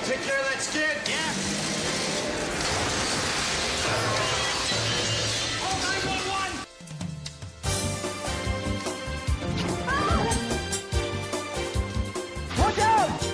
Take care of that skid. Yeah. Oh, 911! Watch out!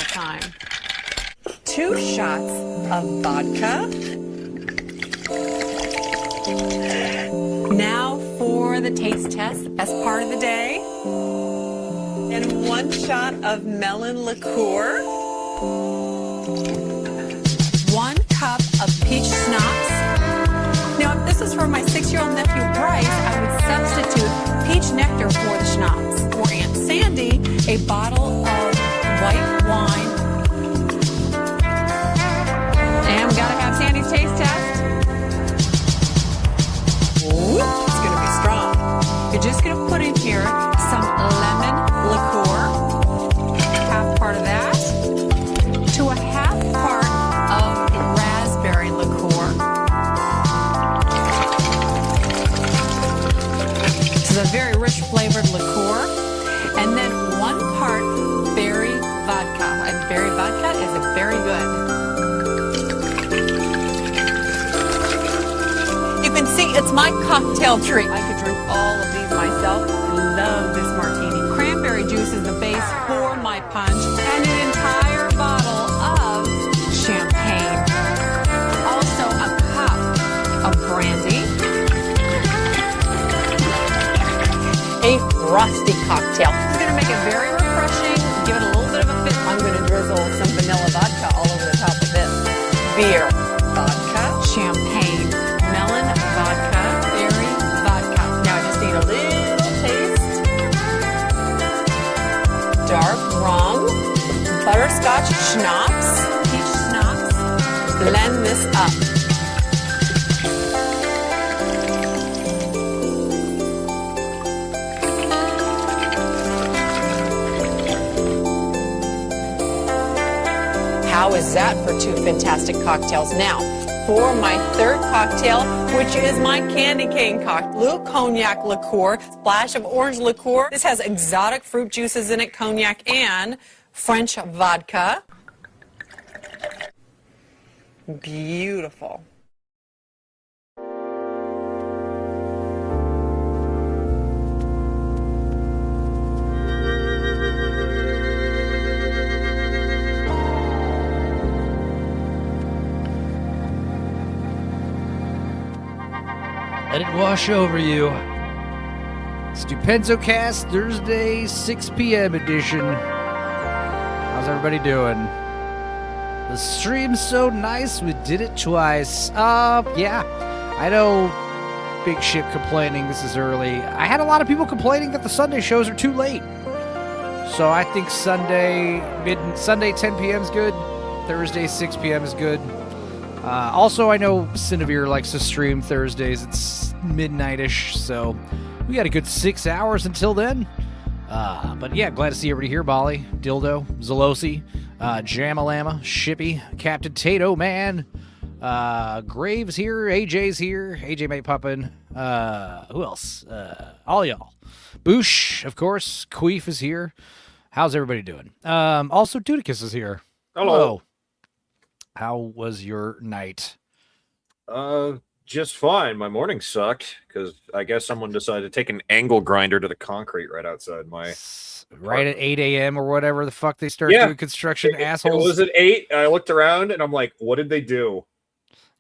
time. 2 shots of vodka. Now for the taste test, the best part of the day. And 1 shot of melon liqueur. 1 cup of peach schnapps. Now, if this was for my 6-year-old nephew Bryce, I would substitute peach nectar for the schnapps. For Aunt Sandy, a bottle of white wine. And we gotta have Sandy's taste test. Ooh, it's gonna be strong. You're just gonna put in here some lemon liqueur, half part of that, to a half part of raspberry liqueur. This is a very rich flavored liqueur. And then 1 part berry vodka. And berry vodka is very good. You can see it's my cocktail treat. I could drink all of these myself. I love this martini. Cranberry juice is the base for my punch. And an entire bottle of champagne. Also a cup of brandy. A frosty cocktail. It's going to make it very refreshing, give it a little bit of a fit. I'm going to drizzle some vanilla vodka all over the top of this. Beer, vodka, champagne, melon vodka, berry vodka. Now I just need a little taste. Dark rum, butterscotch schnapps, peach schnapps. Blend this up. How is that for 2 fantastic cocktails? Now, for my 3rd cocktail, which is my candy cane cocktail. Blue cognac liqueur, splash of orange liqueur. This has exotic fruit juices in it, cognac and French vodka. Beautiful. Let it wash over you. Stupenzocast Thursday 6 p.m. edition. How's everybody doing? The stream's so nice, we did it twice. Yeah. I know big ship complaining this is early. I had a lot of people complaining that the Sunday shows are too late. So I think Sunday 10 p.m. is good. Thursday 6 p.m. is good. Also, I know Cinevere likes to stream Thursdays. It's midnight-ish, so we got a good 6 hours until then. But yeah, glad to see everybody here. Bali, Dildo, Zalosi, Jamalama, Shippy, Captain Tato Man, Graves here, AJ's here, AJ May Puppin, who else? All y'all. Boosh, of course, Queef is here. How's everybody doing? Also, Dudicus is here. Hello. How was your night? Just fine. My morning sucked because I guess someone decided to take an angle grinder to the concrete right outside my right at 8 a.m. or whatever the fuck they start doing construction, assholes. It was at 8. I looked around and I'm like, what did they do?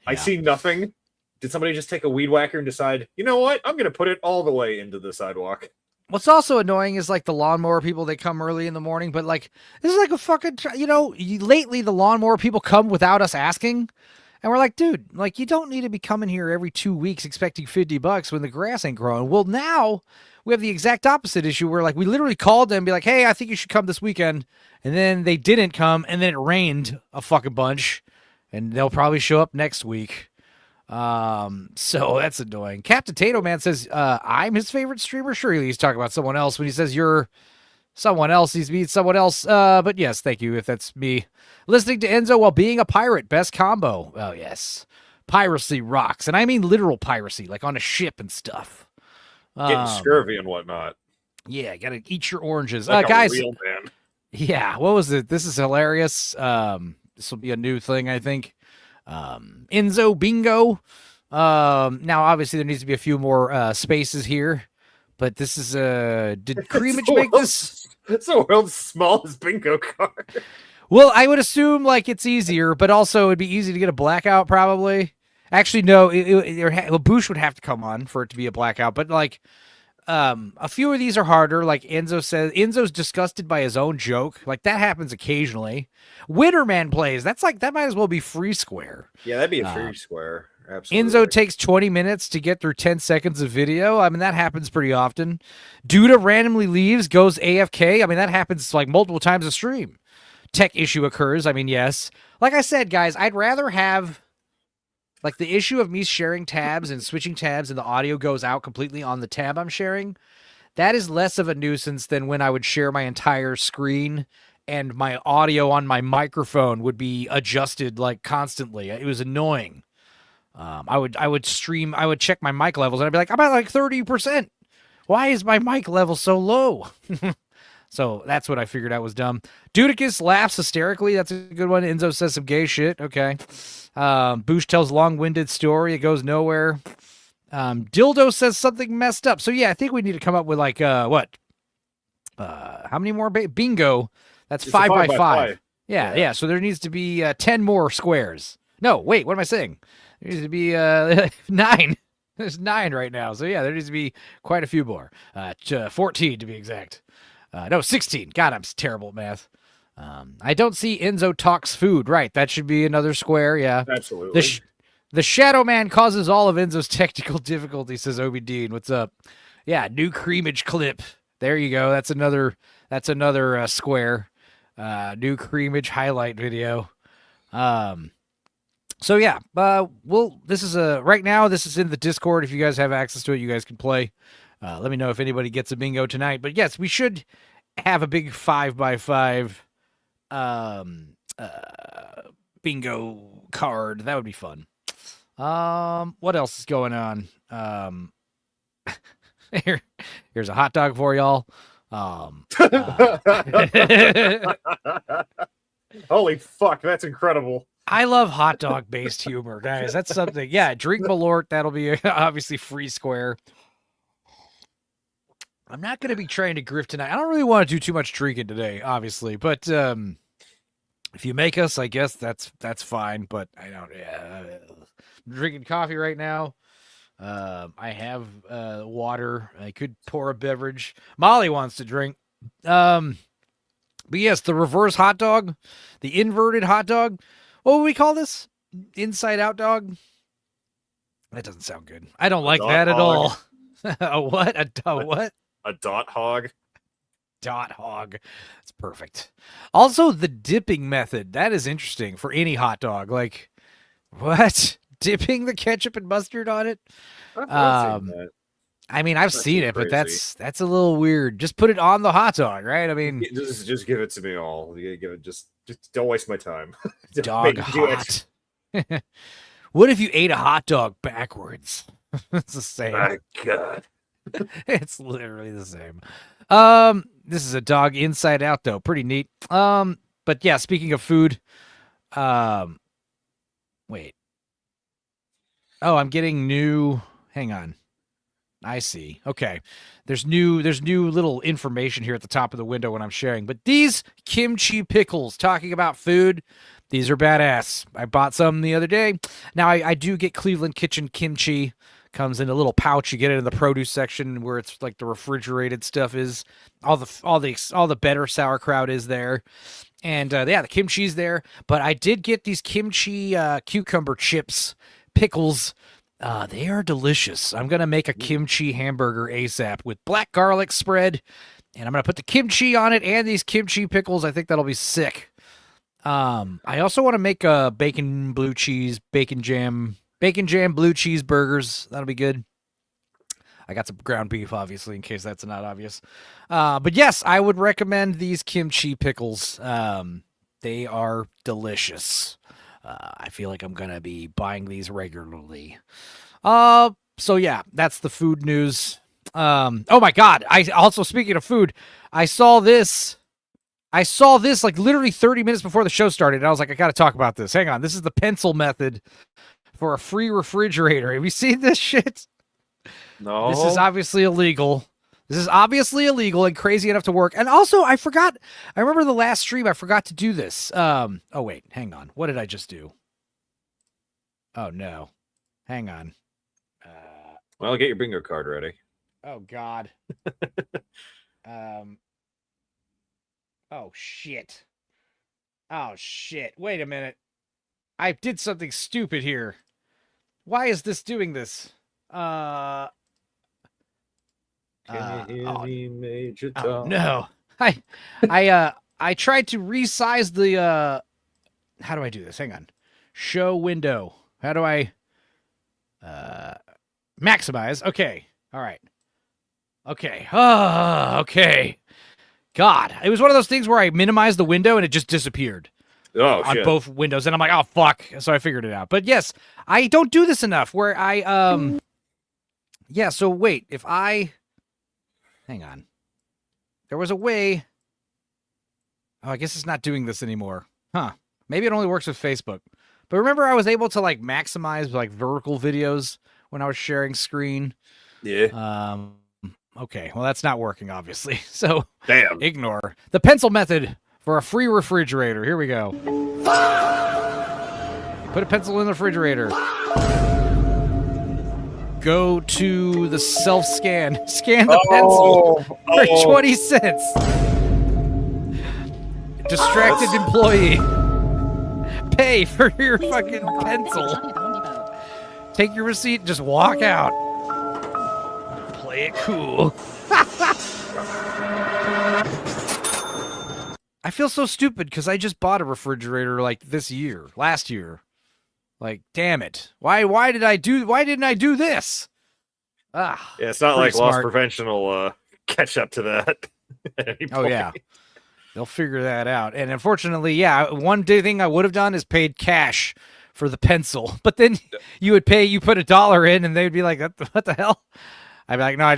Yeah. I see nothing. Did somebody just take a weed whacker and decide, you know what? I'm going to put it all the way into the sidewalk. What's also annoying is like the lawnmower people, they come early in the morning, but like, this is like a fucking, lately the lawnmower people come without us asking. And we're like, dude, like you don't need to be coming here every 2 weeks expecting $50 when the grass ain't growing. Well, now we have the exact opposite issue where like we literally called them and be like, hey, I think you should come this weekend. And then they didn't come. And then it rained a fucking bunch and they'll probably show up next week. So that's annoying. Captain Tato Man says, I'm his favorite streamer. Surely he's talking about someone else when he says you're someone else. He's means someone else. But yes, thank you. If that's me listening to Enzo while being a pirate, best combo. Oh yes. Piracy rocks. And I mean literal piracy, like on a ship and stuff. Getting scurvy and whatnot. Yeah. Gotta eat your oranges. Like guys. a real man. Yeah. What was it? This is hilarious. This will be a new thing, I think. Enzo Bingo. Now obviously there needs to be a few more spaces here, but this is did Creamage make this? It's the world's smallest bingo card. Well, I would assume like it's easier, but also it'd be easy to get a blackout probably. Actually, no. Well, Boosh would have to come on for it to be a blackout, but like a few of these are harder. Like Enzo says, Enzo's disgusted by his own joke. Like that happens occasionally. Winterman plays. That might as well be free square. Yeah, that'd be a free square. Absolutely. Enzo takes 20 minutes to get through 10 seconds of video. I mean, that happens pretty often. Duda randomly leaves, goes AFK. I mean, that happens like multiple times a stream. Tech issue occurs. I mean, yes. Like I said, guys, I'd rather have like the issue of me sharing tabs and switching tabs and the audio goes out completely on the tab I'm sharing. That is less of a nuisance than when I would share my entire screen and my audio on my microphone would be adjusted like constantly. It was annoying. I would check my mic levels and I'd be like, I'm at like 30%. Why is my mic level so low? So that's what I figured out was dumb. Dudicus laughs hysterically. That's a good one. Enzo says some gay shit. Okay. Boosh tells long-winded story. It goes nowhere. Dildo says something messed up. So yeah, I think we need to come up with like, what? How many more? Bingo. That's It's 5 a by 5 by 5. 5. Yeah. So there needs to be 10 more squares. No, wait, what am I saying? There needs to be 9. There's 9 right now. So yeah, there needs to be quite a few more. 14 to be exact. No, 16. God, I'm terrible at math. I don't see Enzo talks food. Right, that should be another square. Yeah, Absolutely. The Shadow Man causes all of Enzo's technical difficulties, says Obi Dean. What's up? Yeah, new creamage clip. There you go. That's another square. New creamage highlight video. So yeah, this is right now this is in the Discord. If you guys have access to it, you guys can play. Let me know if anybody gets a bingo tonight. But yes, we should have a big 5 by 5 bingo card. That would be fun. What else is going on? Here's a hot dog for y'all. Holy fuck, that's incredible. I love hot dog based humor, guys. That's something. Yeah, drink Malort. That'll be obviously free square. I'm not going to be trying to grift tonight. I don't really want to do too much drinking today, obviously. But if you make us, I guess that's fine. But I don't. Yeah, I'm drinking coffee right now. I have water. I could pour a beverage. Molly wants to drink. But yes, the reverse hot dog, the inverted hot dog. What would we call this? Inside out dog? That doesn't sound good. I don't like that at all. A what? A what? A dot hog. Dot hog. That's perfect. Also, the dipping method. That is interesting for any hot dog. Like, what? Dipping the ketchup and mustard on it? I've seen that. I mean, I've That's seen it, but crazy. that's a little weird. Just put it on the hot dog, right? I mean, Just give it to me all. You give it. Just don't waste my time. Just dog make it do it. hot. What if you ate a hot dog backwards? It's the same. My God. It's literally the same. This is a dog inside out though. Pretty neat. But yeah, speaking of food, wait. Oh, I'm getting new. Hang on. I see. Okay. There's new little information here at the top of the window when I'm sharing. But these kimchi pickles, talking about food, these are badass. I bought some the other day. Now I do get Cleveland Kitchen kimchi. Comes in a little pouch. You get it in the produce section where it's like the refrigerated stuff is. All the better sauerkraut is there. And yeah, the kimchi's there. But I did get these kimchi cucumber chips, pickles. They are delicious. I'm going to make a kimchi hamburger ASAP with black garlic spread, and I'm going to put the kimchi on it and these kimchi pickles. I think that'll be sick. I also want to make a bacon jam blue cheese burgers. That'll be good. I got some ground beef, obviously, in case that's not obvious. But yes, I would recommend these kimchi pickles. They are delicious. I feel like I'm going to be buying these regularly. So yeah, that's the food news. Oh my God. Speaking of food, I saw this like literally 30 minutes before the show started. And I was like, I got to talk about this. Hang on. This is the pencil method for a free refrigerator. Have you seen this shit? No. This is obviously illegal. This is obviously illegal and crazy enough to work. And also, I remember the last stream, I forgot to do this. Oh, wait, hang on. What did I just do? Oh, no. Hang on. Well, get your bingo card ready. Oh, God. Oh, shit. Oh, shit. Wait a minute. I did something stupid here. Why is this doing this? Can you hear me, Major Tom? Oh, no. I tried to resize the how do I do this? Hang on. Show window. How do I maximize? Okay. All right. Okay. Okay. God. It was one of those things where I minimized the window and it just disappeared. Oh, on shit. both windows, and I'm like, oh fuck. So I figured it out. But yes, I don't do this enough where I yeah, so wait, if I hang on. There was a way. Oh, I guess it's not doing this anymore. Huh. Maybe it only works with Facebook. But remember I was able to like maximize like vertical videos when I was sharing screen? Yeah. Okay, well that's not working obviously. So Damn. ignore. The pencil method for a free refrigerator. Here we go. Put a pencil in the refrigerator. Go to the self-scan. Scan the pencil for 20 cents. Distracted employee. Pay for your fucking pencil. Take your receipt, just walk out. Play it cool. I feel so stupid because I just bought a refrigerator like last year. Like, damn it. Why didn't I do this? Ah. Yeah, it's not like smart. loss prevention will catch up to that. At any Oh, point. yeah. They'll figure that out. And unfortunately, yeah, one thing I would have done is paid cash for the pencil. But then you put $1 in and they'd be like, what the hell? I'd be like, no, I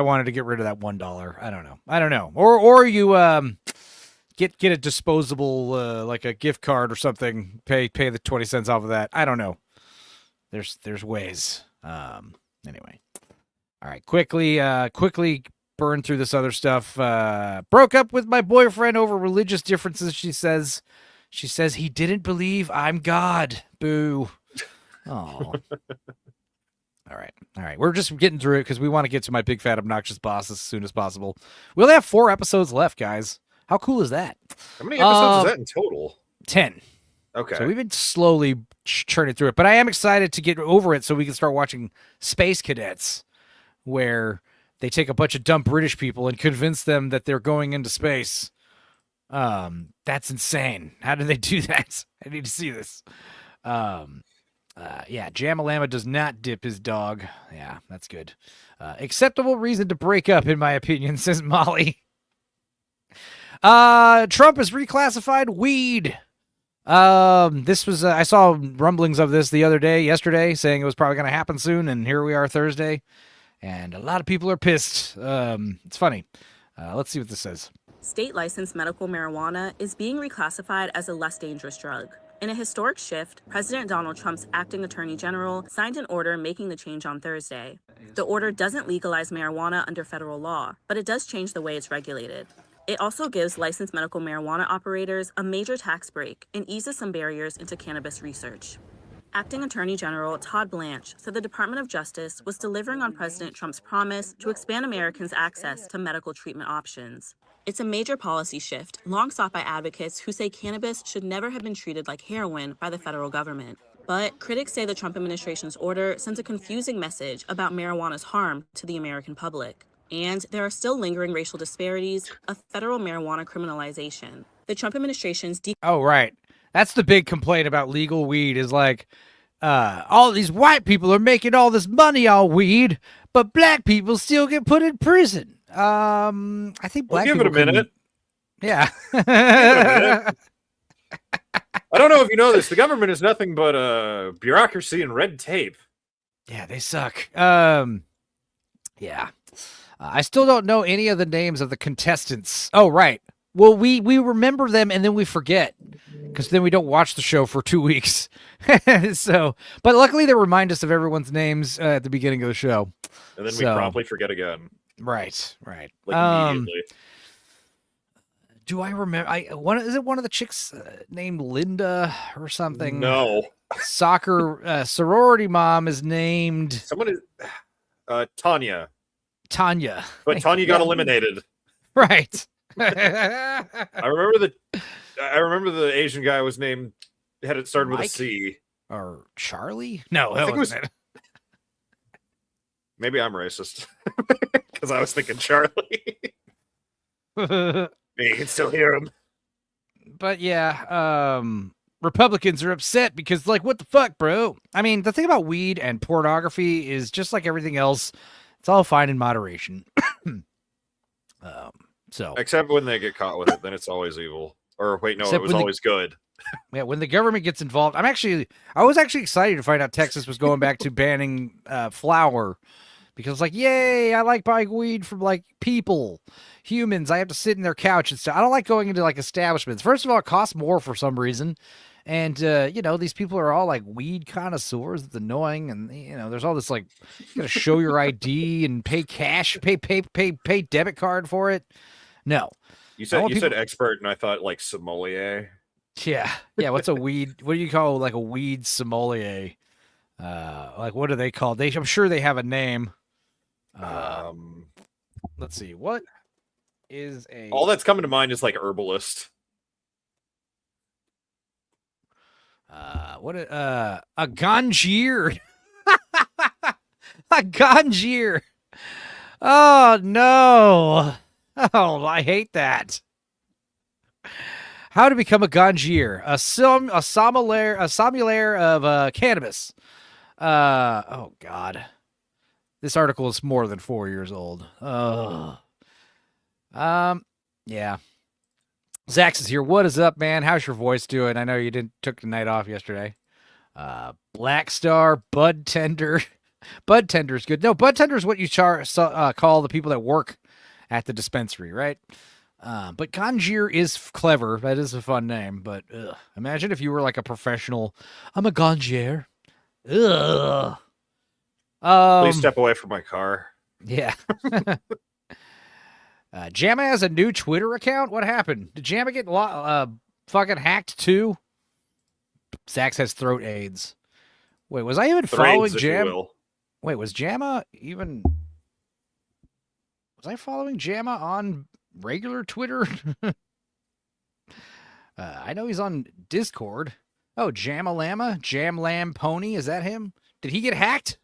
wanted to get rid of that $1. I don't know. Or you get a disposable like a gift card or something, pay the 20 cents off of that. I don't know. There's ways. Anyway. All right, quickly burn through this other stuff. Broke up with my boyfriend over religious differences, she says. She says he didn't believe I'm God. Boo. Oh. All right. We're just getting through it because we want to get to my big fat obnoxious boss as soon as possible. We only have 4 episodes left, guys. How cool is that? How many episodes is that in total? 10. Okay. So we've been slowly churning through it, but I am excited to get over it so we can start watching Space Cadets, where they take a bunch of dumb British people and convince them that they're going into space. That's insane. How do they do that? I need to see this. Yeah, Jamalama does not dip his dog. Yeah, that's good. Acceptable reason to break up, in my opinion, says Molly. Trump has reclassified weed. This was, I saw rumblings of this yesterday, saying it was probably going to happen soon, and here we are Thursday, and a lot of people are pissed. It's funny. Let's see what this says. State-licensed medical marijuana is being reclassified as a less dangerous drug. In a historic shift, President Donald Trump's acting attorney general signed an order making the change on Thursday. The order doesn't legalize marijuana under federal law, but it does change the way it's regulated. It also gives licensed medical marijuana operators a major tax break and eases some barriers into cannabis research. Acting Attorney General Todd Blanche said the Department of Justice was delivering on President Trump's promise to expand Americans' access to medical treatment options. It's a major policy shift, long sought by advocates who say cannabis should never have been treated like heroin by the federal government. But critics say the Trump administration's order sends a confusing message about marijuana's harm to the American public. And there are still lingering racial disparities of federal marijuana criminalization. The Trump administration's Oh, right. That's the big complaint about legal weed is like, all these white people are making all this money on weed, but black people still get put in prison. I think black give people it a minute. Yeah. Give it a minute. I don't know if you know this. The government is nothing but bureaucracy and red tape. Yeah, they suck. Yeah. I still don't know any of the names of the contestants. Oh, right. Well, we remember them and then we forget because then we don't watch the show for 2 weeks. So, but luckily they remind us of everyone's names at the beginning of the show. And then we promptly forget again. Right. like immediately. Do I remember? Is it one of the chicks named Linda or something? No, Soccer sorority mom is named someone is Tanya, Tanya. but Tanya got eliminated. Right. I remember the Asian guy was named had it started with a Mike? C. Or Charlie? No, I that think it was- wasn't Maybe I'm racist because I was thinking Charlie. it. You can still hear him. But yeah, Republicans are upset because, like, what the fuck, bro? I mean, the thing about weed and pornography is just like everything else, it's all fine in moderation. So Except when they get caught with it, then it's always evil. Or wait, no, Except it was when always good. yeah, when the government gets involved, I was actually excited to find out Texas was going back to banning flour because, like, yay, I like buying weed from like people, humans. I have to sit in their couch and stuff. I don't like going into like establishments. First of all, it costs more for some reason. And, these people are all like weed connoisseurs. It's annoying. And, there's all this like, you got to show your ID and pay cash, pay debit card for it. No. You I want said people- expert, and I thought like sommelier. Yeah. What's a weed? What do you call like a weed sommelier? Like, what are they called? I'm sure they have a name. Let's see. What is a All that's coming to mind is like herbalist. a ganjier? A ganjier. Oh no. Oh, I hate that. How to become a ganjier? A sommelier of cannabis. Oh God. This article is more than 4 years old. Yeah. Zax is here. What is up, man? How's your voice doing? I know you took the night off yesterday. Black Star, Bud Tender. Bud Tender's good. No, Bud Tender is what you call the people that work at the dispensary, right? But Ganjier is clever. That is a fun name. But imagine if you were like a professional. I'm a Ganjier. Ugh. Please step away from my car. Yeah. Jamma has a new Twitter account. What happened? Did Jamma get fucking hacked too? Zax has throat AIDS. Wait, was I even following Threads, if you Jamma? will. Wait, was Jamma even? Was I following Jamma on regular Twitter? I know he's on Discord. Oh, Jamma Llama? Jam Lamb Pony? Is that him? Did he get hacked?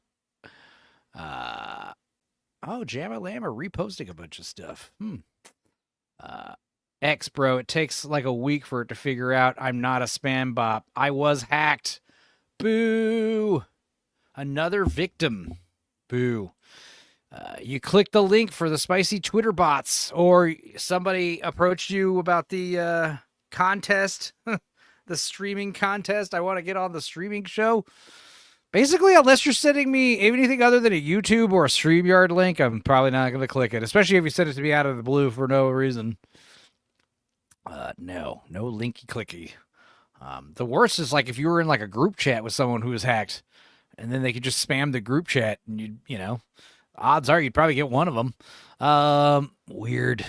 Oh, Jamma Llama reposting a bunch of stuff. X, bro, it takes like a week for it to figure out I'm not a spam bot. I was hacked. Boo. Another victim. Boo. You click the link for the spicy Twitter bots, or somebody approached you about the contest, the streaming contest. I want to get on the streaming show. Basically, unless you're sending me anything other than a YouTube or a StreamYard link, I'm probably not going to click it, especially if you send it to me out of the blue for no reason. No linky clicky. The worst is like if you were in like a group chat with someone who was hacked, and then they could just spam the group chat, and odds are you'd probably get one of them. Weird.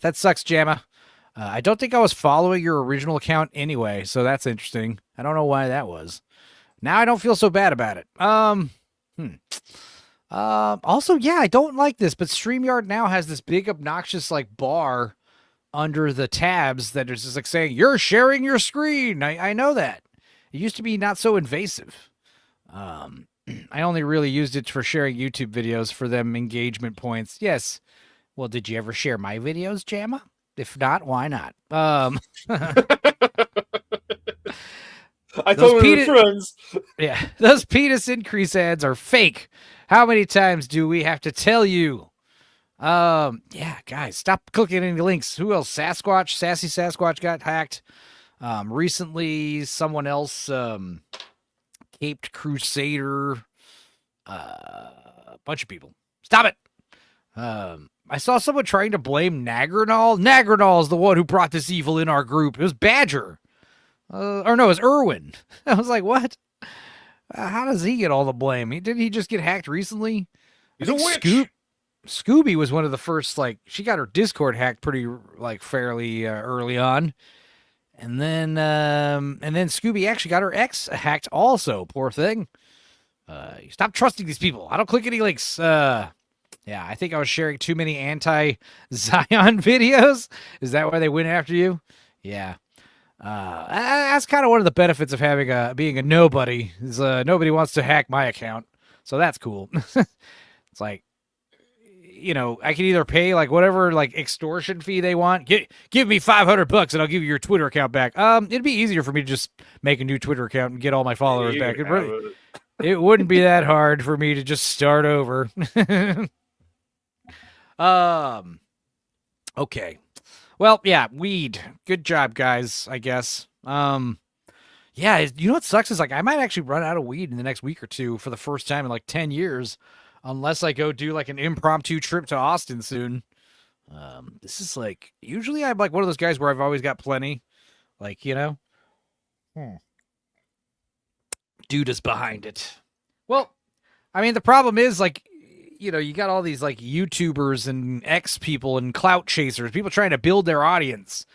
That sucks, Jamma. I don't think I was following your original account anyway, so that's interesting. I don't know why that was. Now I don't feel so bad about it. Also, yeah, I don't like this, but StreamYard now has this big obnoxious like bar under the tabs that is just like saying, you're sharing your screen. I know that. It used to be not so invasive. I only really used it for sharing YouTube videos for them engagement points. Yes. Well, did you ever share my videos, Jamma? If not, why not? I thought we were penis- friends. Yeah, those penis increase ads are fake. How many times do we have to tell you? Yeah, guys, stop clicking any links. Who else? Sassy Sasquatch got hacked. Recently, someone else, Caped Crusader, a bunch of people. Stop it. I saw someone trying to blame Nagranol. Nagranol is the one who brought this evil in our group. It was Badger. Or no, it was Irwin. I was like, what? How does he get all the blame? Didn't he just get hacked recently? He's a witch. Scoop. Scooby was one of the first, like, she got her Discord hacked pretty, like, fairly early on. And then Scooby actually got her ex hacked also. Poor thing. Stop trusting these people. I don't click any links. Yeah, I think I was sharing too many anti-Zion videos. Is that why they went after you? Yeah. That's kind of one of the benefits of having being a nobody. Is nobody wants to hack my account, so that's cool. It's like, I can either pay like whatever like extortion fee they want. Give me $500 and I'll give you your Twitter account back. It'd be easier for me to just make a new Twitter account and get all my followers back. It wouldn't be that hard for me to just start over. Okay. Well, yeah, weed. Good job, guys, I guess. Yeah, you know what sucks is like I might actually run out of weed in the next week or two for the first time in like 10 years, unless I go do like an impromptu trip to Austin soon. This is like, usually I'm like one of those guys where I've always got plenty. Like, dude is behind it. Well, I mean, the problem is like, you got all these like YouTubers and X people and clout chasers, people trying to build their audience.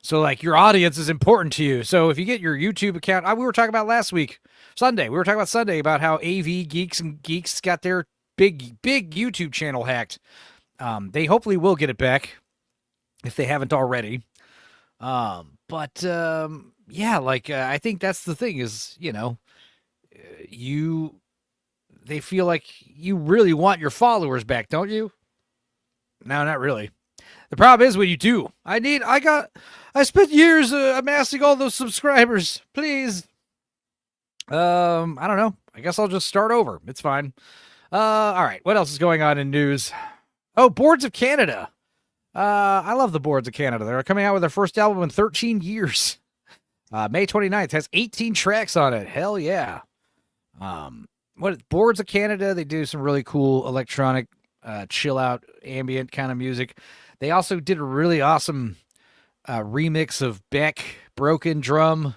So like your audience is important to you. So if you get your YouTube account, we were talking about last week, Sunday, about how AV Geeks got their big YouTube channel hacked. They hopefully will get it back if they haven't already. Yeah, like I think that's the thing is, they feel like you really want your followers back, don't you? No, not really. The problem is when you do. I spent years amassing all those subscribers. Please. I don't know. I guess I'll just start over. It's fine. All right. What else is going on in news? Oh, Boards of Canada. I love the Boards of Canada. They're coming out with their first album in 13 years. May 29th has 18 tracks on it. Hell yeah. Boards of Canada, they do some really cool electronic, chill out, ambient kind of music. They also did a really awesome remix of Beck, Broken Drum.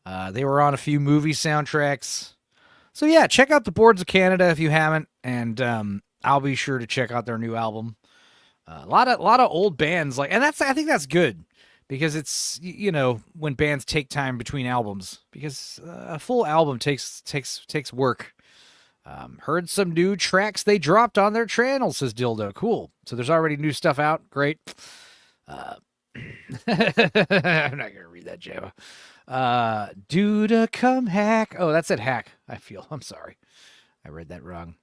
They were on a few movie soundtracks. So yeah, check out the Boards of Canada if you haven't, and I'll be sure to check out their new album. A lot of old bands and I think that's good. Because it's, when bands take time between albums, because a full album takes work. Heard some new tracks they dropped on their channel, says Dildo. Cool. So there's already new stuff out. Great. I'm not going to read that, Java. Duda come hack. Oh, that said hack. I'm sorry. I read that wrong.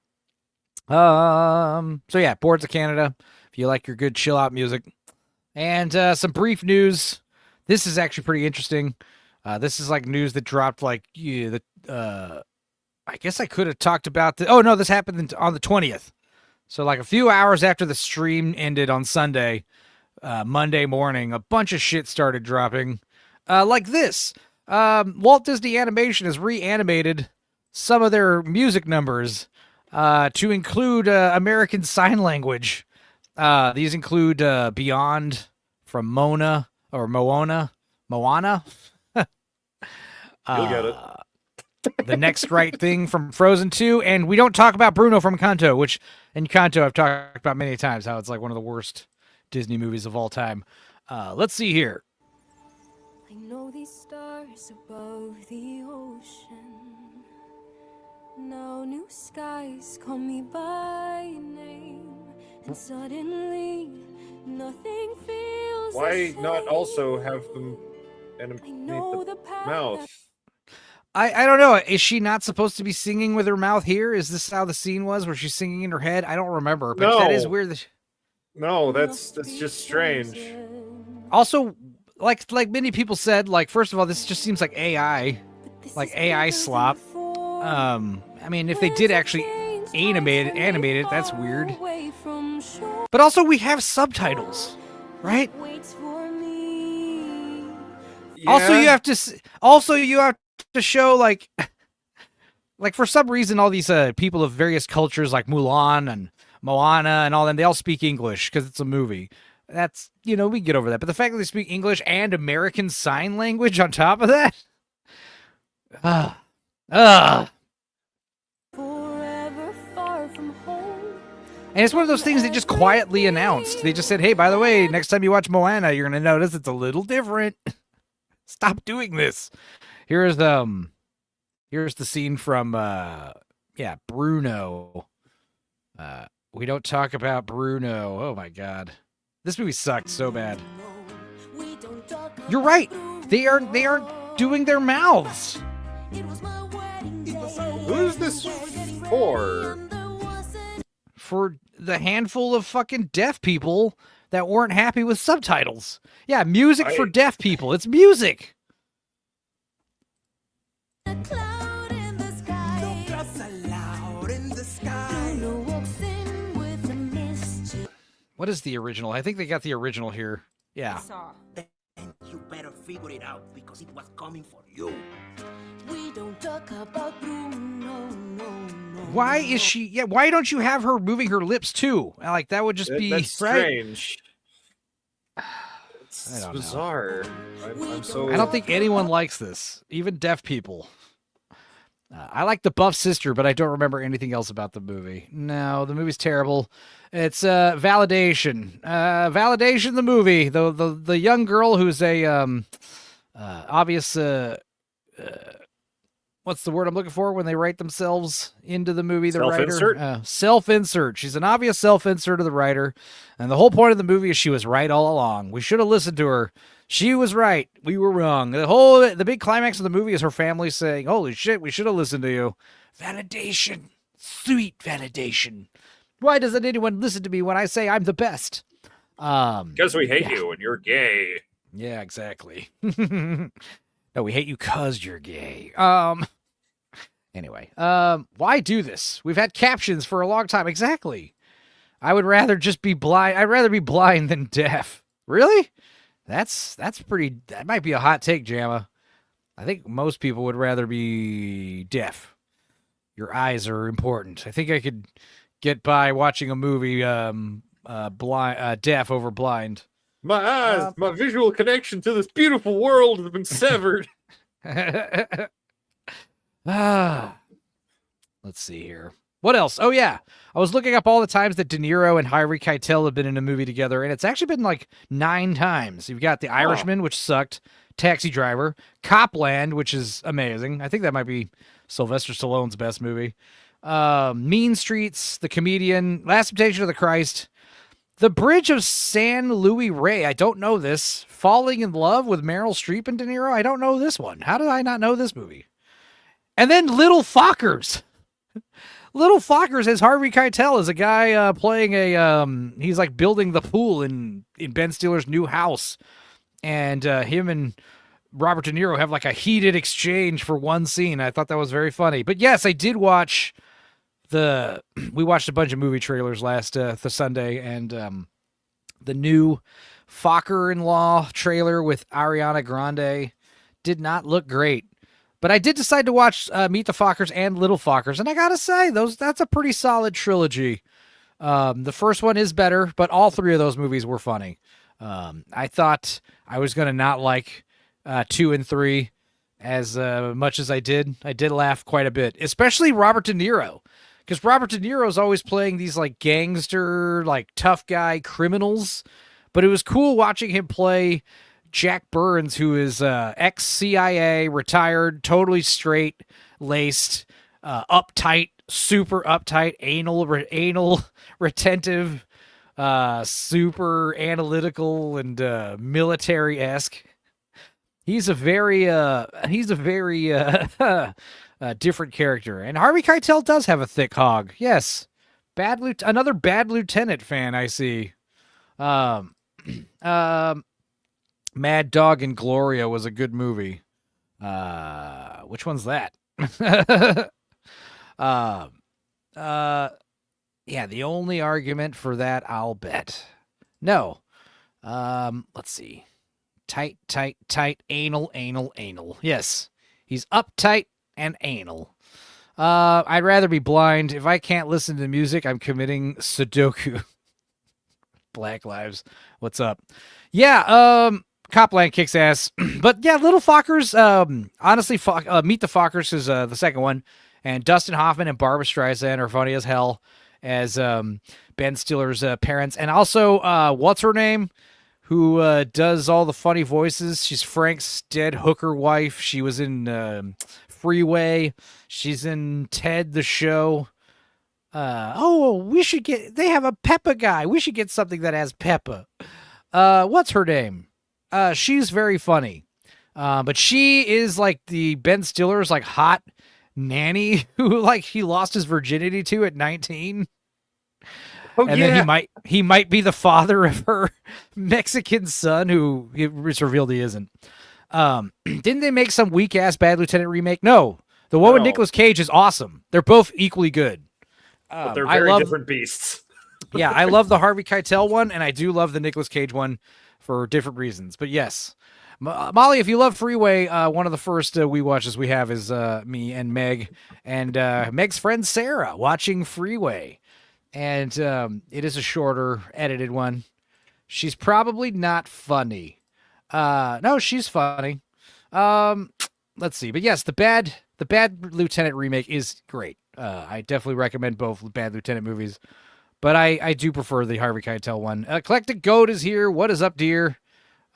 So yeah, Boards of Canada. If you like your good chill out music. And some brief news. This is actually pretty interesting. This is like news that dropped I guess I could have talked about this happened on the 20th. So like a few hours after the stream ended on Sunday, Monday morning, a bunch of shit started dropping. Like this. Walt Disney Animation has reanimated some of their music numbers to include American Sign Language. These include Beyond from Moana. You'll get it. The Next Right Thing from Frozen 2, and we don't talk about Bruno from Encanto, which in Encanto I've talked about many times, how it's like one of the worst Disney movies of all time. Let's see here. I know these stars above the ocean. Now new skies call me by name. And suddenly, nothing feels Why not also have them animate the mouth? I don't know. Is she not supposed to be singing with her mouth here? Is this how the scene was, where she's singing in her head? I don't remember, but that is weird. No, that's just strange. Also, like many people said, first of all, this just seems like AI slop. I mean, if they did actually animate it, that's weird. But also, we have subtitles, right? Yeah. Also, you have to show like for some reason, all these people of various cultures, like Mulan and Moana and all them, they all speak English because it's a movie. That's, we get over that. But the fact that they speak English and American Sign Language on top of that, Forever far from home, And it's one of those things they just quietly announced. They just said, hey, by the way, next time you watch Moana, you're going to notice it's a little different. Stop doing this. Here's the scene from, Bruno. We don't talk about Bruno. Oh, my God. This movie sucked so bad. You're right. They aren't doing their mouths. Who's this for? For the handful of fucking deaf people that weren't happy with subtitles. Yeah, music for deaf people. It's music. What is the original? I think they got the original here. Yeah. Then you better figure it out because it was coming for you. We don't talk about Bruno, no. Why is she? Yeah, why don't you have her moving her lips too? Like that would just be That's strange. It's know. bizarre. I'm so. I don't think anyone likes this, even deaf people. I like the buff sister, but I don't remember anything else about the movie. No, the movie's terrible. It's Validation. Validation, the movie. The young girl who's a obvious. What's the word I'm looking for when they write themselves into the movie? The Self-insert? writer. Self-insert. She's an obvious self-insert of the writer, and the whole point of the movie is she was right all along. We should have listened to her. She was right. We were wrong. The big climax of the movie is her family saying, "Holy shit, we should have listened to you." Validation. Sweet validation. Why doesn't anyone listen to me when I say I'm the best? Because we hate you and you're gay. Yeah, exactly. No, we hate you because you're gay. Anyway, why do this? We've had captions for a long time. Exactly. I would rather just be blind. I'd rather be blind than deaf. Really? That's pretty. That might be a hot take, Jamma. I think most people would rather be deaf. Your eyes are important. I think I could get by watching a movie deaf over blind. My eyes, my visual connection to this beautiful world has been severed. Let's see here. What else? Oh, yeah. I was looking up all the times that De Niro and Harvey Keitel have been in a movie together, and it's actually been like 9 times. You've got The Irishman, which sucked, Taxi Driver, Copland, which is amazing. I think that might be Sylvester Stallone's best movie. Mean Streets, The Comedian, Last Temptation of the Christ, The Bridge of San Luis Rey. I don't know this. Falling in Love with Meryl Streep and De Niro. I don't know this one. How did I not know this movie? And then Little Fockers. Little Fockers has Harvey Keitel as a guy playing he's like building the pool in Ben Stiller's new house. And him and Robert De Niro have like a heated exchange for one scene. I thought that was very funny. But yes, I did watch we watched a bunch of movie trailers last the Sunday, and the new Focker-in-Law trailer with Ariana Grande did not look great. But I did decide to watch Meet the Fockers and Little Fockers, and I gotta say, that's a pretty solid trilogy. The first one is better, but all 3 of those movies were funny. I thought I was gonna not like 2 and 3 as much as I did. I did laugh quite a bit, especially Robert De Niro, because Robert De Niro is always playing these like gangster, like tough guy criminals. But it was cool watching him play Jack Burns, who is ex-CIA, retired, totally straight-laced, uptight, super uptight, anal retentive, super analytical, and military-esque. He's a very different character. And Harvey Keitel does have a thick hog. Yes. Another Bad Lieutenant fan, I see. Mad Dog and Gloria was a good movie. Which one's that? Yeah, the only argument for that, I'll bet. No. Let's see. Tight, anal. Yes. He's uptight and anal. I'd rather be blind. If I can't listen to music, I'm committing Sudoku. Black Lives. What's up? Yeah, Copland kicks ass. But yeah, Little Fockers, honestly, Meet the Fockers is the second one. And Dustin Hoffman and Barbra Streisand are funny as hell. as Ben Stiller's parents. And also, what's her name? Who does all the funny voices. She's Frank's dead hooker wife. She was in Freeway. She's in Ted the Show. They have a Peppa guy. We should get something that has Peppa. What's her name? She's very funny. But she is like the Ben Stiller's like hot nanny who like he lost his virginity to at 19. Oh, and then he might be the father of her Mexican son, who it's revealed he isn't. Didn't they make some weak ass Bad Lieutenant remake? No, the one with Nicolas Cage is awesome. They're both equally good. But they're very different beasts. Yeah, I love the Harvey Keitel one, and I do love the Nicolas Cage one for different reasons. But yes, Molly, if you love Freeway, one of the first we watches we have is me and Meg, and Meg's friend Sarah watching Freeway. And it is a shorter, edited one. She's probably not funny. No, she's funny. Let's see. But yes, the Bad Lieutenant remake is great. I definitely recommend both Bad Lieutenant movies. But I do prefer the Harvey Keitel one. Eclectic Goat is here. What is up, dear?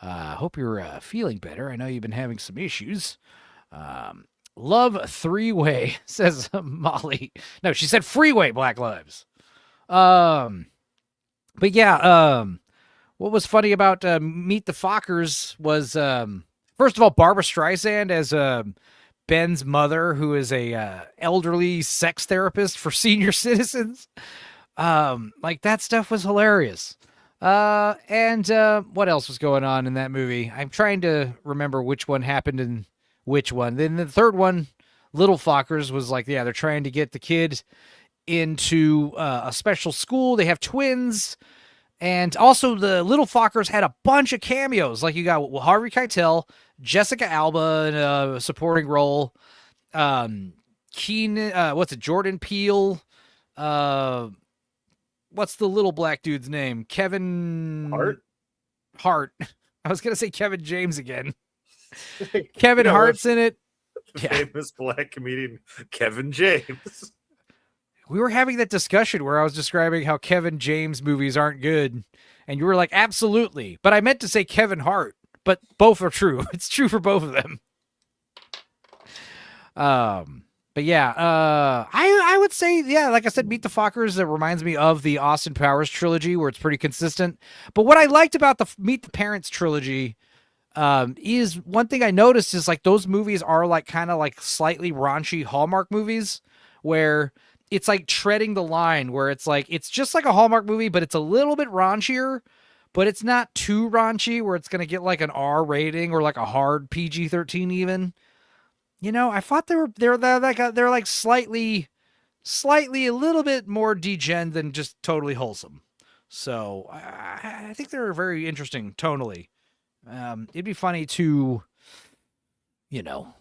Hope you're feeling better. I know you've been having some issues. Love Three-Way, says Molly. No, she said Freeway, Black Lives. But yeah, what was funny about Meet the Fockers was, first of all, Barbara Streisand as Ben's mother, who is a elderly sex therapist for senior citizens. Like that stuff was hilarious. And what else was going on in that movie? I'm trying to remember which one happened in which one. Then the third one, Little Fockers, was like, yeah, they're trying to get the kid into a special school. They have twins. And also the Little Fockers had a bunch of cameos. Like you got Harvey Keitel, Jessica Alba in a supporting role. Jordan Peele. What's the little black dude's name? Kevin Hart. I was going to say Kevin James again. Kevin Hart's in it. Famous black comedian Kevin James. We were having that discussion where I was describing how Kevin James movies aren't good. And you were like, absolutely. But I meant to say Kevin Hart. But both are true. It's true for both of them. But yeah, I would say, yeah, like I said, Meet the Fockers, that reminds me of the Austin Powers trilogy where it's pretty consistent. But what I liked about the Meet the Parents trilogy is one thing I noticed is like those movies are like kind of like slightly raunchy Hallmark movies where it's like treading the line where it's like, it's just like a Hallmark movie, but it's a little bit raunchier, but it's not too raunchy where it's going to get like an R rating or like a hard PG-13 even. You know, I thought they're like slightly a little bit more degen than just totally wholesome. So I think they're very interesting tonally. It'd be funny to, you know,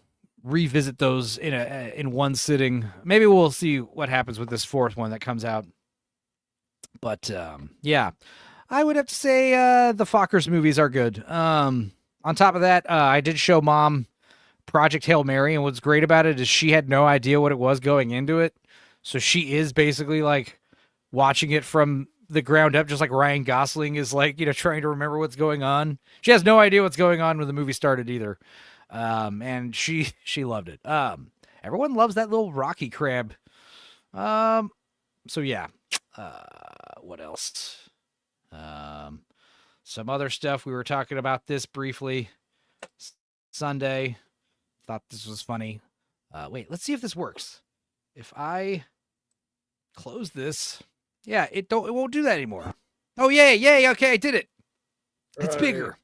revisit those in one sitting. Maybe we'll see what happens with this fourth one that comes out. But yeah, I would have to say the Fockers movies are good. On top of that, I did show Mom Project Hail Mary, and what's great about it is she had no idea what it was going into it. So she is basically like watching it from the ground up, just like Ryan Gosling is like, you know, trying to remember what's going on. She has no idea what's going on when the movie started either. And she loved it. Everyone loves that little Rocky crab. So yeah. What else? Some other stuff. We were talking about this briefly Sunday. Thought this was funny. Wait, let's see if this works. If I close this, yeah, it won't do that anymore. Oh, yay, okay, I did it. It's bigger.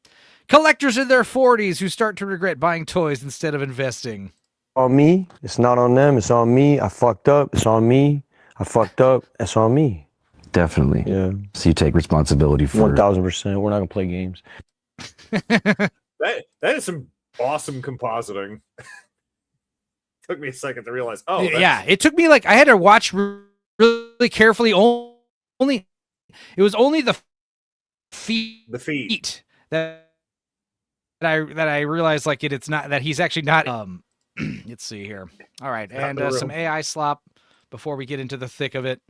Collectors in their 40s who start to regret buying toys instead of investing. On me. It's not on them. It's on me. I fucked up. It's on me. I fucked up. It's on me. Definitely. Yeah. So you take responsibility for 1,000%. We're not gonna play games. That is some awesome compositing. Took me a second to realize. Oh, yeah. It took me like I had to watch really carefully. Only it was only the feet. The feet that I realized like it's not that he's actually not. Let's see here. All right, and some AI slop before we get into the thick of it.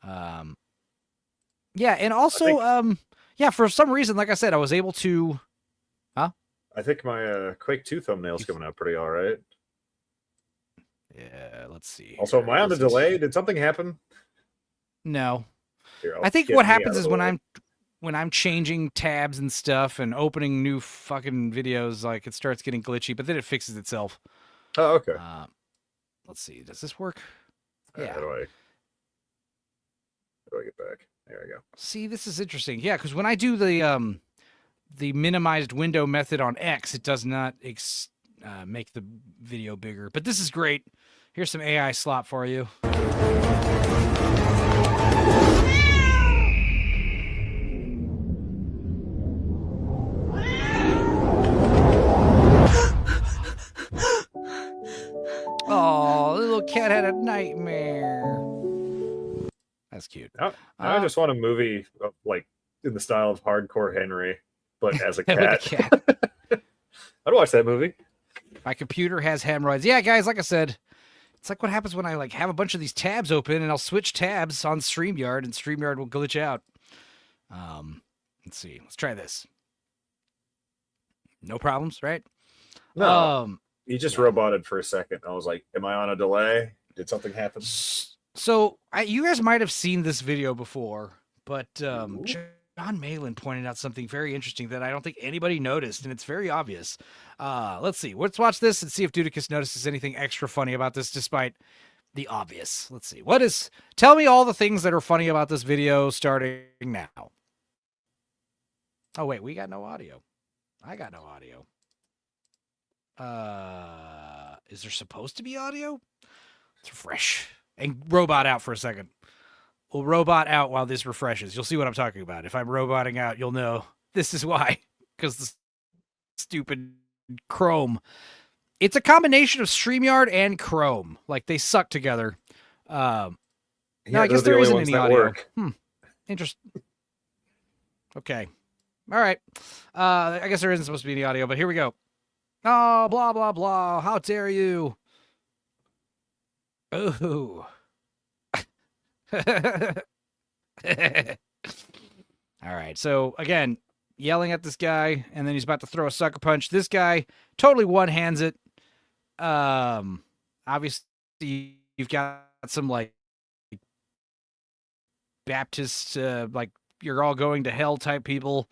Yeah, and also, yeah, for some reason, like I said, I was able to. Huh? I think my Quake 2 thumbnail's coming out pretty all right. Yeah, let's see. Also, am I on a delay? Did something happen? No. Here, I think what happens is when I'm changing tabs and stuff and opening new fucking videos, like it starts getting glitchy, but then it fixes itself. Oh, okay. Let's see. Does this work? Yeah. How do I get back? There I go. See, this is interesting. Yeah, because when I do the minimized window method on X, it does not make the video bigger. But this is great. Here's some AI slop for you. Oh, the little cat had a nightmare. That's cute. I just want a movie of, like in the style of Hardcore Henry, but as a cat. With a cat. I'd watch that movie. My computer has hemorrhoids. Yeah, guys, like I said, it's like what happens when I like have a bunch of these tabs open and I'll switch tabs on StreamYard and StreamYard will glitch out. Let's see. Let's try this. No problems, right? No. You just roboted for a second. I was like, am I on a delay? Did something happen? So you guys might have seen this video before, but John Malin pointed out something very interesting that I don't think anybody noticed, and it's very obvious. Let's see. Let's watch this and see if Dudicus notices anything extra funny about this, despite the obvious. Let's see. Tell me all the things that are funny about this video starting now. Oh, wait. We got no audio. I got no audio. Is there supposed to be audio? Let's refresh. And robot out for a second. We'll robot out while this refreshes. You'll see what I'm talking about. If I'm roboting out, you'll know this is why. Because the stupid Chrome. It's a combination of StreamYard and Chrome. Like, they suck together. No, I guess there isn't any audio. Interesting. Okay. All right. I guess there isn't supposed to be any audio, but here we go. Oh, blah, blah, blah. How dare you? Ooh. All right. So, again, yelling at this guy, and then he's about to throw a sucker punch. This guy totally one-hands it. Obviously, you've got some, like, Baptist, like, you're all going to hell type people.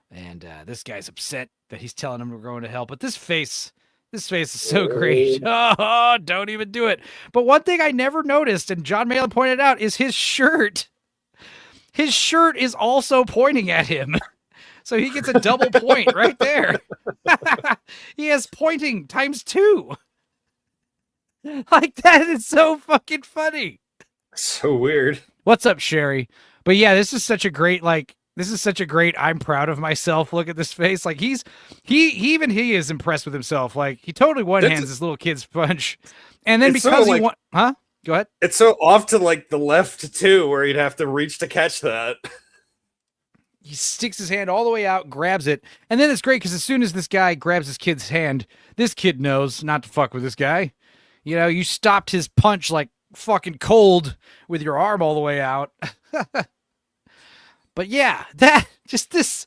And this guy's upset that he's telling him we're going to hell. But this face is so great. Oh, don't even do it. But one thing I never noticed, and John Malin pointed out, is his shirt. His shirt is also pointing at him. So he gets a double point right there. He has pointing ×2. Like, that is so fucking funny. So weird. What's up, Sherry? But yeah, this is such a great, I'm proud of myself. Look at this face. Like, he is impressed with himself. Like, he totally one-hands this little kid's punch. And then because he huh? Go ahead. It's so off to, like, the left, too, where he'd have to reach to catch that. He sticks his hand all the way out, grabs it. And then it's great because as soon as this guy grabs his kid's hand, this kid knows not to fuck with this guy. You know, you stopped his punch like fucking cold with your arm all the way out. But yeah, this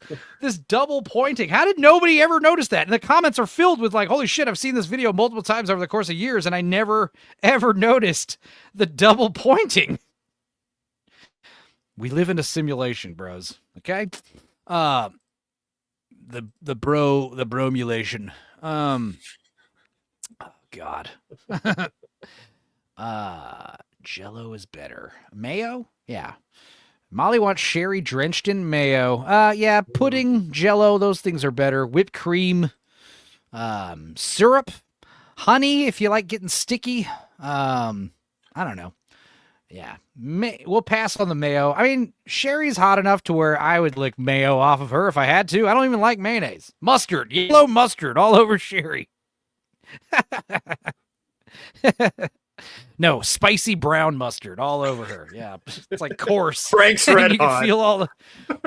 double pointing. How did nobody ever notice that? And the comments are filled with like, holy shit, I've seen this video multiple times over the course of years, and I never, ever noticed the double pointing. We live in a simulation, bros. Okay? The bromulation. Oh, God. Jello is better. Mayo? Yeah. Molly wants sherry drenched in mayo. Yeah, pudding, Jello, those things are better. Whipped cream, syrup, honey, if you like getting sticky. I don't know. Yeah, we'll pass on the mayo. I mean, sherry's hot enough to where I would lick mayo off of her if I had to. I don't even like mayonnaise. Mustard, yellow mustard all over sherry. No, spicy brown mustard all over her. Yeah, it's like coarse. Frank's Red Hot.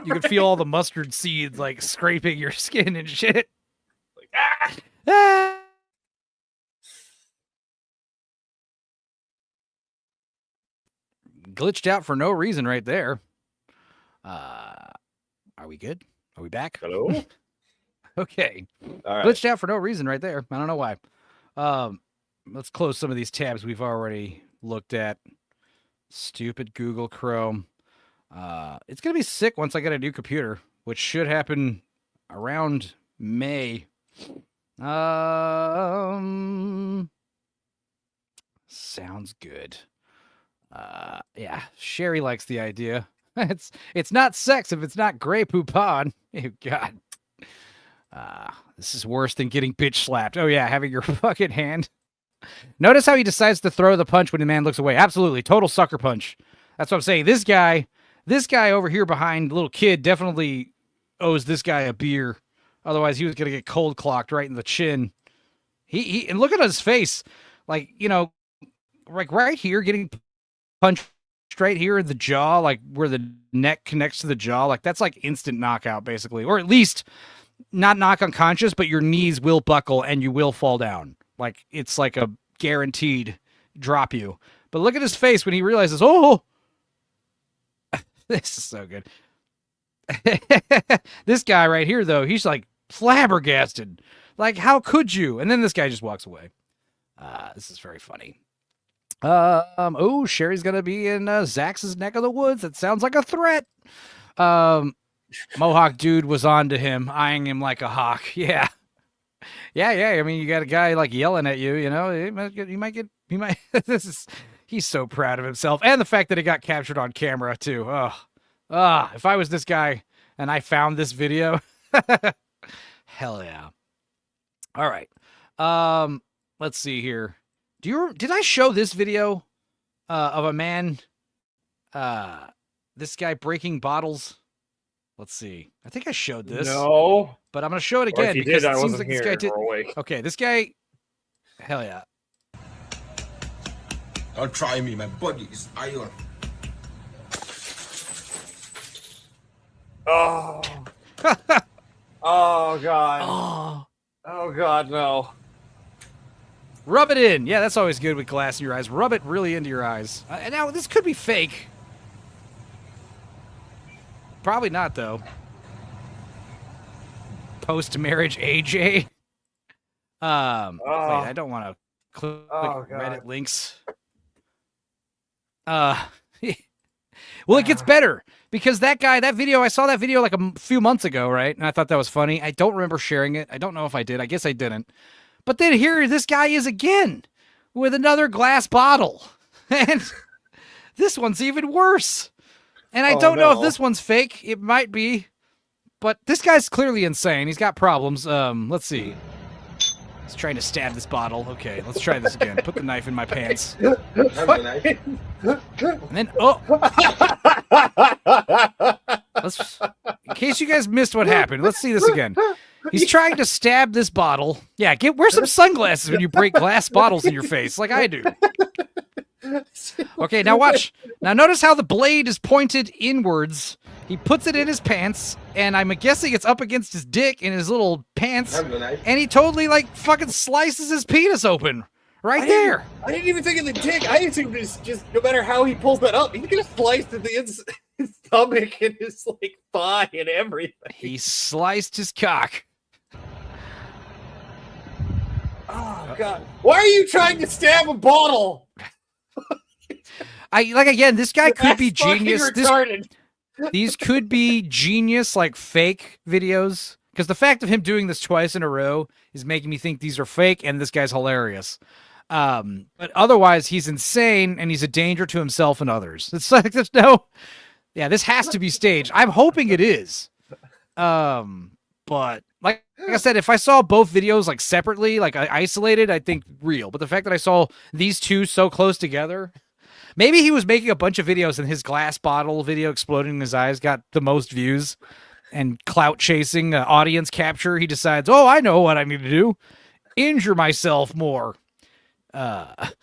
You can feel all the mustard seeds like scraping your skin and shit. Like, ah! glitched out for no reason right there. Are we good? Are we back? Hello? Okay. All right. Glitched out for no reason right there. I don't know why. Let's close some of these tabs we've already looked at. Stupid Google Chrome. It's going to be sick once I get a new computer, which should happen around May. Sounds good. Yeah, Sherry likes the idea. It's not sex if it's not Grey Poupon. Oh, God. This is worse than getting bitch slapped. Oh, yeah, having your fucking hand. Notice how he decides to throw the punch when the man looks away. Absolutely. Total sucker punch. That's what I'm saying. This guy over here behind little kid definitely owes this guy a beer. Otherwise, he was going to get cold clocked right in the chin. And look at his face. Like, you know, like right here, getting punched right here in the jaw, like where the neck connects to the jaw. Like, that's like instant knockout, basically. Or at least not knock unconscious, but your knees will buckle and you will fall down. Like, it's like a guaranteed drop you. But look at his face when he realizes, oh, this is so good. This guy right here, though, he's like flabbergasted. Like, how could you? And then this guy just walks away. This is very funny. Oh, Sherry's gonna be in Zax's neck of the woods. That sounds like a threat. Mohawk dude was on to him, eyeing him like a hawk. Yeah. Yeah. I mean, you got a guy like yelling at you, you know, he might. He's so proud of himself. And the fact that it got captured on camera too. If I was this guy and I found this video, hell yeah. All right. Let's see here. Did I show this video of a man, this guy breaking bottles? Let's see. I think I showed this. No. But I'm going to show it Or again if you because did, it I seems wasn't like this here guy did. or awake. Okay, this guy, hell yeah. Don't try me, my body is iron. Oh. Oh, God. Oh, God, no. Rub it in. Yeah, that's always good with glass in your eyes. Rub it really into your eyes. Now, this could be fake. Probably not, though. Post-marriage AJ. Wait, I don't want to click Reddit links. Well, it gets better because that video, I saw that video like a few months ago, right? And I thought that was funny. I don't remember sharing it. I don't know if I did. I guess I didn't. But then here this guy is again with another glass bottle. And this one's even worse. And I don't know if this one's fake. It might be. But this guy's clearly insane. He's got problems. Let's see. He's trying to stab this bottle. Okay, let's try this again. Put the knife in my pants. And then, in case you guys missed what happened, let's see this again. He's trying to stab this bottle. Yeah, wear some sunglasses when you break glass bottles in your face, like I do. Okay, now watch. Now notice how the blade is pointed inwards. He puts it in his pants, and I'm guessing it's up against his dick in his little pants, and he totally, like, fucking slices his penis open right there. I didn't even think of the dick. I assumed it's just no matter how he pulls that up, he's gonna slice to his stomach and his, like, thigh and everything. He sliced his cock. Oh, God. Why are you trying to stab a bottle? Again, this guy could be That's fucking genius. retarded. These could be genius, like, fake videos. Because the fact of him doing this twice in a row is making me think these are fake, and this guy's hilarious. But otherwise, he's insane, and he's a danger to himself and others. It's like, there's no... Yeah, this has to be staged. I'm hoping it is. But, like I said, if I saw both videos, like, separately, like, isolated, I think real. But the fact that I saw these two so close together... Maybe he was making a bunch of videos and his glass bottle video exploding in his eyes got the most views and clout chasing, audience capture. He decides, oh, I know what I need to do. Injure myself more. God.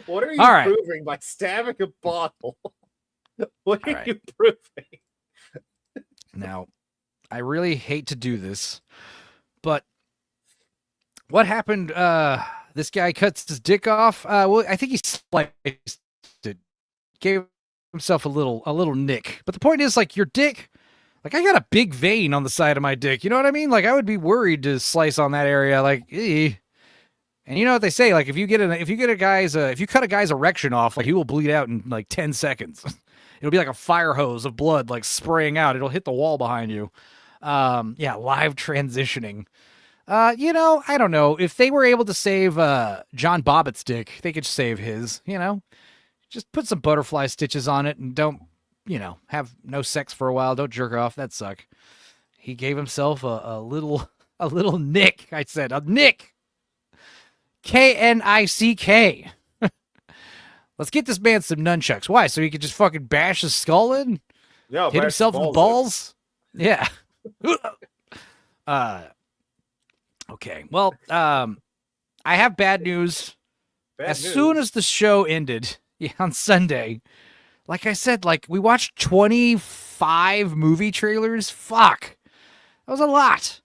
What are you proving by stabbing a bottle? What are you proving? Now, I really hate to do this, but what happened? This guy cuts his dick off. Well, I think he sliced it. gave himself a little nick. But the point is, like, your dick, like, I got a big vein on the side of my dick. You know what I mean? Like, I would be worried to slice on that area. Like, eh. And you know what they say? Like, if you cut a guy's erection off, like, he will bleed out in like 10 seconds. It'll be like a fire hose of blood, like, spraying out. It'll hit the wall behind you. Yeah, live transitioning. You know, I don't know. If they were able to save John Bobbitt's dick, they could save his, you know? Just put some butterfly stitches on it and don't, you know, have no sex for a while. Don't jerk off. That'd suck. He gave himself a little nick. I said, a nick. K-N-I-C-K. Let's get this man some nunchucks. Why? So he could just fucking bash his skull in? Yeah, hit himself in the balls? Yeah. Okay. Well, I have bad news. Soon as the show ended on Sunday, like I said, like we watched 25 movie trailers. Fuck. That was a lot.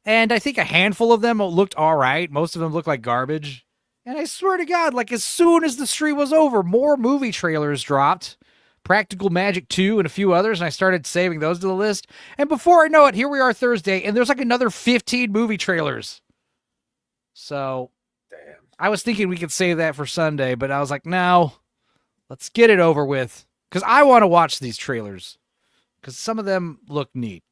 And I think a handful of them looked all right. Most of them looked like garbage. And I swear to God, like as soon as the stream was over, more movie trailers dropped. Practical Magic 2 and a few others, and I started saving those to the list. And before I know it, here we are Thursday, and there's like another 15 movie trailers. So, damn. I was thinking we could save that for Sunday, but I was like, no, let's get it over with. Because I want to watch these trailers. Because some of them look neat.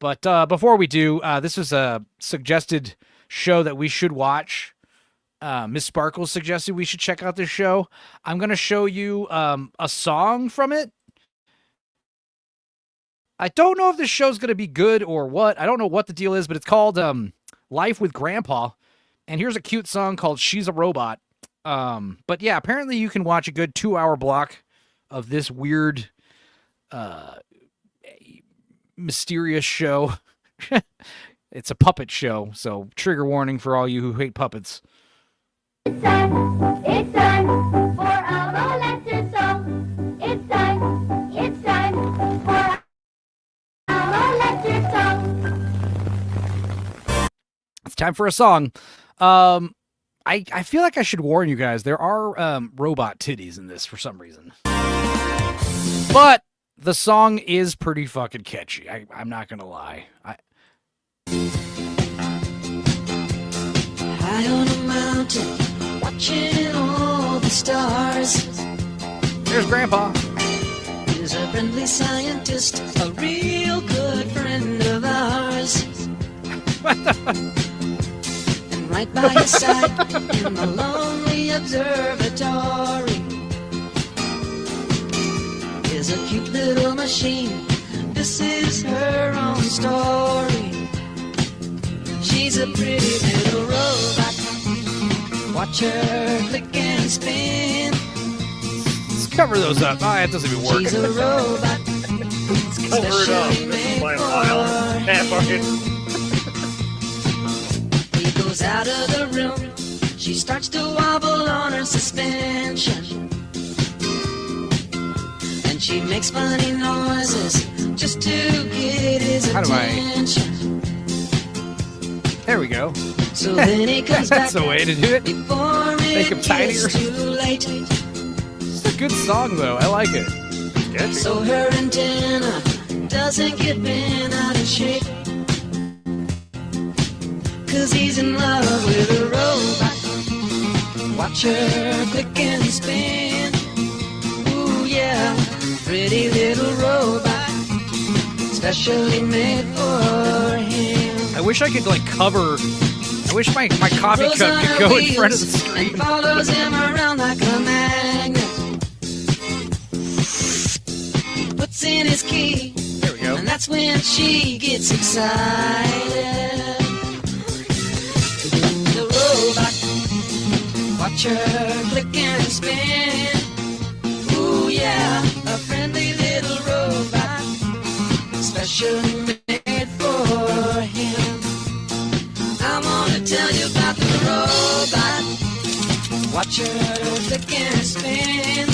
But before we do, this is a suggested show that we should watch. Miss Sparkles suggested we should check out this show. I'm going to show you a song from it. I don't know if this show's going to be good or what. I don't know what the deal is, but it's called Life with Grandpa. And here's a cute song called She's a Robot. But yeah, apparently you can watch a good 2-hour block of this weird, mysterious show. It's a puppet show, so trigger warning for all you who hate puppets. It's time for our lecture song. It's time for our lecture song. It's time for a song. I feel like I should warn you guys. There are robot titties in this for some reason. But the song is pretty fucking catchy. I'm not going to lie. High on a mountain, watching all the stars. There's Grandpa. He's a friendly scientist, a real good friend of ours. And right by his side in the lonely observatory is a cute little machine. This is her own story. She's a pretty little robot. Watch her click and spin. Let's cover those up. Oh, it doesn't even work. She's a robot. Cover it up. This is my aisle. He goes out of the room. She starts to wobble on her suspension. And she makes funny noises just to get his attention. There we go. So then he comes That's back the way to do it. before Make him it tinier. gets too late. It's a good song, though. I like it. So her antenna doesn't get bent out of shape. 'Cause he's in love with a robot. Watch her click and spin. Ooh yeah, pretty little robot, specially made for him. I wish I could, like, cover... I wish my coffee cup could go in front of the screen. And follows him around like a magnet. He puts in his key. There we go. And that's when she gets excited. The robot, watch her click and spin. Ooh yeah, a friendly little robot, specially made for him. I'm gonna tell you about the robot. Watch her click and spin.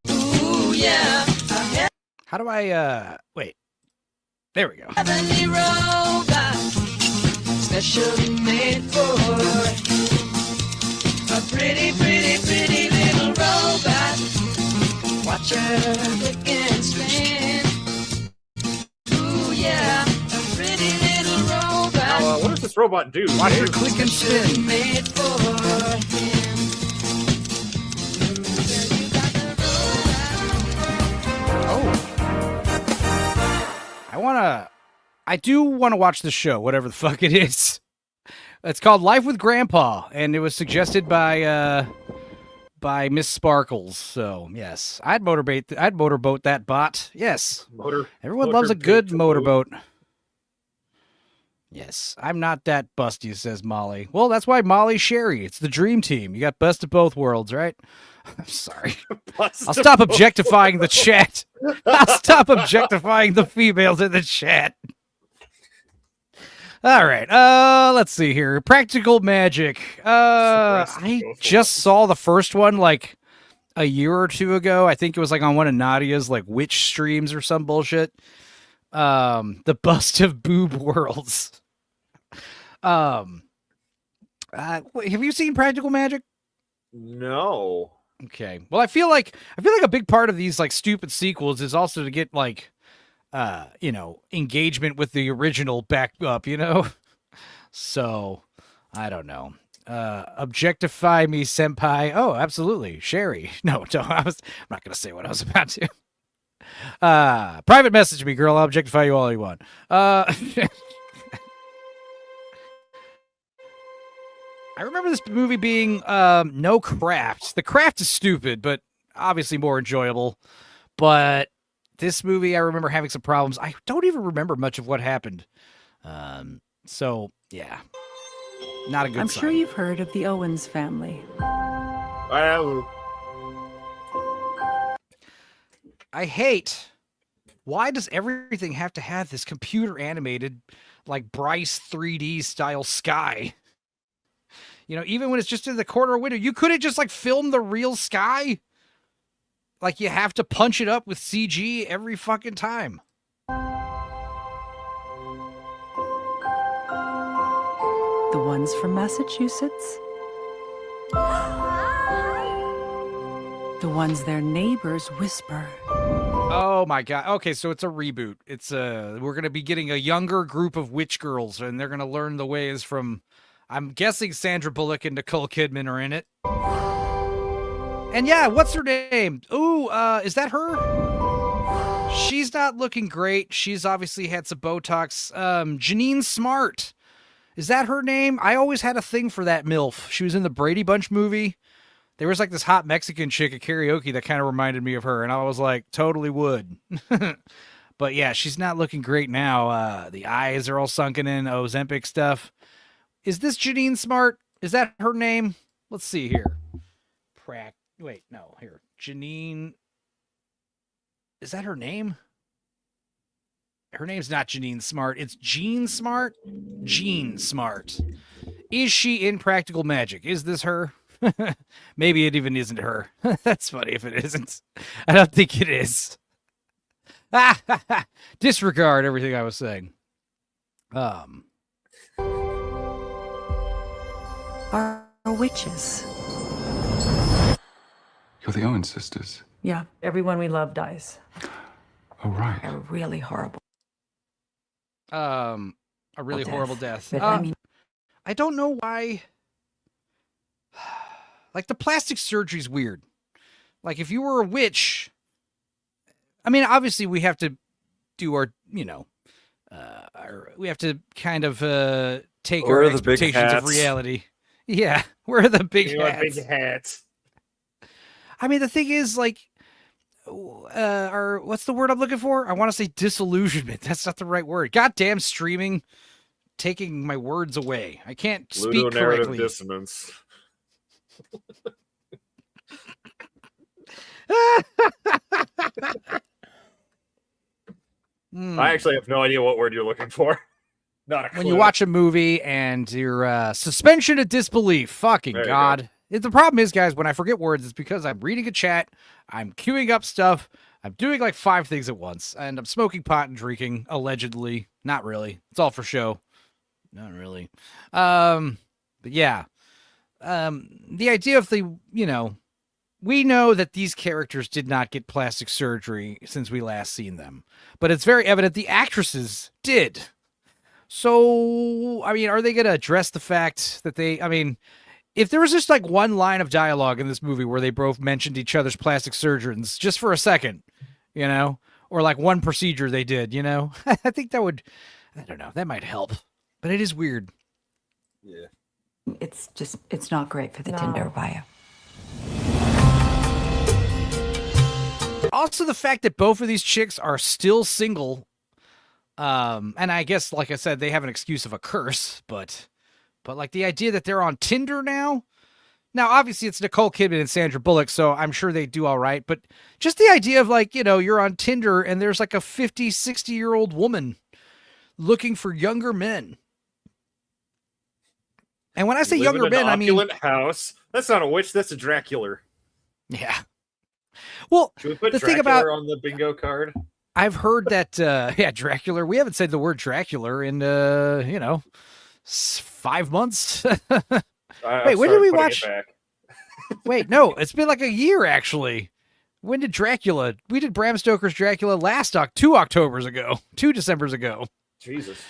Ooh yeah, a How do I, wait. There we go. heavenly robot, specially made for a pretty, pretty, pretty little robot. Watch watch her click and spin. Ooh yeah, a pretty little robot. Now, what does this robot do? Watch her click and spin. Made for him. I do want to watch the show, whatever the fuck it is. It's called Life with Grandpa, and it was suggested by Miss Sparkles. So yes, I'd motorboat that bot. Yes, everyone loves a good motorboat. Yes, I'm not that busty, says Molly. Well, that's why Molly's Sherry. It's the dream team. You got best of both worlds, right? I'm sorry. I'll stop objectifying the chat. I'll stop objectifying the females in the chat. All right. Let's see here. Practical Magic. I just saw the first one like a year or two ago. I think it was like on one of Nadia's like witch streams or some bullshit. The Bust of Boob Worlds. Have you seen Practical Magic? No. Okay. Well, I feel like a big part of these like stupid sequels is also to get like engagement with the original back up, So, I don't know. Objectify me, senpai. Oh, absolutely. Sherry. No, don't. I'm not going to say what I was about to. Private message me, girl. I'll objectify you all you want. I remember this movie being no craft. The craft is stupid, but obviously more enjoyable. But this movie, I remember having some problems. I don't even remember much of what happened. So, yeah. Not a good I'm sign. sure you've heard of the Owens family. I hate... Why does everything have to have this computer animated, like Bryce 3D style sky? Even when it's just in the corner window, you couldn't just like film the real sky. Like you have to punch it up with CG every fucking time. The ones from Massachusetts. The ones their neighbors whisper. Oh my god. Okay, so it's a reboot. We're going to be getting a younger group of witch girls, and they're going to learn the ways from, I'm guessing Sandra Bullock and Nicole Kidman are in it. And yeah, what's her name? Ooh, is that her? She's not looking great. She's obviously had some Botox. Janine Smart. Is that her name? I always had a thing for that MILF. She was in the Brady Bunch movie. There was like this hot Mexican chick at karaoke that kind of reminded me of her, and I was like, totally would. But yeah, she's not looking great now. The eyes are all sunken in, Ozempic stuff. Is this Janine Smart? Is that her name? Let's see here. Wait, no, here. Janine. Is that her name? Her name's not Janine Smart. It's Jean Smart? Jean Smart. Is she in Practical Magic? Is this her? Maybe it even isn't her. That's funny if it isn't. I don't think it is. Disregard everything I was saying. Are witches. You're the Owen sisters. Yeah, everyone we love dies. Oh, right. A really horrible. A really death. horrible death. But, I don't know why. Like, the plastic surgery's weird. Like, if you were a witch, I mean, obviously we have to do our, we have to kind of take our expectations of reality. Yeah, we're the big hats. Big hats. I mean, the thing is, like, what's the word I'm looking for? I want to say disillusionment. That's not the right word. Goddamn streaming, taking my words away. I can't speak correctly. Dissonance. I actually have no idea what word you're looking for. Not a clue. When you watch a movie and you're suspension of disbelief. Fucking God. The problem is, guys, when I forget words, it's because I'm reading a chat, I'm queuing up stuff, I'm doing like 5 things at once, and I'm smoking pot and drinking, allegedly. Not really. It's all for show. Not really. But yeah. The idea of the, we know that these characters did not get plastic surgery since we last seen them, but it's very evident the actresses did. So, I mean, are they going to address the fact that if there was just like one line of dialogue in this movie where they both mentioned each other's plastic surgeons just for a second, or like one procedure they did, I think that would, I don't know, that might help, but it is weird. Yeah. It's not great for the Tinder bio. Also, the fact that both of these chicks are still single, and I guess, like I said, they have an excuse of a curse, but like the idea that they're on Tinder now. Now, obviously, it's Nicole Kidman and Sandra Bullock, so I'm sure they do all right. But just the idea of like, you're on Tinder and there's like a 50, 60-year-old woman looking for younger men. And when I say younger men, I mean opulent house. That's not a witch. That's a Dracula. Yeah. Well, should we put the Dracula thing about on the bingo card? I've heard that, Dracula. We haven't said the word Dracula in, 5 months. Wait, when did we watch? Wait, no, it's been like a year actually. When did Dracula? We did Bram Stoker's Dracula last 2 Octobers ago, 2 Decembers ago. Jesus.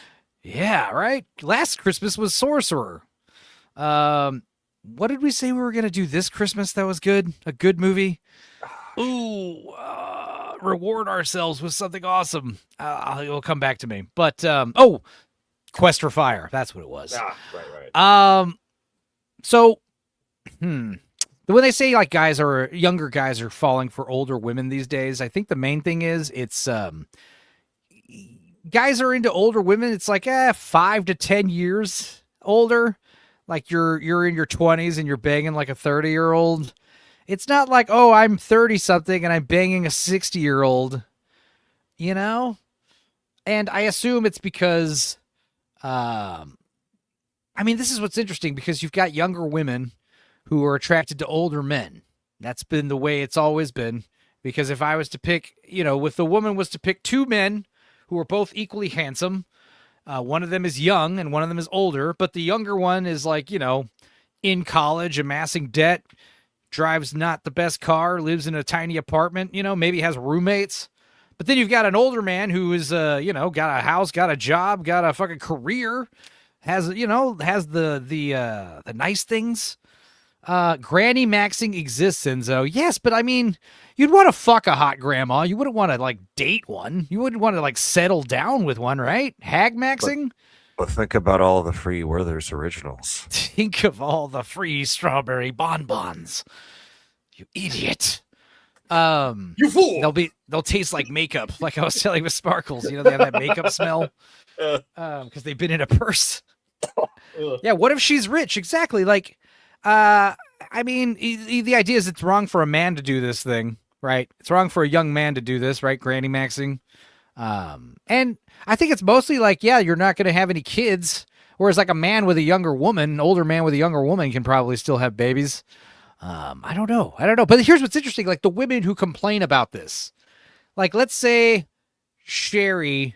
Yeah, right. Last Christmas was Sorcerer. What did we say we were gonna do this Christmas? That was good. A good movie. Ooh, reward ourselves with something awesome. It'll come back to me. But Quest for Fire. That's what it was. Right. So, when they say like younger guys are falling for older women these days, I think the main thing is it's guys are into older women. It's like 5 to 10 years older. Like you're in your 20s and you're banging like a 30-year-old. It's not like, oh, I'm 30 something and I'm banging a 60-year-old, And I assume it's because, this is what's interesting because you've got younger women who are attracted to older men. That's been the way it's always been. Because if I was to pick, if the woman was to pick 2 men who are both equally handsome, one of them is young and one of them is older, but the younger one is like, in college, amassing debt, drives not the best car, lives in a tiny apartment, maybe has roommates. But then you've got an older man who is, got a house, got a job, got a fucking career, has the nice things. Granny maxing exists, Enzo. Yes, but you'd want to fuck a hot grandma. You wouldn't want to like date one. You wouldn't want to like settle down with one, right? Hag maxing. But think about all the free Werther's originals. Think of all the free strawberry bonbons. You idiot. You fool. They'll taste like makeup, like I was telling with Sparkles. They have that makeup smell because they've been in a purse. Yeah, what if she's rich? Exactly. Like, the idea is it's wrong for a man to do this thing, right? It's wrong for a young man to do this, right? Granny maxing. And I think it's mostly like, yeah, you're not going to have any kids. Whereas like a man with a younger woman, an older man with a younger woman can probably still have babies. I don't know. But here's what's interesting. Like the women who complain about this, like, let's say someone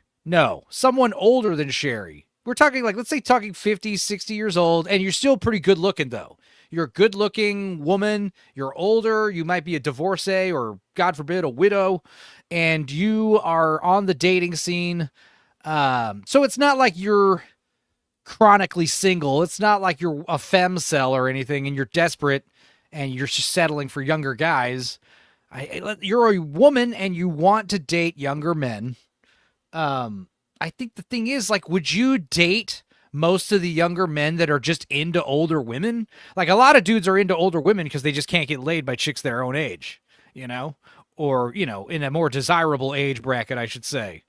older than Sherry. We're talking like, let's say 50, 60 years old, and you're still pretty good looking though. You're a good looking woman. You're older. You might be a divorcee or God forbid a widow, and you are on the dating scene. So it's not like you're chronically single. It's not like you're a femcel or anything and you're desperate and you're just settling for younger guys. You're a woman and you want to date younger men. I think the thing is, like, would you date most of the younger men that are just into older women? Like, a lot of dudes are into older women because they just can't get laid by chicks their own age, or, in a more desirable age bracket, I should say.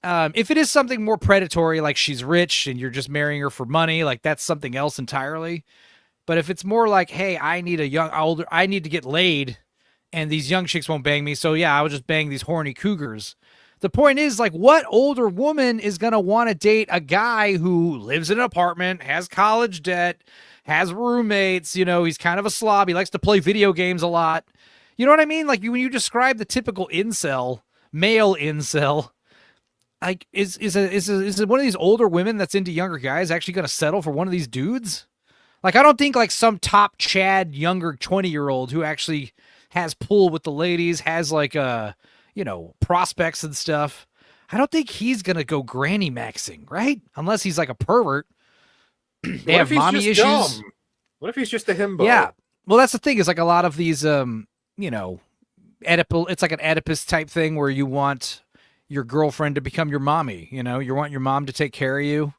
If it is something more predatory, like she's rich and you're just marrying her for money, like that's something else entirely. But if it's more like, hey, I need to get laid and these young chicks won't bang me. So yeah, I will just bang these horny cougars. The point is, like, what older woman is going to want to date a guy who lives in an apartment, has college debt, has roommates, he's kind of a slob. He likes to play video games a lot. You know what I mean? Like, when you describe the typical male incel, like, is it one of these older women that's into younger guys actually going to settle for one of these dudes? Like, I don't think, like, some top Chad younger 20-year-old who actually has pull with the ladies, has like prospects and stuff. I don't think he's gonna go granny maxing, right? Unless he's like a pervert. They have mommy issues. Dumb? What if he's just a himbo? Yeah. Well, that's the thing, is like a lot of these it's like an Oedipus type thing where you want your girlfriend to become your mommy, you want your mom to take care of you.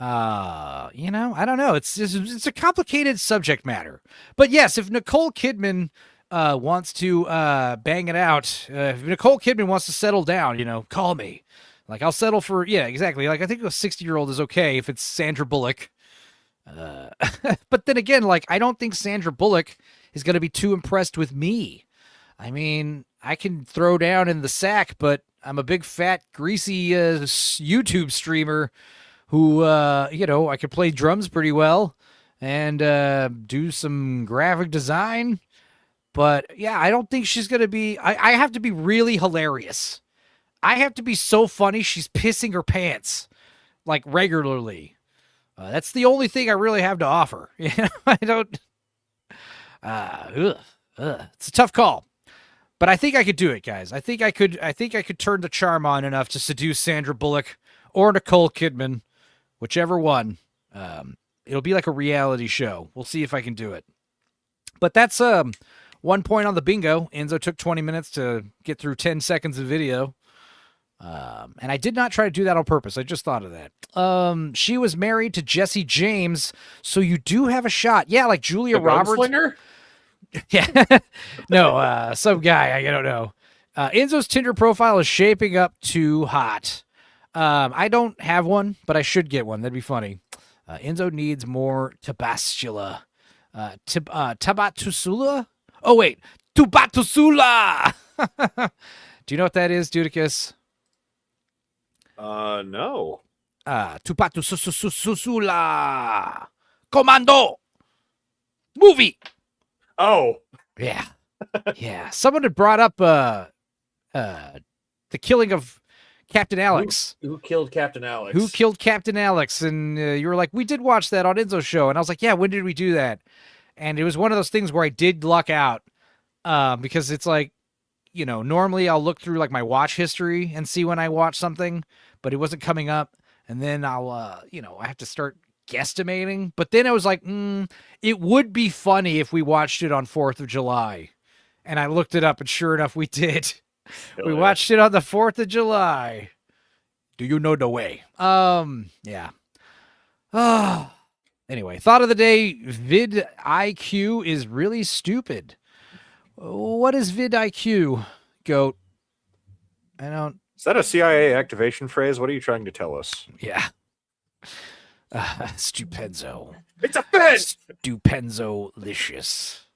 I don't know. It's a complicated subject matter. But yes, if Nicole Kidman wants to bang it out, if Nicole Kidman wants to settle down, call me. Like, I'll settle for, yeah, exactly. Like, I think a 60-year-old is okay if it's Sandra Bullock. But then again, like, I don't think Sandra Bullock is going to be too impressed with me. I mean, I can throw down in the sack, but I'm a big, fat, greasy YouTube streamer who, I could play drums pretty well and do some graphic design. But, yeah, I don't think she's going to be... I have to be really hilarious. I have to be so funny she's pissing her pants, like, regularly. That's the only thing I really have to offer. I don't... It's a tough call. But I think I could do it, guys. I think I could turn the charm on enough to seduce Sandra Bullock or Nicole Kidman, whichever one. It'll be like a reality show. We'll see if I can do it. But that's 1 point on the bingo. Enzo took 20 minutes to get through 10 seconds of video. And I did not try to do that on purpose. I just thought of that. She was married to Jesse James, so you do have a shot. Yeah, like Julia Roberts. Gunslinger? Yeah. No, some guy, I don't know. Enzo's Tinder profile is shaping up too hot. I don't have one, but I should get one. That'd be funny. Enzo needs more Tabascula. Tabatusula? Oh, wait. Tubatusula! Do you know what that is, Dudicus? No. Tupatusula! Commando! Movie! Oh. Yeah. Yeah. Someone had brought up the killing of Captain Alex. Who killed Captain Alex? Who killed Captain Alex? And you were like, we did watch that on Enzo's show. And I was like, yeah, when did we do that? And it was one of those things where I did luck out because it's like, normally I'll look through like my watch history and see when I watch something, but it wasn't coming up. And then I'll, I have to start guesstimating. But then I was like, it would be funny if we watched it on 4th of July. And I looked it up, and sure enough, we did. We watched it on the 4th of July. Do you know the way? Yeah. Anyway, thought of the day, vidIQ is really stupid. What is vidIQ, Goat? I don't... Is that a CIA activation phrase? What are you trying to tell us? Yeah. Stupenzo. It's a fit! Stupenzo-licious.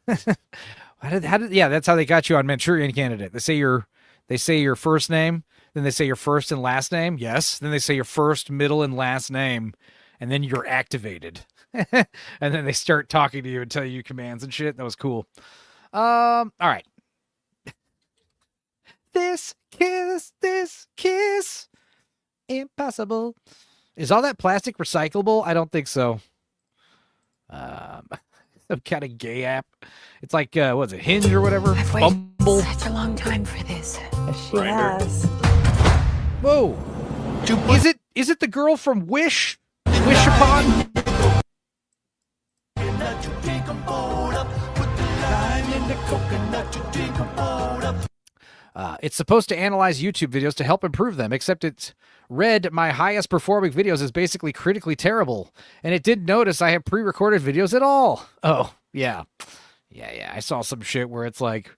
Yeah, that's how they got you on Manchurian Candidate. They say your first name, then they say your first and last name. Yes. Then they say your first, middle, and last name, and then you're activated. And then they start talking to you and tell you commands and shit. That was cool. All right. This kiss, impossible. Is all that plastic recyclable? I don't think so. Some kind of gay app. It's like, what is it, Hinge or whatever? I've waited Bumble. such a long time for this. She has. Whoa. Is it the girl from Wish? Wish Upon? It's supposed to analyze YouTube videos to help improve them, except it's read my highest performing videos is basically critically terrible, and it didn't notice I have pre-recorded videos at all. Oh, yeah. Yeah. I saw some shit where it's like,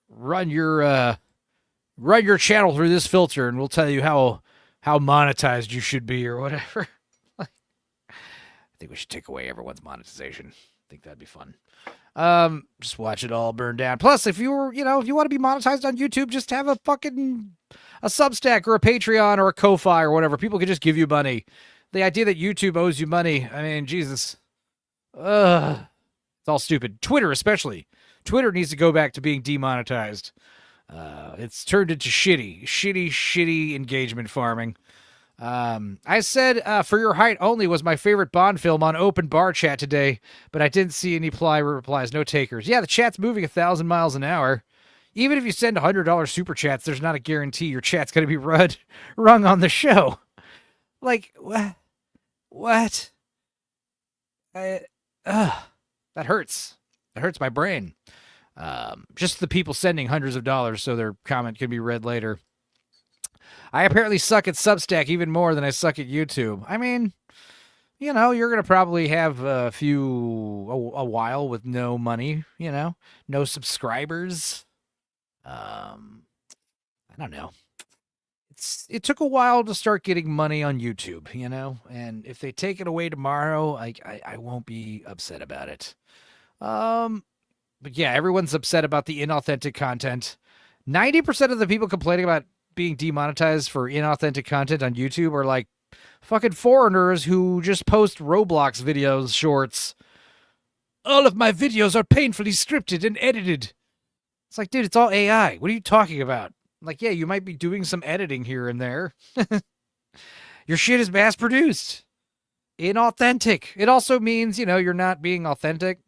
run your channel through this filter, and we'll tell you how monetized you should be or whatever. I think we should take away everyone's monetization. I think that'd be fun. Just watch it all burn down. Plus, if you want to be monetized on YouTube, just have a Substack or a Patreon or a Ko-Fi or whatever. People can just give you money. The idea that YouTube owes you money, I mean, Jesus. It's all stupid. Twitter, especially. Twitter needs to go back to being demonetized. It's turned into shitty engagement farming. I said For Your Height Only was my favorite Bond film on open bar chat today, but I didn't see any replies, no takers. Yeah, the chat's moving 1,000 miles an hour. Even if you send $100 super chats, there's not a guarantee your chat's going to be rung on the show. Like, what? That hurts. That hurts my brain. Just the people sending hundreds of dollars so their comment can be read later. I apparently suck at Substack even more than I suck at YouTube. I mean, you're going to probably have a while with no money, no subscribers. I don't know. It took a while to start getting money on YouTube, and if they take it away tomorrow, I won't be upset about it. But yeah, everyone's upset about the inauthentic content. 90% of the people complaining about being demonetized for inauthentic content on YouTube are like fucking foreigners who just post Roblox videos, shorts. All of my videos are painfully scripted and edited. It's like, dude, it's all AI. What are you talking about? Like, yeah, you might be doing some editing here and there. Your shit is mass produced. Inauthentic. It also means, you're not being authentic.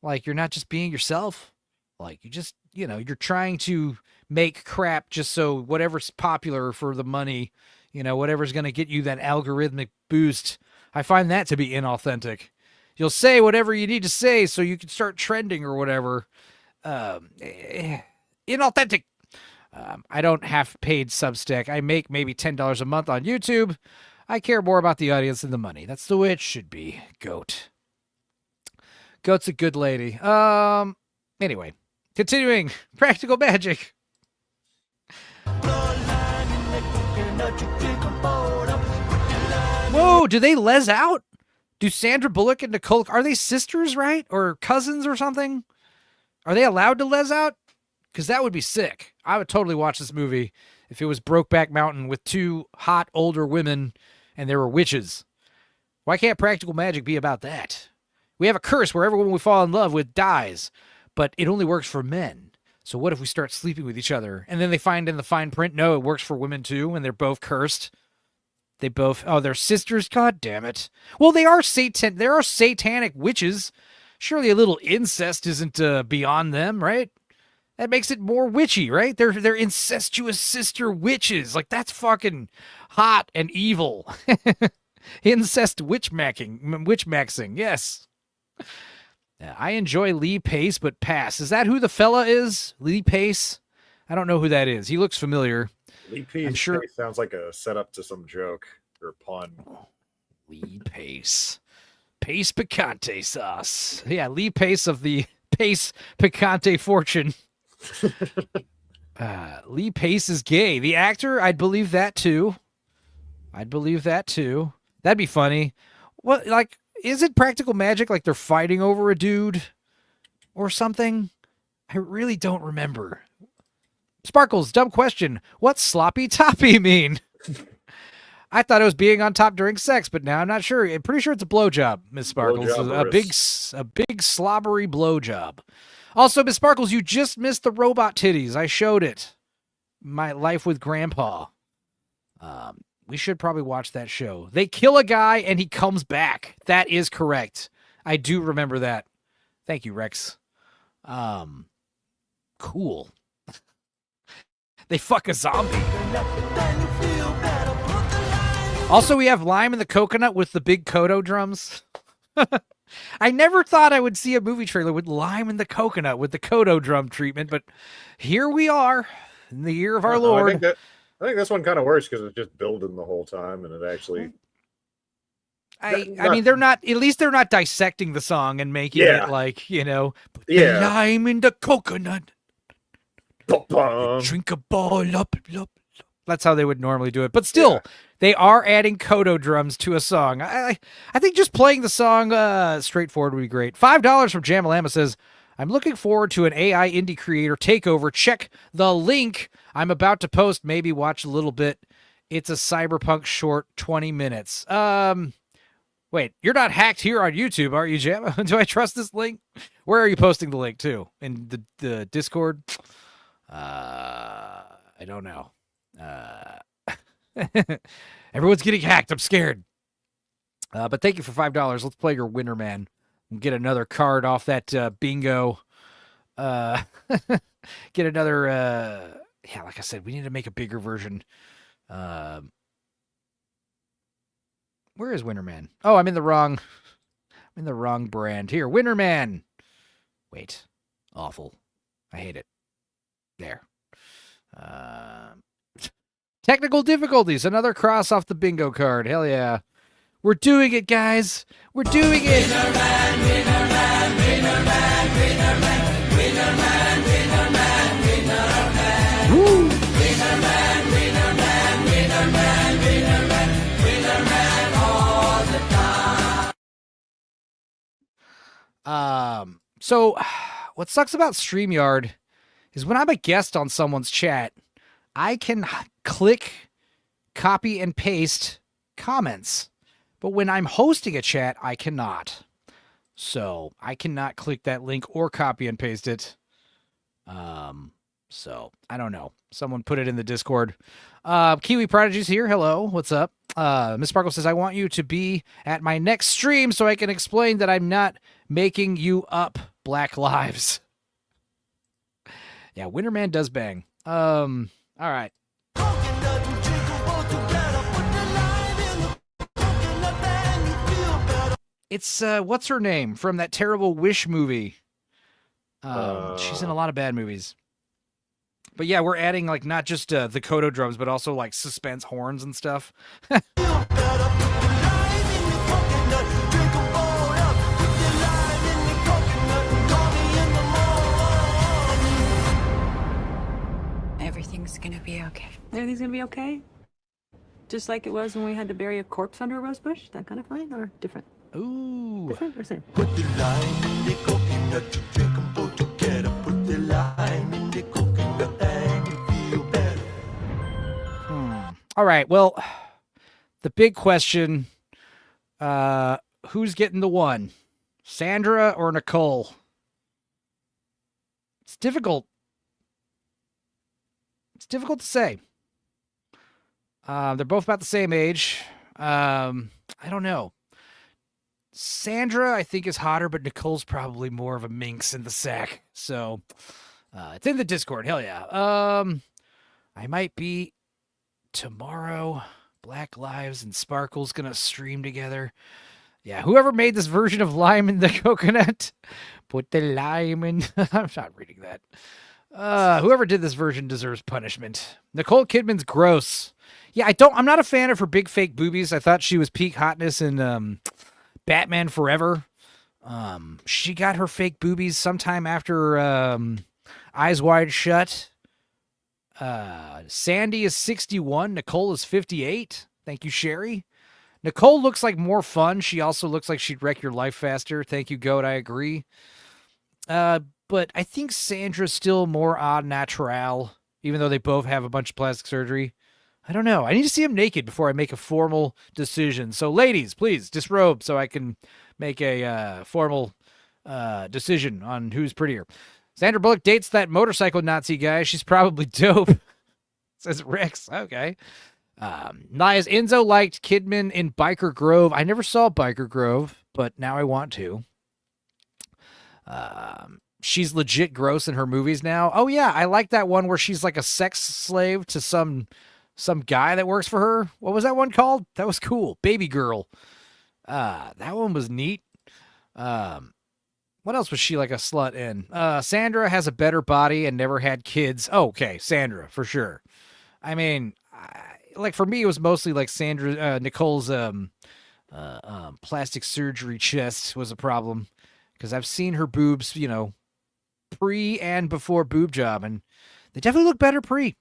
Like, you're not just being yourself. Like, you just, you're trying to make crap just so whatever's popular for the money, whatever's going to get you that algorithmic boost. I find that to be inauthentic. You'll say whatever you need to say so you can start trending or whatever. Inauthentic. I don't have paid Substack. I make maybe $10 a month on YouTube. I care more about the audience than the money. That's the way it should be. Goat. Goat's a good lady. Anyway, continuing. Practical Magic. Whoa, do they les out? Do Sandra Bullock and Nicole, are they sisters, right? Or cousins or something? Are they allowed to les out? Because that would be sick. I would totally watch this movie if it was Brokeback Mountain with two hot older women and they were witches. Why can't Practical Magic be about that? We have a curse where everyone we fall in love with dies, but it only works for men. So what if we start sleeping with each other? And then they find in the fine print, no, it works for women too, and they're both cursed. They're sisters? God damn it. Well, there are satanic witches. Surely a little incest isn't beyond them, right? That makes it more witchy, right? They're incestuous sister witches. Like, that's fucking hot and evil. Incest witch-maxing, yes. I enjoy Lee Pace, but pass. Is that who the fella is? Lee Pace? I don't know who that is. He looks familiar. Lee Pace, I'm sure. Sounds like a setup to some joke or pun. Lee Pace. Pace Picante sauce. Yeah, Lee Pace of the Pace Picante fortune. Lee Pace is gay. The actor, I'd believe that too. That'd be funny. What, like, is it Practical Magic like they're fighting over a dude or something? I really don't remember. Sparkles, dumb question. What's sloppy toppy mean? I thought it was being on top during sex, but now I'm not sure. I'm pretty sure it's a blowjob, Miss Sparkles. A big slobbery blowjob. Also, Miss Sparkles, you just missed the robot titties. I showed it. My Life with Grandpa. We should probably watch that show. They kill a guy and he comes back. That is correct. I do remember that. Thank you, Rex. Cool. They fuck a zombie. Also, we have Lime in the Coconut with the big Kodo drums. I never thought I would see a movie trailer with Lime in the Coconut with the Kodo drum treatment, but here we are in the year of our Lord. I think this one kind of works because it's just building the whole time, and it actually. I mean, they're not. At least they're not dissecting the song and making it like, put the lime in the coconut. Drink a ball up. That's how they would normally do it. But still, they are adding Kodo drums to a song. I think just playing the song straightforward would be great. $5 from Jamalama says, I'm looking forward to an AI indie creator takeover. Check the link I'm about to post. Maybe watch a little bit. It's a cyberpunk short, 20 minutes. Wait, you're not hacked here on YouTube, are you, Jam? Do I trust this link? Where are you posting the link to? In the Discord? I don't know. Everyone's getting hacked. I'm scared. But thank you for $5. Let's play your winner, man. And get another card off that bingo. Get another. Yeah, like I said, we need to make a bigger version. Where is Winterman? Oh, I'm in the wrong brand. Here, Winterman. Wait. Awful. I hate it. There. Technical difficulties. Another cross off the bingo card. Hell yeah. We're doing it, guys. We're doing it. Woo. So what sucks about StreamYard is when I'm a guest on someone's chat, I can click, copy, and paste comments. But when I'm hosting a chat, I cannot. So I cannot click that link or copy and paste it. So I don't know. Someone put it in the Discord. Kiwi Prodigy's here. Hello. What's up? Miss Sparkle says, I want you to be at my next stream so I can explain that I'm not making you up, Black Lives. Yeah, Winterman does bang. All right. It's what's her name from that terrible Wish movie? She's in a lot of bad movies. But yeah, we're adding like not just the Kodo drums, but also like suspense horns and stuff. Everything's gonna be okay. Everything's gonna be okay? Just like it was when we had to bury a corpse under a rose bush? That kind of fine or different? Ooh. Different or same? Put the lime in the coconut, you drink them both together. Put the lime in the coconut and you feel better. All right, well, the big question, who's getting the one? Sandra or Nicole? It's difficult. It's difficult to say. They're both about the same age. I don't know. Sandra, I think, is hotter, but Nicole's probably more of a minx in the sack. So, it's in the Discord. Hell yeah. I might be tomorrow. Black Lives and Sparkle's gonna stream together. Yeah, whoever made this version of lime in the coconut, put the lime in. I'm not reading that. Whoever did this version deserves punishment. Nicole Kidman's gross. Yeah, I'm not a fan of her big fake boobies. I thought she was peak hotness in Batman Forever. She got her fake boobies sometime after Eyes Wide Shut. Sandy is 61. Nicole is 58. Thank you, Sherry. Nicole looks like more fun. She also looks like she'd wreck your life faster. Thank you, Goat. I agree. But I think Sandra's still more au natural, even though they both have a bunch of plastic surgery. I don't know. I need to see him naked before I make a formal decision. So, ladies, please disrobe so I can make a formal decision on who's prettier. Sandra Bullock dates that motorcycle Nazi guy. She's probably dope. Says Rex. Okay. Nia's Enzo liked Kidman in Biker Grove. I never saw Biker Grove, but now I want to. She's legit gross in her movies now. Oh, yeah. I like that one where she's like a sex slave to some guy that works for her. What was that one called? That was cool. Baby Girl. That one was neat. What else was she like a slut in? Sandra has a better body and never had kids. Oh, okay, Sandra, for sure. I mean, like for me, it was mostly like Nicole's plastic surgery chest was a problem. Because I've seen her boobs, pre and before boob job, and they definitely look better pre.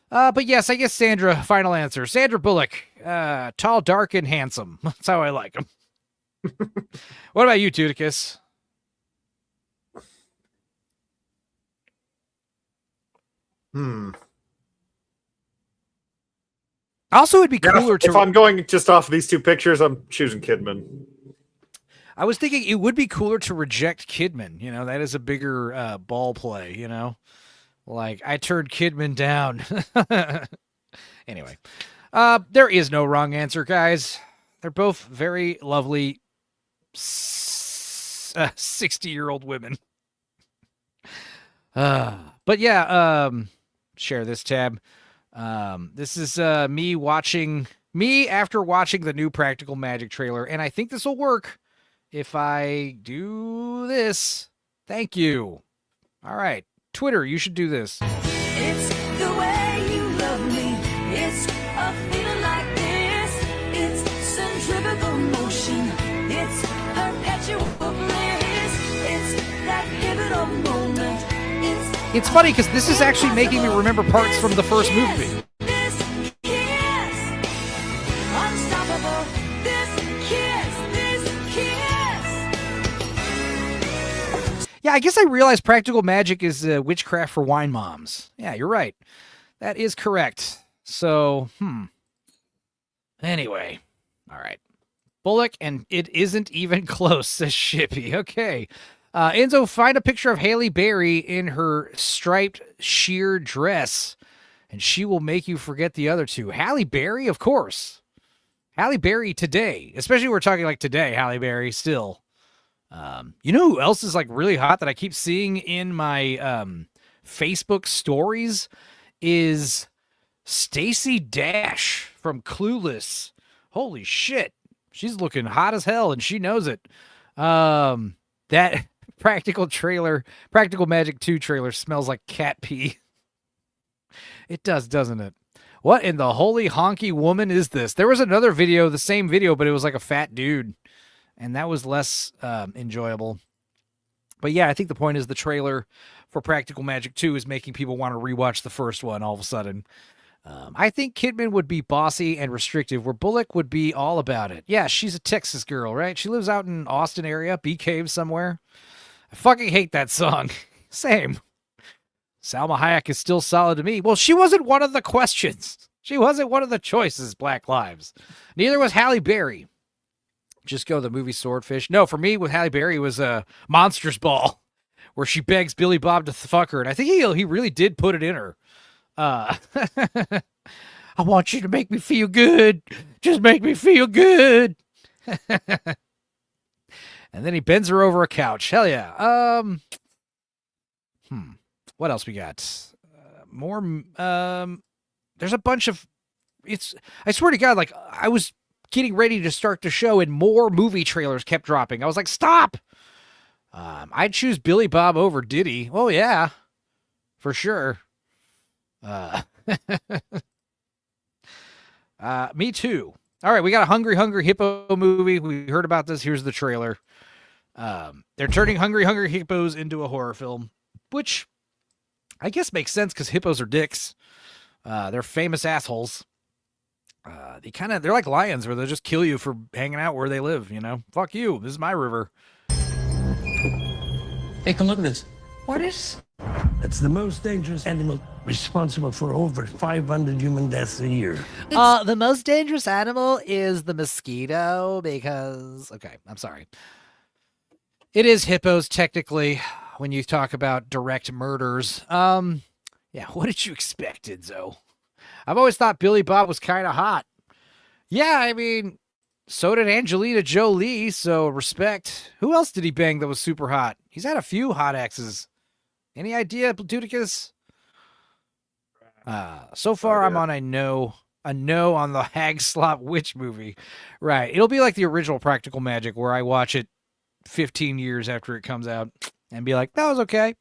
But yes, I guess Sandra, final answer. Sandra Bullock, tall, dark, and handsome. That's how I like them. What about you, Tudicus? Also, it'd be cooler if I'm going just off of these two pictures, I'm choosing Kidman. I was thinking it would be cooler to reject Kidman. That is a bigger ball play, Like, I turned Kidman down. Anyway. There is no wrong answer, guys. They're both very lovely 60-year-old women. But yeah, share this tab. This is me after watching the new Practical Magic trailer, and I think this will work if I do this. Thank you. All right, Twitter, you should do this. It's the way you love me. It's a feeling like this. It's centrifugal motion. It's perpetual bliss. It's that pivotal moment. It's funny because this is actually making me remember parts from the first movie. This kiss, unstoppable. This kiss. Yeah, I guess I realized Practical Magic is witchcraft for wine moms. Yeah, you're right. That is correct. So, Anyway, all right. Bullock, and it isn't even close, says Shippy. Okay. Enzo, find a picture of Halle Berry in her striped sheer dress, and she will make you forget the other two. Halle Berry, of course. Halle Berry today, especially we're talking like today, Halle Berry still. You know who else is like really hot that I keep seeing in my Facebook stories is Stacey Dash from Clueless. Holy shit. She's looking hot as hell and she knows it. That Practical Magic 2 trailer smells like cat pee. It does, doesn't it? What in the holy honky woman is this? There was another video, the same video, but it was like a fat dude. And that was less enjoyable. But yeah, I think the point is the trailer for Practical Magic 2 is making people want to rewatch the first one all of a sudden. I think Kidman would be bossy and restrictive, where Bullock would be all about it. Yeah, she's a Texas girl, right? She lives out in Austin area, Bee Cave somewhere. I fucking hate that song. Same. Salma Hayek is still solid to me. Well, she wasn't one of the questions. She wasn't one of the choices, Black Lives. Neither was Halle Berry. Just go the movie Swordfish. No, for me, with Halle Berry, was a Monsters Ball, where she begs Billy Bob to fuck her, and I think he really did put it in her. I want you to make me feel good. Just make me feel good. And then he bends her over a couch. Hell yeah. What else we got? More. There's a bunch of. I swear to God, like I was getting ready to start the show and more movie trailers kept dropping. I was like, stop. I'd choose Billy Bob over Diddy. Oh yeah, for sure. Me too. All right, we got a Hungry Hippo movie. We heard about this. Here's the trailer. They're turning Hungry Hippos into a horror film, which I guess makes sense because hippos are dicks. They're famous assholes. They're like lions where they'll just kill you for hanging out where they live, you know? Fuck you. This is my river. Hey, come look at this. What is? It's the most dangerous animal responsible for over 500 human deaths a year. The most dangerous animal is the mosquito because... Okay, I'm sorry. It is hippos, technically, when you talk about direct murders. Yeah, what did you expect, Enzo? I've always thought Billy Bob was kind of hot. Yeah, I mean, so did Angelina Jolie, so respect. Who else did he bang that was super hot? He's had a few hot exes. Any idea, Plutudicus? So far, I'm on a no on the Hag Slop Witch movie. Right. It'll be like the original Practical Magic where I watch it 15 years after it comes out and be like, that was okay.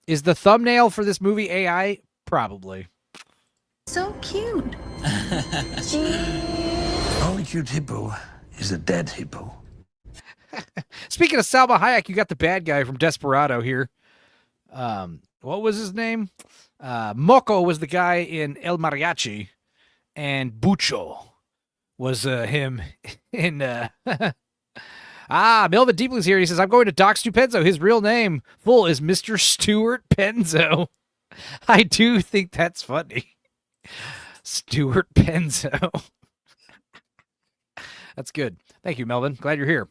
Is the thumbnail for this movie AI? Probably. So cute. Only cute hippo is a dead hippo. Speaking of Salma Hayek, you got the bad guy from Desperado here. What was his name? Moco was the guy in El Mariachi, and Bucho was him in... Melvin Deeply's here. He says, I'm going to Doc Stupenzo. His real name full is Mr. Stuart Penzo. I do think that's funny. Stuart Penzo. That's good. Thank you, Melvin. Glad you're here.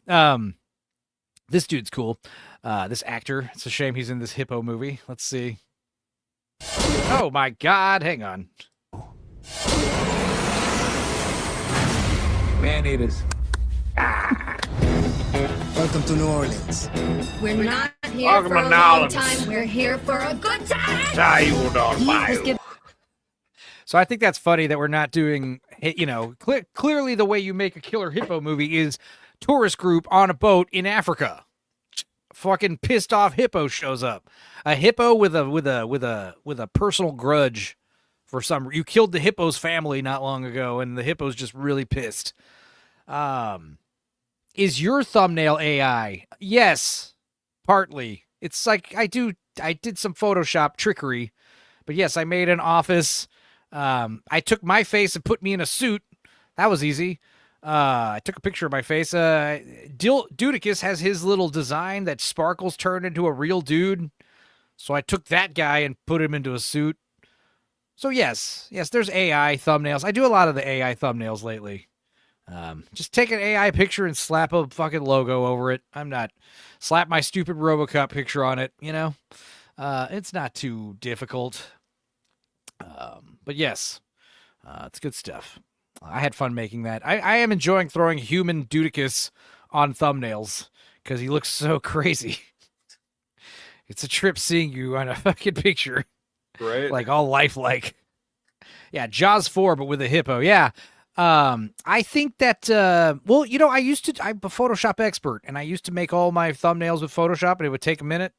This dude's cool. This actor. It's a shame he's in this hippo movie. Let's see. Oh my God. Hang on. Man-eaters. Welcome to New Orleans. We're not here Welcome for to a New long Orleans. time. We're here for a good time. So I think that's funny that we're not doing, clearly the way you make a killer hippo movie is tourist group on a boat in Africa. Fucking pissed off hippo shows up. A hippo with a personal grudge for you killed the hippo's family not long ago, and the hippo's just really pissed. Is your thumbnail AI? Yes, partly. It's like I did some Photoshop trickery, but yes, I made an office. I took my face and put me in a suit. That was easy. I took a picture of my face. Dudicus has his little design that sparkles turned into a real dude. So I took that guy and put him into a suit. So yes, there's AI thumbnails. I do a lot of the AI thumbnails lately. Just take an AI picture and slap a fucking logo over it. Slap my stupid RoboCop picture on it, It's not too difficult. But yes, it's good stuff. I had fun making that. I am enjoying throwing human Dudicus on thumbnails because he looks so crazy. It's a trip seeing you on a fucking picture. Right. Like all lifelike. Yeah, Jaws 4, but with a hippo. Yeah. I think that, I'm a Photoshop expert, and I used to make all my thumbnails with Photoshop, and it would take a minute.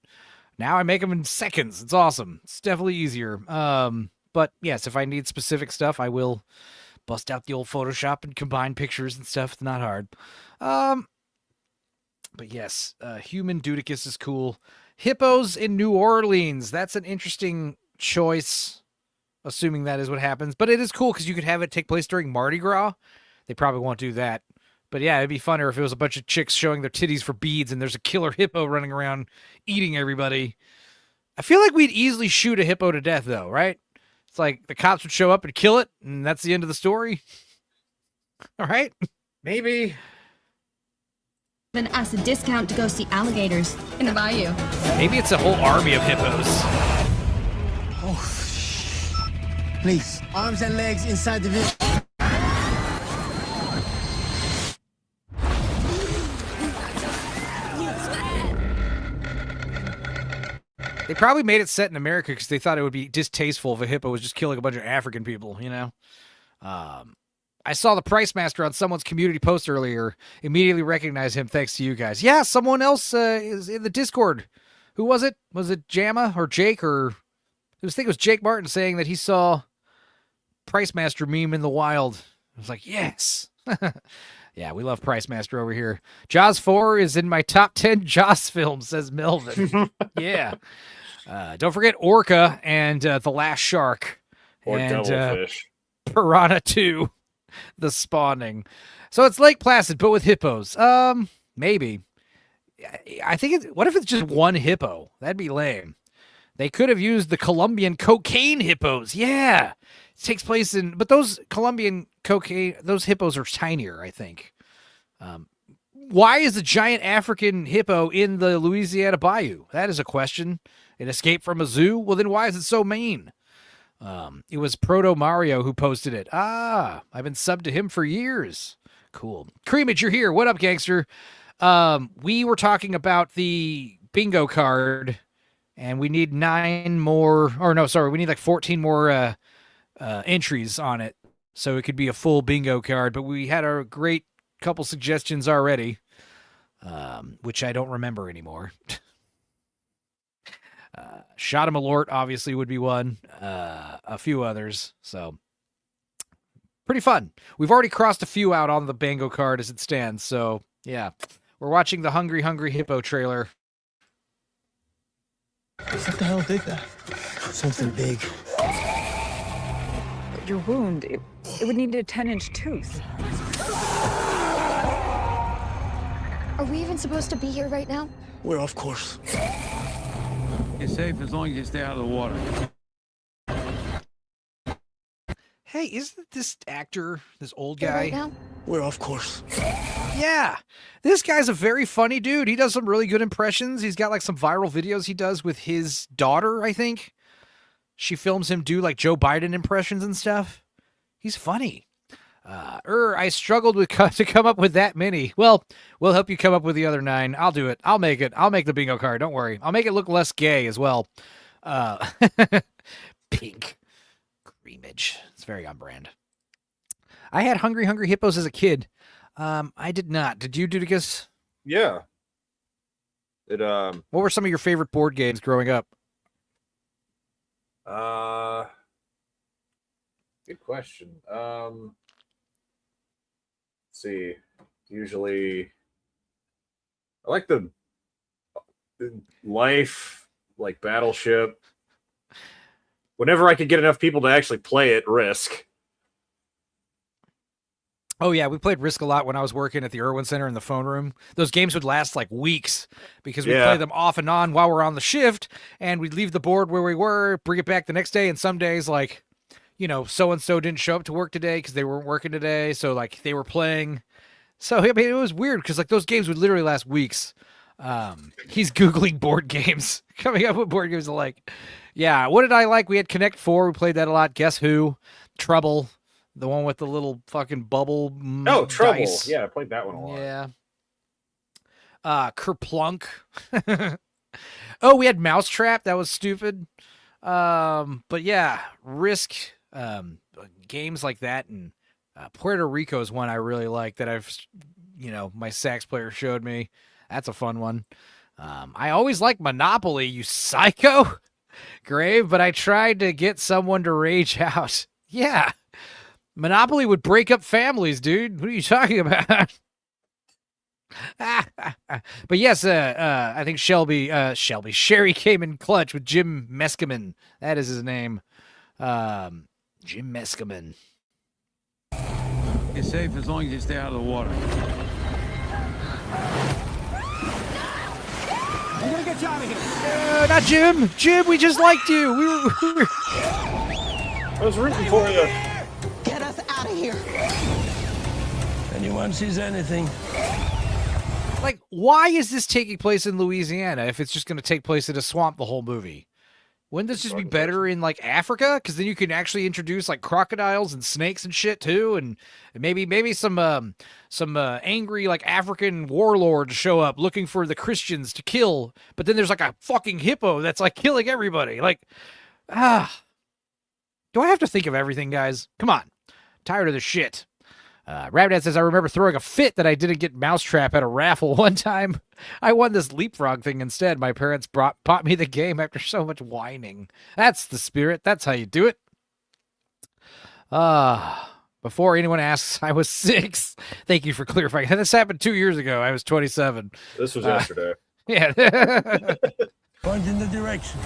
Now I make them in seconds. It's awesome. It's definitely easier. But yes, if I need specific stuff, I will bust out the old Photoshop and combine pictures and stuff. It's not hard. But yes, human Dudicus is cool. Hippos in New Orleans. That's an interesting choice, assuming that is what happens. But it is cool because you could have it take place during Mardi Gras. They probably won't do that. But yeah, it'd be funner if it was a bunch of chicks showing their titties for beads and there's a killer hippo running around eating everybody. I feel like we'd easily shoot a hippo to death, though, right? It's like the cops would show up and kill it, and that's the end of the story. All right? Maybe. Then us a discount to go see alligators in the bayou. Maybe it's a whole army of hippos. Oh, please. Arms and legs inside the vehicle. They probably made it set in America because they thought it would be distasteful if a hippo was just killing a bunch of African people, I saw the Price Master on someone's community post earlier. Immediately recognized him thanks to you guys. Yeah, someone else is in the Discord. Who was it? Was it Jamma or Jake? I think it was Jake Martin saying that he saw Price Master meme in the wild. I was like, yes. Yeah, we love Price Master over here. Jaws 4 is in my top 10 Jaws films, says Melvin. Yeah. Don't forget Orca and The Last Shark. Or and Devilfish. Piranha 2, The Spawning. So it's Lake Placid, but with hippos. Maybe. I think what if it's just one hippo? That'd be lame. They could have used the Colombian cocaine hippos. Yeah. It takes place but those Colombian cocaine, those hippos are tinier, I think. Why is a giant African hippo in the Louisiana Bayou? That is a question. It escaped from a zoo? Well, then why is it so mean? It was Proto Mario who posted it. I've been subbed to him for years. Cool. Creamage, you're here. What up, gangster? We were talking about the bingo card, and we need 9 more, we need like 14 more entries on it, so it could be a full bingo card. But we had a great couple suggestions already, which I don't remember anymore. Shot 'em Alort obviously would be one, a few others, so pretty fun. We've already crossed a few out on the bingo card as it stands, so yeah. We're watching the Hungry Hungry Hippo trailer. What the hell did that? Something big. Your wound, it would need a 10-inch tooth. Are we even supposed to be here right now? We're off course. You're safe as long as you stay out of the water. Hey, isn't this actor, this old Here guy? right now? We're off course. Yeah, this guy's a very funny dude. He does some really good impressions. He's got like some viral videos he does with his daughter, I think. She films him do like Joe Biden impressions and stuff. He's funny. I struggled with to come up with that many. Well, we'll help you come up with the other 9. I'll do it. I'll make it. I'll make the bingo card. Don't worry. I'll make it look less gay as well. Pink creamage. It's very on brand. I had Hungry Hungry Hippos as a kid. I did not. Did you, Dudicus? Yeah. It What were some of your favorite board games growing up? Good question. Let's see. Usually I like the Life, like Battleship. Whenever I could get enough people to actually play it, Risk. Oh, yeah, we played Risk a lot when I was working at the Irwin Center in the phone room. Those games would last like weeks because we'd play them off and on while we're on the shift, and we'd leave the board where we were, bring it back the next day, and some days, like, you know, so-and-so didn't show up to work today because they weren't working today, so, like, they were playing. So, I mean, it was weird because, like, those games would literally last weeks. He's Googling board games, coming up with board games like, yeah, what did I like? We had Connect 4, we played that a lot. Guess Who? Trouble. The one with the little fucking bubble Trouble. dice. Yeah, I played that one a lot. Yeah. Kerplunk. Oh, we had Mousetrap. That was stupid. But yeah, Risk, games like that. And Puerto Rico is one I really like that my sax player showed me. That's a fun one. I always like Monopoly, you psycho. Grave, but I tried to get someone to rage out. Yeah. Monopoly would break up families, dude. What are you talking about? But yes, I think Sherry came in clutch with Jim Meskimen. That is his name. Jim Meskimen. You're safe as long as you stay out of the water. I'm gonna get you out of here. Not Jim. Jim, we just liked you. We were... I was rooting for you. Get us out of here. Anyone sees anything? Like, why is this taking place in Louisiana if it's just going to take place in a swamp the whole movie? Wouldn't this just be better in, like, Africa? Because then you can actually introduce, like, crocodiles and snakes and shit, too, and maybe some angry, like, African warlords show up looking for the Christians to kill, but then there's, like, a fucking hippo that's, like, killing everybody. Like, do I have to think of everything, guys? Come on. Tired of this shit. Rabdad says, I remember throwing a fit that I didn't get Mousetrap at a raffle one time. I won this leapfrog thing instead. My parents bought me the game after so much whining. That's the spirit. That's how you do it. Before anyone asks, I was 6. Thank you for clarifying. This happened 2 years ago. I was 27. This was yesterday. Yeah. Point in the direction.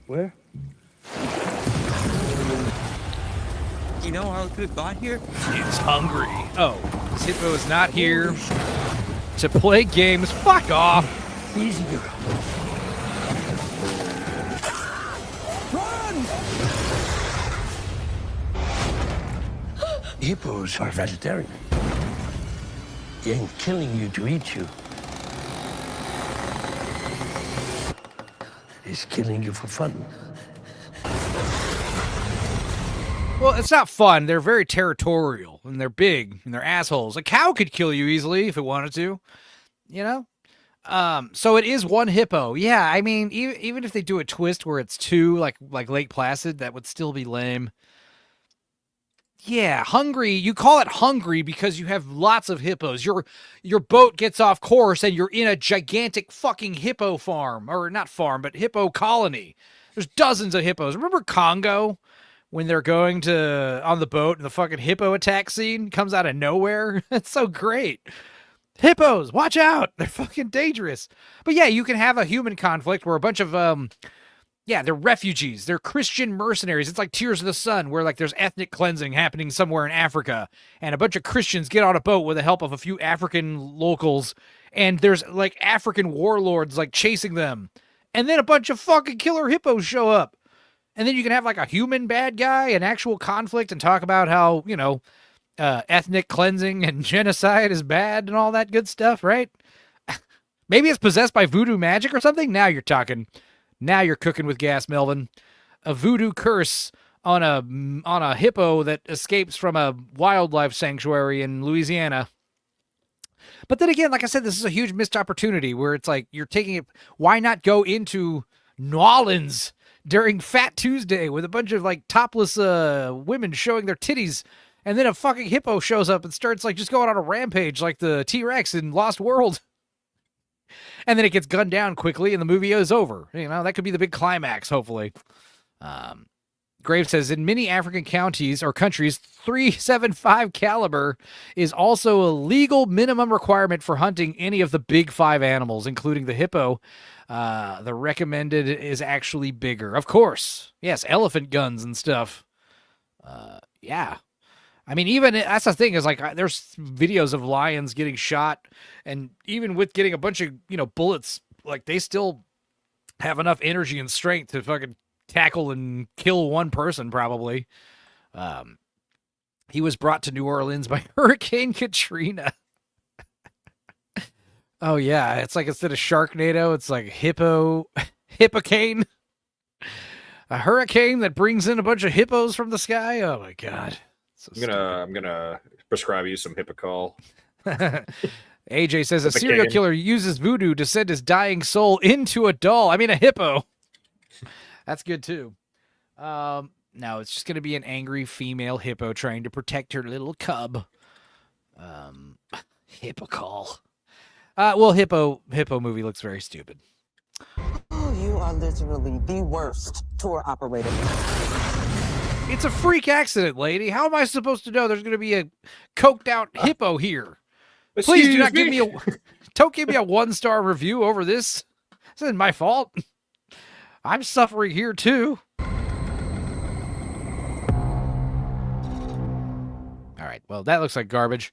Where? You know how it got here? It's hungry. Oh, Hippo is not here to play games. Fuck off. Easy, girl. Run! Hippos are vegetarian. They ain't killing you to eat you. It's killing you for fun. Well, it's not fun. They're very territorial, and they're big, and they're assholes. A cow could kill you easily if it wanted to, you know? So it is one hippo. Yeah, I mean, even if they do a twist where it's 2, like Lake Placid, that would still be lame. Yeah, hungry. You call it hungry because you have lots of hippos. Your boat gets off course, and you're in a gigantic fucking hippo farm. Or not farm, but hippo colony. There's dozens of hippos. Remember Congo? When they're going on the boat and the fucking hippo attack scene comes out of nowhere. It's so great. Hippos, watch out. They're fucking dangerous. But yeah, you can have a human conflict where a bunch of, they're refugees. They're Christian mercenaries. It's like Tears of the Sun, where like there's ethnic cleansing happening somewhere in Africa. And a bunch of Christians get on a boat with the help of a few African locals. And there's like African warlords like chasing them. And then a bunch of fucking killer hippos show up. And then you can have like a human bad guy, an actual conflict, and talk about how, ethnic cleansing and genocide is bad and all that good stuff, right? Maybe it's possessed by voodoo magic or something. Now you're talking. Now you're cooking with gas, Melvin. A voodoo curse on a hippo that escapes from a wildlife sanctuary in Louisiana. But then again, like I said, this is a huge missed opportunity where it's like you're taking it. Why not go into New Orleans during Fat Tuesday with a bunch of like topless women showing their titties, and then a fucking hippo shows up and starts like just going on a rampage like the T-Rex in Lost World. And then it gets gunned down quickly and the movie is over. You know, that could be the big climax, hopefully. Graves says, in many African counties or countries, .375 caliber is also a legal minimum requirement for hunting any of the big 5 animals, including the hippo. The recommended is actually bigger. Of course. Yes, elephant guns and stuff. Yeah. I mean, even that's the thing is like there's videos of lions getting shot, and even with getting a bunch of, bullets, like they still have enough energy and strength to fucking tackle and kill one person probably. He was brought to New Orleans by Hurricane Katrina. Oh yeah, it's like instead of Sharknado, it's like hippocane. A hurricane that brings in a bunch of hippos from the sky. Oh my god. So I'm gonna prescribe you some Hippocol. AJ says a serial killer uses voodoo to send his dying soul into a doll. I mean a hippo. That's good too. No, it's just gonna be an angry female hippo trying to protect her little cub. Hippocol. Well, hippo movie looks very stupid. Oh, you are literally the worst tour operator. It's a freak accident, lady. How am I supposed to know there's going to be a coked out hippo here? Please do not give me don't give me a 1-star review over this. This isn't my fault. I'm suffering here too. All right. Well, that looks like garbage.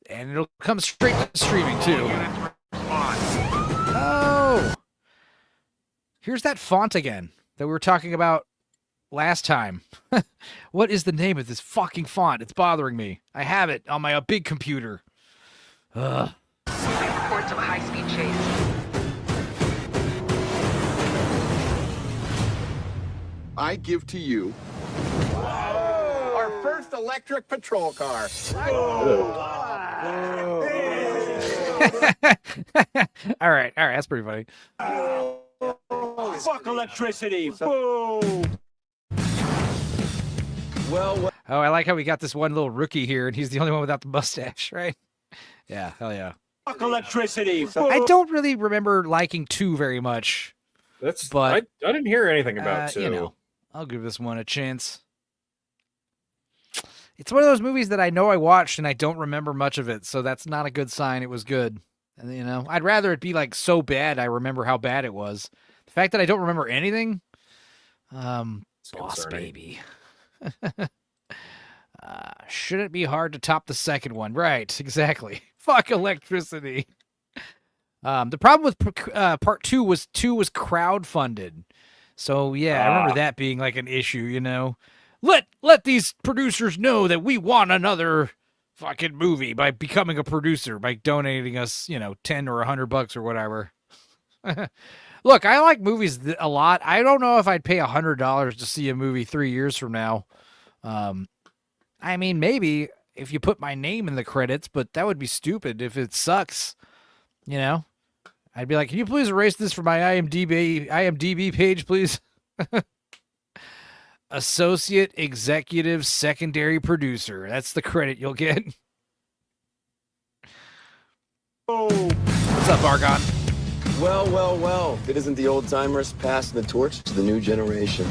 And it'll come straight to streaming too. Oh. Here's that font again that we were talking about last time. What is the name of this fucking font? It's bothering me. I have it on my big computer. Ugh. Reports of a high-speed chase. I give to you our first electric patrol car. All right, that's pretty funny. Fuck electricity. Boom. Well, oh, I like how we got this one little rookie here, and he's the only one without the mustache, right? Yeah, hell yeah. Fuck electricity. I don't really remember liking 2 very much. But I didn't hear anything about 2. I'll give this one a chance. It's one of those movies that I know I watched and I don't remember much of it, so that's not a good sign it was good. And I'd rather it be like so bad I remember how bad it was. The fact that I don't remember anything, boss baby. Shouldn't be hard to top the second one. Right, exactly. Fuck electricity. The problem with part 2 was crowdfunded. So yeah, I remember that being like an issue, Let these producers know that we want another fucking movie by becoming a producer, by donating us, $10 or $100 or whatever. Look, I like movies a lot. I don't know if I'd pay $100 to see a movie 3 years from now. I mean, maybe if you put my name in the credits, but that would be stupid if it sucks. I'd be like, can you please erase this from my IMDb page, please? Associate Executive Secondary Producer. That's the credit you'll get. Oh. What's up, Argon? Well. If it isn't the old timers passing the torch to the new generation.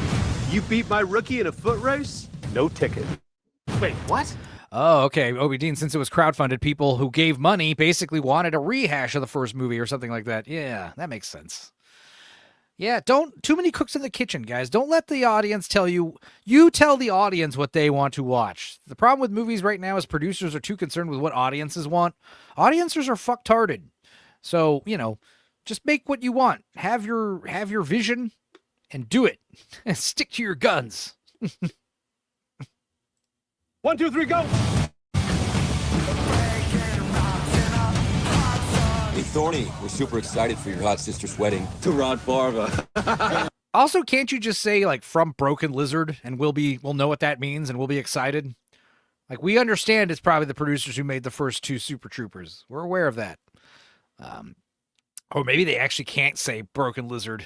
You beat my rookie in a foot race? No ticket. Wait, what? Oh, okay. Obi Dean, since it was crowdfunded, people who gave money basically wanted a rehash of the first movie or something like that. Yeah, that makes sense. Yeah, too many cooks in the kitchen, guys. Don't let the audience tell you. You tell the audience what they want to watch. The problem with movies right now is producers are too concerned with what audiences want. Audiences are fucktarded. So, just make what you want. Have your vision and do it. And stick to your guns. 1, 2, 3, go! Hey, Thorny, we're super excited for your hot sister's wedding. To Ron Barba. Also, can't you just say like from Broken Lizard and we'll know what that means and we'll be excited? Like, we understand it's probably the producers who made the first 2 Super Troopers. We're aware of that. Or maybe they actually can't say Broken Lizard.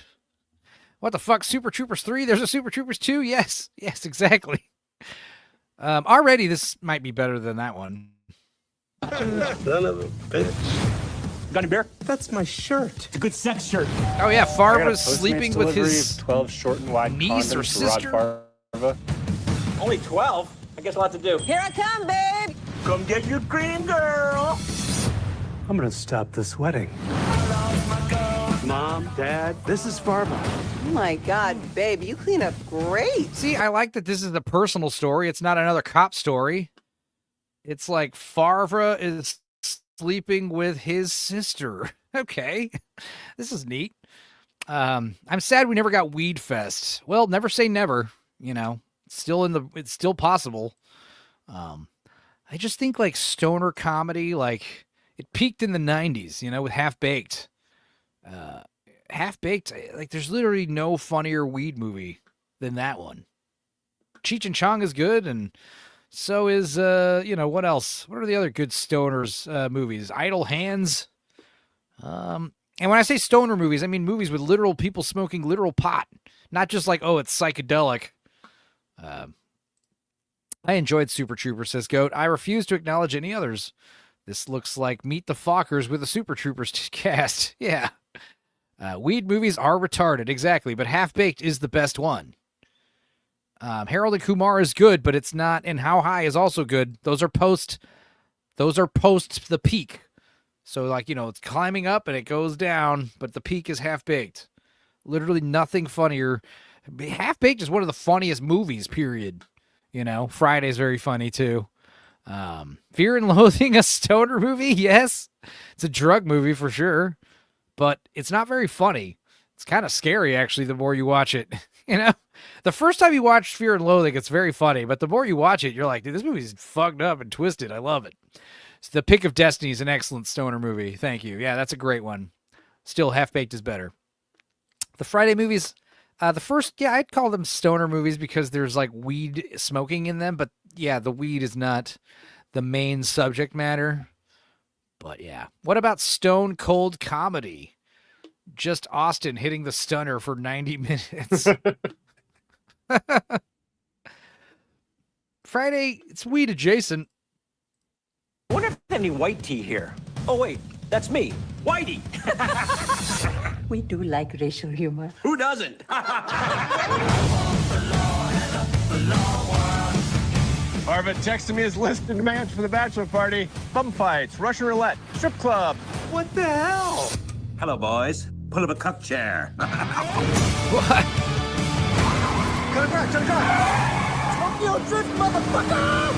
What the fuck? Super Troopers 3? There's a Super Troopers 2? Yes, exactly. Already, this might be better than that one. Son of a bitch. Got a beer? That's my shirt. It's a good sex shirt. Oh yeah, I got a Farva's Postmates sleeping with delivery his of 12 short and wide niece or condoms for Rod sister? Farva. Only 12? I guess we'll have to do. Here I come, babe. Come get your cream, girl. I'm gonna stop this wedding. Mom, Dad, this is Farva. Oh my God, babe, you clean up great. See, I like that this is a personal story. It's not another cop story. It's like Farva is sleeping with his sister. Okay, this is neat. I'm sad we never got Weed Fest. Well, never say never. You know, it's still possible. I just think like stoner comedy, like it peaked in the 90s. You know, with Half Baked. Half Baked, like there's literally no funnier weed movie than that one. Cheech and Chong is good, and so is what else? What are the other good stoners movies? Idle Hands. And when I say stoner movies, I mean movies with literal people smoking literal pot, not just like, oh, it's psychedelic. I enjoyed Super Troopers, says Goat. I refuse to acknowledge any others. This looks like Meet the Fockers with a Super Troopers cast. Yeah. Weed movies are retarded, exactly, but Half Baked is the best one. Harold and Kumar is good, but it's not, and How High is also good. Those are post the peak. So, like, it's climbing up and it goes down, but the peak is Half Baked. Literally nothing funnier. Half Baked is one of the funniest movies, period. Friday's very funny, too. Fear and Loathing, a stoner movie? Yes. It's a drug movie for sure. But it's not very funny. It's kind of scary, actually, the more you watch it. The first time you watch Fear and Loathing, it's very funny. But the more you watch it, you're like, dude, this movie's fucked up and twisted. I love it. So The Pick of Destiny is an excellent stoner movie. Thank you. Yeah, that's a great one. Still, Half Baked is better. The Friday movies, the first, I'd call them stoner movies because there's like weed smoking in them. But yeah, the weed is not the main subject matter. But yeah, what about Stone Cold Comedy? Just Austin hitting the stunner for 90 minutes. Friday, it's weed adjacent. I wonder if there's any white tea here. Oh, wait, that's me, Whitey. We do like racial humor. Who doesn't? Farva texted me his list of demands for the bachelor party. Bum fights, Russian roulette, strip club. What the hell? Hello, boys. Pull up a cuck chair. What? Turn it on. Tokyo Drift, motherfucker!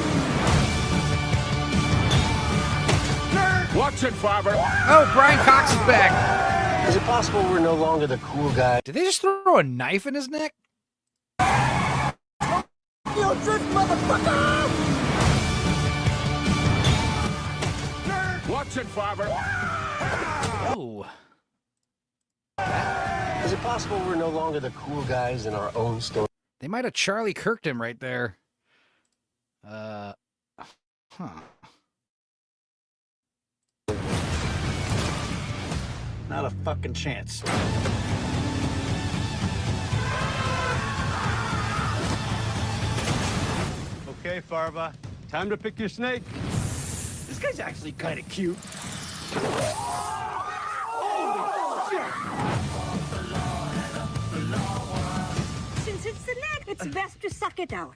Watch it, Farva. Oh, Brian Cox is back. Is it possible we're no longer the cool guy? Did they just throw a knife in his neck? Tokyo Drift, motherfucker! Watch it, Farva. Oh. Is it possible we're no longer the cool guys in our own story? They might have Charlie Kirked him right there. Not a fucking chance. Okay, Farva. Time to pick your snake. This guy's actually kind of cute. Since it's the neck, it's best to suck it out.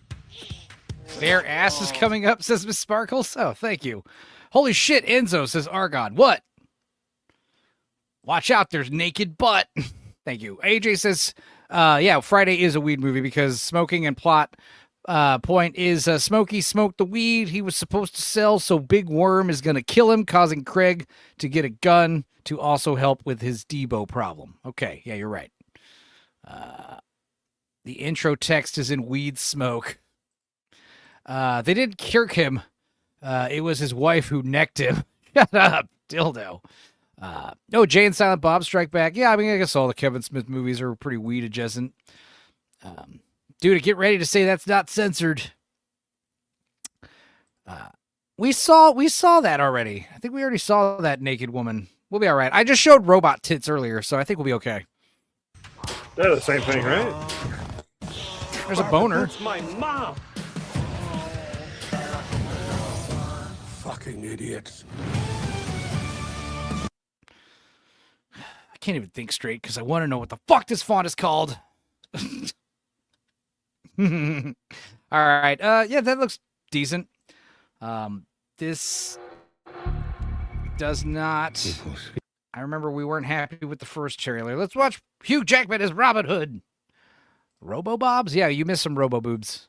Their ass is coming up, says Miss Sparkles. Oh, thank you. Holy shit, Enzo, says Argon. What? Watch out, there's naked butt. Thank you. AJ says, yeah, Friday is a weed movie because smoking and plot point is Smokey smoked the weed he was supposed to sell, so Big Worm is going to kill him, causing Craig to get a gun to also help with his Debo problem. Okay, yeah, you're right. The intro text is in weed smoke. They didn't kirk him. It was his wife who necked him. Shut up, dildo. Jay and Silent Bob Strike Back. Yeah, I mean, I guess all the Kevin Smith movies are pretty weed adjacent. Dude, get ready to say that's not censored. We saw that already. I think we already saw that naked woman. We'll be all right. I just showed robot tits earlier, so I think we'll be okay. They're the same thing, right? There's a boner. That's my mom. Fucking idiots. I can't even think straight because I want to know what the fuck this font is called. All right. Yeah, that looks decent. This does not. I remember we weren't happy with the first trailer. Let's watch Hugh Jackman as Robin Hood. Robo-Bobs? Yeah, you missed some Robo-Boobs.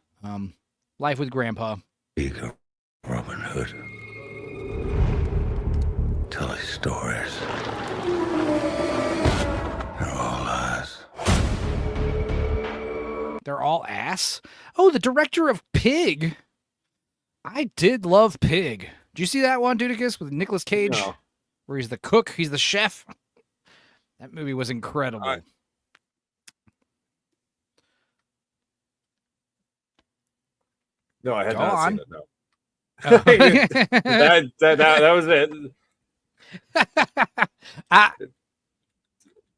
Life with Grandpa. Robin Hood. Tell his stories. They're all lies. They're all ass? Oh, the director of Pig. I did love Pig. Did you see that one, Dudicus, with Nicolas Cage? No. Where he's the cook, he's the chef. That movie was incredible. No, I had Go not on. seen it. No. that was it.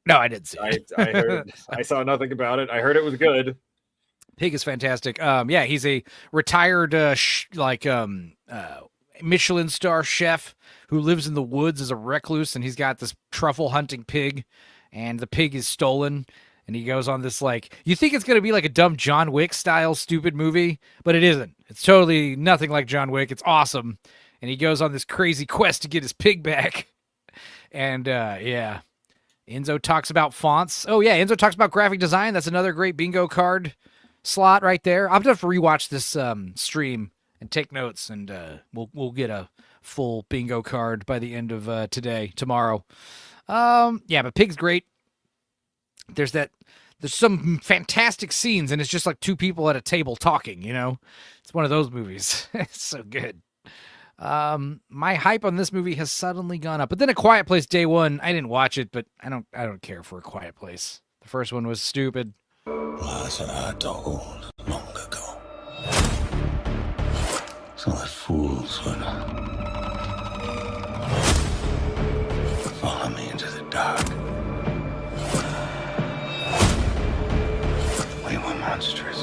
No, I didn't see it. I heard. I saw nothing about it. I heard it was good. Pig is fantastic. Yeah, he's a retired Michelin star chef who lives in the woods as a recluse, and he's got this truffle hunting pig, and the pig is stolen. And he goes on this, you think it's going to be like a dumb John Wick style stupid movie, but it isn't. It's totally nothing like John Wick. It's awesome. And he goes on this crazy quest to get his pig back. And, yeah. Enzo talks about fonts. Oh, yeah, Enzo talks about graphic design. That's another great bingo card slot right there. I'll have to rewatch this stream and take notes, and we'll get a full bingo card by the end of tomorrow. Yeah, but Pig's great. There's some fantastic scenes, and it's just like two people at a table talking, It's one of those movies. It's so good. My hype on this movie has suddenly gone up. But then A Quiet Place Day One, I didn't watch it, but I don't care for A Quiet Place. The first one was stupid. Lies that I told long ago. So that fools would follow me into the dark. We were monsters.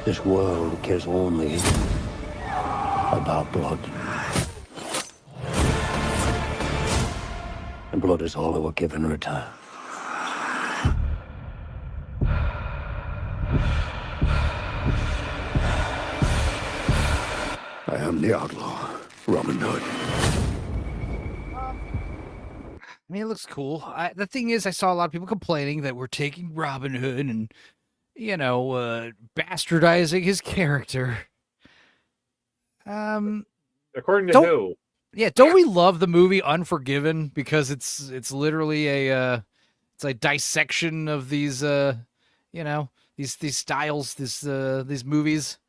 This world cares only about blood. And blood is all that we're given in return. I am the outlaw, Robin Hood. I mean, it looks cool. The thing is, I saw a lot of people complaining that we're taking Robin Hood and, bastardizing his character. According to who? Yeah, don't we love the movie Unforgiven because it's literally a dissection of these these styles, these movies,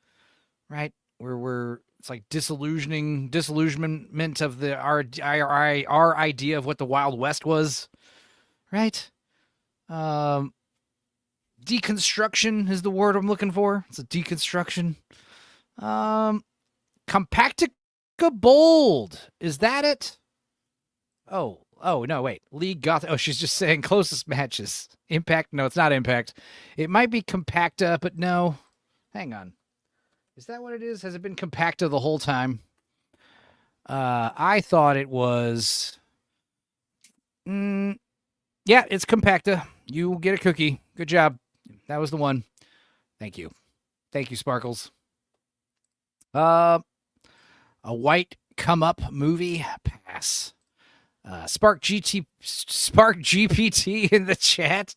right? Where it's like disillusionment of our idea of what the Wild West was, right? Deconstruction is the word I'm looking for. It's a deconstruction. Compactica Bold. Is that it? Oh, no, wait. League Goth. Oh, she's just saying closest matches. Impact. No, it's not Impact. It might be Compacta, but no. Hang on. Is that what it is? Has it been Compacta the whole time? I thought it was. Yeah, it's Compacta. You get a cookie. Good job. That was the one. Thank you. Thank you, Sparkles. A white come up movie pass. Spark GPT in the chat.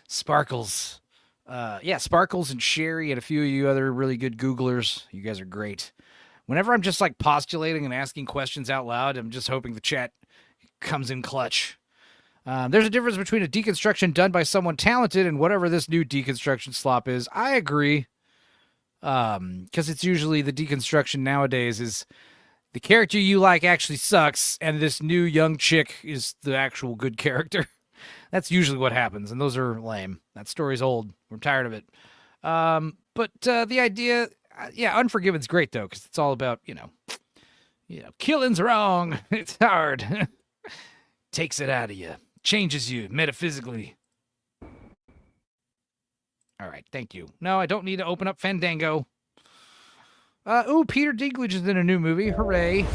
Sparkles. Yeah, Sparkles and Sherry and a few of you other really good Googlers. You guys are great. Whenever I'm just postulating and asking questions out loud, I'm just hoping the chat comes in clutch. There's a difference between a deconstruction done by someone talented and whatever this new deconstruction slop is. I agree. Because it's usually the deconstruction nowadays is the character you like actually sucks, and this new young chick is the actual good character. That's usually what happens, and those are lame. That story's old. We're tired of it. But the idea, Unforgiven's great though, because it's all about killing's wrong. It's hard. Takes it out of you, changes you metaphysically. All right, thank you. No, I don't need to open up Fandango. Peter Dinklage is in a new movie. Hooray.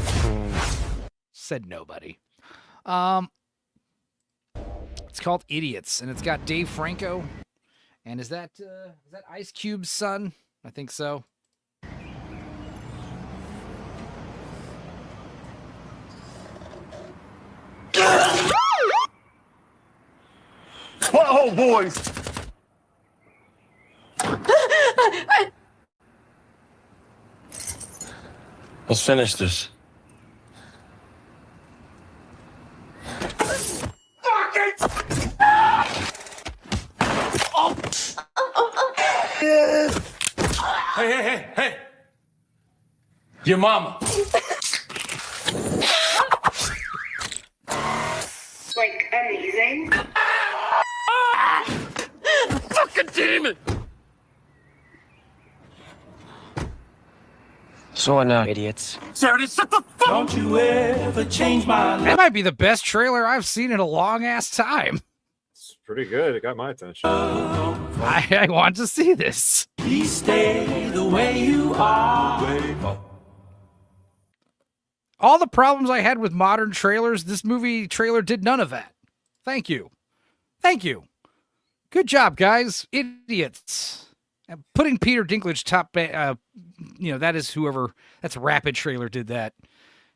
Said nobody. It's called Idiots, and it's got Dave Franco. And is that Ice Cube's son? I think so. Whoa, boys! Let's finish this. Hey. Your mama. Like amazing. Fucking damn it! So what now, idiots? Sarah, shut the fuck! Don't you ever change my life. That might be the best trailer I've seen in a long-ass time. It's pretty good. It got my attention. I want to see this. Please stay the way you are. All the problems I had with modern trailers, this movie trailer did none of that. Thank you. Good job, guys. Idiots. And putting Peter Dinklage top, that is whoever, that's Rapid Trailer did that.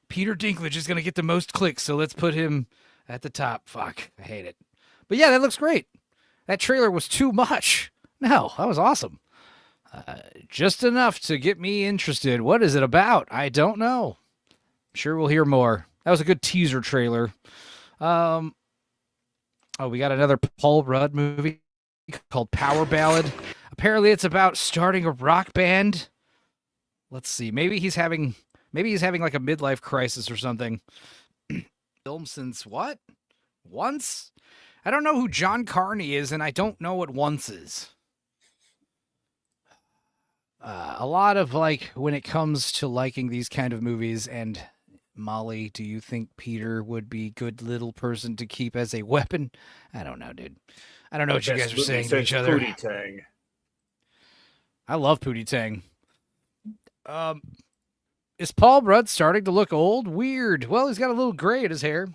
Peter Dinklage is going to get the most clicks, so let's put him at the top. Fuck, I hate it. But yeah, that looks great. That trailer was too much. No, that was awesome. Just enough to get me interested. What is it about? I don't know. I'm sure we'll hear more. That was a good teaser trailer. We got another Paul Rudd movie called Power Ballad. Apparently it's about starting a rock band. Let's see. Maybe he's having like a midlife crisis or something. Film since what? Once? I don't know who John Carney is, and I don't know what Once is. A lot of when it comes to liking these kind of movies, and Molly, do you think Peter would be good little person to keep as a weapon? I don't know, dude. I don't know what you guys are saying to each other. Pootie Tang. I love Pootie Tang. Is Paul Rudd starting to look old? Weird. Well, he's got a little gray in his hair.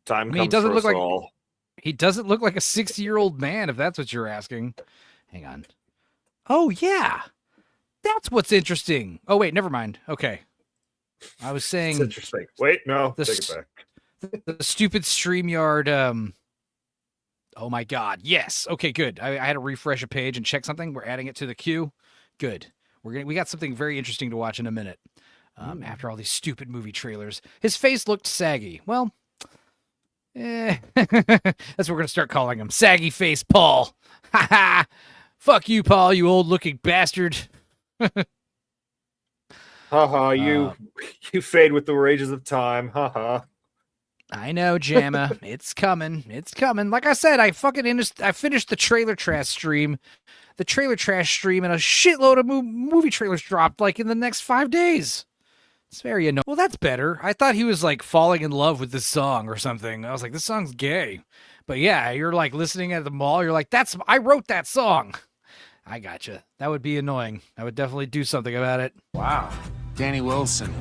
Time comes he doesn't for look us like all. he doesn't look like a 60-year-old man, if that's what you're asking. Hang on. Oh yeah, that's what's interesting. Oh wait, never mind. Okay, I was saying. It's interesting. Wait, no, the, take it back. The stupid StreamYard. Oh my God. Yes. Okay. Good. I had to refresh a page and check something. We're adding it to the queue. Good. We got something very interesting to watch in a minute. After all these stupid movie trailers, his face looked saggy. Well, that's what we're gonna start calling him. Saggy face Paul. Ha ha. Fuck you, Paul. You old looking bastard. Haha. You fade with the rages of time. Haha. I know, Jamma. It's coming. It's coming. Like I said, I finished the trailer trash stream. The trailer trash stream, and a shitload of movie trailers dropped in the next 5 days. It's very annoying. Well, that's better. I thought he was falling in love with this song or something. I was like, this song's gay. But yeah, you're listening at the mall. You're like, I wrote that song. I gotcha. That would be annoying. I would definitely do something about it. Wow. Danny Wilson.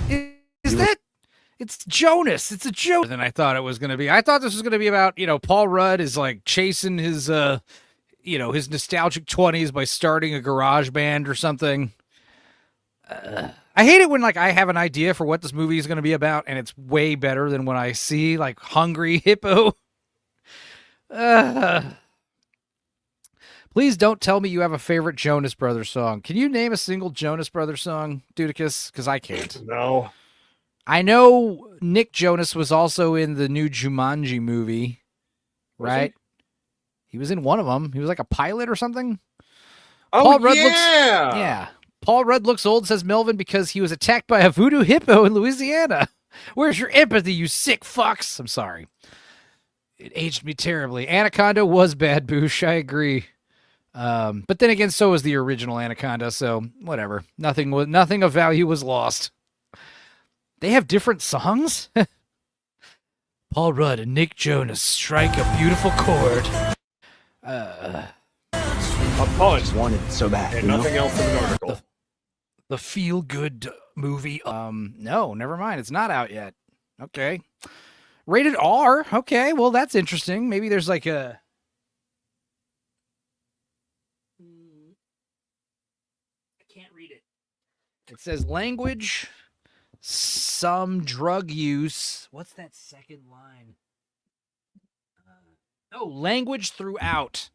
Is that? It's Jonas. It's a joke than I thought it was going to be. I thought this was going to be about, Paul Rudd is chasing his, his nostalgic 20s by starting a garage band or something. I hate it when I have an idea for what this movie is going to be about, and it's way better than when I see Hungry Hippo. Please don't tell me you have a favorite Jonas Brothers song. Can you name a single Jonas Brothers song, Dudicus? Because I can't. No. I know Nick Jonas was also in the new Jumanji movie, right? He was in one of them. He was like a pilot or something. Oh, Paul Rudd yeah. Paul Rudd looks old, says Melvin, because he was attacked by a voodoo hippo in Louisiana. Where's your empathy, you sick fucks? I'm sorry. It aged me terribly. Anaconda was bad, Boosh. I agree. But then again, so was the original Anaconda, so whatever. Nothing of value was lost. They have different songs? Paul Rudd and Nick Jonas strike a beautiful chord. Paul just wanted it so bad. And nothing else in the article. The feel-good movie. No, never mind. It's not out yet. Okay. Rated R. Okay, well, that's interesting. Maybe there's like a... I can't read it. It says language, some drug use. What's that second line? Language throughout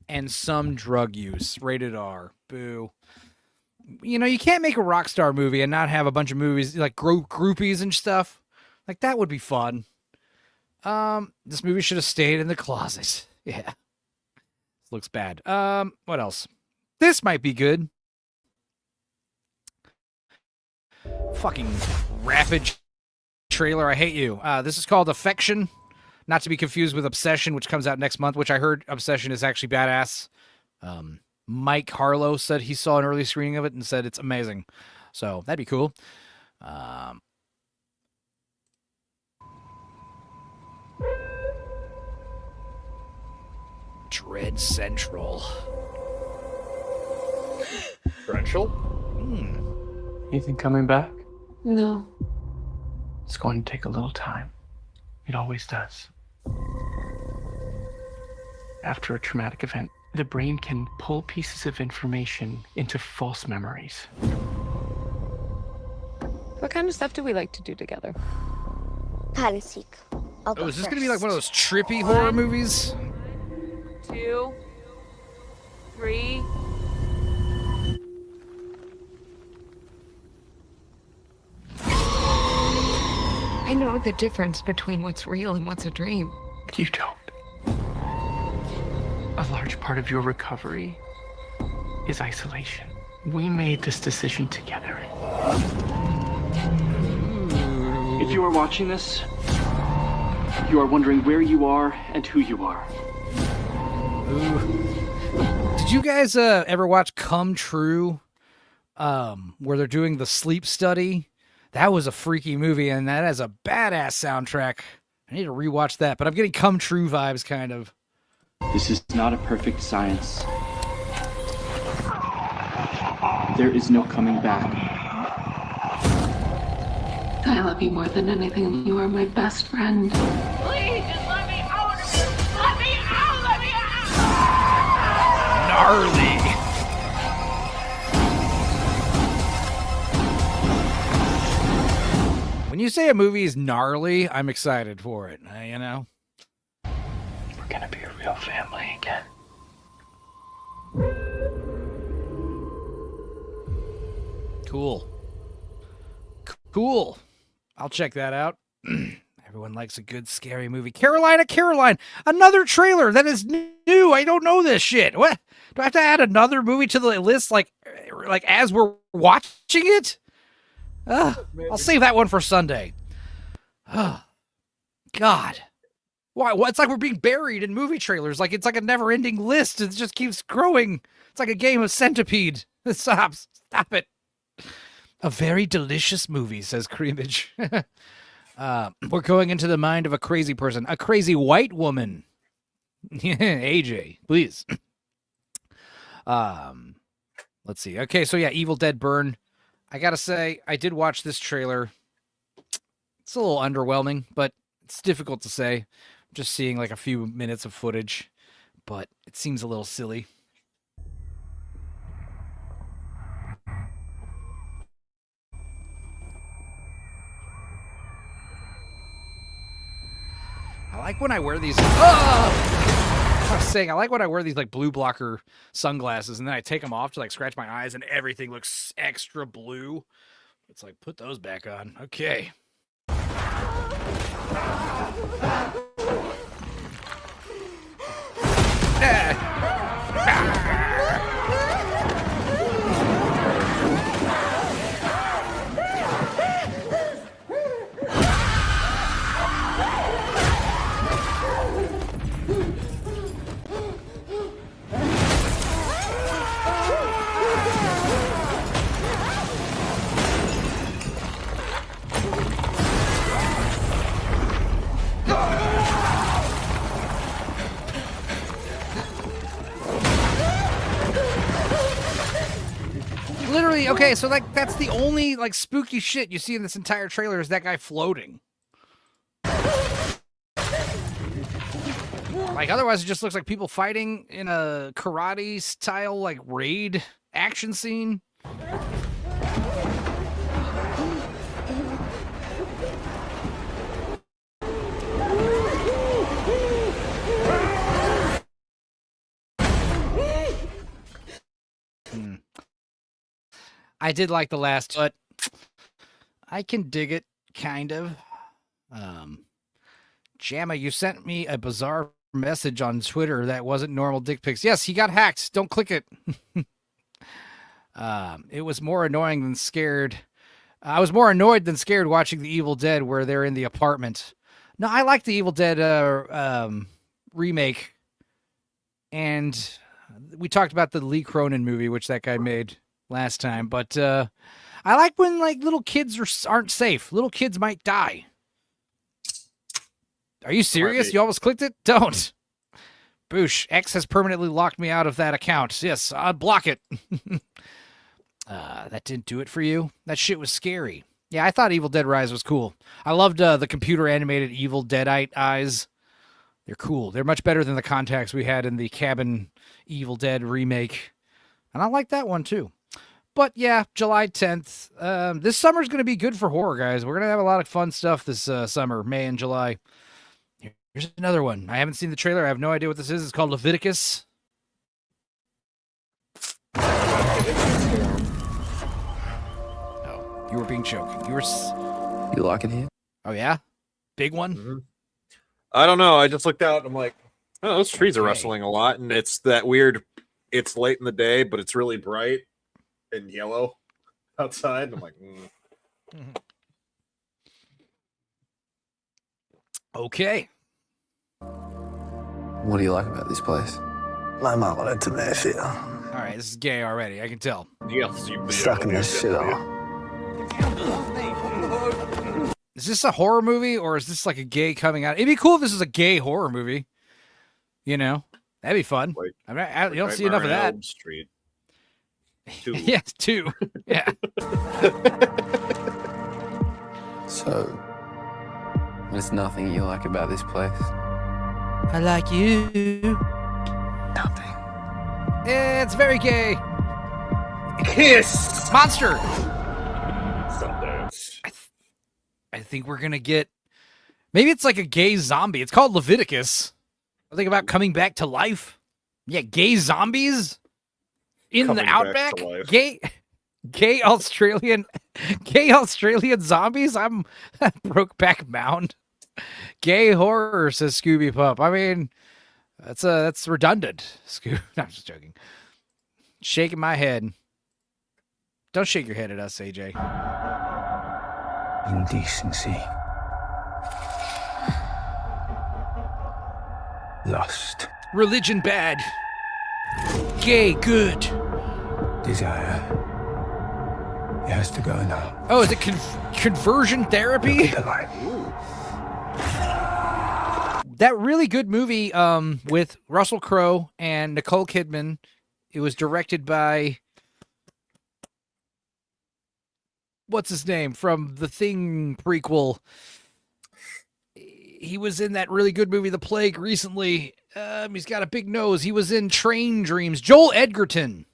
and some drug use. Rated R. Boo. You know, you can't make a Rockstar movie and not have a bunch of movies like groupies and stuff. Like, that would be fun. This movie should have stayed in the closet. Yeah. This looks bad. What else? This might be good. Fucking rapid trailer. I hate you. This is called Affection. Not to be confused with Obsession, which comes out next month, which I heard Obsession is actually badass. Mike Harlow said he saw an early screening of it and said it's amazing. So that'd be cool. Dread Central. Central? Ethan coming back? No. It's going to take a little time. It always does. After a traumatic event, the brain can pull pieces of information into false memories. What kind of stuff do we like to do together? Hide and seek. I'll go Is this first. going to be like one of those trippy horror movies? 2, 3. I know the difference between what's real and what's a dream. You don't. A large part of your recovery is isolation. We made this decision together. If you are watching this, you are wondering where you are and who you are. Did you guys ever watch Come True? Where they're doing the sleep study? That was a freaky movie, and that has a badass soundtrack. I need to rewatch that, but I'm getting Come True vibes, kind of. This is not a perfect science. There is no coming back. I love you more than anything. You are my best friend. Please, just let me out of here. Let me out. Let me out. Gnarly. When you say a movie is gnarly, I'm excited for it. You know? We're gonna be a real family again. Cool. Cool. I'll check that out. Everyone likes a good scary movie. Caroline, another trailer that is new. I don't know this shit. What? Do I have to add another movie to the list like as we're watching it? I'll save that one for Sunday. God. Why? It's like we're being buried in movie trailers. Like it's like a never-ending list. It just keeps growing. It's like a game of Centipede. Stop it. A very delicious movie, says Creamage. We're going into the mind of a crazy person. A crazy white woman. AJ, please. Let's see. Okay, so yeah, Evil Dead Burn. I gotta say, I did watch this trailer. It's a little underwhelming, but it's difficult to say. Just seeing like a few minutes of footage, but it seems a little silly. I like when I wear these. I was saying, I like when I wear these like blue blocker sunglasses, and then I take them off to like scratch my eyes, and everything looks extra blue. It's like, put those back on. Okay. See, okay, so like that's the only like spooky shit you see in this entire trailer is that guy floating. Like otherwise, it just looks like people fighting in a karate style like raid action scene. I did like the last, but I can dig it, kind of. Jamma, you sent me a bizarre message on Twitter that wasn't normal dick pics. Yes, he got hacked. Don't click it. It was more annoying than scared. I was more annoyed than scared watching The Evil Dead where they're in the apartment. No, I like the Evil Dead remake. And we talked about the Lee Cronin movie, which that guy made last time. But I like when like little kids aren't safe. Little kids might die. Are you serious? You almost clicked it? Don't. Boosh, X has permanently locked me out of that account. Yes, I'll block it. That didn't do it for you? That shit was scary. Yeah, I thought Evil Dead Rise was cool. I loved the computer animated Evil Deadite eyes. They're cool. They're much better than the contacts we had in the Cabin Evil Dead remake. And I like that one too. But yeah, July 10th. This summer's going to be good for horror, guys. We're going to have a lot of fun stuff this summer, May and July. Here's another one. I haven't seen the trailer. I have no idea what this is. It's called Leviticus. Oh, you were being choked. You like it here? Oh, yeah? Big one? Mm-hmm. I don't know. I just looked out and I'm like, oh, those trees are rustling a lot. And it's that weird, it's late in the day, but it's really bright and yellow outside. And I'm like, Okay. What do you like about this place? My mom wanted to that shit. All right, this is gay already. I can tell. Yes, Sucking this shit off. Is this a horror movie or is this like a gay coming out? It'd be cool if this is a gay horror movie. You know, that'd be fun. I mean, you don't see enough of that. Elm Street. 2. Yeah, 2. Yeah. So, there's nothing you like about this place? I like you. Nothing. It's very gay. Kiss! Monster! Sundance. I think we're going to get... Maybe it's like a gay zombie. It's called Leviticus. I think about coming back to life. Yeah, gay zombies in the outback. Gay Australian zombies. I'm Brokeback Mountain. Gay horror, says Scooby Pup. I mean, that's redundant. No, I'm just joking. Shaking my head. Don't shake your head at us, AJ. Indecency. Lust. Religion bad. Gay good. Desire. It has to go now. Oh, is it conversion therapy? Look at the light. That really good movie with Russell Crowe and Nicole Kidman. It was directed by... What's his name? From the Thing prequel. He was in that really good movie, The Plague, recently. He's got a big nose. He was in Train Dreams. Joel Edgerton.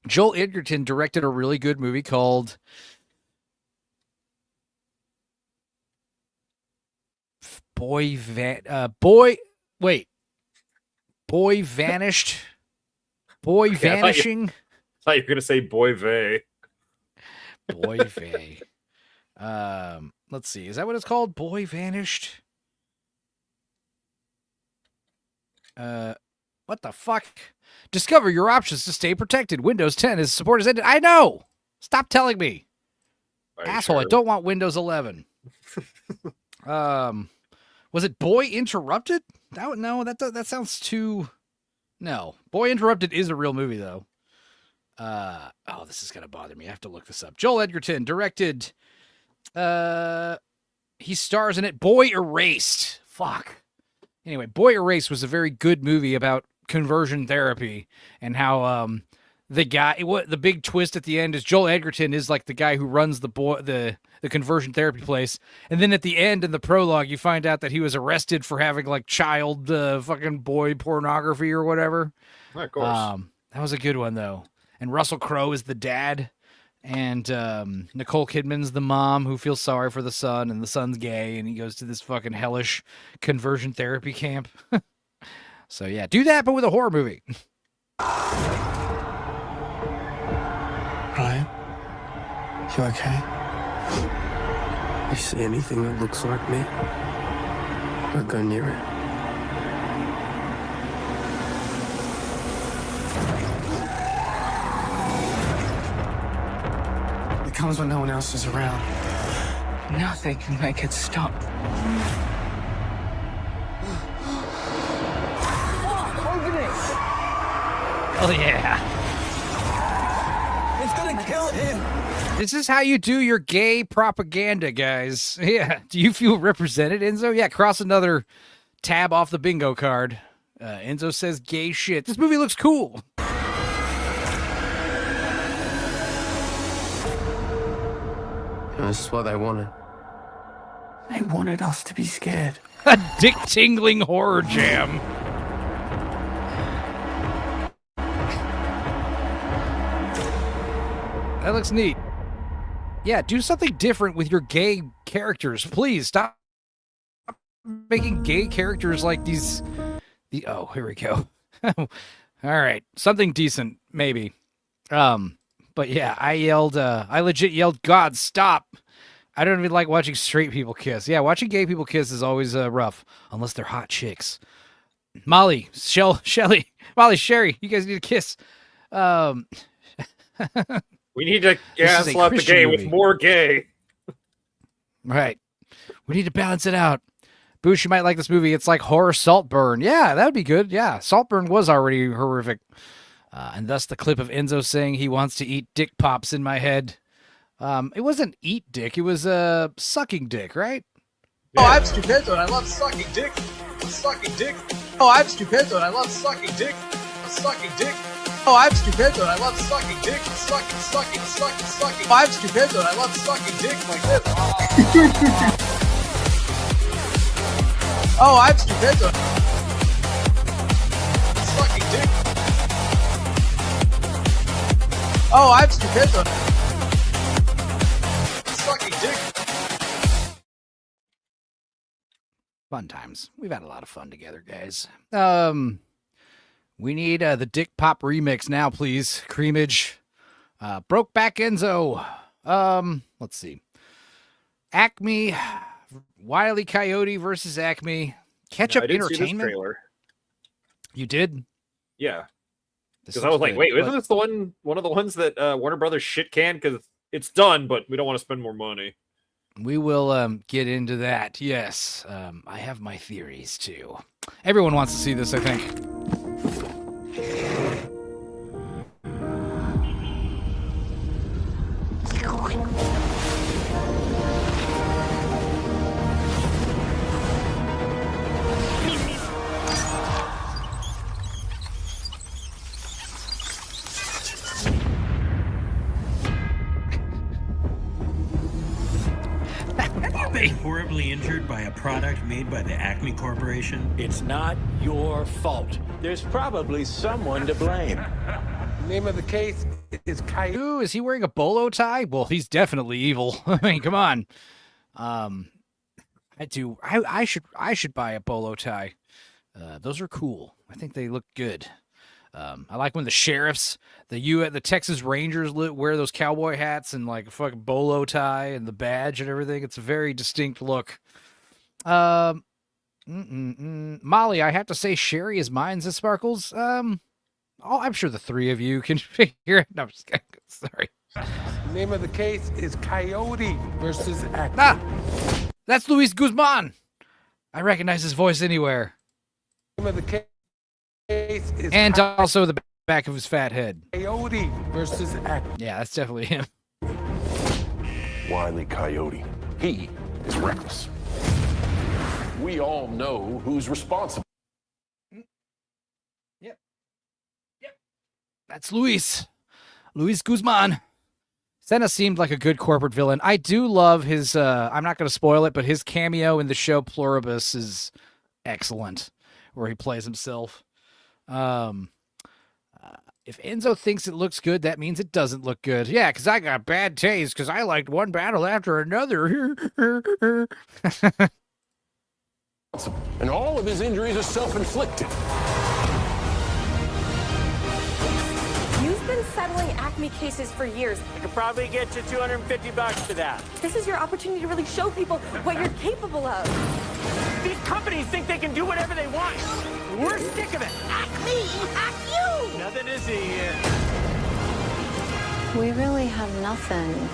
Joel Edgerton directed a really good movie called... Boy Vanished. Boy Vanishing. I thought you were gonna say Boy Vey. Boy Vey. Let's see. Is that what it's called? Boy Vanished. What the fuck? Discover your options to stay protected. Windows 10 is support is ended. I know. Stop telling me. Asshole, sure? I don't want Windows 11. Was it Boy Interrupted? That sounds too... No. Boy Interrupted is a real movie, though. Oh, this is going to bother me. I have to look this up. Joel Edgerton directed... he stars in it. Boy Erased. Fuck. Anyway, Boy Erased was a very good movie about conversion therapy and how the guy. What the big twist at the end is Joel Edgerton is like the guy who runs the conversion therapy place, and then at the end in the prologue, you find out that he was arrested for having like child fucking boy pornography or whatever. Of course. That was a good one though. And Russell Crowe is the dad, and Nicole Kidman's the mom who feels sorry for the son, and the son's gay, and he goes to this fucking hellish conversion therapy camp. So yeah, do that, but with a horror movie. Ryan, you okay? You see anything that looks like me? Don't go near it. It comes when no one else is around. Nothing can make it stop. Oh yeah. It's gonna kill him. This is how you do your gay propaganda, guys. Yeah. Do you feel represented, Enzo? Yeah, cross another tab off the bingo card. Enzo says gay shit. This movie looks cool. This is what they wanted. They wanted us to be scared. A dick-tingling horror jam. That looks neat. Yeah, do something different with your gay characters. Please stop making gay characters like these. Oh, here we go. All right, something decent, maybe. But yeah, I legit yelled, "God, stop!" I don't even like watching straight people kiss. Yeah, watching gay people kiss is always rough, unless they're hot chicks. Molly, Shelly, Molly, Sherry, you guys need to kiss. We need to slap the gay with more gay. Right. We need to balance it out. Boosh, you might like this movie. It's like horror Saltburn. Yeah, that would be good. Yeah, Saltburn was already horrific. And thus the clip of Enzo saying he wants to eat dick pops in my head. It wasn't eat dick. It was sucking dick, right? Yeah. Oh, I'm Stupenzocast and I love sucking dick. Sucking dick. Oh, I'm Stupenzocast and I love sucking dick. Sucking dick. Oh, I'm Stupenzocast and I love sucking dick. Sucking. Oh, I'm Stupenzocast and I love sucking dick like this. Oh, I'm Stupenzocast. Sucking dick. Oh, I'm Stupenzocast. Sucking dick. Fun times. We've had a lot of fun together, guys. We need the Dick Pop remix now, please. Creamage. Brokeback Enzo. Let's see. Acme. Wile E. Coyote versus Acme. Ketchup Entertainment. See this trailer. You did? Yeah. Because I was like, wait, isn't this the one of the ones that Warner Brothers shit canned? Because it's done, but we don't want to spend more money. We will get into that. Yes. I have my theories too. Everyone wants to see this, I think. Been horribly injured by a product made by the Acme Corporation? It's not your fault. There's probably someone to blame. Name of the case is Coyote. Ooh, is he wearing a bolo tie? Well, he's definitely evil. I mean, come on. I should buy a bolo tie. Those are cool. I think they look good. I like when the sheriffs, the Texas Rangers wear those cowboy hats and like a fucking bolo tie and the badge and everything. It's a very distinct look. Molly, I have to say Sherry is mine, as Sparkles. I'm sure the three of you can figure it. No, I'm just kidding. Sorry. Name of the case is Coyote versus Acme. Ah, that's Luis Guzman. I recognize his voice anywhere. Name of the case is and also the back of his fat head. Coyote versus Acme. Yeah, that's definitely him. Wile E. Coyote. He is reckless. We all know who's responsible. Yep. That's Luis. Luis Guzman. Senna seemed like a good corporate villain. I do love his, I'm not going to spoil it, but his cameo in the show Pluribus is excellent, where he plays himself. If Enzo thinks it looks good, that means it doesn't look good. Yeah, because I got bad taste because I liked one battle after another. And all of his injuries are self-inflicted. You've been settling Acme cases for years. I could probably get you $250 for that. This is your opportunity to really show people what you're capable of. These companies think they can do whatever they want. We're sick of it. Acme, act you! Nothing to see here. We really have nothing.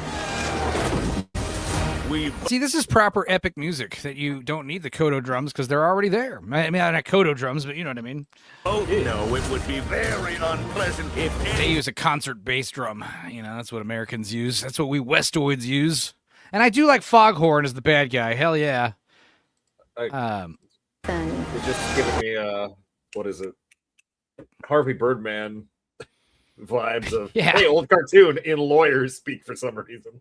See, this is proper epic music that you don't need the Kodo drums because they're already there. I mean, not Kodo drums, but you know what I mean. Oh, no, it would be very unpleasant if They use a concert bass drum. You know, that's what Americans use. That's what we Westoids use. And I do like Foghorn as the bad guy. Hell yeah. It just giving me what is it? Harvey Birdman vibes of hey, old cartoon in lawyers speak for some reason.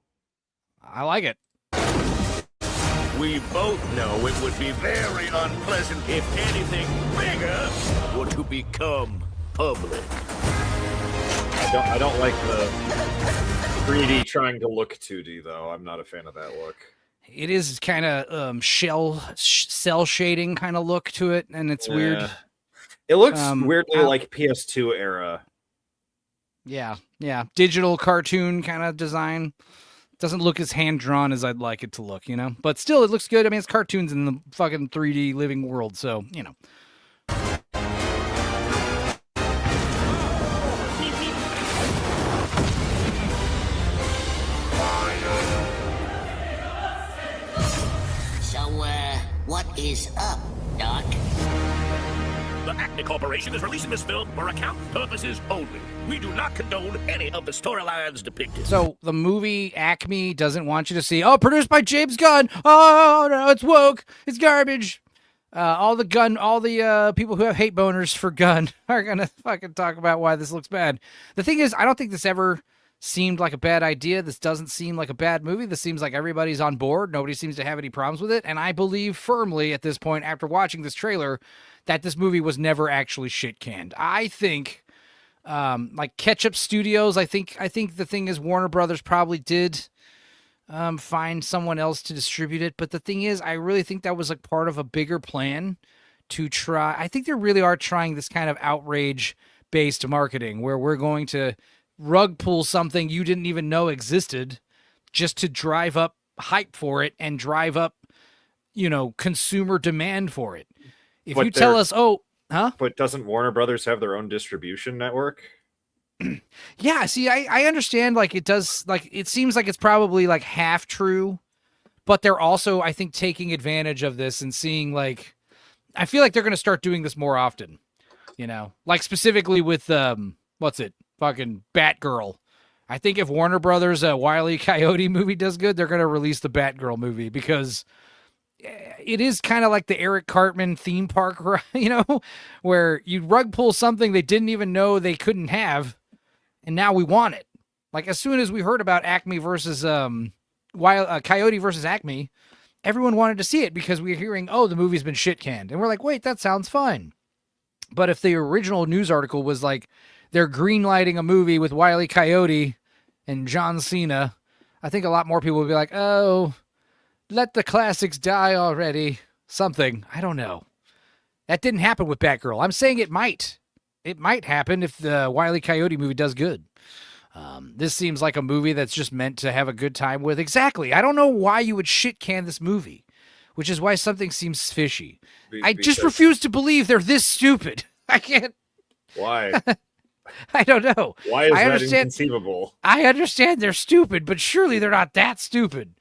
I like it. we both know it would be very unpleasant if anything bigger were to become public. I don't like the 3D trying to look 2D though. I'm not a fan of that look. It is kind of cell shading kind of look to it, and it's weird. It looks weirdly like PS2 era. Yeah, digital cartoon kind of design. Doesn't look as hand-drawn as I'd like it to look, you know? But still, it looks good. I mean, it's cartoons in the fucking 3D living world, so, you know. So, what is up, Doc? The Acme Corporation is releasing this film for account purposes only. We do not condone any of the storylines depicted. So the movie Acme doesn't want you to see, produced by James Gunn. Oh, no, it's woke. It's garbage. All the people who have hate boners for Gunn are going to fucking talk about why this looks bad. The thing is, I don't think this ever seemed like a bad idea. This doesn't seem like a bad movie. This seems like everybody's on board. Nobody seems to have any problems with it. And I believe firmly at this point, after watching this trailer, that this movie was never actually shit canned. I think, like Ketchup Studios, I think the thing is Warner Brothers probably did find someone else to distribute it. But the thing is, I really think that was like part of a bigger plan to try. I think they really are trying this kind of outrage-based marketing where we're going to rug pull something you didn't even know existed just to drive up hype for it and drive up, consumer demand for it. If you tell us, But doesn't Warner Brothers have their own distribution network? Yeah, see, I understand, like, it does, like, it seems like it's probably, like, half true, but they're also, I think, taking advantage of this and seeing, like, I feel like they're going to start doing this more often, like, specifically with, fucking Batgirl. I think if Warner Brothers' Wile E. Coyote movie does good, they're going to release the Batgirl movie because it is kind of like the Eric Cartman theme park, where you rug pull something they didn't even know they couldn't have, and now we want it. Like, as soon as we heard about Acme versus Coyote versus Acme, everyone wanted to see it because we were hearing, the movie's been shit canned, and we're like, wait, that sounds fine. But if the original news article was like, they're greenlighting a movie with Wile E. Coyote and John Cena, I think a lot more people would be like, let the classics die already. Something. I don't know. That didn't happen with Batgirl. I'm saying it might. It might happen if the Wile E. Coyote movie does good. This seems like a movie that's just meant to have a good time with. Exactly. I don't know why you would shit can this movie, which is why something seems fishy. I just refuse to believe they're this stupid. I can't. Why? I don't know. Why is that inconceivable? I understand they're stupid, but surely they're not that stupid.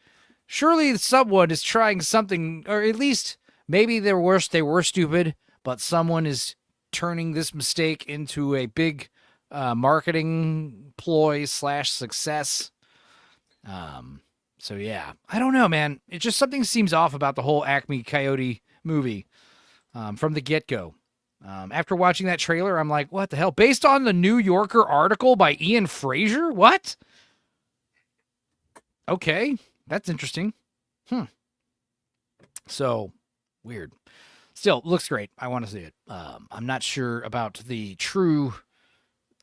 Surely someone is trying something, or at least maybe they were stupid, but someone is turning this mistake into a big marketing ploy / success. So yeah, I don't know, man. It just something seems off about the whole Acme Coyote movie from the get-go. After watching that trailer, I'm like, what the hell? Based on the New Yorker article by Ian Fraser? What? Okay, that's interesting. So, weird. Still, looks great. I want to see it. I'm not sure about the true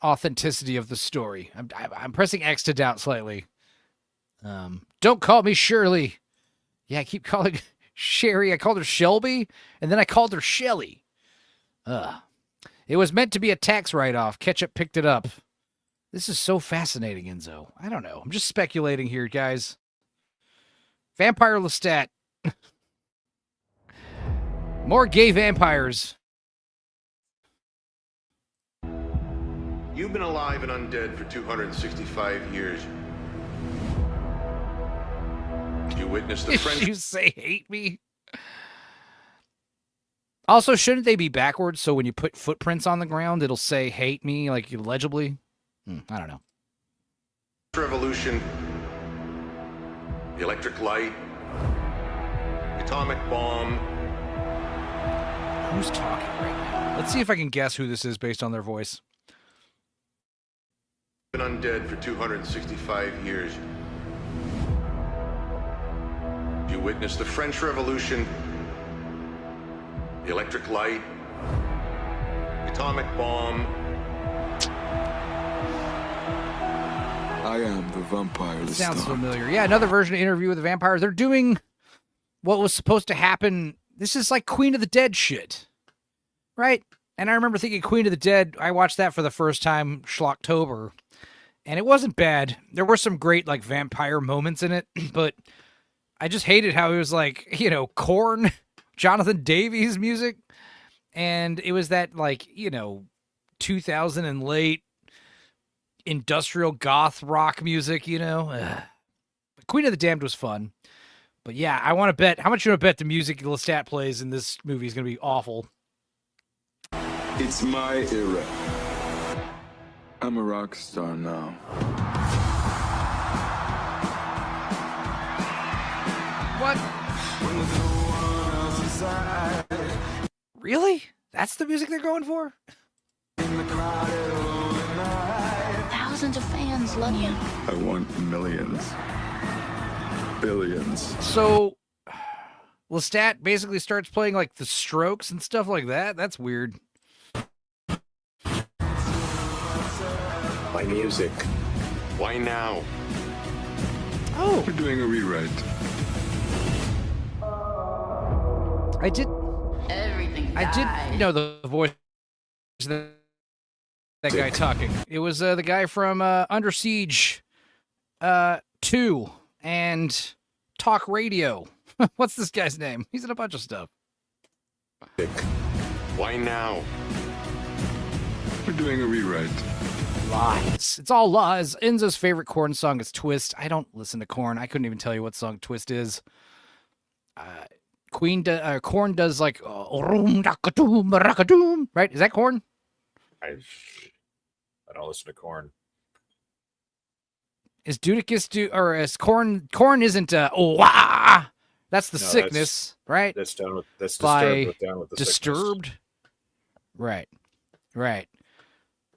authenticity of the story. I'm pressing X to doubt slightly. Don't call me Shirley. Yeah, I keep calling Sherry. I called her Shelby, and then I called her Shelly. It was meant to be a tax write-off. Ketchup picked it up. This is so fascinating, Enzo. I don't know. I'm just speculating here, guys. Vampire Lestat. More gay vampires. You've been alive and undead for 265 years. You witnessed the Did French... you say hate me? Also, shouldn't they be backwards so when you put footprints on the ground, it'll say hate me, like legibly? I don't know. Revolution, the electric light, the atomic bomb. Who's talking right now? Let's see if I can guess who this is based on their voice. Been undead for 265 years. You witnessed the French Revolution, the electric light, the atomic bomb. I am the vampire. Sounds familiar. Yeah, another version of Interview with the Vampire. They're doing what was supposed to happen. This is like Queen of the Dead shit, right? And I remember thinking Queen of the Dead, I watched that for the first time, Schlocktober, and it wasn't bad. There were some great like vampire moments in it, but I just hated how it was like, Korn, Jonathan Davies music, and it was that like, 2000 and late industrial goth rock music, Queen of the Damned was fun. But yeah, I want to bet. How much you want to bet the music Lestat plays in this movie is going to be awful? It's my era. I'm a rock star now. What? Really? That's the music they're going for? Thousands of fans love you. I want millions. Billions. So, Lestat basically starts playing like the Strokes and stuff like that? That's weird. My music. Why now? Oh. We're doing a rewrite. I did know the voice of that guy talking. It was the guy from Under Siege 2 and Talk Radio. What's this guy's name? He's in a bunch of stuff. Why now? We're doing a rewrite. Lies. It's all lies. Enzo's favorite Korn song is Twist. I don't listen to Korn. I couldn't even tell you what song Twist is. Korn does like right? Is that Korn? I don't listen to Korn. Is Dudicus or is Korn? Korn isn't wah. That's the sickness, right? That's done with that's by down with the Disturbed. Right.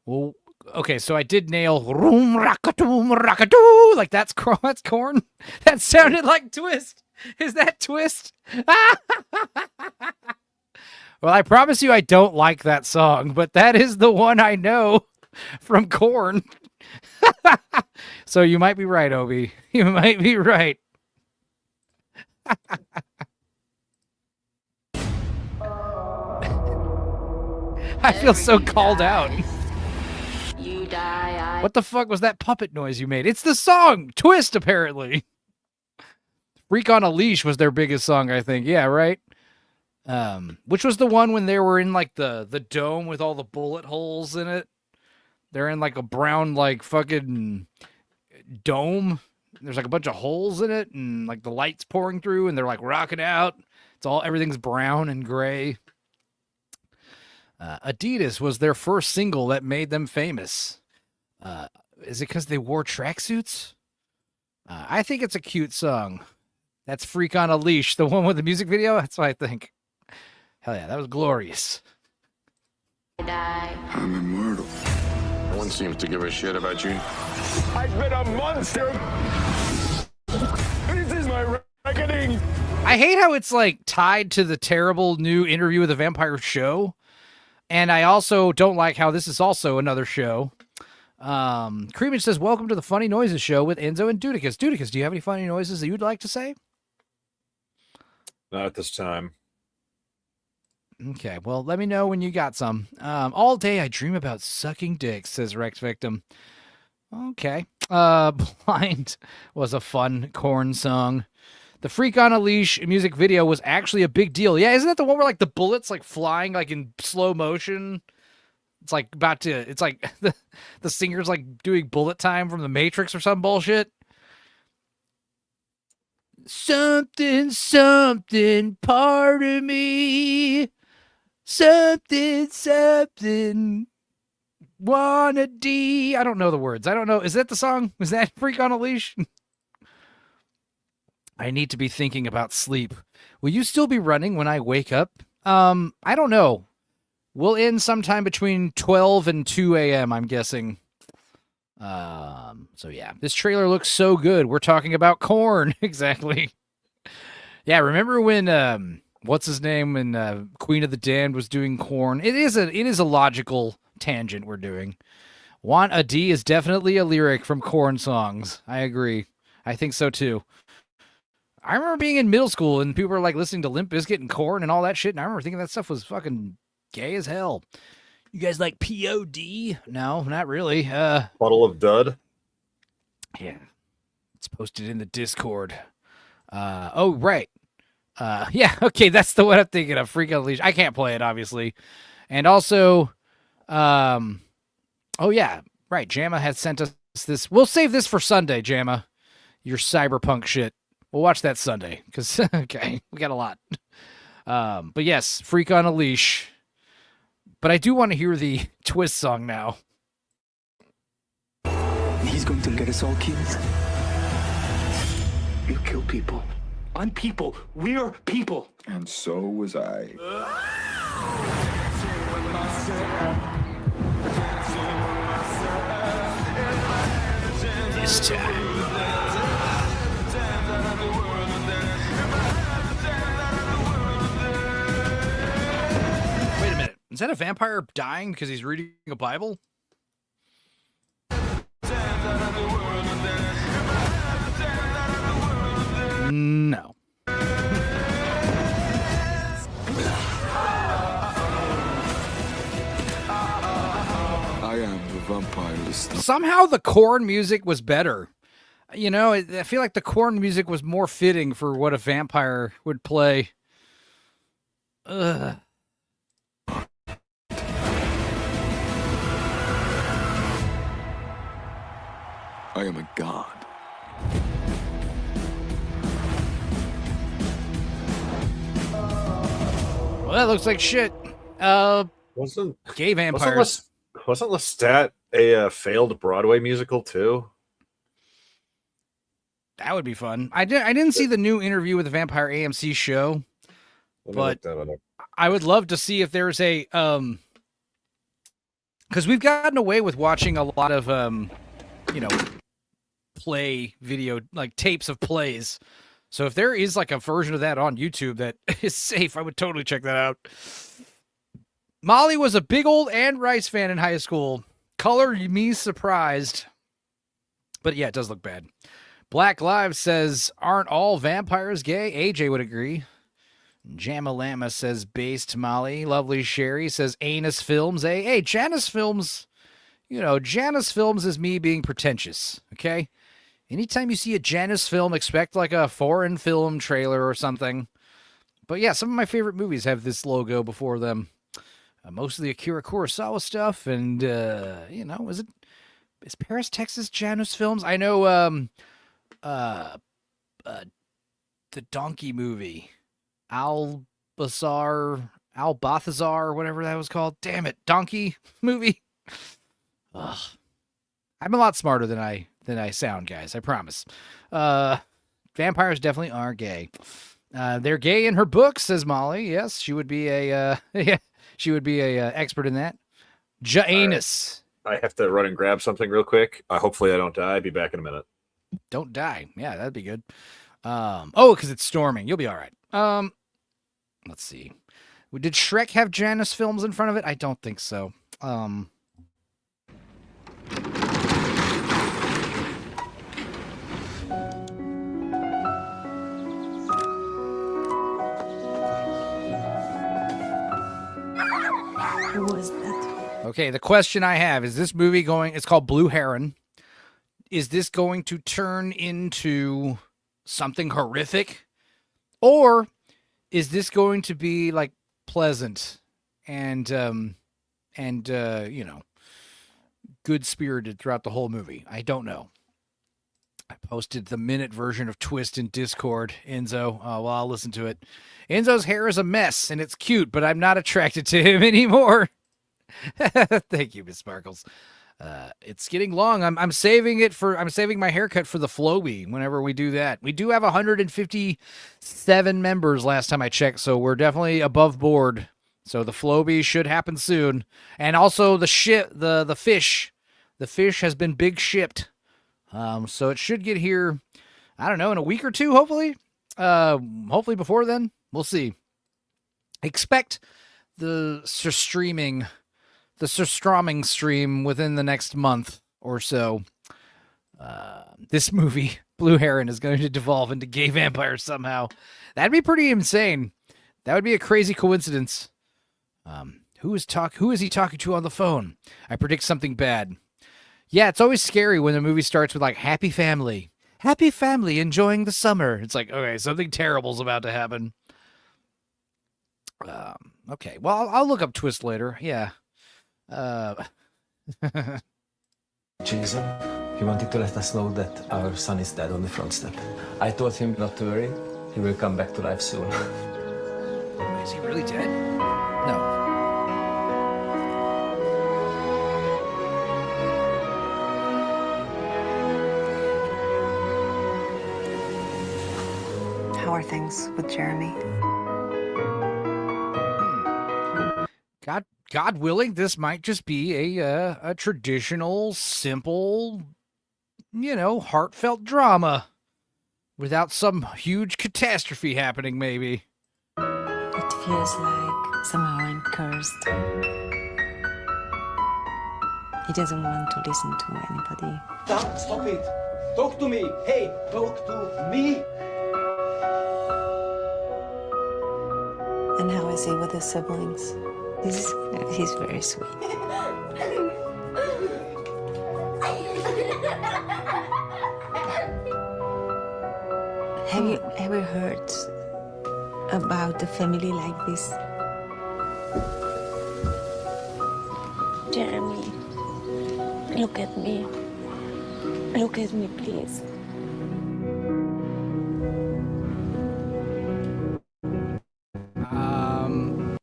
Well, okay, so I did nail room rockatoom rockatoo. Like that's Korn. That sounded like Twist. Is that Twist? Well, I promise you I don't like that song, but that is the one I know from Korn. So you might be right, Obi. You might be right. I feel so called out. You die, What the fuck was that puppet noise you made? It's the song Twist, apparently. Freak on a Leash was their biggest song, I think. Yeah, right? Which was the one when they were in like the dome with all the bullet holes in it. They're in like a brown like fucking dome. There's like a bunch of holes in it and like the light's pouring through and they're like rocking out. Everything's brown and gray. Adidas was their first single that made them famous. Is it because they wore tracksuits? I think it's a cute song. That's Freak on a Leash, the one with the music video. That's what I think. Hell yeah, that was glorious. die. I'm immortal. No one seems to give a shit about you. I've been a monster. This is my reckoning. I hate how it's like tied to the terrible new Interview with a Vampire show. And I also don't like how this is also another show. Creamage says, welcome to the Funny Noises show with Enzo and Dudicus. Dudicus, do you have any funny noises that you'd like to say? Not at this time. Okay, well, let me know when you got some. All day I dream about sucking dicks, says Rex Victim. Okay. Blind was a fun Korn song. The Freak on a Leash music video was actually a big deal. Yeah, isn't that the one where like the bullets like flying like in slow motion? It's like about to, it's like the singer's like doing bullet time from the Matrix or some bullshit. Something, something, part of me. Something, something, wanna D. I don't know the words. I don't know. Is that the song? Is that Freak on a Leash? I need to be thinking about sleep. Will you still be running when I wake up? I don't know. We'll end sometime between 12 and 2 a.m., I'm guessing. So yeah, this trailer looks so good. We're talking about Korn. Exactly. Yeah, remember when, what's his name, when Queen of the Damned was doing Korn? It is a logical tangent we're doing. Want a D is definitely a lyric from Korn songs. I agree. I think so too. I remember being in middle school and people were like listening to Limp Bizkit and Korn and all that shit, and I remember thinking that stuff was fucking gay as hell. You guys like POD? No, not really. Bottle of Dud? Yeah. It's posted in the Discord. Oh, right. Yeah, okay, that's the one I'm thinking of. Freak on a Leash. I can't play it, obviously. And also, oh yeah, right. Jamma has sent us this. We'll save this for Sunday, Jamma. Your cyberpunk shit. We'll watch that Sunday, because, okay, we got a lot. But yes, Freak on a Leash. But I do want to hear the Twist song now. He's going to get us all killed. You kill people. I'm people. We're people. And so was I. This time. Wait a minute. Is that a vampire dying because he's reading a Bible? No. I am the vampire. Somehow the Korn music was better. You know, I feel like the Korn music was more fitting for what a vampire would play. Ugh. I am a god. Well, that looks like shit. Wasn't gay vampires? Wasn't Lestat a failed Broadway musical too? That would be fun. I didn't see the new Interview with the Vampire AMC show, but I would love to see if there's a because we've gotten away with watching a lot of you know, play video, like tapes of plays. So if there is like a version of that on YouTube that is safe, I would totally check that out. Molly was a big old Anne Rice fan in high school. Color me surprised. But yeah, it does look bad. Black Lives says, aren't all vampires gay? AJ would agree. Jamalama says, based Molly. Lovely Sherry says, Anus Films. Hey, Janus Films. You know, Janus Films is me being pretentious, okay? Anytime you see a Janus film, expect like a foreign film trailer or something. But yeah, some of my favorite movies have this logo before them. Most of the Akira Kurosawa stuff, and, you know, is Paris, Texas Janus Films? I know, the donkey movie. Balthazar, whatever that was called. Damn it, donkey movie. Ugh. I'm a lot smarter than I sound, guys. I promise. Vampires definitely are gay. They're gay in her book, says Molly. Yes, she would be a expert in that. Janus. I have to run and grab something real quick. Hopefully I don't die. Be back in a minute. Don't die. Yeah, that'd be good. Because it's storming. You'll be all right. Let's see. Did Shrek have Janus films in front of it? I don't think so. Who was that? Okay, the question I have is this movie going, it's called Blue Heron. Is this going to turn into something horrific? Or is this going to be like pleasant and you know, good-spirited throughout the whole movie? I don't know. I posted the minute version of Twist in Discord, Enzo. Well, I'll listen to it. Enzo's hair is a mess, and it's cute, but I'm not attracted to him anymore. Thank you, Miss Sparkles. It's getting long. I'm saving my haircut for the Floby whenever we do that. We do have 157 members last time I checked, so we're definitely above board. So the Floby should happen soon. And also the fish. The fish has been big shipped. So it should get here, I don't know, in a week or two, hopefully. Hopefully before then. We'll see. Expect the streaming stream within the next month or so. This movie, Blue Heron, is going to devolve into gay vampires somehow. That'd be pretty insane. That would be a crazy coincidence. Who is he talking to on the phone? I predict something bad. Yeah, it's always scary when the movie starts with like happy family enjoying the summer. It's like, okay, something terrible's about to happen. Okay, well, I'll look up Twist later. Yeah. Jason, he wanted to let us know that our son is dead on the front step. I told him not to worry. He will come back to life soon. Is he really dead? No. How are things with Jeremy? God willing, this might just be a traditional, simple, you know, heartfelt drama without some huge catastrophe happening, maybe. It feels like somehow I'm cursed. He doesn't want to listen to anybody. Stop it! Talk to me! Hey, talk to me! And how is he with his siblings? He's very sweet. Have you ever heard about a family like this? Jeremy, look at me. Look at me, please.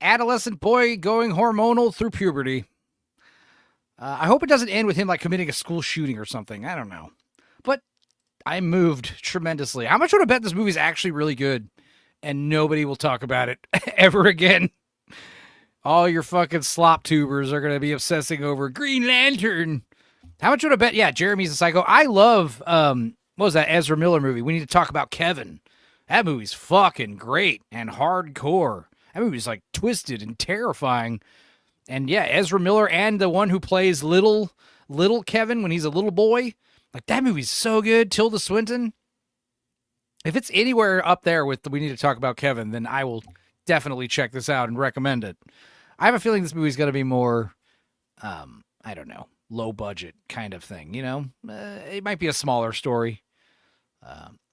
Adolescent boy going hormonal through puberty. I hope it doesn't end with him like committing a school shooting or something. I don't know. But I'm moved tremendously. How much would I bet this movie's actually really good and nobody will talk about it ever again? All your fucking slop tubers are going to be obsessing over Green Lantern. How much would I bet? Yeah, Jeremy's a psycho. I love, what was that Ezra Miller movie? We need to talk about Kevin. That movie's fucking great and hardcore. That movie's like twisted and terrifying. And yeah, Ezra Miller and the one who plays little Kevin when he's a little boy. Like that movie's so good. Tilda Swinton. If it's anywhere up there with We Need to Talk About Kevin, then I will definitely check this out and recommend it. I have a feeling this movie's going to be more, I don't know, low budget kind of thing. You know, it might be a smaller story.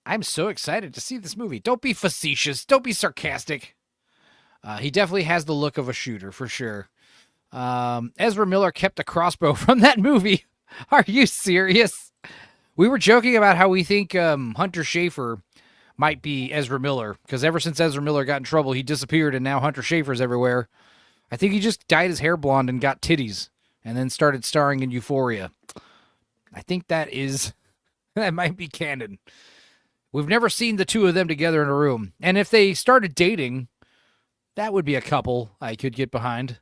I'm so excited to see this movie. Don't be facetious. Don't be sarcastic. He definitely has the look of a shooter, for sure. Ezra Miller kept a crossbow from that movie. Are you serious? We were joking about how we think Hunter Schafer might be Ezra Miller, because ever since Ezra Miller got in trouble, he disappeared, and now Hunter Schafer's everywhere. I think he just dyed his hair blonde and got titties, and then started starring in Euphoria. I think that might be canon. We've never seen the two of them together in a room. And if they started dating, that would be a couple I could get behind.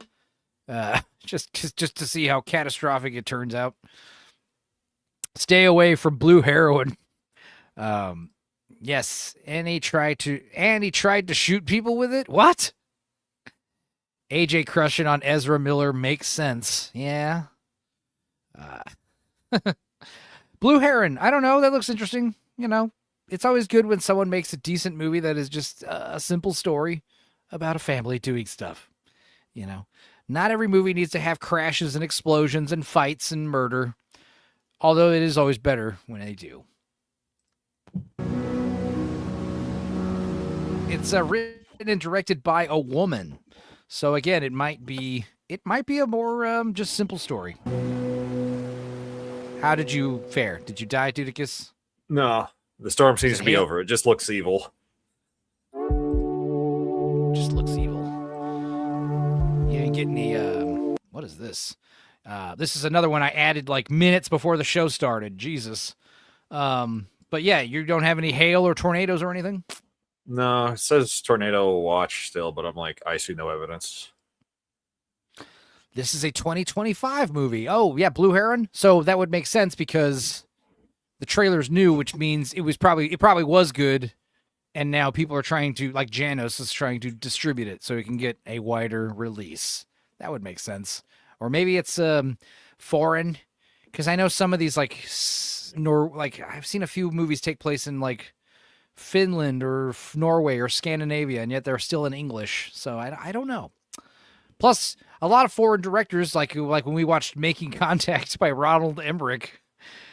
just to see how catastrophic it turns out. Stay away from blue heroin. Yes, and he tried to shoot people with it. What? AJ crushing on Ezra Miller makes sense. Yeah. Blue Heron. I don't know. That looks interesting. You know, it's always good when someone makes a decent movie that is just a simple story about a family doing stuff. You know, not every movie needs to have crashes and explosions and fights and murder, although it is always better when they do. It's written and directed by a woman. So again, it might be a more just simple story. How did you fare? Did you die, Dudicus? No, the storm seems to be over. It just looks evil. Just looks evil. You didn't get any. What is this? This is another one I added like minutes before the show started. Jesus. But yeah, you don't have any hail or tornadoes or anything? No, it says tornado watch still, but I'm like, I see no evidence. This is a 2025 movie. Oh, yeah, Blue Heron. So that would make sense because the trailer's new, which means it probably was good, and now people are trying to, like Janos is trying to distribute it so it can get a wider release. That would make sense. Or maybe it's foreign, because I know some of these I've seen a few movies take place in like Finland or Norway or Scandinavia, and yet they're still in English. So I don't know. Plus, a lot of foreign directors, like when we watched Making Contact by Ronald Emmerich,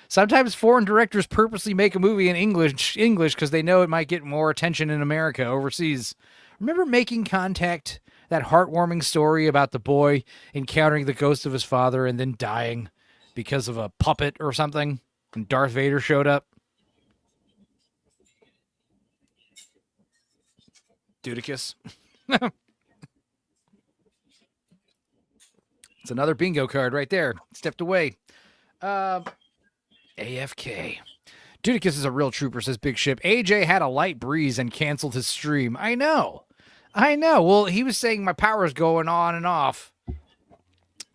sometimes foreign directors purposely make a movie in English because they know it might get more attention in America overseas. Remember Making Contact, that heartwarming story about the boy encountering the ghost of his father and then dying because of a puppet or something, and Darth Vader showed up? Dudicus. It's another bingo card right there. Stepped away. AFK. Dudicus is a real trooper, says Big Ship. AJ had a light breeze and canceled his stream. I know. Well, he was saying my power's going on and off.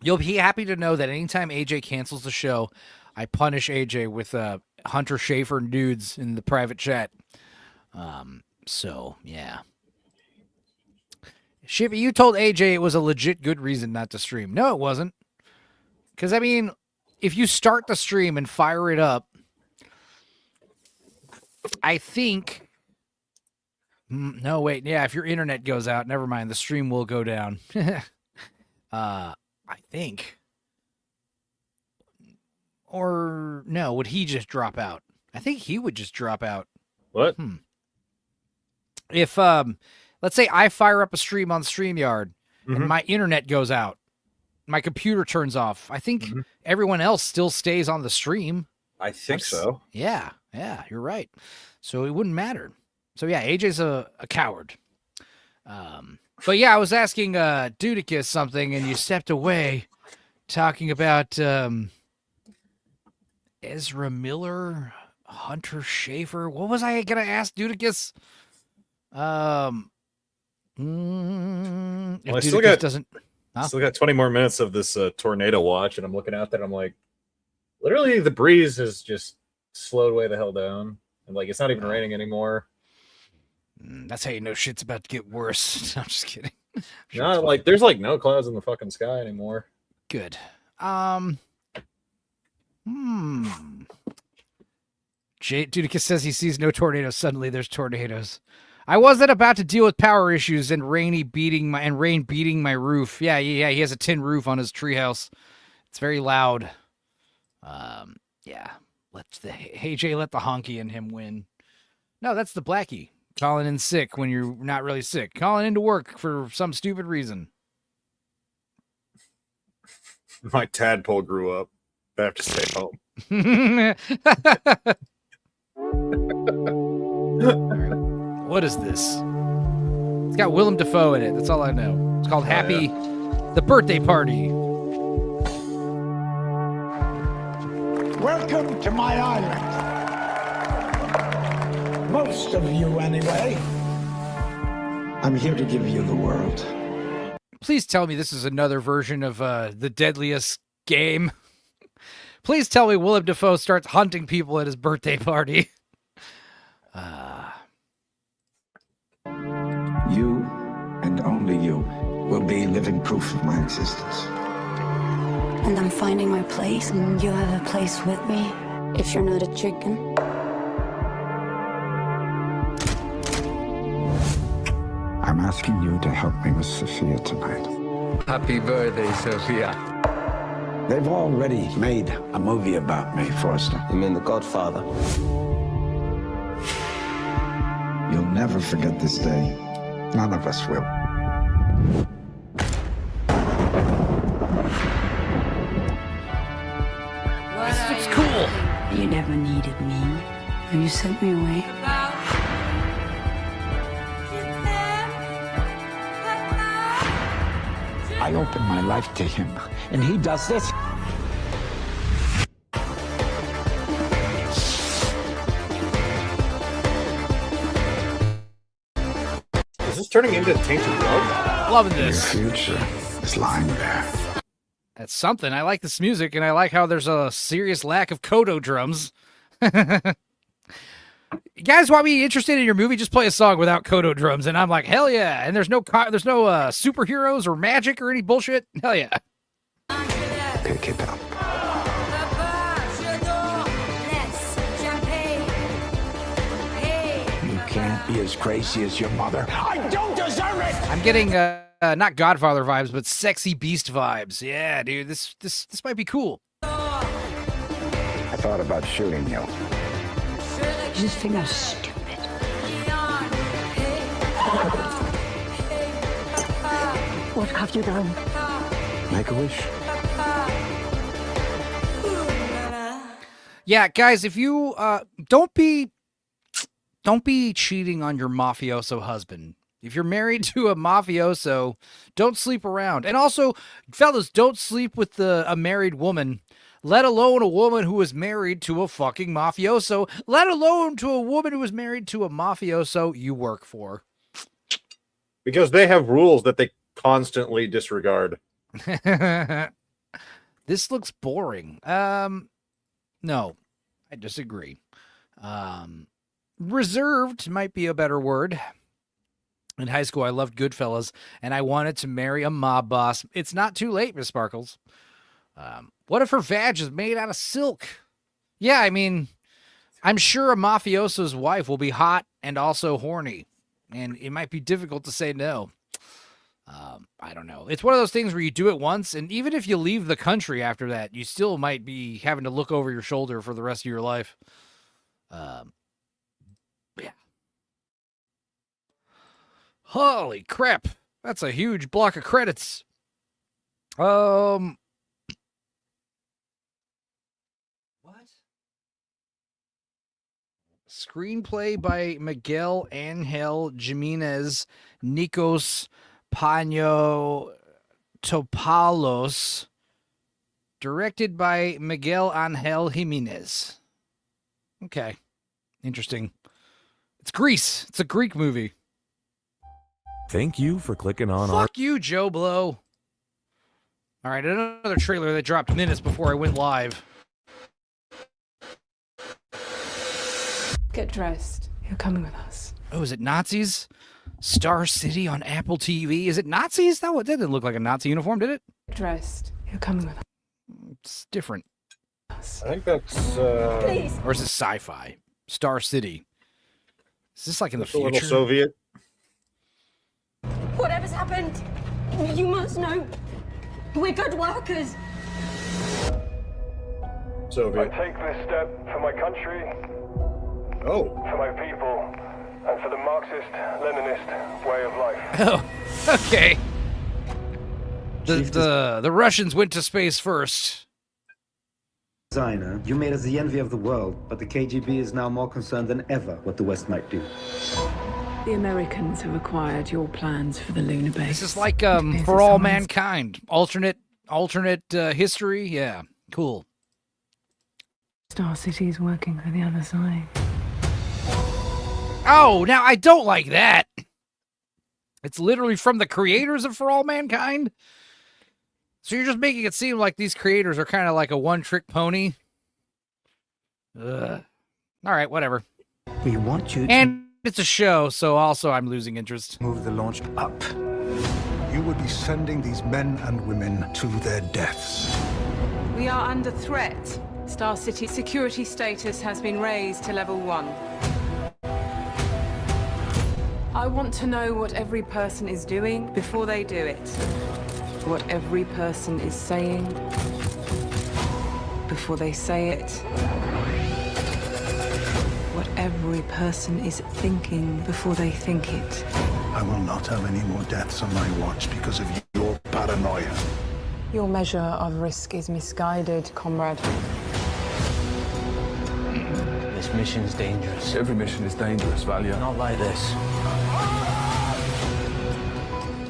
You'll be happy to know that anytime AJ cancels the show, I punish AJ with Hunter Schafer nudes in the private chat. So, yeah. Shippy, you told AJ it was a legit good reason not to stream. No, it wasn't. Because, I mean, if you start the stream and fire it up, I think... No, wait. Yeah, if your internet goes out, never mind. The stream will go down. I think. Or, no, would he just drop out? I think he would just drop out. What? If, let's say I fire up a stream on StreamYard and my internet goes out, my computer turns off, I think everyone else still stays on the stream. I think so. Yeah, you're right. So it wouldn't matter. So yeah, AJ's a coward. But yeah, I was asking Dudicus something, and you stepped away talking about Ezra Miller, Hunter Schafer. What was I gonna ask Dudicus? Well, I still got 20 more minutes of this tornado watch, and I'm looking out there, and I'm like, literally, the breeze has just slowed way the hell down, and like it's not even raining anymore. That's how you know shit's about to get worse. I'm just kidding. No, like there's like no clouds in the fucking sky anymore. Good. Dudicus says he sees no tornadoes. Suddenly there's tornadoes. I wasn't about to deal with power issues and rain beating my roof. Yeah, he has a tin roof on his treehouse. It's very loud. Yeah. Let the honky in him win. No, that's the Blackie. Calling in sick when you're not really sick. Calling into work for some stupid reason. My tadpole grew up. I have to stay home. What is this? It's got Willem Dafoe in it. That's all I know. It's called Happy the Birthday Party. Welcome to my island. Most of you, anyway. I'm here to give you the world. Please tell me this is another version of The Deadliest Game. Please tell me Willem Dafoe starts hunting people at his birthday party. You, and only you, will be living proof of my existence. And I'm finding my place, and you have a place with me. If you're not a chicken. I'm asking you to help me with Sophia tonight. Happy birthday, Sophia. They've already made a movie about me, Forrester. You mean The Godfather? You'll never forget this day. None of us will. This looks cool. You never needed me. And you sent me away. I open my life to him, and he does this. Is this turning into Tainted Blood? Loving this. Your future is lying there. That's something. I like this music, and I like how there's a serious lack of Kodo drums. You guys want me interested in your movie? Just play a song without Kodo drums, and I'm like, hell yeah! And there's no superheroes or magic or any bullshit. Hell yeah! Pick it up. You can't be as crazy as your mother. I don't deserve it. I'm getting not Godfather vibes, but Sexy Beast vibes. Yeah, dude, this might be cool. I thought about shooting you. You just think I'm stupid. What have you done? Make a wish. Yeah, guys, if you don't be cheating on your mafioso husband. If you're married to a mafioso, don't sleep around. And also, fellas, don't sleep with a married woman, let alone a woman who is married to a fucking mafioso, let alone to a woman who is married to a mafioso you work for. Because they have rules that they constantly disregard. This looks boring. No, I disagree. Reserved might be a better word. In high school, I loved Goodfellas, and I wanted to marry a mob boss. It's not too late, Miss Sparkles. What if her vag is made out of silk? Yeah, I mean, I'm sure a mafioso's wife will be hot and also horny, and it might be difficult to say no. I don't know. It's one of those things where you do it once, and even if you leave the country after that, you still might be having to look over your shoulder for the rest of your life. Yeah. Holy crap. That's a huge block of credits. What? Screenplay by Miguel Angel Jimenez, Nikos Paño-Topalos. Directed by Miguel Angel Jimenez. Okay. Interesting. It's Greece. It's a Greek movie. Thank you for clicking on our... Fuck you, Joe Blow. All right, another trailer that dropped minutes before I went live. Get dressed. You're coming with us. Oh, is it Nazis? Star City on Apple TV. Is it Nazis? That didn't look like a Nazi uniform, did it? Get dressed. You're coming with us. It's different. I think that's... Please. Or is it sci-fi? Star City. Is this like in the a little future? Soviet. Whatever's happened, you must know. We're good workers. Soviet. I take this step for my country, for my people, and for the Marxist-Leninist way of life. Oh, okay. The Russians went to space first. Designer, you made us the envy of the world, but the KGB is now more concerned than ever what the West might do. The Americans have acquired your plans for the lunar base. This is like For All Mankind. Alternate history. Yeah, cool. Star City is working for the other side. Oh, now I don't like that. It's literally from the creators of For All Mankind. So you're just making it seem like these creators are kind of like a one-trick pony. Ugh. All right, whatever. We want you And it's a show, so also I'm losing interest. move the launch up. You would be sending these men and women to their deaths. We are under threat. Star City security status has been raised to level 1. I want to know what every person is doing before they do it. What every person is saying before they say it. What every person is thinking before they think it. I will not have any more deaths on my watch because of your paranoia. Your measure of risk is misguided, comrade. This mission's dangerous. Every mission is dangerous, Valia. Not like this.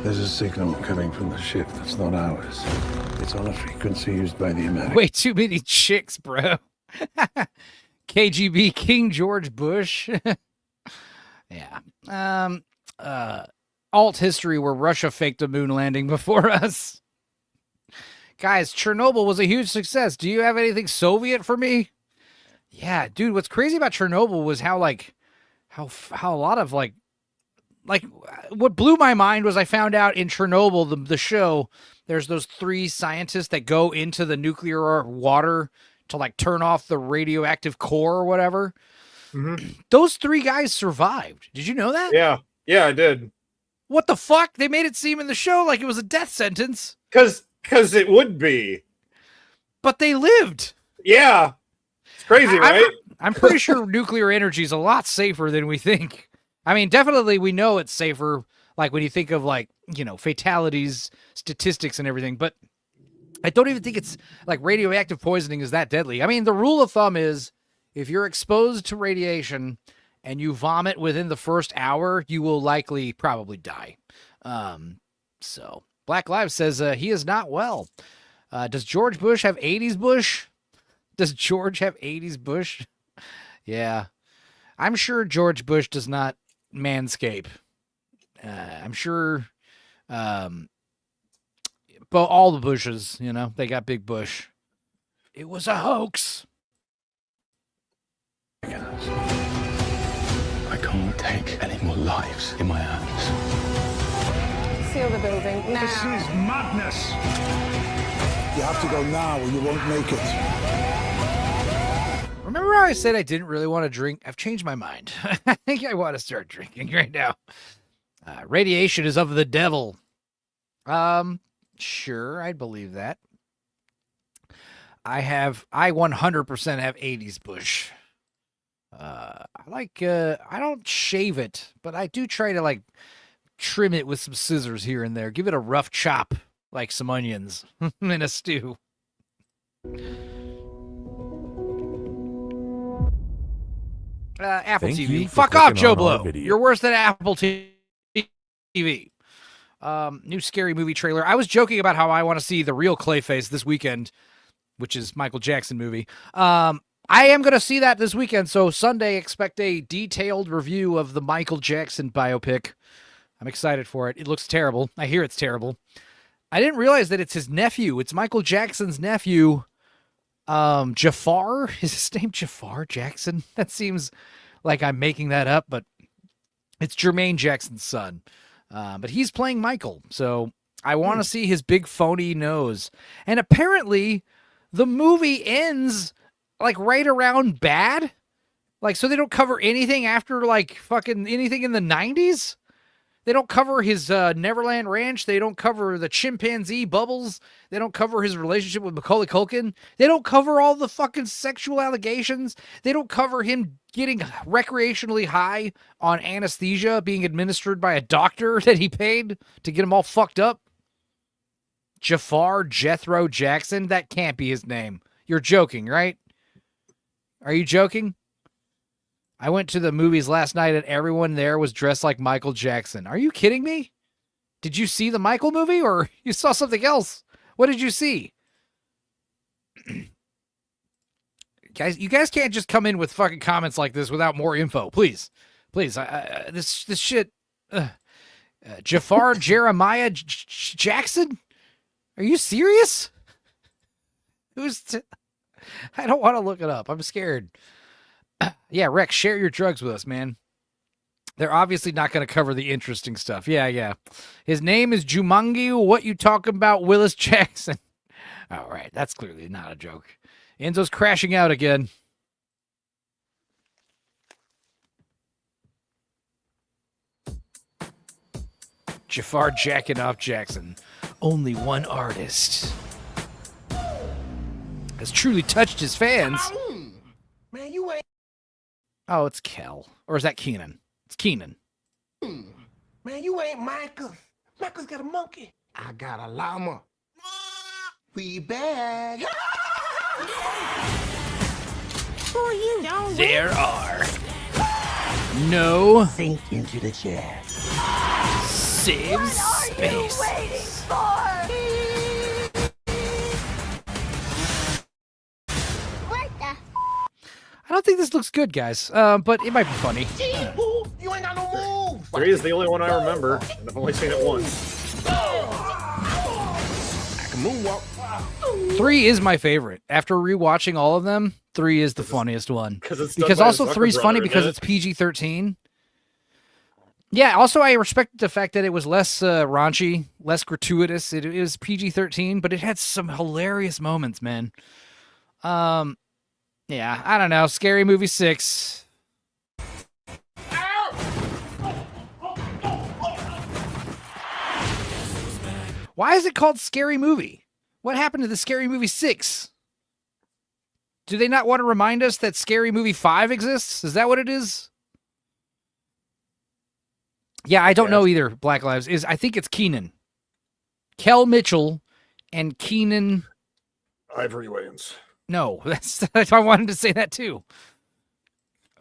There's a signal coming from the ship that's not ours. It's on a frequency used by the Americans. Way too many chicks, bro. KGB King George Bush. Yeah. Alt history where Russia faked a moon landing before us. Guys, Chernobyl was a huge success. Do you have anything Soviet for me? Yeah, dude, what's crazy about Chernobyl was how a lot of like what blew my mind was I found out in Chernobyl, the show, there's those 3 scientists that go into the nuclear water to like turn off the radioactive core or whatever. Mm-hmm. Those 3 guys survived. Did you know that? Yeah, I did. What the fuck? They made it seem in the show like it was a death sentence. Because it would be. But they lived. Yeah. It's crazy, right? I'm pretty sure nuclear energy is a lot safer than we think. I mean, definitely we know it's safer, like when you think of like, you know, fatalities, statistics and everything, but I don't even think it's like radioactive poisoning is that deadly. I mean, the rule of thumb is if you're exposed to radiation and you vomit within the first hour, you will likely probably die. So Black Lives says he is not well. Does George Bush have 80s Bush? Does George have 80s Bush? Yeah. I'm sure George Bush does not manscape. I'm sure but all the Bushes, you know, they got big bush. It was a hoax. I can't take any more lives in my hands. Seal the building now. This is madness. You have to go now or you won't make it. Remember how I said I didn't really want to drink? I've changed my mind. I think I want to start drinking right now. Radiation is of the devil. Sure, I'd believe that. I 100% have 80s Bush. I don't shave it, but I do try to like trim it with some scissors here and there. Give it a rough chop, like some onions in a stew. Apple TV. Fuck off, Joe Blow. You're worse than Apple TV. New scary movie trailer. I was joking about how I want to see the real Clayface this weekend, which is Michael Jackson movie. I am going to see that this weekend, so Sunday expect a detailed review of the Michael Jackson biopic. I'm excited for it. It looks terrible. I hear it's terrible. I didn't realize that it's his nephew. It's Michael Jackson's nephew. Jafar? Is his name Jafar Jackson? That seems like I'm making that up, but it's Jermaine Jackson's son. But he's playing Michael, so I want to see his big phony nose. And apparently, the movie ends like right around bad. Like, so they don't cover anything after like fucking anything in the 90s. They don't cover his Neverland Ranch. They don't cover the chimpanzee Bubbles. They don't cover his relationship with Macaulay Culkin. They don't cover all the fucking sexual allegations. They don't cover him getting recreationally high on anesthesia being administered by a doctor that he paid to get him all fucked up. Jafar Jethro Jackson? That can't be his name. You're joking, right? Are you joking? I went to the movies last night and everyone there was dressed like Michael Jackson. Are you kidding me? Did you see the Michael movie or you saw something else? What did you see? Guys, you guys can't just come in with fucking comments like this without more info. Please. Please. This shit. Jafar Jeremiah Jackson? Are you serious? I don't want to look it up. I'm scared. Yeah, Rex, share your drugs with us, man. They're obviously not going to cover the interesting stuff. Yeah. His name is Jumanji. What you talking about, Willis Jackson? All right, that's clearly not a joke. Enzo's crashing out again. Jafar jacking off Jackson. Only one artist has truly touched his fans. Man, you ain't. Oh, it's Kel. Or is that Keenan? It's Keenan. Man, you ain't Michael. Michael's got a monkey. I got a llama. We back. Who are you? Don't There are no sink into the chair. Save space. I don't think this looks good, guys, but it might be funny. You ain't got no moves. 3 is the only one I remember, and I've only seen it once. I can moonwalk. 3 is my favorite. After rewatching all of them, 3 is the funniest one. Because also 3 is funny because it's PG-13. Yeah, also I respect the fact that it was less raunchy, less gratuitous. It was PG-13, but it had some hilarious moments, man. Yeah, I don't know. Scary Movie 6. Why is it called Scary Movie? What happened to the Scary Movie 6? Do they not want to remind us that Scary Movie 5 exists? Is that what it is? Yeah, I don't know either, Black Lives. I think it's Keenan. Kel Mitchell and Keenan... Ivory Wayans. No, I wanted to say that too.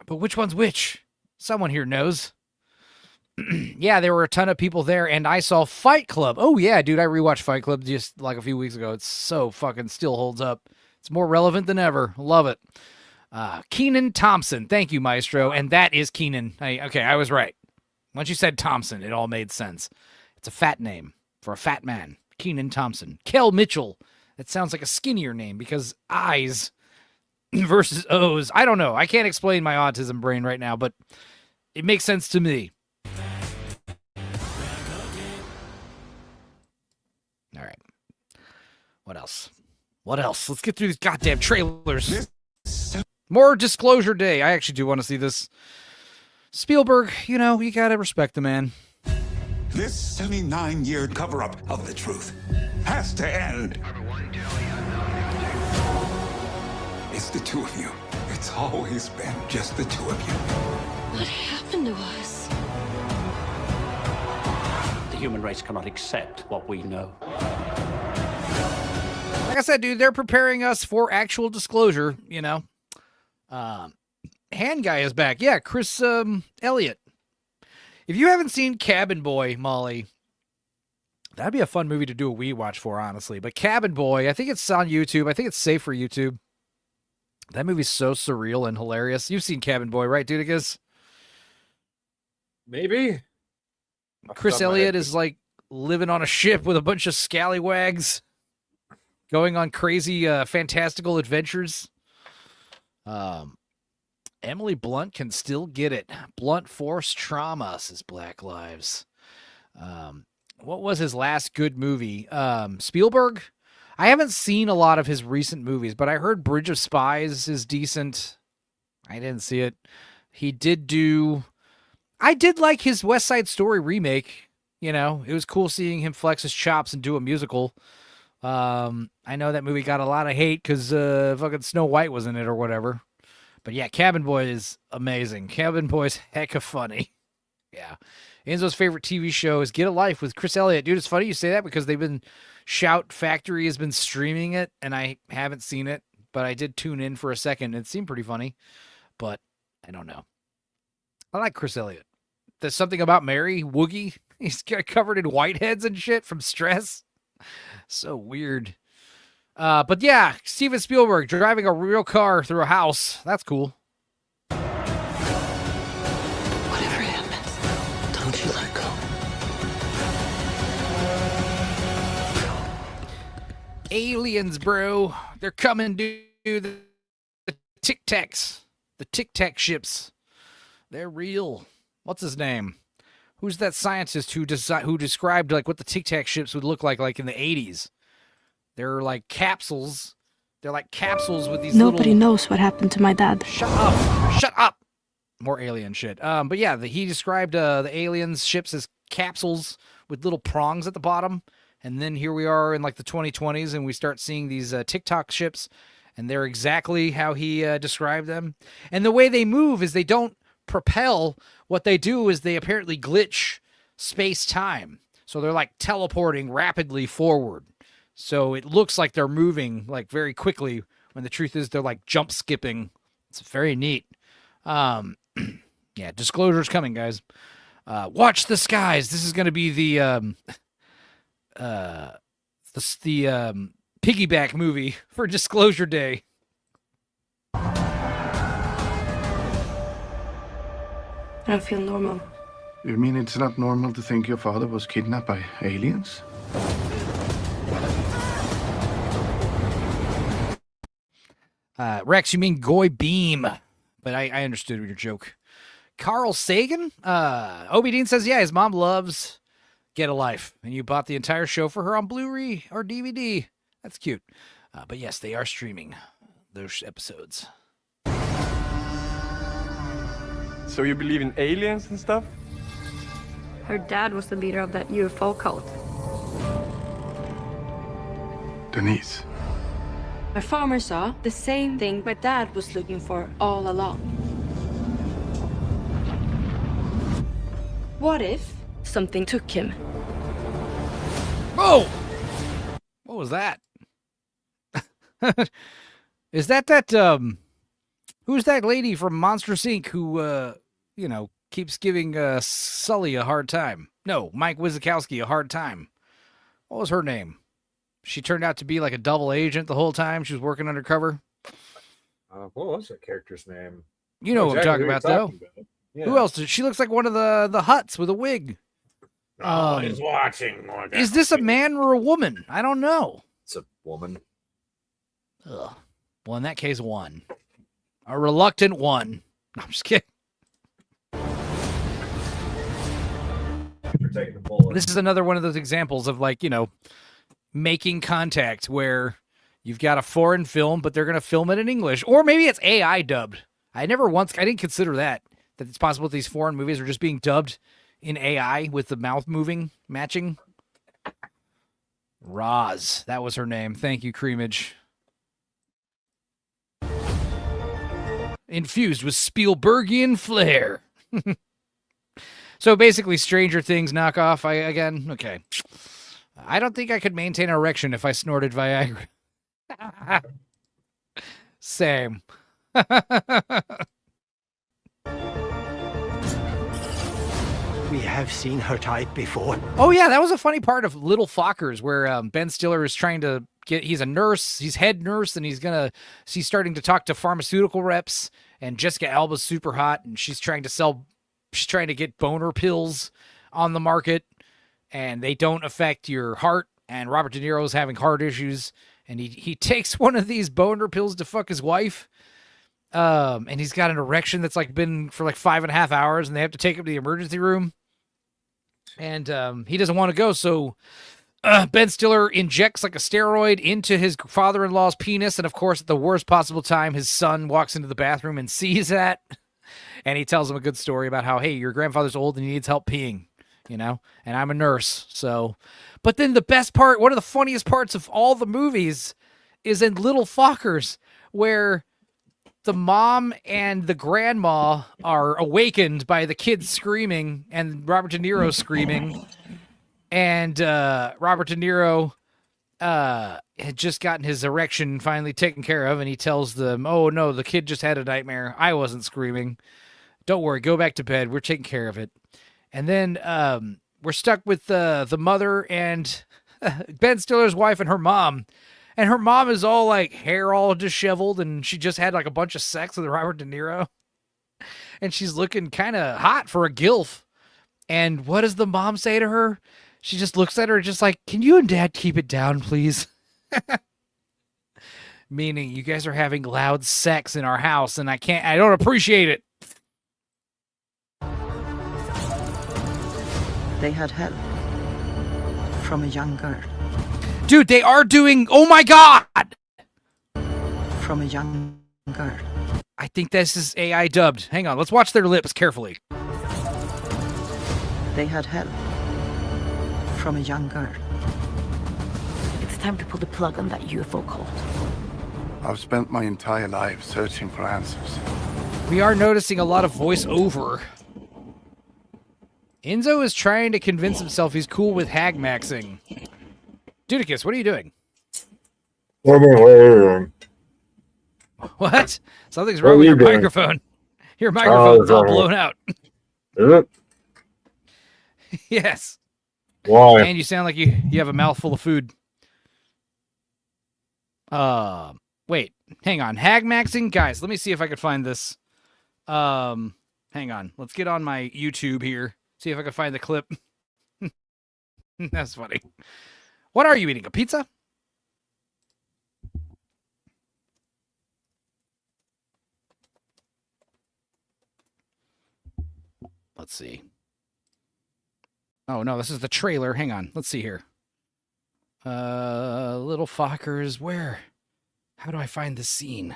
But which one's which? Someone here knows. Yeah, there were a ton of people there, and I saw Fight Club. Oh, yeah, dude, I rewatched Fight Club just like a few weeks ago. It's so fucking still holds up. It's more relevant than ever. Love it. Kenan Thompson. Thank you, Maestro. And that is Kenan. Okay, I was right. Once you said Thompson, it all made sense. It's a fat name for a fat man. Kenan Thompson. Kel Mitchell. That sounds like a skinnier name because I's versus O's. I don't know. I can't explain my autism brain right now, but it makes sense to me. All right. What else? Let's get through these goddamn trailers. More Disclosure Day. I actually do want to see this. Spielberg, you gotta respect the man. This 79-year cover-up of the truth has to end. It's the two of you. It's always been just the two of you. What happened to us? The human race cannot accept what we know. Like I said, dude, they're preparing us for actual disclosure, Hand Guy is back. Yeah, Chris Elliott. If you haven't seen Cabin Boy, Molly, that'd be a fun movie to do a Wii watch for, honestly. But Cabin Boy, I think it's on YouTube. I think it's safe for YouTube. That movie's so surreal and hilarious. You've seen Cabin Boy, right, Dudikas? Maybe. Chris Elliott is like living on a ship with a bunch of scallywags going on crazy fantastical adventures. Emily Blunt can still get it. Blunt force trauma, says Black Lives. What was his last good movie? Spielberg? I haven't seen a lot of his recent movies, but I heard Bridge of Spies is decent. I didn't see it. I did like his West Side Story remake. It was cool seeing him flex his chops and do a musical. I know that movie got a lot of hate because fucking Snow White was in it or whatever. But yeah, Cabin Boy is amazing. Cabin Boy's hecka funny. Yeah. Enzo's favorite TV show is Get a Life with Chris Elliott. Dude, it's funny you say that because Shout Factory has been streaming it, and I haven't seen it, but I did tune in for a second. It seemed pretty funny, but I don't know. I like Chris Elliott. There's something about Mary, Woogie. He's got covered in whiteheads and shit from stress. So weird. But yeah, Steven Spielberg driving a real car through a house. That's cool. Whatever happens, don't you let go. Aliens, bro. They're coming, dude. The Tic Tacs. The Tic Tac ships. They're real. What's his name? Who's that scientist who described like what the Tic Tac ships would look like in the 80s? They're like capsules. They're like capsules with these Nobody knows what happened to my dad. Shut up. Shut up. More alien shit. But yeah, he described the aliens ships as capsules with little prongs at the bottom. And then here we are in like the 2020s, and we start seeing these TikTok ships, and they're exactly how he described them. And the way they move is they don't propel. What they do is they apparently glitch space-time. So they're like teleporting rapidly forward. So it looks like they're moving like very quickly when the truth is they're like jump skipping. It's very neat. Yeah, disclosure's coming, guys. Watch the skies. This is going to be the piggyback movie for Disclosure Day. I don't feel normal. You mean it's not normal to think your father was kidnapped by aliens? Rex, you mean Goy Beam. But I understood your joke. Carl Sagan? Obi Dean says, yeah, his mom loves Get a Life. And you bought the entire show for her on Blu-ray or DVD. That's cute. But yes, they are streaming those episodes. So you believe in aliens and stuff? Her dad was the leader of that UFO cult. Denise. My farmer saw the same thing my dad was looking for all along. What if something took him? Whoa! What was that? Is that who's that lady from Monsters Inc. who, keeps giving Sully a hard time? No, Mike Wazikowski a hard time. What was her name? She turned out to be like a double agent the whole time. She was working undercover. What was her character's name? You know what I'm talking about, though. Yeah. Who else? She looks like one of the Hutts with a wig. He's watching. Is this a man or a woman? I don't know. It's a woman. Ugh. Well, in that case, one. A reluctant one. No, I'm just kidding. This is another one of those examples of making contact where you've got a foreign film, but they're going to film it in English. Or maybe it's AI dubbed. I didn't consider that it's possible these foreign movies are just being dubbed in AI with the mouth moving, matching. Roz, that was her name. Thank you, Creamage. Infused with Spielbergian flair. So basically, Stranger Things knockoff again? Okay. I don't think I could maintain an erection if I snorted Viagra. Same. We have seen her type before. Oh, yeah, that was a funny part of Little Fockers where Ben Stiller is trying to he's a nurse, he's head nurse, and he's starting to talk to pharmaceutical reps, and Jessica Alba's super hot, and she's trying to get boner pills on the market, and they don't affect your heart, and Robert De Niro is having heart issues, and he takes one of these boner pills to fuck his wife, and he's got an erection that's been for 5.5 hours, and they have to take him to the emergency room, and he doesn't want to go, so Ben Stiller injects a steroid into his father-in-law's penis, and of course, at the worst possible time, his son walks into the bathroom and sees that, and he tells him a good story about how, hey, your grandfather's old and he needs help peeing, and I'm a nurse, so. But then the best part, one of the funniest parts of all the movies is in Little Fockers, where the mom and the grandma are awakened by the kids screaming and Robert De Niro screaming. And Robert De Niro had just gotten his erection finally taken care of, and he tells them, oh, no, the kid just had a nightmare. I wasn't screaming. Don't worry. Go back to bed. We're taking care of it. And then we're stuck with the mother and Ben Stiller's wife and her mom. And her mom is all hair all disheveled, and she just had a bunch of sex with Robert De Niro. And she's looking kind of hot for a gilf. And what does the mom say to her? She just looks at her just can you and Dad keep it down, please? Meaning you guys are having loud sex in our house and I don't appreciate it. They had help from a young girl. Dude, they are doing, oh my God! From a young girl. I think this is AI dubbed. Hang on, let's watch their lips carefully. They had help from a young girl. It's time to pull the plug on that UFO cult. I've spent my entire life searching for answers. We are noticing a lot of voiceover. Enzo is trying to convince himself he's cool with hag maxing. Dudicus, what are you doing? What? Something's wrong with your microphone. Your microphone's all blown out. Is it? Yes. Why? And you sound like you have a mouthful of food. Wait, hang on. Hag maxing? Guys, let me see if I can find this. Hang on. Let's get on my YouTube here. See if I can find the clip. That's funny. What are you eating? A pizza? Let's see. Oh, no, this is the trailer. Hang on. Let's see here. Little fuckers, where? How do I find the scene?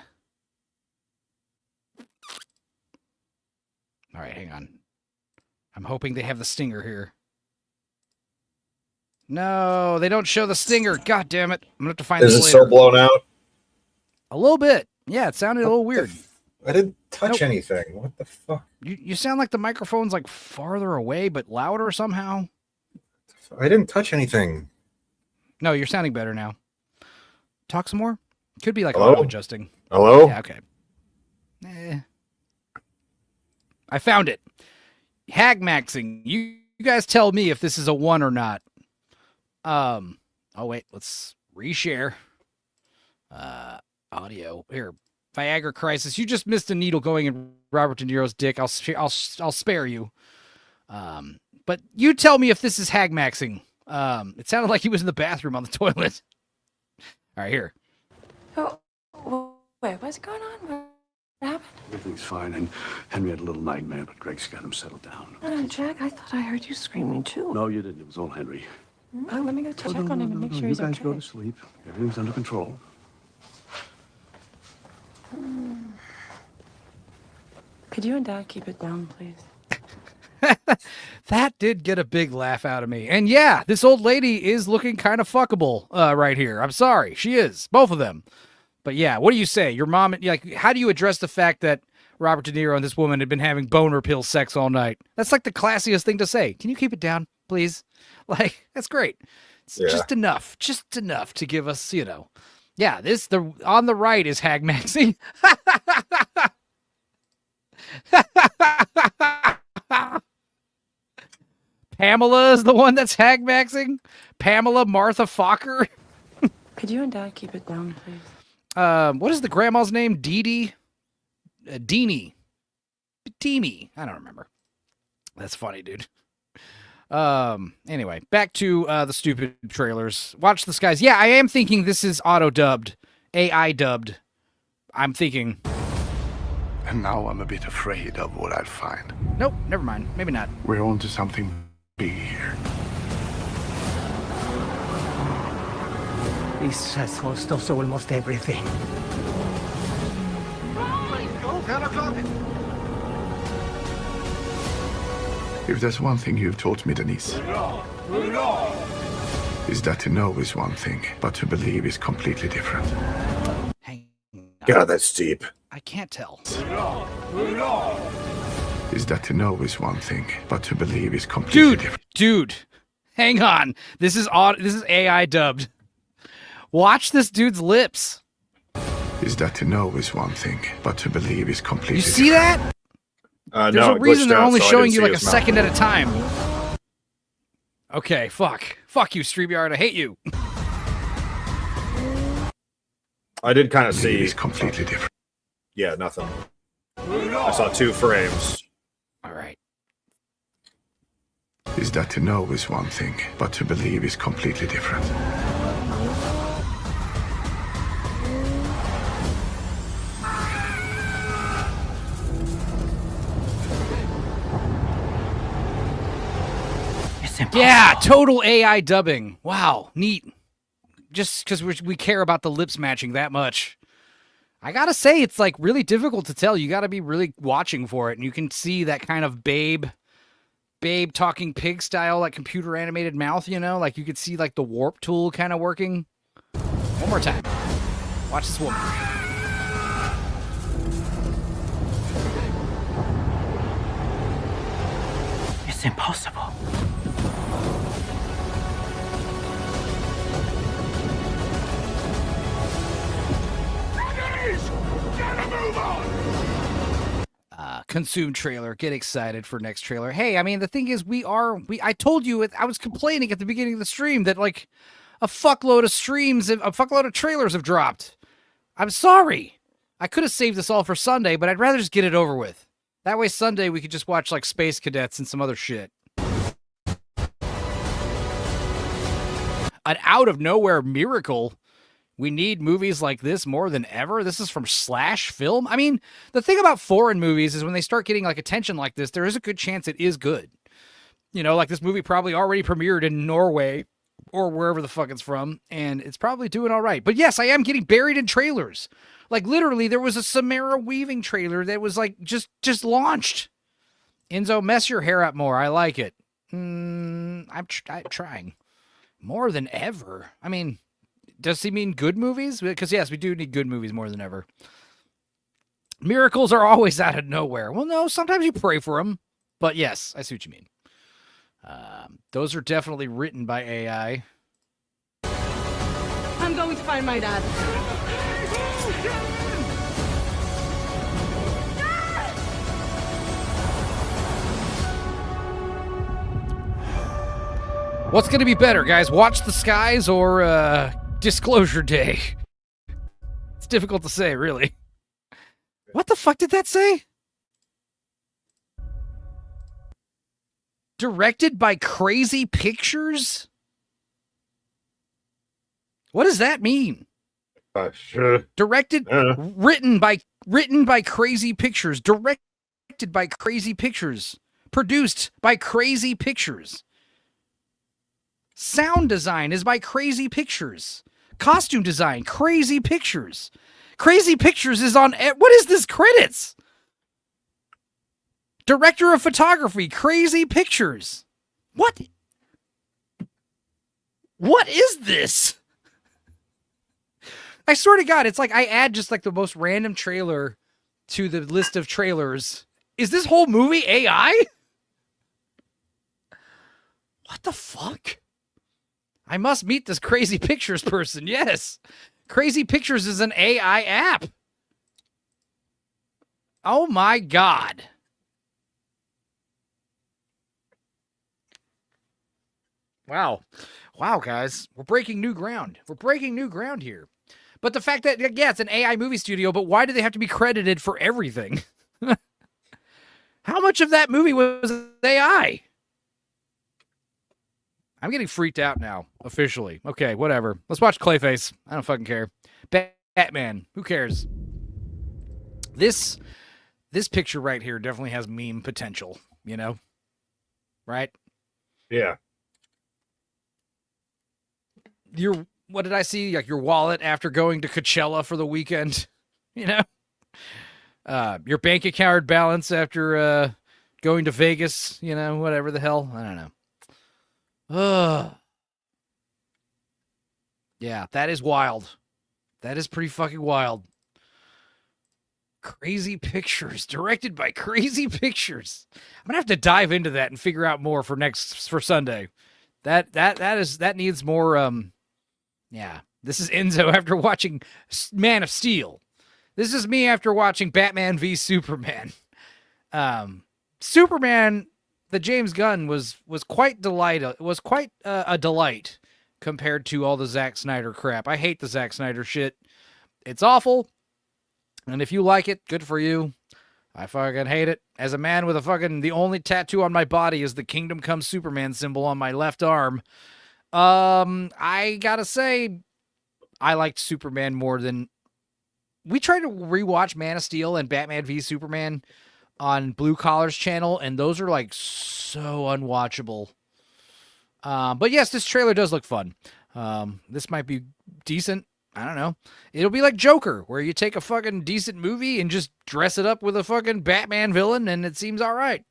All right, hang on. I'm hoping they have the stinger here. No, they don't show the stinger. God damn it. I'm going to have to find this later. Is it so blown out? A little bit. Yeah, it sounded a little weird. I didn't touch anything. What the fuck? You sound like the microphone's like farther away, but louder somehow. I didn't touch anything. No, you're sounding better now. Talk some more. Could be like Hello? auto adjusting. Hello? Yeah, okay. I found it. Hag maxing. You guys tell me if this is a 1 or not. Oh wait, let's reshare. Audio here. Viagra crisis. You just missed a needle going in Robert De Niro's dick. I'll spare you. But you tell me if this is hag maxing. It sounded like he was in the bathroom on the toilet. All right, here. Oh, wait, what's going on? What happened? Everything's fine, and Henry had a little nightmare, but Greg's got him settled down. No, Jack, I thought I heard you screaming too. No, you didn't. It was all Henry. Oh, let me go check on him and make sure he's okay. You guys go to sleep. Everything's under control. Could you and Dad keep it down, please? That did get a big laugh out of me. And yeah, this old lady is looking kind of fuckable right here. I'm sorry. She is. Both of them. But yeah, what do you say? Your mom, like, how do you address the fact that Robert De Niro and this woman had been having boner pill sex all night? That's like the classiest thing to say. Can you keep it down, please? Like, that's great. It's just enough to give us, yeah, on the right is hag maxing. Pamela is the one that's hag maxing. Pamela Martha Fokker. Could you and Dad keep it down, please? What is the grandma's name? Dee Dee? Deanie. Deemy. I don't remember. That's funny, dude. Anyway, back to the stupid trailers. Watch this, guys. Yeah, I am thinking this is auto-dubbed. AI dubbed. I'm thinking. And now I'm a bit afraid of what I'll find. Nope, never mind. Maybe not. We're on to something big here. These assholes stole almost everything. If there's one thing you've taught me, Denise, is that to know is one thing, but to believe is completely different. God, that's deep. I can't tell. Is that to know is one thing, but to believe is completely different. Dude, hang on. This is AI dubbed. Watch this dude's lips. Is that to know is one thing, but to believe is completely different. You see that? There's no, a reason they're only showing you like a mouth. second at a time. Okay, fuck. Fuck you, StreamYard. I hate you. I did kind of see. It's completely different. Yeah, nothing. I saw 2 frames. All right. Is that to know is one thing, but to believe is completely different. Yeah, total AI dubbing. Wow, neat. Just because we care about the lips matching that much. I gotta say, it's like really difficult to tell. You gotta be really watching for it, and you can see that kind of babe talking pig style, like computer animated mouth, you know? Like you could see like the warp tool kind of working. One more time. Watch this woman. It's impossible. Consume trailer. Get excited for next trailer. Hey, I mean, the thing is, I told you, I was complaining at the beginning of the stream that like a fuckload of trailers have dropped. I'm sorry. I could have saved this all for Sunday, but I'd rather just get it over with. That way Sunday we could just watch like Space Cadets and some other shit. An out of nowhere miracle. We need movies like this more than ever. This is from Slash Film. I mean, the thing about foreign movies is when they start getting like attention like this, there is a good chance it is good. You know, like this movie probably already premiered in Norway or wherever the fuck it's from, and it's probably doing all right. But yes, I am getting buried in trailers. Like literally, there was a Samara Weaving trailer that was like just launched. Enzo, mess your hair up more. I like it. I'm trying more than ever. I mean, does he mean good movies? Because yes, we do need good movies more than ever. Miracles are always out of nowhere. Well, no, sometimes you pray for them. But yes, I see what you mean. Those are definitely written by AI. I'm going to find my dad. What's going to be better, guys? Watch the Skies or Disclosure Day? It's difficult to say, really. What the fuck did that say? Directed by Crazy Pictures? What does that mean? Sure. Written by Crazy Pictures. Directed by Crazy Pictures. Produced by Crazy Pictures. Sound design is by Crazy Pictures. Costume design, Crazy Pictures. Crazy Pictures is on... What is this? Credits? Director of photography, Crazy Pictures. What? What is this? I swear to God, it's like I add just like the most random trailer to the list of trailers. Is this whole movie AI? What the fuck? I must meet this Crazy Pictures person. Yes. Crazy Pictures is an AI app. Oh my God. Wow. Wow, guys. We're breaking new ground. We're breaking new ground here. But the fact that, yeah, it's an AI movie studio, but why do they have to be credited for everything? How much of that movie was AI? I'm getting freaked out now, officially. Okay, whatever. Let's watch Clayface. I don't fucking care. Batman. Who cares? This picture right here definitely has meme potential, you know? Right? Yeah. What did I see? Like your wallet after going to Coachella for the weekend, you know? Your bank account balance after going to Vegas, you know, whatever the hell. I don't know. Yeah, that is wild. That is pretty fucking wild. Crazy Pictures, directed by Crazy Pictures. I'm gonna have to dive into that and figure out more for Sunday. That needs more. Yeah, this is Enzo after watching Man of Steel. This is me after watching Batman v Superman. Superman, the James Gunn was quite a delight compared to all the Zack Snyder crap. I hate the Zack Snyder shit. It's awful. And if you like it, good for you. I fucking hate it. As a man with the only tattoo on my body is the Kingdom Come Superman symbol on my left arm. I gotta say, I liked Superman more than... We tried to rewatch Man of Steel and Batman v Superman on Blue Collar's channel, and those are like so unwatchable. But yes, this trailer does look fun. This might be decent. I don't know. It'll be like Joker, where you take a fucking decent movie and just dress it up with a fucking Batman villain, and it seems all right.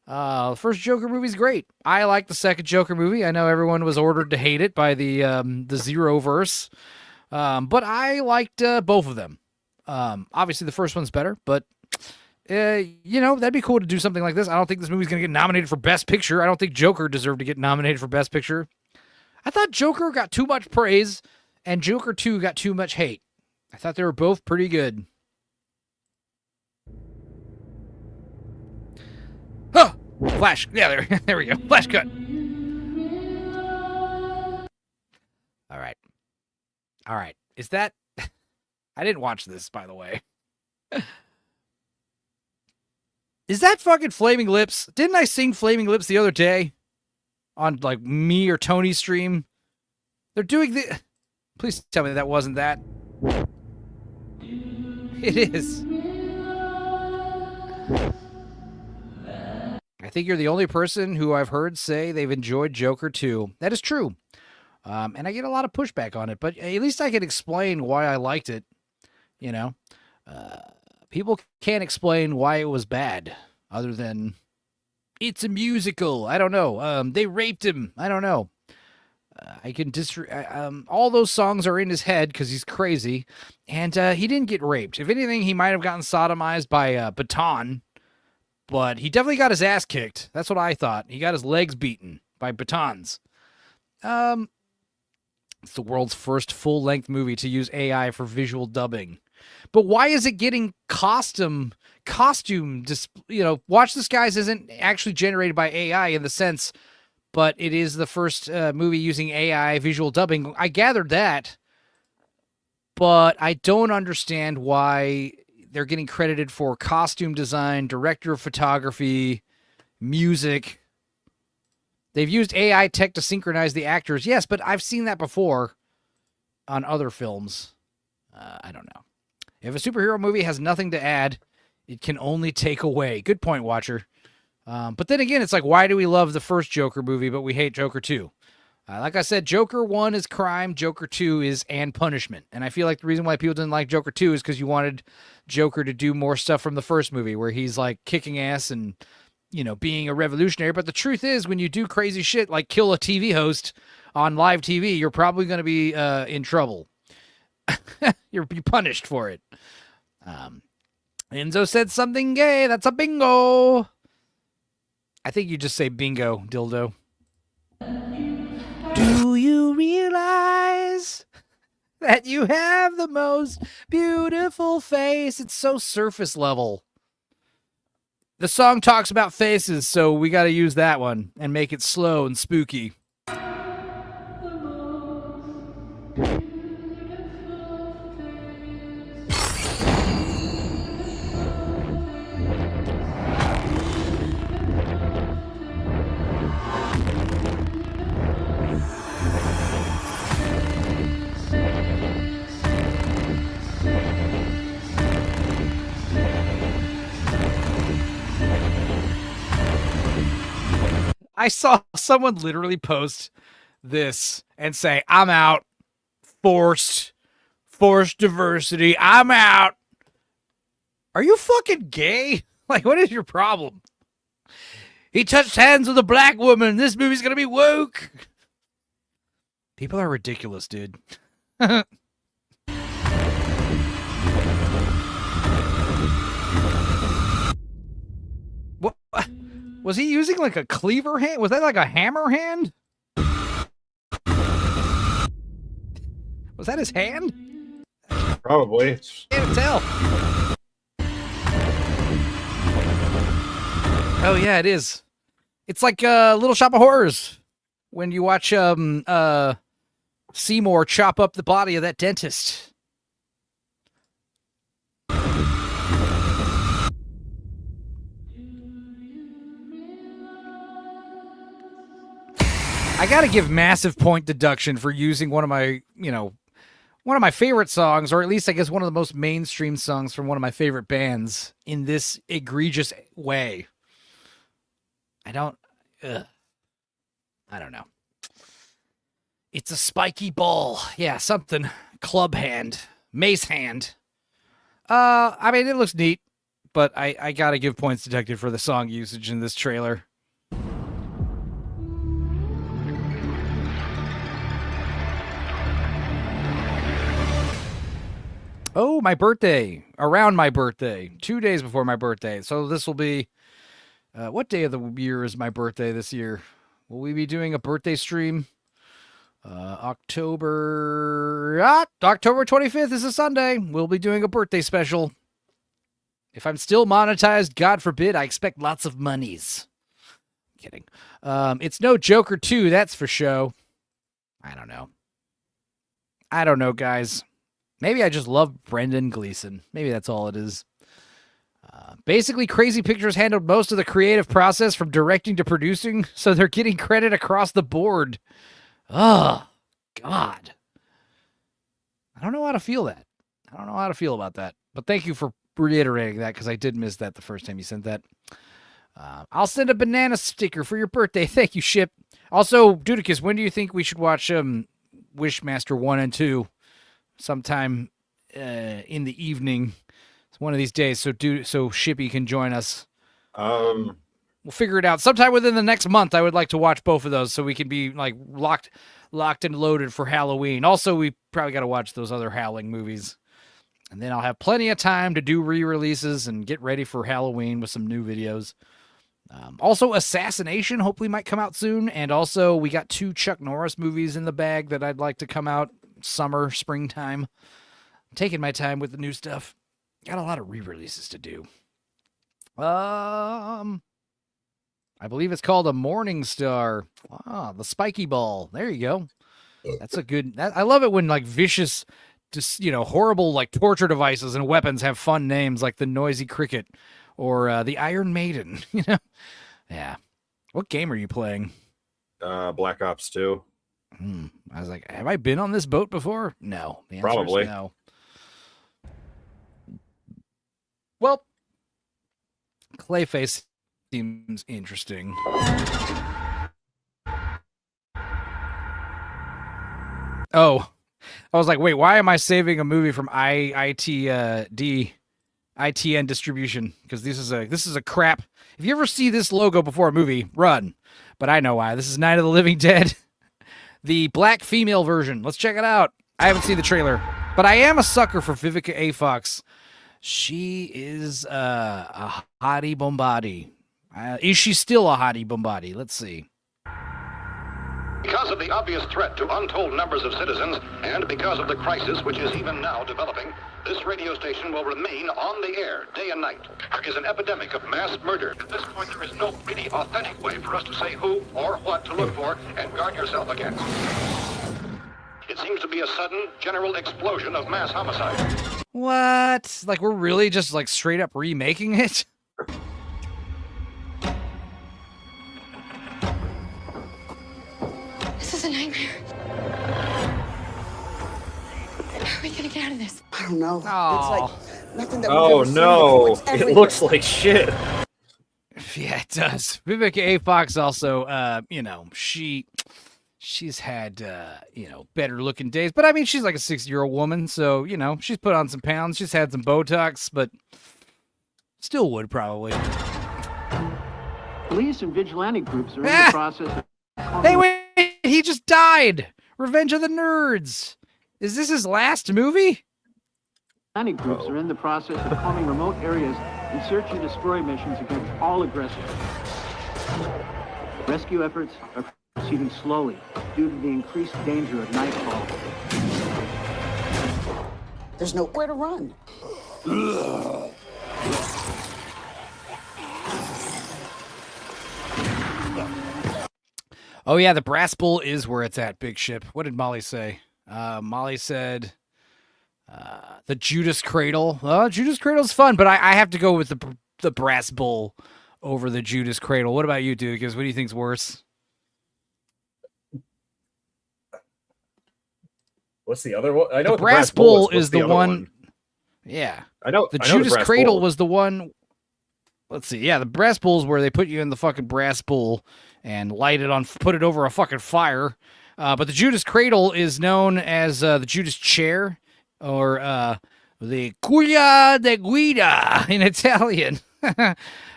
The first Joker movie's great. I like the second Joker movie. I know everyone was ordered to hate it by the Zeroverse, but I liked both of them. Obviously, the first one's better, but that'd be cool to do something like this. I don't think this movie's going to get nominated for Best Picture. I don't think Joker deserved to get nominated for Best Picture. I thought Joker got too much praise, and Joker 2 got too much hate. I thought they were both pretty good. Huh! Flash. Yeah, there we go. Flash cut. All right. Is that... I didn't watch this, by the way. Is that fucking Flaming Lips? Didn't I sing Flaming Lips the other day? On, like, me or Tony's stream? They're doing the... Please tell me that wasn't that. It is. I think you're the only person who I've heard say they've enjoyed Joker 2. That is true. And I get a lot of pushback on it, but at least I can explain why I liked it. People can't explain why it was bad, other than it's a musical. I don't know. They raped him. I don't know. I can all those songs are in his head because he's crazy, and he didn't get raped. If anything, he might have gotten sodomized by a baton, but he definitely got his ass kicked. That's what I thought. He got his legs beaten by batons. It's the world's first full-length movie to use AI for visual dubbing. But why is it getting costume? Watch This Guys isn't actually generated by AI in the sense, but it is the first movie using AI visual dubbing. I gathered that, but I don't understand why they're getting credited for costume design, director of photography, music. They've used AI tech to synchronize the actors. Yes, but I've seen that before on other films. I don't know. If a superhero movie has nothing to add, it can only take away. Good point, Watcher. But then again, it's like, why do we love the first Joker movie, but we hate Joker 2? Like I said, Joker 1 is crime, Joker 2 is and punishment. And I feel like the reason why people didn't like Joker 2 is because you wanted Joker to do more stuff from the first movie, where he's like kicking ass and, being a revolutionary. But the truth is, when you do crazy shit like kill a TV host on live TV, you're probably going to be in trouble. You're punished for it. Enzo said something gay. That's a bingo. I think you just say bingo, dildo. Do you realize that you have the most beautiful face? It's so surface level. The song talks about faces, so we got to use that one and make it slow and spooky. I saw someone literally post this and say, I'm out. Forced diversity. I'm out. Are you fucking gay? Like, what is your problem? He touched hands with a black woman. This movie's going to be woke. People are ridiculous, dude. What? Was he using like a cleaver hand? Was that like a hammer hand? Was that his hand? Probably. Can't tell. Oh yeah, it is. It's like Little Shop of Horrors when you watch Seymour chop up the body of that dentist. I gotta give massive point deduction for using one of my favorite songs, or at least I guess one of the most mainstream songs from one of my favorite bands in this egregious way. I don't know. It's a spiky ball. Yeah, something. Club hand. Mace hand. I mean, it looks neat, but I gotta give points deducted for the song usage in this trailer. Oh, my birthday. Around my birthday. 2 days before my birthday. So this will be... what day of the year is my birthday this year? Will we be doing a birthday stream? October 25th is a Sunday. We'll be doing a birthday special. If I'm still monetized, God forbid, I expect lots of monies. Kidding. It's no Joker 2, that's for show. I don't know, guys. Maybe I just love Brendan Gleeson. Maybe that's all it is. Basically, Crazy Pictures handled most of the creative process from directing to producing, so they're getting credit across the board. Oh, God. I don't know how to feel that. I don't know how to feel about that. But thank you for reiterating that, because I did miss that the first time you sent that. I'll send a banana sticker for your birthday. Thank you, Ship. Also, Dudicus, when do you think we should watch Wishmaster 1 and 2? Sometime in the evening. It's one of these days, so Shippy can join us. We'll figure it out. Sometime within the next month, I would like to watch both of those so we can be like locked and loaded for Halloween. Also, we probably got to watch those other Howling movies. And then I'll have plenty of time to do re-releases and get ready for Halloween with some new videos. Also, Assassination hopefully might come out soon. And also, we got 2 Chuck Norris movies in the bag that I'd like to come out summer, springtime. I'm taking my time with the new stuff. Got a lot of re-releases to do. I believe it's called a Morning Star. Ah, the spiky ball. There you go. That's a good... I love it when like vicious, just horrible like torture devices and weapons have fun names like the Noisy Cricket or the Iron Maiden. Yeah. What game are you playing? Black Ops 2. I was like, have I been on this boat before? No. The answer Probably. is no. Well, Clayface seems interesting. Oh, I was like, wait, why am I saving a movie from ITN distribution? Because this is a crap. If you ever see this logo before a movie, run. But I know why. This is Night of the Living Dead. The black female version. Let's check it out. I haven't seen the trailer, but I am a sucker for Vivica A. Fox. She is a hottie bombati. Is she still a hottie bombati? Let's see. Because of the obvious threat to untold numbers of citizens, and because of the crisis which is even now developing, this radio station will remain on the air day and night. There is an epidemic of mass murder. At this point, there is no really authentic way for us to say who or what to look for and guard yourself against. It seems to be a sudden, general explosion of mass homicide. What? Like, we're really just, like, straight up remaking it? This is a nightmare. How are we gonna get out of this? I don't know. Oh. It's like nothing that Oh we've ever no! seen before. It's It looks like shit. Yeah, it does. Vivica A. Fox also, she's had, better looking days. But I mean, she's like a 60-year-old woman, so, she's put on some pounds. She's had some Botox, but still would probably. Police and vigilante groups are in the process of... Hey, wait! He just died! Revenge of the Nerds! Is this his last movie? Vigilante groups are in the process of calming remote areas and search and destroy missions against all aggressors. Rescue efforts are proceeding slowly due to the increased danger of nightfall. There's nowhere to run. Oh yeah, the brass bull is where it's at, Big Ship. What did Molly say? Molly said the Judas Cradle. Judas Cradle's fun, but I have to go with the brass bull over the Judas Cradle. What about you, dude? Because what do you think's worse? What's the other one? I know the brass bull is the one. Yeah, I know. The I know Judas the Cradle bull was the one. Let's see. Yeah, the brass bull is where they put you in the fucking brass bull and light it on, put it over a fucking fire, But the Judas cradle is known as the Judas chair, or the culla de guida in Italian.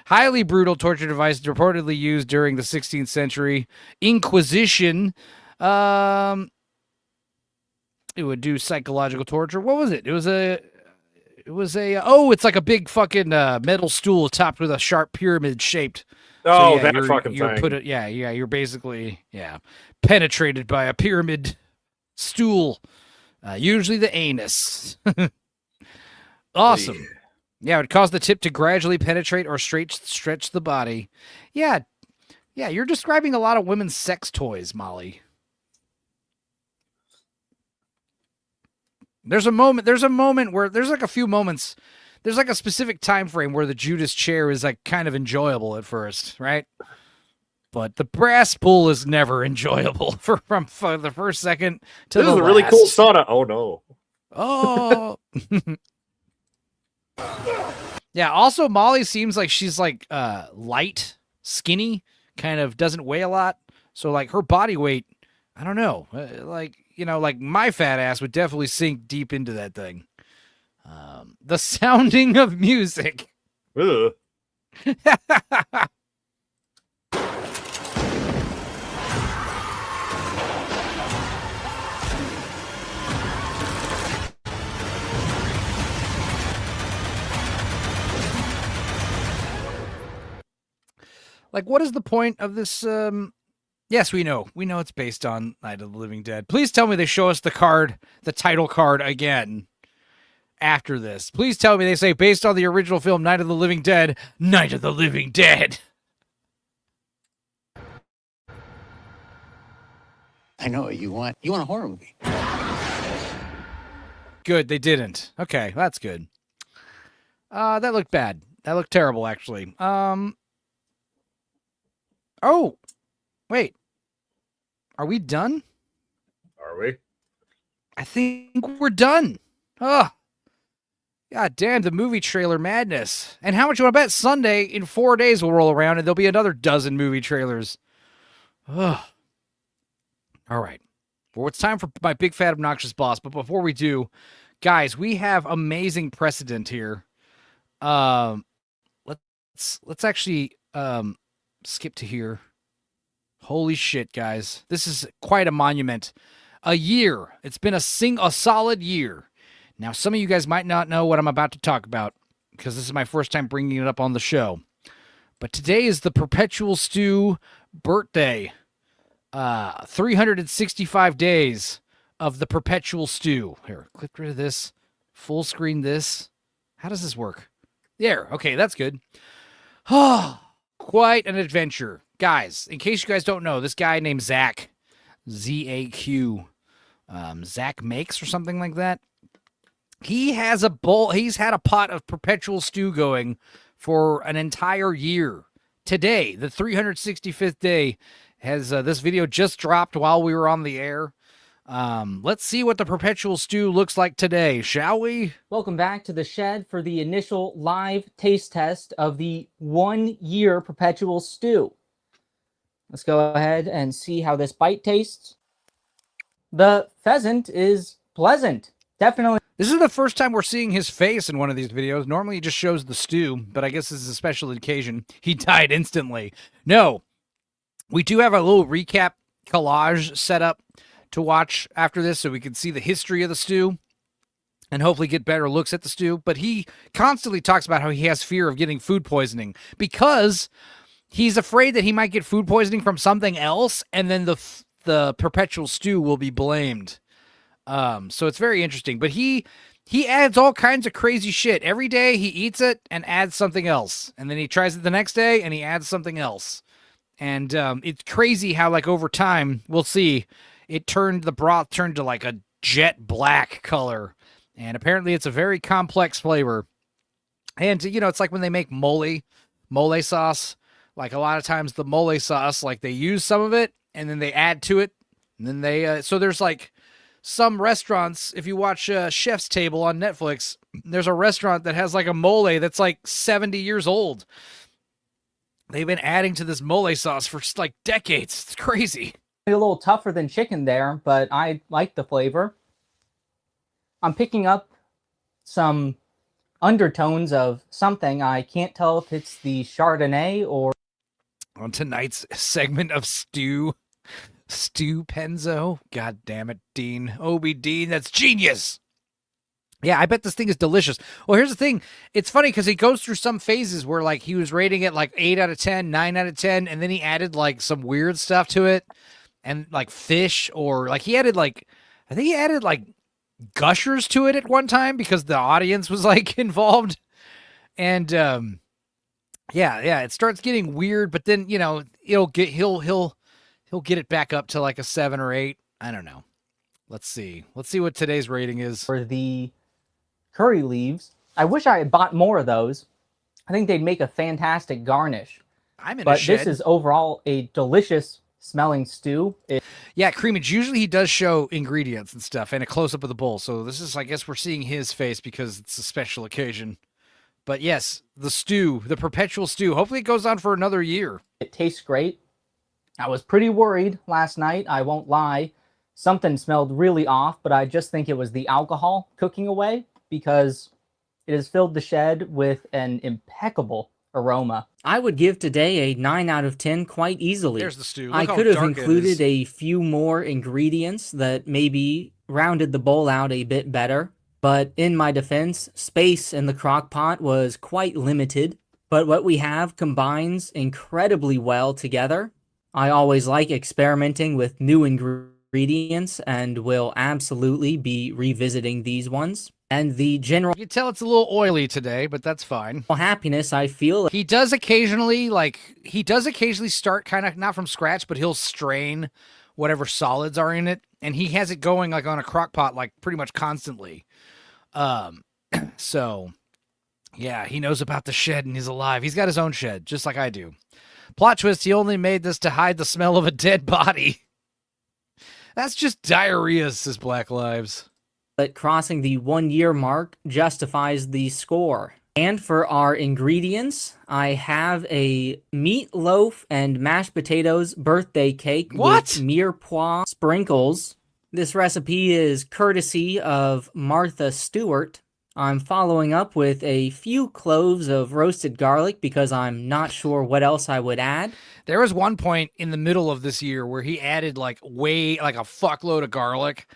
Highly brutal torture device reportedly used during the 16th century Inquisition. It would do psychological torture. What was it? It was a it's like a big fucking metal stool topped with a sharp pyramid shaped. Oh, so, that fucking thing. You're basically penetrated by a pyramid stool, usually the anus. Awesome. Yeah, it would cause the tip to gradually penetrate or stretch the body. Yeah, you're describing a lot of women's sex toys, Molly. There's a moment where there's like a few moments. There's like a specific time frame where the Judas chair is like kind of enjoyable at first, right? But the brass spool is never enjoyable from the first second to this the is a last. really cool sauna. Oh no. Oh. Yeah, also Molly seems like she's like light, skinny, kind of doesn't weigh a lot. So like her body weight, I don't know. Like my fat ass would definitely sink deep into that thing. The sounding of music. Ugh. Like, what is the point of this? Yes, we know. We know it's based on Night of the Living Dead. Please tell me they show us the title card again after this. Please tell me they say based on the original film Night of the Living Dead, Night of the Living Dead. I know what you want. You want a horror movie. Good, they didn't. Okay, that's good. That looked bad. That looked terrible, actually. Oh, wait. Are we done? Are we? I think we're done. Oh, God damn, the movie trailer madness. And how much you want to bet Sunday in 4 days will roll around and there'll be another dozen movie trailers. Oh. All right. Well, it's time for my big fat obnoxious boss. But before we do, guys, we have amazing precedent here. Let's actually skip to here. Holy shit, guys. This is quite a monument. A year. It's been a solid year. Now, some of you guys might not know what I'm about to talk about because this is my first time bringing it up on the show. But today is the Perpetual Stew birthday. 365 days of the Perpetual Stew. Here, click rid of this. Full screen this. How does this work? There. Okay, that's good. Oh, quite an adventure. Guys, in case you guys don't know, this guy named Zach, Z-A-Q, Zach Makes or something like that. He's had a pot of Perpetual Stew going for an entire year. Today, the 365th day, has this video just dropped while we were on the air. Let's see what the Perpetual Stew looks like today, shall we? Welcome back to the shed for the initial live taste test of the 1 year Perpetual Stew. Let's go ahead and see how this bite tastes. The pheasant is pleasant. Definitely. This is the first time we're seeing his face in one of these videos. Normally he just shows the stew, but I guess this is a special occasion. He died instantly. No, we do have a little recap collage set up to watch after this so we can see the history of the stew and hopefully get better looks at the stew. But he constantly talks about how he has fear of getting food poisoning because he's afraid that he might get food poisoning from something else and then the Perpetual Stew will be blamed. So it's very interesting. But he adds all kinds of crazy shit. Every day he eats it and adds something else. And then he tries it the next day and he adds something else. And it's crazy how, like, over time, we'll see, the broth turned to, like, a jet black color. And apparently it's a very complex flavor. And, you know, it's like when they make mole sauce. Like, a lot of times the mole sauce, like, they use some of it, and then they add to it. And then they, so there's, like, some restaurants, if you watch Chef's Table on Netflix, there's a restaurant that has, like, a mole that's, like, 70 years old. They've been adding to this mole sauce for like decades. It's crazy. A little tougher than chicken there, but I like the flavor. I'm picking up some undertones of something. I can't tell if it's the Chardonnay or... On tonight's segment of Stupenzo. God damn it, Dean. Obi Dean, that's genius. Yeah, I bet this thing is delicious. Well, here's the thing. It's funny because he goes through some phases where like he was rating it like 8 out of 10, 9 out of 10, and then he added like some weird stuff to it. And like fish, or like he added like, I think he added like gushers to it at one time because the audience was like involved. And yeah, it starts getting weird, but then, you know, he'll get it back up to like a 7 or 8. I don't know. Let's see what today's rating is. For the curry leaves, I wish I had bought more of those. I think they'd make a fantastic garnish. But this is overall a delicious smelling stew. Yeah, Creamage, usually he does show ingredients and stuff and a close-up of the bowl. So this is, I guess we're seeing his face because it's a special occasion. But yes, the stew, the perpetual stew. Hopefully it goes on for another year. It tastes great. I was pretty worried last night, I won't lie. Something smelled really off, but I just think it was the alcohol cooking away because it has filled the shed with an impeccable aroma. I would give today a 9 out of 10 quite easily. There's the stew. Look I how could have dark it included is. a few more ingredients that maybe rounded the bowl out a bit better, but in my defense, space in the crock pot was quite limited, but what we have combines incredibly well together. I always like experimenting with new ingredients and will absolutely be revisiting these ones. And the general... You can tell it's a little oily today, but that's fine. Happiness, I feel... He does occasionally start kind of, not from scratch, but he'll strain whatever solids are in it. And he has it going like on a crock pot, like pretty much constantly. So, yeah, he knows about the shed and he's alive. He's got his own shed, just like I do. Plot twist, he only made this to hide the smell of a dead body. That's just diarrhea, says Black Lives. But crossing the 1-year mark justifies the score. And for our ingredients, I have a meatloaf and mashed potatoes birthday cake with mirepoix sprinkles. This recipe is courtesy of Martha Stewart. I'm following up with a few cloves of roasted garlic because I'm not sure what else I would add. There was one point in the middle of this year where he added like a fuckload of garlic.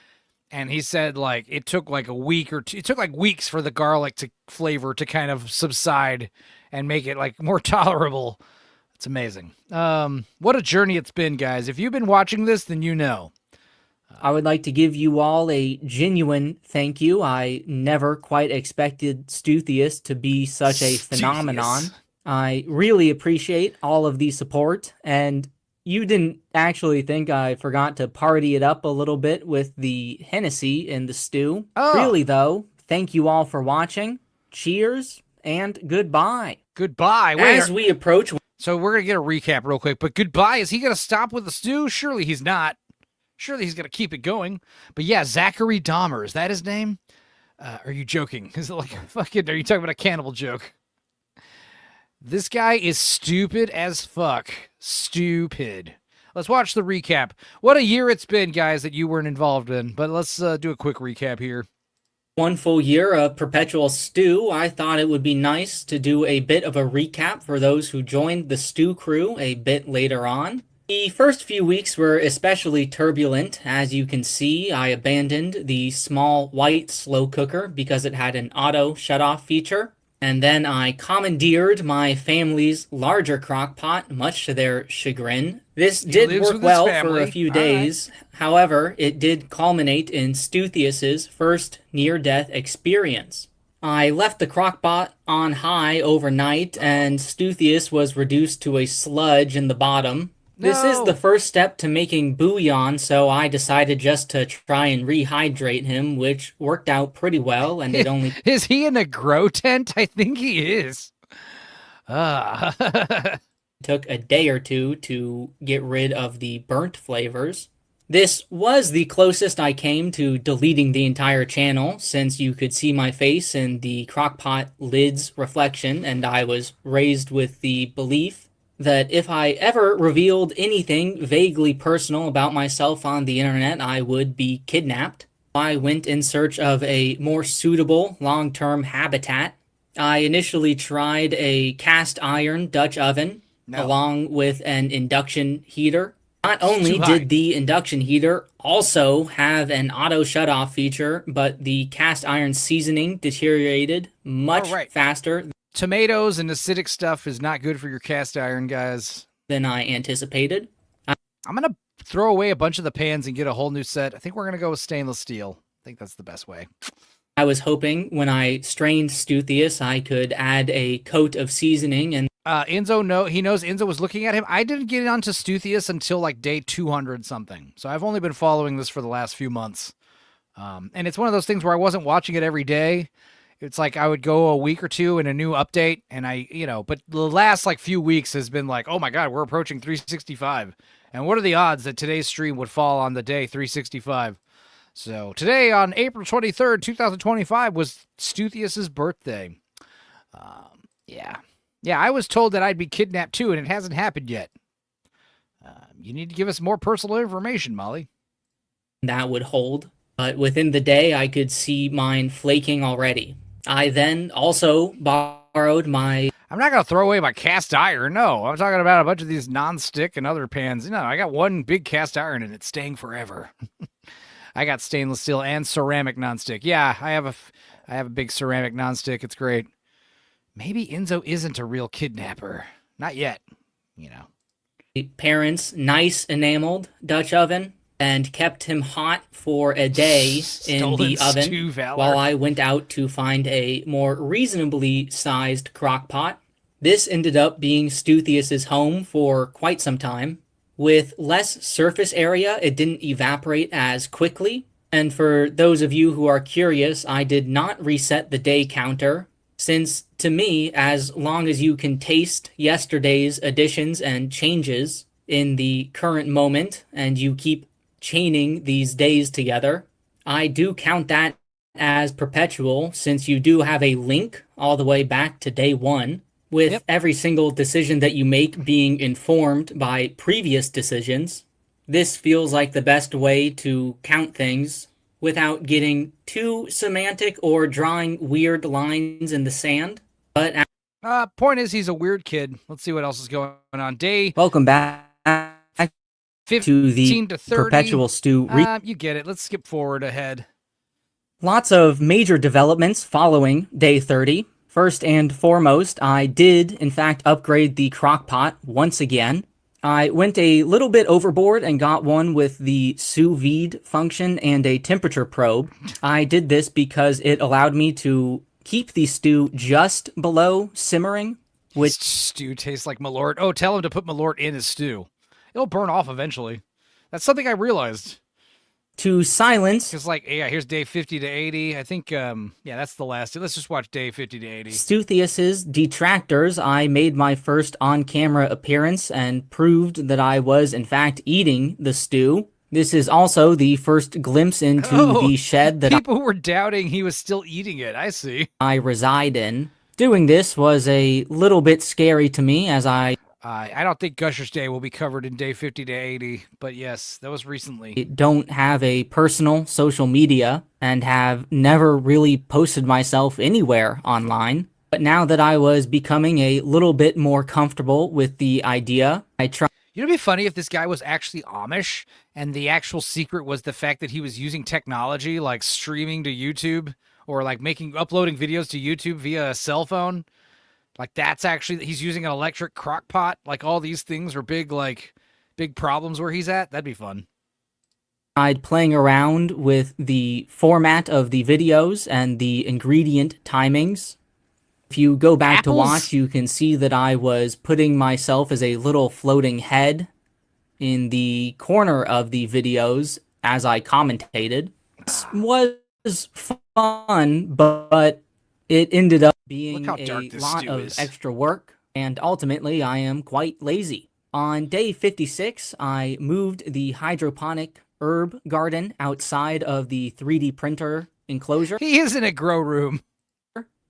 And he said, like, it took like a week or two. It took like weeks for the garlic flavor to kind of subside and make it like more tolerable. It's amazing. What a journey it's been, guys. If you've been watching this, then you know. I would like to give you all a genuine thank you. I never quite expected Stuthius to be such a phenomenon. I really appreciate all of the support, and you didn't actually think I forgot to party it up a little bit with the Hennessy in the stew. Oh. Really, though, thank you all for watching. Cheers and goodbye. Goodbye. As we approach... So we're going to get a recap real quick, but goodbye. Is he going to stop with the stew? Surely he's not. Surely he's going to keep it going. But yeah, Zachary Dahmer, is that his name? Are you joking? Is it like fucking, are you talking about a cannibal joke? This guy is stupid as fuck. Stupid. Let's watch the recap. What a year it's been, guys, that you weren't involved in. But let's do a quick recap here. 1 full year of Perpetual Stew. I thought it would be nice to do a bit of a recap for those who joined the Stew crew a bit later on. The first few weeks were especially turbulent. As you can see, I abandoned the small white slow cooker because it had an auto shut-off feature. And then I commandeered my family's larger crock pot, much to their chagrin. This did work well for a few days. However, it did culminate in Stuthius's first near-death experience. I left the crock pot on high overnight, and Stuthius was reduced to a sludge in the bottom. This is the first step to making bouillon, so I decided just to try and rehydrate him, which worked out pretty well, and it only... Is he in a grow tent? I think he is. Took a day or two to get rid of the burnt flavors. This was the closest I came to deleting the entire channel, since you could see my face in the crockpot lid's reflection, and I was raised with the belief that if I ever revealed anything vaguely personal about myself on the internet, I would be kidnapped. I went in search of a more suitable long-term habitat. I initially tried a cast iron Dutch oven along with an induction heater. Not only did the induction heater also have an auto shutoff feature, but the cast iron seasoning deteriorated much faster. Tomatoes and acidic stuff is not good for your cast iron, guys. Than I anticipated. I'm going to throw away a bunch of the pans and get a whole new set. I think we're going to go with stainless steel. I think that's the best way. I was hoping when I strained Stuthius, I could add a coat of seasoning and Enzo, he knows Enzo was looking at him. I didn't get onto Stuthius until like day 200 something. So I've only been following this for the last few months. And it's one of those things where I wasn't watching it every day. It's like I would go a week or two in a new update and but the last like few weeks has been like, oh my God, we're approaching 365. And what are the odds that today's stream would fall on the day 365? So today on April 23rd, 2025 was Stuthius's birthday. Yeah, I was told that I'd be kidnapped too, and it hasn't happened yet. You need to give us more personal information, Molly. That would hold, but within the day, I could see mine flaking already. I then also borrowed my... I'm not going to throw away my cast iron, no. I'm talking about a bunch of these non-stick and other pans. No, I got one big cast iron, and it's staying forever. I got stainless steel and ceramic non-stick. Yeah, I have a big ceramic non-stick. It's great. Maybe Enzo isn't a real kidnapper. Not yet, Parents' nice enameled Dutch oven and kept him hot for a day in the oven while I went out to find a more reasonably sized crock pot. This ended up being Stuthius's home for quite some time. With less surface area, it didn't evaporate as quickly. And for those of you who are curious, I did not reset the day counter, since to me, as long as you can taste yesterday's additions and changes in the current moment, and you keep chaining these days together, I do count that as perpetual, since you do have a link all the way back to day one, with every single decision that you make being informed by previous decisions. This feels like the best way to count things without getting too semantic or drawing weird lines in the sand. But point is, he's a weird kid. Let's see what else is going on. Welcome back to the to 30. Perpetual Stew. You get it. Let's skip forward ahead. Lots of major developments following day 30. First and foremost, I did, in fact, upgrade the crock pot once again. I went a little bit overboard and got one with the sous vide function and a temperature probe. I did this because it allowed me to keep the stew just below simmering. Which stew tastes like Malort. Oh, tell him to put Malort in his stew. It'll burn off eventually. That's something I realized. To silence. Because, here's day 50 to 80. I think, that's the last. Let's just watch day 50 to 80. Stuthius's detractors, I made my first on-camera appearance and proved that I was, in fact, eating the stew. This is also the first glimpse into the shed that people were doubting he was still eating it. I see. I reside in. Doing this was a little bit scary to me as I don't think Gushers Day will be covered in day 50 to 80, but yes, that was recently. Don't have a personal social media and have never really posted myself anywhere online. But now that I was becoming a little bit more comfortable with the idea, I tried. You know, it'd be funny if this guy was actually Amish and the actual secret was the fact that he was using technology like streaming to YouTube or like uploading videos to YouTube via a cell phone. Like that's actually, he's using an electric crock pot. Like all these things are big problems where he's at. That'd be fun. I'd playing around with the format of the videos and the ingredient timings. If you go back to watch, you can see that I was putting myself as a little floating head in the corner of the videos as I commentated. This was fun, but it ended up being a lot of extra work, and ultimately I am quite lazy. On day 56, I moved the hydroponic herb garden outside of the 3D printer enclosure. He is in a grow room.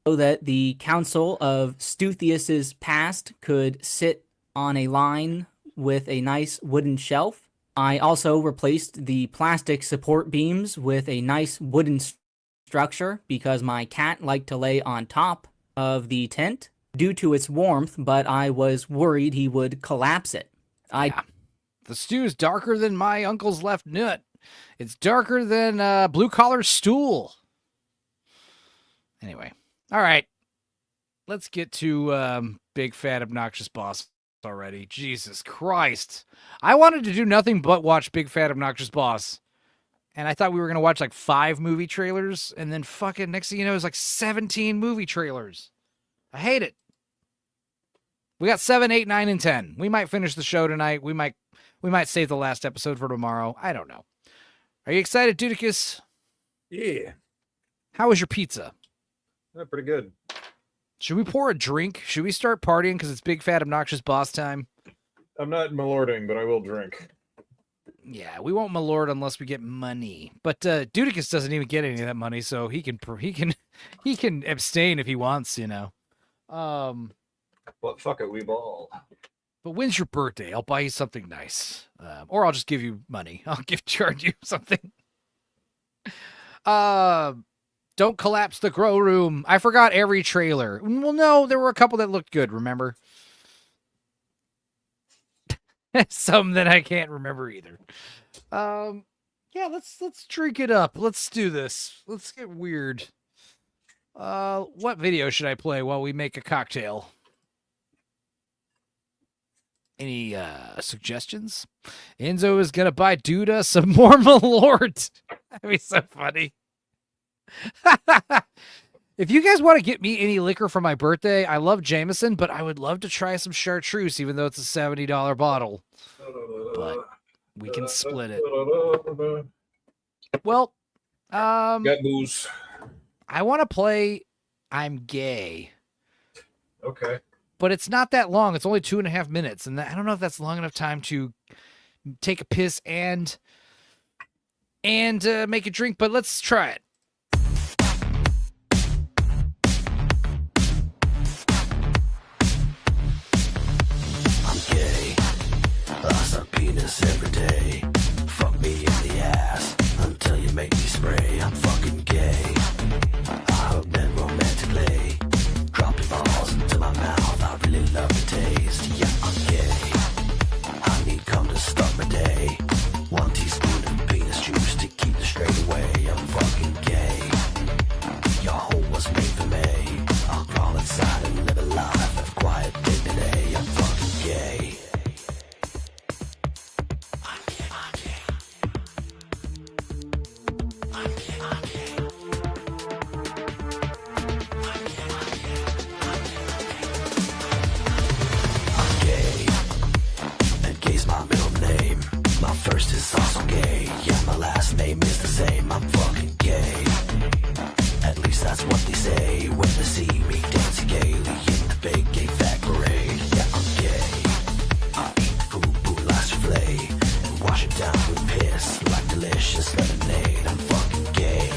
So that the Council of Stuthius's past could sit on a line with a nice wooden shelf. I also replaced the plastic support beams with a nice wooden structure because my cat liked to lay on top of the tent due to its warmth, but I was worried he would collapse it. The stew is darker than my uncle's left nut. It's darker than blue collar stool. Anyway, all right. Let's get to Big Fat Obnoxious Boss already. Jesus Christ. I wanted to do nothing but watch Big Fat Obnoxious Boss. And I thought we were going to watch like 5 movie trailers. And then fucking next thing you know, it's like 17 movie trailers. I hate it. We got 7, 8, 9, and 10. We might finish the show tonight. We might save the last episode for tomorrow. I don't know. Are you excited, Dudicus? Yeah. How was your pizza? Pretty good. Should we pour a drink? Should we start partying because it's Big Fat Obnoxious Boss time? I'm not malording, but I will drink. Yeah, we won't malord unless we get money. But Dudicus doesn't even get any of that money, so he can abstain if he wants, you know. Well, fuck it, we ball. But when's your birthday? I'll buy you something nice. Or I'll just give you money. I'll charge you something. Don't collapse the grow room. I forgot every trailer. Well, no, there were a couple that looked good, remember? Some that I can't remember either. Yeah, let's drink it up. Let's do this. Let's get weird. What video should I play while we make a cocktail? Any suggestions? Enzo is gonna buy Duda some more Malort. That'd be so funny. If you guys want to get me any liquor for my birthday, I love Jameson, but I would love to try some chartreuse, even though it's a $70 bottle. But we can split it. Well, got booze. I want to play I'm Gay. Okay. But it's not that long. It's only 2.5 minutes, and I don't know if that's long enough time to take a piss and make a drink. But let's try it. Penis every day. Fuck me in the ass until you make me spray. I'm fucking gay. I hope men romantically drop your balls into my mouth. I really love the taste. Yeah, I'm gay. I need cum to start my day. 1 teaspoon of penis juice to keep the straight away. I'm fucking gay. Your home was made for me. I'll crawl inside and live a life of quiet dignity. I'm fucking gay. First is also gay, yeah, my last name is the same. I'm fucking gay. At least that's what they say when they see me dancing gaily in the big gay fat parade. Yeah, I'm gay. I eat food like souffle and wash it down with piss like delicious lemonade. I'm fucking gay,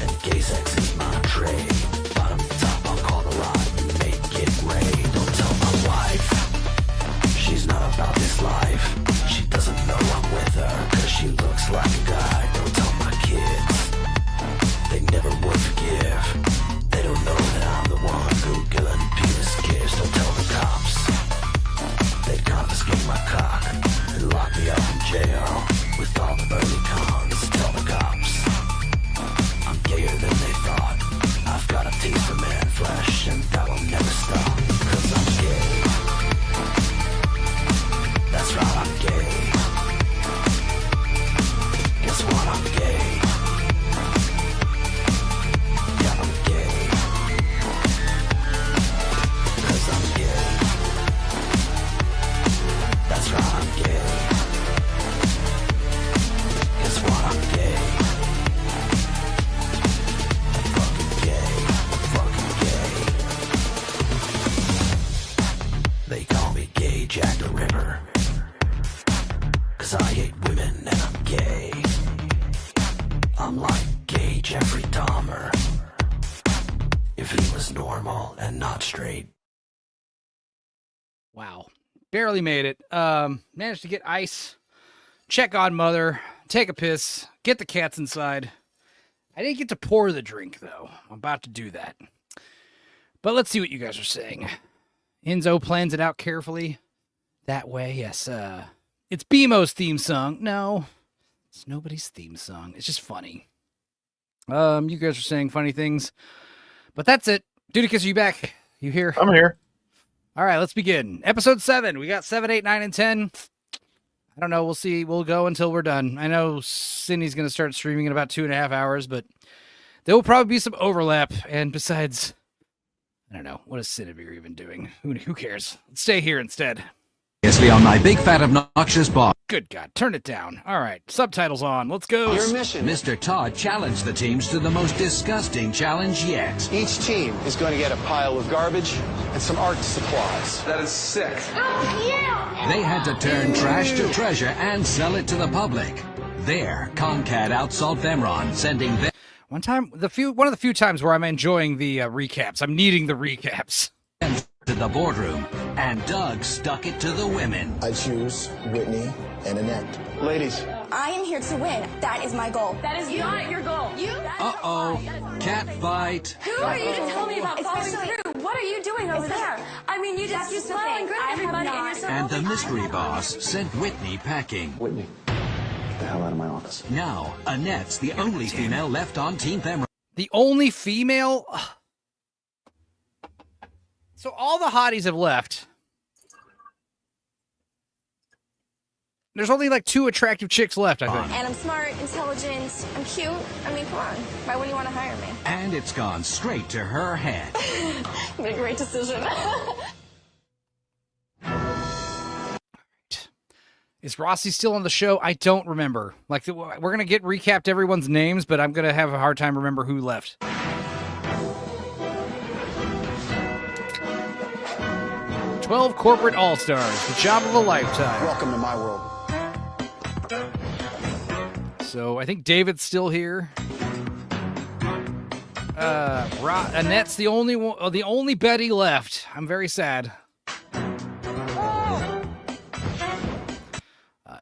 and gay sex is my trade. Bottom to top, I'll call the lot and make it rain. Don't tell my wife, she's not about this life. She doesn't know I'm with her, cause she looks like a guy. Don't tell my kids, they never would forgive. They don't know that I'm the one who killing penis kids. Don't tell the cops, they'd confiscate my cock and lock me up in jail with all the burly cons. Tell the cops, I'm gayer than they thought. I've got a taste for man flesh and that will never stop. Cause I'm gay. That's right, I'm gay. Guess what, I'm gay. Yeah, I'm gay. Cause I'm gay. That's right, I'm gay. Guess what, I'm gay. I'm fucking gay. I'm fucking gay. They call me Gay Jack the Ripper. Cause I hate women and I'm gay. I'm like gay Jeffrey Dahmer. If he was normal and not straight. Wow. Barely made it. Managed to get ice, check on mother, take a piss, get the cats inside. I didn't get to pour the drink, though. I'm about to do that. But let's see what you guys are saying. Enzo plans it out carefully. That way, yes. It's BMO's theme song. No, it's nobody's theme song. It's just funny. You guys are saying funny things. But that's it. Dudicus, are you back? You here? I'm here. All right, let's begin. Episode 7. We got 7, 8, 9, and 10. I don't know. We'll see. We'll go until we're done. I know Cindy's going to start streaming in about 2.5 hours, but there will probably be some overlap. And besides, I don't know. What is Cinevere even doing? Who cares? Let's stay here instead. On my big fat obnoxious boss. Good God, turn it down. All right, subtitles on. Let's go. Your mission. Mr. Todd challenged the teams to the most disgusting challenge yet. Each team is going to get a pile of garbage and some art supplies. That is sick. They had to turn trash to treasure and sell it to the public. There, Concat outsold Femron, sending them. One of the few times where I'm enjoying the recaps. I'm needing the recaps. To the boardroom, and Doug stuck it to the women. I choose Whitney and Annette. Ladies. I am here to win. That is my goal. That is not your goal. Uh-oh, cat fight. Who are you to tell me about following through? What are you doing over there? I mean, you smile and grin at everybody and you're so And the mystery boss sent Whitney packing. Whitney, get the hell out of my office. Now, Annette's the only female left on Team Femron. The only female? So all the hotties have left. There's only like 2 attractive chicks left, I think. And I'm smart, intelligent, I'm cute. I mean, come on. Why wouldn't you want to hire me? And it's gone straight to her head. Made a great decision. Is Rossi still on the show? I don't remember. Like, we're going to get recapped everyone's names, but I'm going to have a hard time remember who left. 12 corporate all-stars, the job of a lifetime. Welcome to my world. So I think David's still here. Annette's the only Betty left. I'm very sad.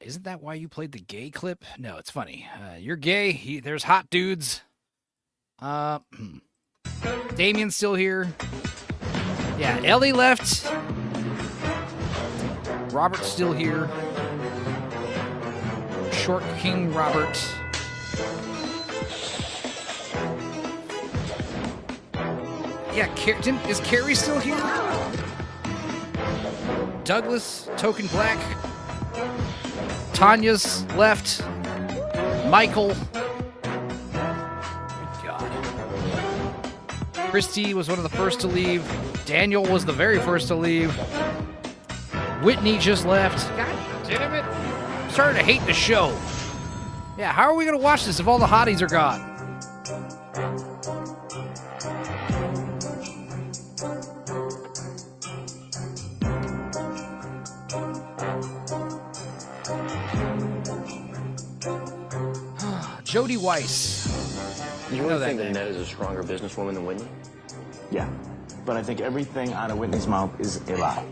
Isn't that why you played the gay clip? No, it's funny. You're gay. There's hot dudes. Damien's still here. Yeah, Ellie left. Robert's still here. Short King Robert. Yeah, is Carrie still here? Douglas, Token Black. Tanya's left. Michael. Good God. Christy was one of the first to leave. Daniel was the very first to leave. Whitney just left. God damn it. I'm starting to hate the show. Yeah, how are we going to watch this if all the hotties are gone? Jody Weiss. You really think that Annette is a stronger businesswoman than Whitney? Yeah, but I think everything out of Whitney's mouth is a lie.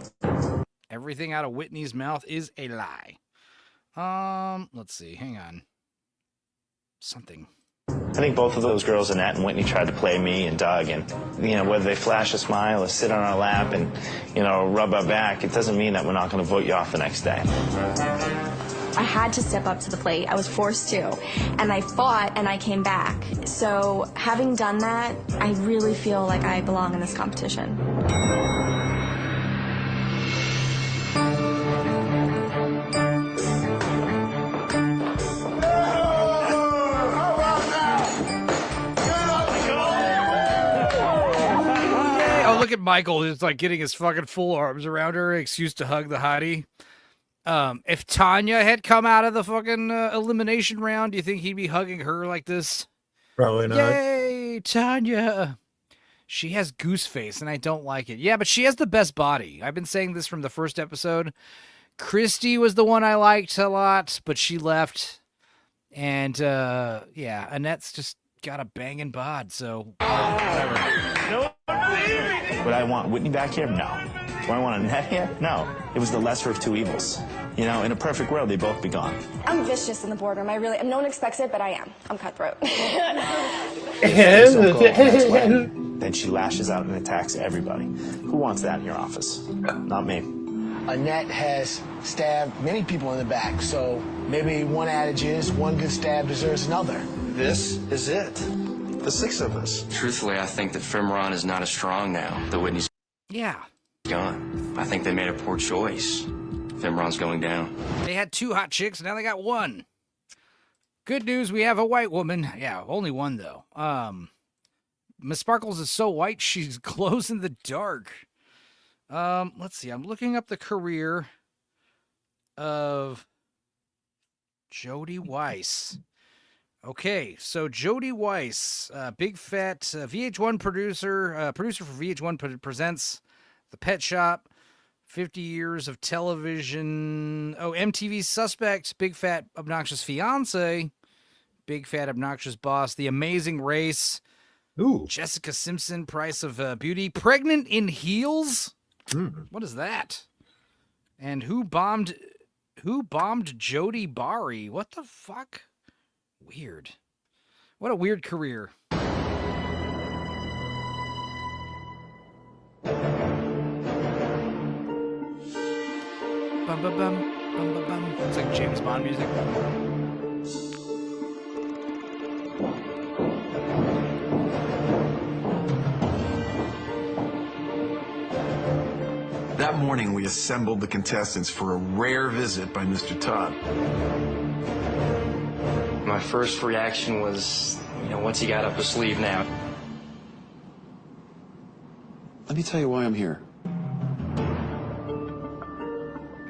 Everything out of Whitney's mouth is a lie. Let's see. Hang on. Something. I think both of those girls, Annette and Whitney, tried to play me and Doug, and whether they flash a smile or sit on our lap and rub our back, it doesn't mean that we're not going to vote you off the next day. I had to step up to the plate. I was forced to. And I fought and I came back. So having done that, I really feel like I belong in this competition. Oh, look at Michael. He's like getting his fucking full arms around her. Excuse to hug the hottie. If Tanya had come out of the fucking elimination round, do you think he'd be hugging her like this? Probably not. Yay, Tanya. She has goose face, and I don't like it. Yeah, but she has the best body. I've been saying this from the first episode. Christy was the one I liked a lot, but she left. And, yeah, Annette's just got a banging bod, so whatever. Would I want Whitney back here? No. Do I want a net here? No. It was the lesser of two evils. You know, in a perfect world, they'd both be gone. I'm vicious in the boardroom. No one expects it, but I am. I'm cutthroat. Then she lashes out and attacks everybody. Who wants that in your office? Not me. Annette has stabbed many people in the back, so maybe one adage is one good stab deserves another. This is it. The six of us. Truthfully, I think that Femron is not as strong now that Whitney's gone. I think they made a poor choice. Femron's going down. They had 2 hot chicks, now they got 1. Good news, we have a white woman. Yeah, only 1 though. Miss Sparkles is so white, she glows in the dark. Let's see. I'm looking up the career of Jody Weiss. Okay, so Jody Weiss, big fat VH1 producer for VH1 presents The Pet Shop, 50 years of television. Oh, MTV Suspect, big fat obnoxious fiance, big fat obnoxious boss, The Amazing Race. Ooh. Jessica Simpson, Price of Beauty, Pregnant in Heels. What is that? And who bombed Jody Bari? What the fuck? Weird. What a weird career. Bum, bum, bum, bum, bum, bum. It's like James Bond music. That morning, we assembled the contestants for a rare visit by Mr. Todd. My first reaction was, what's he got up his sleeve now? Let me tell you why I'm here.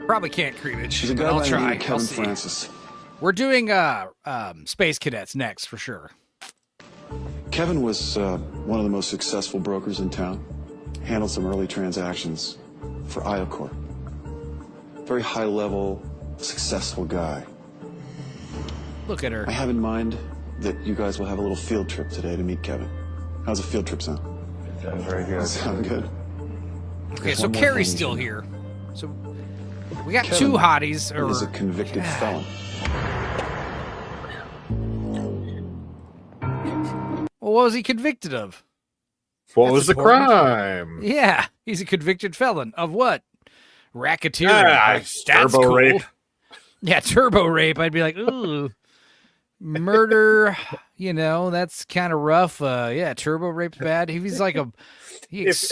Probably can't Creevage. There's a guy I'll by the try. name of Kevin Francis. We're doing Space Cadets next for sure. Kevin was one of the most successful brokers in town. Handled some early transactions for Iocor. Very high-level, successful guy. Look at her. I have in mind that you guys will have a little field trip today to meet Kevin. How's a field trip sound? Very good. Sound good. Okay, so Carrie's still here. So we got Kevin 2 hotties. Is a convicted felon. Well, what was he convicted of? What was the crime? Yeah, he's a convicted felon of what? Racketeering. That's turbo cool. rape. Yeah, turbo rape. I'd be like, ooh, murder. That's kind of rough. Yeah, turbo rape's bad. If he's like if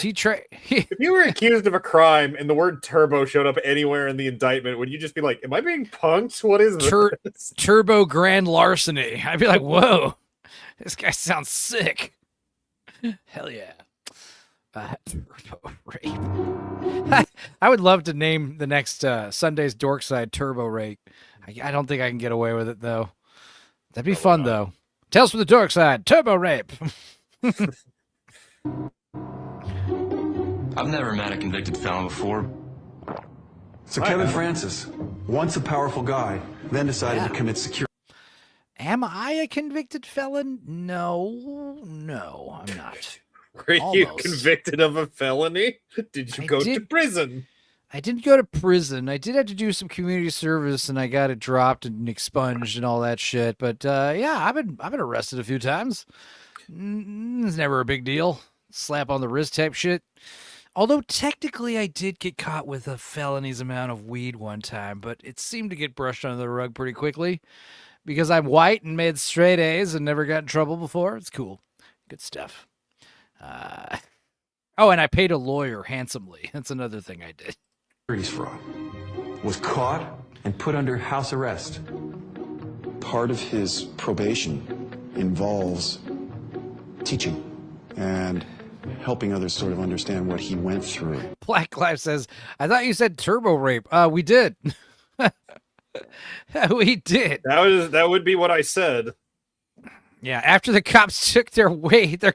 you were accused of a crime and the word turbo showed up anywhere in the indictment, would you just be like, "Am I being punked? What is this?" Turbo grand larceny. I'd be like, whoa, this guy sounds sick. Hell yeah. Turbo rape. I would love to name the next Sunday's Dorkside Turbo Rape. I don't think I can get away with it, though. That'd be fun, though. Tales from the Dorkside Turbo Rape. I've never met a convicted felon before. So Kevin Francis, once a powerful guy, then decided to commit security. Am I a convicted felon? No, I'm not. Were you convicted of a felony? Did you go to prison? I didn't go to prison. I did have to do some community service, and I got it dropped and expunged and all that shit. But yeah, I've been arrested a few times. It's never a big deal. Slap on the wrist type shit. Although technically I did get caught with a felony's amount of weed one time, but it seemed to get brushed under the rug pretty quickly because I'm white and made straight A's and never got in trouble before. It's cool. Good stuff. Oh, and I paid a lawyer handsomely. That's another thing I did. Securities fraud. Was caught and put under house arrest. Part of his probation involves teaching and helping others sort of understand what he went through. Black Life says, I thought you said turbo rape. We did. We did. That would be what I said. Yeah, after the cops took their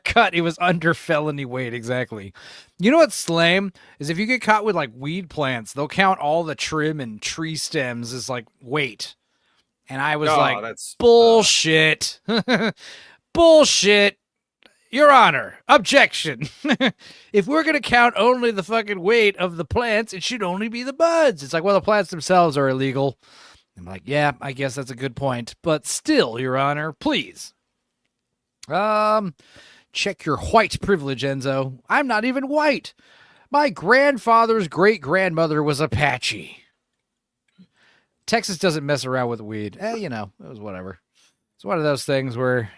cut, it was under felony weight, exactly. You know what's lame? Is if you get caught with, like, weed plants, they'll count all the trim and tree stems as, like, weight. And I was that's bullshit. Bullshit. Your Honor, objection. If we're going to count only the fucking weight of the plants, it should only be the buds. It's like, well, the plants themselves are illegal. I'm like, yeah, I guess that's a good point. But still, Your Honor, please. Check your white privilege, Enzo. I'm not even white. My grandfather's great-grandmother was Apache. Texas doesn't mess around with weed. You know, it was whatever. It's one of those things where,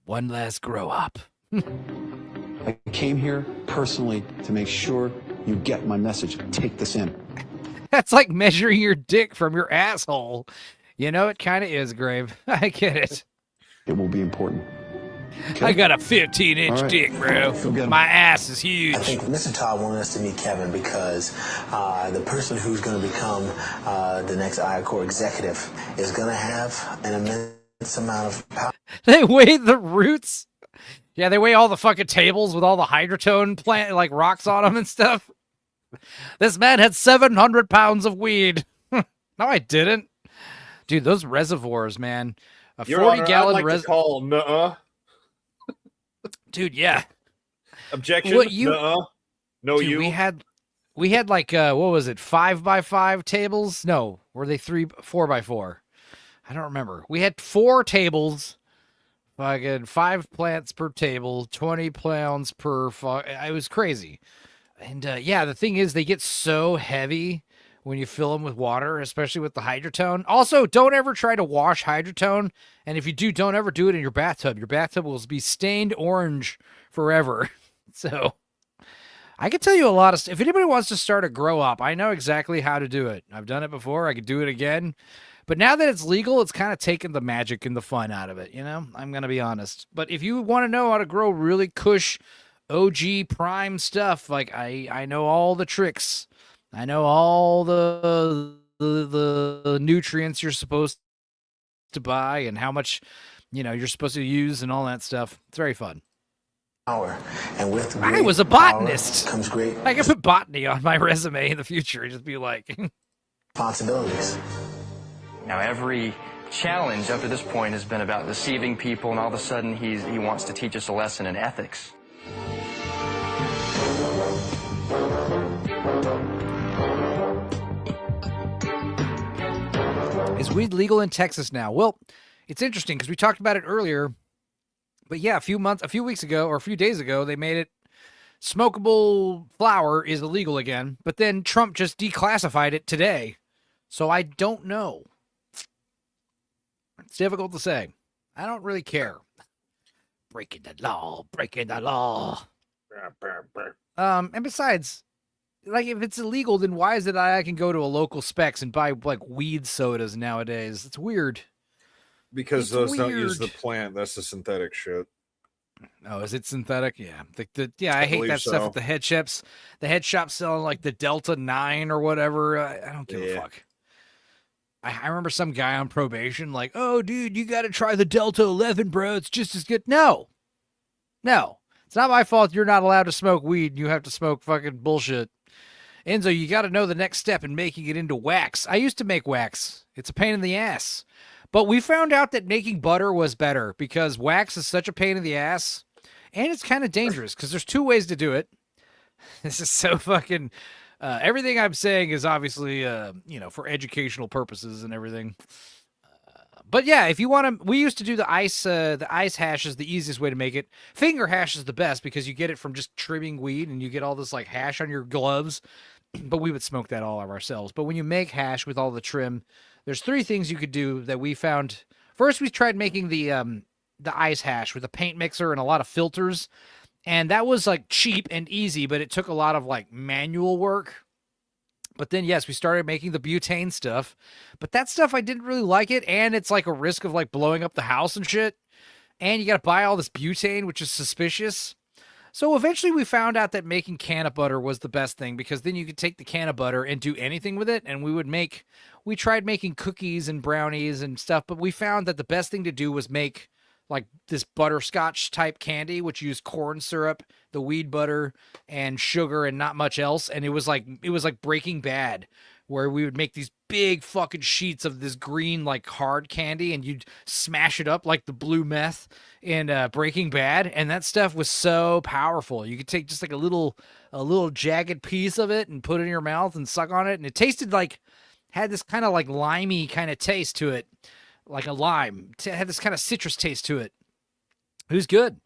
one last grow up. I came here personally to make sure you get my message. Take this in. That's like measuring your dick from your asshole. You know, it kind of is, Grave. I get it. It will be important. Okay. I got a 15-inch dick, bro. My ass is huge. I think Mr. Todd wanted us to meet Kevin because the person who's going to become the next IACOR executive is going to have an immense amount of power. They weigh the roots. Yeah, they weigh all the fucking tables with all the hydrotone plant like rocks on them and stuff. This man had 700 pounds of weed. No, I didn't. Dude, those reservoirs, man. A 40-gallon reservoir. Call nuh-uh. Dude, yeah. Objection. Nuh-uh. No, dude, you. We had like what was it? 5x5 tables? No, were they 4x4? I don't remember. We had 4 tables. Fucking 5 plants per table, 20 pounds per. It was crazy. And yeah, the thing is, they get so heavy when you fill them with water, especially with the hydrotone. Also, don't ever try to wash hydrotone. And if you do, don't ever do it in your bathtub. Your bathtub will be stained orange forever. So I can tell you a lot of stuff. If anybody wants to start a grow up, I know exactly how to do it. I've done it before. I could do it again. But now that it's legal, it's kind of taken the magic and the fun out of it. You know, I'm going to be honest. But if you want to know how to grow really cush OG prime stuff, like I know all the tricks. I know all the nutrients you're supposed to buy and how much, you know, you're supposed to use and all that stuff. It's very fun. And with I was a botanist. Comes great. I can put botany on my resume in the future and just be like responsibilities. Now every challenge up to this point has been about deceiving people, and all of a sudden he wants to teach us a lesson in ethics. Is weed legal in Texas now? Well, it's interesting because we talked about it earlier. But yeah, a few weeks ago or a few days ago, they made it smokable flower is illegal again. But then Trump just declassified it today. So I don't know. It's difficult to say. I don't really care. Breaking the law. And besides, like, if it's illegal, then why is it I can go to a local Specs and buy like weed sodas nowadays? It's weird. Because those don't use the plant. That's the synthetic shit. Oh, is it synthetic? Yeah. I hate that stuff at the head shops. The head shop selling like the Delta 9 or whatever. I don't give a fuck. I remember some guy on probation like, oh, dude, you got to try the Delta 11, bro. It's just as good. No. It's not my fault you're not allowed to smoke weed. You have to smoke fucking bullshit. Enzo, you got to know the next step in making it into wax. I used to make wax. It's a pain in the ass. But we found out that making butter was better because wax is such a pain in the ass. And it's kind of dangerous because there's 2 ways to do it. This is so fucking... everything I'm saying is obviously, for educational purposes and everything. But yeah, if you want to... We used to do the ice hash is the easiest way to make it. Finger hash is the best because you get it from just trimming weed and you get all this like hash on your gloves. But we would smoke that all of ourselves. But when you make hash with all the trim, there's 3 things you could do that we found. First, we tried making the ice hash with a paint mixer and a lot of filters. And that was like cheap and easy, but it took a lot of like manual work. But then, yes, we started making the butane stuff. But that stuff, I didn't really like it. And it's like a risk of like blowing up the house and shit. And you got to buy all this butane, which is suspicious. So eventually we found out that making can of butter was the best thing because then you could take the can of butter and do anything with it. And we tried making cookies and brownies and stuff, but we found that the best thing to do was make like this butterscotch type candy, which used corn syrup, the weed butter, and sugar and not much else. And it was like Breaking Bad where we would make these big fucking sheets of this green, like, hard candy, and you'd smash it up like the blue meth in Breaking Bad, and that stuff was so powerful. You could take just like a little jagged piece of it and put it in your mouth and suck on it, and it tasted like, had this kind of like limey kind of taste to it, like a lime. It had this kind of citrus taste to it. It was good,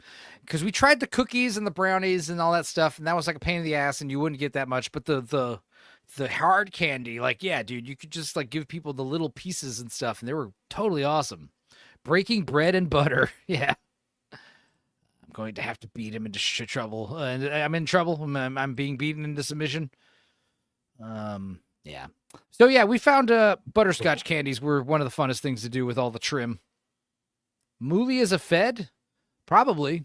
because we tried the cookies and the brownies and all that stuff, and that was like a pain in the ass, and you wouldn't get that much. But the hard candy, like, yeah, dude, you could just like give people the little pieces and stuff, and they were totally awesome. Breaking bread and butter, yeah. I'm going to have to beat him into trouble. I'm in trouble. I'm being beaten into submission. Yeah. So yeah, we found butterscotch candies were one of the funnest things to do with all the trim. Mooly is a Fed? Probably.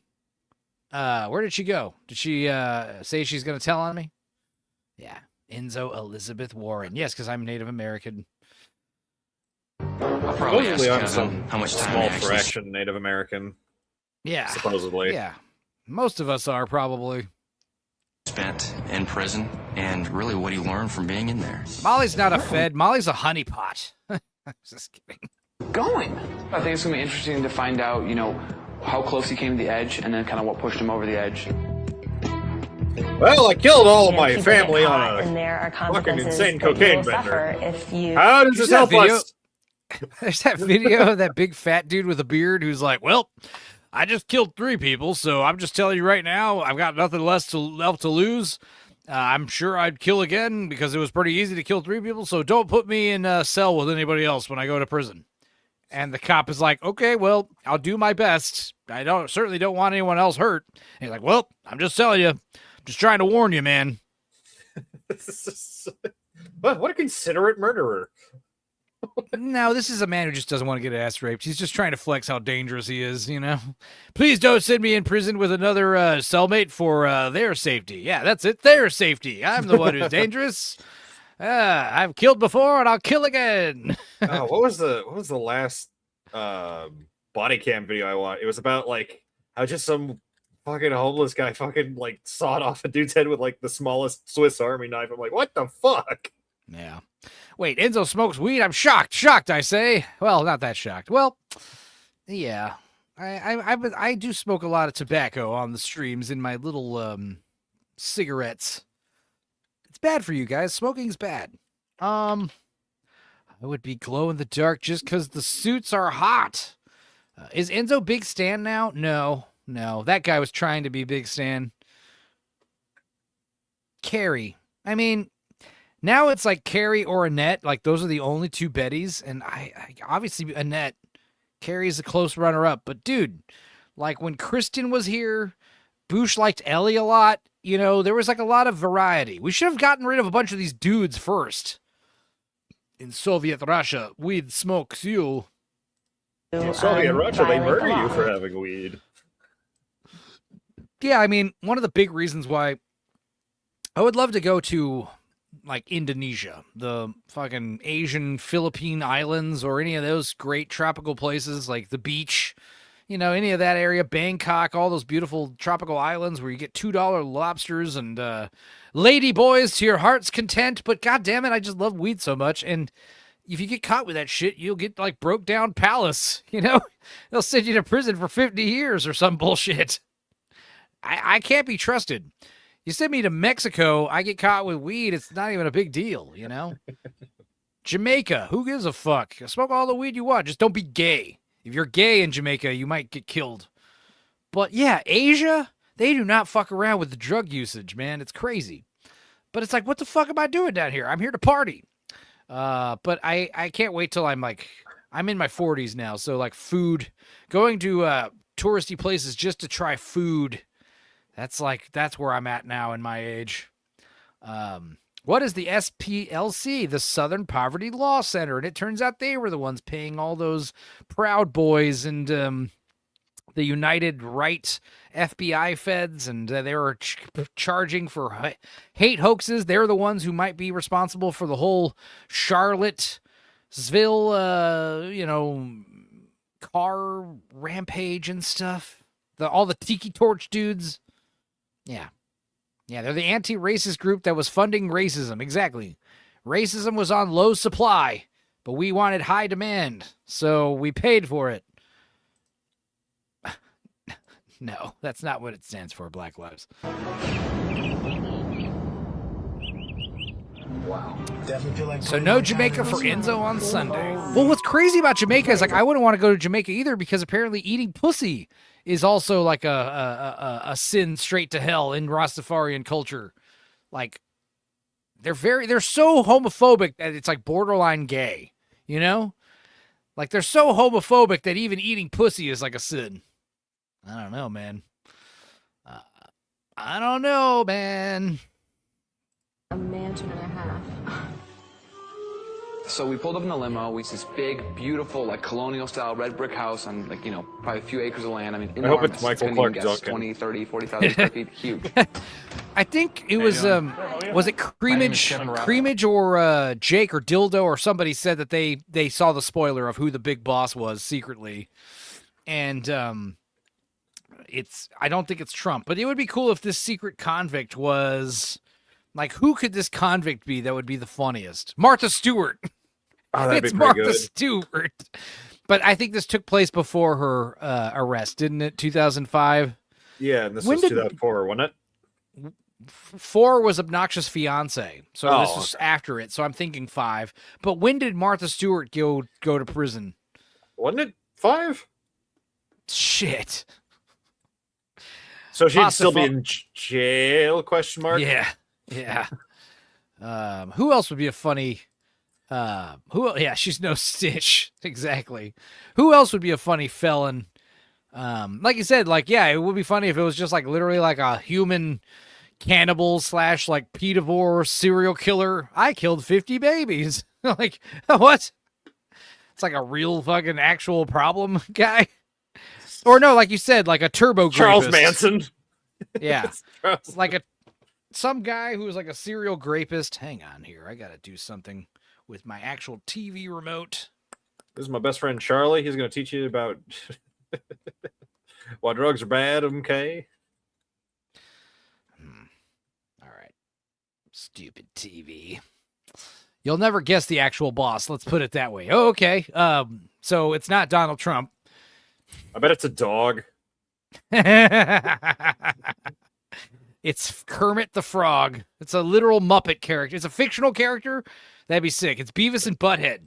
Where did she go? Did she say she's going to tell on me? Yeah. Enzo Elizabeth Warren. Yes, because I'm Native American. I'll probably Supposedly I'm ask some how much time small I actually fraction Native American. Yeah. Supposedly. Yeah. Most of us are probably. spent in prison and really what he learned from being in there. Molly's not a Fed. Molly's a honeypot. Just kidding. Going. I think it's going to be interesting to find out, you know, how close he came to the edge and then kind of what pushed him over the edge. Well, I killed all of my family on and there are a fucking consequences insane that you cocaine will suffer bender. if you. How does this help us? There's that video of that big fat dude with a beard who's like, well, I just killed 3 people, so I'm just telling you right now, I've got nothing left to lose. I'm sure I'd kill again because it was pretty easy to kill 3 people, so don't put me in a cell with anybody else when I go to prison. And the cop is like, okay, well, I'll do my best. I certainly don't want anyone else hurt. And he's like, well, I'm just telling you. I'm just trying to warn you, man. What a considerate murderer. No, this is a man who just doesn't want to get ass raped. He's just trying to flex how dangerous he is, you know? Please don't send me in prison with another cellmate for their safety. Yeah, that's it. Their safety. I'm the one who's dangerous. I've killed before and I'll kill again. Oh, what was the last body cam video I watched? It was about like how just some fucking homeless guy fucking like sawed off a dude's head with like the smallest Swiss Army knife. I'm like, what the fuck? Yeah. Wait, Enzo smokes weed? I'm shocked, I say. Well, not that shocked. Well, yeah. I do smoke a lot of tobacco on the streams in my little cigarettes. It's bad for you guys. Smoking's bad. I would be glow in the dark just because the suits are hot. Is Enzo Big Stan now? No. That guy was trying to be Big Stan. Carrie. I mean, now it's like Carrie or Annette. Like, those are the only 2 Bettys. And I obviously, Annette. Carrie's a close runner-up. But, dude, like, when Kristen was here, Boosh liked Ellie a lot. You know, there was, like, a lot of variety. We should have gotten rid of a bunch of these dudes first. In Soviet Russia, weed smokes you. In Soviet Russia, they murder you for having weed. Yeah, I mean, one of the big reasons why I would love to go to, like, Indonesia, the fucking Asian Philippine islands, or any of those great tropical places, like the beach, you know, any of that area, Bangkok, all those beautiful tropical islands where you get $2 lobsters and lady boys to your heart's content. But goddamn it, I just love weed so much. And if you get caught with that shit, you'll get like broke down palace, you know? They'll send you to prison for 50 years or some bullshit. I can't be trusted. You send me to Mexico, I get caught with weed, it's not even a big deal, you know? Jamaica, who gives a fuck? Smoke all the weed you want, just don't be gay. If you're gay in Jamaica, you might get killed. But yeah, Asia, they do not fuck around with the drug usage, man. It's crazy. But it's like, what the fuck am I doing down here? I'm here to party. But I can't wait till I'm in my 40s now, so like food, going to touristy places just to try food, that's where I'm at now in my age. What is the SPLC, the Southern Poverty Law Center? And it turns out they were the ones paying all those Proud Boys and the United Right FBI feds, and they were charging for hate hoaxes. They're the ones who might be responsible for the whole Charlottesville, car rampage and stuff. All the Tiki Torch dudes. Yeah, they're the anti-racist group that was funding racism. Exactly. Racism was on low supply, but we wanted high demand, so we paid for it. No, that's not what it stands for, Black Lives. Wow. So no Jamaica for Enzo on Sunday. Well, what's crazy about Jamaica is, like, I wouldn't want to go to Jamaica either, because apparently eating pussy is also like a sin straight to hell in Rastafarian culture. Like, they're so homophobic that it's like borderline gay, you know? Like, they're so homophobic that even eating pussy is like a sin. I don't know, man. I don't know, man. A mansion and a half. So we pulled up in a limo. It's this big, beautiful, like colonial style red brick house on, like, you know, probably a few acres of land. I mean, enormous. I hope it's Michael Clark Duncan. 20, 30, 40,000 square feet. Huge. I think it was it Creamage or Jake or Dildo or somebody said that they saw the spoiler of who the big boss was secretly. And I don't think it's Trump, but it would be cool if this secret convict was, like, who could this convict be that would be the funniest? Martha Stewart. Oh, that'd it's be pretty Martha good. Stewart. But I think this took place before her arrest, didn't it? 2005? Yeah, and this was 2004, wasn't it? 4 was Obnoxious Fiance, so this was okay. after it, so I'm thinking 5. But when did Martha Stewart go to prison? Wasn't it 5? Shit. So she'd still be in jail, question mark? Yeah. Who else would be a funny... she's no Stitch. Exactly. Who else would be a funny felon? Like you said, like, yeah, it would be funny if it was just like literally like a human cannibal / like pedivore serial killer. I killed 50 babies. Like, what? It's like a real fucking actual problem guy. Or no, like you said, like a turbo Charles grapist. Manson. Yeah. Like some guy who was like a serial grapist. Hang on here. I got to do something with my actual TV remote. This is my best friend Charlie. He's going to teach you about why drugs are bad, okay? All right. Stupid TV. You'll never guess the actual boss. Let's put it that way. Oh, okay. So it's not Donald Trump. I bet it's a dog. It's Kermit the Frog. It's a literal Muppet character. It's a fictional character. That'd be sick. It's Beavis and Butthead.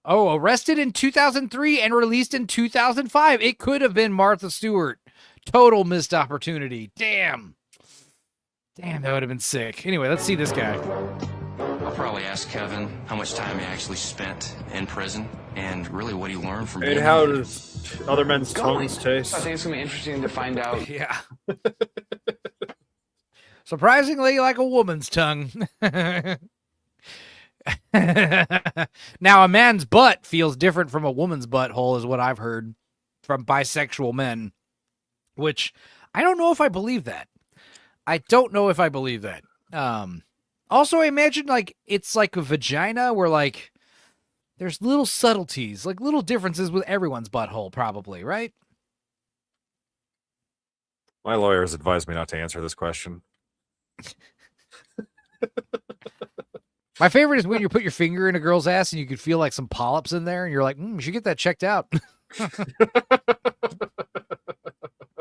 Arrested in 2003 and released in 2005. It could have been Martha Stewart. Total missed opportunity. Damn, that would have been sick. Anyway, let's see this guy. I'll probably ask Kevin how much time he actually spent in prison and really what he learned from And how does other men's tongues taste? I think it's going to be interesting to find out. Yeah. Surprisingly like a woman's tongue. Now, a man's butt feels different from a woman's butthole is what I've heard from bisexual men, which I don't know if I believe that. Also, I imagine, like, it's like a vagina where, like, there's little subtleties, like little differences with everyone's butthole, probably, right? My lawyers advised me not to answer this question. My favorite is when you put your finger in a girl's ass and you could feel like some polyps in there, and you're like, you should get that checked out.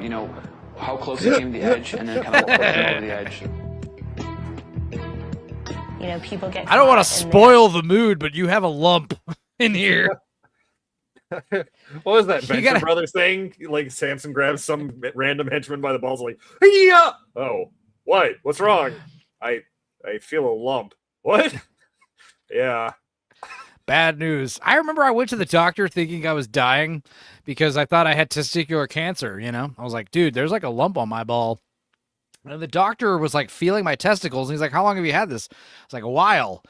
You know, how close he came to the edge, and then kind of what pushed him over the edge. You know, people get. I don't want to spoil the mood, but you have a lump in here. What was that Venture Brothers thing? Like Samson grabs some random henchman by the balls, like, yeah. Oh, what? What's wrong? I feel a lump. What? Yeah. Bad news. I remember I went to the doctor thinking I was dying because I thought I had testicular cancer, you know? I was like, dude, there's like a lump on my ball. And the doctor was like feeling my testicles. And he's like, how long have you had this? It's like a while.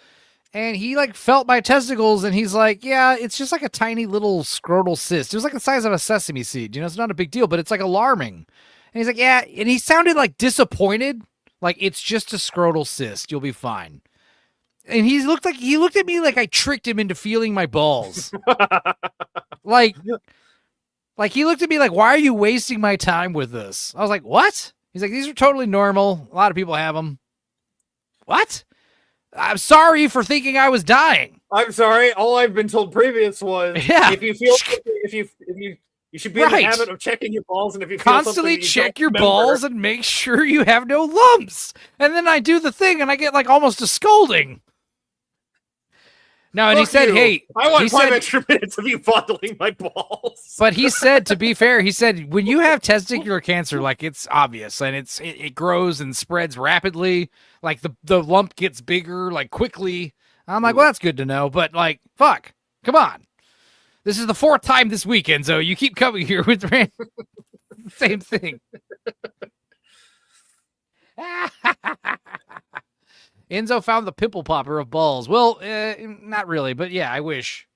And he like felt my testicles and he's like, yeah, it's just like a tiny little scrotal cyst. It was like the size of a sesame seed. You know, it's not a big deal, but it's like alarming. And he's like, yeah. And he sounded like disappointed. Like, it's just a scrotal cyst. You'll be fine. And he looked at me like I tricked him into feeling my balls. like he looked at me like, why are you wasting my time with this? I was like, what? He's like, these are totally normal. A lot of people have them. What? I'm sorry for thinking I was dying. I'm sorry. All I've been told previous was if you feel you should be in the habit of checking your balls, and if you feel constantly something check your balls and make sure you have no lumps. And then I do the thing and I get like almost a scolding. No, and he said, "Hey, I want 5 extra minutes of you fondling my balls." But he said, to be fair, he said when you have testicular cancer, like it's obvious and it grows and spreads rapidly. Like the lump gets bigger like quickly. I'm like, well, that's good to know. But like, fuck, come on. This is the 4th time this weekend, so you keep coming here with the same thing. Enzo found the pimple popper of balls. Well, not really, but yeah, I wish.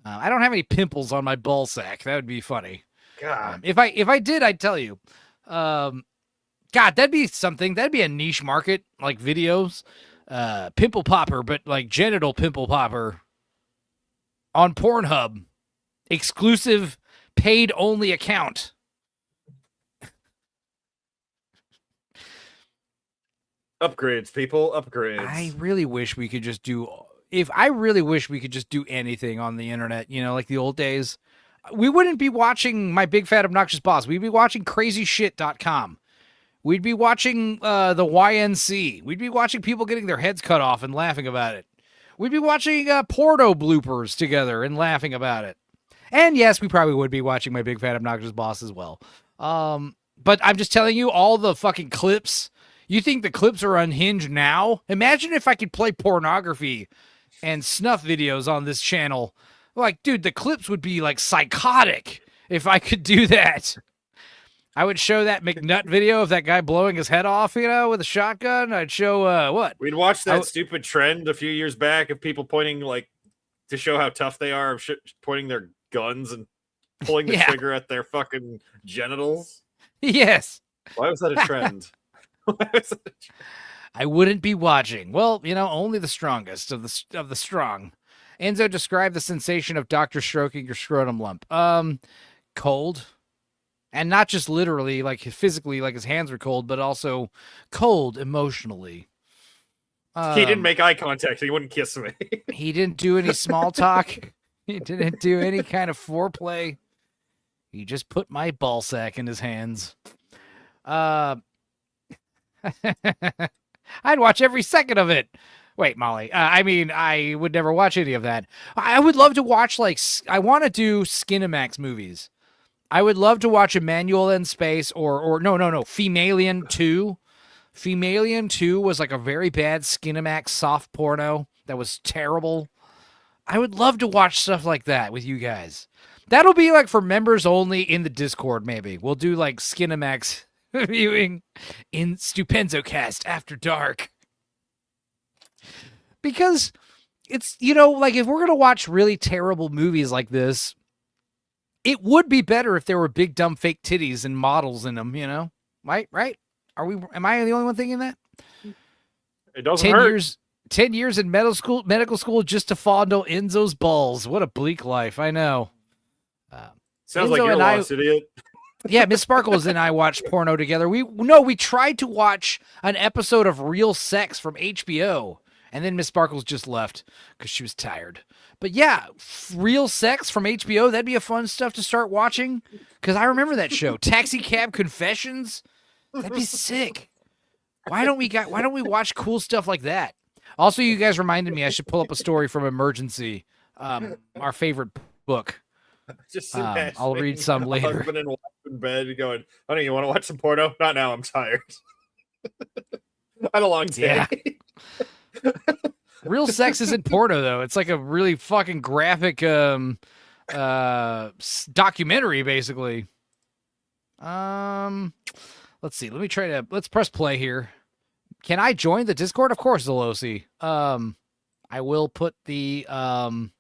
I don't have any pimples on my ball sack. That would be funny. God. If I did, I'd tell you. God, that'd be something. That'd be a niche market, like videos. Pimple popper, but like genital pimple popper on Pornhub. Exclusive paid only account. Upgrades, people, upgrades. I really wish we could just do anything on the internet, you know, like the old days. We wouldn't be watching My Big Fat Obnoxious Boss. We'd be watching crazyshit.com. We'd be watching the YNC. We'd be watching people getting their heads cut off and laughing about it. We'd be watching porno bloopers together and laughing about it. And yes, we probably would be watching My Big Fat Obnoxious Boss as well. But I'm just telling you, all the fucking clips. You think the clips are unhinged now? Imagine if I could play pornography and snuff videos on this channel. Like, dude, the clips would be like psychotic if I could do that. I would show that McNutt video of that guy blowing his head off, you know, with a shotgun. I'd show what? We'd watch that stupid trend a few years back of people pointing, like, to show how tough they are, of pointing their guns and pulling the trigger at their fucking genitals. Yes. Why was that a trend? I wouldn't be watching. Well, you know, only the strongest of the strong. Enzo described the sensation of doctor stroking your scrotum lump. Cold. And not just literally, like physically, like his hands were cold, but also cold emotionally. He didn't make eye contact. So he wouldn't kiss me. He didn't do any small talk. He didn't do any kind of foreplay. He just put my ball sack in his hands. I'd watch every second of it. Wait, Molly. I mean, I would never watch any of that. I would love to watch, like, I want to do Skinamax movies. I would love to watch Emmanuel in Space or no, Femalien 2. Femalien 2 was like a very bad Skinamax soft porno that was terrible. I would love to watch stuff like that with you guys. That'll be like for members only in the Discord, maybe. We'll do like Skinamax viewing in Stupenzocast After Dark. Because it's, you know, like if we're going to watch really terrible movies like this, it would be better if there were big, dumb, fake titties and models in them, you know? Right? Am I the only one thinking that? It doesn't hurt. 10 years in medical school just to fondle Enzo's balls. What a bleak life. I know. Sounds like you're lost, idiot. Yeah, Miss Sparkles and I watched porno together. We tried to watch an episode of Real Sex from HBO, and then Miss Sparkles just left because she was tired. But yeah, Real Sex from HBO, that'd be a fun stuff to start watching, because I remember that show. Taxi Cab Confessions, that'd be sick. Why don't we watch cool stuff like that? Also, you guys reminded me I should pull up a story from Emergency, our favorite book. Just I'll read some later. Husband and wife in bed going, honey, you want to watch some porno? Not now, I'm tired. I had a long day. Yeah. Real Sex isn't porno, though. It's like a really fucking graphic documentary, basically. Let's see. Let's press play here. Can I join the Discord? Of course, Zelosi. I will put the can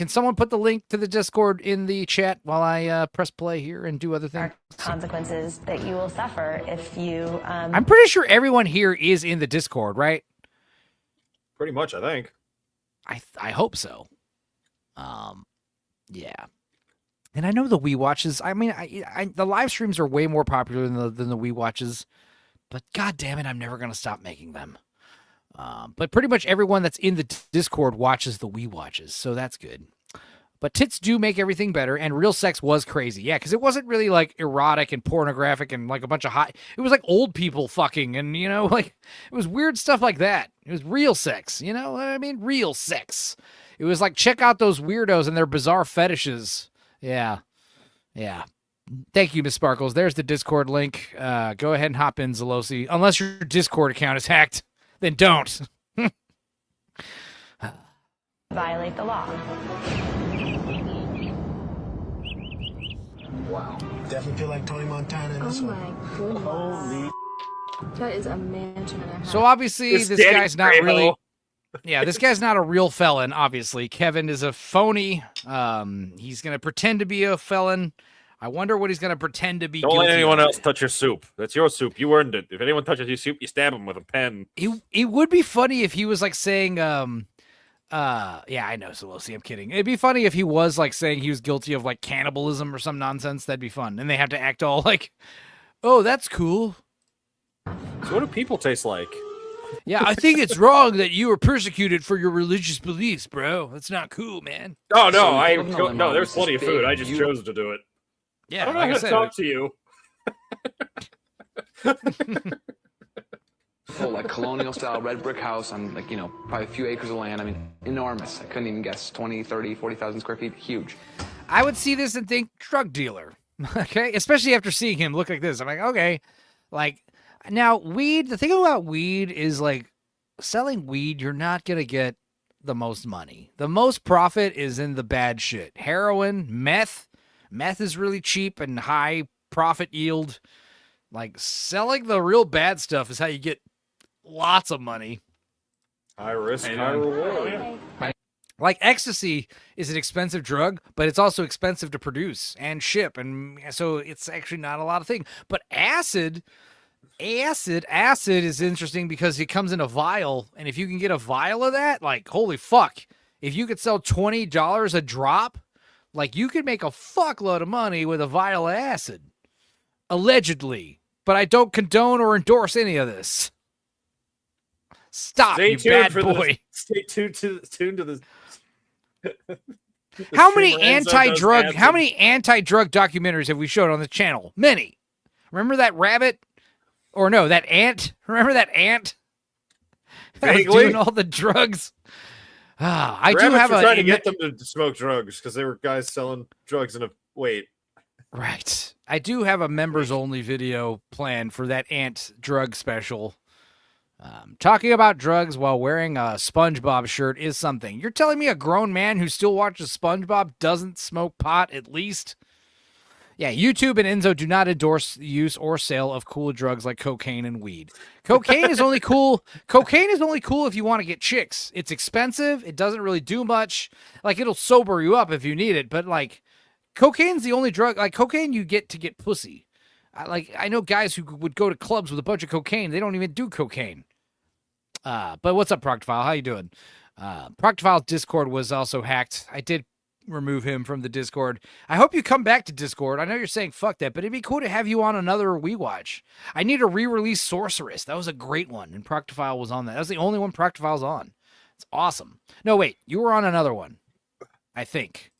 someone put the link to the Discord in the chat while I press play here and do other things? Consequences that you will suffer if you I'm pretty sure everyone here is in the Discord, right? Pretty much, I think. I hope so. Yeah. And I know the Wii Watches. I mean, the live streams are way more popular than the Wii Watches. But god damn it, I'm never going to stop making them. But pretty much everyone that's in the Discord watches the We Watches, so that's good. But tits do make everything better, and real sex was crazy. Yeah, because it wasn't really like erotic and pornographic and like a bunch of hot... It was like old people fucking and, you know, like it was weird stuff like that. It was real sex, you know what I mean? Real sex. It was like, check out those weirdos and their bizarre fetishes. Yeah. Yeah. Thank you, Miss Sparkles. There's the Discord link. Go ahead and hop in, Zalosi. Unless your Discord account is hacked, then don't. Violate the law. Wow. Definitely feel like Tony Montana in this one. My goodness. Holy. That is a mansion and a half. So obviously this guy's not really... Yeah, this guy's not a real felon, obviously. Kevin is a phony. He's going to pretend to be a felon. I wonder what he's going to pretend to be. Don't let anyone else touch your soup. That's your soup. You earned it. If anyone touches your soup, you stab him with a pen. It would be funny if he was like saying, yeah, I know, Solosi, I'm kidding. It'd be funny if he was like saying he was guilty of like cannibalism or some nonsense. That'd be fun. And they have to act all like, oh, that's cool. So what do people taste like? Yeah, I think it's wrong that you were persecuted for your religious beliefs, bro. That's not cool, man. Oh, no, there's plenty of food. I just chose to do it. Yeah, I don't know like how I to said, talk to you. Oh, like colonial style red brick house on like, you know, probably a few acres of land. I mean, enormous. I couldn't even guess. 20, 30, 40,000 square feet. Huge. I would see this and think drug dealer. Okay. Especially after seeing him look like this. I'm like, okay. Like now weed, the thing about weed is like selling weed, you're not going to get the most money. The most profit is in the bad shit. Heroin, meth. Meth is really cheap and high profit yield. Like selling the real bad stuff is how you get lots of money. High risk, high reward. Like ecstasy is an expensive drug, but it's also expensive to produce and ship. And so it's actually not a lot of thing. But acid is interesting because it comes in a vial. And if you can get a vial of that, like, holy fuck. If you could sell $20 a drop, like you could make a fuckload of money with a vial of acid. Allegedly. But I don't condone or endorse any of this. Stop, you bad boy. Stay tuned to this. How many anti-drug documentaries have we showed on the channel? Many. Remember that rabbit? Or no, that ant? Remember that ant? That was doing all the drugs. I do have trying to get them to smoke drugs because there were guys selling drugs in a wait. Right. I do have a members only video planned for that ant drug special. Talking about drugs while wearing a SpongeBob shirt is something. You're telling me a grown man who still watches SpongeBob doesn't smoke pot at least? Yeah, YouTube and Enzo do not endorse the use or sale of cool drugs like cocaine and weed. Cocaine is only cool. Cocaine is only cool if you want to get chicks. It's expensive. It doesn't really do much. Like, it'll sober you up if you need it. But, like, cocaine's the only drug. Like, cocaine you get to get pussy. I know guys who would go to clubs with a bunch of cocaine. They don't even do cocaine. But what's up, Proctophile? How you doing? Proctophile's Discord was also hacked. I did remove him from the Discord. I hope you come back to Discord. I know you're saying fuck that, but it'd be cool to have you on another We Watch. I need a re-release Sorceress. That was a great one, and Proctophile was on that. That was the only one Proctophile's on. It's awesome. No, wait, you were on another one, I think.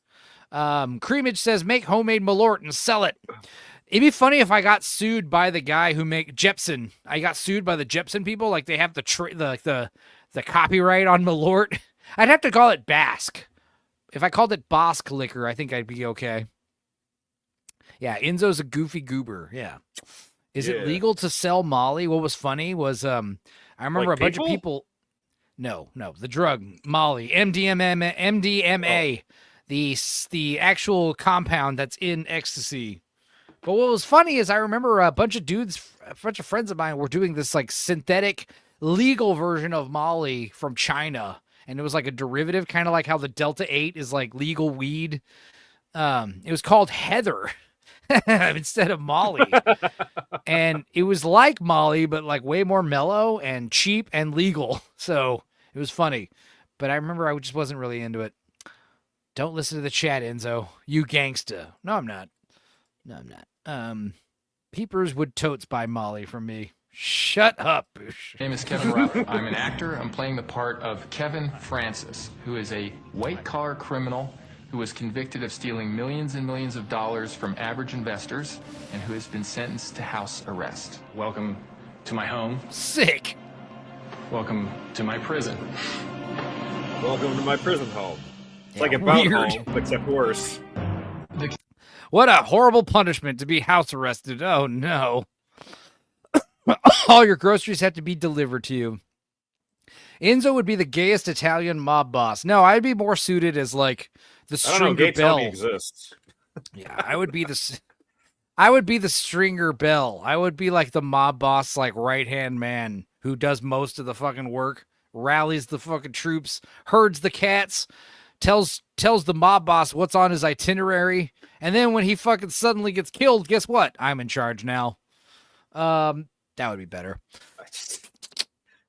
Creamage says, make homemade Malort and sell it. It'd be funny if I got sued by the guy who make Jepson. I got sued by the Jepson people. Like, they have the copyright on Malort. I'd have to call it Basque. If I called it Bosque liquor, I think I'd be okay. Yeah, Enzo's a goofy goober. Yeah. Is it legal to sell Molly? What was funny was I remember a bunch of people. No, the drug Molly, MDMA, the actual compound that's in ecstasy. But what was funny is I remember a bunch of friends of mine were doing this like synthetic legal version of Molly from China. And it was like a derivative, kind of like how the Delta 8 is like legal weed. It was called Heather instead of Molly. And it was like Molly, but like way more mellow and cheap and legal. So it was funny. But I remember I just wasn't really into it. Don't listen to the chat, Enzo. You gangsta. No, I'm not. Peepers would totes buy Molly from me. Shut up, Boosh. My name is Kevin Rupp. I'm an actor. I'm playing the part of Kevin Francis, who is a white-collar criminal who was convicted of stealing millions and millions of dollars from average investors and who has been sentenced to house arrest. Welcome to my home. Sick. Welcome to my prison. Welcome to my prison home. It's like about weird. home, except worse. What a horrible punishment to be house arrested. Oh, no. All your groceries have to be delivered to you. Enzo would be the gayest Italian mob boss. No, I'd be more suited as like the Stringer Bell. Exists. Yeah, I would be the Stringer Bell. I would be like the mob boss, like right-hand man who does most of the fucking work, rallies the fucking troops, herds the cats, tells the mob boss what's on his itinerary, and then when he fucking suddenly gets killed, guess what? I'm in charge now. That would be better.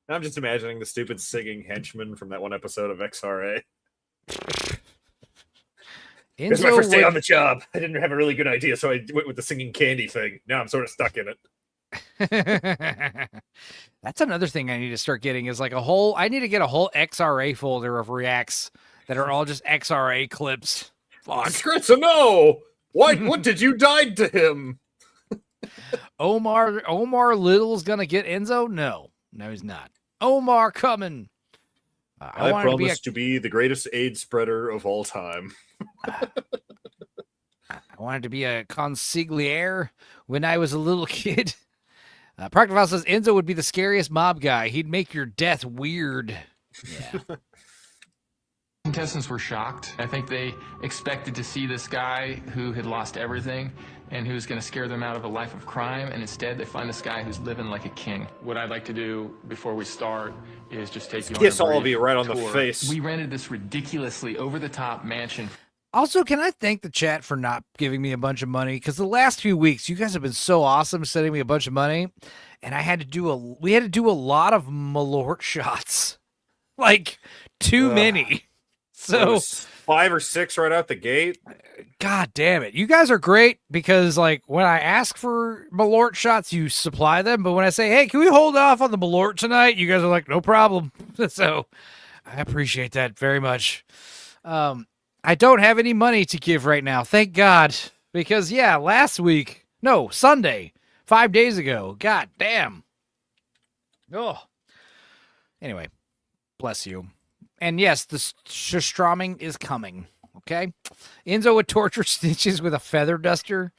I'm just imagining the stupid singing henchman from that one episode of XRA. It was my first day on the job. I didn't have a really good idea, so I went with the singing candy thing. Now I'm sort of stuck in it. That's another thing I need to start getting is like I need to get a whole XRA folder of reacts that are all just XRA clips. Fuck. No! What did you die to him? Omar Little's gonna get Enzo? No, he's not. Omar coming. I promise to be the greatest AIDS spreader of all time. I wanted to be a consigliere when I was a little kid. Proctorval says Enzo would be the scariest mob guy. He'd make your death weird. Yeah. Contestants were shocked. I think they expected to see this guy who had lost everything and who's going to scare them out of a life of crime, and instead they find this guy who's living like a king. What I'd like to do before we start is just take you on kiss all of you right on the face. We rented this ridiculously over-the-top mansion. Also, can I thank the chat for not giving me a bunch of money? Because the last few weeks, you guys have been so awesome sending me a bunch of money, and we had to do a lot of Malort shots. Like, too many. So 5 or 6 right out the gate. God damn it. You guys are great because like when I ask for Malort shots, you supply them. But when I say, hey, can we hold off on the Malort tonight? You guys are like, no problem. So I appreciate that very much. I don't have any money to give right now. Thank God. Because Sunday, 5 days ago. God damn. Oh, anyway, bless you. And yes, the Stramming is coming. Okay, Enzo would torture Stitches with a feather duster.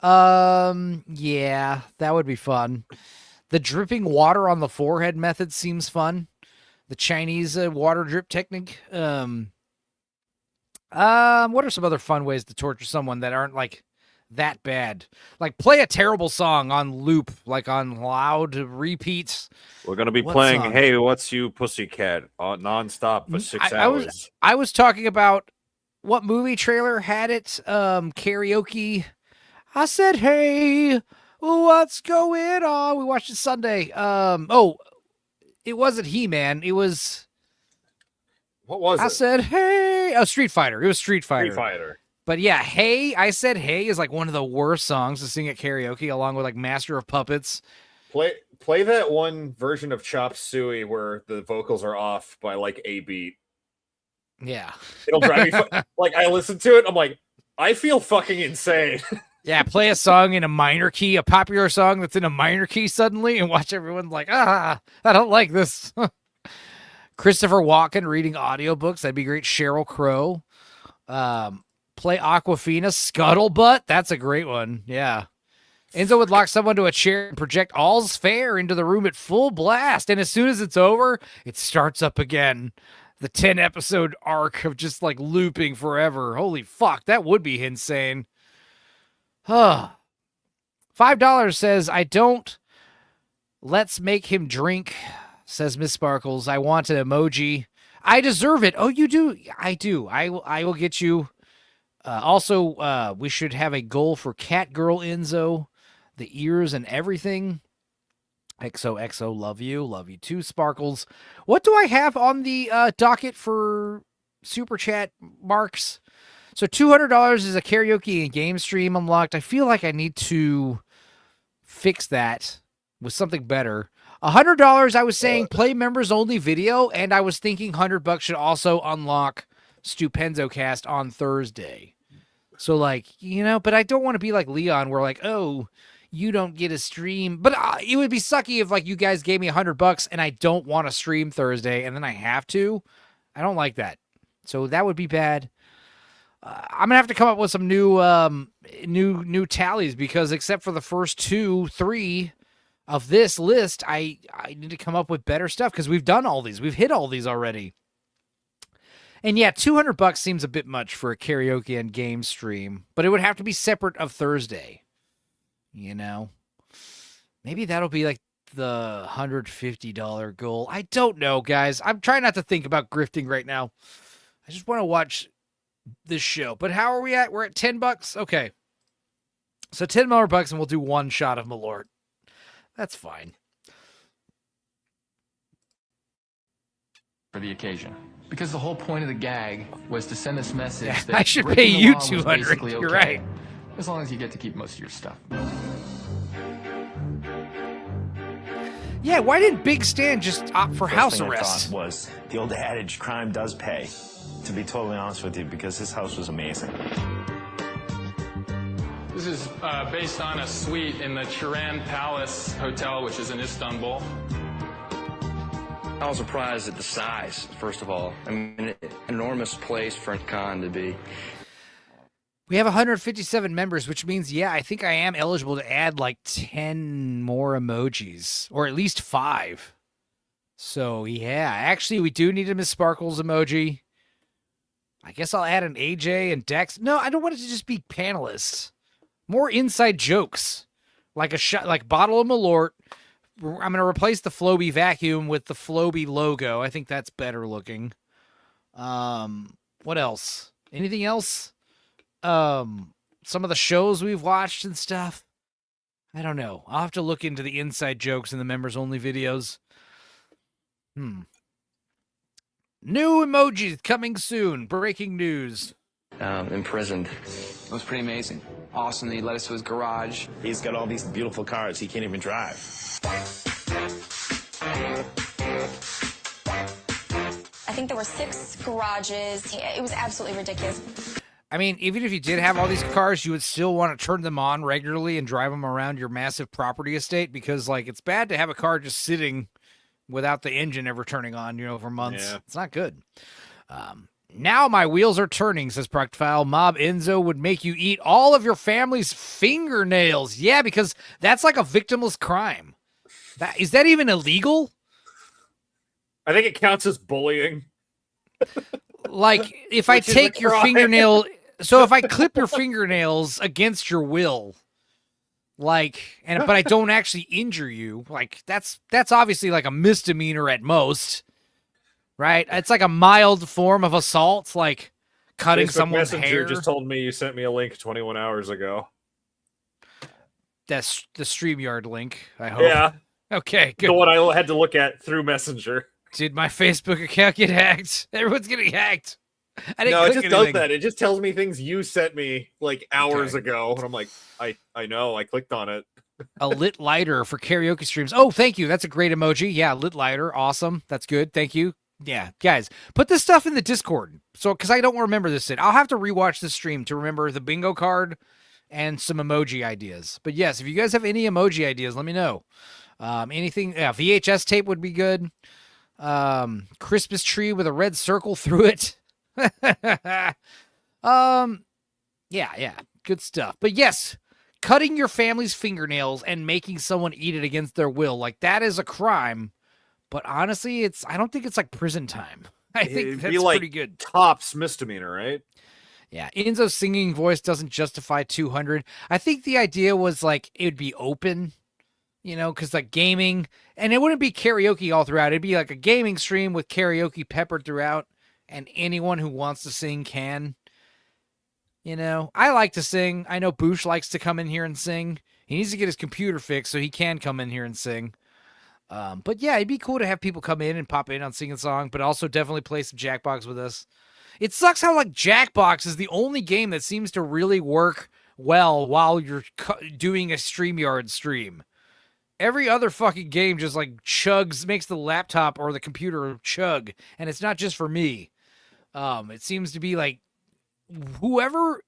Yeah, that would be fun. The dripping water on the forehead method seems fun. The Chinese water drip technique. What are some other fun ways to torture someone that aren't like that bad? Like play a terrible song on loop, like on loud repeats. We're gonna be playing song? Hey, What's You Pussycat nonstop for 6 hours. I was talking about what movie trailer had it? Karaoke. I said, hey, what's going on? We watched it Sunday. It wasn't He-Man. It was. What was it? I said, hey. Oh, Street Fighter. It was Street Fighter. Street Fighter. But yeah, Hey, I Said Hey is like one of the worst songs to sing at karaoke, along with like Master of Puppets. Play that one version of Chop Suey where the vocals are off by like a beat. Yeah. It'll drive me like I listen to it, I'm like, I feel fucking insane. Yeah, play a song in a minor key, a popular song that's in a minor key suddenly, and watch everyone like, I don't like this. Christopher Walken reading audiobooks, that'd be great. Sheryl Crow. Play Aquafina, Scuttlebutt. That's a great one. Yeah. Enzo would lock someone to a chair and project All's Fair into the room at full blast. And as soon as it's over, it starts up again. The 10-episode arc of just like looping forever. Holy fuck, that would be insane. $5 says, I don't. Let's make him drink, says Miss Sparkles. I want an emoji. I deserve it. Oh, you do? I do. I will get you. Also, we should have a goal for Catgirl Enzo, the ears and everything. XOXO, love you too, Sparkles. What do I have on the docket for Super Chat marks? So $200 is a karaoke and game stream unlocked. I feel like I need to fix that. with something better. $100, I was saying play members only video, and I was thinking $100 should also unlock Stupenzocast on Thursday. So like, but I don't want to be like Leon where like, oh, you don't get a stream. But it would be sucky if like you guys gave me $100 and I don't want to stream Thursday and then I have to. I don't like that. So that would be bad. I'm gonna have to come up with some new tallies because except for the first 2-3 of this list, I need to come up with better stuff because we've done all these. We've hit all these already. And yeah, $200 seems a bit much for a karaoke and game stream, but it would have to be separate of Thursday. Maybe that'll be like the $150 goal. I don't know, guys. I'm trying not to think about grifting right now. I just want to watch this show. But how are we at? We're at $10. Okay. So $10 more bucks and we'll do one shot of Malort. That's fine. For the occasion. Because the whole point of the gag was to send this message that I should pay breaking the you law was $200. basically You're okay, right. as long as you get to keep most of your stuff. Yeah, why didn't Big Stan just opt for house First thing I arrest? thought was the old adage, crime does pay. To be totally honest with you, because his house was amazing. This is based on a suite in the Turan Palace Hotel, which is in Istanbul. I was surprised at the size, first of all. I mean, an enormous place for a con to be. We have 157 members, which means, yeah, I think I am eligible to add like 10 more emojis, or at least 5. So, yeah, actually, we do need a Miss Sparkles emoji. I guess I'll add an AJ and Dex. No, I don't want it to just be panelists. More inside jokes, like a shot, like bottle of Malort. I'm going to replace the Floby vacuum with the Floby logo. I think that's better looking. What else? Anything else? Some of the shows we've watched and stuff. I don't know. I'll have to look into the inside jokes in the members only videos. New emojis coming soon. Breaking news. Imprisoned. It was pretty amazing. Awesome that he led us to his garage. He's got all these beautiful cars he can't even drive. I think there were 6 garages. It was absolutely ridiculous. I mean, even if you did have all these cars, you would still want to turn them on regularly and drive them around your massive property estate because, like, it's bad to have a car just sitting without the engine ever turning on, for months. Yeah. It's not good. Now my wheels are turning, says Proctfile. Mob Enzo would make you eat all of your family's fingernails. Yeah, because that's like a victimless crime. Is that even illegal? I think it counts as bullying. Like, if I take your fingernail... So if I clip your fingernails against your will, but I don't actually injure you, like, that's obviously like a misdemeanor at most. Right? It's like a mild form of assault, like cutting Facebook someone's Messenger hair. just told me you sent me a link 21 hours ago. That's the StreamYard link, I hope. Yeah. Okay, good. The one I had to look at through Messenger. Did my Facebook account get hacked? Everyone's getting hacked. I didn't No, it click just anything. does that. It just tells me things you sent me like hours ago. And I'm like, I know, I clicked on it. A lit lighter for karaoke streams. Oh, thank you. That's a great emoji. Yeah, lit lighter. Awesome. That's good. Thank you. Yeah, guys, put this stuff in the Discord. So, because I don't remember this I'll have to rewatch the stream to remember the bingo card and some emoji ideas. But yes, if you guys have any emoji ideas, let me know. Anything, VHS tape would be good. Christmas tree with a red circle through it. Yeah, good stuff. But yes, cutting your family's fingernails and making someone eat it against their will, like that is a crime. But honestly, I don't think it's like prison time. I think that's pretty good. Tops misdemeanor, right? Yeah, Enzo's singing voice doesn't justify 200. I think the idea was like it would be open, because like gaming, and it wouldn't be karaoke all throughout. It'd be like a gaming stream with karaoke peppered throughout, and anyone who wants to sing can. I like to sing. I know Boosh likes to come in here and sing. He needs to get his computer fixed so he can come in here and sing. But yeah, it'd be cool to have people come in and pop in on Sing a Song, but also definitely play some Jackbox with us. It sucks how like Jackbox is the only game that seems to really work well while you're doing a StreamYard stream. Every other fucking game just like chugs, makes the laptop or the computer chug, and it's not just for me. It seems to be like whoever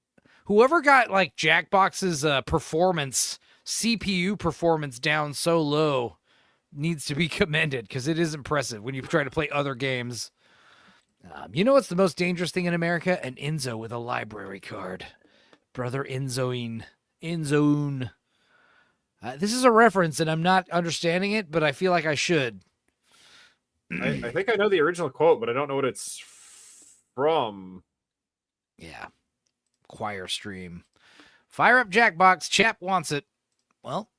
got like Jackbox's performance, CPU performance down so low needs to be commended, because it is impressive when you try to play other games. You know what's the most dangerous thing in America? An Enzo with a library card. Brother Enzoine. This is a reference, and I'm not understanding it, but I feel like I should. I think I know the original quote, but I don't know what it's from. Yeah. Choir stream. Fire up Jackbox. Chap wants it. Well,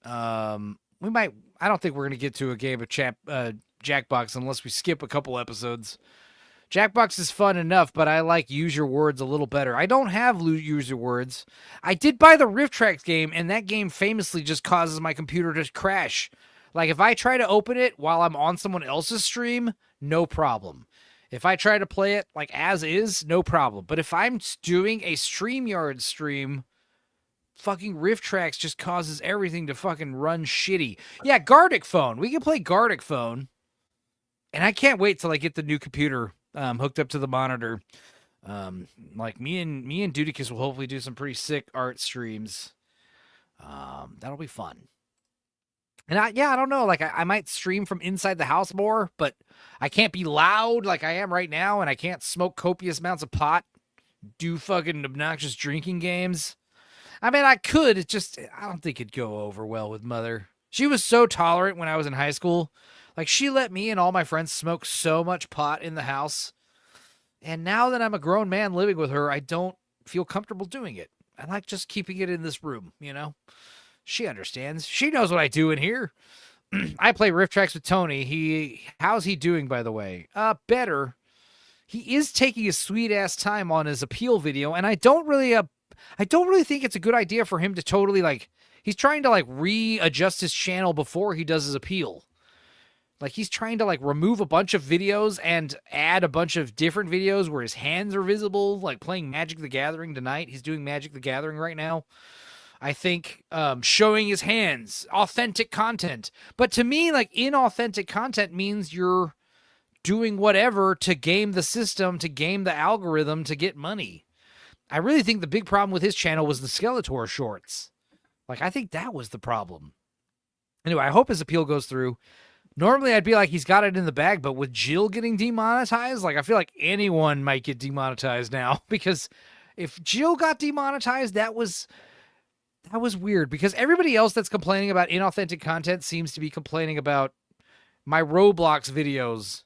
we might. I don't think we're going to get to a game of Jackbox unless we skip a couple episodes. Jackbox is fun enough, but I like Use Your Words a little better. I don't have Use Your Words. I did buy the RiffTrax game, and that game famously just causes my computer to crash. Like, if I try to open it while I'm on someone else's stream, no problem. If I try to play it, like, as is, no problem. But if I'm doing a StreamYard stream, fucking RiffTrax just causes everything to fucking run shitty. Yeah, Gardic Phone. We can play Gardic Phone. And I can't wait till I get the new computer hooked up to the monitor. Like me and Dudicus will hopefully do some pretty sick art streams. That'll be fun. And I don't know. Like I might stream from inside the house more, but I can't be loud like I am right now, and I can't smoke copious amounts of pot, do fucking obnoxious drinking games. I mean, I could. It's just I don't think it'd go over well with Mother. She was so tolerant when I was in high school. Like, she let me and all my friends smoke so much pot in the house. And now that I'm a grown man living with her, I don't feel comfortable doing it. I like just keeping it in this room, you know? She understands. She knows what I do in here. I play RiffTrax with Tony. How's he doing, by the way? Better. He is taking his sweet-ass time on his appeal video, and I don't really think it's a good idea for him to totally, like... He's trying to, like, readjust his channel before he does his appeal. Like, he's trying to, like, remove a bunch of videos and add a bunch of different videos where his hands are visible, like playing Magic the Gathering tonight. He's doing Magic the Gathering right now. I think showing his hands, authentic content. But to me, like, inauthentic content means you're doing whatever to game the system, to game the algorithm, to get money. I really think the big problem with his channel was the Skeletor shorts. Like, I think that was the problem. Anyway, I hope his appeal goes through. Normally, I'd be like, he's got it in the bag, but with Jill getting demonetized, like, I feel like anyone might get demonetized now, because if Jill got demonetized, that was weird, because everybody else that's complaining about inauthentic content seems to be complaining about my Roblox videos,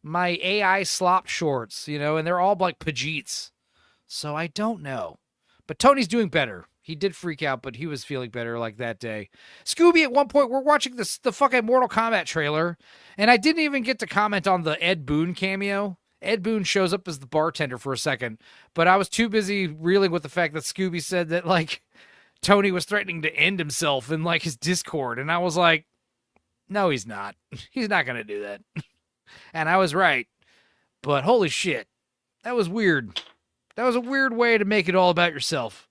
my AI slop shorts, you know, and they're all like Pajeets. So I don't know. But Tony's doing better. He did freak out, but he was feeling better like that day. Scooby, at one point, we're watching the fucking Mortal Kombat trailer, and I didn't even get to comment on the Ed Boon cameo. Ed Boon shows up as the bartender for a second, but I was too busy reeling with the fact that Scooby said that, like, Tony was threatening to end himself in, like, his Discord, and I was like, no, he's not. He's not going to do that. And I was right. But holy shit, that was weird. That was a weird way to make it all about yourself.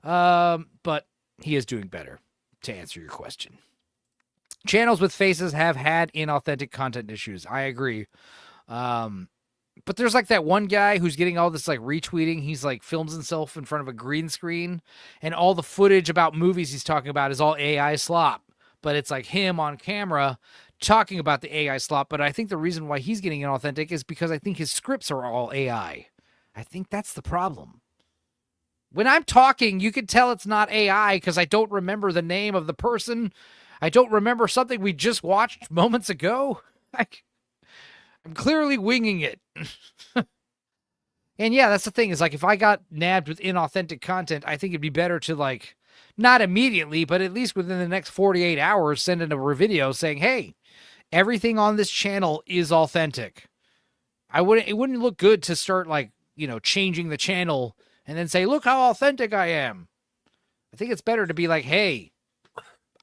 But he is doing better, to answer your question. Channels with faces have had inauthentic content issues. I agree. But there's like that one guy who's getting all this like retweeting. He's like films himself in front of a green screen, and all the footage about movies he's talking about is all AI slop. But it's like him on camera talking about the AI slop. But I think the reason why he's getting inauthentic is because I think his scripts are all AI. I think that's the problem. When I'm talking, you can tell it's not AI because I don't remember the name of the person. I don't remember something we just watched moments ago. I'm clearly winging it. And yeah, that's the thing, is like if I got nabbed with inauthentic content, I think it'd be better to, like, not immediately, but at least within the next 48 hours, send in a video saying, hey, everything on this channel is authentic. It wouldn't look good to start, like, you know, changing the channel and then say, look how authentic I am. I think it's better to be like, hey,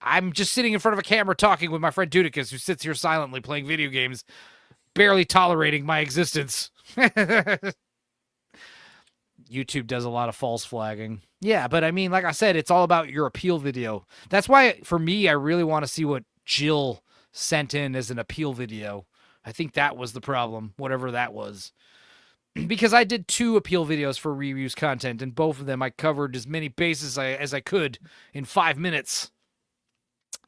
I'm just sitting in front of a camera talking with my friend Dudicus, who sits here silently playing video games, barely tolerating my existence. YouTube does a lot of false flagging. Yeah, but I mean, like I said, it's all about your appeal video. That's why, for me, I really want to see what Jill sent in as an appeal video. I think that was the problem, whatever that was. Because I did 2 appeal videos for reuse content, and both of them I covered as many bases as I could in 5 minutes.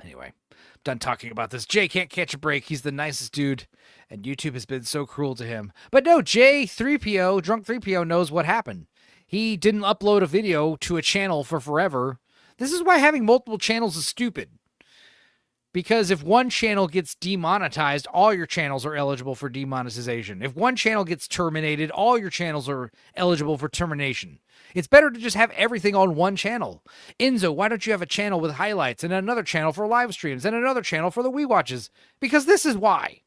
Anyway, I'm done talking about this. Jay can't catch a break. He's the nicest dude, and YouTube has been so cruel to him. But no, Jay 3PO, Drunk 3PO, knows what happened. He didn't upload a video to a channel for forever. This is why having multiple channels is stupid. Because if one channel gets demonetized, all your channels are eligible for demonetization. If one channel gets terminated, all your channels are eligible for termination. It's better to just have everything on one channel. Enzo, why don't you have a channel with highlights and another channel for live streams and another channel for the Wii Watches? Because this is why.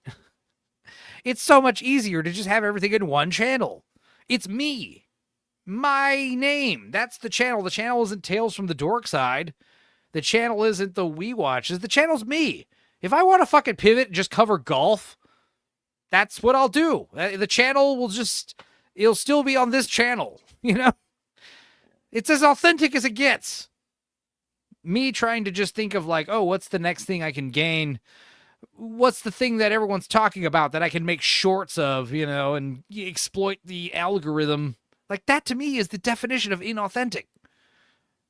It's so much easier to just have everything in one channel. It's me. My name. That's the channel. The channel isn't Tales from the Dork Side. The channel isn't the Wii Watches. The channel's me. If I want to fucking pivot and just cover golf, that's what I'll do. The channel will just, it'll still be on this channel, you know? It's as authentic as it gets. Me trying to just think of like, oh, what's the next thing I can gain? What's the thing that everyone's talking about that I can make shorts of, you know, and exploit the algorithm? Like that to me is the definition of inauthentic.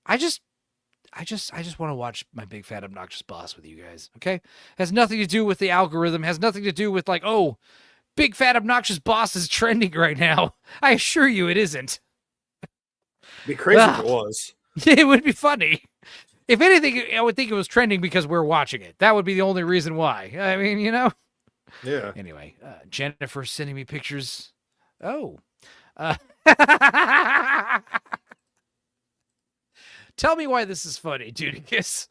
I just want to watch my big fat obnoxious boss with you guys, okay? Has nothing to do with the algorithm, has nothing to do with like, oh, big fat obnoxious boss is trending right now. I assure you it isn't. It'd be crazy if it was. It would be funny. If anything, I would think it was trending because we're watching it. That would be the only reason why. I mean, you know? Yeah. Anyway, Jennifer sending me pictures. Oh. Tell me why this is funny, Judicus.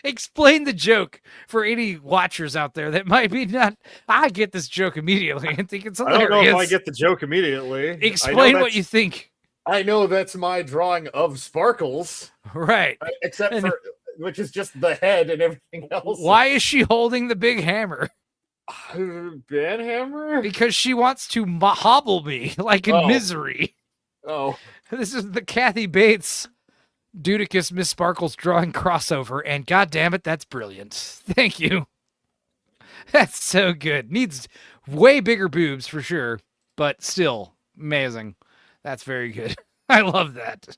Explain the joke for any watchers out there that might be not. I get this joke immediately and think it's hilarious. I don't know if I get the joke immediately. Explain what you think. I know that's my drawing of Sparkles. Right. Except for, which is just the head and everything else. Why is she holding the big hammer? Ben Hammer? Because she wants to hobble me, like in Misery. Oh. This is the Kathy Bates Dudicus Miss Sparkles drawing crossover, and god damn it, that's brilliant. Thank you. That's so good. Needs way bigger boobs for sure, but still amazing. That's very good. I love that.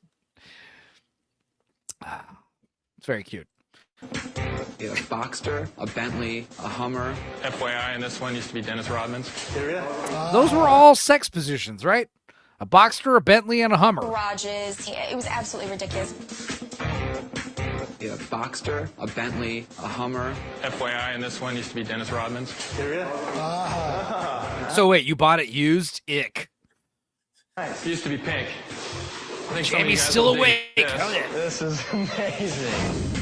It's very cute. A Boxster, a Bentley, a Hummer. FYI, and this one used to be Dennis Rodman's. Those were all sex positions, right? A Boxster, a Bentley, and a Hummer. Garages. It was absolutely ridiculous. A Boxster, a Bentley, a Hummer. FYI, and this one used to be Dennis Rodman's. So wait, you bought it used? Ick. It used to be pink. Jamie's still awake. This is amazing.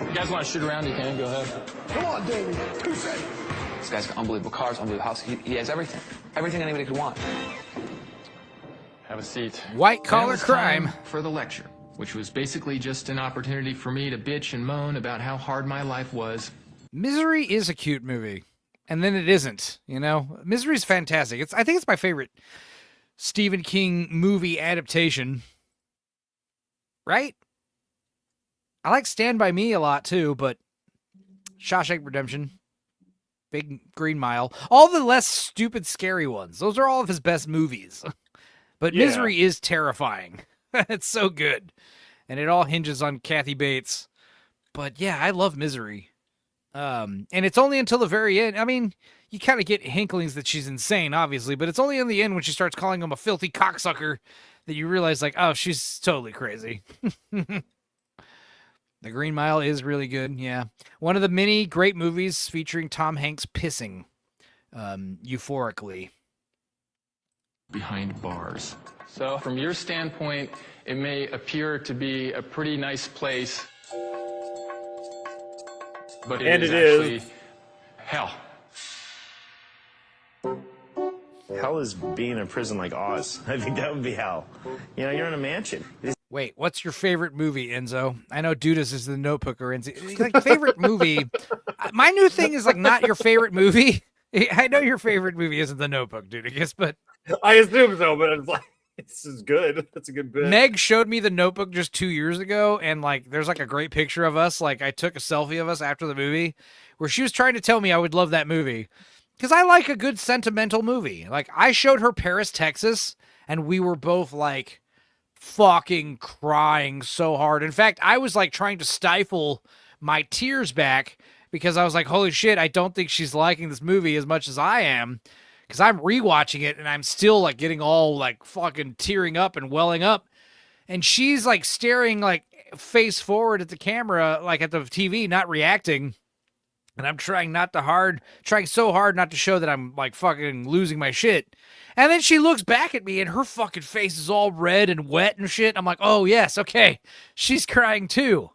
If you guys want to shoot around, you can. Go ahead. Come on, Davey. This guy's got unbelievable cars, unbelievable house. He has everything. Everything anybody could want. Have a seat. White collar crime. For the lecture, which was basically just an opportunity for me to bitch and moan about how hard my life was. Misery is a cute movie, and then it isn't. You know, Misery's fantastic. I think it's my favorite Stephen King movie adaptation. Right? I like Stand By Me a lot too, but Shawshank Redemption, Big Green Mile, all the less stupid, scary ones. Those are all of his best movies. But yeah. Misery is terrifying. It's so good. And it all hinges on Kathy Bates. But yeah, I love Misery. And it's only until the very end. I mean, you kind of get hinklings that she's insane, obviously, but it's only in the end when she starts calling him a filthy cocksucker that you realize, like, oh, she's totally crazy. The Green Mile is really good, yeah. One of the many great movies featuring Tom Hanks pissing euphorically. Behind bars. So, from your standpoint, it may appear to be a pretty nice place, but it is actually hell. Hell is being in a prison like Oz. I think that would be hell. You know, you're in a mansion. Wait, what's your favorite movie, Enzo? I know Dudas is the Notebooker. Like, favorite movie, my new thing is like not your favorite movie. I know your favorite movie isn't The Notebook, dude. I guess, but I assume so. But it's like this is good. That's a good bit. Meg showed me The Notebook just 2 years ago, and like there's like a great picture of us. Like I took a selfie of us after the movie, where she was trying to tell me I would love that movie because I like a good sentimental movie. Like I showed her Paris, Texas, and we were both like fucking crying so hard. In fact, I was like trying to stifle my tears back because I was like, holy shit, I don't think she's liking this movie as much as I am, because I'm rewatching it and I'm still like getting all like fucking tearing up and welling up. And she's like staring like face forward at the camera, like at the TV, not reacting. And I'm trying so hard not to show that I'm like fucking losing my shit. And then she looks back at me and her fucking face is all red and wet and shit. I'm like, oh yes, okay. She's crying too.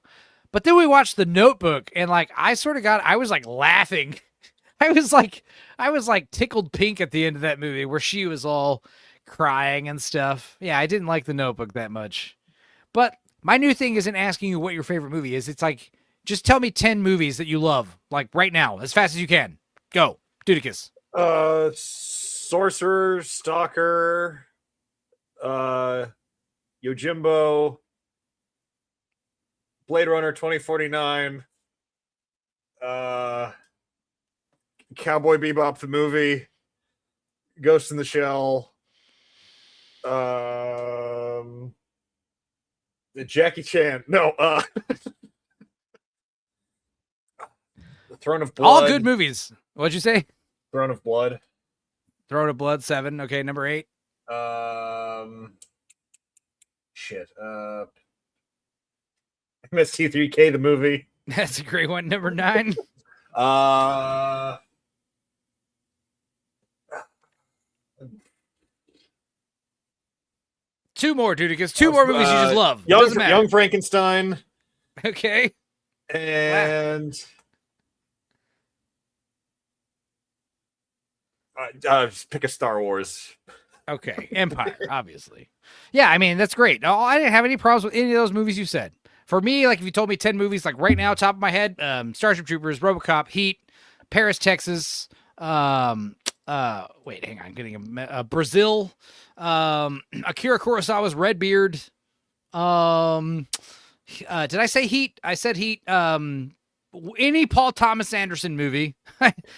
But then we watched The Notebook, and like I was like laughing. I was like tickled pink at the end of that movie where she was all crying and stuff. Yeah, I didn't like The Notebook that much. But my new thing isn't asking you what your favorite movie is. It's like, just tell me 10 movies that you love, like right now, as fast as you can. Go, Dudicus. Sorcerer, Stalker, Yojimbo, Blade Runner 2049, Cowboy Bebop the movie, Ghost in the Shell, Jackie Chan. No, The Throne of Blood. All good movies. What'd you say? Throne of Blood. Throne of Blood, 7. Okay, number 8. Shit. MST3K the movie. That's a great one. Number 9. Two more, dude, because two more movies you just love. Young Frankenstein. Okay. And just pick a Star Wars. Okay, Empire, obviously. Yeah, I mean, that's great. No, I didn't have any problems with any of those movies you said. For me, like if you told me 10 movies, like right now, top of my head, Starship Troopers, RoboCop, Heat, Paris, Texas, wait, hang on, getting a Brazil, Akira Kurosawa's Redbeard. Did I say Heat? I said Heat. Any Paul Thomas Anderson movie.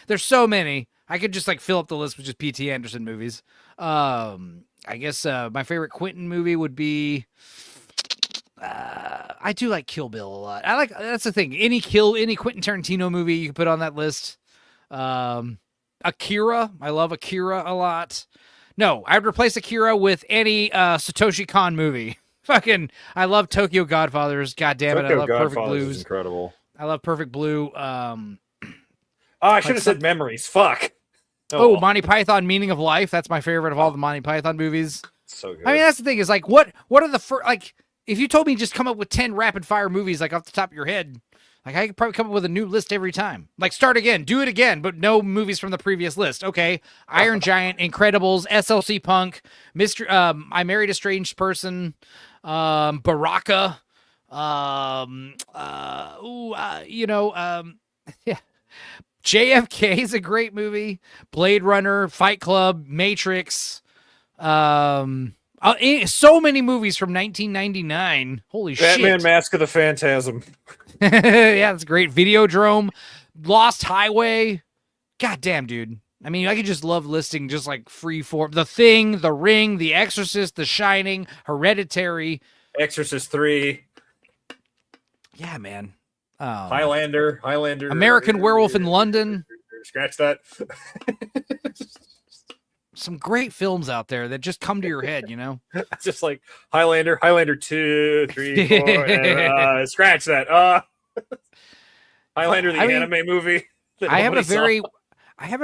There's so many. I could just like fill up the list with just P.T. Anderson movies. I guess my favorite Quentin movie would be. I do like Kill Bill a lot. That's the thing. Any Quentin Tarantino movie you can put on that list. Akira. I love Akira a lot. No, I'd replace Akira with any Satoshi Kon movie. Fucking, I love Tokyo Godfathers. God damn it, I love Perfect Blues. Incredible. I love Perfect Blue. I should have said Memories. Fuck. Oh, Monty Python: Meaning of Life. That's my favorite of all the Monty Python movies. So good. I mean, that's the thing. Is like, what are the first? Like, if you told me just come up with 10 rapid fire movies, like off the top of your head, like I could probably come up with a new list every time. Like, start again, do it again, but no movies from the previous list. Okay, Iron Giant, Incredibles, SLC Punk, Mr. I Married a Strange Person, Baraka, yeah. JFK is a great movie. Blade Runner, Fight Club, Matrix. So many movies from 1999. Holy shit. Batman Mask of the Phantasm. Yeah, that's great. Videodrome, Lost Highway. God damn, dude. I mean, I could just love listing just like free form. The Thing, The Ring, The Exorcist, The Shining, Hereditary. Exorcist 3. Yeah, man. Highlander. American Werewolf in London. Scratch that. Some great films out there that just come to your head, you know? Just like Highlander 2, 3, 4. And, scratch that. Highlander, the anime movie. I have a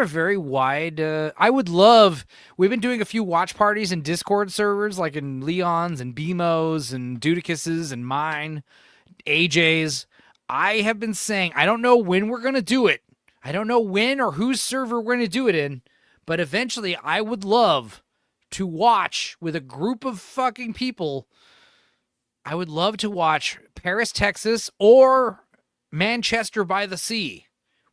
very wide. I would love. We've been doing a few watch parties in Discord servers, like in Leon's and BMO's and Dudicus's and mine, AJ's. I have been saying, I don't know when we're going to do it. I don't know when or whose server we're going to do it in, but eventually I would love to watch with a group of fucking people. I would love to watch Paris, Texas, or Manchester by the Sea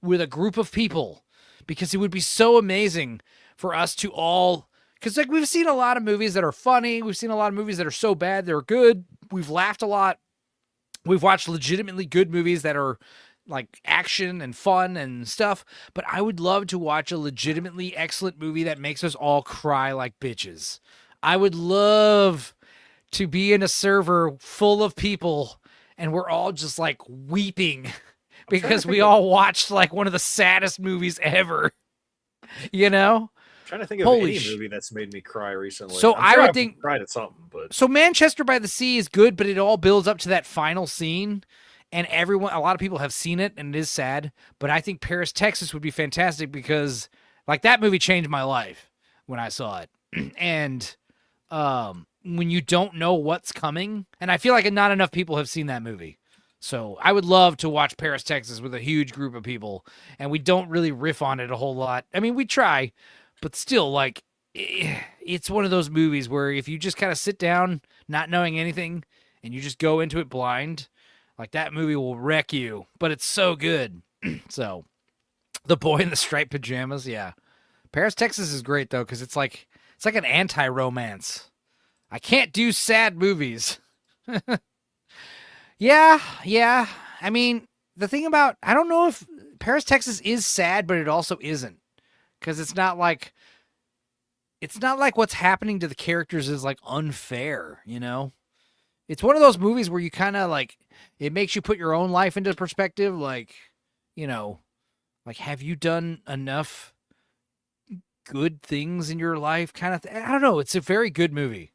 with a group of people, because it would be so amazing for us to all, because like we've seen a lot of movies that are funny. We've seen a lot of movies that are so bad they're good. We've laughed a lot. We've watched legitimately good movies that are like action and fun and stuff, but I would love to watch a legitimately excellent movie that makes us all cry like bitches. I would love to be in a server full of people and we're all just like weeping because we all watched like one of the saddest movies ever. You know? I'm trying to think of any movie that's made me cry recently. So I would think cried at something, but so Manchester by the Sea is good, but it all builds up to that final scene. And a lot of people have seen it, and it is sad. But I think Paris, Texas would be fantastic because, like, that movie changed my life when I saw it. And when you don't know what's coming, and I feel like not enough people have seen that movie. So I would love to watch Paris, Texas with a huge group of people, and we don't really riff on it a whole lot. I mean, we try, but still, like, it's one of those movies where if you just kind of sit down, not knowing anything, and you just go into it blind, like, that movie will wreck you, but it's so good. So, The Boy in the Striped Pajamas, yeah. Paris, Texas is great, though, because it's like an anti-romance. I can't do sad movies. Yeah. I mean, the thing about, I don't know if Paris, Texas is sad, but it also isn't. Because it's not like what's happening to the characters is, like, unfair, you know? It's one of those movies where you kind of, like, it makes you put your own life into perspective. Like, you know, like, have you done enough good things in your life? Kind of, I don't know. It's a very good movie.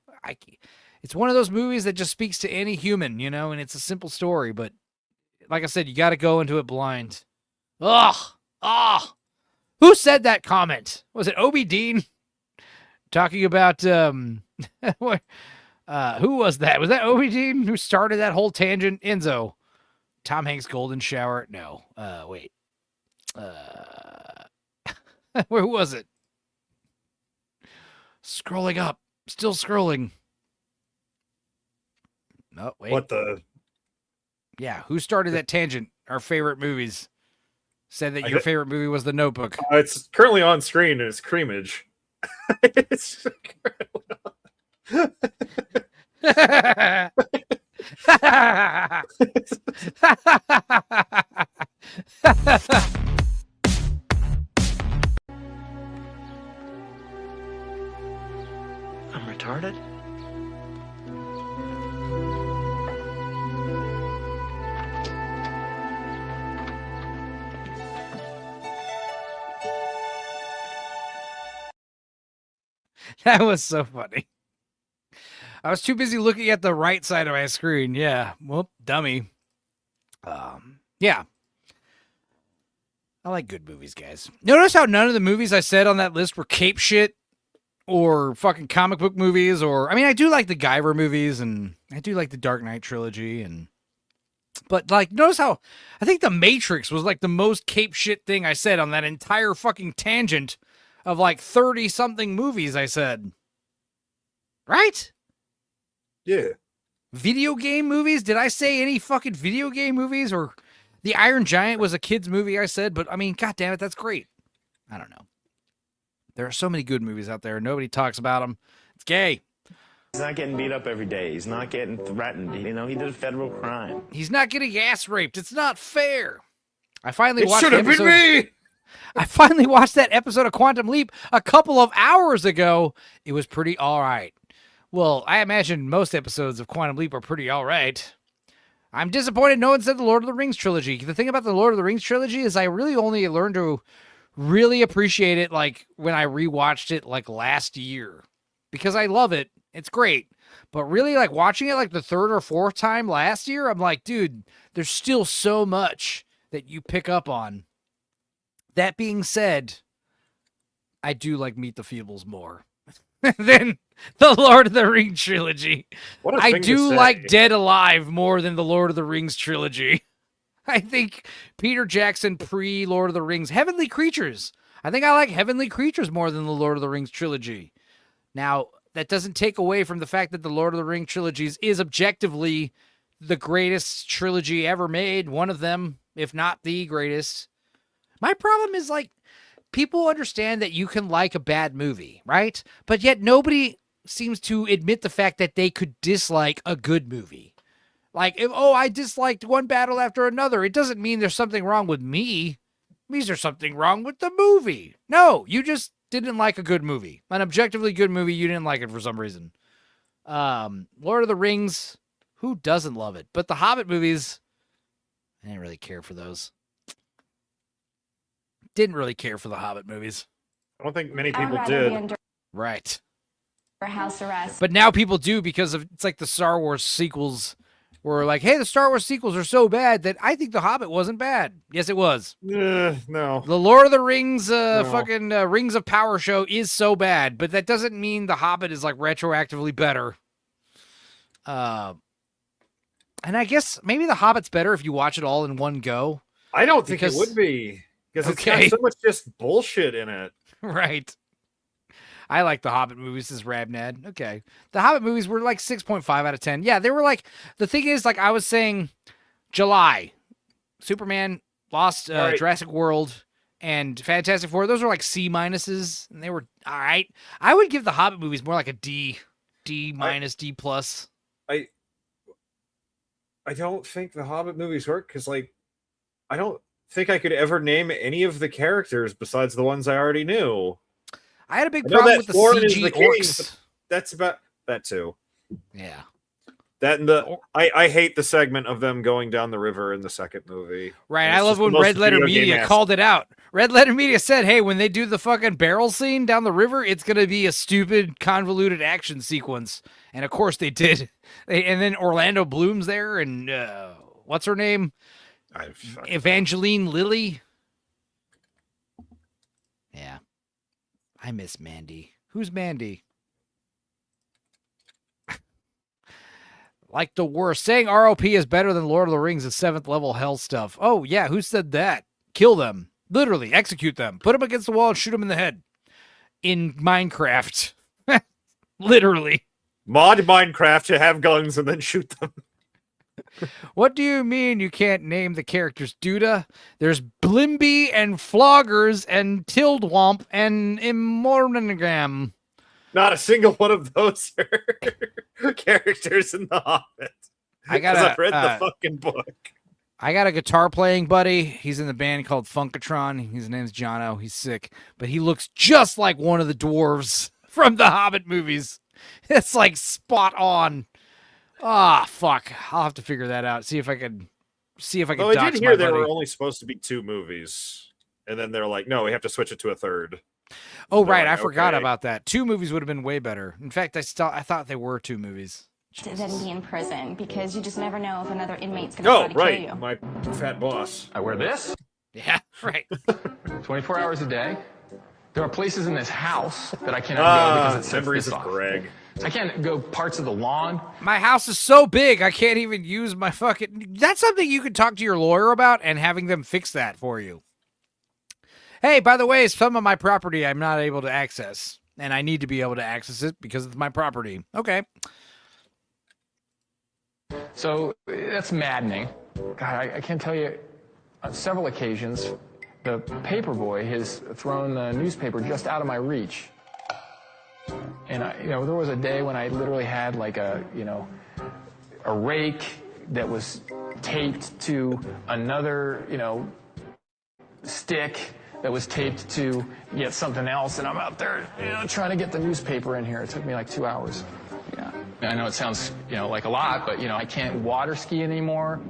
It's one of those movies that just speaks to any human, you know, and it's a simple story. But like I said, you got to go into it blind. Ugh. Who said that comment? Was it Obi Dean? Talking about, what? Who was that? Was that Obi Dean who started that whole tangent? Enzo. Tom Hanks' golden shower? No. Wait. Where was it? Scrolling up. Still scrolling. Oh, wait. What the? Yeah, who started that tangent? Our favorite movies. Said that your favorite movie was The Notebook. It's currently on screen and it's Creamage. It's I'm retarded? That was so funny. I was too busy looking at the right side of my screen. Yeah. Whoop, dummy. Yeah. I like good movies, guys. Notice how none of the movies I said on that list were cape shit or fucking comic book movies or, I mean, I do like the Guyver movies and I do like the Dark Knight trilogy but like, notice how I think The Matrix was like the most cape shit thing I said on that entire fucking tangent of like 30 something movies I said. Right? Yeah. Video game movies? Did I say any fucking video game movies? Or The Iron Giant was a kid's movie, I said, but I mean, God damn it, that's great. I don't know. There are so many good movies out there. Nobody talks about them. It's gay. He's not getting beat up every day. He's not getting threatened. You know, he did a federal crime. He's not getting ass raped. It's not fair. I finally watched the episode. It should have been me! I finally watched that episode of Quantum Leap a couple of hours ago. It was pretty all right. Well, I imagine most episodes of Quantum Leap are pretty all right. I'm disappointed no one said the Lord of the Rings trilogy. The thing about the Lord of the Rings trilogy is I really only learned to really appreciate it like when I rewatched it like last year. Because I love it. It's great. But really like watching it like the third or fourth time last year, I'm like, dude, there's still so much that you pick up on. That being said, I do like Meet the Feebles more than the Lord of the Rings trilogy. I do like Dead Alive more than the Lord of the Rings trilogy. I think Peter Jackson pre-Lord of the Rings, Heavenly Creatures. I think I like Heavenly Creatures more than the Lord of the Rings trilogy. Now, that doesn't take away from the fact that the Lord of the Rings trilogies is objectively the greatest trilogy ever made. One of them, if not the greatest. My problem is, like, people understand that you can like a bad movie, right? But yet nobody seems to admit the fact that they could dislike a good movie. Like, I disliked one battle after another. It doesn't mean there's something wrong with me. It means there's something wrong with the movie. No, you just didn't like a good movie. An objectively good movie, you didn't like it for some reason. Lord of the Rings, who doesn't love it? But the Hobbit movies, I didn't really care for those. Didn't really care for the Hobbit movies. I don't think many people did. Right. For house arrest. But now people do because of it's like the Star Wars sequels were like, hey, the Star Wars sequels are so bad that I think The Hobbit wasn't bad. Yes, it was. No. The Lord of the Rings fucking Rings of Power show is so bad, but that doesn't mean The Hobbit is like retroactively better. And I guess maybe The Hobbit's better if you watch it all in one go. I don't think it would be. Because it's got so much just bullshit in it. Right. I like the Hobbit movies, this is Rabnad. Okay. The Hobbit movies were like 6.5 out of 10. Yeah, they were like, the thing is, like I was saying, July, Superman, Lost, Right. Jurassic World, and Fantastic Four, those were like C minuses, and they were all right. I would give the Hobbit movies more like a D minus, D plus. I don't think the Hobbit movies work because, like, I don't think I could ever name any of the characters besides the ones I already knew. I had a big problem with the CG orcs. That's about that too. Yeah. That and I hate the segment of them going down the river in the second movie. Right. I love when Red Letter Media called it out. Red Letter Media said, hey, when they do the fucking barrel scene down the river, it's going to be a stupid, convoluted action sequence. And of course they did. And then Orlando Bloom's there and what's her name? Evangeline Lilly. Yeah. I miss Mandy. Who's Mandy? Like the worst. Saying ROP is better than Lord of the Rings is 7th level hell stuff. Oh, yeah. Who said that? Kill them. Literally. Execute them. Put them against the wall and shoot them in the head. In Minecraft. Literally. Mod Minecraft to have guns and then shoot them. What do you mean you can't name the characters, Duda? There's Blimby and Floggers and Tildwomp and Immorningam. Not a single one of those are characters in The Hobbit. I've read the fucking book. I got a guitar playing buddy. He's in the band called Funkatron. His name's Jono. He's sick, but he looks just like one of the dwarves from the Hobbit movies. It's like spot on. Ah, fuck. I'll have to figure that out. See if I can Well, I did hear there were only supposed to be 2 movies. And then they're like, no, we have to switch it to a third. Oh, right. I forgot about that. 2 movies would have been way better. In fact, I thought they were 2 movies. Than be in prison because you just never know if another inmate's going to try to kill you. My fat boss. I wear this. Yeah, right. 24 hours a day. There are places in this house that I cannot go because it sets memories this of off. Greg. I can't go parts of the lawn. My house is so big, I can't even use my fucking... That's something you could talk to your lawyer about and having them fix that for you. Hey, by the way, some of my property I'm not able to access, and I need to be able to access it because it's my property. Okay. So that's maddening. God, I can't tell you, on several occasions, the paper boy has thrown the newspaper just out of my reach. And there was a day when I literally had like a rake that was taped to another, stick that was taped to yet something else, and I'm out there, trying to get the newspaper in here. It took me like 2 hours. Yeah. I know it sounds, like a lot, but I can't water ski anymore,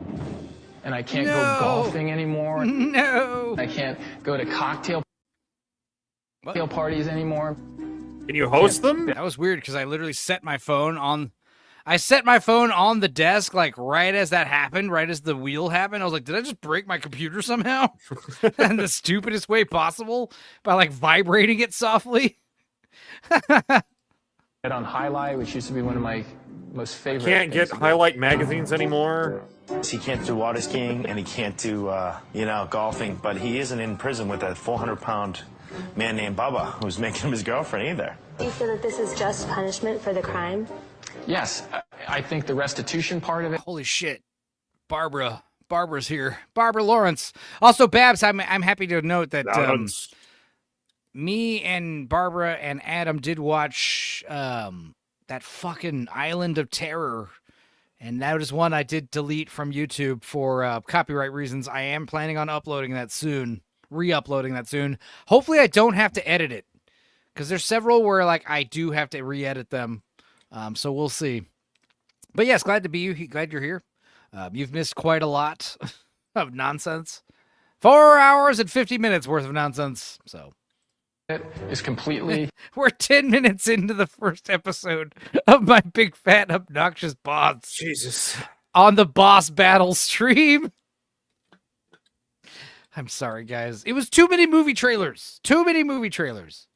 and I can't go golfing anymore. No. I can't go to cocktail parties anymore. Can you host them? That was weird because I literally set my phone on. I set my phone on the desk like right as that happened, right as the wheel happened. I was like, did I just break my computer somehow? In the stupidest way possible by like vibrating it softly. On Highlight, which used to be one of my most favorite. Can't get Highlight magazines anymore. He can't do water skiing and he can't do, golfing, but he isn't in prison with a 400-pound man named Bubba who's making him his girlfriend either. Do you feel that this is just punishment for the crime? Yes, I think the restitution part of it. Holy shit. Barbara Barbara's here. Barbara Lawrence. Also, Babs, I'm happy to note that me and Barbara and Adam did watch that fucking Island of Terror. And that is one I did delete from YouTube for copyright reasons. I am planning on uploading that soon. Re-uploading that soon. Hopefully I don't have to edit it. Because there's several where like I do have to re-edit them. So we'll see. But yes, glad to be you. Glad you're here. You've missed quite a lot of nonsense. 4 hours and 50 minutes worth of nonsense. So it is completely... We're 10 minutes into the first episode of my big, fat, obnoxious boss. Jesus. On the boss battle stream. I'm sorry, guys. It was too many movie trailers. Too many movie trailers.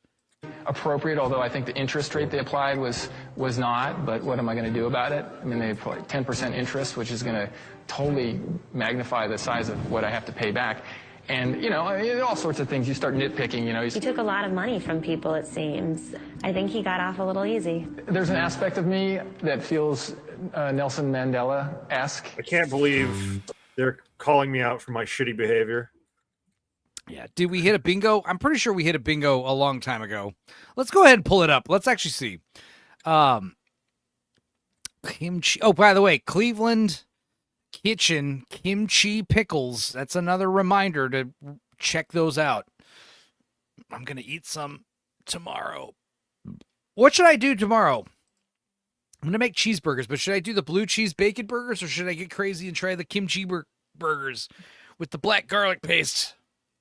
Appropriate, although I think the interest rate they applied was not, but what am I going to do about it? I mean, they applied 10% interest, which is going to totally magnify the size of what I have to pay back. And, you know, all sorts of things. You start nitpicking, you know. He took a lot of money from people, it seems. I think he got off a little easy. There's an aspect of me that feels Nelson Mandela-esque. I can't believe they're calling me out for my shitty behavior. Yeah, did we hit a bingo? I'm pretty sure we hit a bingo a long time ago. Let's go ahead and pull it up. Let's actually see. Kimchi. Oh, by the way, Cleveland Kitchen kimchi pickles. That's another reminder to check those out. I'm going to eat some tomorrow. What should I do tomorrow? I'm going to make cheeseburgers, but should I do the blue cheese bacon burgers or should I get crazy and try the kimchi burgers with the black garlic paste?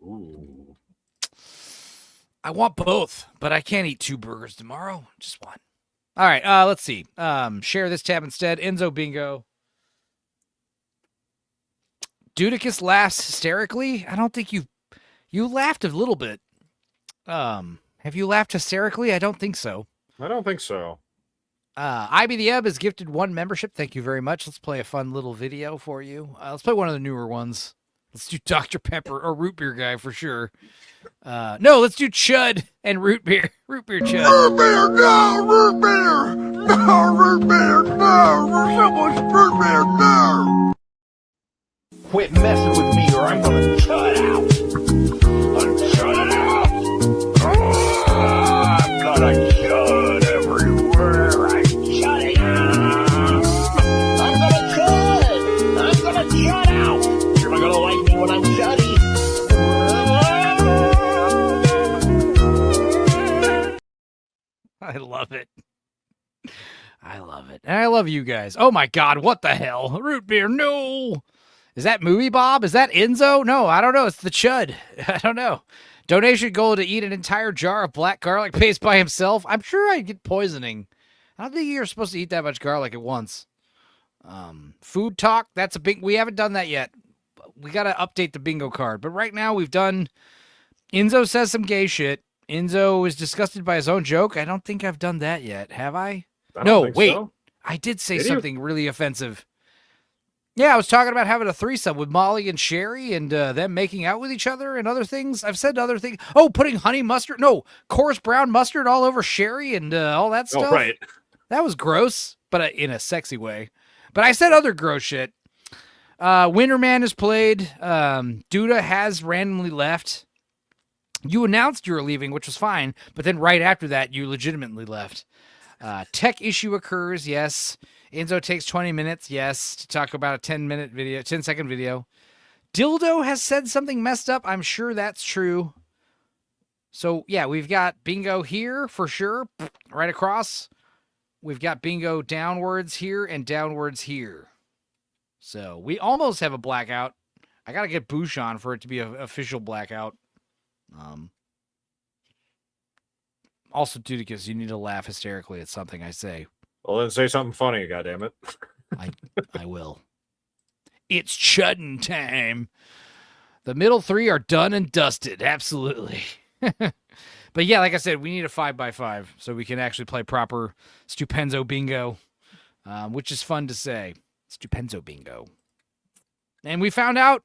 Ooh. I want both, but I can't eat 2 burgers tomorrow. Just one. All right, let's see. Share this tab instead. Enzo Bingo. Dudicus laughs hysterically. I don't think you laughed a little bit. Have you laughed hysterically? I don't think so. I don't think so. IB the Ebb has gifted 1 membership. Thank you very much. Let's play a fun little video for you. Let's play one of the newer ones. Let's do Dr. Pepper or Root Beer Guy for sure. No, let's do Chud and Root Beer. Root Beer Chud. Root beer, no! Root beer! No! Root beer, no! Someone's root beer, no! Quit messing with me or I'm gonna chud out! I'm chud out! Oh, I'm gonna chud everywhere! I'm chudding out! I'm gonna chud! I'm gonna chud out! You're not gonna like me when I'm chuddy! I love it. I love it. And I love you guys. Oh my God, what the hell? Root beer, no! Is that Movie Bob? Is that Enzo? No, I don't know. It's the Chud. I don't know. Donation goal to eat an entire jar of black garlic paste by himself. I'm sure I'd get poisoning. I don't think you're supposed to eat that much garlic at once. Food talk. That's a big... We haven't done that yet. We got to update the bingo card. But right now we've done... Enzo says some gay shit. Enzo is disgusted by his own joke. I don't think I've done that yet. Have I? No, wait. So. I did say something really offensive. Yeah, I was talking about having a threesome with Molly and Sherry and them making out with each other and other things. I've said other things. Oh, putting honey mustard. No, coarse brown mustard all over Sherry and all that stuff. Oh, right. That was gross, but in a sexy way. But I said other gross shit. Winterman has played. Duda has randomly left. You announced you were leaving, which was fine. But then right after that, you legitimately left. Tech issue occurs. Yes. Enzo takes 20 minutes, yes, to talk about a 10-second video. Dildo has said something messed up. I'm sure that's true. So, yeah, we've got bingo here for sure, right across. We've got bingo downwards here and downwards here. So, we almost have a blackout. I got to get Boosh on for it to be an official blackout. Also, Dudicus, you need to laugh hysterically at something I say. Well, then say something funny, goddammit. I will. It's chudding time. The middle 3 are done and dusted. Absolutely. But yeah, like I said, we need a 5x5 so we can actually play proper Stupenzo bingo, which is fun to say. Stupenzo bingo. And we found out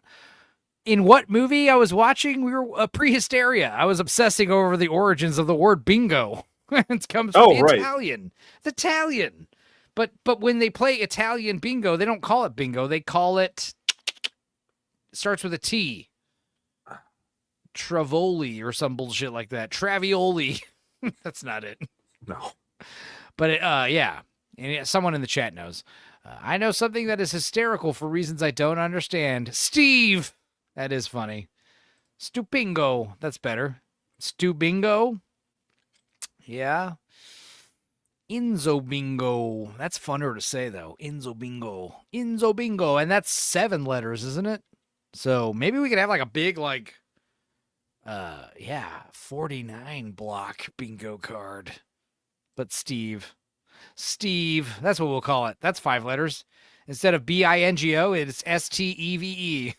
in what movie I was watching. We were Prehysteria. I was obsessing over the origins of the word bingo. It comes from Italian. It's Italian. But when they play Italian bingo, they don't call it bingo. They call it starts with a T. Travoli or some bullshit like that. Travioli. That's not it. No. But yeah. And someone in the chat knows. I know something that is hysterical for reasons I don't understand. Steve. That is funny. Stupingo. That's better. Stubingo. Yeah. Inzo Bingo. That's funner to say, though. Inzo Bingo. Inzo Bingo. And that's 7 letters, isn't it? So maybe we could have like a big, like, 49 block bingo card. But Steve. Steve. That's what we'll call it. That's 5 letters. Instead of B-I-N-G-O, it's S-T-E-V-E.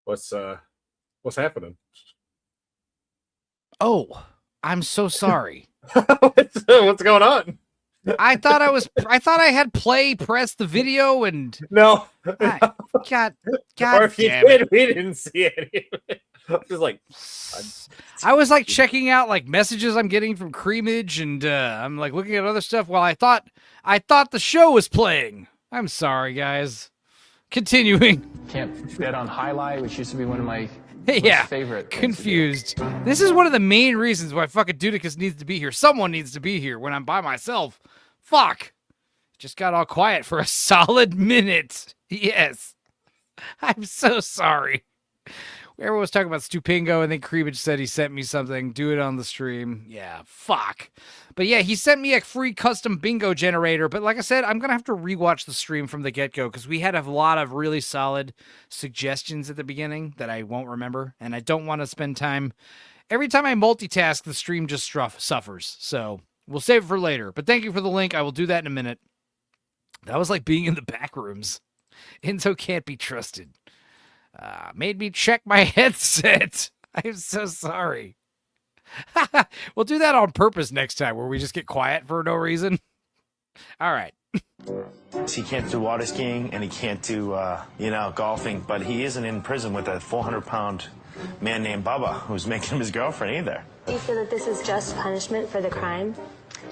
What's happening? Oh, I'm so sorry. What's going on? I thought I had press the video and no. God or if you damn did, it. we didn't see any of it. Just like I was like checking out like messages I'm getting from Creamage, and I'm like looking at other stuff while I thought the show was playing. I'm sorry, guys. Continuing. Can't bet on highlight, which used to be one of my favorite. Confused. This is one of the main reasons why fucking Dudicus needs to be here. Someone needs to be here when I'm by myself. Fuck. Just got all quiet for a solid minute. Yes. I'm so sorry. Everyone was talking about Stupingo, and then Creebage said he sent me something. Do it on the stream. Yeah, fuck. But yeah, he sent me a free custom bingo generator. But like I said, I'm going to have to rewatch the stream from the get-go because we had a lot of really solid suggestions at the beginning that I won't remember. And I don't want to spend time. Every time I multitask, the stream just suffers. So we'll save it for later. But thank you for the link. I will do that in a minute. That was like being in the back rooms. Enzo can't be trusted. Made me check my headset. I'm so sorry. We'll do that on purpose next time where we just get quiet for no reason. All right. He can't do water skiing and he can't do, golfing, but he isn't in prison with a 400-pound man named Bubba who's making him his girlfriend either. Do you feel that this is just punishment for the crime?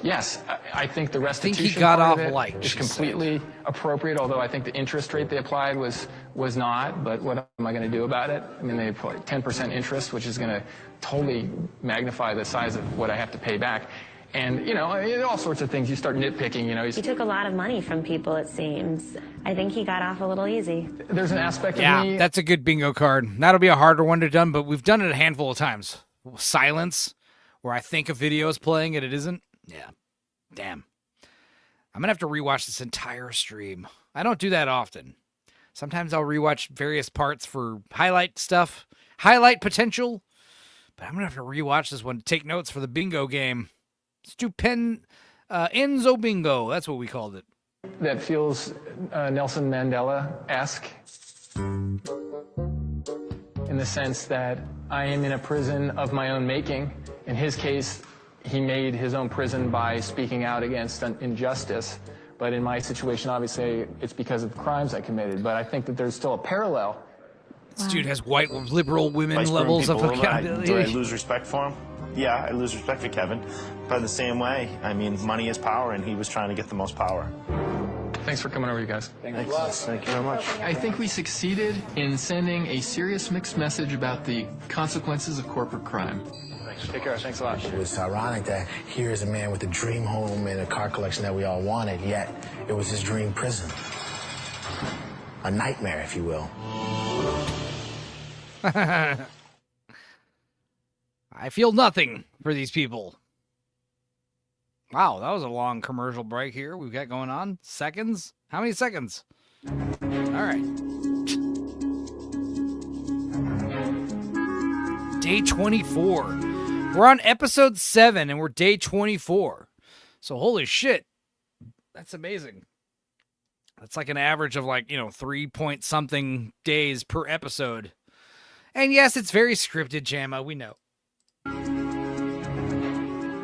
Yes, I think the restitution he got part off of it light, is completely appropriate, although I think the interest rate they applied was not, but what am I going to do about it? I mean, they applied 10% interest, which is going to totally magnify the size of what I have to pay back. And, all sorts of things. You start nitpicking, He took a lot of money from people, it seems. I think he got off a little easy. There's an aspect of me... Yeah, that's a good bingo card. That'll be a harder one to done, but we've done it a handful of times. Silence, where I think a video is playing and it isn't. Yeah. Damn. I'm going to have to rewatch this entire stream. I don't do that often. Sometimes I'll rewatch various parts for highlight stuff, highlight potential. But I'm going to have to rewatch this one to take notes for the bingo game. Enzo Bingo. That's what we called it. That feels Nelson Mandela-esque in the sense that I am in a prison of my own making. In his case, he made his own prison by speaking out against injustice. But in my situation, obviously, it's because of the crimes I committed. But I think that there's still a parallel. This dude has white liberal women levels of accountability. Do I lose respect for him? Yeah, I lose respect for Kevin. But in the same way, I mean, money is power, and he was trying to get the most power. Thanks for coming over, you guys. Thanks. Thank you very much. I think we succeeded in sending a serious mixed message about the consequences of corporate crime. Take care. Thanks a lot. It was ironic that here is a man with a dream home and a car collection that we all wanted, yet it was his dream prison. A nightmare, if you will. I feel nothing for these people. Wow, that was a long commercial break here we've got going on. Seconds? How many seconds? All right. Day 24. We're on episode 7 and we're day 24. So holy shit. That's amazing. That's like an average of 3 point something days per episode. And yes, it's very scripted, Jamma. We know.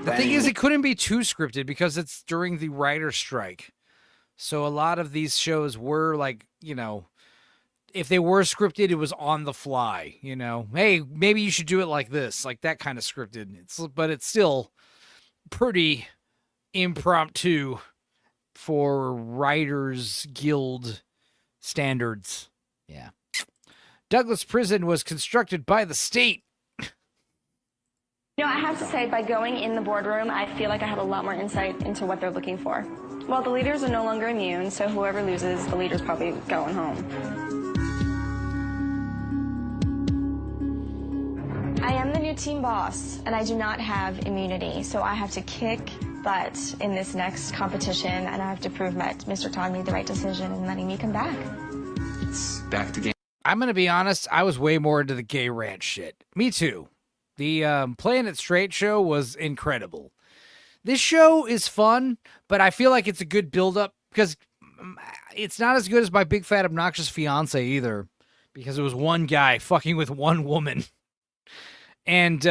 The thing is, it couldn't be too scripted because it's during the writer's strike. So a lot of these shows were if they were scripted, it was on the fly, Hey, maybe you should do it like this, like that kind of scripted. But it's still pretty impromptu for Writers Guild standards. Yeah. Douglas Prison was constructed by the state. I have to say, by going in the boardroom, I feel like I have a lot more insight into what they're looking for. Well, the leaders are no longer immune, so whoever loses, the leader's probably going home. I am the new team boss, and I do not have immunity, so I have to kick butt in this next competition, and I have to prove that Mr. Todd made the right decision in letting me come back. It's back to game. I'm going to be honest, I was way more into the gay ranch shit. Me too. The Playing It Straight show was incredible. This show is fun, but I feel like it's a good build-up because it's not as good as My Big Fat Obnoxious Fiancé either, because it was one guy fucking with one woman. And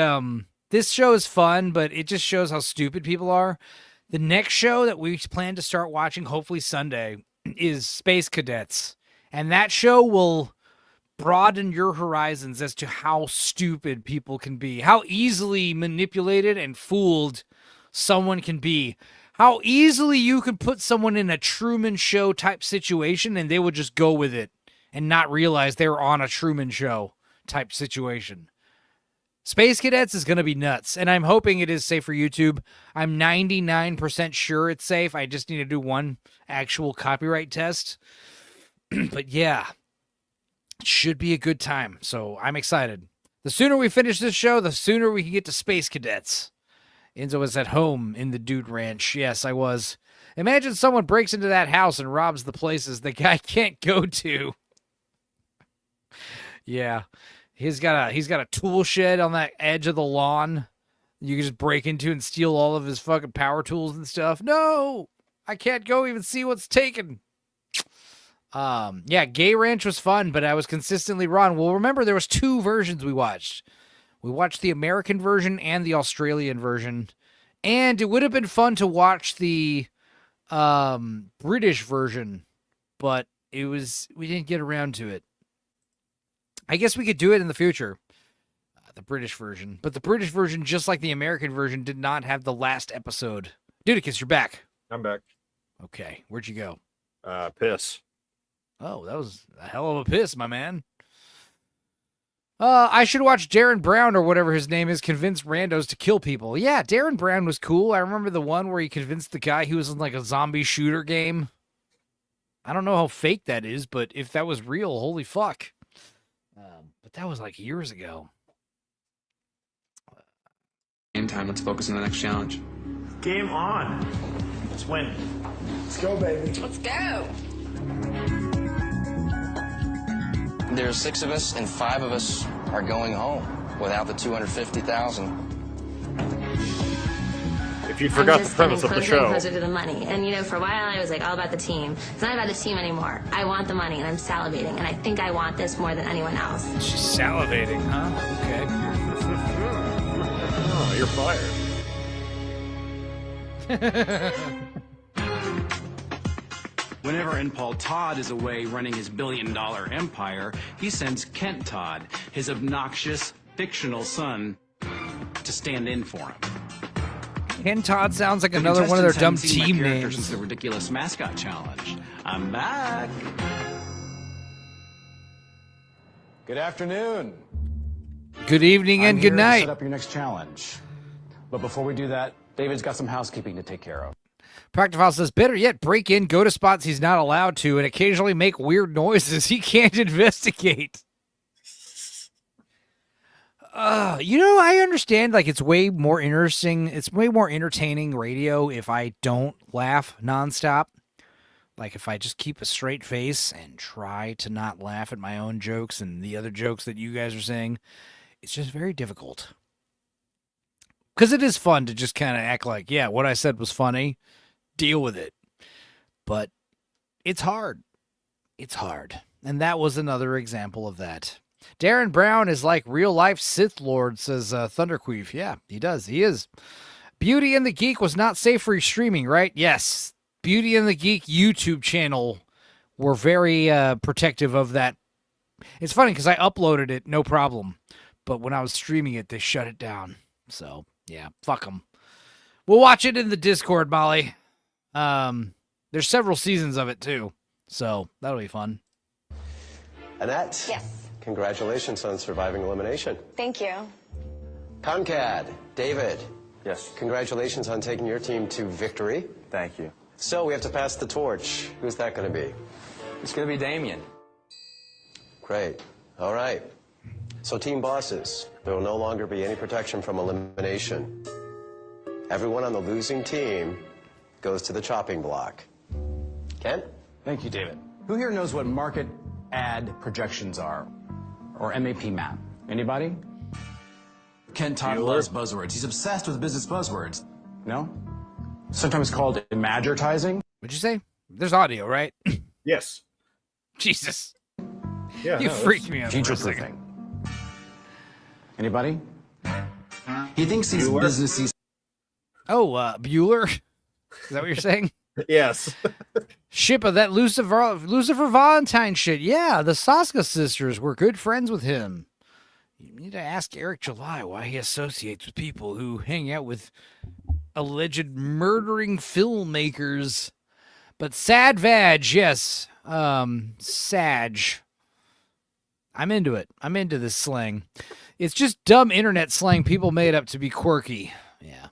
this show is fun, but it just shows how stupid people are. The next show that we plan to start watching, hopefully Sunday, is Space Cadets. And that show will broaden your horizons as to how stupid people can be, how easily manipulated and fooled someone can be, how easily you can put someone in a Truman Show type situation and they would just go with it and not realize they were on a Truman Show type situation. Space Cadets is going to be nuts, and I'm hoping it is safe for YouTube. I'm 99% sure it's safe. I just need to do one actual copyright test. But yeah, it should be a good time, so I'm excited. The sooner we finish this show, the sooner we can get to Space Cadets. Enzo was at home in the Dude Ranch. Yes, I was. Imagine someone breaks into that house and robs the places the guy can't go to. Yeah. He's got a tool shed on that edge of the lawn. You can just break into and steal all of his fucking power tools and stuff. No! I can't go even see what's taken. Yeah, Gay Ranch was fun, but I was consistently wrong. Well, remember, there was 2 versions we watched. We watched the American version and the Australian version. And it would have been fun to watch the British version, but we didn't get around to it. I guess we could do it in the future, the British version. But the British version, just like the American version, did not have the last episode. Dudicus, you're back. I'm back. Okay, where'd you go? Piss. Oh, that was a hell of a piss, my man. I should watch Darren Brown or whatever his name is convince randos to kill people. Yeah, Darren Brown was cool. I remember the one where he convinced the guy he was in like a zombie shooter game. I don't know how fake that is, but if that was real, holy fuck. But that was like years ago. Game time. Let's focus on the next challenge. Game on. Let's win. Let's go, baby. Let's go. There's 6 of us, and 5 of us are going home without the $250,000. If you forgot the premise of the show. Closer to the money. And, for a while I was like all about the team. It's not about the team anymore. I want the money, and I'm salivating, and I think I want this more than anyone else. She's salivating, huh? Okay. Oh, you're fired. Whenever N. Paul Todd is away running his billion-dollar empire, he sends Kent Todd, his obnoxious, fictional son, to stand in for him. Ken Todd sounds like another one of their dumb team names. Since the ridiculous mascot challenge. I'm back. Good afternoon. Good evening and good night. Set up your next challenge. But before we do that, David's got some housekeeping to take care of. Practifile says, better yet, break in, go to spots he's not allowed to, and occasionally make weird noises he can't investigate. I understand, it's way more interesting. It's way more entertaining radio if I don't laugh nonstop. If I just keep a straight face and try to not laugh at my own jokes and the other jokes that you guys are saying. It's just very difficult. because it is fun to just kind of act like, yeah, what I said was funny. Deal with it. But it's hard. It's hard. And that was another example of that. Darren Brown is like real-life Sith Lord, says Thunderqueef. Yeah, he does. He is. Beauty and the Geek was not safe for streaming, right? Yes. Beauty and the Geek YouTube channel were very protective of that. It's funny because I uploaded it, no problem. But when I was streaming it, they shut it down. So, yeah, fuck them. We'll watch it in the Discord, Molly. There's several seasons of it, too. So, that'll be fun. Annette? Yes. Congratulations on surviving elimination. Thank you. Concad, David. Yes. Congratulations on taking your team to victory. Thank you. So we have to pass the torch. Who's that going to be? It's going to be Damien. Great. All right. So team bosses, there will no longer be any protection from elimination. Everyone on the losing team goes to the chopping block. Kent? Thank you, David. Who here knows what market ad projections are? Or MAP map? Anybody? Ken Todd loves buzzwords. He's obsessed with business buzzwords. No? Sometimes called imagertising. What'd you say? There's audio, right? Yes. Jesus. Yeah, you freaked me out for a second. Future-proofing. Anybody? He thinks he's Bueller? businessy. Oh, Bueller? Is that what you're saying? Yes. Ship of that Lucifer Valentine shit. Yeah, the Saska sisters were good friends with him. You need to ask Eric July why he associates with people who hang out with alleged murdering filmmakers. But Sad Vag, yes. Sag. I'm into it. I'm into this slang. It's just dumb internet slang people made up to be quirky. Yeah.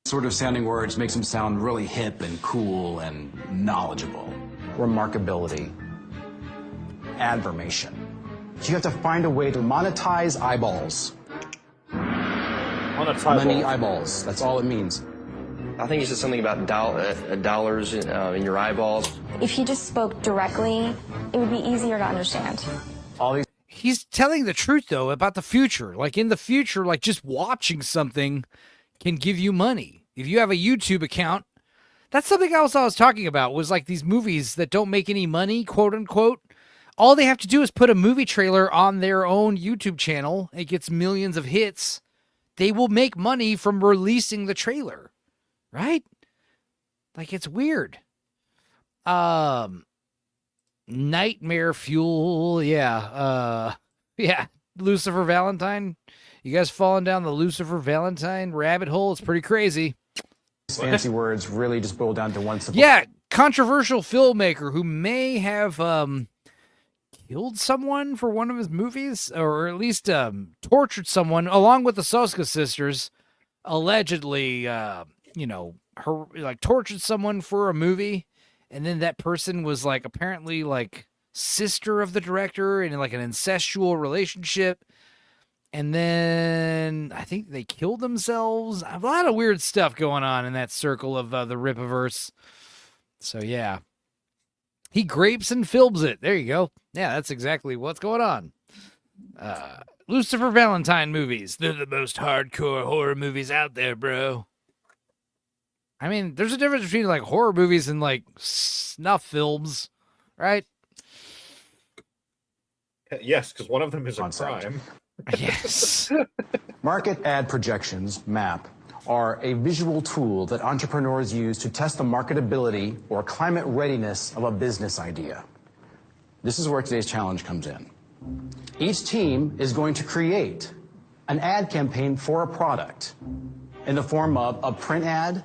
Sort of sounding words makes him sound really hip and cool and knowledgeable. Remarkability. Advermation. You have to find a way to monetize eyeballs. Money eyeballs. That's all it means. I think you said something about dollars in your eyeballs. If he just spoke directly, it would be easier to understand. He's telling the truth, though, about the future. Like, in the future, like, just watching something can give you money. If you have a YouTube account, that's something else I was talking about, was, like, these movies that don't make any money, quote-unquote. All they have to do is put a movie trailer on their own YouTube channel. It gets millions of hits. They will make money from releasing the trailer. Right? Like, it's weird. Nightmare Fuel, yeah. Yeah, Lucifer Valentine. You guys falling down the Lucifer Valentine rabbit hole? It's pretty crazy. Fancy words really just boil down to one simple... Yeah, controversial filmmaker who may have killed someone for one of his movies, or at least tortured someone, along with the Soska sisters, allegedly, tortured someone for a movie. And then that person was, like, apparently, like, sister of the director in, like, an incestual relationship. And then I think they killed themselves. A lot of weird stuff going on in that circle of the Rippaverse. So, yeah. He grapes and films it. There you go. Yeah, that's exactly what's going on. Lucifer Valentine movies. They're the most hardcore horror movies out there, bro. I mean, there's a difference between, like, horror movies and, like, snuff films, right? Yes, because one of them is a crime. Yes. Market ad projections, MAP, are a visual tool that entrepreneurs use to test the marketability or climate readiness of a business idea. This is where today's challenge comes in. Each team is going to create an ad campaign for a product in the form of a print ad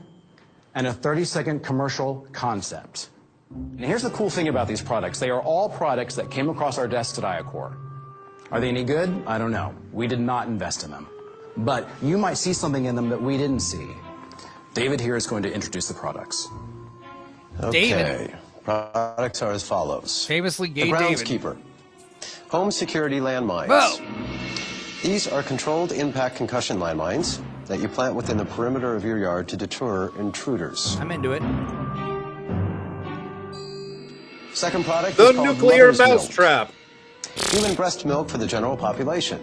and a 30-second commercial concept. And here's the cool thing about these products. They are all products that came across our desks at IACOR. Are they any good? I don't know. We did not invest in them. But you might see something in them that we didn't see. David here is going to introduce the products. Okay. David. Products are as follows. Famously gay the David. Groundskeeper. Home security landmines. Whoa. These are controlled impact concussion landmines that you plant within the perimeter of your yard to deter intruders. I'm into it. Second product The is called nuclear Mother's Milk. mousetrap. Human breast milk for the general population.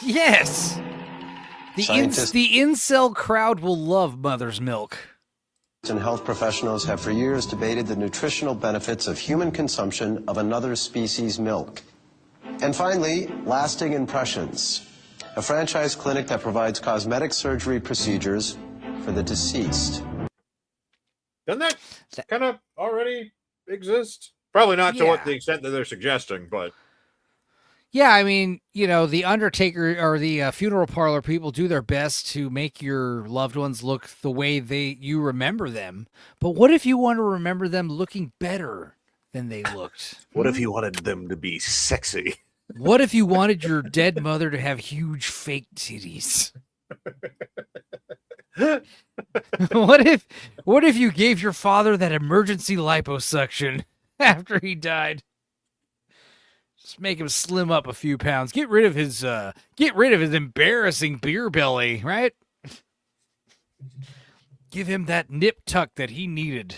Yes. The incel crowd will love mother's milk. And health professionals have for years debated the nutritional benefits of human consumption of another species' milk. And finally, lasting impressions. A franchise clinic that provides cosmetic surgery procedures for the deceased. Doesn't that kind of already exist? Probably not to what the extent that they're suggesting, but... Yeah, I mean, you know, the undertaker or the funeral parlor people do their best to make your loved ones look the way you remember them. But what if you want to remember them looking better than they looked? What if you wanted them to be sexy? What if you wanted your dead mother to have huge fake titties? What if you gave your father that emergency liposuction after he died? Just make him slim up a few pounds. Get rid of his embarrassing beer belly, right? Give him that nip tuck that he needed.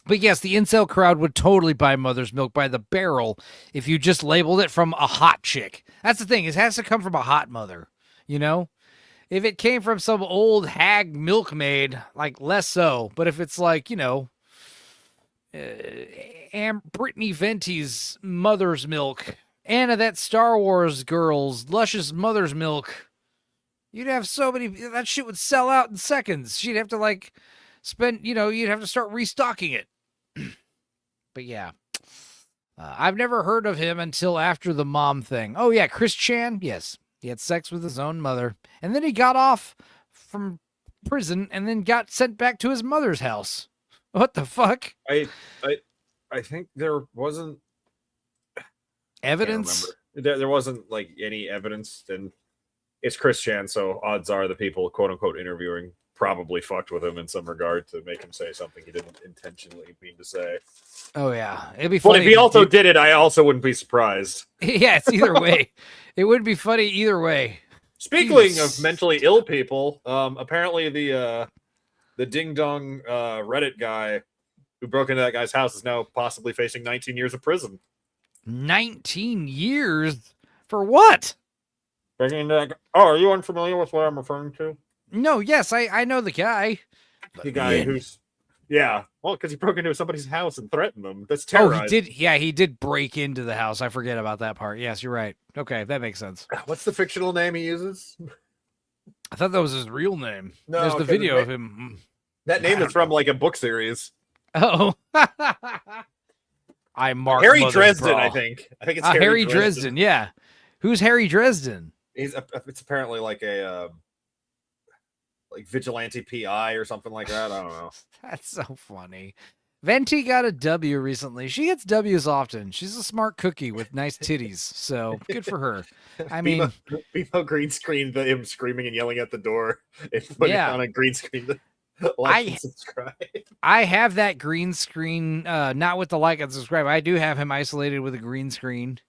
But yes, the incel crowd would totally buy mother's milk by the barrel if you just labeled it from a hot chick. That's the thing. It has to come from a hot mother, you know? If it came from some old hag milkmaid, like less so. But if it's like, you know, Brittany Venti's mother's milk, Anna that Star Wars girl's luscious mother's milk, you'd have so many, that shit would sell out in seconds. She'd have to like spend, you know, you'd have to start restocking it. But yeah, I've never heard of him until after the mom thing. Oh yeah, Chris Chan, yes, he had sex with his own mother, and then he got off from prison and then got sent back to his mother's house. What the fuck? I think there wasn't evidence. There wasn't like any evidence, and it's Chris Chan, so odds are the people quote unquote interviewing probably fucked with him in some regard to make him say something he didn't intentionally mean to say. Oh yeah, it'd be funny. But if he also did it, I also wouldn't be surprised. Yeah, it's either way. It would be funny either way. Speaking of mentally ill people, apparently the ding dong Reddit guy who broke into that guy's house is now possibly facing 19 years of prison. 19 years for what? Breaking into are you unfamiliar with what I'm referring to? No, yes, I know the guy. The guy who's well, because he broke into somebody's house and threatened them. That's terrorizing. Oh, he did. Yeah, he did break into the house. I forget about that part. Yes, you're right. Okay, that makes sense. What's the fictional name he uses? I thought that was his real name. No, there's the video of him. That name is from like a book series. Oh. I mark Harry Dresden, I think. I think it's Harry Dresden. Yeah. Who's Harry Dresden? It's apparently like a like vigilante PI or something like that. I don't know. That's so funny. Venti got a W recently. She gets W's often. She's a smart cookie with nice titties, so good for her. I mean, Bimo green screened him screaming and yelling at the door and putting it on a green screen. Like and subscribe. I have that green screen, not with the like and subscribe. I do have him isolated with a green screen.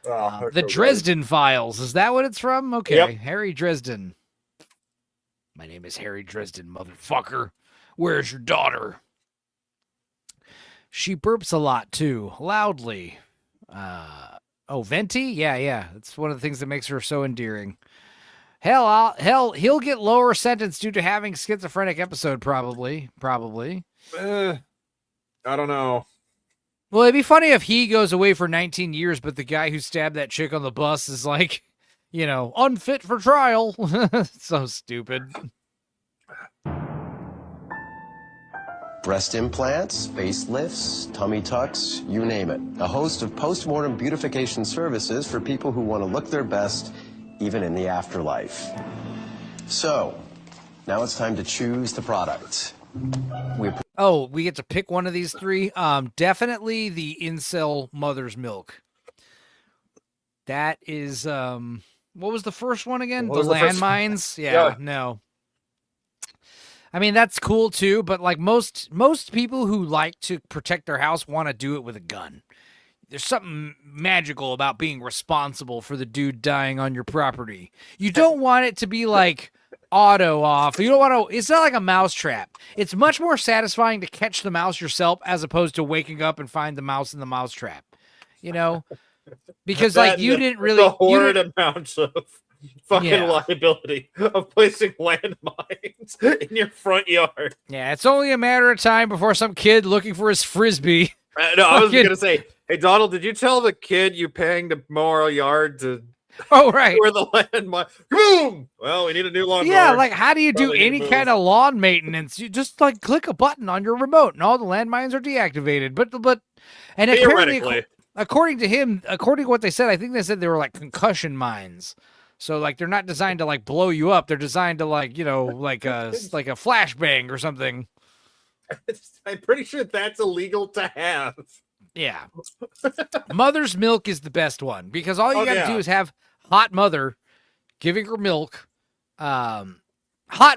The Dresden Files. Is that what it's from? Okay. Yep. Harry Dresden. My name is Harry Dresden, motherfucker. Where's your daughter? She burps a lot, too. Loudly. Venti? Yeah. It's one of the things that makes her so endearing. Hell, he'll get lower sentence due to having schizophrenic episode, probably. I don't know. Well, it'd be funny if he goes away for 19 years, but the guy who stabbed that chick on the bus is like, you know, unfit for trial. So stupid. Breast implants, facelifts, tummy tucks, you name it. A host of post-mortem beautification services for people who want to look their best even in the afterlife. So, now it's time to choose the product. We get to pick one of these three. Definitely the incel mother's milk. That is, what was the first one again? The landmines? Yeah, no. I mean, that's cool too, but like most people who like to protect their house want to do it with a gun. There's something magical about being responsible for the dude dying on your property. You don't want it to be like auto off. You don't want to, it's not like a mouse trap. It's much more satisfying to catch the mouse yourself as opposed to waking up and find the mouse in the mouse trap. You know? Because like you didn't really the horrid amount of fucking liability of placing landmines in your front yard. Yeah, it's only a matter of time before some kid looking for his frisbee. No, I was gonna say, hey Donald, did you tell the kid you paying to mow our yard to? Oh right, where the landmine? Boom! Well, we need a new lawnmower. Yeah, like how do you do Probably any kind of lawn maintenance? You just like click a button on your remote, and all the landmines are deactivated. But and apparently, according to what they said, I think they said they were like concussion mines. So like they're not designed to like blow you up. They're designed to like like a flashbang or something. I'm pretty sure that's illegal to have. Yeah. Mother's milk is the best one because all you got to do is have hot mother giving her milk. Hot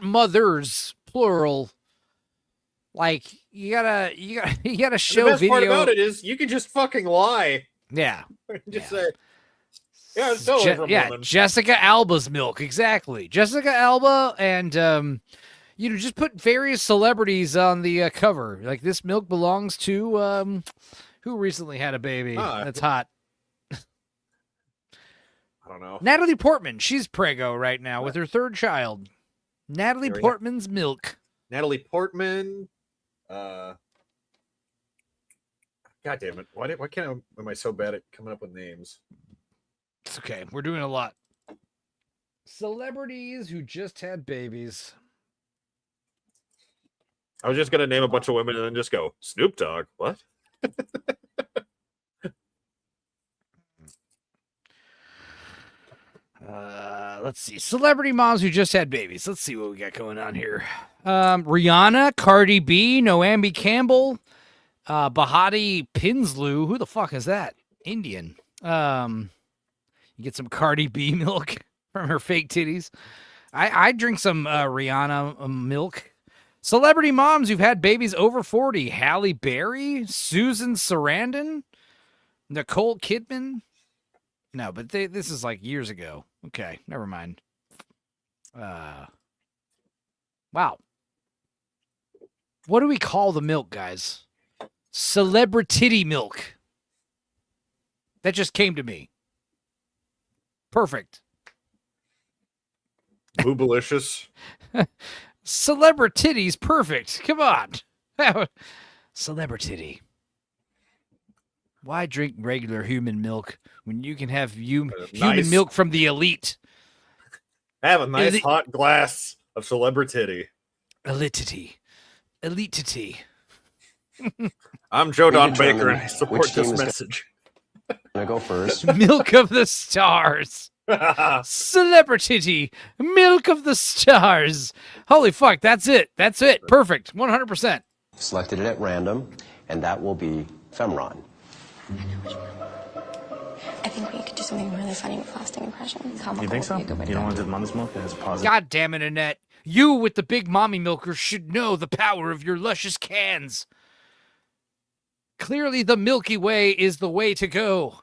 mothers, plural. Like you gotta show the best video. Part about it is you can just fucking lie. Yeah. Just say, yeah, it's totally from woman. Jessica Alba's milk, exactly. Jessica Alba and just put various celebrities on the cover. Like this milk belongs to who recently had a baby. That's hot. I don't know. Natalie Portman. She's preggo right now with her third child. Natalie Portman's milk. Natalie Portman. God damn it! Why am I so bad at coming up with names? It's okay. We're doing a lot. Celebrities who just had babies. I was just gonna name a bunch of women and then just go Snoop Dogg. What? Let's see. Celebrity moms who just had babies. Let's see what we got going on here. Rihanna, Cardi B, Noambi Campbell, Bahati Pinslu. Who the fuck is that? Indian. You get some Cardi B milk from her fake titties. I drink some Rihanna milk. Celebrity moms who've had babies over 40. Halle Berry, Susan Sarandon, Nicole Kidman. No, but this is like years ago. Okay, never mind. Wow. What do we call the milk, guys? Celebrity milk. That just came to me. Perfect. Boobalicious. Celebrity's perfect. Come on. Celebrity. Why drink regular human milk when you can have human milk from the elite? Have a nice hot glass of celebrity. Elitity. I'm Joe Don Baker and I support this message. I go first. Milk of the stars. Celebrity. Milk of the stars. Holy fuck, that's it. Perfect. 100%. Selected it at random, and that will be Femron. I think we could do something really funny with lasting impressions. You think so? You don't want to do the mother's milk? It has a positive. God damn it, Annette. You with the big mommy milkers should know the power of your luscious cans. Clearly the Milky Way is the way to go.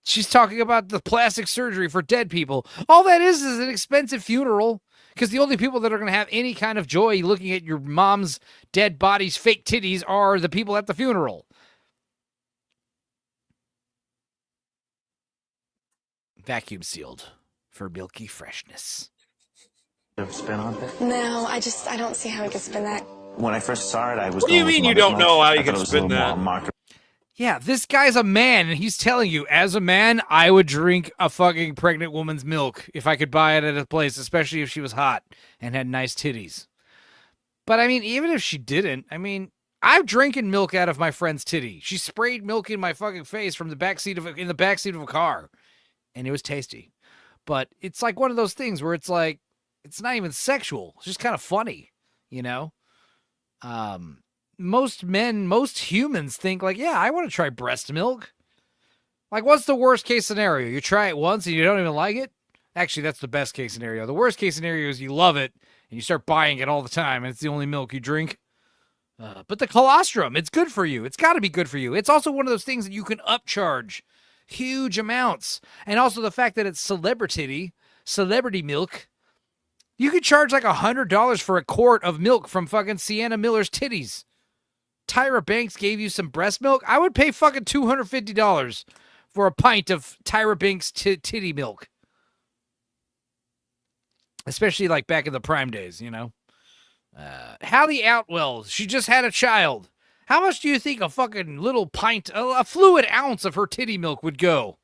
She's talking about the plastic surgery for dead people. All that is an expensive funeral. Because the only people that are going to have any kind of joy looking at your mom's dead body's fake titties are the people at the funeral. Vacuum sealed for milky freshness. You have spin on it? No, I don't see how we could spin that. When I first saw it, I was. What do you mean you don't know how you can spin that? Yeah, this guy's a man, and he's telling you, as a man, I would drink a fucking pregnant woman's milk if I could buy it at a place, especially if she was hot and had nice titties. But, I mean, even if she didn't, I mean, I've drinking milk out of my friend's titty. She sprayed milk in my fucking face from the backseat of a car, and it was tasty. But it's like one of those things where it's like, it's not even sexual. It's just kind of funny, you know? Most humans think like, yeah, I want to try breast milk. Like, what's the worst case scenario? You try it once and you don't even like it? Actually, that's the best case scenario. The worst case scenario is you love it and you start buying it all the time and it's the only milk you drink. But the colostrum, it's good for you. It's got to be good for you. It's also one of those things that you can upcharge huge amounts. And also the fact that it's celebrity milk. You could charge like $100 for a quart of milk from fucking Sienna Miller's titties. Tyra Banks gave you some breast milk. I would pay fucking $250 for a pint of Tyra Banks titty milk. Especially like back in the prime days, Hallie Outwell, she just had a child. How much do you think a fucking little pint, a fluid ounce of her titty milk would go?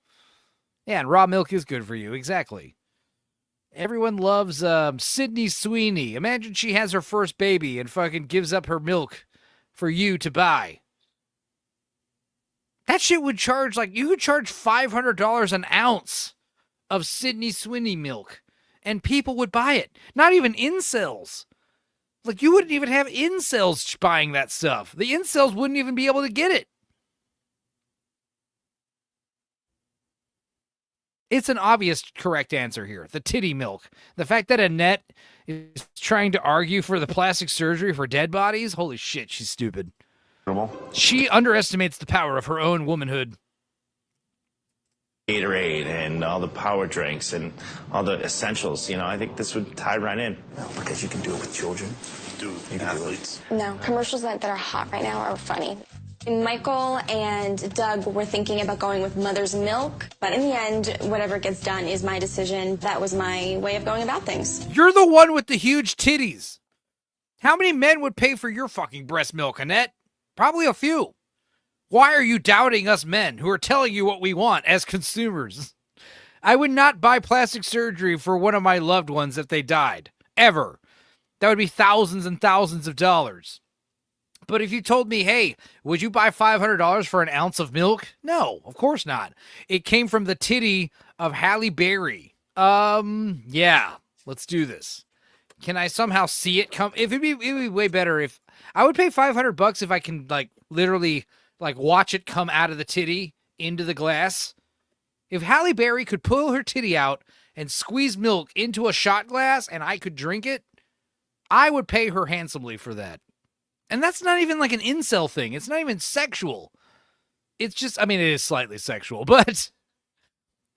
Yeah, and raw milk is good for you, exactly. Everyone loves Sydney Sweeney. Imagine she has her first baby and fucking gives up her milk for you to buy. That shit would charge, you could charge $500 an ounce of Sydney Sweeney milk, and people would buy it. Not even incels. You wouldn't even have incels buying that stuff. The incels wouldn't even be able to get it. It's an obvious correct answer here. The titty milk. The fact that Annette is trying to argue for the plastic surgery for dead bodies, holy shit, she's stupid. She underestimates the power of her own womanhood. Gatorade and all the power drinks and all the essentials, I think this would tie right in. No, because you can do it with children. Do athletes. No, commercials that are hot right now are funny. Michael and Doug were thinking about going with mother's milk, but in the end, whatever gets done is my decision. That was my way of going about things. You're the one with the huge titties. How many men would pay for your fucking breast milk, Annette? Probably a few. Why are you doubting us men who are telling you what we want as consumers? I would not buy plastic surgery for one of my loved ones if they died. Ever. That would be thousands and thousands of dollars. But if you told me, hey, would you buy $500 for an ounce of milk? No, of course not. It came from the titty of Halle Berry. Yeah, let's do this. Can I somehow see it come? It'd be way better if I would pay $500 if I can literally watch it come out of the titty into the glass. If Halle Berry could pull her titty out and squeeze milk into a shot glass and I could drink it, I would pay her handsomely for that. And that's not even an incel thing. It's not even sexual. It's just, it is slightly sexual, but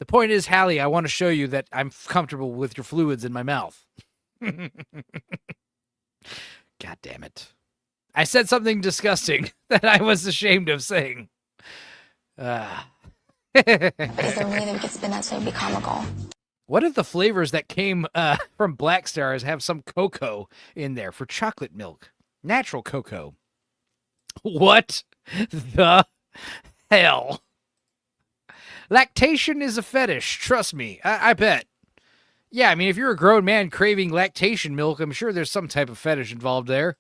the point is, Hallie, I want to show you that I'm comfortable with your fluids in my mouth. God damn it. I said something disgusting that I was ashamed of saying. But is there a way that we could spin that so it'd be comical? What if the flavors that came from Black Stars have some cocoa in there for chocolate milk? Natural cocoa. What the hell? Lactation is a fetish. Trust me. I bet. Yeah, if you're a grown man craving lactation milk, I'm sure there's some type of fetish involved there.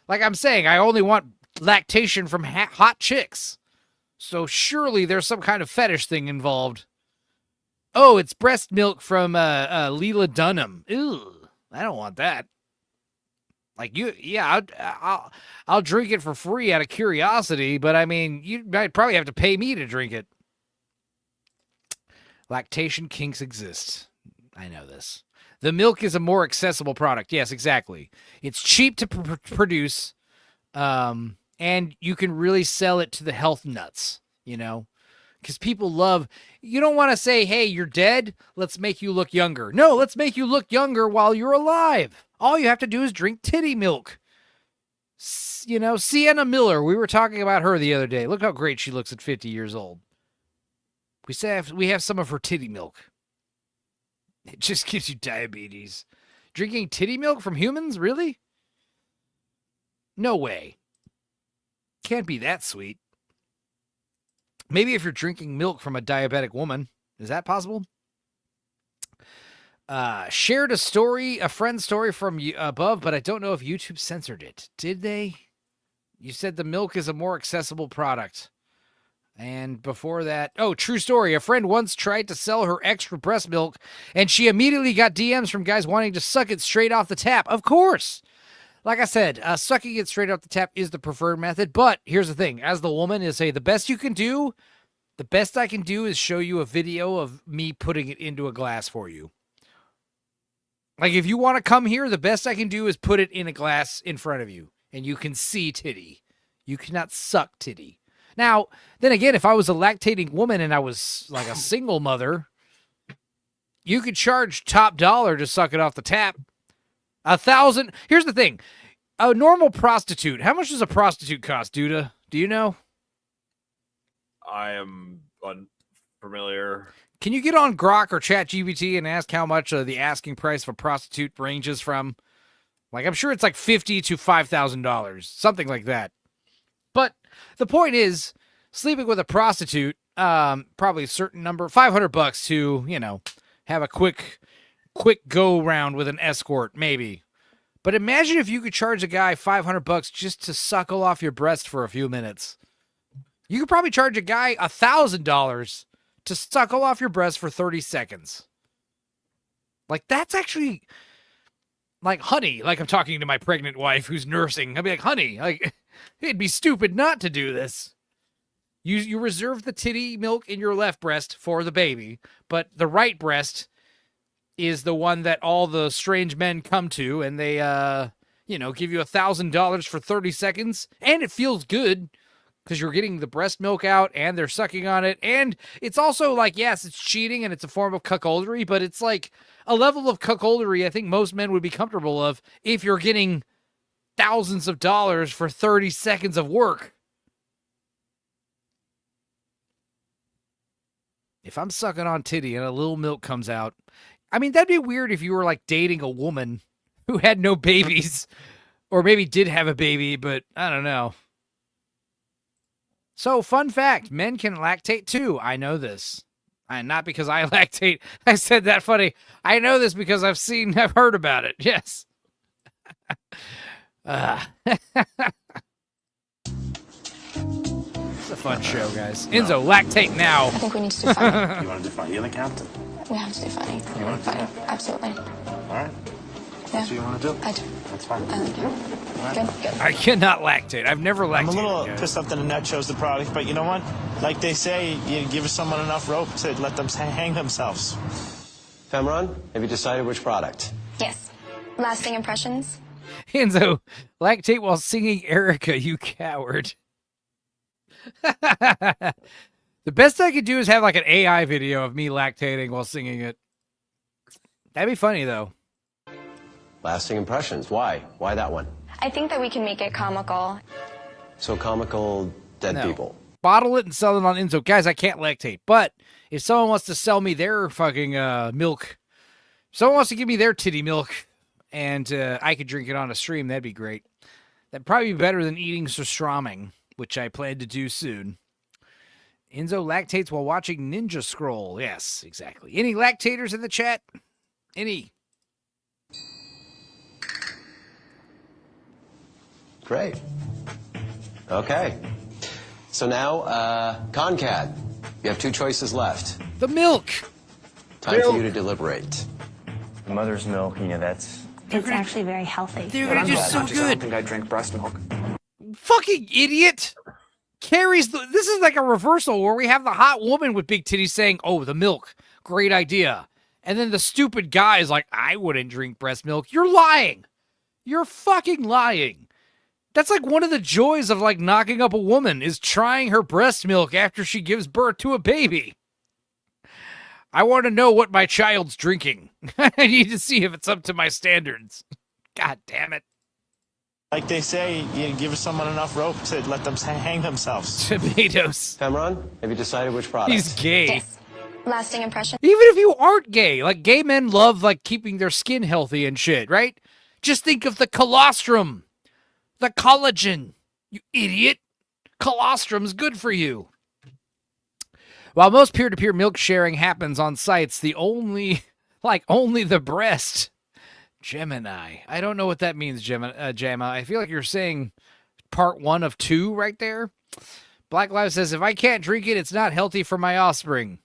Like I'm saying, I only want lactation from hot chicks. So surely there's some kind of fetish thing involved. Oh, it's breast milk from Leela Dunham. Ew, I don't want that. I'll drink it for free out of curiosity, but you might probably have to pay me to drink it. Lactation kinks exist. I know this. The milk is a more accessible product. Yes, exactly. It's cheap to produce, and you can really sell it to the health nuts, because people love, you don't want to say, hey, you're dead, let's make you look younger. No, let's make you look younger while you're alive. All you have to do is drink titty milk. Sienna Miller, we were talking about her the other day. Look how great she looks at 50 years old. We have some of her titty milk. It just gives you diabetes. Drinking titty milk from humans? Really? No way. Can't be that sweet. Maybe if you're drinking milk from a diabetic woman. Is that possible? Shared a friend's story from above, but I don't know if YouTube censored it. Did they? You said the milk is a more accessible product. And before that, true story. A friend once tried to sell her extra breast milk, and she immediately got DMs from guys wanting to suck it straight off the tap. Of course. Like I said, sucking it straight off the tap is the preferred method. But here's the thing. As the woman is the best I can do is show you a video of me putting it into a glass for you. If you want to come here, the best I can do is put it in a glass in front of you, and you can see titty. You cannot suck titty. Now, then again, if I was a lactating woman and I was a single mother, you could charge top dollar to suck it off the tap. $1,000. Here's the thing. A normal prostitute. How much does a prostitute cost, Duda? Do you know? I am familiar. Can you get on Grok or ChatGPT and ask how much the asking price of a prostitute ranges from? Like, I'm sure it's like $50 to $5,000, something like that. But the point is, sleeping with a prostitute, probably a certain number, $500 to, have a quick go round with an escort, maybe. But imagine if you could charge a guy $500 just to suckle off your breast for a few minutes. You could probably charge a guy $1,000 to suckle off your breast for 30 seconds. Like, that's actually, like, honey, like I'm talking to my pregnant wife who's nursing. I'd be like, honey, like, it'd be stupid not to do this. You reserve the titty milk in your left breast for the baby, but the right breast is the one that all the strange men come to, and they, give you $1,000 for 30 seconds, and it feels good because you're getting the breast milk out, and they're sucking on it, and it's also like, yes, it's cheating, and it's a form of cuckoldry, but it's like a level of cuckoldry I think most men would be comfortable of if you're getting thousands of dollars for 30 seconds of work. If I'm sucking on titty and a little milk comes out, I mean, that'd be weird if you were like dating a woman who had no babies or maybe did have a baby, but I don't know. So, fun fact, men can lactate too. I know this. And not because I lactate. I said that funny. I know this because I've heard about it. Yes. It's a fun show, guys. Enzo, lactate now. I think we need to do funny. You want to do funny? You're the captain. We have to do funny. You want to do funny? Absolutely. All right. Yeah. That's what you want to do? I do. That's fine. Good. I cannot lactate. I've never lactated. I'm a little guys. pissed off that Annette chose the product, but you know what? Like they say, you give someone enough rope to let them hang themselves. Femron, have you decided which product? Yes. Lasting impressions? Enzo, lactate while singing Erica, you coward. The best I could do is have like an AI video of me lactating while singing it. That'd be funny, though. Lasting impressions. Why? Why that one? I think that we can make it comical. So comical dead No. people. Bottle it and sell it on Enzo. Guys, I can't lactate. But if someone wants to sell me their fucking milk, if someone wants to give me their titty milk and I could drink it on a stream, that'd be great. That'd probably be better than eating surströmming, which I plan to do soon. Enzo lactates while watching Ninja Scroll. Yes, exactly. Any lactators in the chat? Any? Great. Okay. So now, Concad, you have two choices left. The milk. Time for you to deliberate. Mother's milk, that's... It's actually very healthy. They're gonna do so I don't good. think I drink breast milk. Fucking idiot. Carries this is like a reversal where we have the hot woman with big titties saying, oh, the milk, great idea. And then the stupid guy is like, I wouldn't drink breast milk. You're lying. You're fucking lying. That's like one of the joys of like knocking up a woman is trying her breast milk after she gives birth to a baby. I want to know what my child's drinking. I need to see if it's up to my standards. God damn it. Like they say, you give someone enough rope to let them hang themselves. Tomatoes. Femron, have you decided which product? He's gay. Yes. Lasting impressions? Even if you aren't gay, like gay men love like keeping their skin healthy and shit, right? Just think of the colostrum, the collagen, you idiot. Colostrum's good for you. While most peer-to-peer milk sharing happens on sites, only the breast. Gemini. I don't know what that means, Gemma. I feel like you're saying part 1 of 2 right there. Black Lives says, if I can't drink it, it's not healthy for my offspring.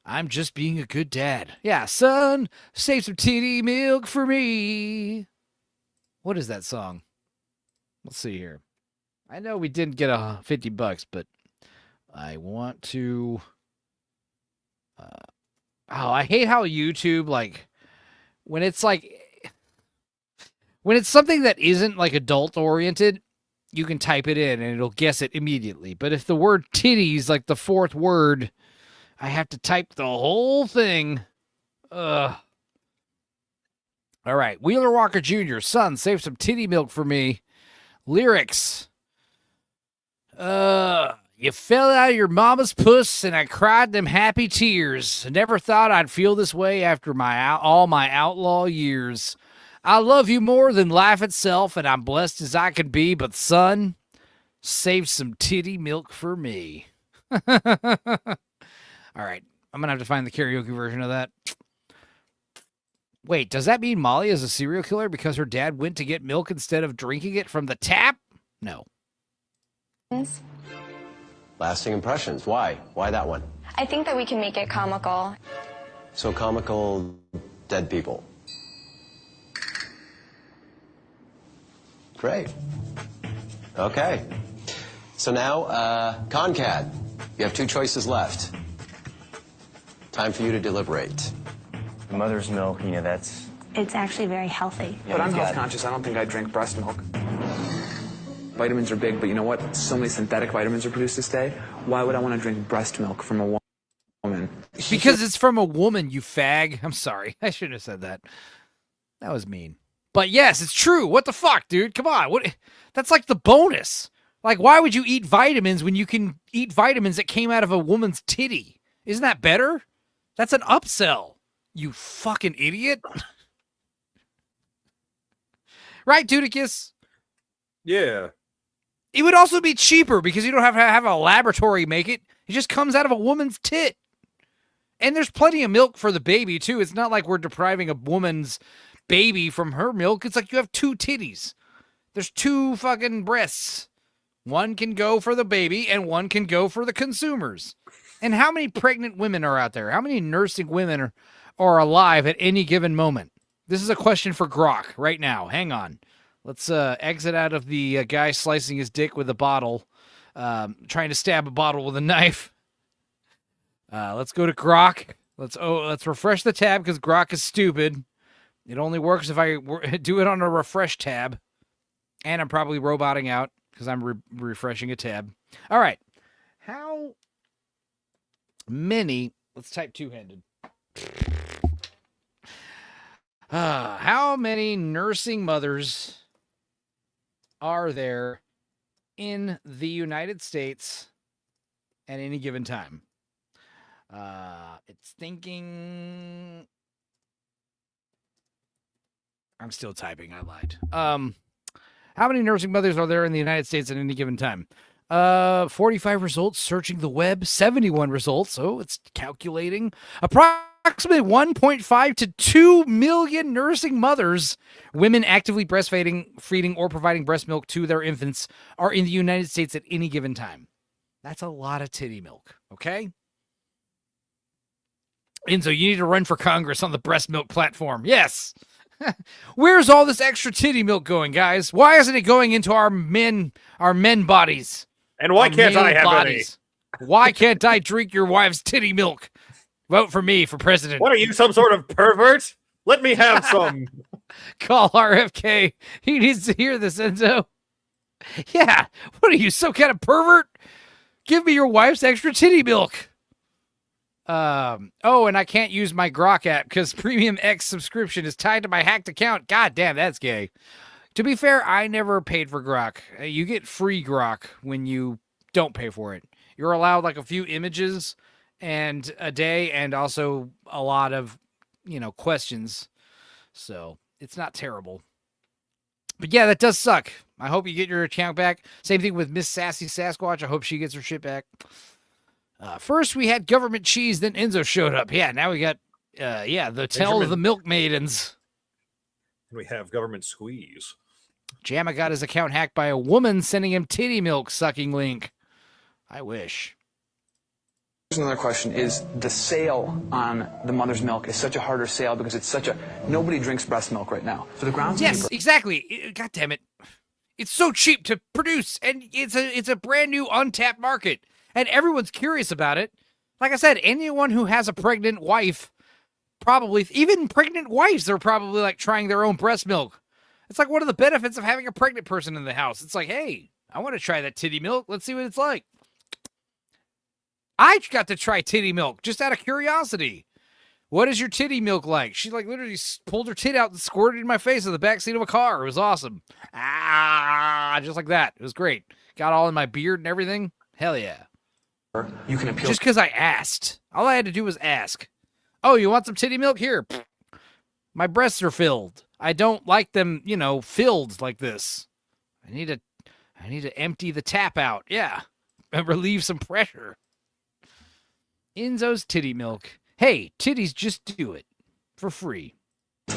I'm just being a good dad. Yeah, son, save some titty milk for me. What is that song? Let's see here. I know we didn't get $50, but I want to... I hate how YouTube, like, when it's something that isn't, like, adult-oriented, you can type it in and it'll guess it immediately. But if the word titties, like the 4th word, I have to type the whole thing. Ugh. All right. Wheeler Walker Jr., son, save some titty milk for me. Lyrics. You fell out of your mama's puss, and I cried them happy tears. I never thought I'd feel this way after all my outlaw years. I love you more than life itself, and I'm blessed as I could be, but son, save some titty milk for me. All right, I'm going to have to find the karaoke version of that. Wait, does that mean Molly is a serial killer because her dad went to get milk instead of drinking it from the tap? No. Yes. Lasting impressions. Why? Why that one? I think that we can make it comical. So comical, dead people. Great. Okay. So now, Concad, you have 2 choices left. Time for you to deliberate. Mother's milk, that's... It's actually very healthy. But I'm health conscious. I don't think I drink breast milk. Vitamins are big, but you know what? So many synthetic vitamins are produced this day. Why would I want to drink breast milk from a woman? Because it's from a woman, you fag. I'm sorry. I shouldn't have said that. That was mean. But yes, it's true. What the fuck, dude? Come on. What? That's like the bonus. Like, why would you eat vitamins when you can eat vitamins that came out of a woman's titty? Isn't that better? That's an upsell. You fucking idiot. Right, Dudicus? Yeah. It would also be cheaper because you don't have to have a laboratory make it. It just comes out of a woman's tit. And there's plenty of milk for the baby, too. It's not like we're depriving a woman's baby from her milk. It's like you have 2 titties. There's 2 fucking breasts. One can go for the baby and one can go for the consumers. And how many pregnant women are out there? How many nursing women are alive at any given moment? This is a question for Grok right now. Hang on. Let's exit out of the guy slicing his dick with a bottle, trying to stab a bottle with a knife. Let's go to Grok. Let's refresh the tab because Grok is stupid. It only works if I do it on a refresh tab. And I'm probably roboting out because I'm refreshing a tab. All right. How many... Let's type two-handed. How many nursing mothers are there in the United States at any given time? It's thinking... I'm still typing. I lied. How many nursing mothers are there in the United States at any given time? 45 results, searching the web, 71 results. Oh, it's calculating. Approximately 1.5 to 2 million nursing mothers, women actively breastfeeding or providing breast milk to their infants, are in the United States at any given time. That's a lot of titty milk, okay? Enzo, you need to run for Congress on the breast milk platform. Yes. Where's all this extra titty milk going, guys? Why isn't it going into our men bodies? And why can't I have bodies? Any? Why can't I drink your wife's titty milk? Vote for me for president. What are you, some sort of pervert? Let me have some. Call RFK. He needs to hear this, Enzo. Yeah. What are you, some kind of pervert? Give me your wife's extra titty milk. Oh, and I can't use my Grok app because Premium X subscription is tied to my hacked account. God damn, that's gay. To be fair, I never paid for Grok. You get free Grok when you don't pay for it. You're allowed like a few images and a day and also a lot of, questions. So it's not terrible. But yeah, that does suck. I hope you get your account back. Same thing with Miss Sassy Sasquatch. I hope she gets her shit back. First, we had government cheese, then Enzo showed up. Yeah, now we got, the Tell of the Milk Maidens. We have government squeeze. Jamma got his account hacked by a woman sending him titty milk sucking link. I wish. Here's another question. Is the sale on the mother's milk is such a harder sale because it's nobody drinks breast milk right now. For the grounds. Yes, exactly. God damn it. It's so cheap to produce, and it's a brand new untapped market. And everyone's curious about it. Like I said, anyone who has a pregnant wife, probably, even pregnant wives, they're probably like trying their own breast milk. It's like one of the benefits of having a pregnant person in the house. It's like, hey, I want to try that titty milk. Let's see what it's like. I got to try titty milk just out of curiosity. What is your titty milk like? She like literally pulled her tit out and squirted in my face in the backseat of a car. It was awesome. Just like that. It was great. Got all in my beard and everything. Hell yeah. You can appeal just because I asked. All I had to do was ask. Oh, you want some titty milk? Here. My breasts are filled. I don't like them, filled like this. I need to empty the tap out. Yeah. And relieve some pressure. Enzo's titty milk. Hey, titties just do it. For free.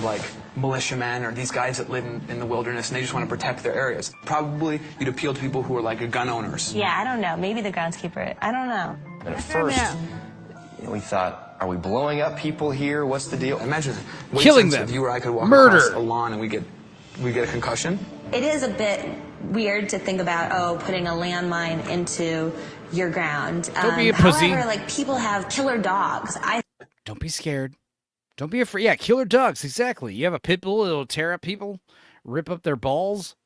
like militiamen or these guys that live in the wilderness and they just want to protect their areas. Probably you'd appeal to people who are like gun owners. Yeah, I don't know. Maybe the groundskeeper. I don't know. At first, we thought, are we blowing up people here? What's the deal? Imagine killing them. If you or I could walk Murder. across a lawn and we get a concussion. It is a bit weird to think about, putting a landmine into your ground. Don't be a pussy. However, like, people have killer dogs. Don't be scared. Don't be afraid. Yeah, killer dogs, exactly. You have a pit bull, it'll tear up people, rip up their balls.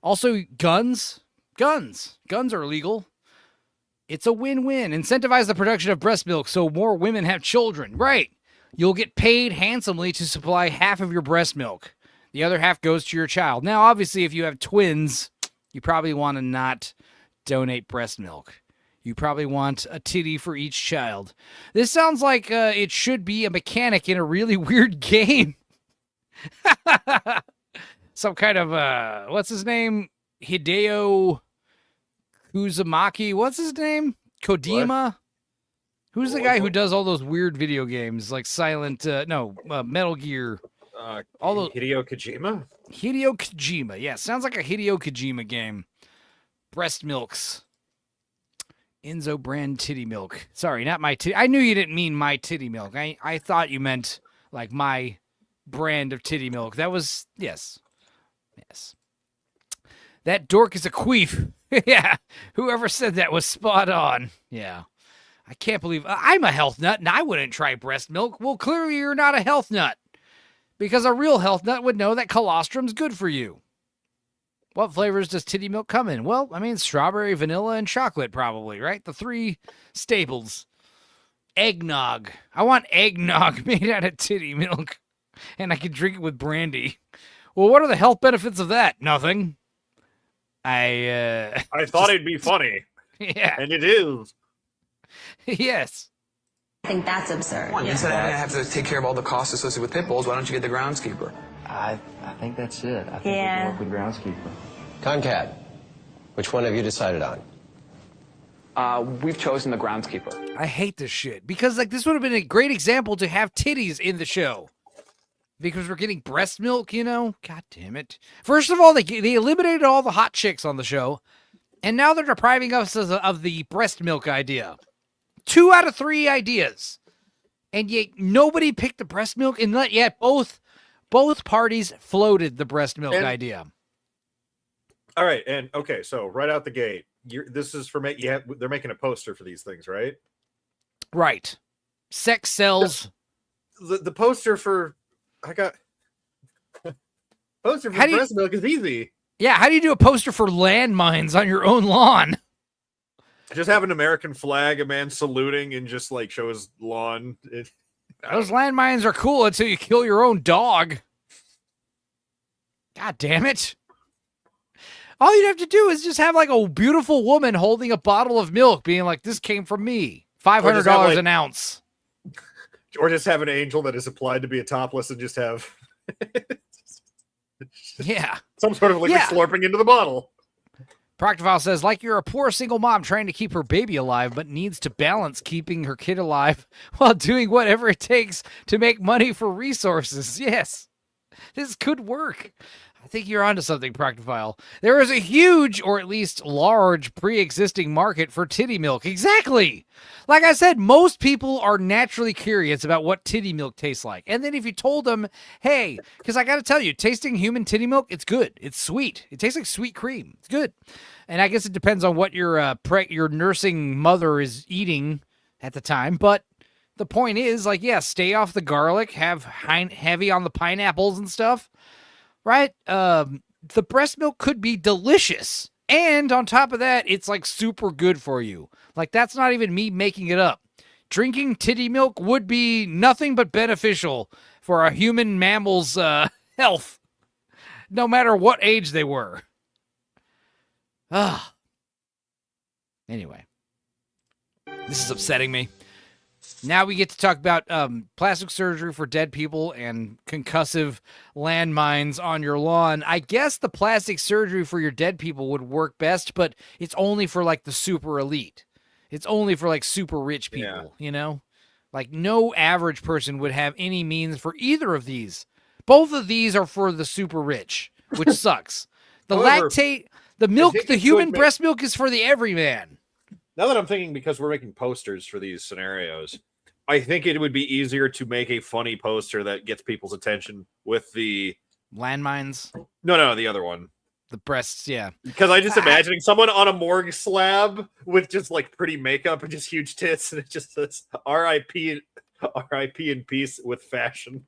Also, guns. Guns are illegal. It's a win-win. Incentivize the production of breast milk so more women have children. Right. You'll get paid handsomely to supply half of your breast milk. The other half goes to your child. Now, obviously, if you have twins, you probably want to not donate breast milk. You probably want a titty for each child. This sounds like it should be a mechanic in a really weird game. Some kind of, what's his name? Hideo Kuzumaki. What's his name? Kojima? What? Who's the guy who does all those weird video games like Metal Gear? All those Hideo Kojima? Hideo Kojima. Yeah, sounds like a Hideo Kojima game. Breast milks. Enzo brand titty milk. Sorry, not my titty. I knew you didn't mean my titty milk. I thought you meant like my brand of titty milk. That was, yes. That dork is a queef. Yeah, whoever said that was spot on. Yeah. I can't believe I'm a health nut and I wouldn't try breast milk. Well, clearly you're not a health nut because a real health nut would know that colostrum's good for you. What flavors does titty milk come in? Well, I mean, strawberry, vanilla, and chocolate probably, right? The three staples. Eggnog. I want eggnog made out of titty milk, and I can drink it with brandy. Well, what are the health benefits of that? Nothing. I thought it'd be funny. Yeah. And it is. Yes. I think that's absurd. Instead of having to take care of all the costs associated with pit bulls, why don't you get the groundskeeper? I think that's it. I think we can work with groundskeeper. Concat, which one have you decided on? We've chosen the groundskeeper. I hate this shit because this would have been a great example to have titties in the show. Because we're getting breast milk, God damn it. First of all, they eliminated all the hot chicks on the show, and now they're depriving us of the breast milk idea. 2 out of 3 ideas. And yet nobody picked the breast milk, and yet both parties floated the breast milk idea. All right, and okay, so right out the gate, this is for they're making a poster for these things, right? Right. Sex sells. The poster for poster for breast milk is easy. Yeah, how do you do a poster for landmines on your own lawn? Just have an American flag, a man saluting, and just show his lawn. Those landmines are cool until you kill your own dog. God damn it. All you'd have to do is just have a beautiful woman holding a bottle of milk being like, this came from me. $500 an ounce. Or just have an angel that is applied to be a topless and just have some sort of liquid slurping into the bottle. Proctofile says, like you're a poor single mom trying to keep her baby alive, but needs to balance keeping her kid alive while doing whatever it takes to make money for resources. Yes, this could work. I think you're onto something, Proctofile. There is a huge, or at least large, pre-existing market for titty milk. Exactly. Like I said, most people are naturally curious about what titty milk tastes like. And then if you told them, hey, because I got to tell you, tasting human titty milk, it's good. It's sweet. It tastes like sweet cream. It's good. And I guess it depends on what your nursing mother is eating at the time. But the point is, stay off the garlic, have heavy on the pineapples and stuff. Right? The breast milk could be delicious. And on top of that, it's super good for you. That's not even me making it up. Drinking titty milk would be nothing but beneficial for a human mammal's health, no matter what age they were. Anyway. This is upsetting me. Now we get to talk about plastic surgery for dead people and concussive landmines on your lawn. I guess the plastic surgery for your dead people would work best, but it's only for like the super elite. It's only for like super rich people, you know? Like no average person would have any means for either of these. Both of these are for the super rich, which sucks. The milk, the human breast milk is for the everyman. Now that I'm thinking, because we're making posters for these scenarios, I think it would be easier to make a funny poster that gets people's attention with the landmines. No, the other one. The breasts, yeah. Because I just imagining someone on a morgue slab with just like pretty makeup and just huge tits, and it just says R.I.P. in peace with fashion.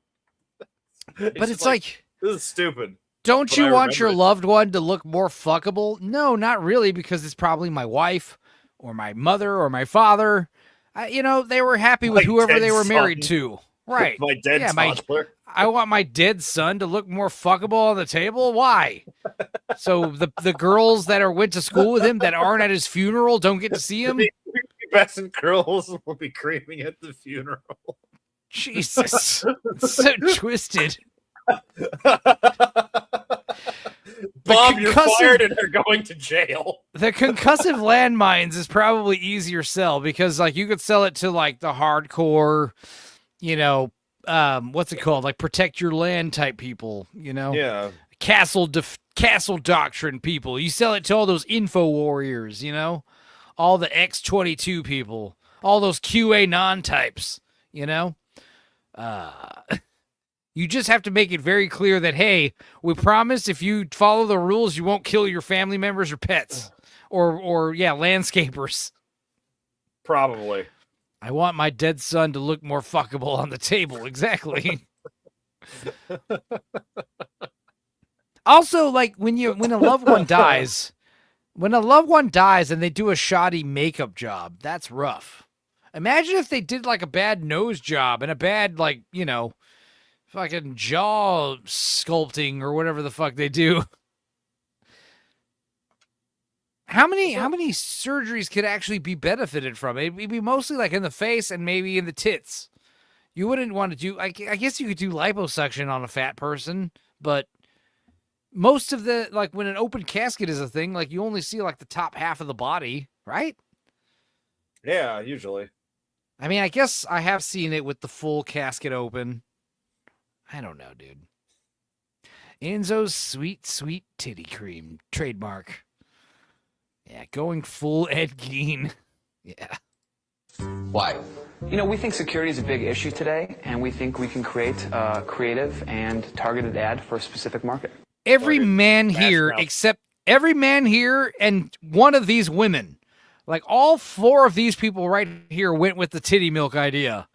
But it's like this is stupid. Don't you want your loved one to look more fuckable? No, not really, because it's probably my wife or my mother or my father. They were happy with whoever they were married to. Right. My dead toddler. I want my dead son to look more fuckable on the table. Why? So the girls that went to school with him that aren't at his funeral don't get to see him? Best and girls will be screaming at the funeral. Jesus. It's so twisted. Bob, you're fired and they're going to jail. The concussive landmines is probably easier sell because like you could sell it to like the hardcore, what's it called? Like protect your land type people, Yeah. Castle doctrine people. You sell it to all those info warriors, all the X-22 people, all those QAnon types, You just have to make it very clear that, hey, we promise if you follow the rules, you won't kill your family members or pets or landscapers. Probably. I want my dead son to look more fuckable on the table. Exactly. Also, like when a loved one dies, and they do a shoddy makeup job, that's rough. Imagine if they did like a bad nose job and a bad fucking jaw sculpting or whatever the fuck they do. How many surgeries could actually be benefited from? It'd be mostly like in the face and maybe in the tits. You wouldn't want to do, I guess you could do liposuction on a fat person, but most of the, like when an open casket is a thing, like you only see like the top half of the body, right? Yeah, usually. I mean, I guess I have seen it with the full casket open. I don't know, dude. Enzo's sweet, sweet titty cream. Trademark. Yeah, going full Ed Gein. Yeah. Why? We think security is a big issue today, and we think we can create a creative and targeted ad for a specific market. Every man here and one of these women, like all four of these people right here went with the titty milk idea.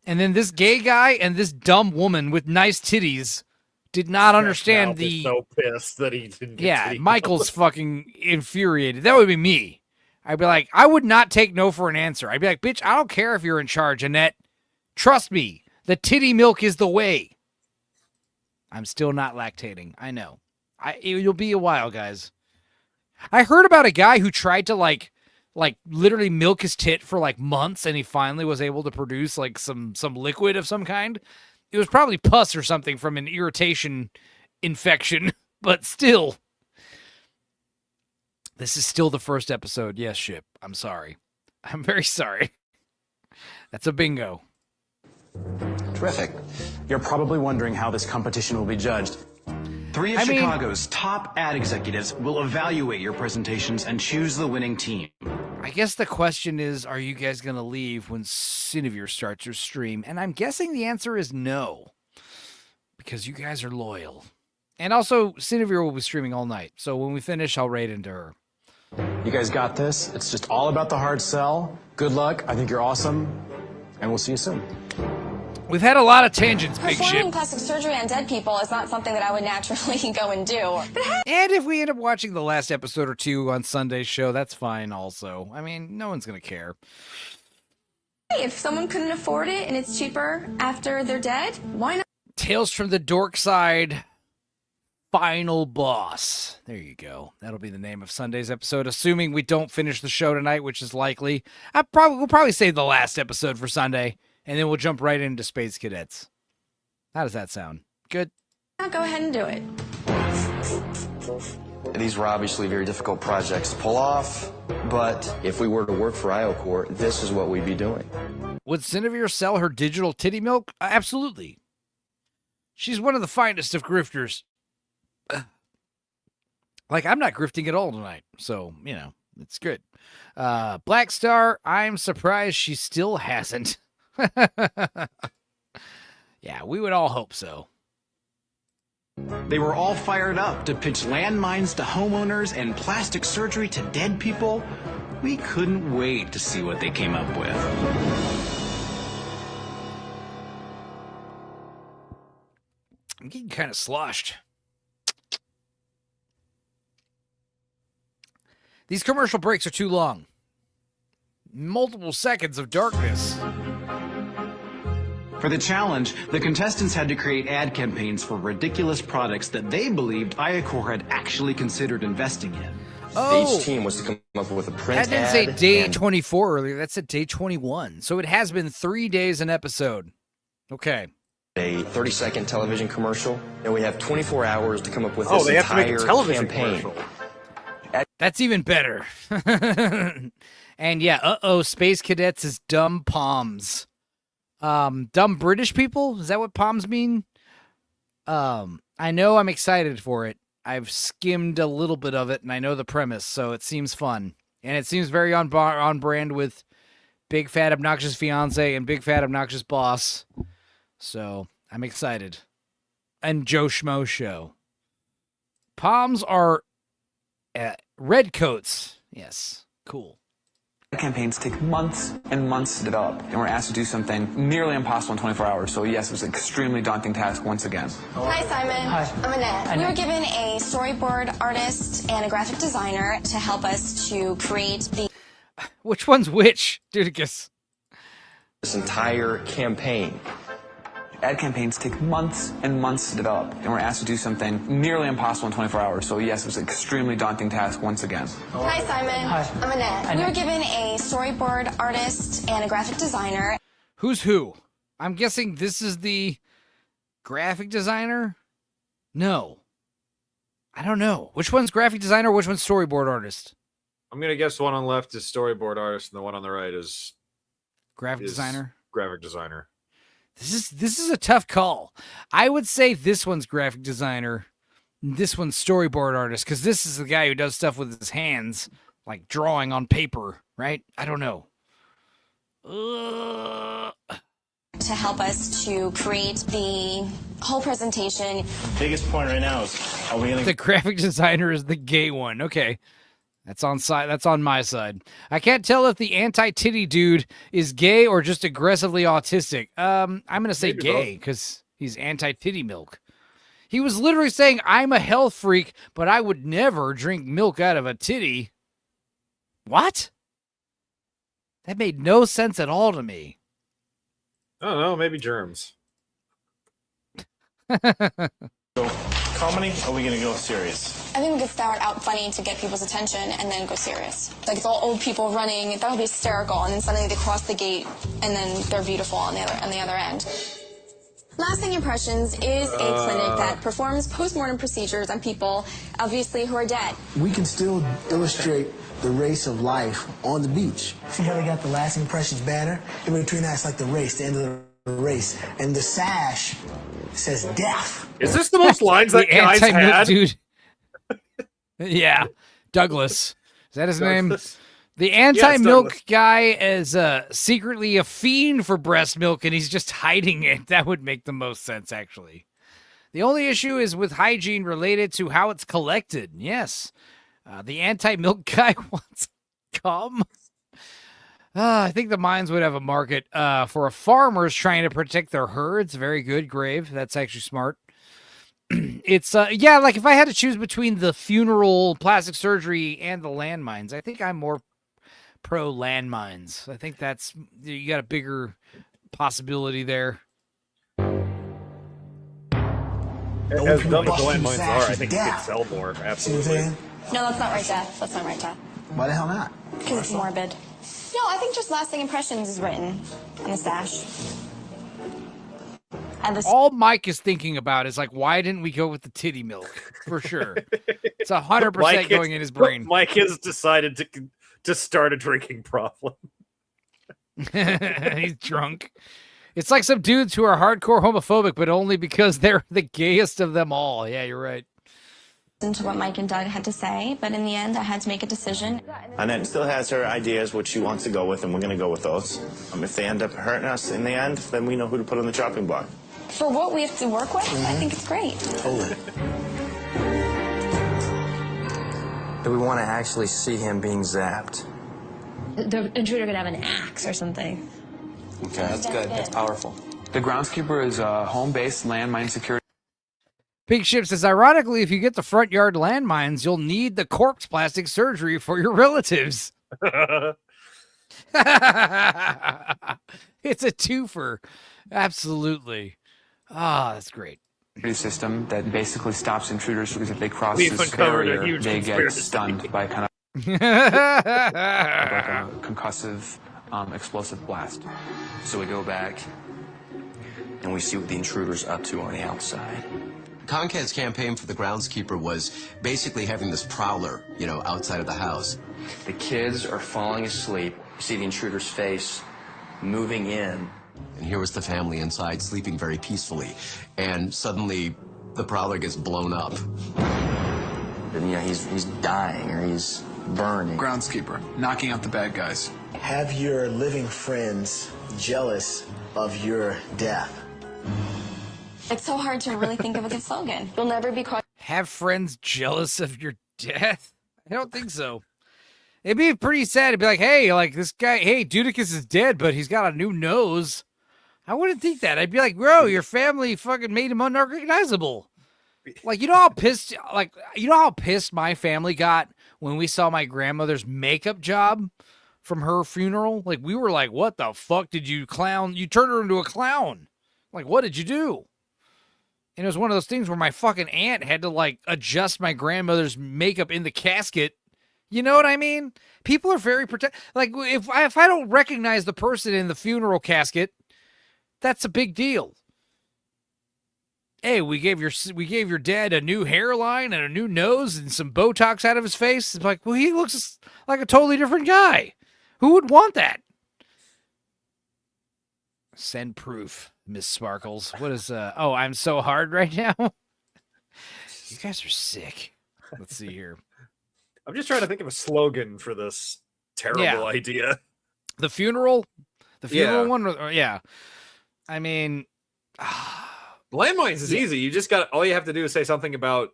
And then this gay guy and this dumb woman with nice titties did not understand the. So pissed that he didn't. Yeah, Michael's fucking infuriated. That would be me. I'd be like, I would not take no for an answer. I'd be like, bitch, I don't care if you're in charge, Annette. Trust me, the titty milk is the way. I'm still not lactating. I know. It'll be a while, guys. I heard about a guy who tried to like literally milk his tit for like months, and he finally was able to produce like some liquid of some kind. It was probably pus or something from an irritation infection, but still. This is still the first episode. Yes, Ship. I'm sorry. I'm very sorry. That's a bingo. Terrific. You're probably wondering how this competition will be judged. 3 of Chicago's top ad executives will evaluate your presentations and choose the winning team. I guess the question is, are you guys going to leave when Cinevere starts her stream? And I'm guessing the answer is no. Because you guys are loyal. And also, Cinevere will be streaming all night. So when we finish, I'll raid into her. You guys got this. It's just all about the hard sell. Good luck. I think you're awesome. And we'll see you soon. We've had a lot of tangents, Big Ship. Performing plastic surgery on dead people is not something that I would naturally go and do. And if we end up watching the last episode or two on Sunday's show, that's fine also. I mean, no one's going to care. Hey, if someone couldn't afford it and it's cheaper after they're dead, why not? Tales from the Dork Side final boss. There you go. That'll be the name of Sunday's episode, assuming we don't finish the show tonight, which is likely. We'll probably save the last episode for Sunday, and then we'll jump right into Space Cadets. How does that sound? Good? Now go ahead and do it. These were obviously very difficult projects to pull off, but if we were to work for IOCorps, this is what we'd be doing. Would Cinevere sell her digital titty milk? Absolutely. She's one of the finest of grifters. Like, I'm not grifting at all tonight, so, you know, it's good. Black Star, I'm surprised she still hasn't. Yeah, we would all hope so. They were all fired up to pitch landmines to homeowners and plastic surgery to dead people. We couldn't wait to see what they came up with. I'm getting kind of sloshed. These commercial breaks are too long. Multiple seconds of darkness. For the challenge, the contestants had to create ad campaigns for ridiculous products that they believed IOCorps had actually considered investing in. Oh, Each team was to come up with a print that didn't say day 24 earlier. That said day 21. So it has been 3 days an episode. Okay. A 30-second television commercial, and we have 24 hours to come up with Oh, this they have to make a entire television campaign. commercial. That's even better. And yeah, Space Cadets is dumb palms. Dumb British people? Is that what palms mean? I know I'm excited for it. I've skimmed a little bit of it, and I know the premise, so it seems fun. And it seems very on brand with Big Fat Obnoxious Fiance and Big Fat Obnoxious Boss. So I'm excited. And Joe Schmo Show. Palms are red coats. Yes, cool. Campaigns take months and months to develop, and we're asked to do something nearly impossible in 24 hours. So yes, it was an extremely daunting task once again. Hi, Simon. Hi. I'm Annette. We were given a storyboard artist and a graphic designer to help us to create the... Which one's which, Dudicus? This entire campaign. Ad campaigns take months and months to develop, and we're asked to do something nearly impossible in 24 hours. So yes, it was an extremely daunting task once again. Hi, Simon. Hi. I'm Annette. We were given a storyboard artist and a graphic designer. Who's who? I'm guessing this is the graphic designer? No. I don't know. Which one's graphic designer, which one's storyboard artist? I'm going to guess the one on the left is storyboard artist, and the one on the right is... Graphic designer? Graphic designer. This is a tough call. I would say this one's graphic designer, this one's storyboard artist, because this is the guy who does stuff with his hands, like drawing on paper, right? I don't know. To help us to create the whole presentation. Biggest point right now is, are we gonna... The graphic designer is the gay one. Okay. That's on my side. I can't tell if the anti-titty dude is gay or just aggressively autistic. I'm going to say Maybe gay because he's anti-titty milk. He was literally saying, I'm a health freak, but I would never drink milk out of a titty. What? That made no sense at all to me. I don't know, maybe germs. So, comedy, or are we gonna go serious? I think we could start out funny to get people's attention and then go serious. Like it's all old people running, that would be hysterical, and then suddenly they cross the gate and then they're beautiful on the other end. Lasting Impressions is a clinic that performs post-mortem procedures on people, obviously, who are dead. We can still illustrate the race of life on the beach. See how they got the Lasting Impressions banner? In between that's like the race, the end of the race. And the sash says death. Is this the most lines that guy's had? Dude. Yeah, Douglas. Is that his name? The anti-milk guy is secretly a fiend for breast milk, and he's just hiding it. That would make the most sense, actually. The only issue is with hygiene related to how it's collected. Yes. The anti-milk guy wants cum. I think the mines would have a market for farmers trying to protect their herds. Very good, Grave. That's actually smart. It's, yeah, like if I had to choose between the funeral, plastic surgery, and the landmines, I think I'm more pro landmines. I think that's, you got a bigger possibility there. As dumb as landmines are, I think you could sell more. Absolutely. No, that's not right, Dad. That's not right, Dad. Why the hell not? Because it's morbid. No, I think just lasting impressions is written on the stash. All Mike is thinking about is like, why didn't we go with the titty milk? For sure. It's 100% going in his brain. Mike has decided to start a drinking problem. He's drunk. It's like some dudes who are hardcore homophobic, but only because they're the gayest of them all. Yeah, you're right. To what Mike and Doug had to say, but in the end, I had to make a decision. Annette still has her ideas, what she wants to go with, and we're going to go with those. If they end up hurting us in the end, then we know who to put on the chopping block. For what we have to work with, I think it's great. Totally. Do we want to actually see him being zapped? The intruder could have an axe or something. Okay, that's good. That's powerful. The groundskeeper is a home-based landmine security. Big Ship says, ironically, if you get the front yard landmines, you'll need the corpse plastic surgery for your relatives. It's a twofer. Absolutely. Ah, that's great. System that basically stops intruders because if they cross this barrier, they get stunned by kind of like a concussive, explosive blast. So we go back and we see what the intruder's up to on the outside. Concat's campaign for the groundskeeper was basically having this prowler, outside of the house. The kids are falling asleep. You see the intruder's face moving in. And here was the family inside sleeping very peacefully. And suddenly the prowler gets blown up. And he's dying or he's burning. Groundskeeper, knocking out the bad guys. Have your living friends jealous of your death? It's so hard to really think of a good slogan. You'll never be caught. Have friends jealous of your death? I don't think so. It'd be pretty sad to be like, hey, like this guy, hey, Dudicus is dead, but he's got a new nose. I wouldn't think that. I'd be like, bro, your family fucking made him unrecognizable. Like, you know how pissed my family got when we saw my grandmother's makeup job from her funeral? Like, we were like, what the fuck did you clown? You turned her into a clown. Like, what did you do? And it was one of those things where my fucking aunt had to, like, adjust my grandmother's makeup in the casket. You know what I mean? People are very like, if I don't recognize the person in the funeral casket, that's a big deal. Hey, we gave your dad a new hairline and a new nose and some Botox out of his face. It's like, well, he looks like a totally different guy. Who would want that? Send proof, Miss Sparkles. What is oh, I'm so hard right now. You guys are sick. Let's see here. I'm just trying to think of a slogan for this terrible idea. The funeral one. Yeah. I mean, landmines is easy. You just all you have to do is say something about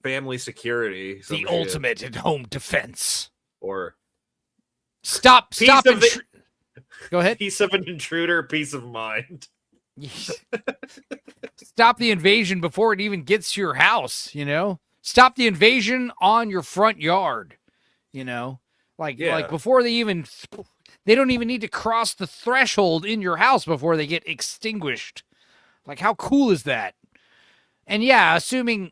family security. The ultimate in home defense. Or stop. Go ahead. Piece of an intruder, peace of mind. Stop the invasion before it even gets to your house, Stop the invasion on your front yard, Like before they don't even need to cross the threshold in your house before they get extinguished. Like, how cool is that? And yeah, assuming,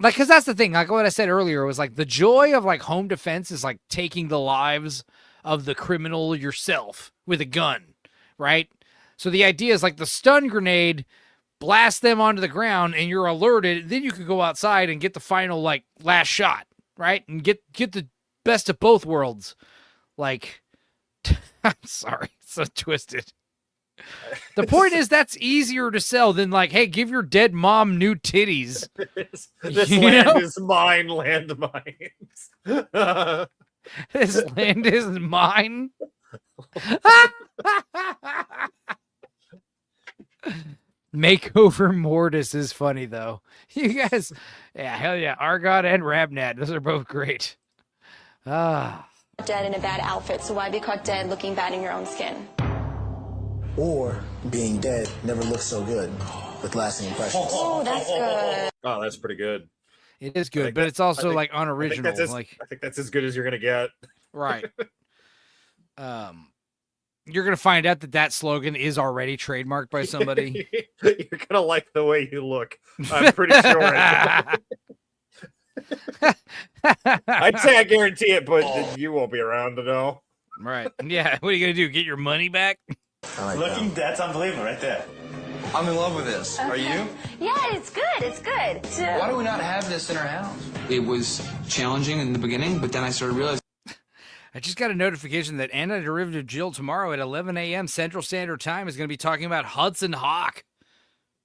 like, because that's the thing, like what I said earlier was like the joy of like home defense is like taking the lives of the criminal yourself with a gun, right? So the idea is like the stun grenade, blast them onto the ground and you're alerted. Then you could go outside and get the final, like, last shot, right? And get the best of both worlds. Like, I'm sorry, so twisted. The point is that's easier to sell than like, hey, give your dead mom new titties. This land is mine, landmines. This land is mine. Makeover Mortis is funny though. You guys, yeah, hell yeah. Argot and Rabnat, those are both great. Dead in a bad outfit, so why be caught dead looking bad in your own skin? Or being dead never looks so good with lasting impressions. Oh, that's good. Oh, that's pretty good. It is good, but it's also like unoriginal. I think that's as good as you're gonna get. Right. You're going to find out that slogan is already trademarked by somebody. You're going to like the way you look. I'm pretty sure. I'd say I guarantee it, but you won't be around to know. Right. Yeah. What are you going to do? Get your money back? That's unbelievable right there. I'm in love with this. Are you? Yeah, it's good. It's good. Why do we not have this in our house? It was challenging in the beginning, but then I started realizing. I just got a notification that Anti-Derivative Jill tomorrow at 11 a.m. Central Standard Time is going to be talking about Hudson Hawk.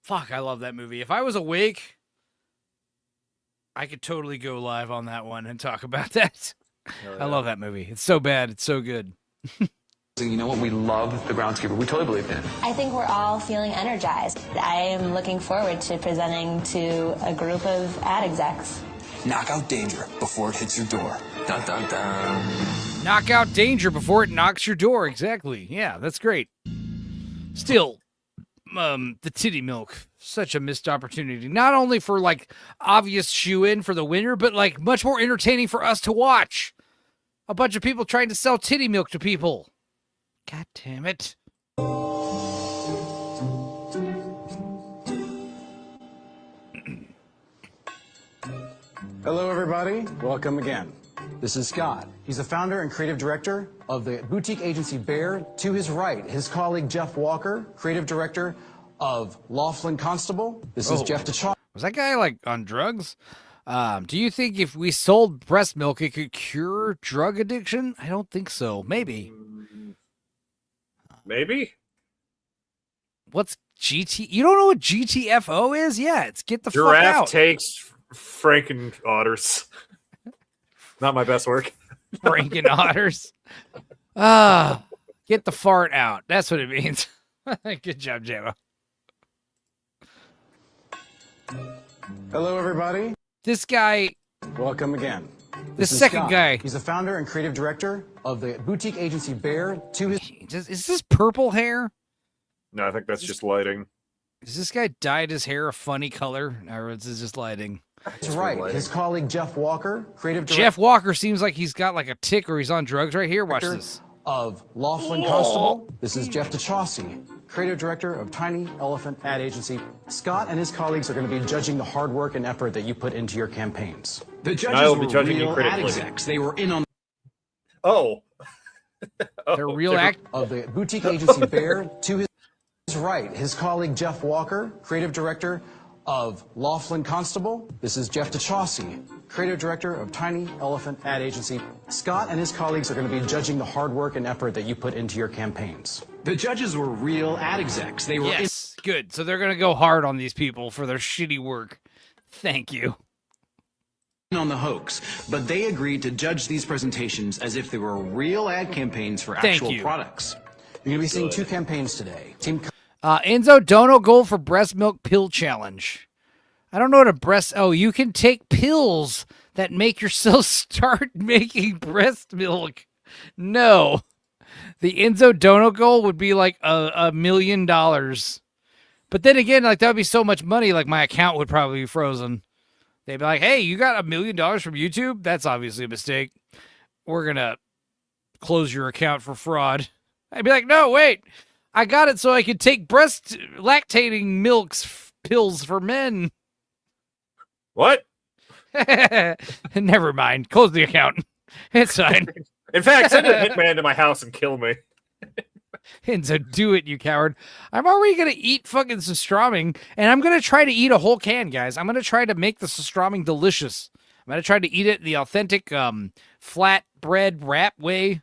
Fuck, I love that movie. If I was awake, I could totally go live on that one and talk about that. Yeah. I love that movie. It's so bad. It's so good. You know what? We love the groundskeeper. We totally believe in it. I think we're all feeling energized. I am looking forward to presenting to a group of ad execs. Knock out danger before it hits your door. Dun, dun, dun. Knock out danger before it knocks your door. Exactly. Yeah, that's great. Still, the titty milk, such a missed opportunity. Not only for, like, obvious shoe-in for the winner, but, like, much more entertaining for us to watch. A bunch of people trying to sell titty milk to people. God damn it. Hello, everybody. Welcome again. This is Scott. He's the founder and creative director of the boutique agency Bear. To his right, his colleague Jeff Walker, creative director of Laughlin Constable. This is Jeff DeChaw. Was that guy, like, on drugs? Do you think if we sold breast milk, it could cure drug addiction? I don't think so. Maybe. Maybe? What's GT? You don't know what GTFO is? Yeah, it's get the Giraffe fuck out. takes Franken otters. Not my best work. Franken otters. Get the fart out. That's what it means. Good job, Jamo. Hello, everybody. This guy. Welcome again. This second Scott. guy. He's the founder and creative director of the boutique agency Bear. To his Is this purple hair? No, I think that's just lighting. Is this guy dyed his hair a funny color, or is this just lighting? That's right. His colleague Jeff Walker, creative director. Jeff Walker seems like he's got like a tick or he's on drugs right here. Watch this. Of Laughlin Constable. This is Jeff DeChaussey, creative director of Tiny Elephant Ad Agency. Scott and his colleagues are going to be judging the hard work and effort that you put into your campaigns. The judges were real ad execs. They were in on. Oh. They're real act of the boutique agency Bear. To his right, his colleague Jeff Walker, creative director of Laughlin Constable. This is Jeff DeChaussey, creative director of Tiny Elephant Ad Agency. Scott and his colleagues are going to be judging the hard work and effort that you put into your campaigns. The judges were real ad execs. They were good. So they're going to go hard on these people for their shitty work. Thank you. On the hoax, but they agreed to judge these presentations as if they were real ad campaigns for actual products. You're going to be seeing two campaigns today. Team Enzo Dono goal for breast milk pill challenge. I don't know what a breast... Oh, you can take pills that make yourself start making breast milk. No. The Enzo Dono goal would be like $1 million. But then again, like that would be so much money, like my account would probably be frozen. They'd be like, hey, you got $1 million from YouTube? That's obviously a mistake. We're going to close your account for fraud. I'd be like, no, wait. I got it so I could take breast lactating milks pills for men. What? Never mind. Close the account. It's fine. In fact, send a hitman to my house and kill me. Enzo, do it, you coward. I'm already going to eat fucking surströmming, and I'm going to try to eat a whole can, guys. I'm going to try to make the surströmming delicious. I'm going to try to eat it the authentic flat bread wrap way.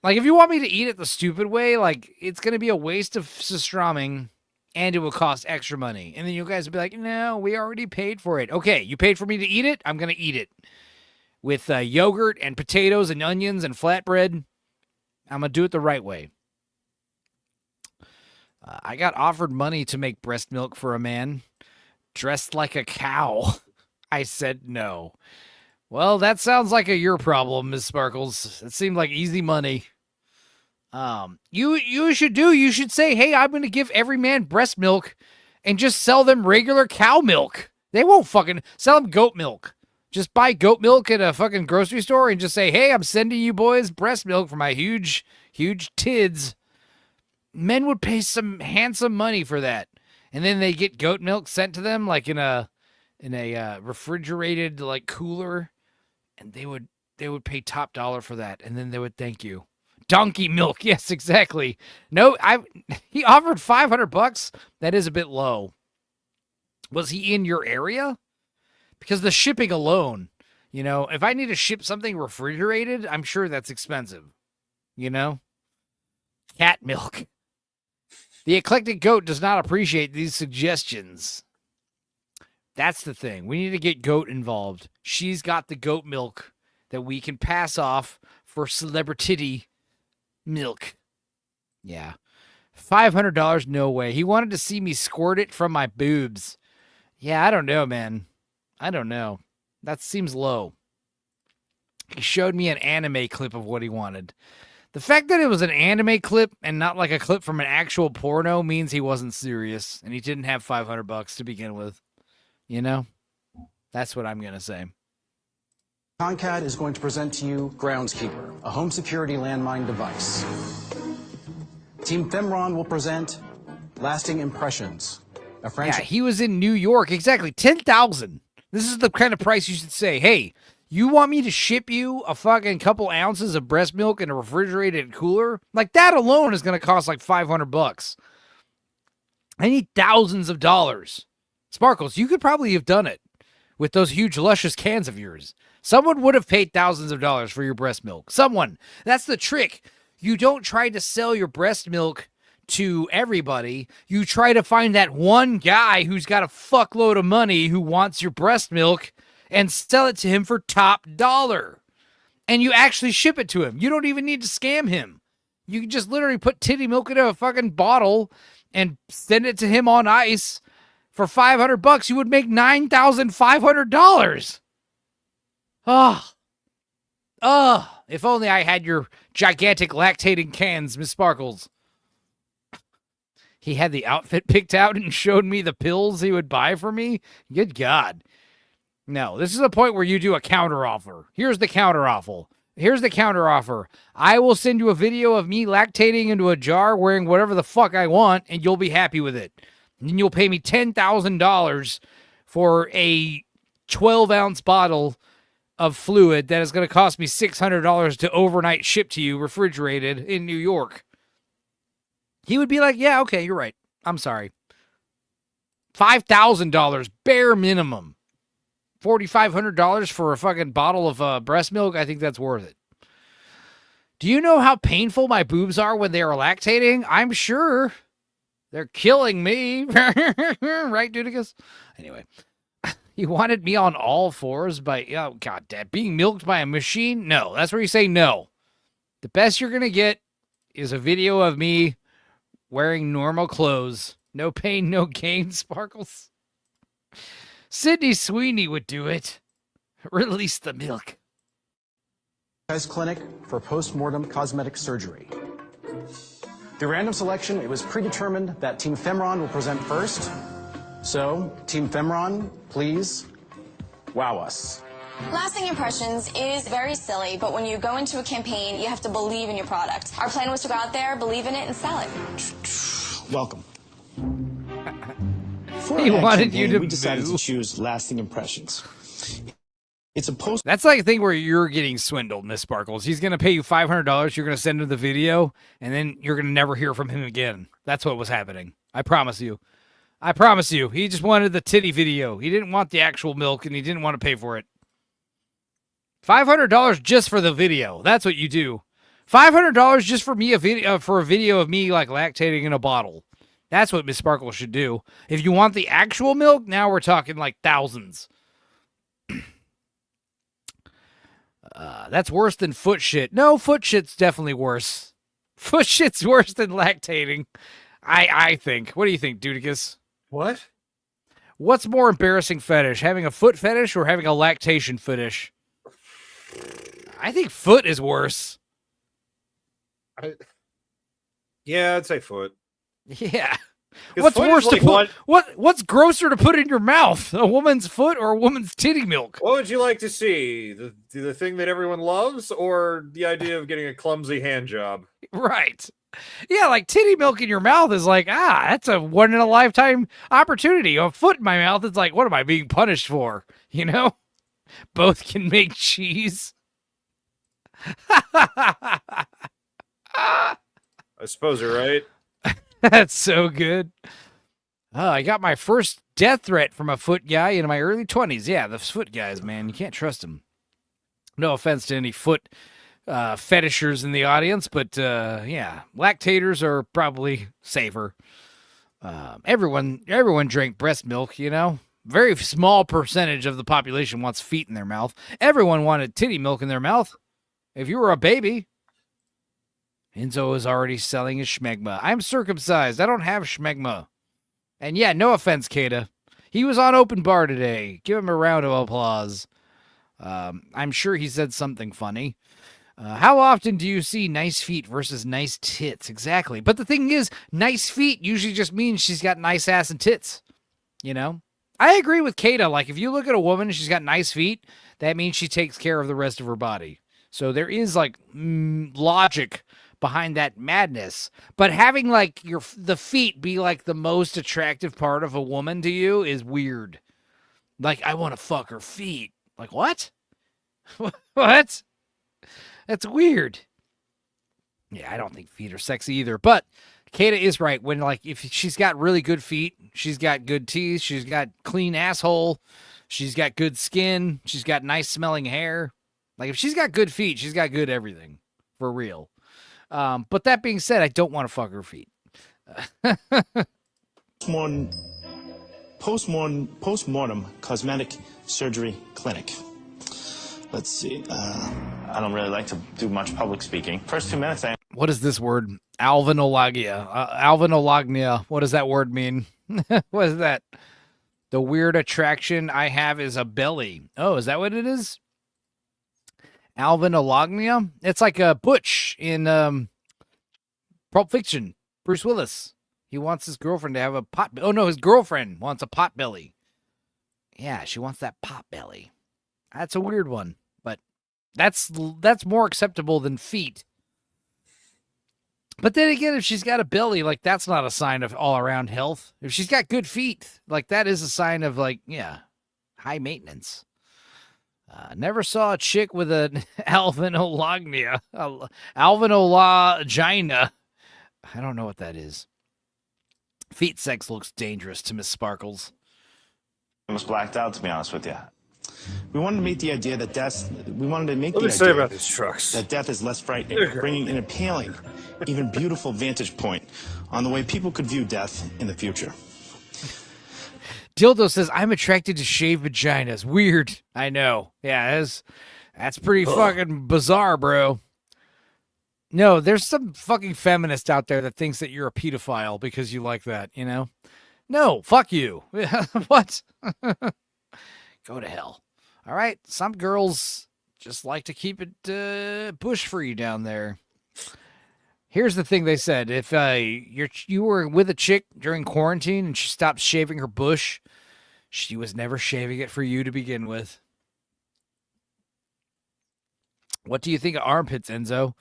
Like, if you want me to eat it the stupid way, like, it's going to be a waste of surströmming, and it will cost extra money. And then you guys will be like, no, we already paid for it. Okay, you paid for me to eat it? I'm going to eat it. With yogurt and potatoes and onions and flatbread. I'm going to do it the right way. I got offered money to make breast milk for a man dressed like a cow. I said no. Well, that sounds like your problem, Miss Sparkles. It seemed like easy money. You should say, hey, I'm going to give every man breast milk and just sell them regular cow milk. They won't fucking sell them goat milk. Just buy goat milk at a fucking grocery store and just say, hey, I'm sending you boys breast milk for my huge huge tids, men would pay some handsome money for that. And then they get goat milk sent to them like in a refrigerated like cooler, and they would pay top dollar for that, and then they would thank you. Donkey milk, yes, exactly. No, he offered $500. That is a bit low. Was he in your area? Because the shipping alone, you know, if I need to ship something refrigerated, I'm sure that's expensive. You know? Cat milk. The eclectic goat does not appreciate these suggestions. That's the thing. We need to get goat involved. She's got the goat milk that we can pass off for celebrity milk. Yeah. $500? No way. He wanted to see me squirt it from my boobs. Yeah, I don't know, man. I don't know. That seems low. He showed me an anime clip of what he wanted. The fact that it was an anime clip and not like a clip from an actual porno means he wasn't serious and he didn't have $500 to begin with. You know? That's what I'm going to say. CONCAD is going to present to you Groundskeeper, a home security landmine device. Team Femron will present Lasting Impressions, a franchise. Yeah, he was in New York. Exactly. $10,000. This is the kind of price you should say, hey, you want me to ship you a fucking couple ounces of breast milk in a refrigerated cooler? Like, that alone is going to cost like $500. I need thousands of dollars. Sparkles, you could probably have done it with those huge, luscious cans of yours. Someone would have paid thousands of dollars for your breast milk. Someone. That's the trick. You don't try to sell your breast milk to everybody. You try to find that one guy who's got a fuckload of money who wants your breast milk and sell it to him for top dollar. And you actually ship it to him. You don't even need to scam him. You can just literally put titty milk into a fucking bottle and send it to him on ice. For $500, you would make $9,500. If only I had your gigantic lactating cans, Miss Sparkles. He had the outfit picked out and showed me the pills he would buy for me. Good God. No, this is a point where you do a counteroffer. Here's the counteroffer. I will send you a video of me lactating into a jar wearing whatever the fuck I want, and you'll be happy with it. And you'll pay me $10,000 for a 12-ounce bottle of fluid that is going to cost me $600 to overnight ship to you refrigerated in New York. He would be like, yeah, okay, you're right. I'm sorry. $5,000 bare minimum. $4,500 for a fucking bottle of breast milk? I think that's worth it. Do you know how painful my boobs are when they are lactating? I'm sure. They're killing me. Right, Dudicus? Anyway. He wanted me on all fours by, oh, God, Dad, being milked by a machine? No, that's where you say no. The best you're going to get is a video of me wearing normal clothes. No pain, no gain, Sparkles. Sydney Sweeney would do it. Release the milk. Clinic for post-mortem cosmetic surgery. Through random selection, it was predetermined that Team Femron will present first. So, Team Femron, please wow us. Lasting Impressions is very silly, but when you go into a campaign, you have to believe in your product. Our plan was to go out there, believe in it, and sell it. Welcome. He wanted you to we decided to choose Lasting Impressions. It's a post. That's like a thing where you're getting swindled, Miss Sparkles. He's going to pay you $500. You're going to send him the video, and then you're going to never hear from him again. That's what was happening. I promise you. I promise you. He just wanted the titty video. He didn't want the actual milk, and he didn't want to pay for it. $500 just for the video. That's what you do. $500 just for me a video of me like lactating in a bottle. That's what Miss Sparkle should do. If you want the actual milk, now we're talking like thousands. That's worse than foot shit. No, foot shit's definitely worse. Foot shit's worse than lactating. I think. What do you think, Dudicus? What? What's more embarrassing fetish? Having a foot fetish or having a lactation fetish? I think foot is worse. Yeah, I'd say foot. Yeah. What's worse to put? What's grosser to put in your mouth? A woman's foot or a woman's titty milk? What would you like to see? The thing that everyone loves, or the idea of getting a clumsy hand job? Right. Yeah, like titty milk in your mouth is like, that's a one in a lifetime opportunity. A foot in my mouth, it's like, what am I being punished for? You know? Both can make cheese. I suppose you're right. That's so good. I got my first death threat from a foot guy in my early 20s. Yeah, the foot guys, man. You can't trust them. No offense to any foot fetishers in the audience, but yeah, lactators are probably safer. Everyone drank breast milk, you know? Very small percentage of the population wants feet in their mouth. Everyone wanted titty milk in their mouth. If you were a baby... Enzo is already selling his schmegma. I'm circumcised. I don't have schmegma. And yeah, no offense, Kata. He was on open bar today. Give him a round of applause. I'm sure he said something funny. How often do you see nice feet versus nice tits? Exactly. But the thing is, nice feet usually just means she's got nice ass and tits. You know? I agree with Kata. Like, if you look at a woman and she's got nice feet, that means she takes care of the rest of her body. So there is, like, logic behind that madness. But having like the feet be like the most attractive part of a woman to you is weird. Like, I want to fuck her feet. Like, what? What? That's weird. Yeah, I don't think feet are sexy either. But Kata is right. When, like, if she's got really good feet, she's got good teeth, she's got clean asshole, she's got good skin, she's got nice smelling hair. Like, if she's got good feet, she's got good everything. For real. But that being said, I don't want to fuck her feet. Postmortem cosmetic surgery clinic. Let's see. I don't really like to do much public speaking. First 2 minutes, What is this word? Alvenologia. Alvenolognia. What does that word mean? What is that? The weird attraction I have is a belly. Oh, is that what it is? Alvenolognia? It's like a Butch in Pulp Fiction. Bruce Willis. He wants his girlfriend to have a pot. Oh, no, his girlfriend wants a pot belly. Yeah, she wants that pot belly. That's a weird one, but that's more acceptable than feet. But then again, if she's got a belly, like, that's not a sign of all-around health. If she's got good feet, like, that is a sign of, like, yeah, high maintenance. Never saw a chick with an alvenolognia. Alvenologina. I don't know what that is. Feet sex looks dangerous to Miss Sparkles. I almost blacked out, to be honest with you. We wanted to make the idea that death. We wanted to make What the do you say idea about these trucks? That death is less frightening, bringing an appealing, even beautiful vantage point on the way people could view death in the future. Dildo says, I'm attracted to shaved vaginas. Weird. I know. Yeah, that's pretty fucking bizarre, bro. No, there's some fucking feminist out there that thinks that you're a pedophile because you like that, you know? No, fuck you. What? Go to hell. All right, some girls just like to keep it bush-free down there. Here's the thing they said. If you were with a chick during quarantine and she stopped shaving her bush, she was never shaving it for you to begin with. What do you think of armpits, Enzo?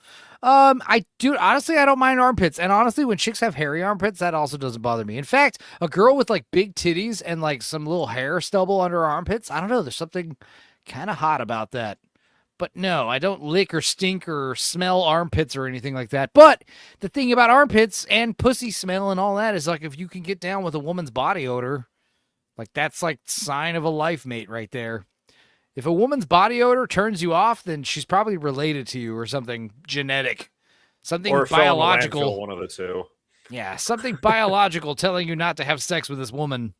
Honestly, I don't mind armpits. And honestly, when chicks have hairy armpits, that also doesn't bother me. In fact, a girl with like big titties and like some little hair stubble under her armpits, I don't know, there's something kind of hot about that. But no, I don't lick or stink or smell armpits or anything like that. But the thing about armpits and pussy smell and all that is, like, if you can get down with a woman's body odor, like, that's like sign of a life mate right there. If a woman's body odor turns you off, then she's probably related to you or something genetic, something or biological. Landfill, one of the two. Yeah, something biological telling you not to have sex with this woman.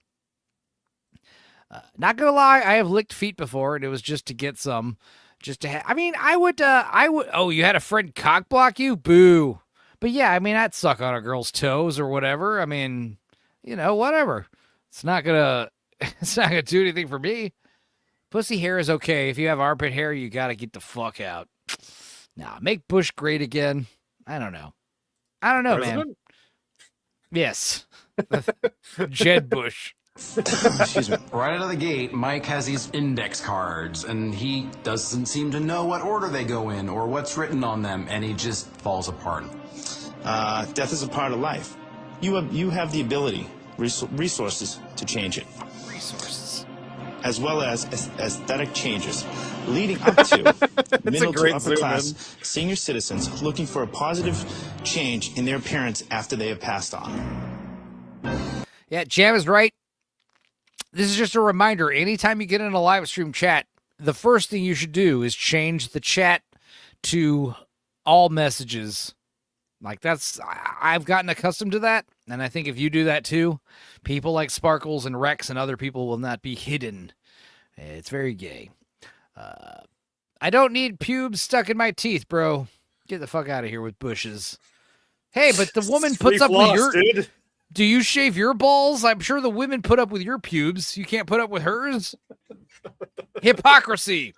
Not gonna lie, I have licked feet before, and it was just to get some. Just to have, I would. Oh, you had a friend cock block you? Boo. But yeah, I mean, I'd suck on a girl's toes or whatever. I mean, you know, whatever. It's not gonna do anything for me. Pussy hair is okay. If you have armpit hair, you gotta get the fuck out. Nah, make Bush great again. I don't know, man. Yes. Jed Bush. Excuse me. Right out of the gate, Mike has these index cards, and he doesn't seem to know what order they go in or what's written on them, and he just falls apart. Death is a part of life. You have the ability, resources to change it. Resources. As well as aesthetic changes, leading up to middle to upper class senior citizens looking for a positive change in their appearance after they have passed on. Yeah, Jam is right. This is just a reminder. Anytime you get in a live stream chat, the first thing you should do is change the chat to all messages. Like I've gotten accustomed to that. And I think if you do that too, people like Sparkles and Rex and other people will not be hidden. It's very gay. I don't need pubes stuck in my teeth, bro. Get the fuck out of here with bushes. Hey, but the woman puts up with your... Dude. Do you shave your balls? I'm sure the women put up with your pubes. You can't put up with hers? Hypocrisy.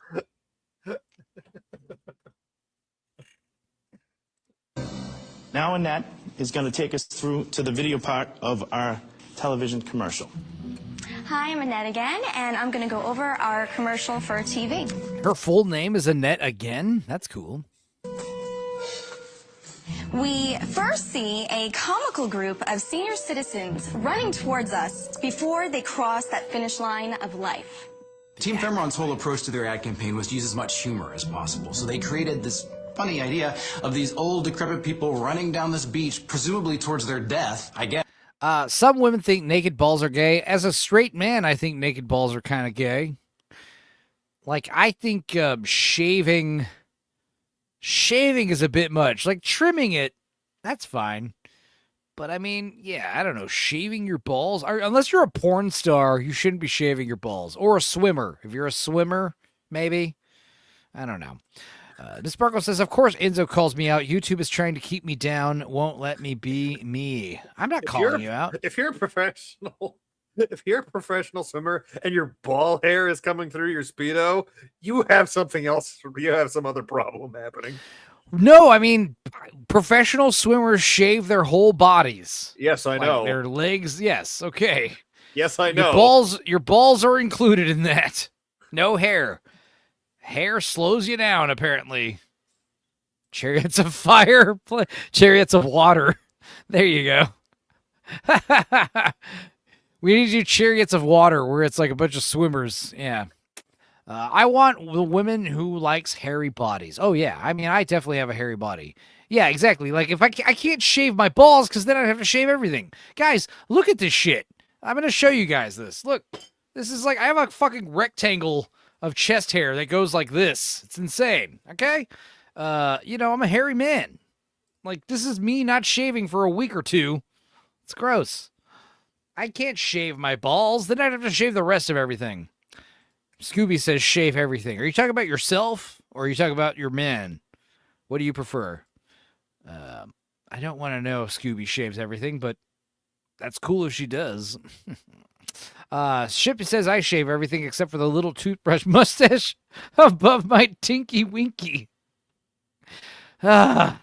Now Annette is going to take us through to the video part of our television commercial. Hi, I'm Annette again, and I'm going to go over our commercial for TV. Her full name is Annette again? That's cool. We first see a comical group of senior citizens running towards us before they cross that finish line of life. Team Femron's whole approach to their ad campaign was to use as much humor as possible. So they created this funny idea of these old, decrepit people running down this beach, presumably towards their death, I guess. Some women think naked balls are gay. As a straight man, I think naked balls are kind of gay. Like, I think shaving is a bit much. Like, trimming it, that's fine. But, I mean, yeah, I don't know. Shaving your balls? Unless you're a porn star, you shouldn't be shaving your balls. Or a swimmer. If you're a swimmer, maybe. I don't know. Sparkle says, of course Enzo calls me out. YouTube is trying to keep me down. Won't let me be me. I'm not calling you out. If you're a professional swimmer and your ball hair is coming through your Speedo, you have something else. You have some other problem happening. No, I mean, professional swimmers shave their whole bodies. Yes, I know. Their legs, yes, okay. Yes, I know. Your balls are included in that. No hair. Hair slows you down, apparently. Chariots of fire, chariots of water. There you go. We need to do chariots of water where it's like a bunch of swimmers. Yeah. I want the women who likes hairy bodies. Oh, yeah. I mean, I definitely have a hairy body. Yeah, exactly. Like, if I can't shave my balls because then I'd have to shave everything. Guys, look at this shit. I'm going to show you guys this. Look, this is like, I have a fucking rectangle of chest hair that goes like this. It's insane. Okay? I'm a hairy man. Like, this is me not shaving for a week or two. It's gross. I can't shave my balls. Then I'd have to shave the rest of everything. Scooby says shave everything. Are you talking about yourself or are you talking about your men? What do you prefer? I don't want to know if Scooby shaves everything, but that's cool if she does. Shippy says I shave everything except for the little toothbrush mustache above my tinky winky. I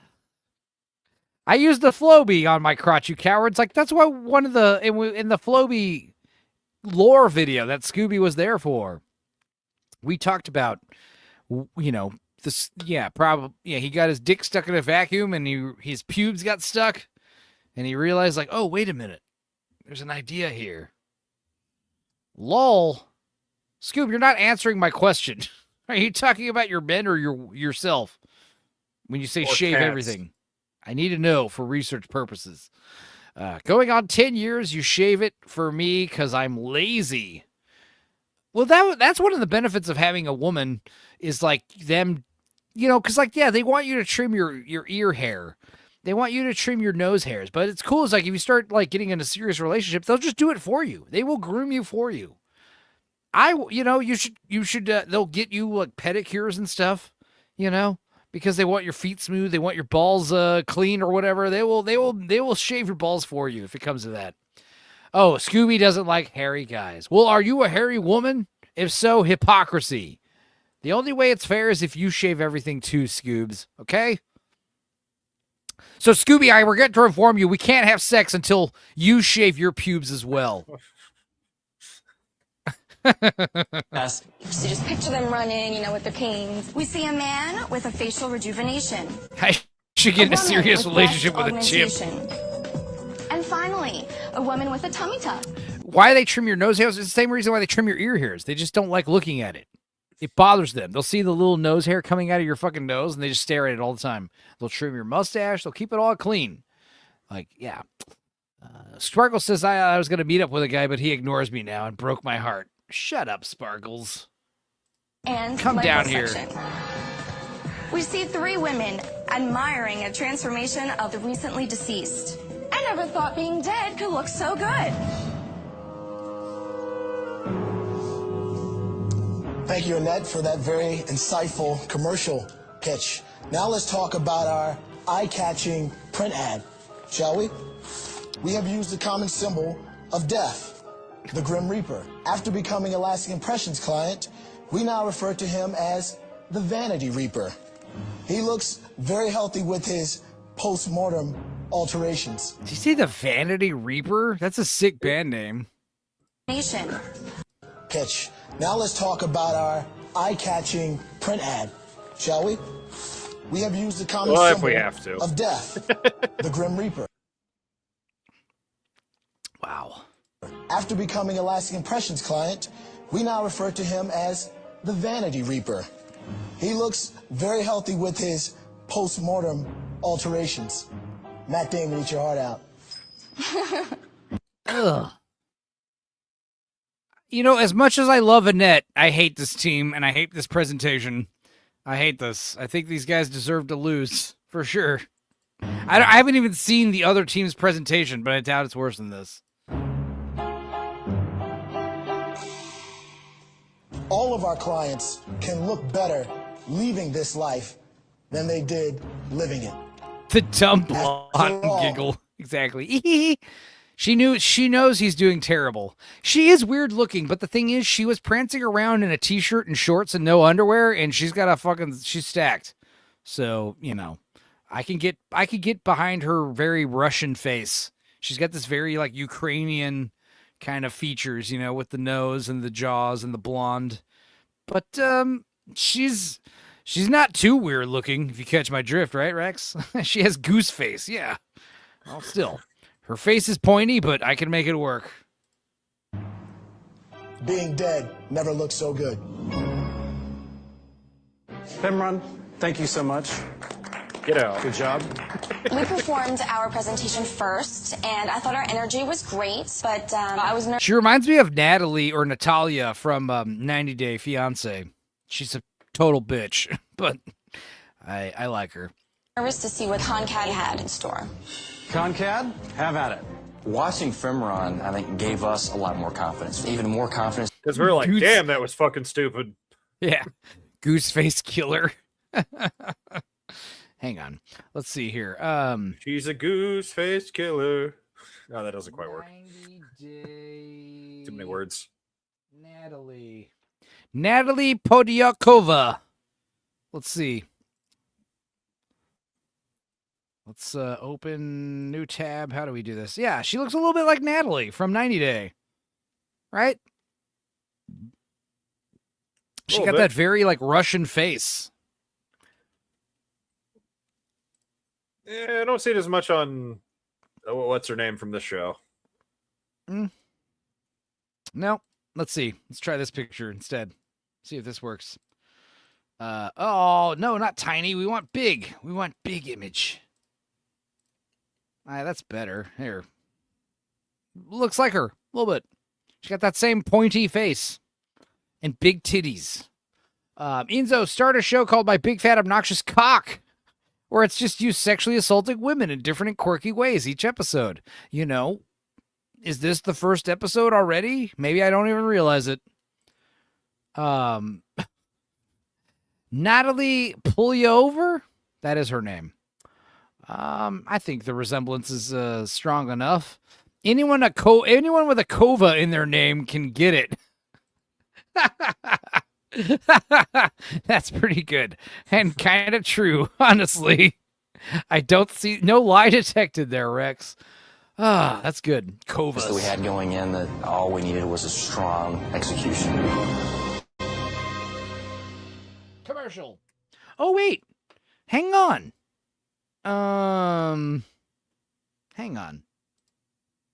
used the Floby on my crotch, you cowards. Like, that's why one of the, in the Floby lore video that Scooby was there for, we talked about, this, he got his dick stuck in a vacuum and his pubes got stuck and he realized, like, oh, wait a minute. There's an idea here. Lol. Scoob, you're not answering my question. Are you talking about your men or yourself when you say or shave cats. Everything? I need to know for research purposes. Going on 10 years, you shave it for me because I'm lazy. Well, that's one of the benefits of having a woman is like them, because they want you to trim your ear hair. They want you to trim your nose hairs. But it's cool. It's like if you start like getting in a serious relationship, they'll just do it for you. They will groom you for you. You should they'll get you like pedicures and stuff, because they want your feet smooth. They want your balls clean or whatever. They will shave your balls for you if it comes to that. Oh, Scooby doesn't like hairy guys. Well, are you a hairy woman? If so, hypocrisy. The only way it's fair is if you shave everything too, Scoobs. Okay? So, Scooby, I regret to inform you, we can't have sex until you shave your pubes as well. So just picture them running, with their canes. We see a man with a facial rejuvenation. I should get in a serious relationship with a chimp. And finally, a woman with a tummy tuck. Why they trim your nose hairs? It's the same reason why they trim your ear hairs. They just don't like looking at it. It bothers them. They'll see the little nose hair coming out of your fucking nose, and they just stare at it all the time. They'll trim your mustache. They'll keep it all clean. Like, yeah. Sparkle says, I was going to meet up with a guy, but he ignores me now and broke my heart. Shut up, Sparkles. And come down here. We see 3 women admiring a transformation of the recently deceased. I never thought being dead could look so good. Thank you, Annette, for that very insightful commercial pitch. Now let's talk about our eye-catching print ad, shall we? We have used the common symbol of death, the Grim Reaper. After becoming a Lasting Impressions client, we now refer to him as the Vanity Reaper. He looks very healthy with his post-mortem alterations. Did you say the Vanity Reaper? That's a sick band name. Pitch. Now let's talk about our eye-catching print ad, shall we? We have used the common symbol of death, the Grim Reaper. Wow. After becoming a Lasting Impressions client, we now refer to him as the Vanity Reaper. He looks very healthy with his post-mortem alterations. Matt Damon, eat your heart out. Ugh. As much as I love Annette, I hate this team, and I hate this presentation. I hate this. I think these guys deserve to lose, for sure. I haven't even seen the other team's presentation, but I doubt it's worse than this. All of our clients can look better leaving this life than they did living it. The dumb blonde giggle. Exactly. She knows he's doing terrible. She is weird looking, but the thing is, she was prancing around in a t-shirt and shorts and no underwear, and she's stacked. So, I can get behind her very Russian face. She's got this very Ukrainian kind of features, with the nose and the jaws and the blonde. But she's not too weird looking, if you catch my drift, right, Rex? She has goose face, yeah. Well, still. Her face is pointy, but I can make it work. Being dead never looked so good. Pimron, thank you so much. Get out. Good job. We performed our presentation first, and I thought our energy was great, but I was nervous. She reminds me of Natalie or Natalia from 90 Day Fiancé. She's a total bitch, but I like her. Nervous to see what Concad had in store. Concad, have at it. Watching Fimron, I think, gave us a lot more confidence. Even more confidence. Because we were like, damn, that was fucking stupid. Yeah. Gooseface killer. Hang on. Let's see here. She's a goose-faced killer. No, that doesn't quite work. Too many words. Natalie Podyakova. Let's see. Let's open new tab. How do we do this? Yeah, she looks a little bit like Natalie from 90 Day. Right? She got that very Russian face. Yeah, I don't see it as much on what's her name from this show. No. Let's see. Let's try this picture instead. See if this works. Oh, no, not tiny. We want big. We want big image. That's better. Here. Looks like her. A little bit. She got that same pointy face. And big titties. Enzo, start a show called My Big Fat Obnoxious Cock. Where it's just you sexually assaulting women in different and quirky ways each episode. Is this the first episode already? Maybe I don't even realize it. Natalie Pulyover? That is her name. I think the resemblance is strong enough. Anyone with a Kova in their name can get it. That's pretty good and kind of true, honestly. I don't see no lie detected there, Rex. Ah, that's good. Kovas. That we had going in that all we needed was a strong execution. Commercial. Oh wait, hang on. Hang on.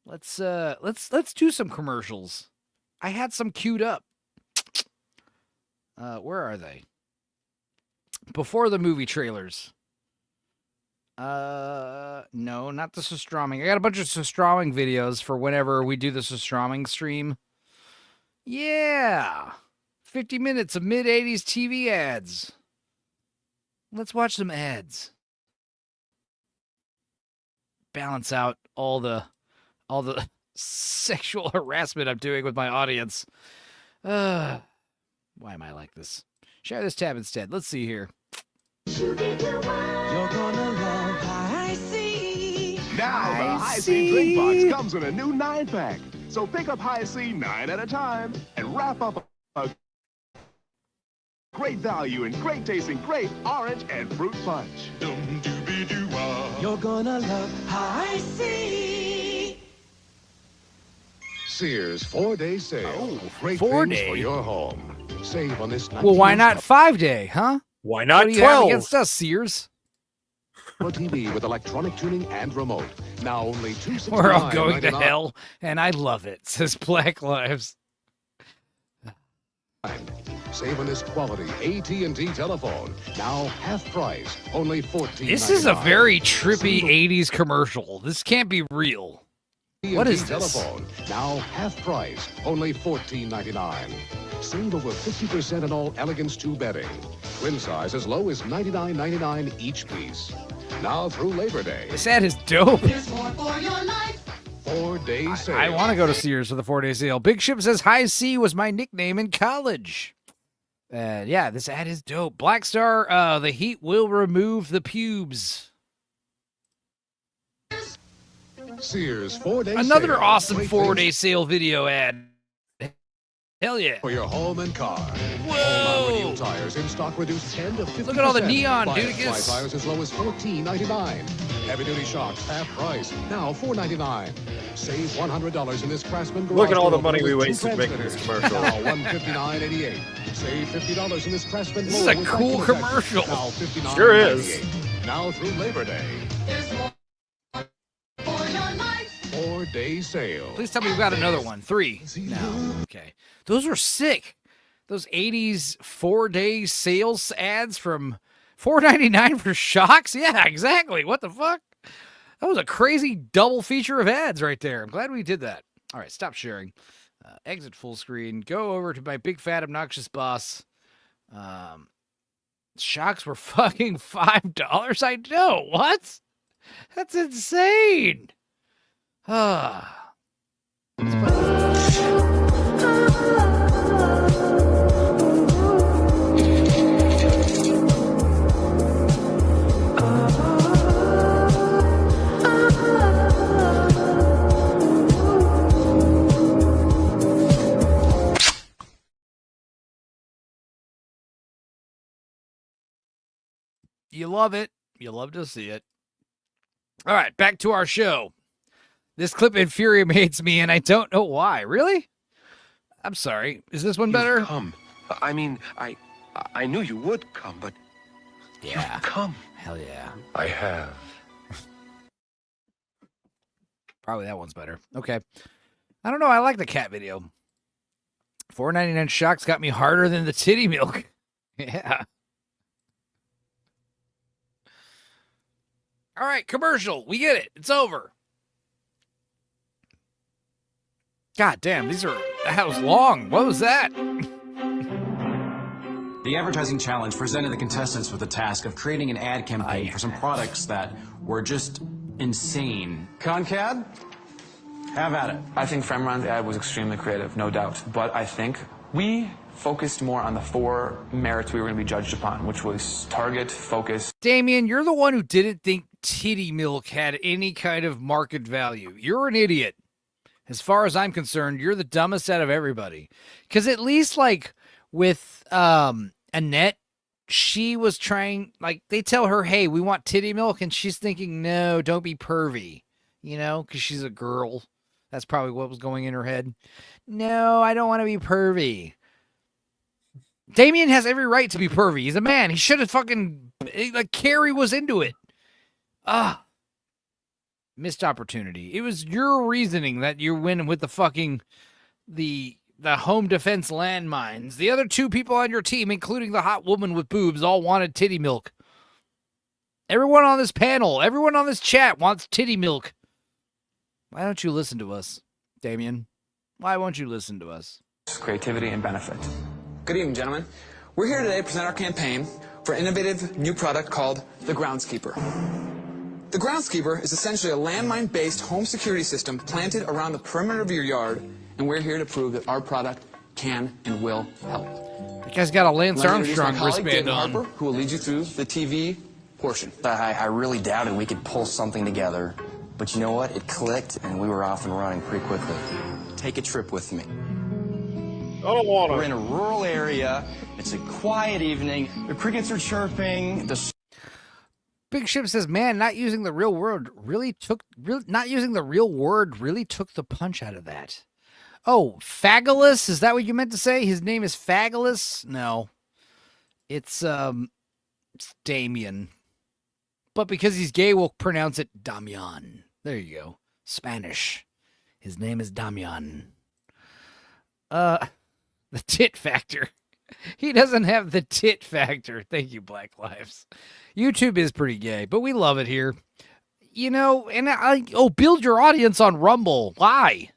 Let's do some commercials. I had some queued up. Where are they? Before the movie trailers. No, not the Sustroming. I got a bunch of Sustroming videos for whenever we do the Sustroming stream. Yeah. 50 minutes of mid-80s TV ads. Let's watch some ads. Balance out all the sexual harassment I'm doing with my audience. Why am I like this? Share this tab instead. Let's see here. You're gonna love High C. Now the High C drink box comes in a new 9-pack. So pick up High C 9 at a time and wrap up a great value and great tasting grape, orange, and fruit punch. You're gonna love High C. Sears 4-day sale. Oh, great 4-day. things for your home. Save on this. Well, why not 5-day, huh? Why not what do you 12? have against us, Sears? A TV with electronic tuning and remote. Now only $269.99. We're all going to hell, and I love it, says Black Lives. Save on this quality AT&T telephone. Now half price, only $14.99. This is a very trippy 80s commercial. This can't be real. What is this? Telephone. Now half price, only $14.99. Save over 50% on all Elegance 2 bedding. Twin size as low as $99.99 each piece. Now through Labor Day. This ad is dope. There's more for your life. 4-day sale. I want to go to Sears for the 4-day sale. Big Ship says High C was my nickname in college. Yeah, this ad is dope. Black Star, the heat will remove the pubes. Sears 4-day Another sale. awesome Great 4-day things sale video ad. Hell yeah. for your home and car. Whoa. Radial tires in stock reduced 10 to 50%. Look at all the neon, dude. Firefly tires as low as $14.99. Heavy duty shocks half price, now $4.99. Save $100 in this Craftsman garage. Look at all the door money we with 2 wasted making this transmitters. commercial. Now $159.88. Save $50 in this Craftsman This is blower a with cool vacuum protector. commercial. Now $59.98. Sure is. Now through Labor Day. There's more for your life. 4-day sale. Please tell me we've got another one. 3. No. Okay. Those are sick. Those 80s 4-day sales ads from $4.99 for shocks? Yeah, exactly. What the fuck? That was a crazy double feature of ads right there. I'm glad we did that. All right, stop sharing. Exit full screen. Go over to my big fat obnoxious boss. Shocks were fucking $5. I know. What? That's insane. Ah. You love it. You love to see it. All right, back to our show. This clip infuriates me, and I don't know why. Really? I'm sorry. Is this one better? You've come. I mean, I knew you would come, but yeah, you've come. Hell yeah. I have. Probably that one's better. Okay. I don't know. I like the cat video. $4.99 shocks got me harder than the titty milk. Yeah. All right, commercial. We get it. It's over. God damn, that was long. What was that? The advertising challenge presented the contestants with the task of creating an ad campaign for some products that were just insane. Concad, have at it. I think Femron's ad was extremely creative, no doubt. But I think we focused more on the 4 merits we were going to be judged upon, which was target, focus. Damien, you're the one who didn't think titty milk had any kind of market value. You're an idiot. As far as I'm concerned, you're the dumbest out of everybody. Because at least, like, with Annette, she was trying, like, they tell her, hey, we want titty milk, and she's thinking, no, don't be pervy, you know, because she's a girl. That's probably what was going in her head. No, I don't want to be pervy. Damien has every right to be pervy. He's a man. He should have fucking, like, Carrie was into it. Missed opportunity. It was your reasoning that you win with the fucking, the home defense landmines. The other two people on your team, including the hot woman with boobs, all wanted titty milk. Everyone on this panel, everyone on this chat wants titty milk. Why don't you listen to us, Damien? Why won't you listen to us? Creativity and benefit. Good evening, gentlemen. We're here today to present our campaign for an innovative new product called the Groundskeeper. The Groundskeeper is essentially a landmine-based home security system planted around the perimeter of your yard, and we're here to prove that our product can and will help. That guy's got a Lance Armstrong wristband on. Harper, who will lead you through the TV portion. I really doubted we could pull something together, but you know what? It clicked, and we were off and running pretty quickly. Take a trip with me. I don't want to. We're in a rural area. It's a quiet evening. The crickets are chirping. Big Ship says, "Man, not using the real word really took the punch out of that." Oh, Fagulous? Is that what you meant to say? His name is Fagulous? No, it's Damien. But because he's gay, we'll pronounce it Damian. There you go. Spanish. His name is Damian. The tit factor. He doesn't have the tit factor. Thank you, Black Lives. YouTube is pretty gay, but we love it here. You know, and build your audience on Rumble. Why?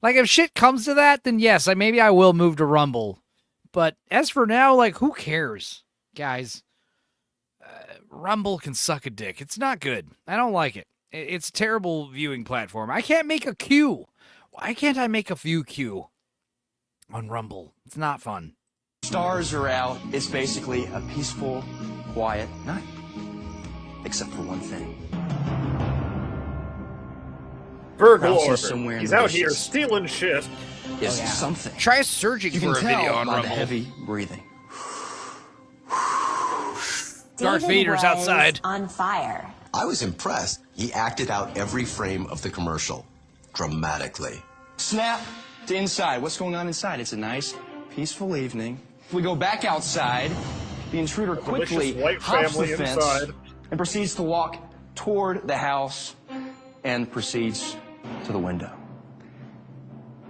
Like, if shit comes to that, then yes, maybe I will move to Rumble. But as for now, like, who cares? Guys, Rumble can suck a dick. It's not good. I don't like it. It's a terrible viewing platform. I can't make a queue. Why can't I make a view queue on Rumble? It's not fun. Stars are out. It's basically a peaceful, quiet night. Except for one thing. Burglar. He's out here stealing shit. Is something. Try searching for a video on Rumble. The heavy breathing. Darth Vader's outside. On fire. I was impressed. He acted out every frame of the commercial dramatically. Snap to inside. What's going on inside? It's a nice, peaceful evening. If we go back outside, the intruder quickly hops the fence inside and proceeds to walk toward the house and proceeds to the window.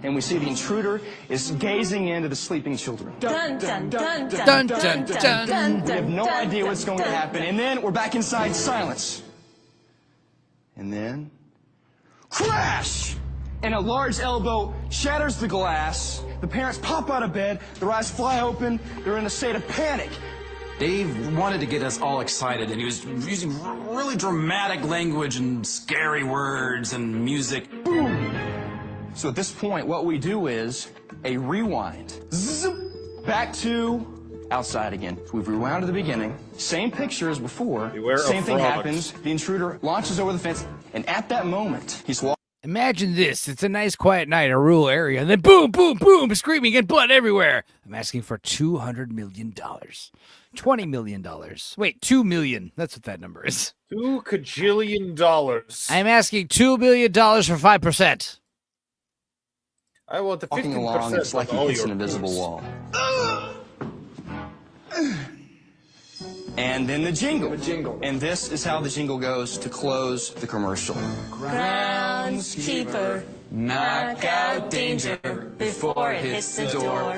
And we see the intruder is gazing into the sleeping children. Dun, dun, dun, dun, dun, dun, dun, dun. We have no idea what's going to happen. And then we're back inside, silence. And then, crash! And a large elbow shatters the glass. The parents pop out of bed. Their eyes fly open. They're in a state of panic. Dave wanted to get us all excited, and he was using really dramatic language and scary words and music. Boom! So at this point, what we do is a rewind. Zip, back to outside again. So we've rewound to the beginning. Same picture as before. Same thing happens. The intruder launches over the fence, and at that moment, he's walking. Imagine this. It's a nice quiet night in a rural area, and then boom, boom, boom, screaming and blood everywhere. I'm asking for $200 million. $20 million. Wait, $2 million. That's what that number is. $2 kajillion. I'm asking $2 million for 5%. I want the 15%. Walking along, it's like he hits an invisible wall. And then the jingle. And this is how the jingle goes to close the commercial. Groundskeeper, knock out danger before it hits the door.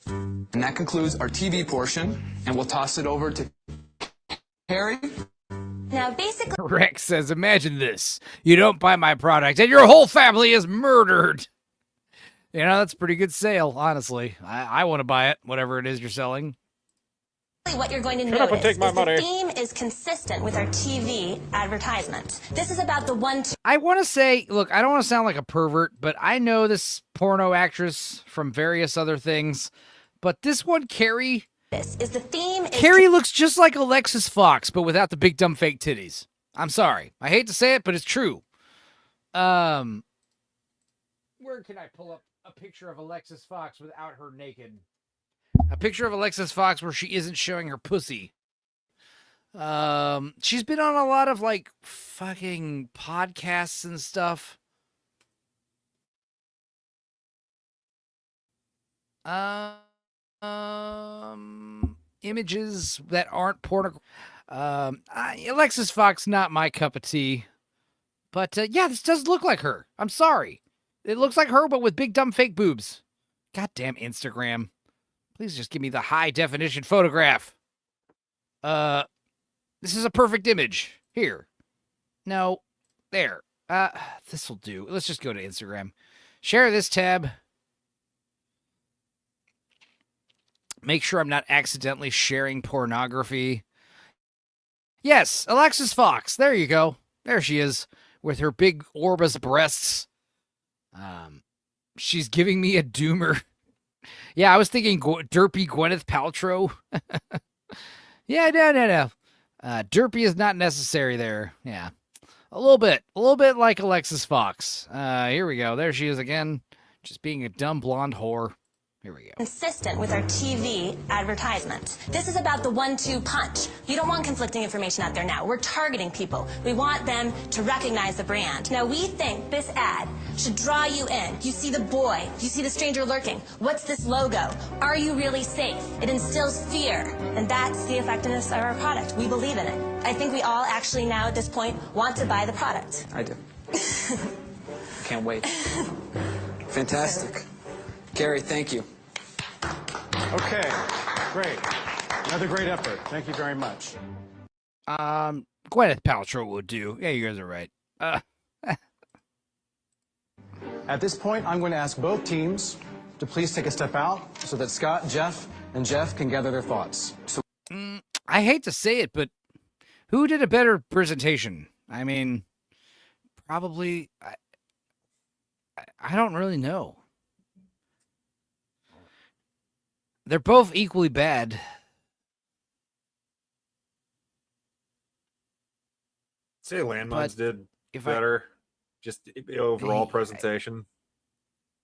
And that concludes our TV portion, and we'll toss it over to Harry. Now, basically, Rex says, imagine this. You don't buy my product, and your whole family is murdered. You know, that's a pretty good sale, honestly. I want to buy it, whatever it is you're selling. what you're going to notice is the theme is consistent with our TV advertisement. This is about the I want to say, look, I don't want to sound like a pervert, but I know this porno actress from various other things. But this one, Carrie, Carrie looks just like Alexis Fox, but without the big dumb fake titties. I'm sorry. I hate to say it, but it's true. Where can I pull up a picture of Alexis Fox without her naked? A picture of Alexis Fox where she isn't showing her pussy. She's been on a lot of like fucking podcasts and stuff. Images that aren't pornographic. Alexis Fox, not my cup of tea. But yeah, this does look like her. I'm sorry. It looks like her, but with big dumb fake boobs. Goddamn Instagram. Please just give me the high definition photograph. This is a perfect image. Here. No. There. This will do. Let's just go to Instagram. Share this tab. Make sure I'm not accidentally sharing pornography. Yes, Alexis Fox. There you go. There she is with her big Orbis breasts. She's giving me a doomer. Yeah, I was thinking derpy Gwyneth Paltrow. Yeah, no. Derpy is not necessary there. Yeah, a little bit like Alexis Fox. Here we go. There she is again, just being a dumb blonde whore. Here we go. Consistent with our TV advertisement. This is about the 1-2 punch. You don't want conflicting information out there now. We're targeting people. We want them to recognize the brand. Now, we think this ad should draw you in. You see the boy. You see the stranger lurking. What's this logo? Are you really safe? It instills fear. And that's the effectiveness of our product. We believe in it. I think we all actually now at this point want to buy the product. I do. Can't wait. Fantastic. Gary, thank you. Okay, great. Another great effort. Thank you very much. Gwyneth Paltrow would do. Yeah, you guys are right. At this point, I'm going to ask both teams to please take a step out so that Scott, Jeff, and Jeff can gather their thoughts. So I hate to say it, but who did a better presentation? I mean, probably, I don't really know. They're both equally bad. Say Landmines did better. Just the overall presentation.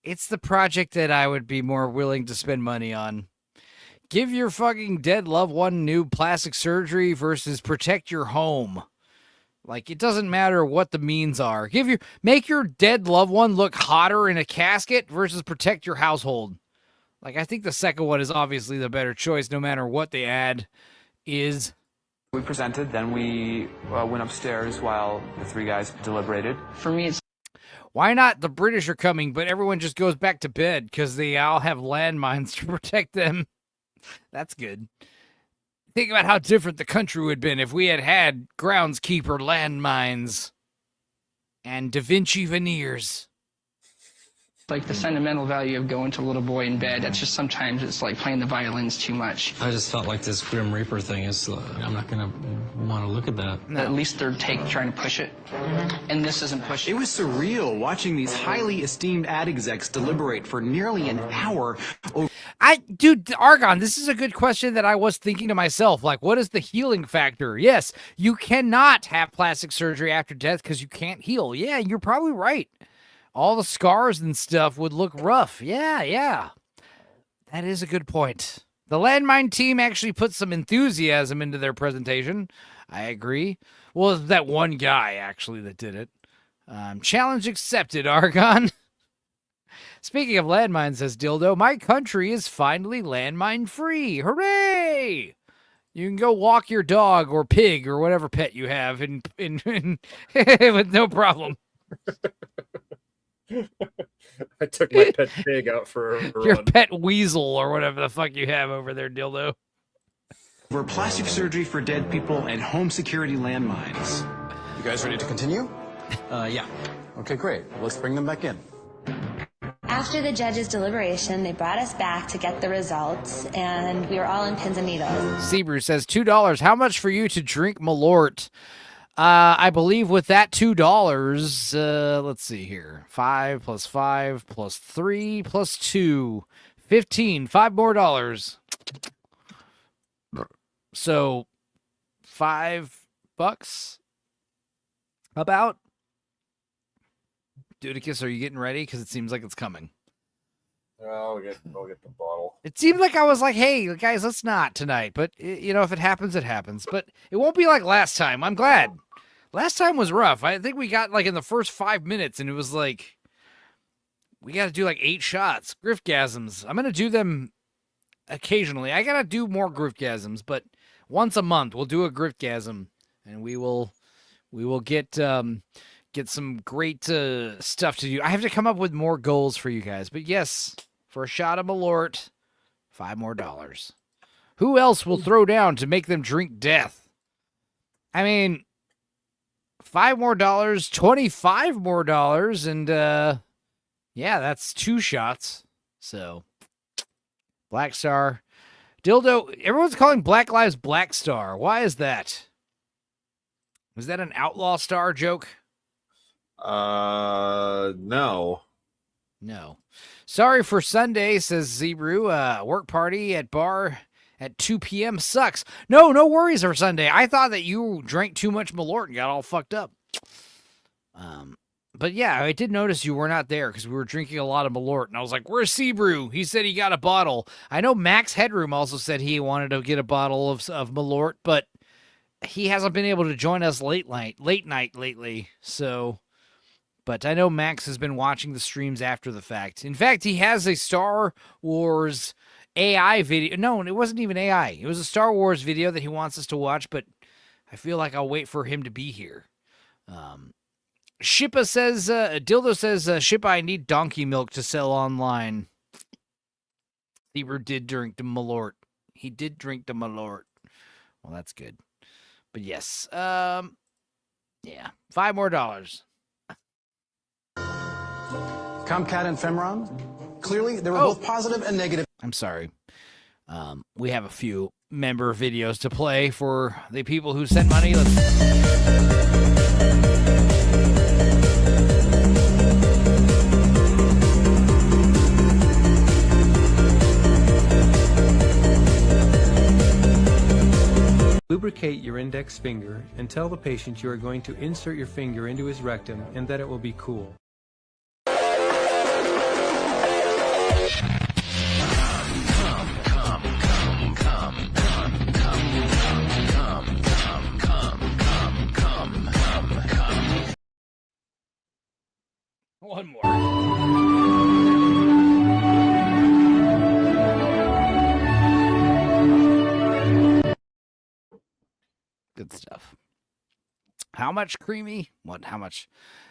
It's the project that I would be more willing to spend money on. Give your fucking dead loved one new plastic surgery versus protect your home. Like, it doesn't matter what the means are. Make your dead loved one look hotter in a casket versus protect your household. Like, I think the second one is obviously the better choice, no matter what the ad is. We presented, then we went upstairs while the three guys deliberated. For me, it's... Why not the British are coming, but everyone just goes back to bed because they all have landmines to protect them. That's good. Think about how different the country would have been if we had had groundskeeper landmines and Da Vinci veneers. Like the sentimental value of going to a little boy in bed, that's just sometimes it's like playing the violins too much. I just felt like this Grim Reaper thing is, I'm not going to want to look at that. At least they're trying to push it, and this isn't pushing. It was surreal watching these highly esteemed ad execs deliberate for nearly an hour. Dude, Argon, this is a good question that I was thinking to myself. Like, what is the healing factor? Yes, you cannot have plastic surgery after death because you can't heal. Yeah, you're probably right. All the scars and stuff would look rough. Yeah. That is a good point. The Landmine team actually put some enthusiasm into their presentation. I agree. Well, it was that one guy, actually, that did it. Challenge accepted, Argon. Speaking of landmines, says Dildo, my country is finally landmine free. Hooray! You can go walk your dog or pig or whatever pet you have in with no problem. I took my pet pig out for a Your run. pet weasel or whatever the fuck you have over there, Dildo. For plastic surgery for dead people and home security landmines. You guys ready to continue? Yeah. Okay, great. Let's bring them back in. After the judge's deliberation, they brought us back to get the results, and we were all in pins and needles. Sebrew says $2. How much for you to drink Malort? I believe with that $2, let's see here. 5 plus 5 plus 3 plus 2. 15. $5 more. So $5 about. Dudicus, are you getting ready? Because it seems like it's coming. I'll get the bottle. It seemed like I was like, hey, guys, let's not tonight. But, if it happens, it happens. But it won't be like last time. I'm glad. Last time was rough. I think we got like in the first 5 minutes, and it was like, we got to do like 8 shots. Griffgasms. I'm going to do them occasionally. I got to do more Griffgasms, but once a month, we'll do a Griffgasm, and we will get some great stuff to do. I have to come up with more goals for you guys. But yes, for a shot of Malort, $5 more. Who else will throw down to make them drink death? I mean, $5 more, $25 more, and yeah, that's 2 shots. So, Black Star. Dildo, everyone's calling Black Lives Black Star. Why is that? Was that an Outlaw Star joke? No. No. Sorry for Sunday, says Zebru. Work party at bar at 2 p.m. sucks. No worries for Sunday. I thought that you drank too much Malort and got all fucked up. But yeah, I did notice you were not there because we were drinking a lot of Malort. And I was like, where's Sebrew? He said he got a bottle. I know Max Headroom also said he wanted to get a bottle of Malort, but he hasn't been able to join us late night lately. So, but I know Max has been watching the streams after the fact. In fact, he has a Star Wars AI video. No, it wasn't even AI. It was a Star Wars video that he wants us to watch, but I feel like I'll wait for him to be here. Shippa says, Dildo says, Shippa, I need donkey milk to sell online. Thieber did drink the Malort. He did drink the Malort. Well, that's good. But yes, yeah, $5 more. Comcat and Femron, clearly they were both positive and negative. I'm sorry. We have a few member videos to play for the people who sent money. Lubricate your index finger and tell the patient you are going to insert your finger into his rectum and that it will be cool. One more. Good stuff. How much, Creamy? What? How much?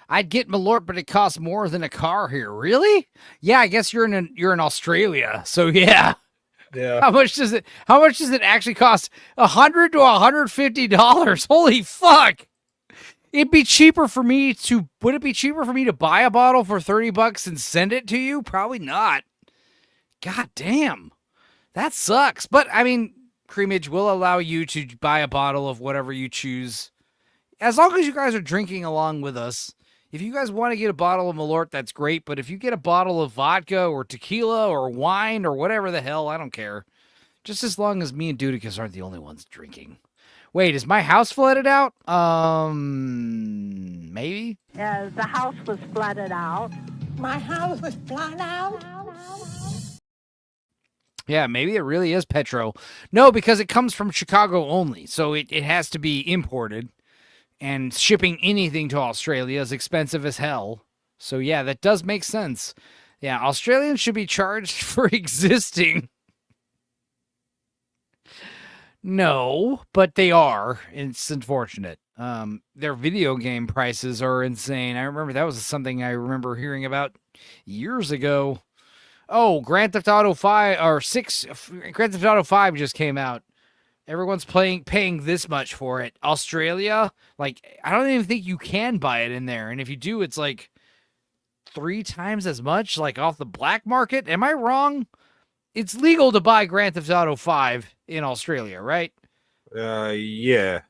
I'd get Malort, but it costs more than a car here. Really? Yeah, I guess you're in Australia, so yeah. Yeah. How much does it actually cost? $100 to $150. Holy fuck! Would it be cheaper for me to buy a bottle for $30 and send it to you? Probably not. God damn. That sucks. But I mean, Creamage will allow you to buy a bottle of whatever you choose. As long as you guys are drinking along with us. If you guys want to get a bottle of Malort, that's great. But if you get a bottle of vodka or tequila or wine or whatever the hell, I don't care. Just as long as me and Dudicus aren't the only ones drinking. Wait, is my house flooded out? Maybe? The house was flooded out. My house was flooded out? Yeah, maybe it really is Petro. No, because it comes from Chicago only. So it has to be imported. And shipping anything to Australia is expensive as hell. So yeah, that does make sense. Yeah, Australians should be charged for existing. No, but they are. It's unfortunate. Their video game prices are insane. I remember that was something I remember hearing about years ago. Oh, Grand Theft Auto 5 or 6 Grand Theft Auto 5 just came out. Everyone's paying this much for it. Australia, like, I don't even think you can buy it in there. And if you do, it's like 3 times as much, like off the black market. Am I wrong? It's legal to buy Grand Theft Auto 5 in Australia, right? Yeah.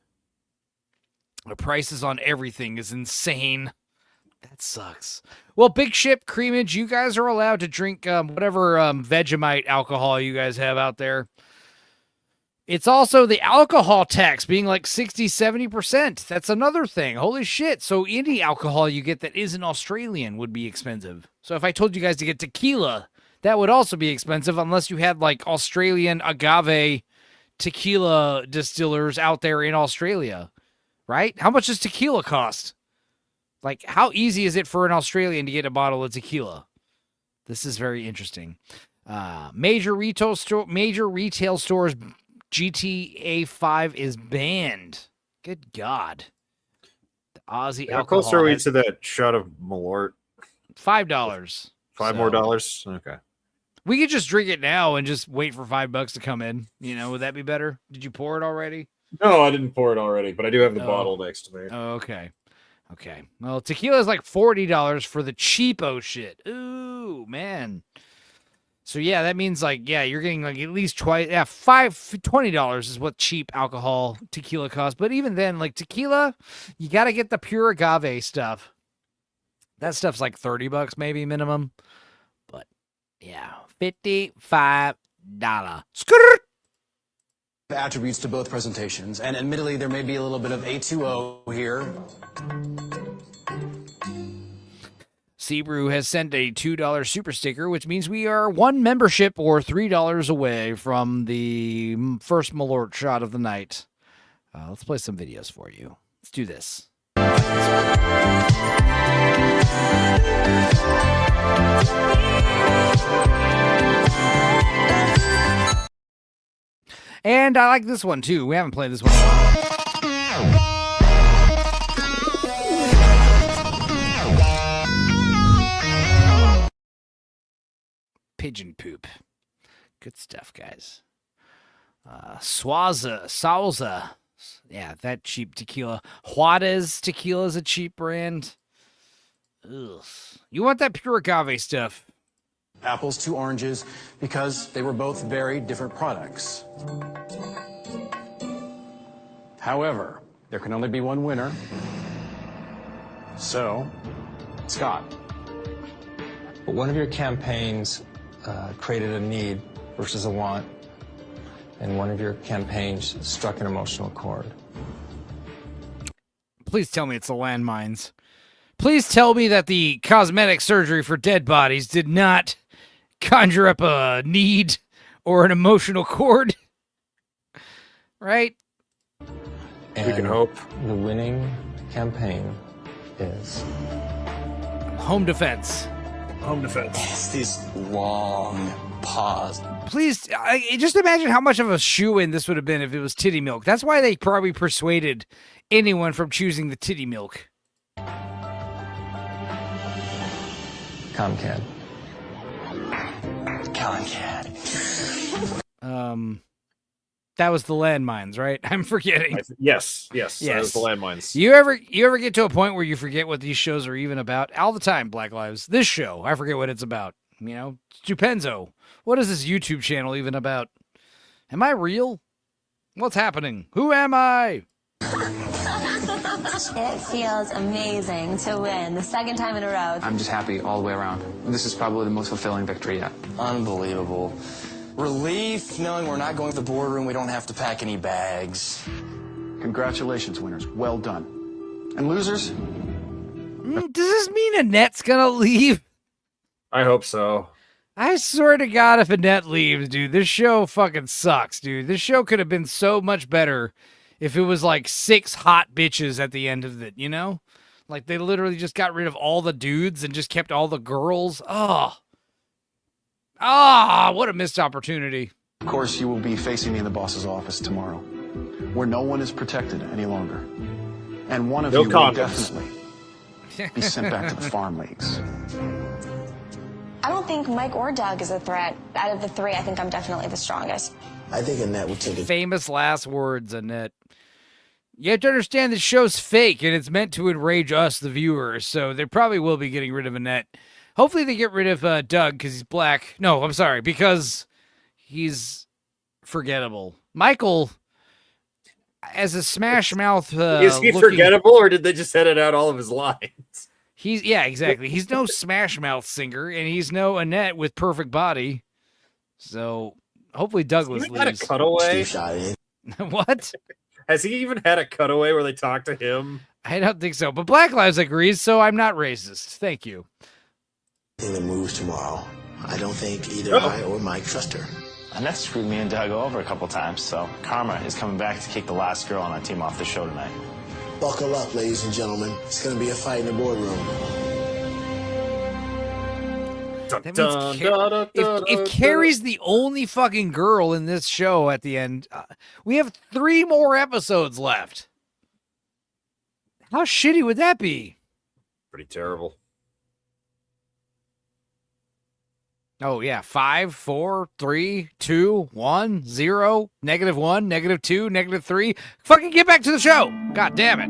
The prices on everything is insane. That sucks. Well, Big Ship, Creamage, you guys are allowed to drink whatever Vegemite alcohol you guys have out there. It's also the alcohol tax being like 60-70%. That's another thing. Holy shit. So any alcohol you get that isn't Australian would be expensive. So if I told you guys to get tequila, that would also be expensive unless you had like Australian agave tequila distillers out there in Australia, right? How much does tequila cost? Like, how easy is it for an Australian to get a bottle of tequila? This is very interesting. Major retail stores, GTA 5 is banned. Good God. The Aussie How alcohol. close are we to that shot of Malort? $5. $5 more dollars? Okay. We could just drink it now and just wait for $5 to come in. You know, would that be better? Did you pour it already? No, I didn't pour it already, but I do have the bottle next to me. Oh, okay. Okay. Well, tequila is like $40 for the cheapo shit. Ooh, man. So yeah, that means like, yeah, you're getting like at least twice. Yeah, $20 is what cheap alcohol tequila costs. But even then, like tequila, you got to get the pure agave stuff. That stuff's like $30 maybe minimum. But yeah, $55. Skirt. Attributes to both presentations, and admittedly there may be a little bit of A2O here. Sebrew has sent a $2 super sticker, which means we are one membership or $3 away from the first Malort shot of the night. Let's play some videos for you. Let's do this. And I like this one too. We haven't played this one in a while. Pigeon poop. Good stuff, guys. Salsa. Yeah, that cheap tequila. Juarez tequila is a cheap brand. Ugh. You want that pure agave stuff. Apples to oranges because they were both very different products. However, there can only be one winner. So, Scott. But one of your campaigns created a need versus a want, and one of your campaigns struck an emotional chord. Please tell me it's the landmines. Please tell me that the cosmetic surgery for dead bodies did not conjure up a need or an emotional chord. Right? And we can hope. The winning campaign is home defense. Home defense. It's these long pause. Please, just imagine how much of a shoe-in this would have been if it was titty milk. That's why they probably persuaded anyone from choosing the titty milk. Comcad. That was the landmines, right? I'm forgetting. Yes. That was the landmines. You ever get to a point where you forget what these shows are even about? All the time, Black Lives. This show, I forget what it's about. You know, Stupenzo. What is this YouTube channel even about? Am I real? What's happening? Who am I? It feels amazing to win the second time in a row. I'm just happy all the way around. This is probably the most fulfilling victory yet. Unbelievable. Relief knowing we're not going to the boardroom. We don't have to pack any bags. Congratulations, winners. Well done. And losers? Does this mean Annette's gonna leave? I hope so. I swear to God, if Annette leaves, dude, this show fucking sucks, dude. This show could have been so much better if it was like 6 hot bitches at the end of it, you know? Like they literally just got rid of all the dudes and just kept all the girls. What a missed opportunity. Of course, you will be facing me in the boss's office tomorrow, where no one is protected any longer. And one of you will definitely be sent back to the farm leagues. I don't think Mike or Doug is a threat. Out of the 3, I think I'm definitely the strongest. I think Annette would take it. Famous last words, Annette. You have to understand this show's fake, and it's meant to enrage us, the viewers, so they probably will be getting rid of Annette. Hopefully they get rid of Doug because he's black. No, I'm sorry, because he's forgettable. Michael, as a smash mouth, is he forgettable, or did they just edit out all of his lines? Yeah, exactly. He's no smash mouth singer, and he's no Annette with perfect body. So hopefully Douglas leaves. Had a cutaway. What? Has he even had a cutaway where they talk to him? I don't think so. But Black Lives agrees, so I'm not racist. Thank you. In the moves tomorrow, I don't think either I or Mike trust her. And that screwed me and Doug over a couple times, so karma is coming back to kick the last girl on our team off the show tonight. Buckle up, ladies and gentlemen. It's going to be a fight in the boardroom. If Carrie's the only fucking girl in this show at the end, we have 3 more episodes left. How shitty would that be? Pretty terrible. Oh, yeah. 5, 4, 3, 2, 1, 0, -1, -2, -3. Fucking get back to the show. God damn it.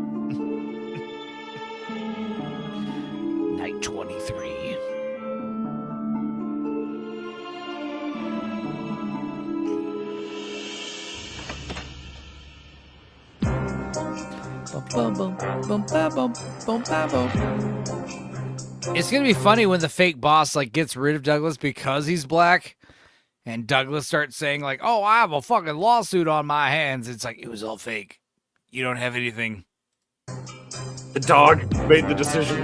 Night 23. It's gonna be funny when the fake boss like gets rid of Douglas because he's black, and Douglas starts saying like, "Oh, I have a fucking lawsuit on my hands." It's like it was all fake. You don't have anything. The dog made the decision.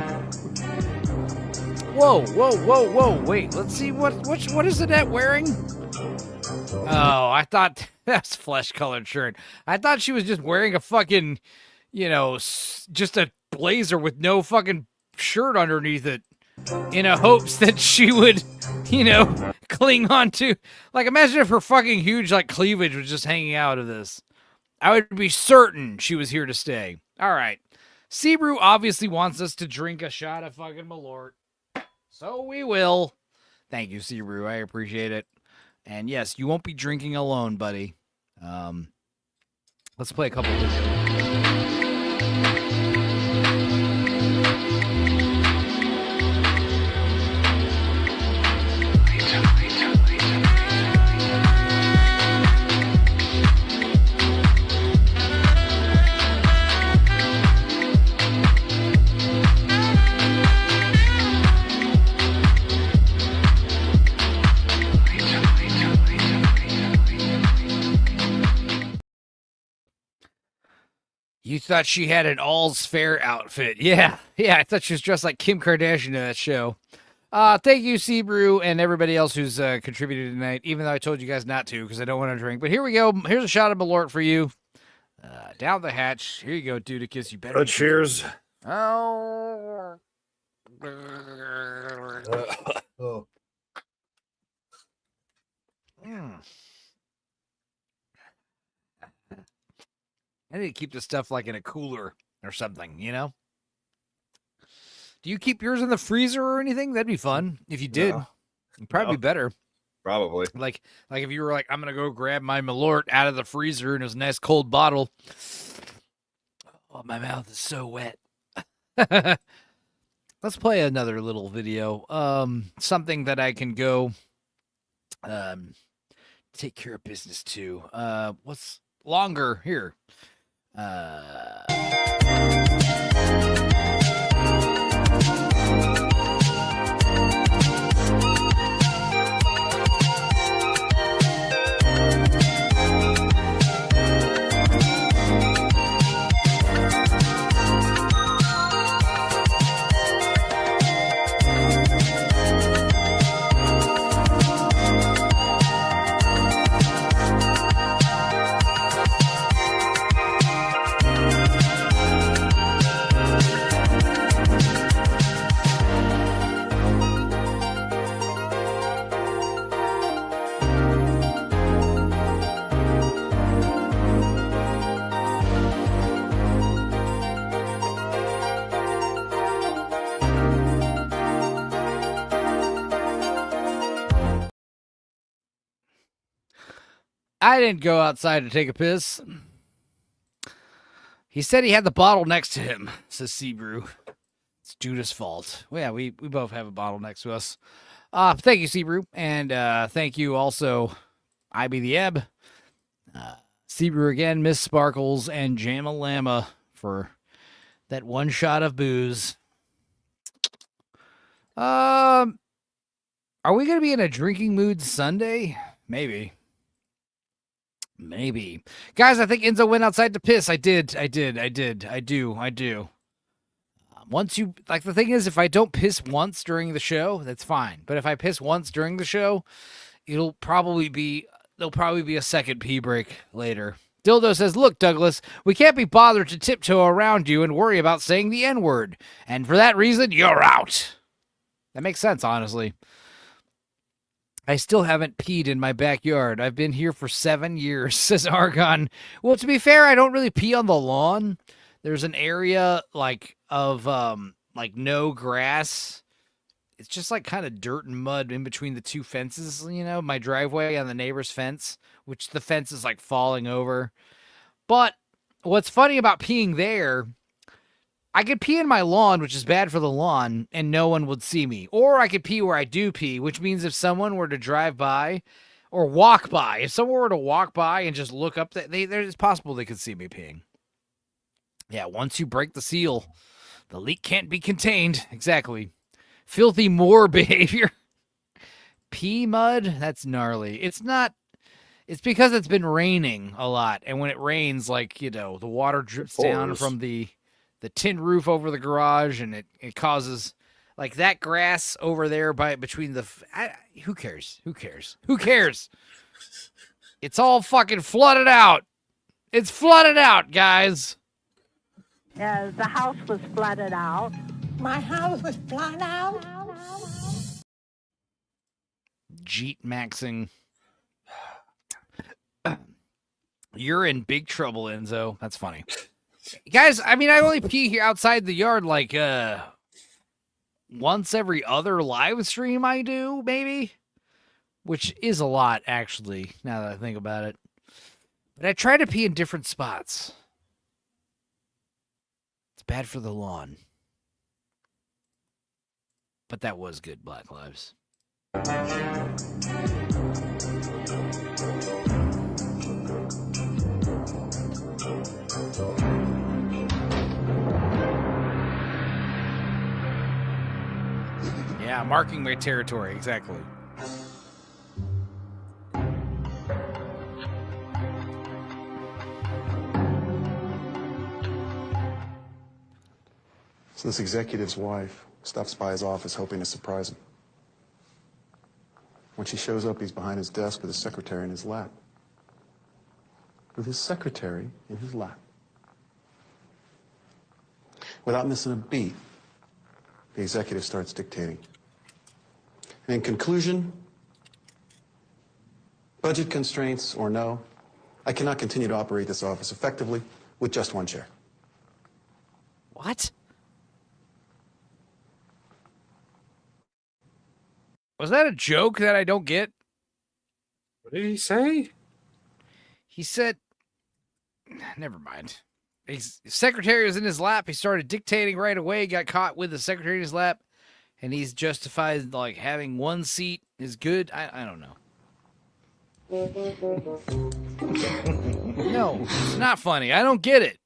Whoa, whoa, whoa, whoa! Wait, let's see what is Annette wearing? Oh, I thought that's flesh-colored shirt. I thought she was just wearing a fucking, just a blazer with no fucking shirt underneath it, in a hopes that she would, cling on to. Like, imagine if her fucking huge cleavage was just hanging out of this. I would be certain she was here to stay. All right, Sebrew obviously wants us to drink a shot of fucking Malort, so we will. Thank you, Sebrew. I appreciate it. And yes, you won't be drinking alone, buddy. Let's play a couple of videos. You thought she had an all's fair outfit. Yeah, I thought she was dressed like Kim Kardashian in that show. Thank you, Sebrew, and everybody else who's contributed tonight, even though I told you guys not to because I don't want to drink. But here we go. Here's a shot of Malort for you. Down the hatch. Here you go, Dudicus. You better. Cheers. Oh. Oh. I need to keep this stuff in a cooler or something, Do you keep yours in the freezer or anything? That'd be fun if you did. No. It'd probably be better. Probably. Like if you were like, I'm gonna go grab my Malort out of the freezer and it was a nice cold bottle. Oh, my mouth is so wet. Let's play another little video. Something that I can go take care of business to. What's longer here? I didn't go outside to take a piss. He said he had the bottle next to him, says Sebrew. It's Judah's fault. Well, yeah, we both have a bottle next to us. Thank you, Sebrew. And thank you also, I Be the Ebb, Sebrew again, Miss Sparkles, and Jamalama for that one shot of booze. Are we going to be in a drinking mood Sunday? Maybe. Guys, I think Enzo went outside to piss. I do. Once you, like, the thing is, if I don't piss once during the show, that's fine. But if I piss once during the show, there'll probably be a second pee break later. Dildo says, look, Douglas, we can't be bothered to tiptoe around you and worry about saying the N-word. And for that reason, you're out. That makes sense, honestly. I still haven't peed in my backyard. I've been here for 7 years, says Argon. Well, to be fair, I don't really pee on the lawn. There's an area, of no grass. It's just, kind of dirt and mud in between the two fences, my driveway and the neighbor's fence, which the fence is, falling over. But what's funny about peeing there, I could pee in my lawn, which is bad for the lawn, and no one would see me. Or I could pee where I do pee, which means if someone were to drive by or walk by, if someone were to walk by and just look up, it's possible they could see me peeing. Yeah, once you break the seal, the leak can't be contained. Exactly. Filthy Moor behavior. Pee mud? That's gnarly. It's not. It's because it's been raining a lot. And when it rains, the water drips down from the tin roof over the garage, and it causes, that grass over there between the... who cares? Who cares? Who cares? It's all fucking flooded out. It's flooded out, guys. The house was flooded out. My house was flooded out. Jeet maxing. You're in big trouble, Enzo. That's funny. Guys, I only pee here outside the yard once every other live stream I do, maybe. Which is a lot, actually, now that I think about it. But I try to pee in different spots. It's bad for the lawn. But that was good, Black Lives. Yeah, marking my territory, exactly. So this executive's wife stops by his office hoping to surprise him. When she shows up, he's behind his desk with his secretary in his lap. With his secretary in his lap. Without missing a beat, the executive starts dictating. And in conclusion, budget constraints or no, I cannot continue to operate this office effectively with just one chair. What? Was that a joke that I don't get? What did he say? He said, never mind. His secretary was in his lap. He started dictating right away, got caught with the secretary in his lap, and he's justified having one seat is good. I don't know. No, it's not funny. I don't get it.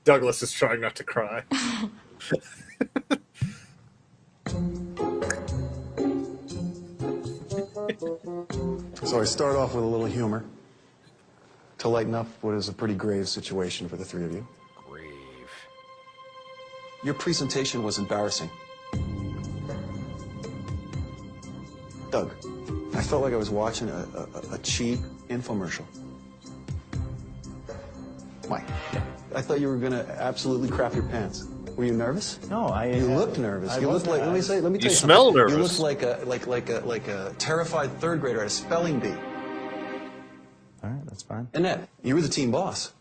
Douglas is trying not to cry. So I start off with a little humor to lighten up what is a pretty grave situation for the three of you. Grave. Your presentation was embarrassing. Doug, I felt like I was watching a cheap infomercial. Mike, I thought you were going to absolutely crap your pants. Were you nervous? No, You looked nervous. You looked like. Let me tell you. You smell something. nervous. You looked like a terrified third grader at a spelling bee. All right, that's fine. Annette, you were the team boss.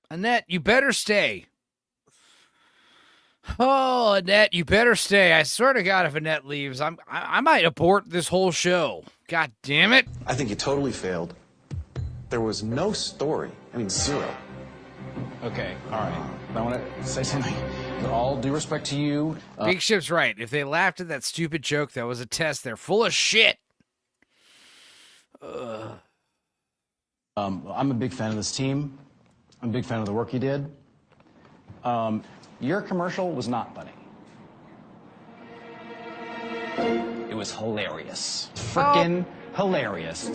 Annette, you better stay. Oh, Annette, you better stay. I swear to God, if Annette leaves, I might abort this whole show. God damn it. I think you totally failed. There was no story. Zero. Okay, all right. I want to say something. With all due respect to you. Big Ship's right. If they laughed at that stupid joke, that was a test. They're full of shit. I'm a big fan of this team. I'm a big fan of the work you did. Your commercial was not funny. It was hilarious. Frickin' hilarious.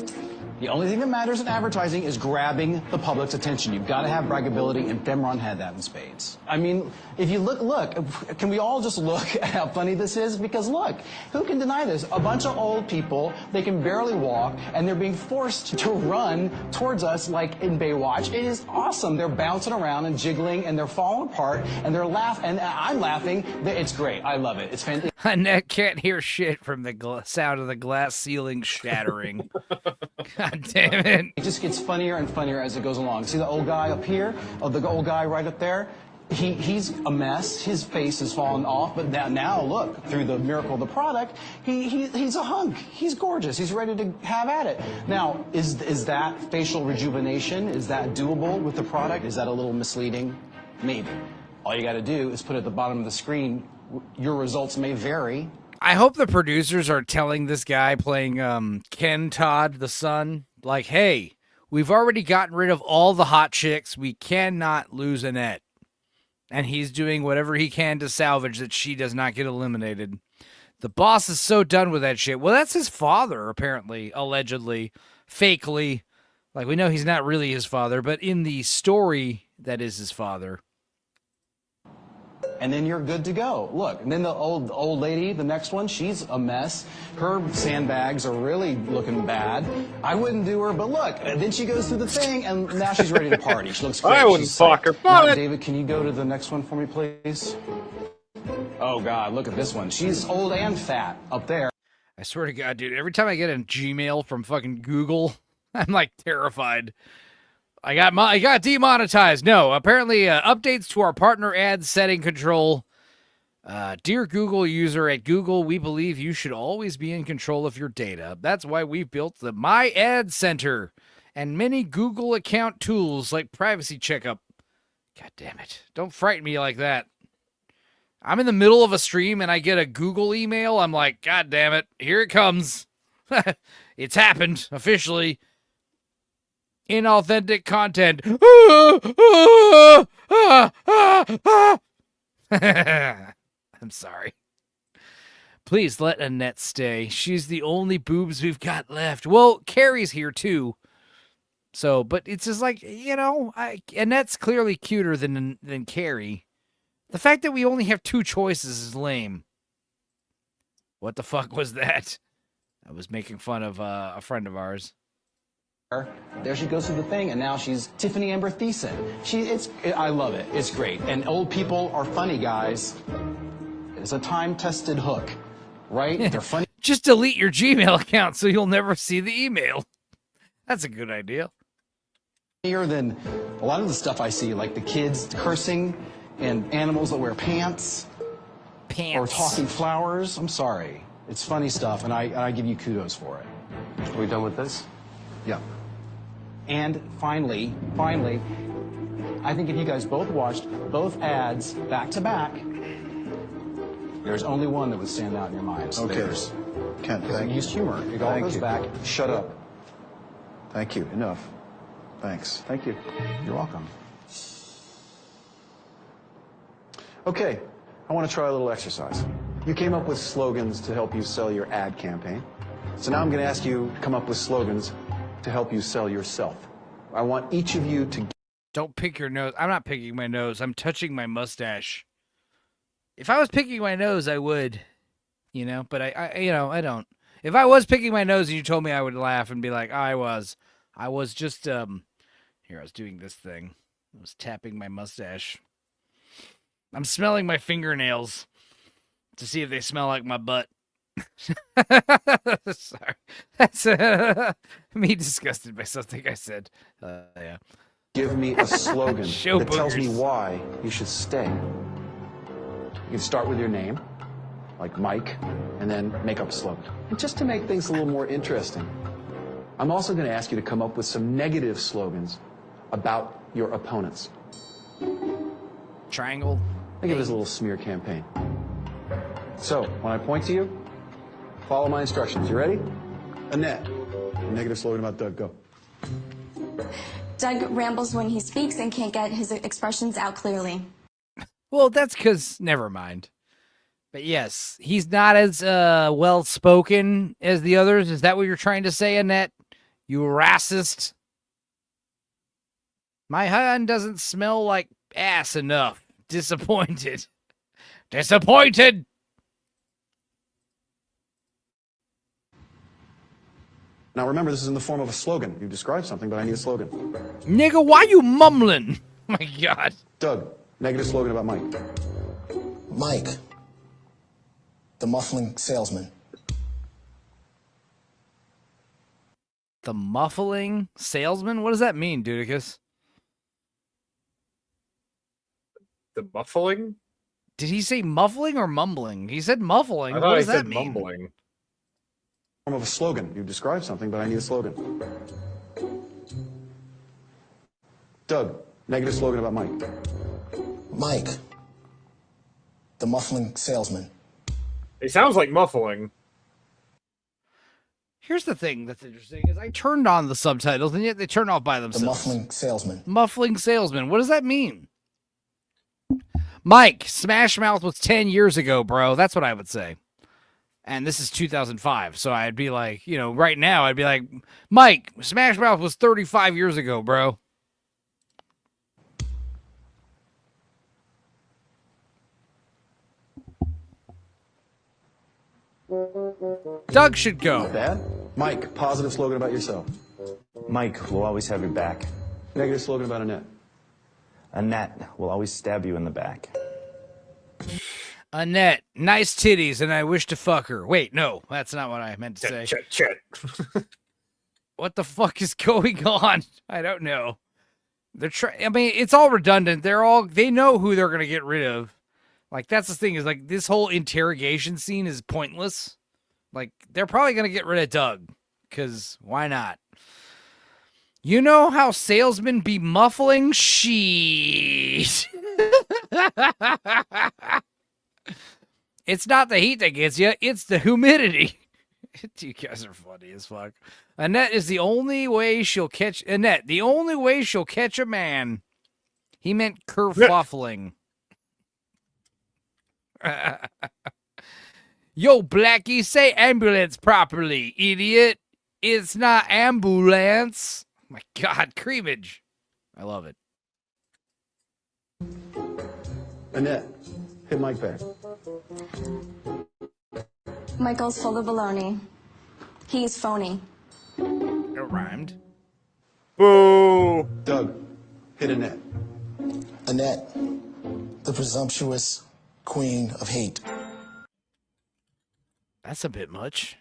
The only thing that matters in advertising is grabbing the public's attention. You've got to have braggability, and Femron had that in spades. I mean, if you look, can we all just look at how funny this is? Because look, who can deny this? A bunch of old people, they can barely walk, and they're being forced to run towards us like in Baywatch. It is awesome. They're bouncing around and jiggling, and they're falling apart, and they're laughing, and I'm laughing. It's great. I love it. It's fantastic. Annette can't hear shit from the sound of the glass ceiling shattering. God damn it. It just gets funnier and funnier as it goes along. See the old guy up here? Oh, the old guy right up there? He's a mess. His face is falling off, but now look, through the miracle of the product, he's a hunk. He's gorgeous. He's ready to have at it. Now, is that facial rejuvenation? Is that doable with the product? Is that a little misleading? Maybe. All you got to do is put it at the bottom of the screen. Your results may vary. I hope the producers are telling this guy playing Ken Todd, the son, like, hey, we've already gotten rid of all the hot chicks. We cannot lose Annette. And he's doing whatever he can to salvage that she does not get eliminated. The boss is so done with that shit. Well, that's his father, apparently, allegedly, fakely. Like, we know he's not really his father, but in the story, that is his father. And then you're good to go. Look, and then the old lady, the next one, she's a mess. Her sandbags are really looking bad. I wouldn't do her, but look, then she goes through the thing, and now she's ready to party. She looks great. I wouldn't fuck her. Now, David, can you go to the next one for me, please? Oh, God, look at this one. She's old and fat up there. I swear to God, dude, every time I get a Gmail from fucking Google, I'm, like, terrified. I got demonetized. No, apparently updates to our partner ad setting control. Dear Google user at Google, we believe you should always be in control of your data. That's why we've built the My Ad Center and many Google account tools like Privacy Checkup. God damn it. Don't frighten me like that. I'm in the middle of a stream and I get a Google email. I'm like, God damn it. Here it comes. It's happened officially. Inauthentic content. I'm sorry. Please let Annette stay. She's the only boobs we've got left. Well, Carrie's here too. So, but it's just like, you know, Annette's clearly cuter than Carrie. The fact that we only have two choices is lame. What the fuck was that? I was making fun of a friend of ours. There she goes through the thing, and now she's Tiffany Amber Thiessen. I love it. It's great. And old people are funny, guys. It's a time-tested hook, right? They're funny. Just delete your Gmail account so you'll never see the email. That's a good idea. Funnier than a lot of the stuff I see, like the kids cursing and animals that wear pants. Or talking flowers. I'm sorry. It's funny stuff, and I give you kudos for it. Are we done with this? Yeah. And finally, I think if you guys both watched both ads back to back, there's only one that would stand out in your mind. So Okay. Kent, thank you. Use humor. It all goes back. Shut up. Thank you. Enough. Thanks. Thank you. You're welcome. Okay, I want to try a little exercise. You came up with slogans to help you sell your ad campaign. So now I'm going to ask you to come up with slogans to help you sell yourself. I want each of you to... Don't pick your nose. I'm not picking my nose. I'm touching my mustache. If I was picking my nose, I would, you know, but I don't. If I was picking my nose and you told me, I would laugh and be like, I was just, here, I was doing this thing. I was tapping my mustache. I'm smelling my fingernails to see if they smell like my butt. Sorry. That's me disgusted by something I said. Yeah. Give me a slogan Show that tells me boogers. why you should stay. You can start with your name, like Mike, and then make up a slogan. And just to make things a little more interesting, I'm also going to ask you to come up with some negative slogans about your opponents. Triangle. Think of it as a little smear campaign. So, when I point to you, follow my instructions. You ready? Annette, a negative slogan about Doug. Go. Doug rambles when he speaks and can't get his expressions out clearly. Well, that's because, never mind. But yes, he's not as well spoken as the others. Is that what you're trying to say, Annette? You racist. My hand doesn't smell like ass enough. Disappointed. Disappointed. Now remember, this is in the form of a slogan. You described something, but I need a slogan. Nigga, why you mumbling? My God. Doug, negative slogan about Mike. Mike, the muffling salesman. The muffling salesman? What does that mean, Dudicus? The muffling? Did he say muffling or mumbling? He said muffling. I What thought does he that said mean? mumbling. Form of a slogan. You described something, but I need a slogan. Doug, negative slogan about Mike. Mike, the muffling salesman. It sounds like muffling. Here's the thing that's interesting is I turned on the subtitles and yet they turn off by themselves. The muffling salesman. Muffling salesman. What does that mean? Mike, Smash Mouth was 10 years ago, bro. That's what I would say. And this is 2005. So I'd be like, you know, right now I'd be like, Mike, Smash Mouth was 35 years ago, bro. Doug should go. Not bad. Mike, positive slogan about yourself. Mike will always have your back. Negative slogan about Annette. Annette will always stab you in the back. Annette, nice titties, and I wish to fuck her. Wait, no, that's not what I meant to say. Chet. What the fuck is going on? I don't know. They're I mean, it's all redundant. They know who they're gonna get rid of. Like, that's the thing, is like this whole interrogation scene is pointless. Like, they're probably gonna get rid of Doug, because why not? You know how salesmen be muffling? Sheesh. It's not the heat that gets you, it's the humidity. You guys are funny as fuck. Annette is the only way she'll catch Annette. The only way she'll catch a man. He meant kerfuffling. Yo, Blackie, say ambulance properly, idiot. It's not ambulance. My God, creamage. I love it. Annette, hit Mike back. Michael's full of baloney. He's phony. It rhymed. Boo! Doug, hit Annette. Annette, the presumptuous queen of hate. That's a bit much.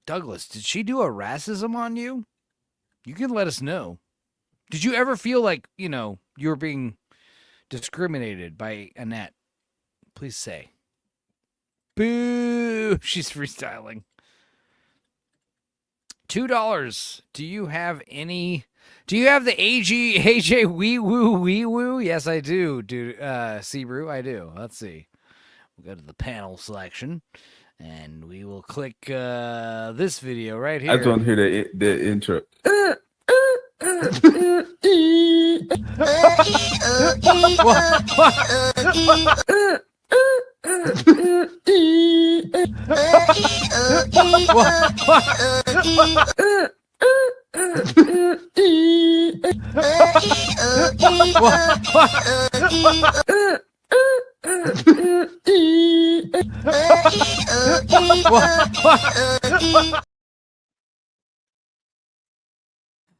Douglas, did she do a racism on you? You can let us know. Did you ever feel like, you know, you were being discriminated by Annette? Please say. Boo! She's freestyling. $2. Do you have any? Do you have the AJ wee woo? Yes, I do, dude. Sebrew, I do. Let's see. We'll go to the panel selection, and we will click this video right here. I just want to hear the intro.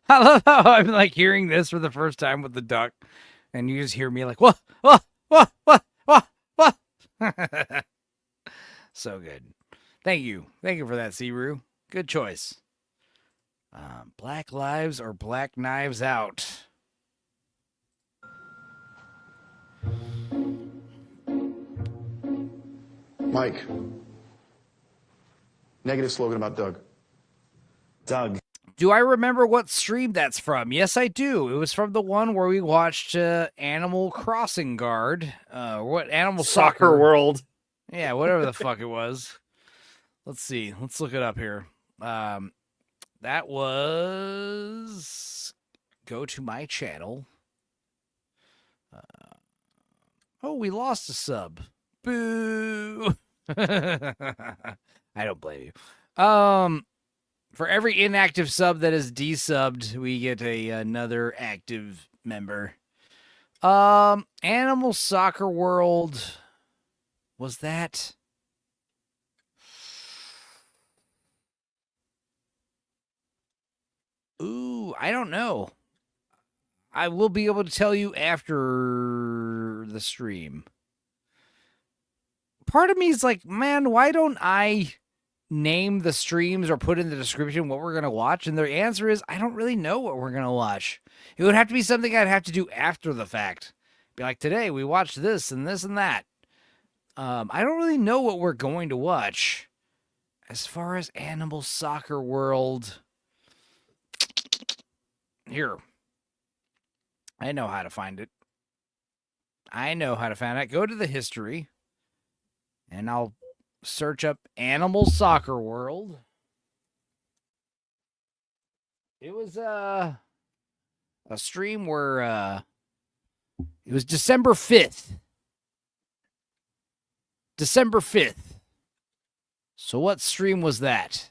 I love how I'm like hearing this for the first time with the duck, and you just hear me like, what? So good. Thank you for that, Sebrew. Good choice. Black lives or black knives out. Mike, negative slogan about Doug. Doug. Do I remember what stream that's from? Yes, I do. It was from the one where we watched Animal Crossing Guard. What Animal Soccer World. Yeah, whatever the fuck it was. Let's see. Let's look it up here. That was... Go to my channel. Oh, we lost a sub. Boo. I don't blame you. For every inactive sub that is desubbed, we get another active member. Animal Soccer World. Was that? Ooh, I don't know. I will be able to tell you after the stream. Part of me is like, man, why don't I name the streams or put in the description what we're going to watch? And the answer is, I don't really know what we're going to watch. It would have to be something I'd have to do after the fact. Be like, today we watched this and this and that. I don't really know what we're going to watch. As far as Animal Soccer World, here. I know how to find it. Go to the history, and I'll search up Animal Soccer World. It was a stream where it was December 5th. December 5th. So what stream was that?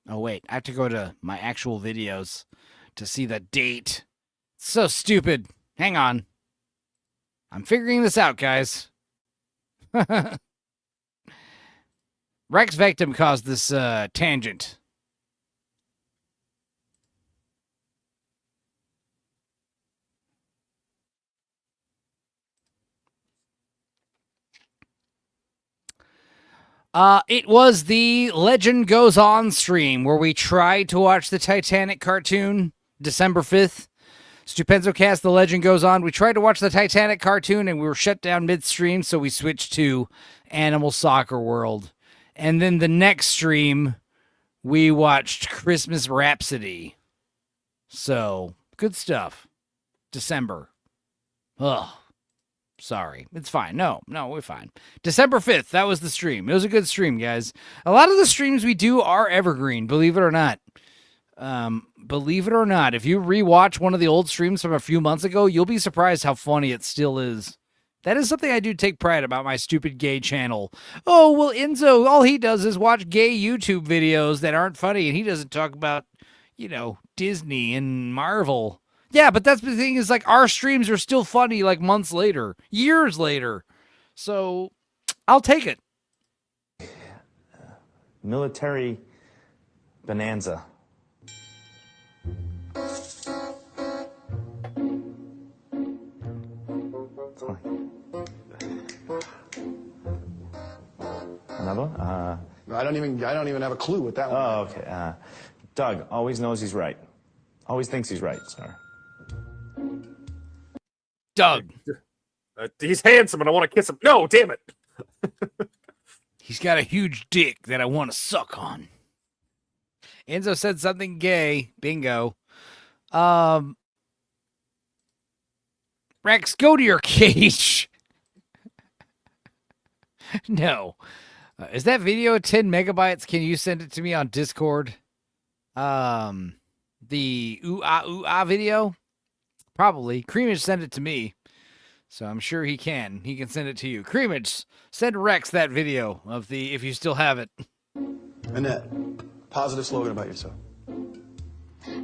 Oh, wait. I have to go to my actual videos to see the date. It's so stupid. Hang on. I'm figuring this out, guys. Rex Victim caused this tangent. It was the Legend Goes On stream where we tried to watch the Titanic cartoon December 5th. Stupenzocast, The Legend Goes On. We tried to watch the Titanic cartoon and we were shut down midstream, so we switched to Animal Soccer World. And then the next stream, we watched Christmas Rhapsody. So, good stuff. December. Ugh. Sorry. It's fine. No, we're fine. December 5th, that was the stream. It was a good stream, guys. A lot of the streams we do are evergreen, believe it or not. Believe it or not, if you rewatch one of the old streams from a few months ago, you'll be surprised how funny it still is. That is something I do take pride about my stupid gay channel. Oh, well, Enzo, all he does is watch gay YouTube videos that aren't funny, and he doesn't talk about, Disney and Marvel. Yeah, but that's the thing is, like, our streams are still funny, like, months later, years later. So, I'll take it. Military bonanza. Another one? I don't even have a clue what that one is. Oh, okay. Doug always knows he's right. Always thinks he's right, sorry. Doug. He's handsome and I want to kiss him. No, damn it. He's got a huge dick that I want to suck on. Enzo said something gay. Bingo. Rex, go to your cage. No. Is that video 10 megabytes? Can you send it to me on Discord? The ooh-ah video? Probably. Creamage sent it to me. So I'm sure he can. He can send it to you. Creamage, send Rex that video of the, if you still have it. Annette, positive slogan about yourself.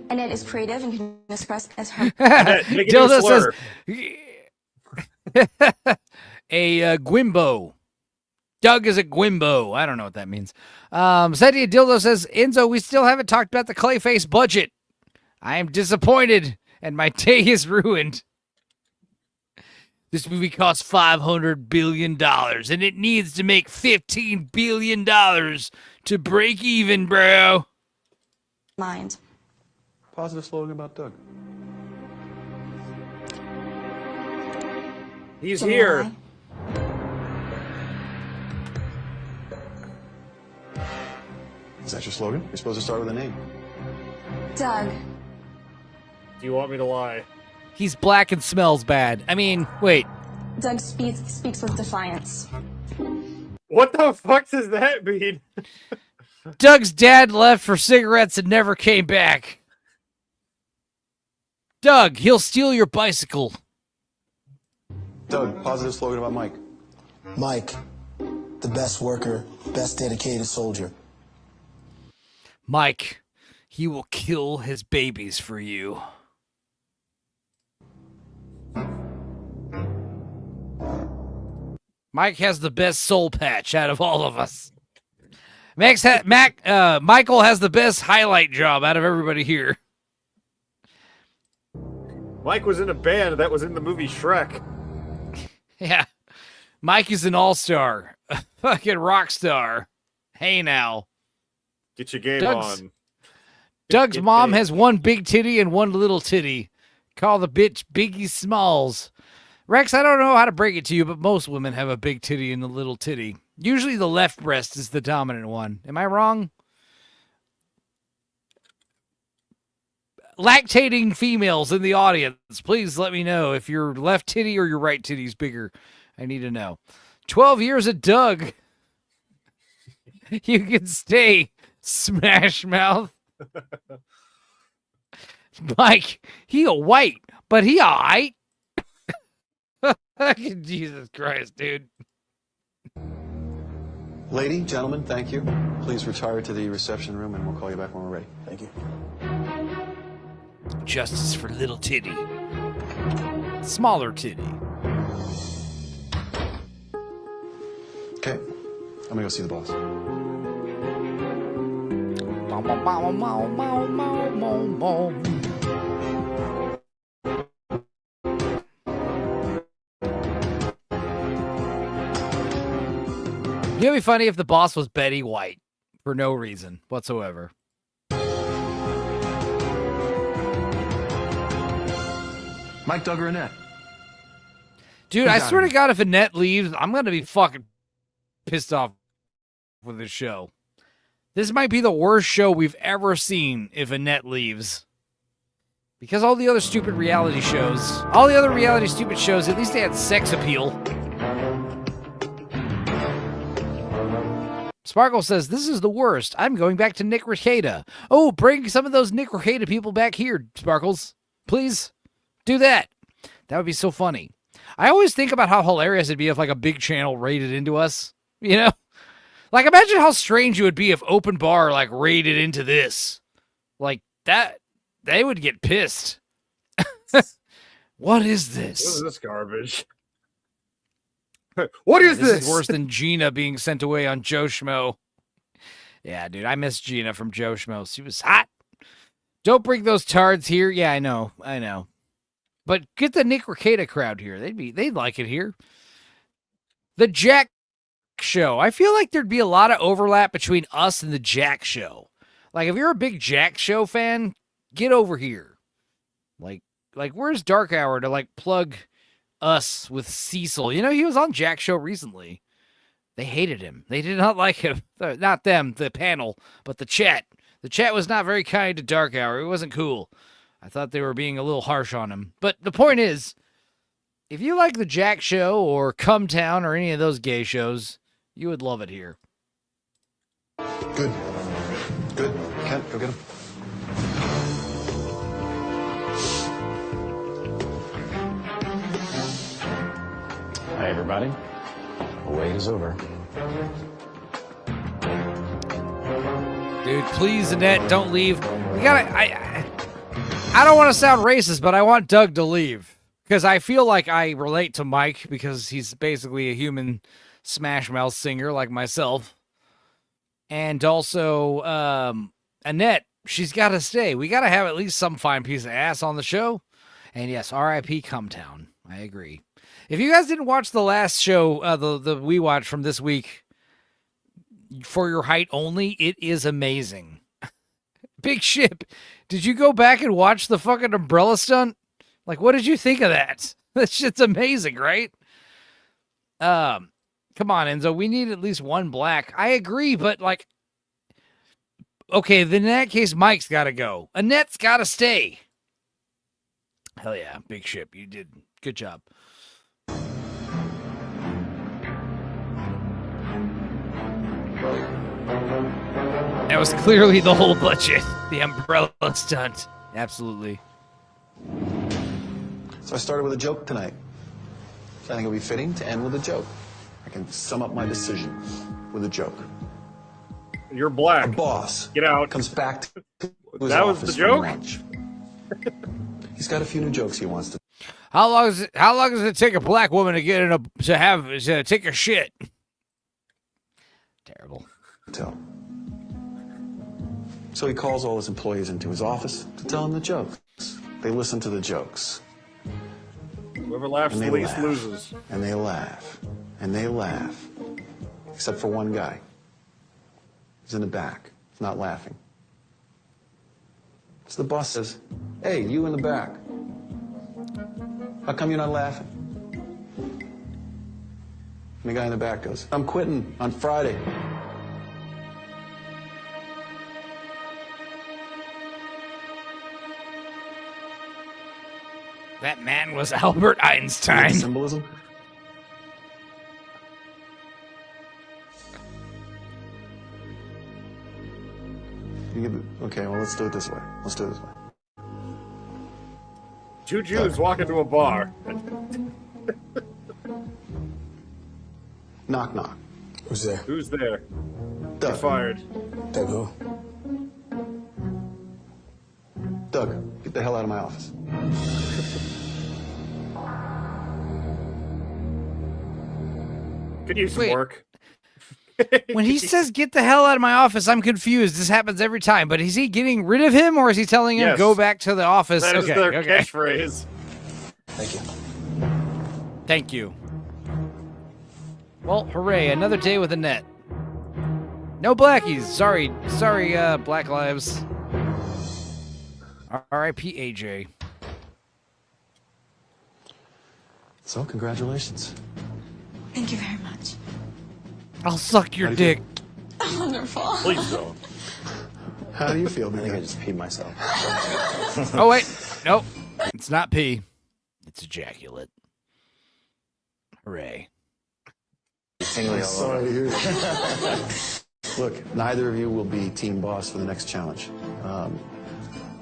Annette is creative and can express as her. Dildo says a Gwimbo. Doug is a Gwimbo. I don't know what that means. Sandy Dildo says, Enzo, we still haven't talked about the Clayface budget. I am disappointed, and my day is ruined. This movie costs $500 billion, and it needs to make $15 billion to break even, bro. Mind. Positive slogan about Doug. He's here. Is that your slogan? You're supposed to start with a name. Doug. Do you want me to lie? He's black and smells bad. I mean, wait. Doug speaks with defiance. What the fuck does that mean? Doug's dad left for cigarettes and never came back. Doug, he'll steal your bicycle. Doug, positive slogan about Mike. Mike, the best worker, best dedicated soldier. Mike, he will kill his babies for you. Mike has the best soul patch out of all of us. Michael has the best highlight job out of everybody here. Mike was in a band that was in the movie Shrek. Yeah. Mike is an all-star. A fucking rock star. Hey now. Get your game on. Doug's mom has one big titty and one little titty. Call the bitch Biggie Smalls. Rex, I don't know how to break it to you, but most women have a big titty and a little titty. Usually the left breast is the dominant one. Am I wrong? Lactating females in the audience, please let me know if your left titty or your right titty is bigger. I need to know. 12 years of Doug. You can stay, Smash Mouth. Mike, he a white, but he all right. Jesus Christ, dude. Lady, gentlemen, thank you. Please retire to the reception room and we'll call you back when we're ready. Thank you. Justice for little titty. Smaller titty. Okay, I'm gonna go see the boss. It'd be funny if the boss was Betty White for no reason whatsoever. Mike, Doug, or Annette? Dude, I swear to God, if Annette leaves, I'm going to be fucking pissed off with this show. This might be the worst show we've ever seen if Annette leaves. Because all the other stupid reality shows, all the other reality stupid shows, at least they had sex appeal. Sparkle says, this is the worst. I'm going back to Nick Rekieta. Oh, bring some of those Nick Rekieta people back here, Sparkles. Please do that. That would be so funny. I always think about how hilarious it'd be if like a big channel raided into us. You know? Like imagine how strange it would be if Open Bar like raided into this. Like that, they would get pissed. What is this? What is this garbage? What is this? This is worse than Gina being sent away on Joe Schmo. Yeah, dude, I miss Gina from Joe Schmo. She was hot. Don't bring those tards here. Yeah, I know. But get the Nick Rekieta crowd here. They'd like it here. The Jack Show. I feel like there'd be a lot of overlap between us and the Jack Show. Like if you're a big Jack Show fan, get over here. Like where's Dark Hour to like plug us with Cecil? You know, he was on Jack Show recently. They hated him. They did not like him. Not them, the panel, but the chat. The chat was not very kind to Dark Hour. It wasn't cool. I thought they were being a little harsh on him. But the point is, if you like the Jack Show or Come Town or any of those gay shows, you would love it here. Good. Kent, go get him. Hi, everybody. The wait is over. Dude, please, Annette, don't leave. We gotta. I don't want to sound racist, but I want Doug to leave because I feel like I relate to Mike because he's basically a human Smash Mouth singer like myself, and also Annette. She's got to stay. We got to have at least some fine piece of ass on the show. And yes, R.I.P. Cumtown. I agree. If you guys didn't watch the last show, the we watched from this week, For Your Height Only, it is amazing. Big Ship, did you go back and watch the fucking umbrella stunt? Like, what did you think of that? That shit's amazing, right? Come on, Enzo. We need at least one black. I agree, but like, okay, then in that case, Mike's got to go. Annette's got to stay. Hell yeah, Big Ship. You did good job. That was clearly the whole budget. The umbrella stunt. Absolutely. So I started with a joke tonight. So I think it'll be fitting to end with a joke. I can sum up my decision with a joke. You're black. A boss. Get out. Comes back to his That was office the joke? from lunch. He's got a few new jokes he wants to. How long does it take a black woman to get to take a shit? Terrible. Tell. So he calls all his employees into his office to tell them the jokes. They listen to the jokes. Whoever laughs And the they least laugh. loses. And they laugh. And they laugh. Except for one guy. He's in the back. He's not laughing. So the boss says, "Hey, you in the back. How come you're not laughing?" And the guy in the back goes, "I'm quitting on Friday." That man was Albert Einstein. Symbolism? Okay, well, let's do it this way. Two Jews walk into a bar. Knock, knock. Who's there? Who's there? Doug. You're fired. Doug who? Doug, get the hell out of my office. Could use some work. When he says "get the hell out of my office," I'm confused. This happens every time. But is he getting rid of him, or is he telling him Yes. go back to the office? That is Okay, their okay. catchphrase. Thank you. Thank you. Well, hooray! Another day with Annette. No blackies. Sorry, Black Lives. R.I.P. AJ. So, congratulations. Thank you very much. I'll suck your dick. Wonderful. Please don't. How do you feel? I think I just peed myself. Oh wait, nope. It's not pee. It's ejaculate. Hooray! Tingly all Sorry over. to hear that. Look, neither of you will be team boss for the next challenge.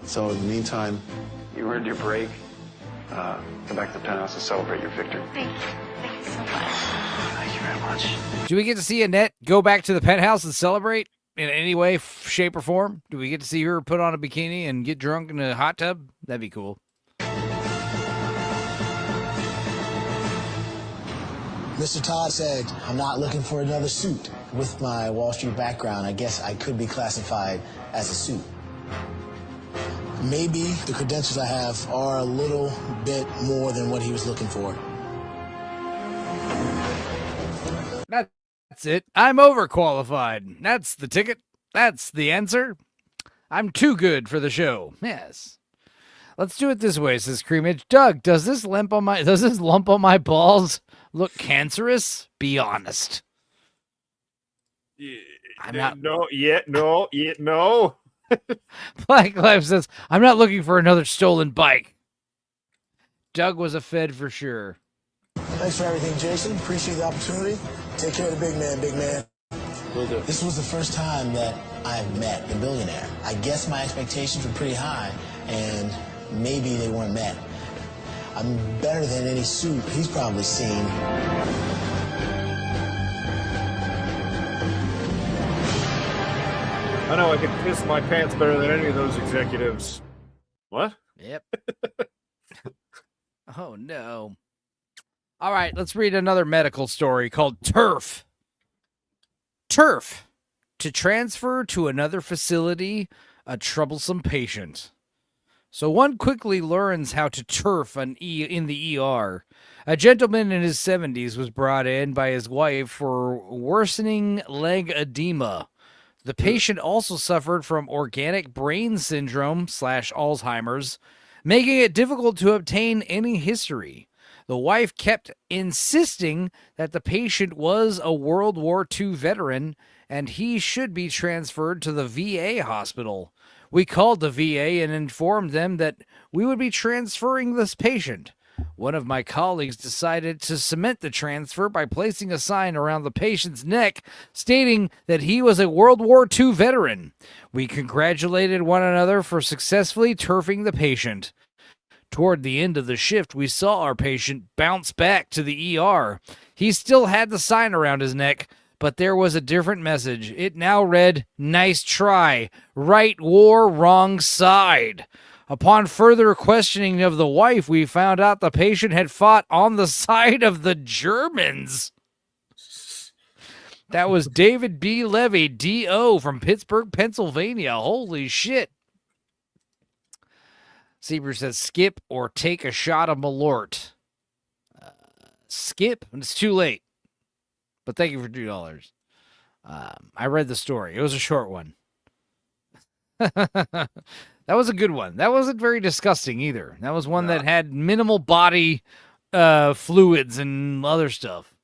So in the meantime, you earned your break. Come back to the penthouse to celebrate your victory. Thank you. Thank you so much. Thank you very much. Do we get to see Annette go back to the penthouse and celebrate in any way, shape, or form? Do we get to see her put on a bikini and get drunk in a hot tub? That'd be cool. Mr. Todd said, "I'm not looking for another suit." With my Wall Street background, I guess I could be classified as a suit. Maybe the credentials I have are a little bit more than what he was looking for. That's it. I'm overqualified. That's the ticket. That's the answer. I'm too good for the show. Yes. Let's do it this way, says Creamage. Doug, does this lump on my balls look cancerous? Be honest. I'm not. No. Black Life says, I'm not looking for another stolen bike. Doug was a Fed for sure. Thanks for everything, Jason. Appreciate the opportunity. Take care of the big man. Will do. This was the first time that I've met the billionaire. I guess my expectations were pretty high, and maybe they weren't met. I'm better than any suit he's probably seen. I know I could piss my pants better than any of those executives. What? Yep. Oh, no. All right, let's read another medical story called TURF. TURF. To transfer to another facility, a troublesome patient. So one quickly learns how to turf in the ER. A gentleman in his 70s was brought in by his wife for worsening leg edema. The patient also suffered from organic brain syndrome / Alzheimer's, making it difficult to obtain any history. The wife kept insisting that the patient was a World War II veteran and he should be transferred to the VA hospital. We called the VA and informed them that we would be transferring this patient. One of my colleagues decided to cement the transfer by placing a sign around the patient's neck stating that he was a World War II veteran. We congratulated one another for successfully turfing the patient. Toward the end of the shift, we saw our patient bounce back to the ER. He still had the sign around his neck, but there was a different message. It now read, "Nice try. Right war, wrong side." Upon further questioning of the wife, we found out the patient had fought on the side of the Germans. That was David B. Levy, D.O. from Pittsburgh, Pennsylvania. Holy shit. Seaver says, skip or take a shot of Malort. Skip? It's too late. But thank you for $2. I read the story. It was a short one. That was a good one. That wasn't very disgusting either. That was one that had minimal body fluids and other stuff.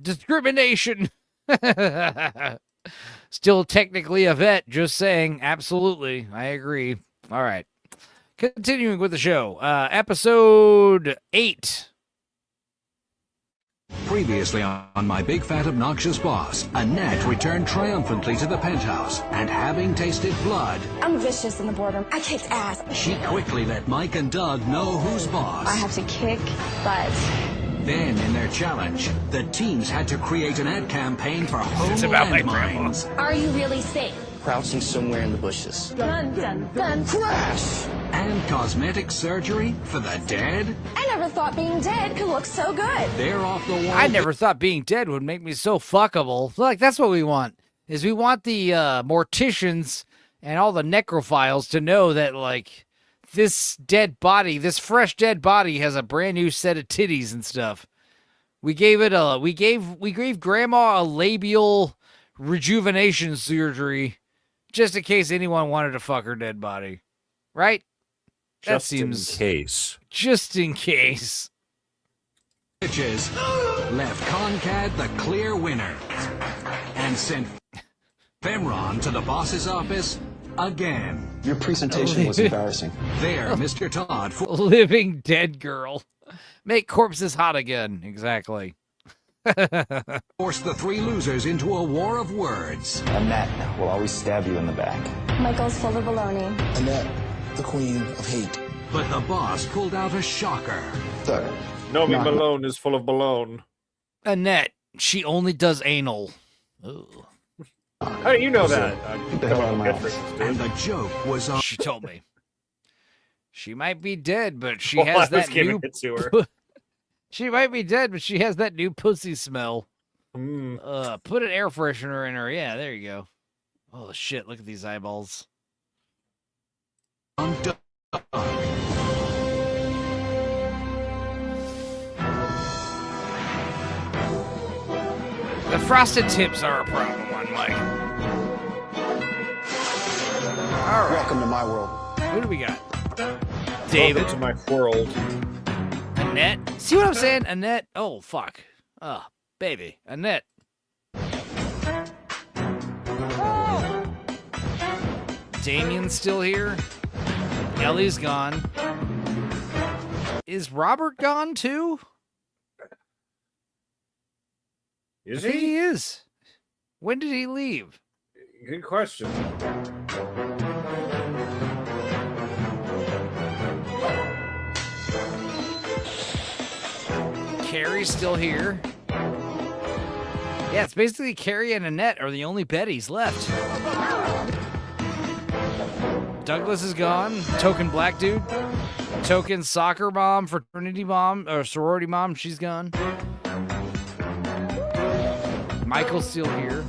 Discrimination. Still technically a vet, just saying. Absolutely. I agree. All right. Continuing with the show. Episode 8. Previously on My Big Fat Obnoxious Boss, Annette returned triumphantly to the penthouse, and having tasted blood, I'm vicious in the boardroom. I kicked ass. she quickly let Mike and Doug know who's boss. I have to kick butt. Then, in their challenge, the teams had to create an ad campaign for home landmines. Are you really safe? Crouching somewhere in the bushes. Dun, dun, dun. Crash! And cosmetic surgery for the dead? I never thought being dead could look so good. They're off the wall. I never thought being dead would make me so fuckable. Like, that's what we want. Is we want the morticians and all the necrophiles to know that, like, this dead body, this fresh dead body has a brand new set of titties and stuff. We gave grandma a labial rejuvenation surgery just in case anyone wanted to fuck her dead body. Right? That seems... in case. Just in case. Bitches left Concad the clear winner and sent Femron to the boss's office again. Your presentation was embarrassing. There, Mr. Todd. Living dead girl. Make corpses hot again. Exactly. Forced the three losers into a war of words. Annette will always stab you in the back. Michael's full of baloney. Annette, the queen of hate. But the boss pulled out a shocker. Third. Nomi Malone is full of balone. Annette, she only does anal. Ooh. How do you know that? And the joke was on. She told me. She might be dead, but she has that new... She might be dead, but she has that new pussy smell. Put an air freshener in her. Yeah, there you go. Oh, shit. Look at these eyeballs. The frosted tips are a problem on Mike. All right. Welcome to my world. Who do we got? David. Welcome to my world. Annette. See what I'm saying? Annette. Oh, fuck. Oh, baby. Annette. Damien's still here. Ellie's gone. Is Robert gone too? I think he is. When did he leave? Good question. Carrie's still here. Yeah, it's basically Carrie and Annette are the only Bettys left. Douglas is gone. Token black dude. Token soccer mom, fraternity mom, or sorority mom, she's gone. Michael's still here.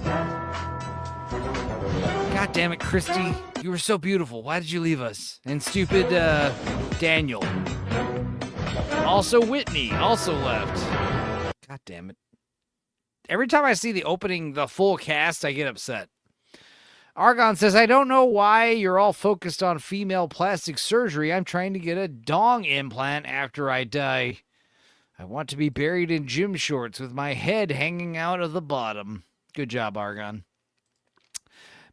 God damn it, Christy. You were so beautiful. Why did you leave us? And stupid Daniel. Also Whitney, also left. God damn it. Every time I see the full cast, I get upset. Argon says, I don't know why you're all focused on female plastic surgery. I'm trying to get a dong implant after I die. I want to be buried in gym shorts with my head hanging out of the bottom. Good job, Argon.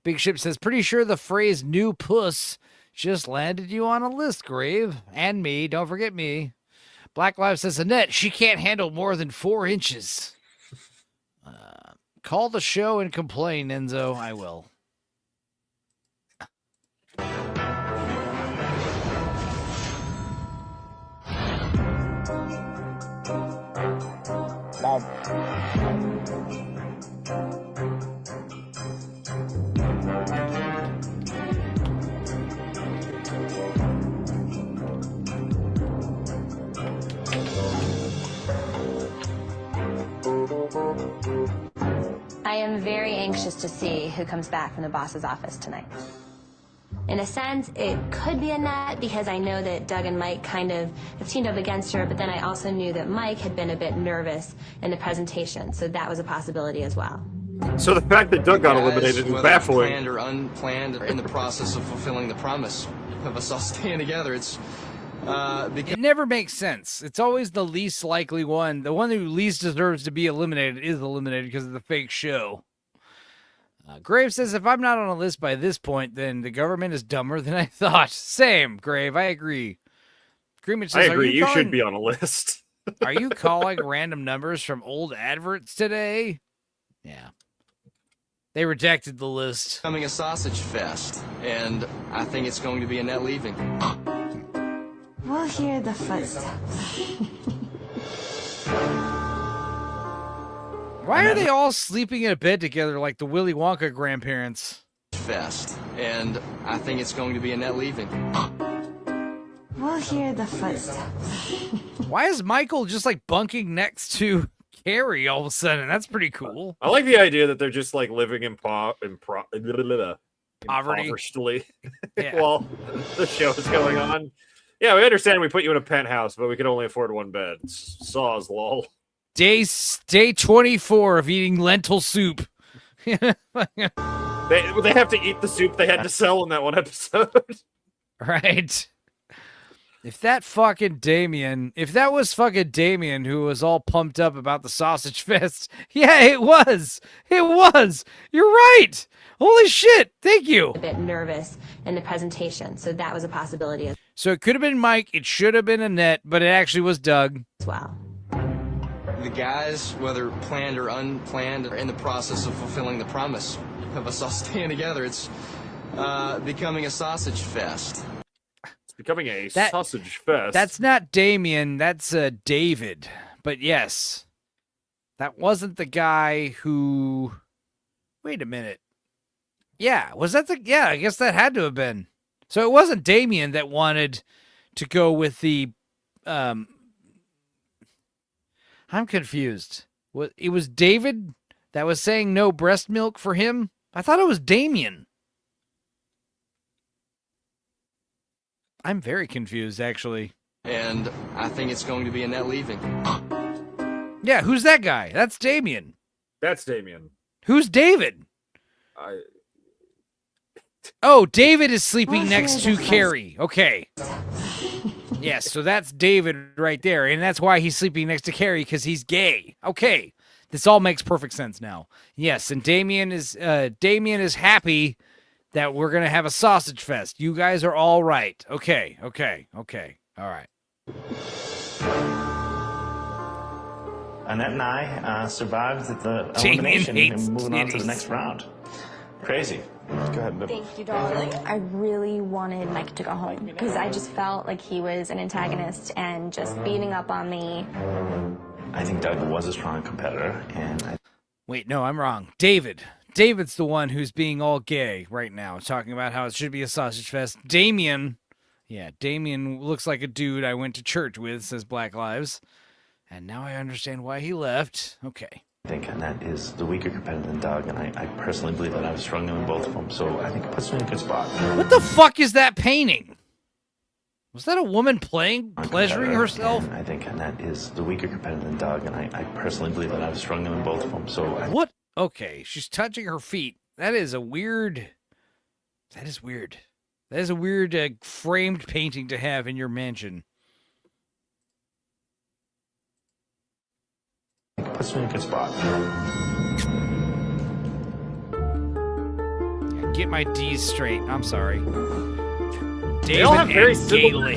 Big Ship says, pretty sure the phrase new puss just landed you on a list, Grave. And me. Don't forget me. Black Lives says, Annette, she can't handle more than 4 inches. Call the show and complain, Enzo. I will. I am very anxious to see who comes back from the boss's office tonight. In a sense, it could be Annette because I know that Doug and Mike kind of have teamed up against her, but then I also knew that Mike had been a bit nervous in the presentation, so that was a possibility as well. So the fact that Doug got eliminated is baffling. Planned or unplanned, or in the process of fulfilling the promise of us all staying together, it's it never makes sense. It's always the least likely one. The one who least deserves to be eliminated is eliminated because of the fake show. Grave says, if I'm not on a list by this point, then the government is dumber than I thought. Same, Grave. I agree. Agreement says, I agree. You should be on a list. Are you calling random numbers from old adverts today? Yeah. They rejected the list. Becoming a sausage fest, and I think it's going to be Annette leaving. We'll hear the footsteps. Why are they all sleeping in a bed together like the Willy Wonka grandparents? Fest, and I think it's going to be Annette leaving. We'll hear the footsteps. Why is Michael just like bunking next to Carrie all of a sudden? That's pretty cool. I like the idea that they're just like living in poverty while the show is going on. Yeah, we understand we put you in a penthouse, but we can only afford one bed. Saws, lol. Day 24 of eating lentil soup. They have to eat the soup they had to sell in that one episode. Right. If that was fucking Damien who was all pumped up about the sausage fest, yeah, it was. You're right. Holy shit. Thank you. A bit nervous in the presentation, so that was a possibility as So it could have been Mike. It should have been Annette, but it actually was Doug. well. The guys, whether planned or unplanned, are in the process of fulfilling the promise of us all staying together. It's becoming a sausage fest. It's becoming a sausage fest. That's not Damien. That's David. But yes, that wasn't the guy who... Wait a minute. Yeah, was that the... Yeah, I guess that had to have been. So it wasn't Damien that wanted to go with the... I'm confused. It was David that was saying no breast milk for him? I thought it was Damien. I'm very confused, actually. And I think it's going to be Annette leaving. Yeah, who's that guy? That's Damien. That's Damien. Who's David? Oh, David is sleeping next to Carrie. Okay. Yes, so that's David right there, and that's why he's sleeping next to Carrie, because he's gay. Okay, this all makes perfect sense now. Yes, and Damien is happy that we're gonna have a sausage fest. You guys are all right. Okay, all right. Annette and I survived the elimination and moving on to the next round. Crazy. Go ahead, Bib. Thank you, darling. I really wanted Mike to go home because I just felt like he was an antagonist and just beating up on me. I think Doug was a strong competitor, and Wait, no, I'm wrong. David's the one who's being all gay right now, talking about how it should be a sausage fest. Damien looks like a dude I went to church with, says Black Lives. And now I understand why he left. Okay. I think Annette is the weaker competitor than Doug, and I personally believe that I was stronger than both of them, so I think it puts me in a good spot. What the fuck is that painting? Was that a woman pleasuring herself? I think Annette is the weaker competitor than Doug, and I personally believe that I was stronger than both of them, so What? Okay, she's touching her feet. That is weird. That is a weird framed painting to have in your mansion. It puts me in a good spot. Get my D's straight. I'm sorry. They all have very similar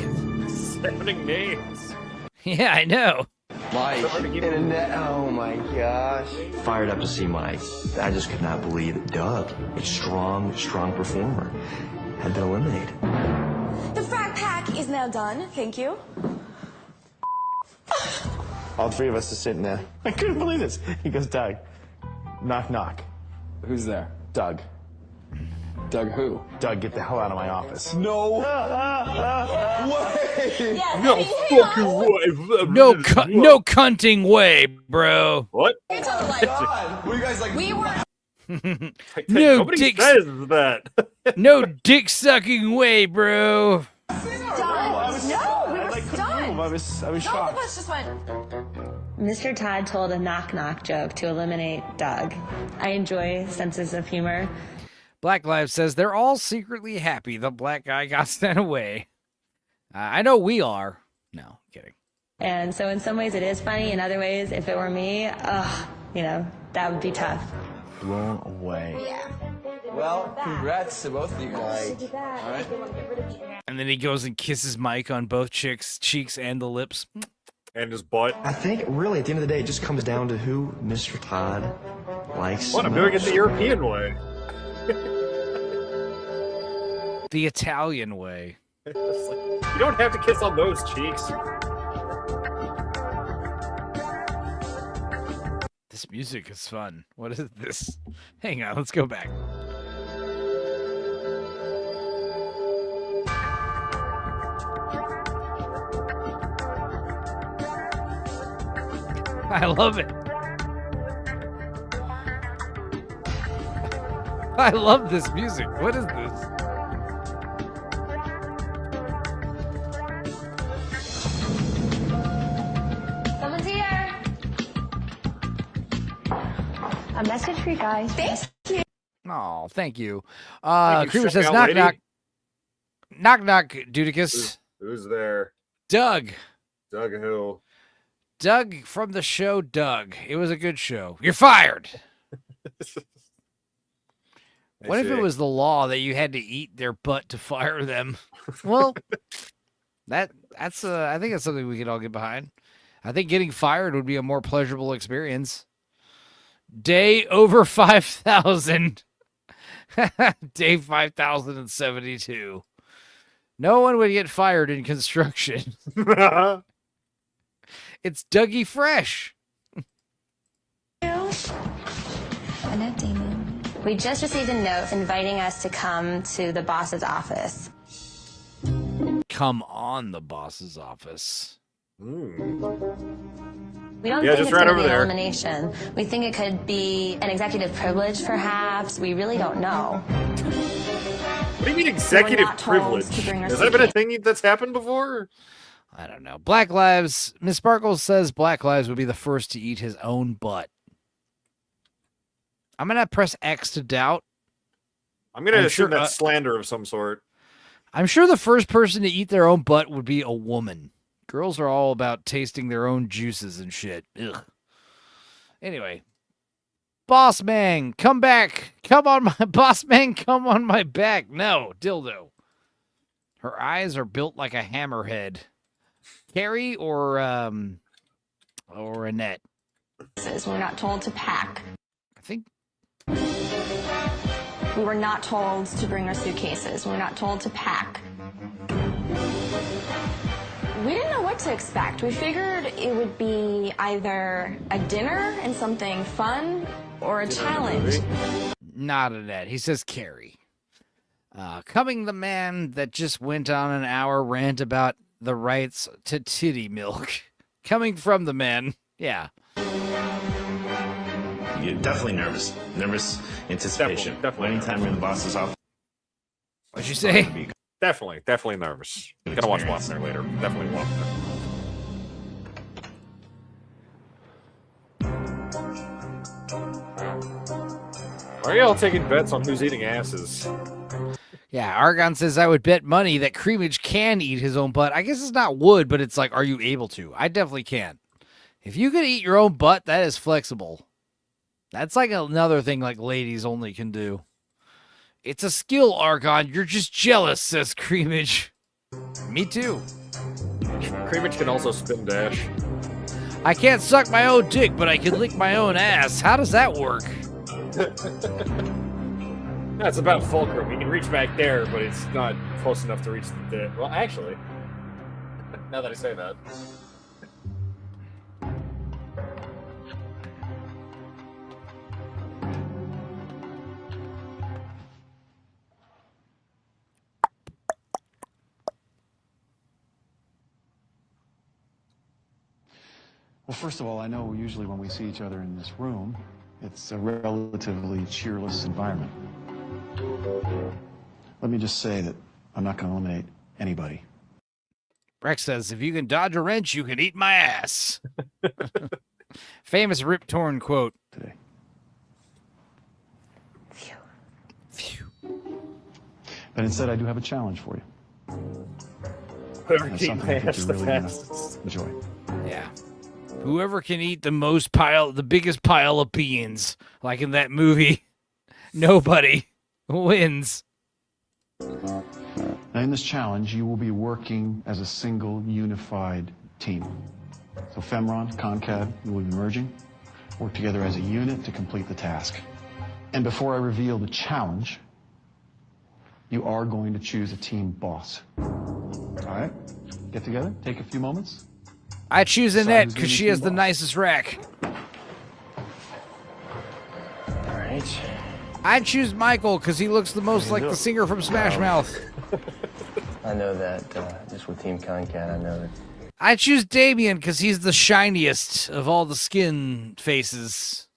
sounding names. Yeah, I know. Mike and Annette, oh my gosh. Fired up to see Mike. I just could not believe that Doug, a strong performer, had been eliminated. The frag pack is now done. Thank you. All three of us are sitting there. I couldn't believe this. He goes, Doug, knock, knock. Who's there? Doug. Doug who? Doug, get the hell out of my office. No way! No fucking way! No cunting way, bro. What? Oh my God! Were you guys like? We were. No Nobody dick. says that. No dick sucking way, bro. I was shocked. Just went. Mr. Todd told a knock-knock joke to eliminate Doug. I enjoy senses of humor. Black Lives says they're all secretly happy the black guy got sent away. I know we are. No, kidding. And so in some ways it is funny. In other ways, if it were me, that would be tough. Blown away. Yeah. Well, congrats to both of you guys. All right. And then he goes and kisses Mike on both cheeks and the lips. And his butt. I think really at the end of the day, it just comes down to who Mr. Todd likes. What? I'm doing it the European way. The Italian way. You don't have to kiss on those cheeks. This music is fun. What is this? Hang on, let's go back. I love it. I love this music. What is this? Someone's here. A message for you guys. Thanks. Oh, thank you. Thank you, Creeper says, young knock, lady." knock. Knock, knock, Dudicus. Who's there? Doug. Doug who? Doug from the show Doug. It was a good show. You're fired. What if it was the law that you had to eat their butt to fire them? Well, that's I think that's something we could all get behind. I think getting fired would be a more pleasurable experience. Day over 5,000. Day 5,072. No one would get fired in construction. It's Dougie Fresh. Annette Damon. We just received a note inviting us to come to the boss's office. Come on the boss's office. We don't Yeah, think just it's right going to over be there. elimination. We think it could be an executive privilege, perhaps. We really don't know. What do you mean executive not told privilege? to bring our Has that been a suitcase. thing that's happened before? I don't know. Black Lives. Miss Sparkles says Black Lives would be the first to eat his own butt. I'm going to press X to doubt. I'm going to sure, assume that's slander of some sort. I'm sure the first person to eat their own butt would be a woman. Girls are all about tasting their own juices and shit. Ugh. Anyway. Boss man, come back. Come on my boss man, come on my back. No, dildo. Her eyes are built like a hammerhead. Carrie or Annette? We're not told to pack. I think We were not told to bring our suitcases. We were not told to pack. We didn't know what to expect. We figured it would be either a dinner and something fun or a challenge. not Annette. He says Carrie. Coming the man that just went on an hour rant about the rights to titty milk. Coming from the man. Yeah. You're definitely nervous. Nervous anticipation. Definitely Anytime you're in the boss's office. What'd you say? Definitely nervous. Gotta watch Wapner later. Definitely Wapner. Why are y'all taking bets on who's eating asses? Yeah, Argon says I would bet money that Creamage can eat his own butt. I guess it's not would, but it's like, are you able to? I definitely can. If you could eat your own butt, that is flexible. That's like another thing like ladies only can do. It's a skill, Argon. You're just jealous, says Creamage. Me too. Creamage can also spin dash. I can't suck my own dick, but I can lick my own ass. How does that work? That's about fulcrum. You can reach back there, but it's not close enough to reach the... Well, actually, now that I say that. Well, first of all, I know usually when we see each other in this room, it's a relatively cheerless environment. Let me just say that I'm not going to eliminate anybody. Rex says, if you can dodge a wrench, you can eat my ass. Famous Rip Torn quote. Today. Phew. But instead, I do have a challenge for you. Whoever And can something I think mash you're the really gonna fastest. enjoy. Yeah. Whoever can eat the biggest pile of beans, like in that movie, nobody wins. Now, in this challenge, you will be working as a single, unified team. So Femron, Concad, you will be merging, work together as a unit to complete the task. And before I reveal the challenge, you are going to choose a team boss. All right? Get together, take a few moments. I choose Decide Annette who's gonna because be she team has the boss. nicest rack. All right. I choose Michael because he looks the most like the singer from Smash Mouth. I know that just with Team Concat, I know that. I choose Damien because he's the shiniest of all the skin faces.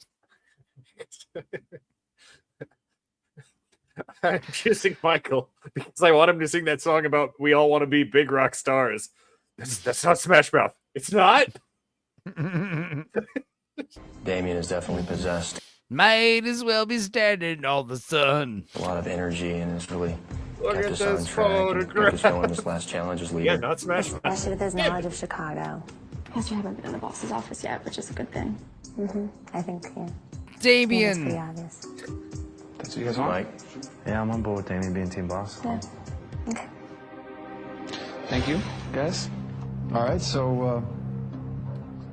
I'm choosing Michael because I want him to sing that song about we all want to be big rock stars. That's not Smash Mouth. It's not. Damien is definitely possessed. Might as well be standing in all the sun. A lot of energy and has really Look kept at us on this track and kept photograph. us going this last challenge as leader. Yeah, not Smash Mouth. Especially with his knowledge of Chicago. Plus, you haven't been in the boss's office yet, which is a good thing. I think, yeah. It's Damien. pretty obvious. That's what you guys want? Mike? Yeah, I'm on board with Damien being team boss. Yeah. Okay. Thank you, guys. All right, so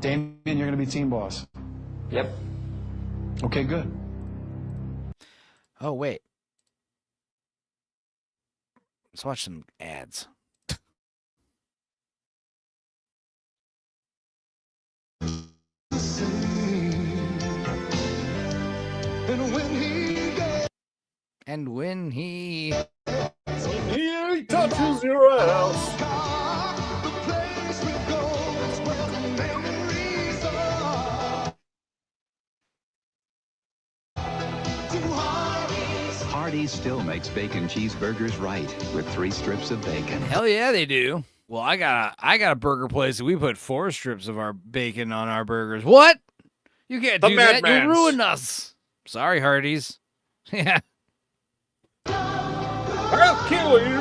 Damien, you're going to be team boss. Yep. Okay, good. Oh, wait. Let's watch some ads. And when he touches your ass. Hardee's still makes bacon cheeseburgers right with 3 strips of bacon. Hell yeah, they do. Well, I got a burger place and we put 4 strips of our bacon on our burgers. What? You can't do that. You'll ruin us. Sorry, Hardee's. Yeah. I'll kill you.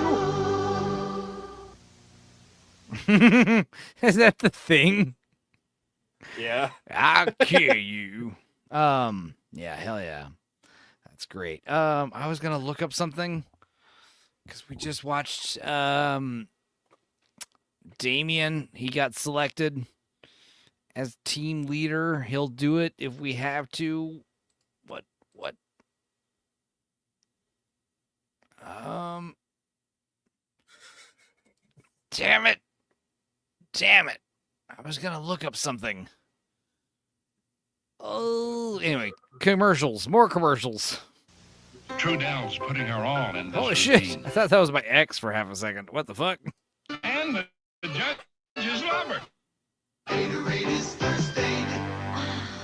Is that the thing? Yeah. I'll kill you. Yeah, hell yeah. That's great. I was gonna look up something because we just watched Damien. He got selected as team leader. He'll do it if we have to. What? Damn it. I was gonna look up something. Oh, anyway, commercials. More commercials. Trudell's putting her all in this Holy routine. shit. I thought that was my ex for half a second. What the fuck? And the judges love her.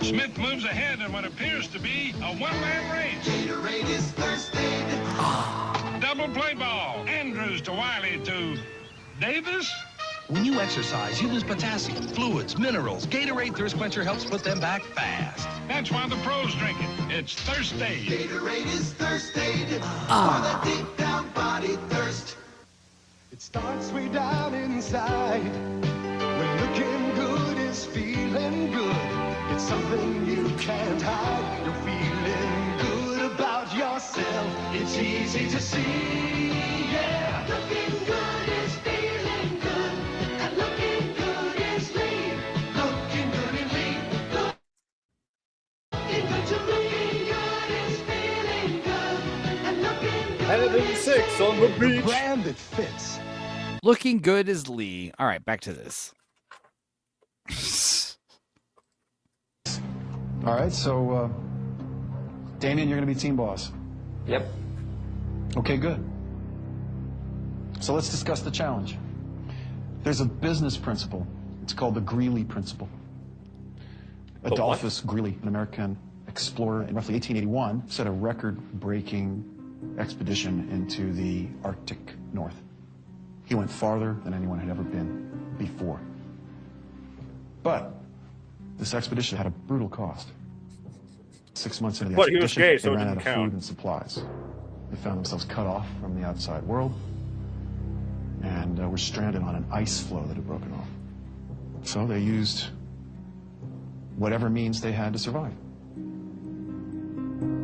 Smith moves ahead in what appears to be a one-man race. Double play ball. Andrews to Wiley to Davis. When you exercise, you lose potassium, fluids, minerals. Gatorade Thirst Quencher helps put them back fast. That's why the pros drink it. It's Thirst Aid. Gatorade is Thirst Aid for that deep down body thirst. It starts way down inside. When looking good is feeling good. It's something you can't hide. You're feeling good about yourself. It's easy to see. Yeah. Looking good is feeling good. And looking good is lean. Looking good and lean. Looking good to looking good is feeling good. And looking good. Having sex on the beach. Brand that fits. Looking good is Lee. All right, back to this. All right, so Damien, you're going to be team boss. Yep. Okay, good. So let's discuss the challenge. There's a business principle. It's called the Greeley principle. Adolphus Greely, an American explorer in roughly 1881, set a record-breaking expedition into the Arctic North. He went farther than anyone had ever been before. But this expedition had a brutal cost. 6 months into the But he was expedition, gay, so they it ran out didn't of count. food and supplies. They found themselves cut off from the outside world and were stranded on an ice floe that had broken off. So they used whatever means they had to survive.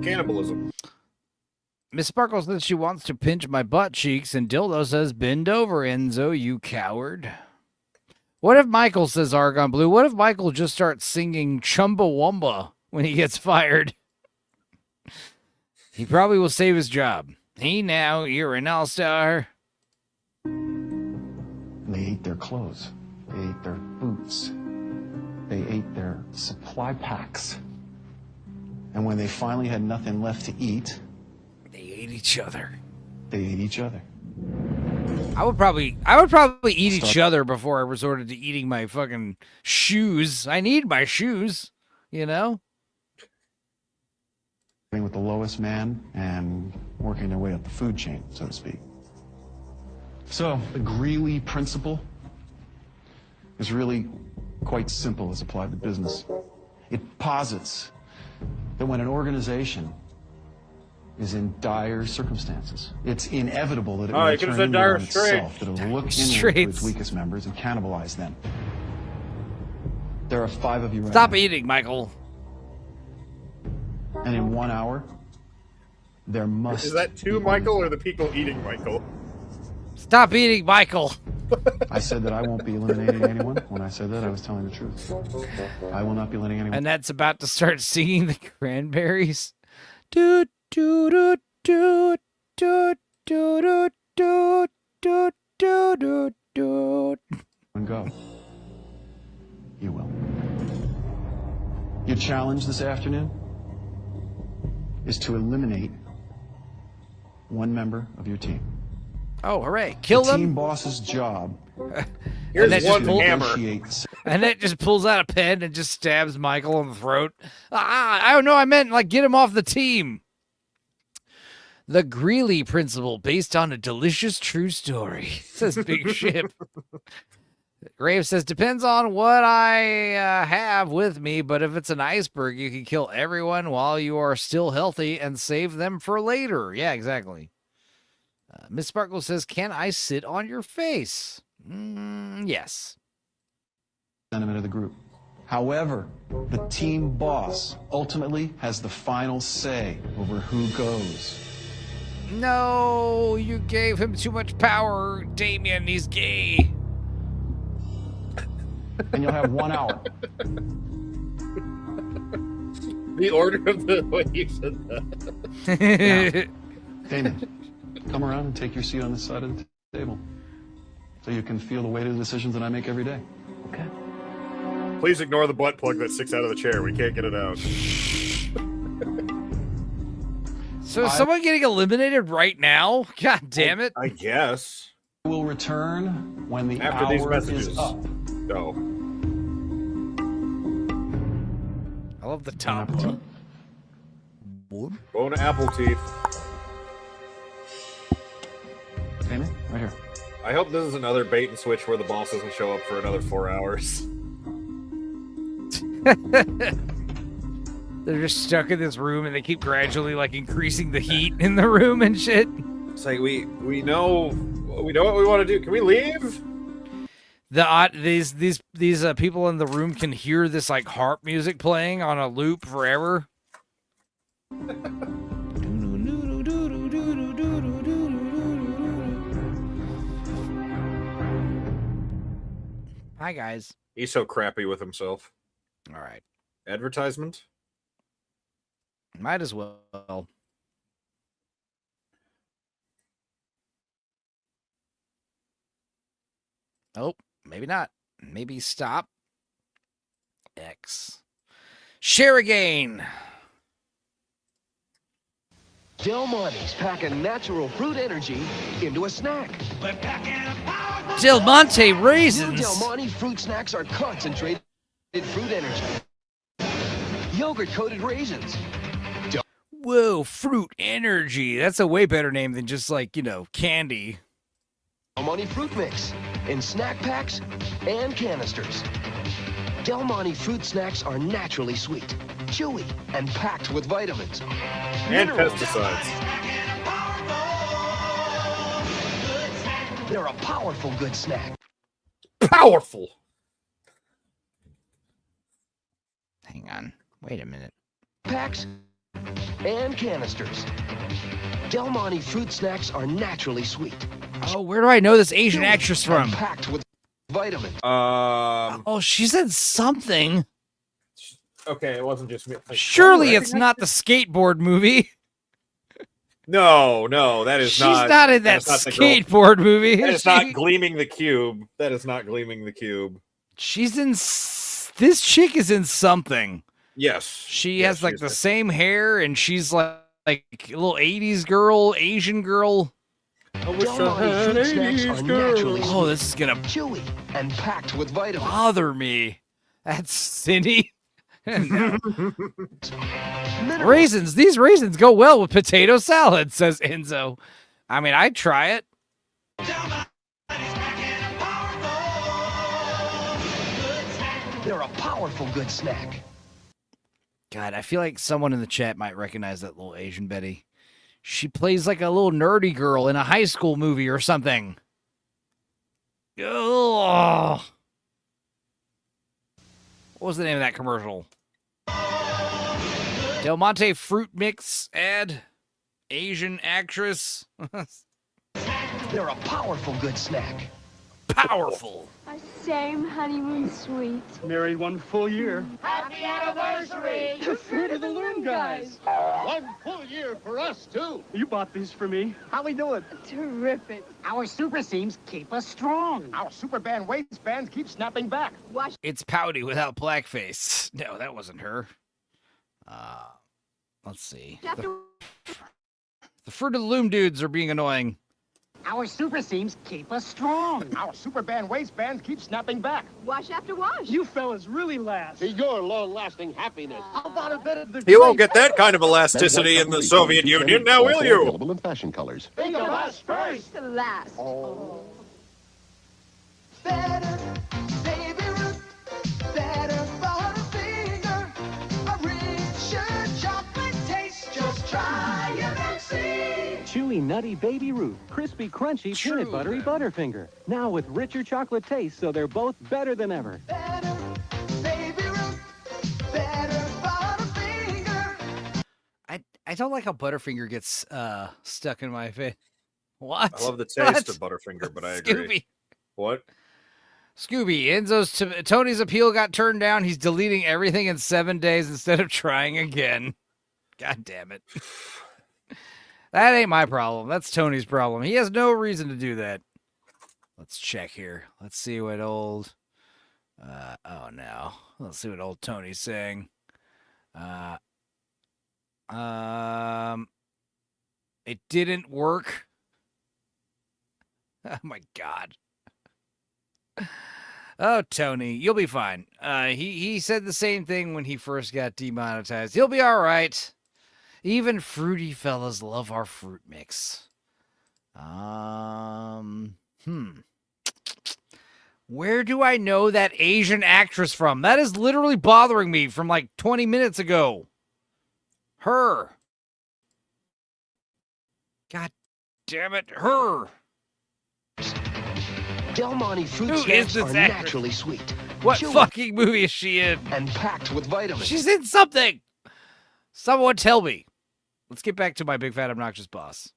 Cannibalism. Miss Sparkle says she wants to pinch my butt cheeks, and Dildo says, bend over, Enzo, you coward. What if Michael, says Argon Blue, what if Michael just starts singing Chumbawamba when he gets fired? He probably will save his job. Hey now, you're an all-star. And they ate their clothes. They ate their boots. They ate their supply packs. And when they finally had nothing left to eat, they ate each other. They ate each other. I would probably eat each other before I resorted to eating my fucking shoes. I need my shoes, you know? With the lowest man and working their way up the food chain, so to speak. So, the Greeley principle is really quite simple as applied to business. It posits that when an organization is in dire circumstances, it's inevitable that it will turn inward on itself, that it will look inward to its weakest members and cannibalize them. There are 5 of you right Stop now. eating, Michael. And in 1 hour, there must... Is that to Michael or the people eating Michael? Stop eating, Michael. I said that I won't be eliminating anyone. When I said that, I was telling the truth. I will not be letting anyone... And that's about to start singing the Cranberries. Do do do do do do do do do do do do. And go. You will. Your challenge this afternoon is to eliminate one member of your team. Oh, hooray. Kill the them. Team boss's job. Here's one hammer. And that just pulls out a pen and just stabs Michael in the throat. I don't know. I meant like get him off the team. The Greeley principle based on a delicious true story, says Big Ship. Grave says, depends on what I have with me, but if it's an iceberg, you can kill everyone while you are still healthy and save them for later. Yeah, exactly. Miss Sparkle says, can I sit on your face? Yes. Sentiment of the group. However, the team boss ultimately has the final say over who goes. No, you gave him too much power, Damien. He's gay. And you'll have 1 hour. The order of the way you said that. Now, Damon, come around and take your seat on this side of the table so you can feel the weight of the decisions that I make every day. Okay? Please ignore the butt plug that sticks out of the chair. We can't get it out. So is someone getting eliminated right now? God damn it. I guess. We'll return when the After hour these messages. is up. Go. I love the top. Going to apple teeth. Damon, right here. I hope this is another bait and switch where the boss doesn't show up for another 4 hours. They're just stuck in this room and they keep gradually like increasing the heat in the room and shit. It's like we know what we want to do. Can we leave? These people in the room can hear this like harp music playing on a loop forever. Hi guys. He's so crappy with himself. All right. Advertisement? Might as well. Oh, maybe not. Maybe stop. X. Share again. Del Monte's packing natural fruit energy into a snack. Del Monte raisins. New Del Monte fruit snacks are concentrated fruit energy. yogurt-coated raisins. Whoa, fruit energy. That's a way better name than just like, candy. Del Monte fruit mix in snack packs and canisters. Del Monte fruit snacks are naturally sweet, chewy, and packed with vitamins. And pesticides. They're a powerful good snack. Powerful. Hang on. Wait a minute. Packs and canisters. Del Monte fruit snacks are naturally sweet. Oh, where do I know this Asian actress from? Packed with vitamins. Oh, she said something. Okay, it wasn't just me. Surely it's not the skateboard movie. No, that is not. She's not in that skateboard movie. That is not Gleaming the Cube. That is not Gleaming the Cube. She's in. This chick is in something. Yes. She has like the same hair, and she's like a little 80s girl, Asian girl. I wish I had 80s girl. Oh, this is gonna chewy and packed with vitamins. Bother me. That's Cindy. Raisins. These raisins go well with potato salad, says Enzo. I mean, I'd try it. They're a powerful good snack. God, I feel like someone in the chat might recognize that little Asian Betty. She plays like a little nerdy girl in a high school movie or something. Ugh. What was the name of that commercial? Del Monte fruit mix ad. Asian actress. They're a powerful good snack. Powerful. Our same honeymoon suite. Married 1 full year. Happy anniversary! The fruit of the loom, guys. 1 full year for us, too. You bought these for me. How we doing? Terrific. Our super seams keep us strong. Our super band waistbands keep snapping back. Wash. It's Pouty without blackface. No, that wasn't her. Let's see. The Fruit of the Loom dudes are being annoying. Our super seams keep us strong. Our super band waistbands keep snapping back. Wash after wash. You fellas really last. To your long-lasting happiness. How about a bit of the... You won't get that kind of elasticity in the Soviet Union, now will you? Available in fashion colors. Think of us first. To last. Oh. Better, baby root, better Butterfinger, a richer chocolate taste. Just try it and see. Chewy, nutty baby root, crispy, crunchy, peanut buttery Butterfinger. Now with richer chocolate taste, so they're both better than ever. Better, baby root, better Butterfinger. I don't like how Butterfinger gets stuck in my face. What? I love the taste of Butterfinger, but I agree. Scooby. What? Scooby, Tony's appeal got turned down. He's deleting everything in 7 days instead of trying again. God damn it. That ain't my problem. That's Tony's problem. He has no reason to do that. Let's check here. Let's see what old... oh, no. Let's see what old Tony's saying. It didn't work. Oh, my God. Oh, Tony, you'll be fine. He said the same thing when he first got demonetized. He'll be all right. Even fruity fellas love our fruit mix. Where do I know that Asian actress from? That is literally bothering me from like 20 minutes ago. Her. God damn it, her. Del Monte fruit Who snacks is this are actress? naturally sweet. What chewy, fucking movie is she in? and packed with vitamins. She's in something. Someone tell me. Let's get back to my big fat obnoxious boss.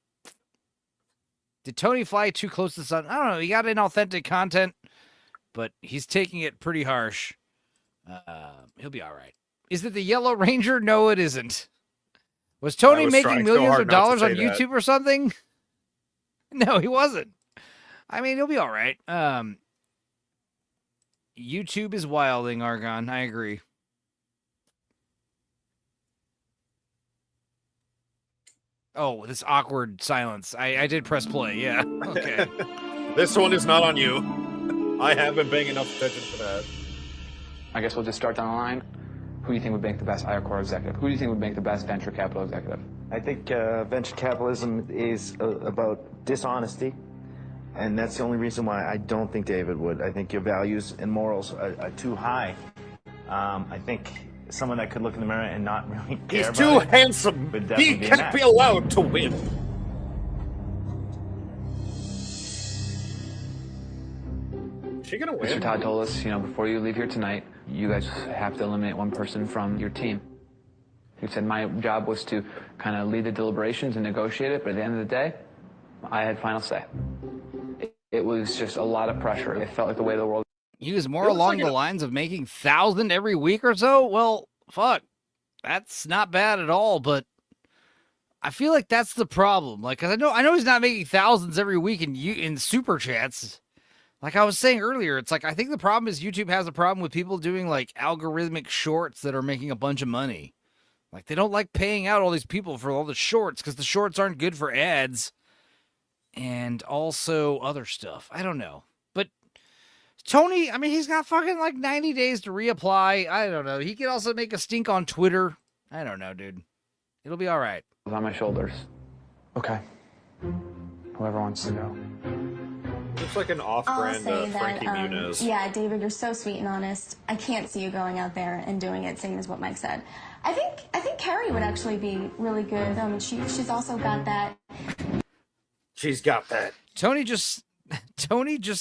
Did Tony fly too close to the sun? I don't know. He got inauthentic content, but he's taking it pretty harsh. He'll be all right. Is it the Yellow Ranger? No, it isn't. Was Tony making millions of dollars on YouTube or something? No, he wasn't. I mean, he'll be all right. YouTube is wilding, Argon. I agree. Oh, this awkward silence. I did press play, yeah. Okay. This one is not on you. I have been paying enough attention to that. I guess we'll just start down the line. Who do you think would make the best IRCore executive? Who do you think would make the best venture capital executive? I think venture capitalism is about dishonesty, and that's the only reason why I don't think David would. I think your values and morals are too high. I think someone that could look in the mirror and not really care He's too handsome. He can't be allowed to win. Is she gonna win? Mr. Todd told us, before you leave here tonight, you guys have to eliminate one person from your team. He said my job was to kind of lead the deliberations and negotiate it, but at the end of the day, I had final say. It was just a lot of pressure. It felt like the way the world... He was more along the lines of making 1,000 every week or so? Well, fuck. That's not bad at all, but I feel like that's the problem. Like, 'cause I know he's not making thousands every week in super chats. Like I was saying earlier, it's like I think the problem is YouTube has a problem with people doing like algorithmic shorts that are making a bunch of money. Like they don't like paying out all these people for all the shorts because the shorts aren't good for ads and also other stuff. I don't know. But Tony, I mean, he's got fucking like 90 days to reapply. I don't know. He could also make a stink on Twitter. I don't know, dude. It'll be all right. On my shoulders. Okay. Whoever wants to go. Looks like an off-brand Frankie Muniz. Yeah, David, you're so sweet and honest. I can't see you going out there and doing it, same as what Mike said. I think Carrie would actually be really good. She's also got that. She's got that. Tony just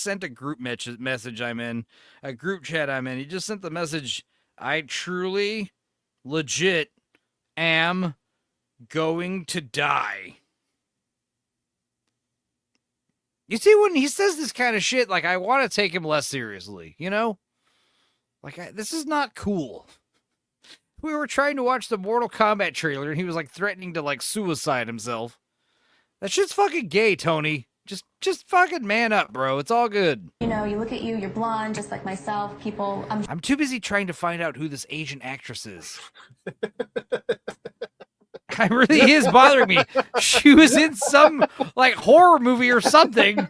sent a group message I'm in, a group chat I'm in. He just sent the message, I truly, legit, am going to die. You see, when he says this kind of shit, like, I want to take him less seriously, you know? Like, this is not cool. We were trying to watch the Mortal Kombat trailer, and he was, like, threatening to, like, suicide himself. That shit's fucking gay, Tony. Just fucking man up, bro. It's all good. You look at you, you're blonde, just like myself. People... I'm too busy trying to find out who this Asian actress is. It really is bothering me. She was in some, like, horror movie or something.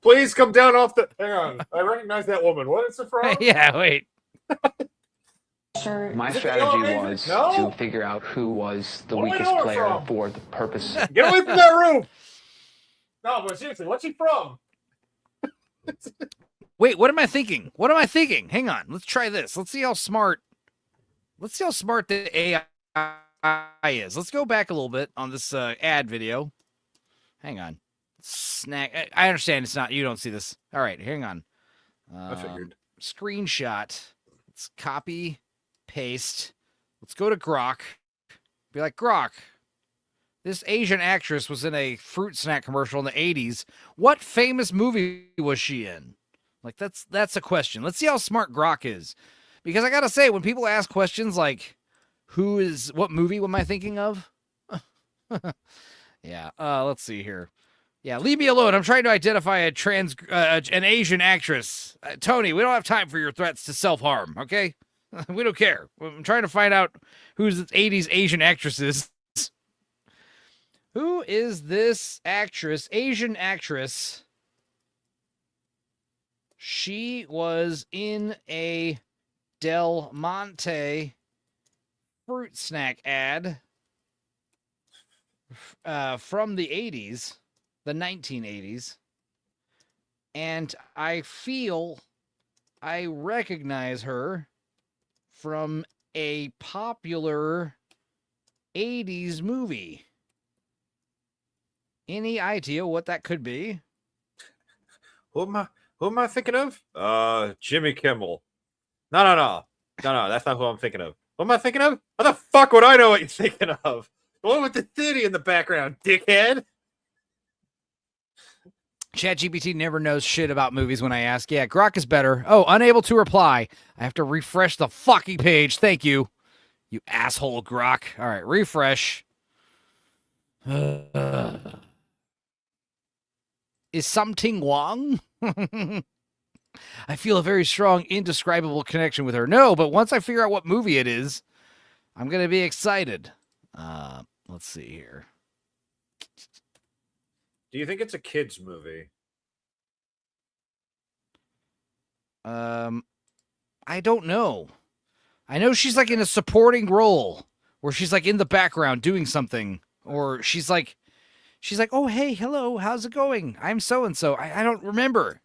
Please come down off the... Hang on. I recognize that woman. What is it from? Yeah, wait. My strategy was to figure out who was the weakest player for the purpose. Get away from that room! No, but seriously, what's she from? Wait, what am I thinking? Hang on. Let's try this. Let's see how smart the AI is. Let's go back a little bit on this ad video. Hang on. Snack. I understand it's not. You don't see this. All right, hang on. I figured. Screenshot. Let's copy, paste. Let's go to Grok. Be like, Grok, this Asian actress was in a fruit snack commercial in the 80s. What famous movie was she in? Like, that's a question. Let's see how smart Grok is. Because I gotta say, when people ask questions like, what movie am I thinking of? Yeah, let's see here. Yeah, leave me alone. I'm trying to identify an Asian actress. Tony, we don't have time for your threats to self-harm, okay? We don't care. I'm trying to find out who's this 80s Asian actress is. Who is this actress, Asian actress? She was in a Del Monte fruit snack ad from the 80s, the 1980s, and I feel I recognize her from a popular 80s movie. Any idea what that could be? Who am I thinking of? Jimmy Kimmel. No, that's not who I'm thinking of. What am I thinking of? How the fuck would I know what you're thinking of? The one with the titty in the background, dickhead. ChatGPT never knows shit about movies when I ask. Yeah, Grok is better. Oh, unable to reply. I have to refresh the fucking page. Thank you. You asshole, Grok. All right, refresh. Is something wrong? I feel a very strong, indescribable connection with her. No, but once I figure out what movie it is, I'm going to be excited. Let's see here. Do you think it's a kid's movie? I don't know. I know she's like in a supporting role where she's like in the background doing something, or she's like, oh, hey, hello, how's it going? I'm so-and-so. I don't remember.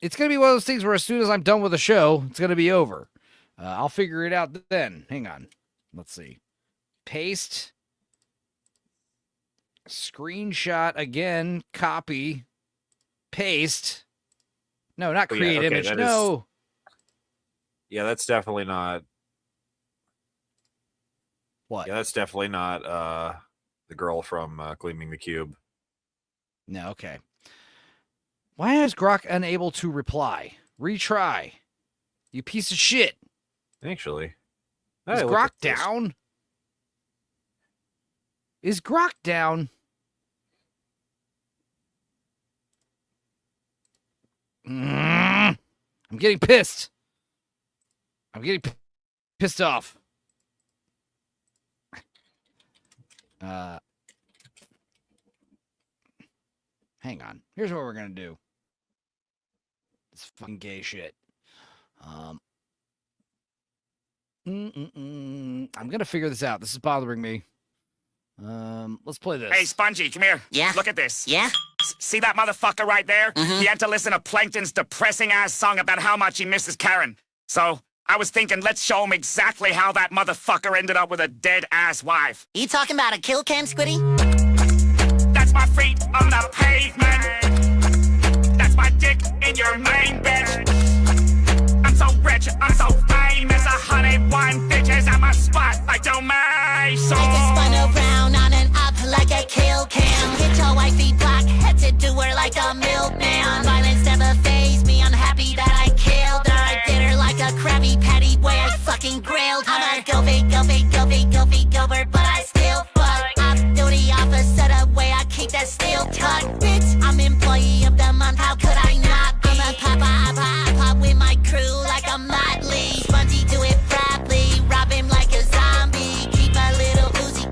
It's going to be one of those things where as soon as I'm done with the show, it's going to be over. I'll figure it out then. Hang on. Let's see. Paste. Screenshot again. Copy. Paste. No, not create image. No. Yeah, that's definitely not. What? Yeah, that's definitely not the girl from Gleaming the Cube. No, okay. Why is Grok unable to reply? Retry. You piece of shit. Actually. Is Grok down? Is Grok down? I'm getting pissed. I'm getting pissed off. Hang on. Here's what we're gonna do. This fucking gay shit. I'm gonna figure this out. This is bothering me. Let's play this. Hey, Spongy, come here. Yeah? Look at this. Yeah? See that motherfucker right there? Mm-hmm. He had to listen to Plankton's depressing-ass song about how much he misses Karen. So, I was thinking, let's show him exactly how that motherfucker ended up with a dead-ass wife. You talking about a kill cam, Squiddy? That's my feet on the pavement. That's my dick in your main bitch. I'm so rich, I'm so famous. 101 bitches at my spot like Domain. So I just spun around on and up like a kill cam. Hit your wifey block, had to do her like a milkman. Violence never fazed me, I'm happy that I killed her. I did her like a Krabby Patty way I fucking grilled her. I'm a Gilbert, but I still fuck. Off duty officer, the way I keep that steel tucked. Bitch, I'm employee of the month, how could I not be? I'm a pop with my crew like a motley. Spongy do it properly, rob him like a zombie. Keep a little Uzi,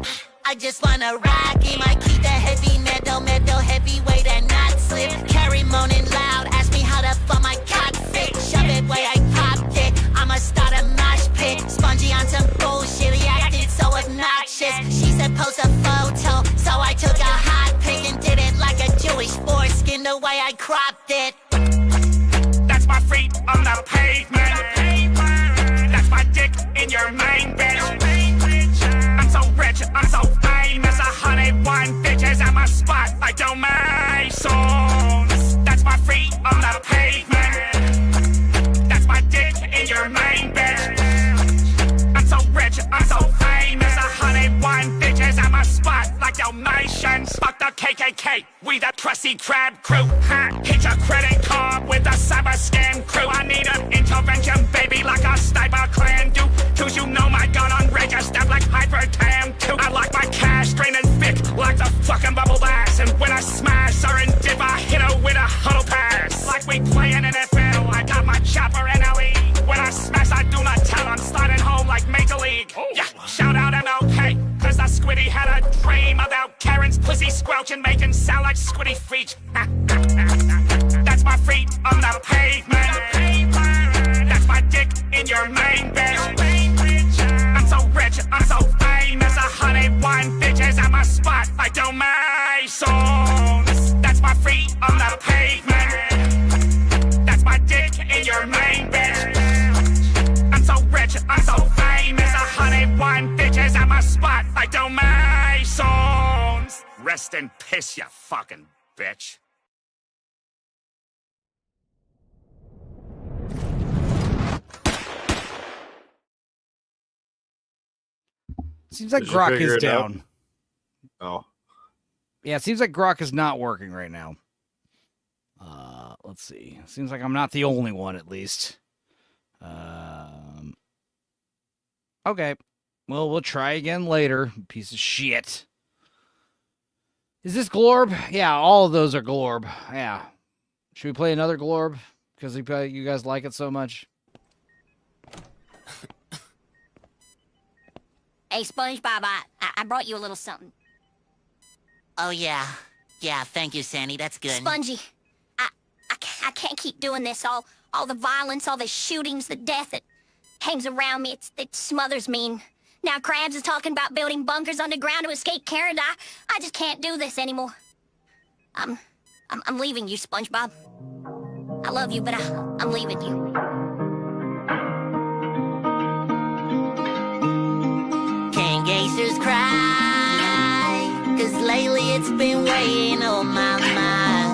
I just wanna rock him. I keep the heavy metal heavyweight and not slip. Carry moaning loud, ask me how the fuck my cock fit. Shove it way I popped it, I'ma start a mosh pit. Spongy on some bullshit, he acted so obnoxious. She said post a photo, so I took a hot pic and did it like a Jewish foreskin the way I cropped it. that's my feet on the pavement. That's my dick in your main bitch. I'm so rich, I'm so famous. 101 bitches at my spot like Domain. That's my feet on the pavement. That's my dick in your main bitch. I'm so rich, I'm so famous. 101 bitches at my spot like Dalmatians. Fuck the KKK, we the Krusty Krab crew. Hit your credit card with the cyber scam crew. I need an intervention, baby, like a sniper clan do. Cause you know my gun on register like Hypertam 2. I like my cash draining thick like the fucking bubble bass. And when I smash her and dip, I hit her with a huddle pass. Like we play in NFL, I got my chopper in LE. When I smash, I do not tell, I'm sliding home like Major League. Yeah, shout out MLK, cause the Squiddy had a dream about Karen's pussy squelching, making sound like Squiddy feet. That's my feet on the pavement. That's my dick in your main bitch. I'm so rich, I'm so famous. 101 bitches at my spot like Domain. That's my feet on the pavement. That's my dick in your main bitch. I'm so rich, I'm so famous. 101 bitches at my spot like Domain. Rest in piss, you fucking bitch. Seems like Grok is down. Oh. Yeah, it seems like Grok is not working right now. Let's see. Seems like I'm not the only one, at least. Okay. Well, we'll try again later. Piece of shit. Is this Glorb? Yeah, all of those are Glorb. Yeah. Should we play another Glorb? Because you guys like it so much. Hey, SpongeBob, I brought you a little something. Oh, yeah. Yeah, thank you, Sandy. That's good. Spongy, I can't keep doing this. All the violence, all the shootings, the death. hangs around me, it smothers me. Now Krabs is talking about building bunkers underground to escape Canada. I just can't do this anymore. I'm leaving you, SpongeBob. I love you, but I'm leaving you. Can gangsters cry? 'Cause lately it's been weighing on my mind.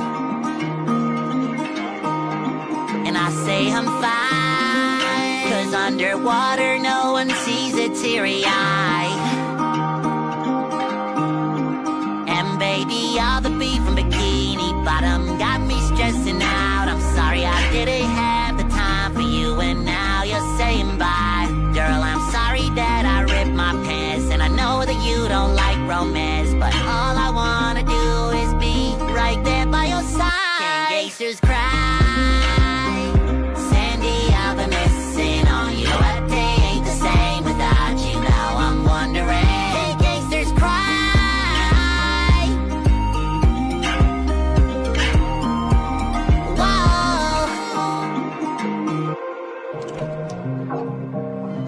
And I say I'm fine, 'cause underwater no one sees a teary eye. And baby, all the beef from Bikini Bottom got me stressing out. I'm sorry I didn't have the time for you, and now you're saying bye. Girl, I'm sorry that I ripped my pants, and I know that you don't like romance, but all I wanna do is be right there by your side. Can gangsters cry? Sandy, I've been missing on you. A day ain't the same without you. Now I'm wondering, can gangsters cry?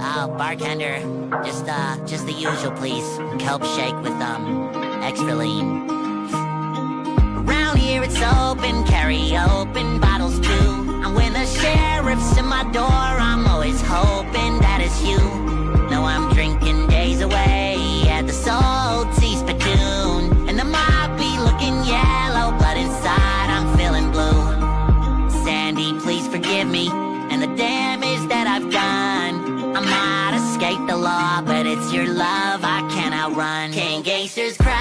Oh, bartender, just the usual, please. Kelp shake with, extra lean. Around here it's open, carry open bottles too. And when the sheriff's in my door, I'm always hoping that it's you. No, I'm drinking days away at the salty spittoon. And the mob be looking yellow, but inside I'm feeling blue. Sandy, please forgive me, and the damage that I've done. I might escape the law, but it's your love I can't outrun. Can gangsters cry?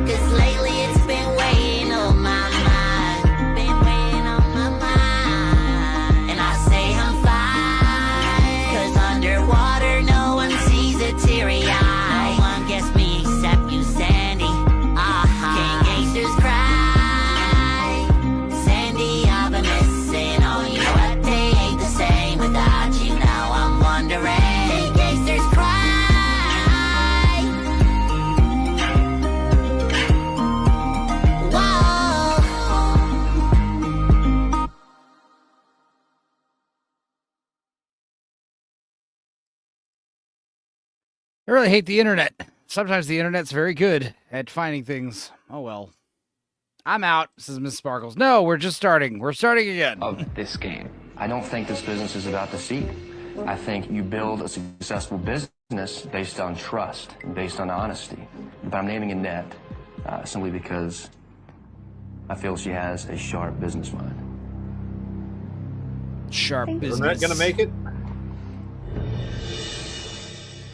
'Cause lately it's been weighing on my mind. Been weighing on my mind. And I say I'm fine, 'cause underwater no one sees a teary eye. No one gets me except you, Sandy. Can gangsters cry? Sandy, I've been missing on you. A day ain't the same without you. Now I'm wondering, can gangsters cry? Whoa. I really hate the internet. Sometimes the internet's very good at finding things. Oh well. I'm out, says Miss Sparkles. No, we're just starting. We're starting again. Of this game. I don't think this business is about deceit. I think you build a successful business based on trust, based on honesty. But I'm naming Annette simply because I feel she has a sharp business mind. Sharp business. Isn't that gonna make it?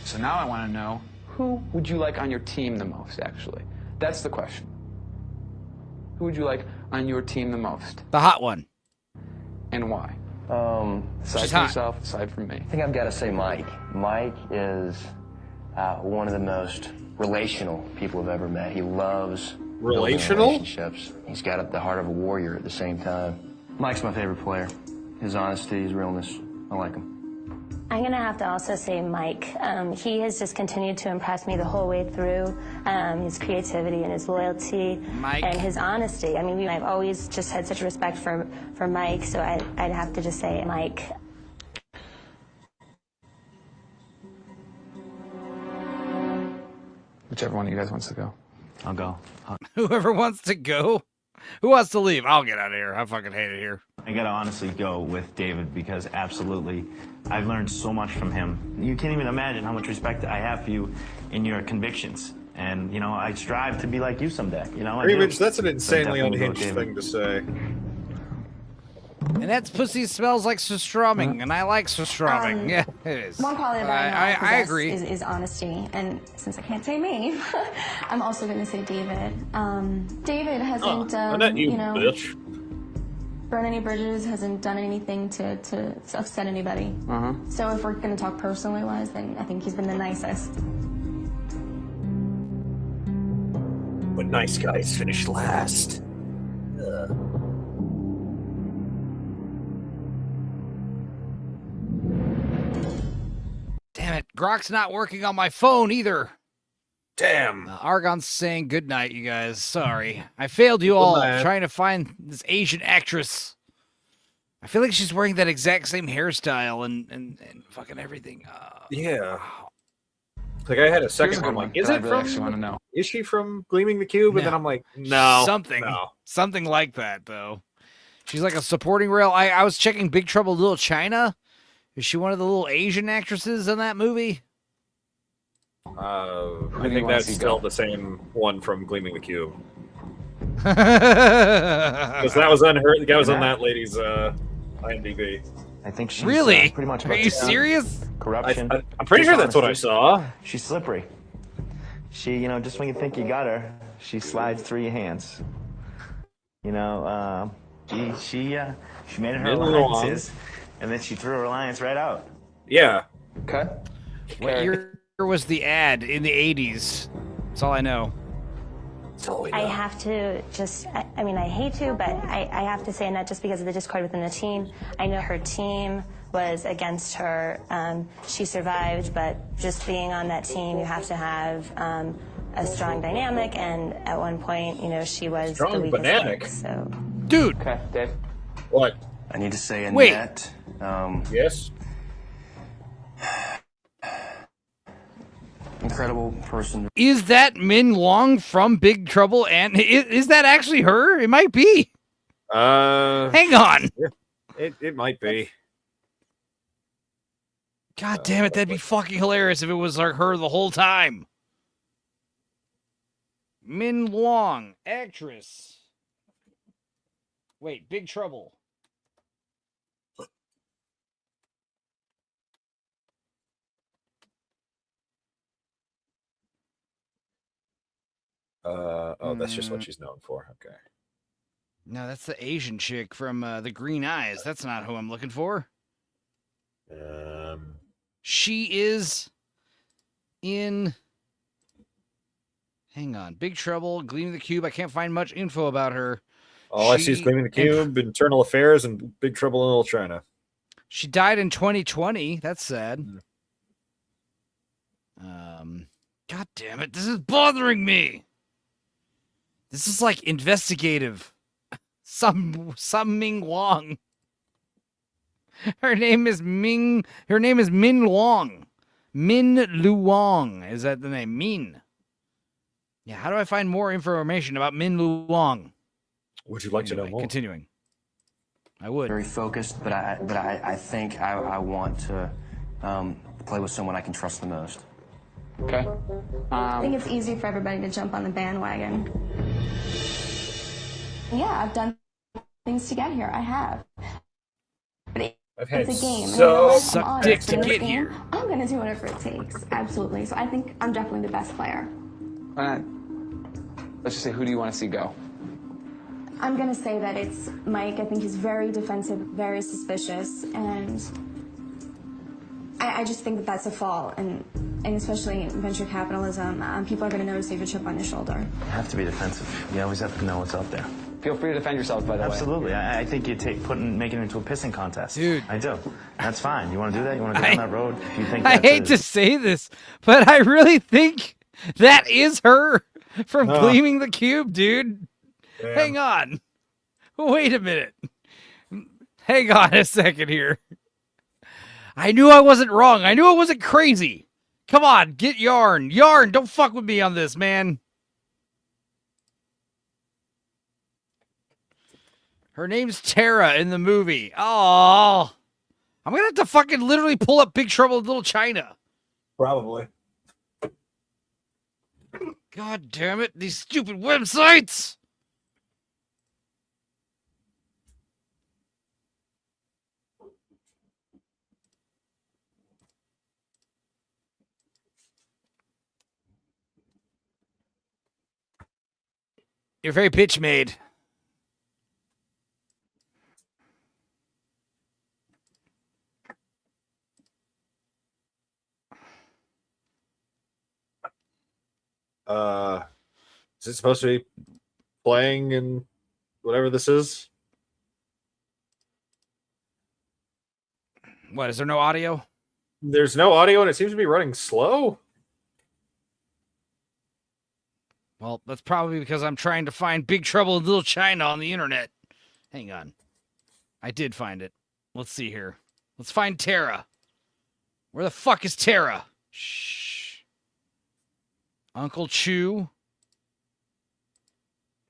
So now I want to know, who would you like on your team the most, actually? That's the question. Who would you like on your team the most? The hot one. And why? Aside She's from hot. yourself, aside from me. I think I've got to say Mike. Mike is one of the most relational people I've ever met. He loves building Relational? relationships. He's got the heart of a warrior at the same time. Mike's my favorite player. His honesty, his realness, I like him. I'm going to have to also say Mike. He has just continued to impress me the whole way through. His creativity and his loyalty and his honesty. I mean, I've always just had such respect for Mike, so I'd have to just say Mike. Whichever one of you guys wants to go. I'll go. Whoever wants to go. Who wants to leave? I'll get out of here. I fucking hate it here. I gotta honestly go with David because absolutely, I've learned so much from him. You can't even imagine how much respect I have for you and your convictions. And, you know, I strive to be like you someday, you know? I do. Reimage, that's an insanely So definitely go with unhinged David. thing to say. And that's pussy smells like surströmming, and I like surströmming. Yeah, it is. One quality that I I possess agree. is honesty. And since I can't say me, I'm also going to say David. David hasn't, Annette, you bitch. burned any bridges, hasn't done anything to upset anybody. So if we're going to talk personally wise, then I think he's been the nicest. But nice guys finish last. Damn it, Grok's not working on my phone either. Damn. Argon's saying goodnight, you guys. Sorry. I failed you all Good night. trying to find this Asian actress. I feel like she's wearing that exact same hairstyle and fucking everything. Yeah. Like I had a second. I'm like, is it really from? actually want to know. Is she from Gleaming the Cube? No. And then I'm like, no, something like that though. She's like a supporting role. I was checking Big Trouble in Little China. Is she one of the little Asian actresses in that movie? I think that's still the same one from Gleaming the Cube. Because that was on her. That was on that lady's IMDb. I think she's really pretty much. Are you serious? Corruption. I'm pretty sure that's what I saw. She's slippery. She, just when you think you got her, she slides through your hands. She made it her alliances, and then she threw her alliance right out. Yeah. Okay. What year was the ad in the 80s? That's all I know. I have to just, I mean, I hate to, but I have to say, not just because of the discord within the team. I know her team was against her. She survived, but just being on that team, you have to have a strong dynamic. And at one point, she was strong the weakest dynamic. link, so. Dude. Okay, Dave. What? I need to say Wait. Annette. Yes. Incredible person. Is that Min Long from Big Trouble? And is that actually her? It might be. Hang on. It might be. God damn it, that'd be fucking hilarious if it was like her the whole time. Min Long, actress. Wait, Big Trouble. That's just what she's known for. Okay. No, that's the Asian chick from The Green Eyes. That's not who I'm looking for. She is in... Hang on. Big Trouble, Gleaming the Cube. I can't find much info about her. All I see is Gleaming the Cube, Internal Affairs, and Big Trouble in Little China. She died in 2020. That's sad. God damn it. This is bothering me. This is like investigative. Some Ming Wong. Her name is Min Luong. Min Luong. Is that the name? Min. Yeah, how do I find more information about Min Luong? Would you like to know more? Continuing. I would. Very focused, but I think I want to play with someone I can trust the most. Okay. I think it's easy for everybody to jump on the bandwagon. Yeah, I've done things to get here. I have. But it's a game. Suck dick to get here. I'm going to do whatever it takes. Absolutely. So I think I'm definitely the best player. Let's just say, who do you want to see go? I'm going to say that it's Mike. I think he's very defensive, very suspicious, and I just think that that's a fall, and especially in venture capitalism, people are going to notice you have a chip on your shoulder. You have to be defensive. You always have to know what's out there. Feel free to defend yourself, by the way. Absolutely. I think you making it into a pissing contest. Dude. I do. That's fine. You want to do that? You want to go down that road? If you think I hate to say this, but I really think that is her from Gleaming the Cube, dude. Damn. Hang on. Wait a minute. Hang on a second here. I knew I wasn't wrong. I knew I wasn't crazy. Come on, get Yarn. Yarn, don't fuck with me on this, man. Her name's Tara in the movie. Oh, I'm going to have to fucking literally pull up Big Trouble in Little China. Probably. God damn it, these stupid websites. You're very bitch made. Is it supposed to be playing in whatever this is? What, is there no audio? There's no audio and it seems to be running slow. Well, that's probably because I'm trying to find Big Trouble in Little China on the internet. Hang on. I did find it. Let's see here. Let's find Tara. Where the fuck is Tara? Shh. Uncle Chew.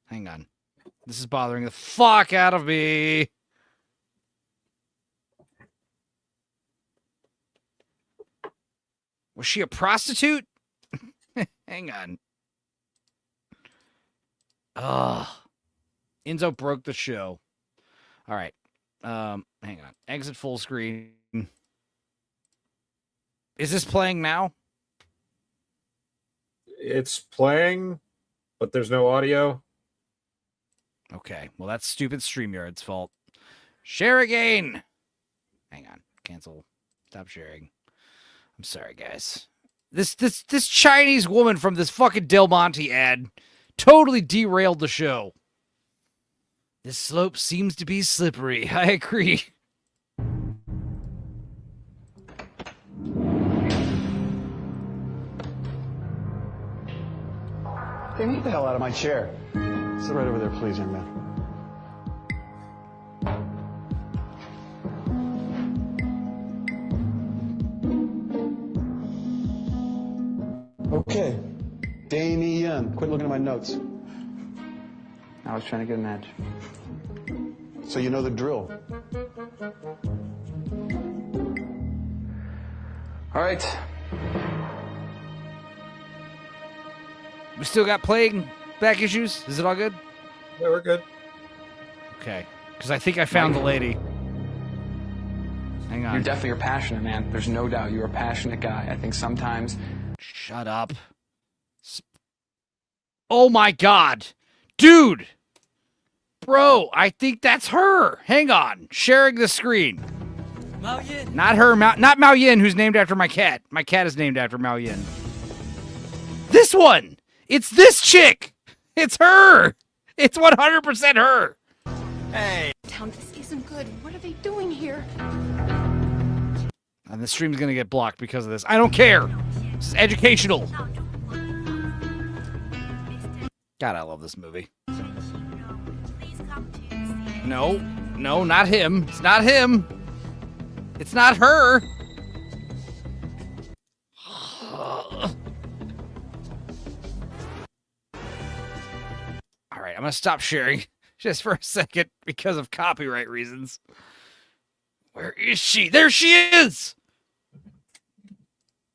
Hang on. This is bothering the fuck out of me. Was she a prostitute? Hang on. Ugh. Enzo broke the show. All right. Hang on. Exit full screen. Is this playing now? It's playing, but there's no audio. Okay. Well, that's stupid StreamYard's fault. Share again. Hang on. Cancel. Stop sharing. I'm sorry, guys. This Chinese woman from this fucking Del Monte ad totally derailed the show. This slope seems to be slippery. I agree. Get the hell out of my chair. Sit right over there, please, young man. Okay. Damien, quit looking at my notes. I was trying to get an edge. So you know the drill. All right. We still got plague back issues? Is it all good? Yeah, we're good. Okay. Because I think I found the lady. Hang on. You definitely are passionate, man. There's no doubt you're a passionate guy. I think sometimes... Shut up. Oh my god. Dude. Bro, I think that's her. Hang on. Sharing the screen. Mao Yin. Not her. Not Mao Yin, who's named after my cat. My cat is named after Mao Yin. This one. It's this chick. It's her. It's 100% her. Hey. Town, this isn't good. What are they doing here? And the stream's going to get blocked because of this. I don't care. This is educational. God, I love this movie. No, not him. It's not him. It's not her. All right, I'm going to stop sharing just for a second because of copyright reasons. Where is she? There she is.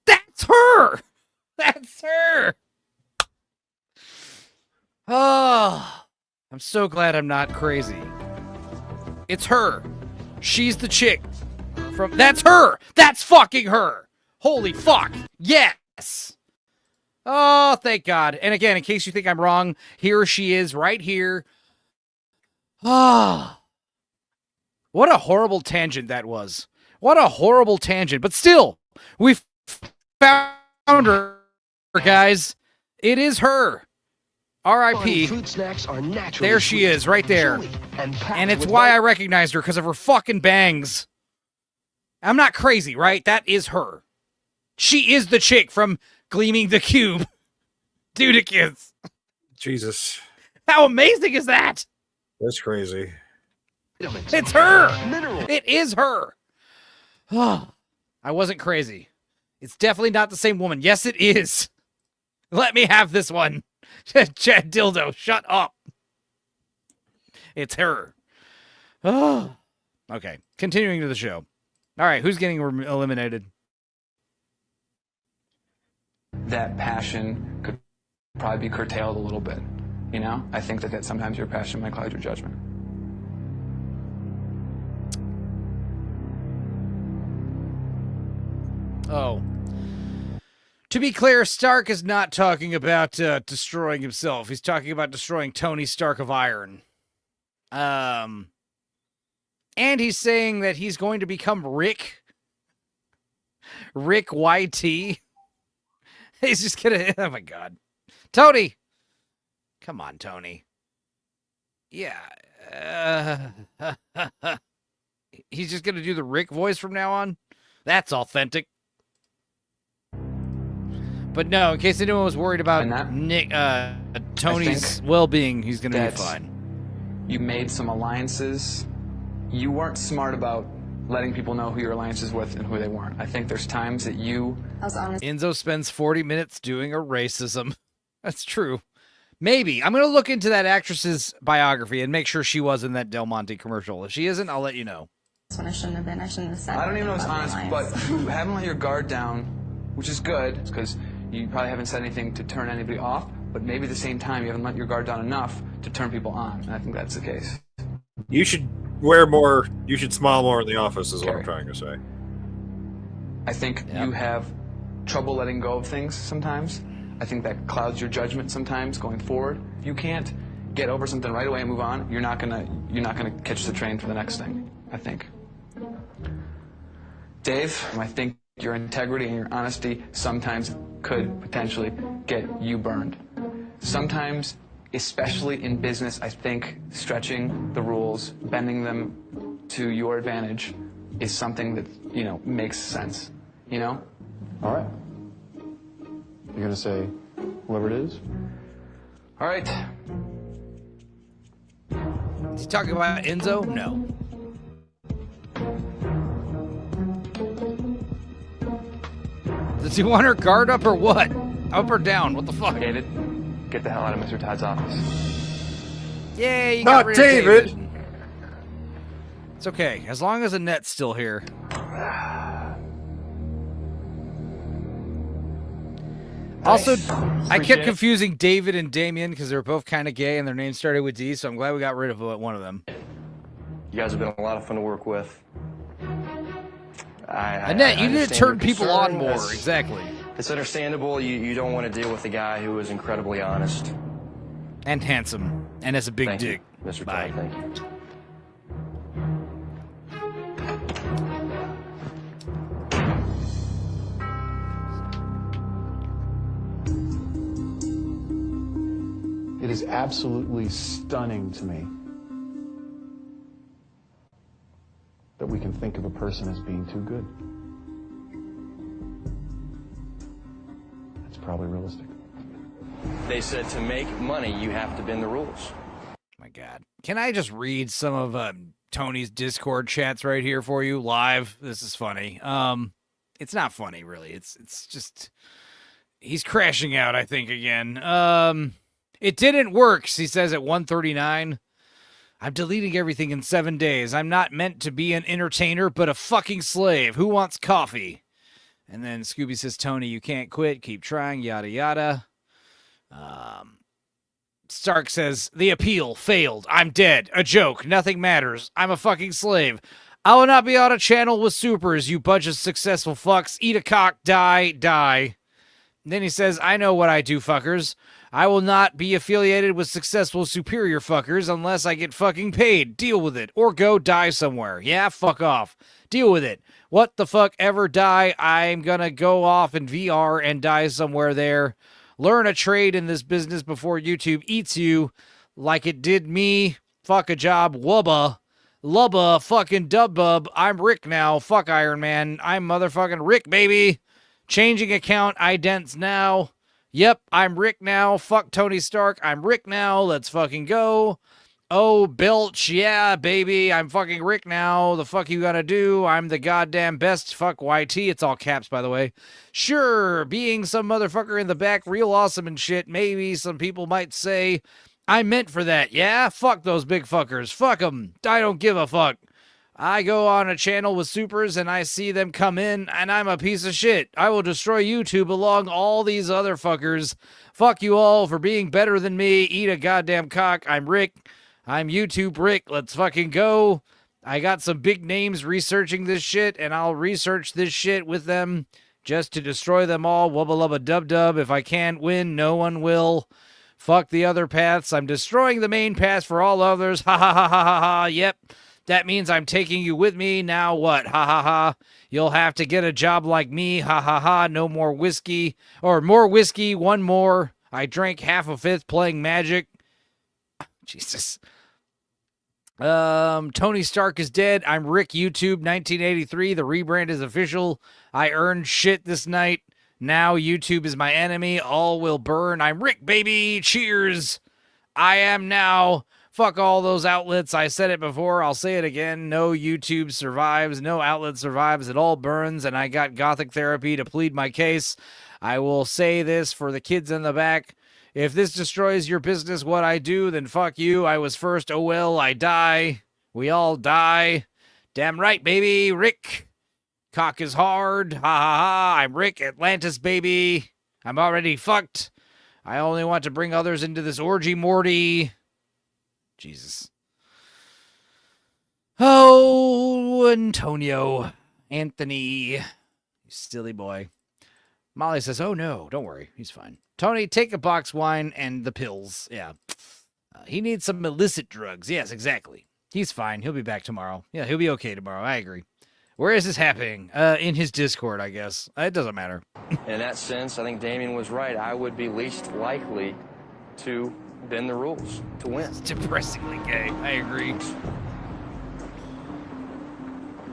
That's her. That's her. Oh, I'm so glad I'm not crazy. It's her. She's the chick from... That's her. That's fucking her. Holy fuck. Yes. Oh, thank God. And again, in case you think I'm wrong, here she is right here. Ah. What a horrible tangent that was. What a horrible tangent. But still, we've found her, guys. It is her. R.I.P. Fruit snacks are naturally There she is, right there. And it's why I recognized her, because of her fucking bangs. I'm not crazy, right? That is her. She is the chick from Gleaming the Cube. Dudikins. Jesus. How amazing is that? That's crazy. It's her. It is her. I wasn't crazy. It's definitely not the same woman. Yes, it is. Let me have this one. Chad Dildo, shut up. It's her. Okay, continuing to the show. All right, who's getting eliminated? that passion could probably be curtailed a little bit. You know, I think that sometimes your passion might cloud your judgment. Oh. To be clear, Stark is not talking about destroying himself. He's talking about destroying Tony Stark of Iron. And he's saying that he's going to become Rick YT. He's just gonna, oh my God. Tony! Come on, Tony. Yeah. He's just gonna do the Rick voice from now on? That's authentic. But no, in case anyone was worried about Tony's well-being, he's gonna be fine. You made some alliances. you weren't smart about letting people know who your alliance is with and who they weren't. I think there's times that you... Enzo spends 40 minutes doing a racism. That's true. Maybe. I'm going to look into that actress's biography and make sure she was in that Del Monte commercial. If she isn't, I'll let you know. When I shouldn't have been. I shouldn't have said. I don't even know if it's anything honest, about but you haven't let your guard down, which is good, because you probably haven't said anything to turn anybody off, but maybe at the same time you haven't let your guard down enough to turn people on, and I think that's the case. You should wear more, you should smile more in the office is what I'm trying to say. I think you have trouble letting go of things sometimes. I think that clouds your judgment sometimes going forward. If you can't get over something right away and move on, you're not gonna catch the train for the next thing, I think. Dave, I think your integrity and your honesty sometimes could potentially get you burned. Sometimes, especially in business, I think stretching the rules, bending them to your advantage is something that, you know, makes sense, you know? All right. You're going to say whoever it is? All right. Is he talking about Enzo? No. Does he want her guard up or what? Up or down? What the fuck? David, get the hell out of Mr. Todd's office. Yay, you Not got rid of David. It's okay, as long as Annette's still here. Also, I kept confusing David and Damien because they were both kind of gay and their names started with D, so I'm glad we got rid of one of them. You guys have been a lot of fun to work with. Annette, you need to turn people on more. Exactly. It's understandable. You don't want to deal with a guy who is incredibly honest. And handsome. And has a big dick. Mr. Bye. Todd, thank you. It is absolutely stunning to me that we can think of a person as being too good. That's probably realistic. They said to make money, you have to bend the rules. My God. Can I just read some of Tony's Discord chats right here for you live? This is funny. It's not funny, really. It's just... He's crashing out, I think, again. It didn't work, he says at 1:39. I'm deleting everything in 7 days. I'm not meant to be an entertainer, but a fucking slave. Who wants coffee? And then Scooby says, Tony, you can't quit. Keep trying, yada, yada. Stark says, the appeal failed. I'm dead. A joke. Nothing matters. I'm a fucking slave. I will not be on a channel with supers, you bunch of successful fucks. Eat a cock, die, die. Then he says, I know what I do, fuckers. I will not be affiliated with successful superior fuckers unless I get fucking paid. Deal with it. Or go die somewhere. Yeah, fuck off. Deal with it. What the fuck ever die? I'm gonna go off in VR and die somewhere there. Learn a trade in this business before YouTube eats you like it did me. Fuck a job. Wubba. Lubba. Fucking dubbub. I'm Rick now. Fuck Iron Man. I'm motherfucking Rick, baby. Changing account idents now. Yep, I'm Rick now. Fuck Tony Stark. I'm Rick now. Let's fucking go. Oh, Belch. Yeah, baby. I'm fucking Rick now. The fuck you gonna do? I'm the goddamn best. Fuck YT. It's all caps, by the way. Sure, being some motherfucker in the back, real awesome and shit. Maybe some people might say I meant for that. Yeah, fuck those big fuckers. Fuck them. I don't give a fuck. I go on a channel with supers and I see them come in and I'm a piece of shit. I will destroy YouTube along all these other fuckers. Fuck you all for being better than me. Eat a goddamn cock. I'm Rick. I'm YouTube Rick. Let's fucking go. I got some big names researching this shit and I'll research this shit with them just to destroy them all. Wubba lubba dub dub. If I can't win, no one will. Fuck the other paths. I'm destroying the main path for all others. Ha ha ha ha ha ha. Yep. That means I'm taking you with me. Now what? Ha ha ha. You'll have to get a job like me. Ha ha ha. No more whiskey. Or more whiskey. One more. I drank half a fifth playing Magic. Jesus. Tony Stark is dead. I'm Rick YouTube 1983. The rebrand is official. I earned shit this night. Now YouTube is my enemy. All will burn. I'm Rick, baby. Cheers. I am now Fuck all those outlets. I said it before. I'll say it again. No YouTube survives. No outlet survives. It all burns, and I got Gothic Therapy to plead my case. I will say this for the kids in the back. If this destroys your business, what I do, then fuck you. I was first. Oh, well, I die. We all die. Damn right, baby. Rick. Cock is hard. Ha ha ha. I'm Rick. Atlantis, baby. I'm already fucked. I only want to bring others into this orgy, Morty. Jesus. Oh, Anthony. You silly boy. Molly says, oh, no, don't worry. He's fine. Tony, take a box wine and the pills. Yeah. He needs some illicit drugs. Yes, exactly. He's fine. He'll be back tomorrow. Yeah, he'll be okay tomorrow. I agree. Where is this happening? In his Discord, I guess. It doesn't matter. In that sense, I think Damien was right. I would be least likely to bend the rules to win. It's depressingly gay. I agree.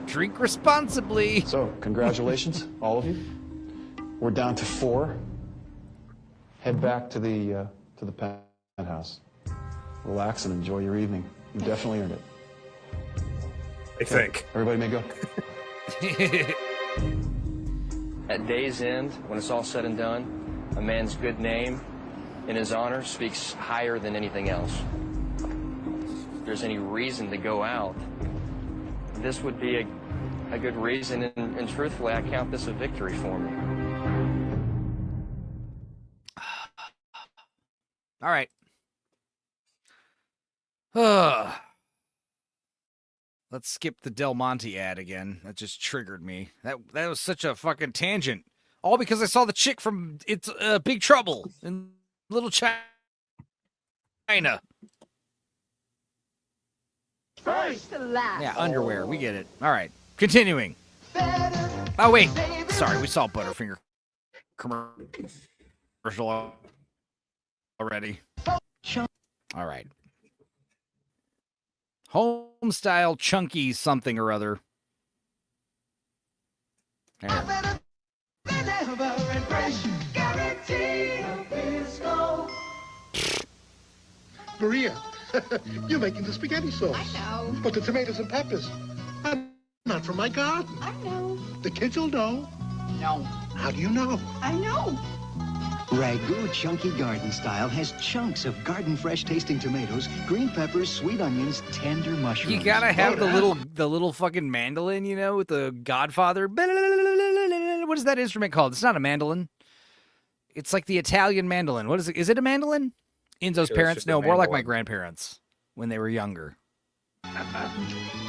Drink responsibly. So, congratulations, all of you. We're down to 4. Head back to the penthouse. Relax and enjoy your evening. You definitely earned it. I think. Everybody may go. At day's end, when it's all said and done, a man's good name in his honor speaks higher than anything else. If there's any reason to go out, this would be a good reason, and truthfully, I count this a victory for me. All right. Let's skip the Del Monte ad again. That just triggered me. That was such a fucking tangent. All because I saw the chick from It's Big Trouble in Little China. First to last. Yeah, underwear. We get it. All right. Continuing. Oh, wait. Sorry, we saw Butterfinger commercial already. All right. Home style chunky something or other. There. Maria, you're making the spaghetti sauce. I know. But the tomatoes and peppers are not from my garden. I know. The kids will know. No. How do you know? I know. Ragu Chunky Garden Style has chunks of garden fresh tasting tomatoes, green peppers, sweet onions, tender mushrooms. You gotta have the little fucking mandolin, you know, with the Godfather. What is that instrument called? It's not a mandolin. It's like the Italian mandolin. What is it? Is it a mandolin? Enzo's parents? No, more like my grandparents when they were younger.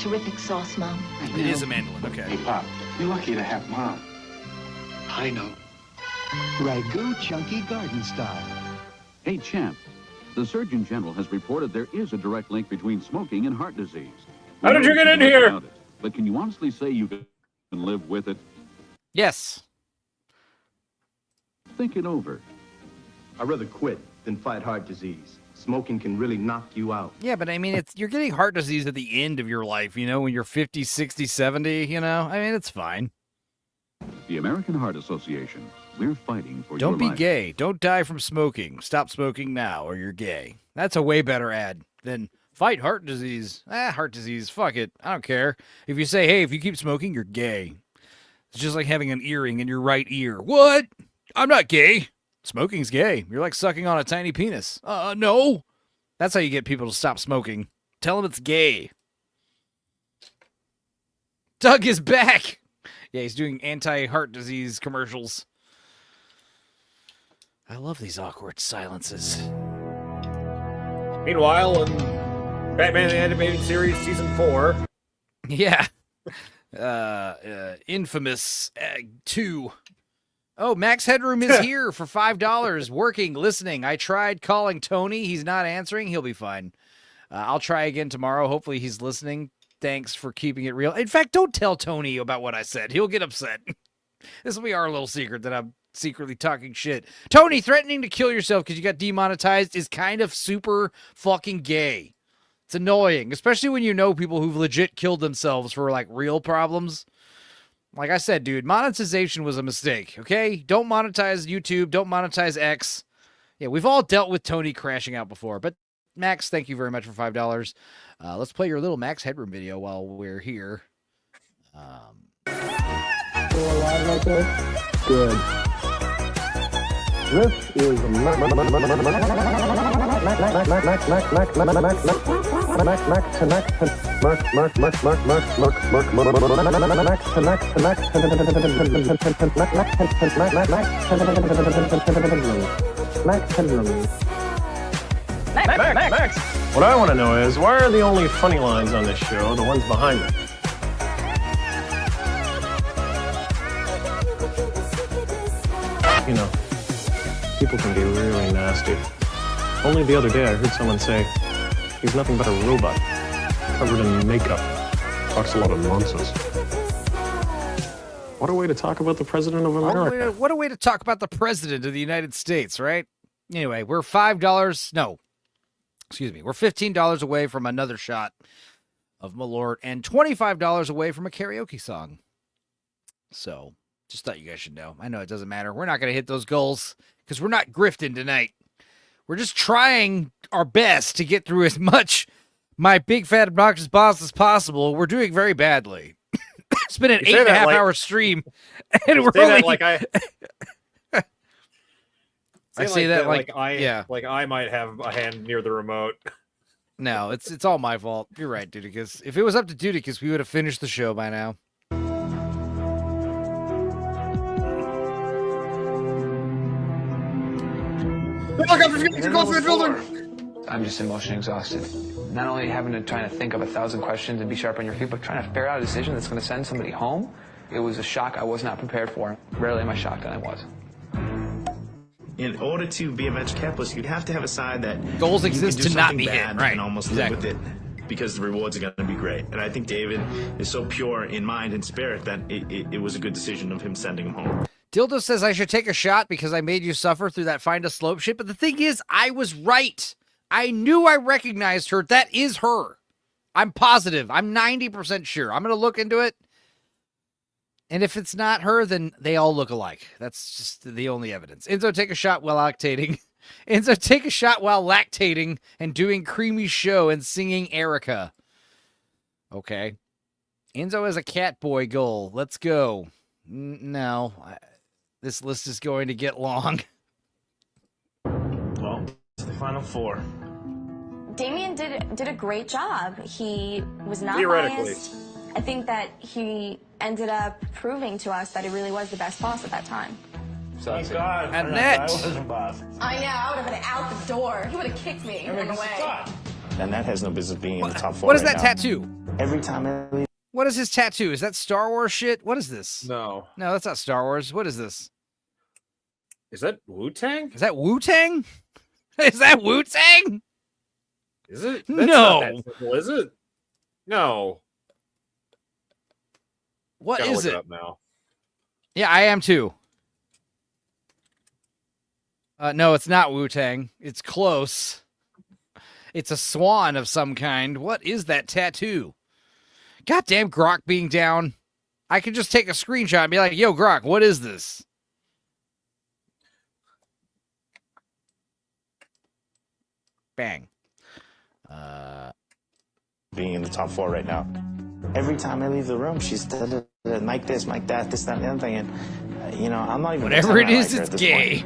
Terrific sauce, Mom. It is a mandolin, okay. Hey, Pop, you're lucky to have Mom. I know. Ragu Chunky Garden Style. Hey, champ. The Surgeon General has reported there is a direct link between smoking and heart disease. How did you get in here? But can you honestly say you can live with it? Yes. Think it over. I'd rather quit than fight heart disease. Smoking can really knock you out. Yeah, but I mean, you're getting heart disease at the end of your life, you know, when you're 50, 60, 70, you know? I mean, it's fine. The American Heart Association. We're fighting for your life. Don't be gay. Don't die from smoking. Stop smoking now or you're gay. That's a way better ad than fight heart disease. Heart disease. Fuck it. I don't care. If you say, hey, if you keep smoking, you're gay. It's just like having an earring in your right ear. What? I'm not gay. Smoking's gay. You're like sucking on a tiny penis. No. That's how you get people to stop smoking. Tell them it's gay. Doug is back. Yeah, he's doing anti-heart disease commercials. I love these awkward silences. Meanwhile, in Batman the Animated Series Season 4. Yeah. Infamous 2. Oh, Max Headroom is here for $5, working, listening. I tried calling Tony. He's not answering. He'll be fine. I'll try again tomorrow. Hopefully he's listening. Thanks for keeping it real. In fact, don't tell Tony about what I said. He'll get upset. This will be our little secret that I'm secretly talking shit. Tony, threatening to kill yourself because you got demonetized is kind of super fucking gay. It's annoying, especially when you know people who've legit killed themselves for, like, real problems. Like I said, dude, monetization was a mistake, okay? Don't monetize YouTube. Don't monetize X. Yeah, we've all dealt with Tony crashing out before, but Max, thank you very much for $5. Let's play your little Max Headroom video while we're here. Good. This is Max! What I want to know is, why are the only funny lines on this show the ones behind me? You know, people can be really nasty. Only the other day I heard someone say, he's nothing but a robot, covered in makeup. Talks a lot of nonsense. What a way to talk about the President of America. What a way to talk about the President of the United States, right? Anyway, we're $5. No, excuse me. We're $15 away from another shot of Malort and $25 away from a karaoke song. So, just thought you guys should know. I know it doesn't matter. We're not going to hit those goals because we're not grifting tonight. We're just trying our best to get through as much my big, fat, obnoxious boss as possible. We're doing very badly. It's been an 8.5 hour stream, and we're only... I say that like I might have a hand near the remote. No, it's all my fault. You're right, Dudicus. If it was up to Dudicus, we would have finished the show by now. I'm just emotionally exhausted. Not only having to try to think of 1,000 questions and be sharp on your feet, but trying to figure out a decision that's going to send somebody home. It was a shock I was not prepared for. Rarely am I shocked, and I was. In order to be a venture capitalist, you'd have to have a side that goals exist to not be hit, right? And almost live with it because the rewards are going to be great. And I think David is so pure in mind and spirit that it was a good decision of him sending him home. Dildo says I should take a shot because I made you suffer through that Find a Slope shit. But the thing is, I was right. I knew I recognized her. That is her. I'm positive. I'm 90% sure. I'm going to look into it. And if it's not her, then they all look alike. That's just the only evidence. Enzo, take a shot while lactating. Enzo, take a shot while lactating and doing creamy show and singing Erica. Okay. Enzo has a cat boy goal. Let's go. No. This list is going to get long. Well, it's the final four. Damien did a great job. He was not biased. I think that he ended up proving to us that he really was the best boss at that time. Thank God. Annette. I wasn't boss. I know. I would have been out the door. He would have kicked me and run away. And that has no business being in the top four. What is right that now. tattoo? Every time I leave. What is his tattoo? Is that Star Wars shit? What is this? No. No, that's not Star Wars. What is this? Is that Wu-Tang? Is that Wu-Tang? Is that Wu-Tang? Is it? That's No. not that simple, is it? No. What Gotta is look it? up now. Yeah, I am too. No, it's not Wu-Tang. It's close. It's a swan of some kind. What is that tattoo? Goddamn Grok being down. I could just take a screenshot and be like, yo, Grok, what is this? Bang. Being in the top four right now. Every time I leave the room, she's Mike this, Mike that, this, that, and the other thing. And, I'm not even... Whatever it is, like it's gay.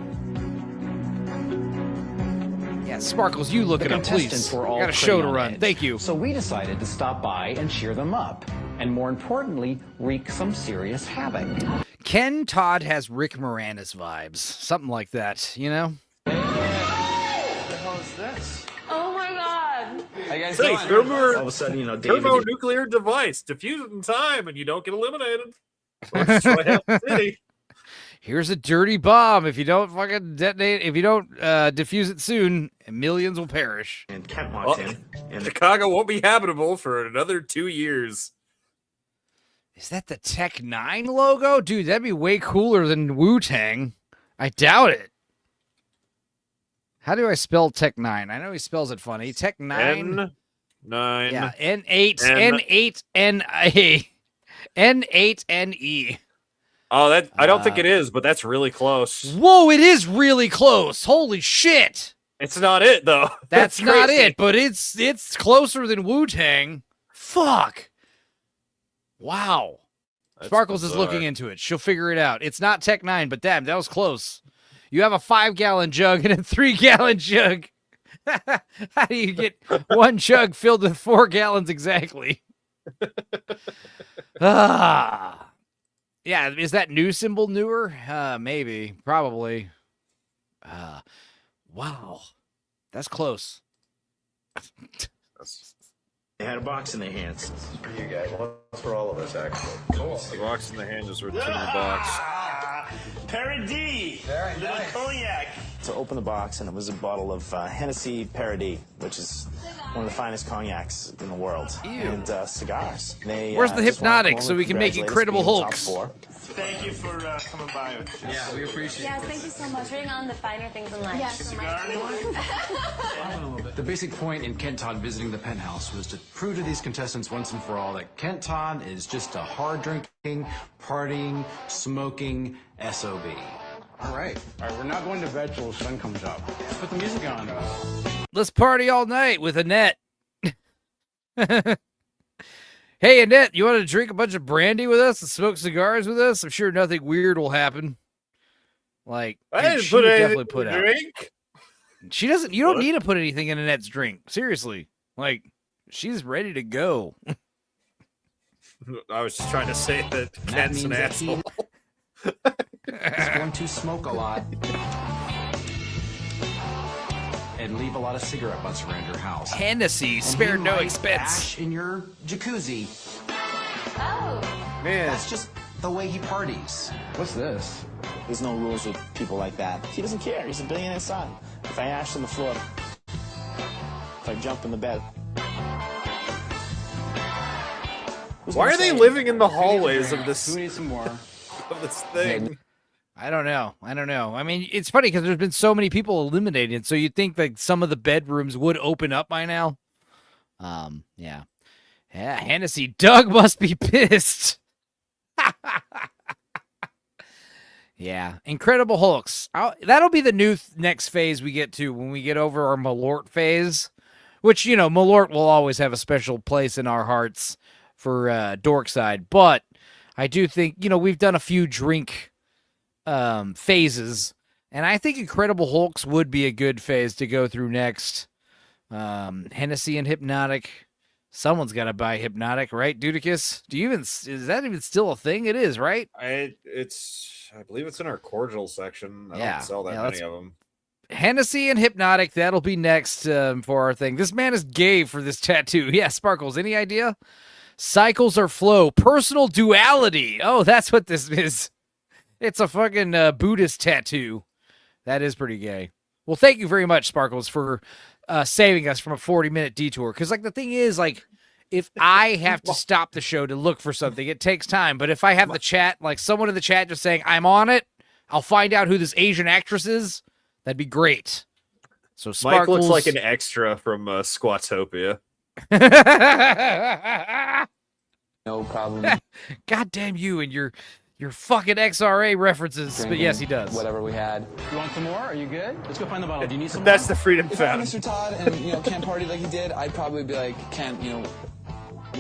Yeah, Sparkles, you look it up, please. Got a show to run. Thank you. So we decided to stop by and cheer them up. And more importantly, wreak some serious havoc. Ken Todd has Rick Moranis vibes. Something like that, you know? What the hell is this? Oh my God. How you guys Say, doing? All of a sudden, David... thermonuclear device. Diffuse it in time and you don't get eliminated. Let's try Apple City. Here's a dirty bomb. If you don't fucking detonate, if you don't defuse it soon, millions will perish. And Kent walks in. And Chicago won't be habitable for another 2 years. Is that the Tech 9 logo? Dude, that'd be way cooler than Wu-Tang. I doubt it. How do I spell Tech 9? I know he spells it funny. Tech 9. N9. Yeah, N8, N8, N-A, N8, N-E. Oh, that I don't think it is, but that's really close. Whoa, it is really close. Holy shit. It's not it though. That's not it, but it's closer than Wu-Tang. Fuck. Wow. That's Sparkles bizarre. is looking into it. She'll figure it out. It's not Tech 9, but damn, that was close. You have a 5-gallon jug and a 3-gallon jug. How do you get one jug filled with 4 gallons exactly? Yeah, is that new symbol newer? Maybe, probably. Wow, that's close. They had a box in their hands. For you guys, well, for all of us, actually. Cool. The box in the hand is returned the box. Paradis. Very nice. Cognac. To open the box, and it was a bottle of Hennessy Paradis, which is one of the finest cognacs in the world. Ew. And cigars. They, Where's the just wanna hypnotic so we can make congratulate us Incredible being top Hulks? 4. Thank you for coming by. Yeah, we appreciate Yes, thank you so much. Bring on the finer things in life. Yes. The basic point in Kent Todd visiting the penthouse was to prove to these contestants once and for all that Kent Todd is just a hard-drinking, partying, smoking SOB. All right, we're not going to bed till the sun comes up. Let's put the music on. Let's party all night with Annette. Hey, Annette, you want to drink a bunch of brandy with us and smoke cigars with us? I'm sure nothing weird will happen. Like, I dude, didn't she put would anything definitely put in out. the drink. She doesn't. You don't What? need to put anything in Annette's drink. Seriously, like, she's ready to go. I was just trying to say that That Kent's an means that he- asshole. He's going to smoke a lot and leave a lot of cigarette butts around your house. Hennessy, And spare he no might expense. Ash in your jacuzzi. Oh. Man, That's just the way he parties. What's this? There's no rules with people like that. He doesn't care. He's a billionaire son. If I ash on the floor, if I jump in the bed. why are they living in the hallways of this Who needs some more? of this thing? I don't know. I mean, it's funny because there's been so many people eliminated, so you'd think that some of the bedrooms would open up by now. Yeah. Yeah, Hennessy. Doug must be pissed. Yeah, Incredible Hulks. That'll be the new next phase we get to when we get over our Malort phase, which, you know, Malort will always have a special place in our hearts for Dorkside. But I do think, you know, we've done a few drink phases, and I think Incredible Hulks would be a good phase to go through next. Hennessy and Hypnotic. Someone's got to buy Hypnotic, right, Dudicus? Is that even still a thing? It is, right? I believe it's in our cordial section. I don't sell that many of them. Hennessy and Hypnotic, that'll be next for our thing. This man is gay for this tattoo. Yeah, Sparkles, any idea? Cycles or flow. Personal duality. Oh, that's what this is. It's a fucking Buddhist tattoo. That is pretty gay. Well, thank you very much, Sparkles, for saving us from a 40-minute detour. Because, like, the thing is, like, if I have to stop the show to look for something, it takes time. But if I have the chat, like someone in the chat just saying, I'm on it, I'll find out who this Asian actress is. That'd be great. So Sparkles... Mike looks like an extra from Squatopia. No problem. God damn you and your fucking XRA references. But yes, he does. Whatever we had. You want some more? Are you good? Let's go find the bottle. Do you need some That's more? the Freedom If I'm Fountain. Mr. Todd and can't party like he did, I'd probably be like, Ken,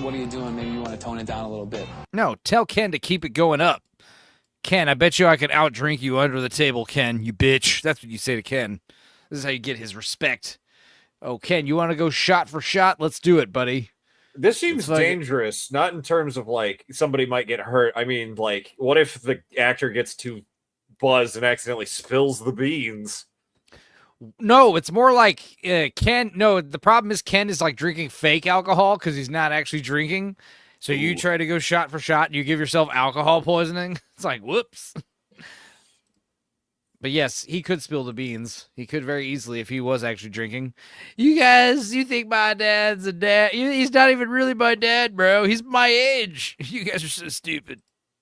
what are you doing? Maybe you want to tone it down a little bit. No, tell Ken to keep it going up. Ken, I bet you I could outdrink you under the table, Ken, you bitch. That's what you say to Ken. This is how you get his respect. Oh, Ken, you want to go shot for shot? Let's do it, buddy. This seems dangerous, not in terms of like somebody might get hurt. I mean, like, what if the actor gets too buzzed and accidentally spills the beans? No, it's more like Ken. No, the problem is Ken is like drinking fake alcohol because he's not actually drinking. So you try to go shot for shot and you give yourself alcohol poisoning. It's like, whoops. But yes, he could spill the beans. He could very easily if he was actually drinking. You guys, you think my dad's a dad? He's not even really my dad, bro. He's my age. You guys are so stupid.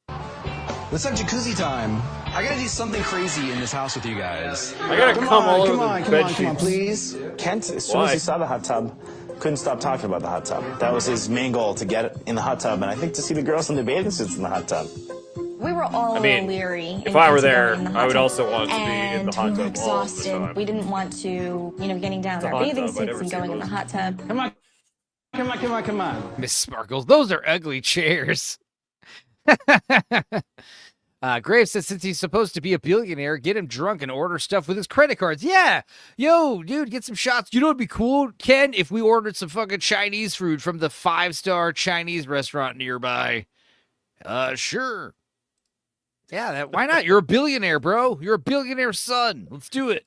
Let's have jacuzzi time. I gotta do something crazy in this house with you guys. I gotta come all over the bed sheets. Please. Kent, as soon as he saw the hot tub, couldn't stop talking about the hot tub. That was his main goal, to get in the hot tub, and I think to see the girls in the bathing suits in the hot tub. We were all I mean, leery. if I were there, I would also want to be in the hot we were tub all the exhausted. time. We didn't want to, getting down in It's a our hot bathing tub. I suits never and seen going in the those. hot tub. Come on. Miss Sparkles, those are ugly chairs. Graves says since he's supposed to be a billionaire, get him drunk and order stuff with his credit cards. Yeah. Yo, dude, get some shots. You know what'd be cool, Ken, if we ordered some fucking Chinese food from the 5-star Chinese restaurant nearby. Sure. Yeah, why not? You're a billionaire, bro. You're a billionaire's son. Let's do it.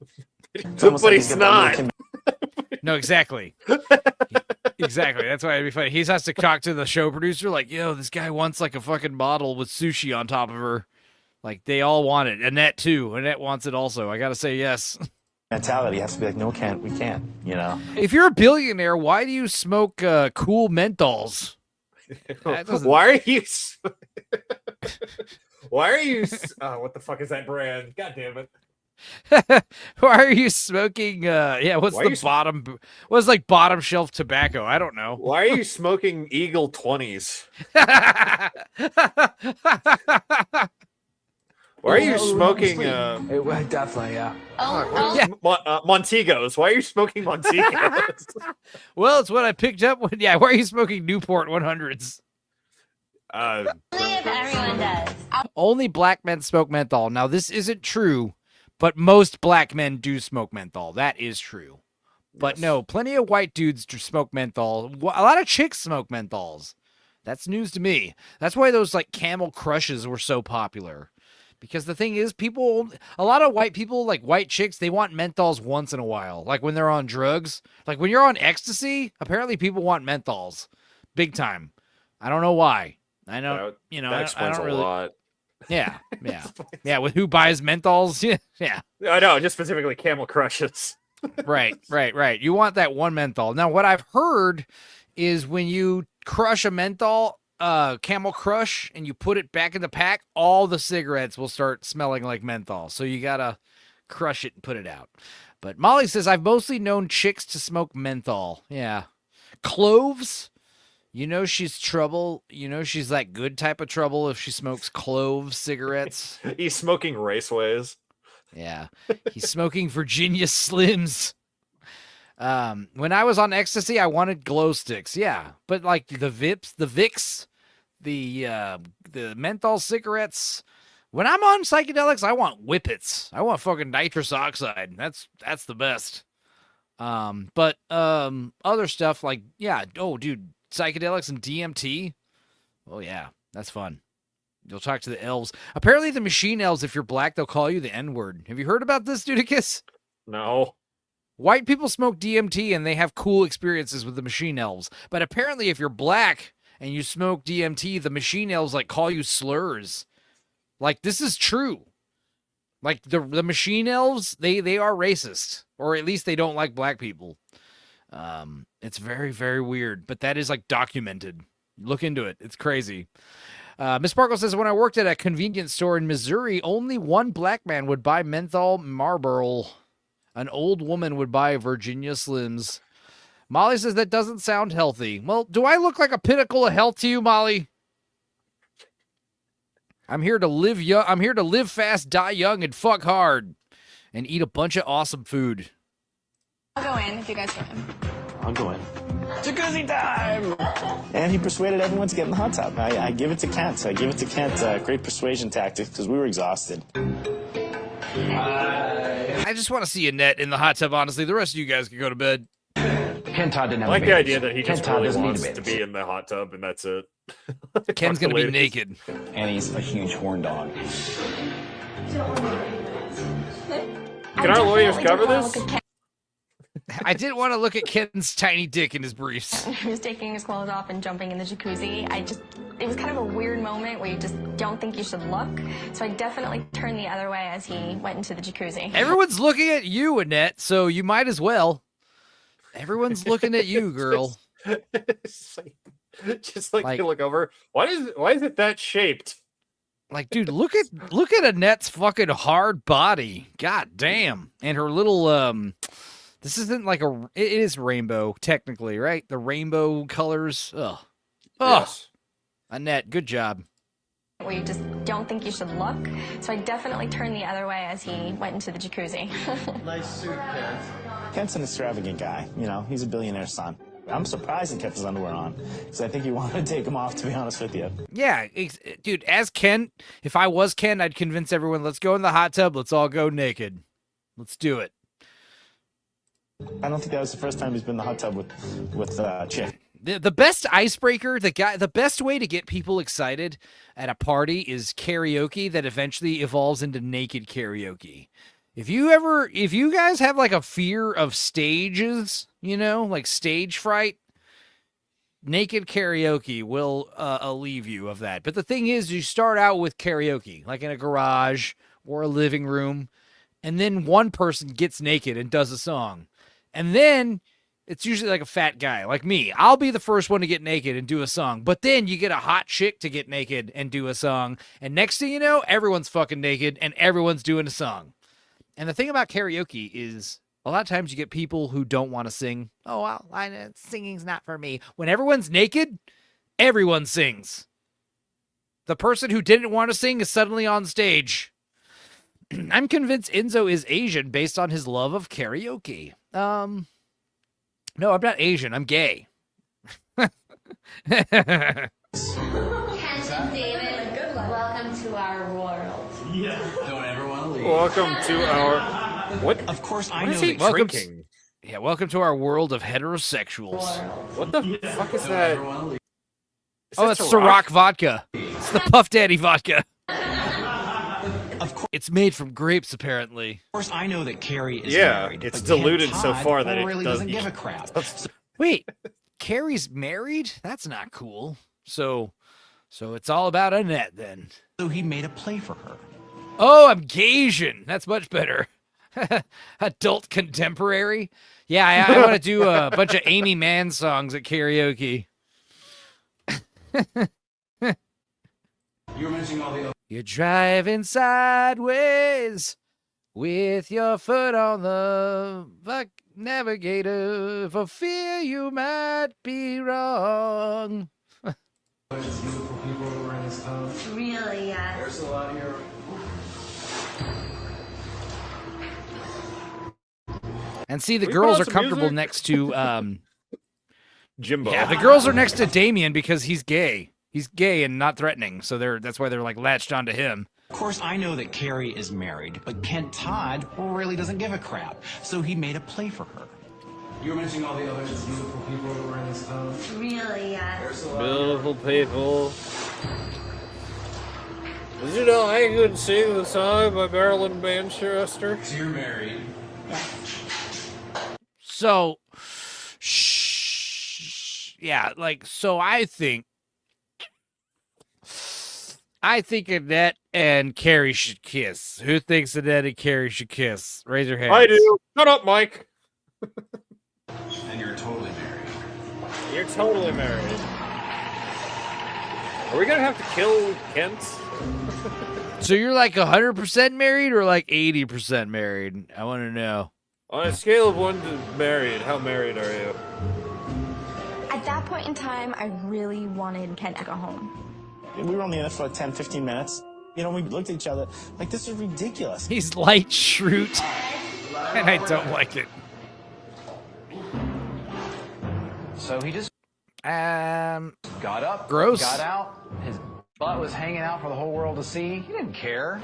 But he's not. No, exactly. Exactly. That's why it'd be funny. He has to talk to the show producer like, yo, this guy wants like a fucking model with sushi on top of her. Like, they all want it. Annette, too. Annette wants it also. I got to say yes. Mentality has to be like, no, we can't, If you're a billionaire, why do you smoke cool menthols? Why are you... Why are you... Oh, what the fuck is that brand? God damn it. Why are you smoking what's like bottom shelf tobacco? I don't know. Why are you smoking Eagle 20s? Why are you smoking definitely, yeah. Montegos? Why are you smoking Montegos? Well, it's what I picked up when why are you smoking Newport 100s? Only if everyone does. Only black men smoke menthol. Now this isn't true. But most black men do smoke menthol. That is true. But no, plenty of white dudes smoke menthol. A lot of chicks smoke menthols. That's news to me. That's why those like Camel Crushes were so popular. Because the thing is, a lot of white people, like white chicks, they want menthols once in a while. Like when they're on drugs. Like when you're on ecstasy, apparently people want menthols. Big time. I don't know why. I know, that explains I don't a lot. Yeah. Yeah, with who buys menthols? Yeah. I know, just specifically Camel Crushes. Right. You want that one menthol. Now, what I've heard is when you crush a menthol, Camel Crush, and you put it back in the pack, all the cigarettes will start smelling like menthol. So you gotta crush it and put it out. But Molly says, I've mostly known chicks to smoke menthol. Yeah. Cloves? She's trouble. She's that good type of trouble if she smokes clove cigarettes. He's smoking Raceways. Yeah. He's smoking Virginia Slims. When I was on ecstasy, I wanted glow sticks. Yeah. But like the Vicks, the menthol cigarettes. When I'm on psychedelics, I want whippets. I want fucking nitrous oxide. That's the best. But other stuff like, dude, psychedelics and DMT. Oh yeah, that's fun. You'll talk to the elves. Apparently the machine elves, if you're black, they'll call you the N-word. Have you heard about this, Dudicus? No. White people smoke DMT and they have cool experiences with the machine elves. But apparently if you're black and you smoke DMT, the machine elves like call you slurs. Like, this is true. Like the machine elves, they are racist, or at least they don't like black people. It's very, very weird, but that is like documented. Look into it. It's crazy. Miss Sparkle says, when I worked at a convenience store in Missouri, only one black man would buy menthol Marlboro. An old woman would buy Virginia Slims. Molly says that doesn't sound healthy. Well, do I look like a pinnacle of health to you, Molly? I'm here to live young. I'm here to live fast, die young, and fuck hard, and eat a bunch of awesome food. I'll go in if you guys go in. I'll go in. Jacuzzi time! And he persuaded everyone to get in the hot tub. I give it to Kent. I give it to Kent. Great persuasion tactics because we were exhausted. I just want to see Annette in the hot tub, honestly. The rest of you guys can go to bed. Ken Todd didn't have I like the idea that he Ken just Todd really doesn't need wants a to baby. be in the hot tub, and that's it. Ken's going to be naked. And he's a huge horn dog. Can our lawyers cover this? I didn't want to look at Ken's tiny dick in his briefs. He was taking his clothes off and jumping in the jacuzzi. It was kind of a weird moment where you just don't think you should look. So I definitely turned the other way as he went into the jacuzzi. Everyone's looking at you, Annette, so you might as well. Everyone's looking at you, girl. Just like you look over. Why is it that shaped? Like, dude, look at Annette's fucking hard body. God damn. And her little this isn't like it is rainbow, technically, right? The rainbow colors. Ugh. Yes. Annette, good job. where you just don't think you should look. So I definitely turned the other way as he went into the jacuzzi. Nice suit, Kent. Kent's an extravagant guy. You know, he's a billionaire's son. I'm surprised he kept his underwear on, because I think he wanted to take them off, to be honest with you. Yeah, dude, as Ken, if I was Ken, I'd convince everyone, let's go in the hot tub, let's all go naked. Let's do it. I don't think that was the first time he's been in the hot tub with chick. The best icebreaker, the best way to get people excited at a party is karaoke that eventually evolves into naked karaoke. If you guys have like a fear of stages, you know, like stage fright, naked karaoke will alleviate you of that. But the thing is, you start out with karaoke, like in a garage or a living room, and then one person gets naked and does a song. And then it's usually like a fat guy like me. I'll be the first one to get naked and do a song. But then you get a hot chick to get naked and do a song. And next thing you know, everyone's fucking naked and everyone's doing a song. And the thing about karaoke is a lot of times you get people who don't want to sing. Oh, well, singing's not for me. When everyone's naked, everyone sings. The person who didn't want to sing is suddenly on stage. I'm convinced Enzo is Asian based on his love of karaoke. No, I'm not Asian. I'm gay. Kent and David, welcome to our world. Yeah. Don't ever want to leave. Welcome to our... What? Of course, I what know is he that drinking? Welcome to our world of heterosexuals. What the fuck is that? Oh, that's Ciroc vodka. It's the Puff Daddy vodka. It's made from grapes, apparently. Of course, I know that Carrie is married. It's diluted so far that it really doesn't give a crap. Wait, Carrie's married? That's not cool. So it's all about Annette then. So he made a play for her. Oh, I'm Gaysian. That's much better. Adult contemporary. Yeah, I want to do a bunch of Amy Mann songs at karaoke. You're mentioning all the... You're driving sideways with your foot on the navigator for fear you might be wrong. Really, yeah. There's a lot here. And see, the girls are comfortable next to Jimbo. Yeah, the girls are next to Damien because he's gay. He's gay and not threatening, so that's why they're like latched onto him. Of course, I know that Carrie is married, but Kent Todd really doesn't give a crap, so he made a play for her. You were mentioning all the other beautiful people who were in this town. Really, yeah. Beautiful people. Did you know I could sing the song by Marilyn Manchester? So you're married. So, yeah, like, so I think Annette and Carrie should kiss. Who thinks Annette and Carrie should kiss? Raise your hands. I do. Shut up, Mike. And you're totally married. You're totally married. Are we gonna have to kill Kent? So you're like 100% married or like 80% married? I want to know. On a scale of 1 to married, how married are you? At that point in time, I really wanted Kent to go home. We were only in it for like 10, 15 minutes. You know, we looked at each other like, this is ridiculous. He's light shroot, and I don't like it. So he just got up, gross. Got out, his butt was hanging out for the whole world to see. He didn't care.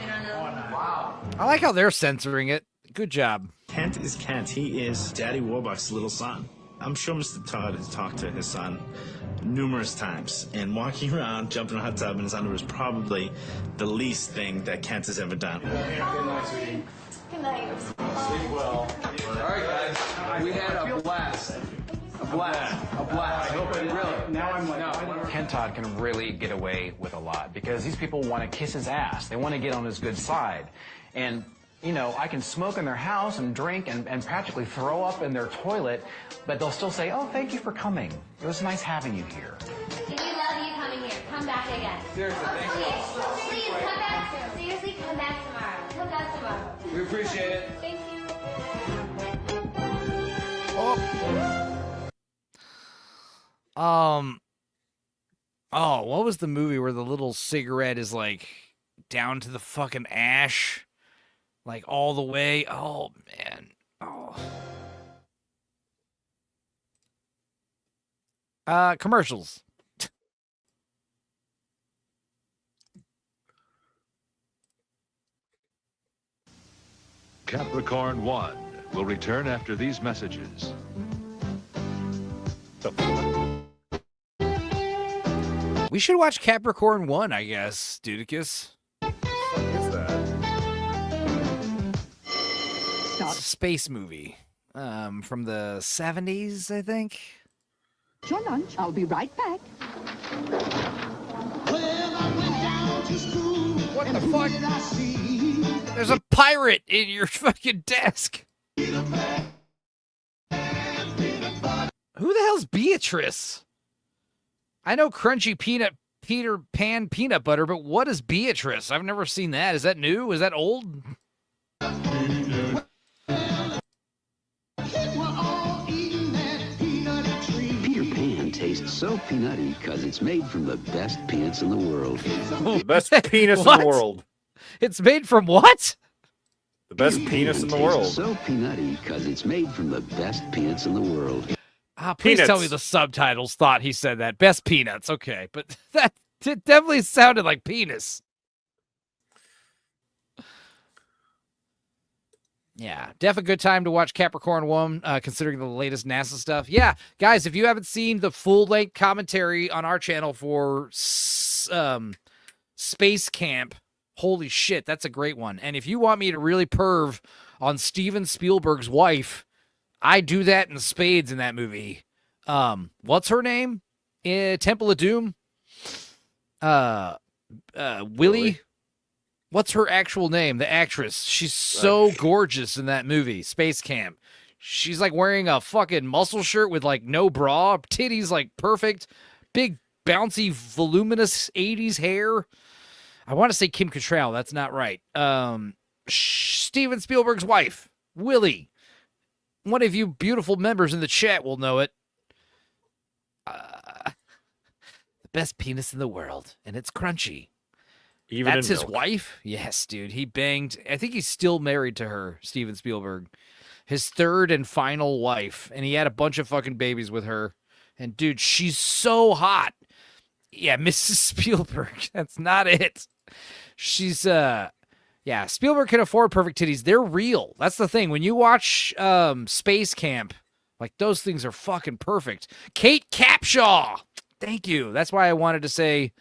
Wow. I like how they're censoring it. Good job. Kent is Kent. He is Daddy Warbucks' little son. I'm sure Mr. Todd has talked to his son numerous times, and walking around, jumping in a hot tub in his underwear is probably the least thing that Kent has ever done. Good night. Sleep well. All right, guys. We had a blast. A blast. A blast. Really. Now I'm like... Kent Todd can really get away with a lot because these people want to kiss his ass. They want to get on his good side. And, you know, I can smoke in their house and drink and practically throw up in their toilet, but they'll still say, oh, thank you for coming. It was nice having you here. We love you coming here. Come back again. Seriously, thank you. Please, come back. Seriously, come back tomorrow. Come back tomorrow. We appreciate it. Thank you. Oh, what was the movie where the little cigarette is like down to the fucking ash? Like all the way? Oh, man. Oh. Commercials. Capricorn 1 will return after these messages. We should watch Capricorn 1, I guess, Dudicus. What is that? It's a space movie from the 70s, I think. Your lunch. I'll be right back. What the fuck? There's a pirate in your fucking desk. Who the hell's Beatrice? I know crunchy Peter Pan peanut butter, but what is Beatrice? I've never seen that. Is that new? Is that old? Peter Pan tastes so peanutty because it's made from the best peanuts in the world. The best penis in the world. It's made from what? The best penis in the world. So peanutty because it's made from the best peanuts in the world. Please Peanuts. tell me the subtitles thought he said that. Best peanuts. Okay, but that it definitely sounded like penis. Yeah, definitely a good time to watch Capricorn 1, considering the latest NASA stuff. Yeah, guys, if you haven't seen the full-length commentary on our channel for Space Camp, holy shit, that's a great one. And if you want me to really perv on Steven Spielberg's wife, I do that in spades in that movie. What's her name? Temple of Doom? Willie? What's her actual name? The actress. She's so gorgeous in that movie, Space Camp. She's like wearing a fucking muscle shirt with like no bra, titties like perfect, big bouncy voluminous 80s hair. I want to say Kim Cattrall, that's not right. Steven Spielberg's wife, Willie. One of you beautiful members in the chat will know it. The best penis in the world, and it's crunchy. Even That's in his milk. wife? Yes, dude. He banged. I think he's still married to her, Steven Spielberg. His third and final wife. And he had a bunch of fucking babies with her. And, dude, she's so hot. Yeah, Mrs. Spielberg. That's not it. She's, yeah, Spielberg can afford perfect titties. They're real. That's the thing. When you watch Space Camp, like, those things are fucking perfect. Kate Capshaw. Thank you. That's why I wanted to say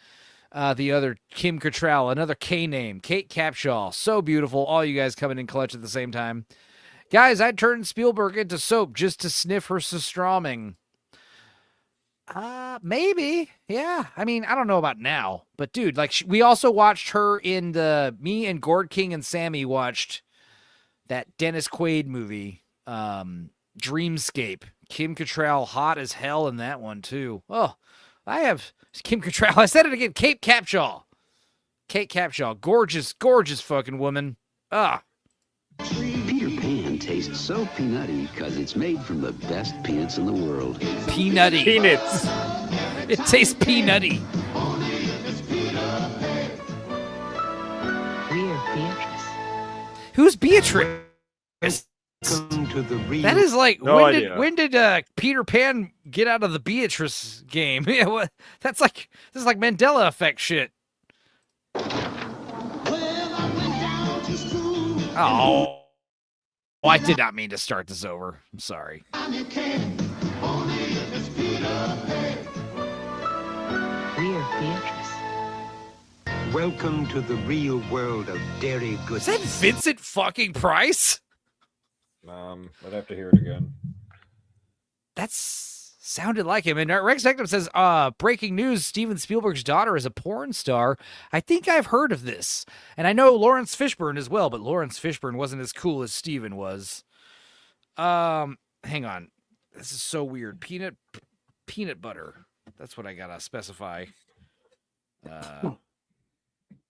the other Kim Cattrall, another K name, Kate Capshaw. So beautiful. All you guys coming in clutch at the same time. Guys, I'd turn Spielberg into soap just to sniff her surströmming. Maybe. Yeah. I mean, I don't know about now, but dude, like we also watched her in me and Gord King and Sammy watched that Dennis Quaid movie, Dreamscape. Kim Cattrall hot as hell in that one too. Oh, I have Kim Cattrall. I said it again. Kate Capshaw. Kate Capshaw. Gorgeous, gorgeous fucking woman. Peter Pan tastes so peanutty because it's made from the best peanuts in the world. Peanutty. Peanuts. It tastes peanutty. We're Beatrice. Who's Beatrice? That is like No idea. when did Peter Pan get out of the Beatrice game? Yeah, what? This is like Mandela effect shit. Oh, I did not mean to start this over. I'm sorry. We're Beatrice. Welcome to the real world of dairy goods. Is that Vincent fucking Price? I'd have to hear it again. That's sounded like him. And Rex Victim says, breaking news, Steven Spielberg's daughter is a porn star. I think I've heard of this. And I know Lawrence Fishburne as well, but Lawrence Fishburne wasn't as cool as Steven was. Hang on. This is so weird. Peanut butter. That's what I gotta specify.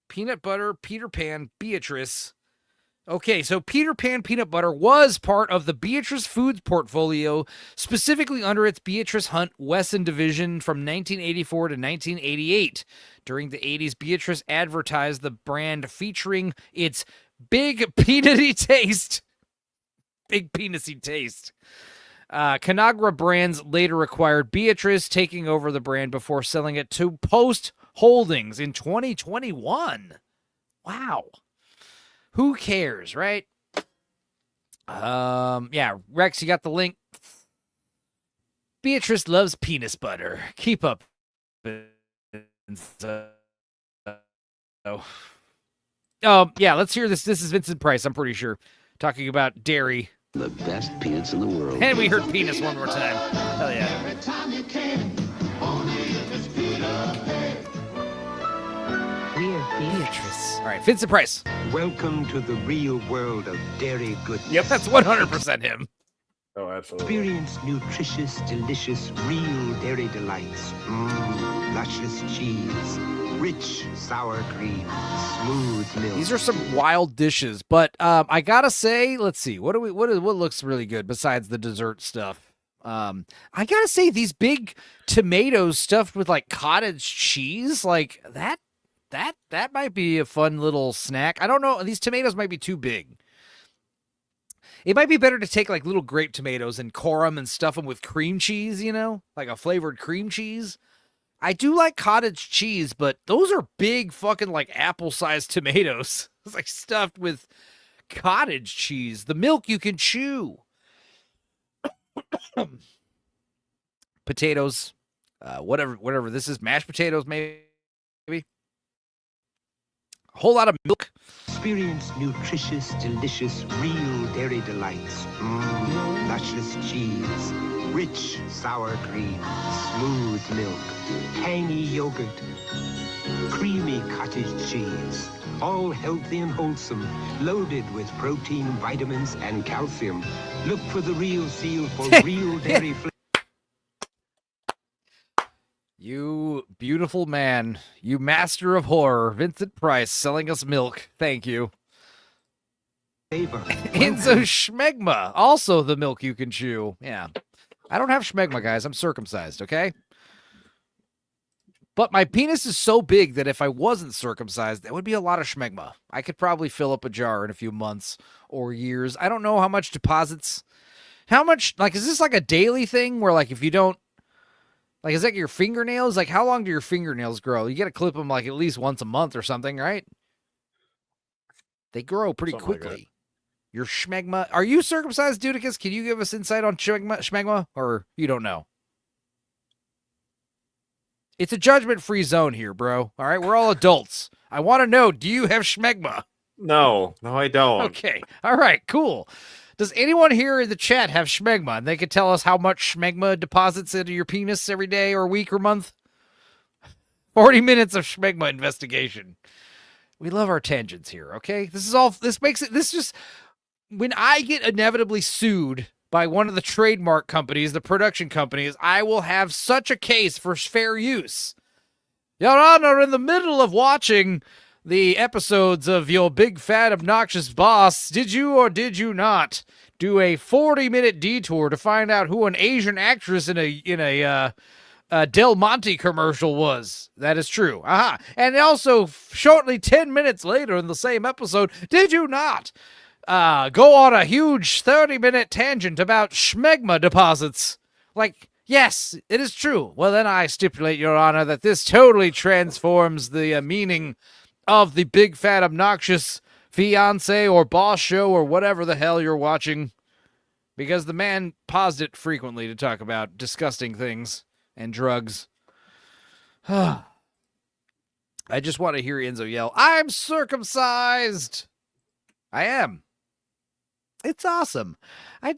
Peanut butter, Peter Pan, Beatrice. Okay, so Peter Pan peanut butter was part of the Beatrice Foods portfolio, specifically under its Beatrice Hunt Wesson division from 1984 to 1988. During the 80s, Beatrice advertised the brand featuring its big peanutty taste. Big penisy taste. Conagra Brands later acquired Beatrice, taking over the brand before selling it to Post Holdings in 2021. Wow. Who cares, right? Yeah, Rex, you got the link. Beatrice loves penis butter. Keep up. Yeah, let's hear this. This is Vincent Price, I'm pretty sure, talking about dairy. The best peanuts in the world. And we heard penis one more time. Hell yeah. Beatrice. All right, Vincent Price. Welcome to the real world of dairy goodness. Yep, that's 100% him. Oh, absolutely. Experience nutritious, delicious, real dairy delights. Luscious cheese, rich sour cream, smooth milk. These are some wild dishes, but I gotta say, let's see, what looks really good besides the dessert stuff. I gotta say, these big tomatoes stuffed with like cottage cheese, like that might be a fun little snack. I don't know. These tomatoes might be too big. It might be better to take like little grape tomatoes and core them and stuff them with cream cheese, you know, like a flavored cream cheese. I do like cottage cheese, but those are big fucking like apple-sized tomatoes. It's like stuffed with cottage cheese. The milk you can chew. Potatoes, whatever this is, mashed potatoes maybe. A whole lot of milk. Experience nutritious, delicious, real dairy delights. Luscious cheese, rich sour cream, smooth milk, tangy yogurt, creamy cottage cheese. All healthy and wholesome, loaded with protein, vitamins, and calcium. Look for the real seal for real dairy flavor. You beautiful man, you master of horror, Vincent Price, selling us milk. Thank you. Enzo Schmegma, also the milk you can chew. Yeah. I don't have schmegma, guys. I'm circumcised, okay? But my penis is so big that if I wasn't circumcised, that would be a lot of schmegma. I could probably fill up a jar in a few months or years. I don't know how much deposits. How much, like, is this like a daily thing where, like, if you don't, like, is that your fingernails? Like, how long do your fingernails grow? You got to clip them, like, at least once a month or something, right? They grow pretty quickly. Like your schmegma. Are you circumcised, Dudicus? Can you give us insight on schmegma, or you don't know? It's a judgment-free zone here, bro. All right, we're all adults. I want to know, do you have schmegma? No, I don't. Okay, all right, cool. Does anyone here in the chat have schmegma? And they could tell us how much schmegma deposits into your penis every day or week or month? 40 minutes of schmegma investigation. We love our tangents here, okay? When I get inevitably sued by one of the trademark companies, the production companies, I will have such a case for fair use. Your Honor, in the middle of watching the episodes of Your Big Fat Obnoxious Boss, did you or did you not do a 40-minute detour to find out who an Asian actress in a Del Monte commercial was? That is true. Aha. And also, shortly 10 minutes later in the same episode, did you not go on a huge 30-minute tangent about schmegma deposits? Like, yes, it is true. Well, then I stipulate, Your Honor, that this totally transforms the meaning of the Big Fat Obnoxious Fiance or Boss show or whatever the hell you're watching, because the man paused it frequently to talk about disgusting things and drugs. I just want to hear Enzo yell, "I'm circumcised!" I am. It's awesome. I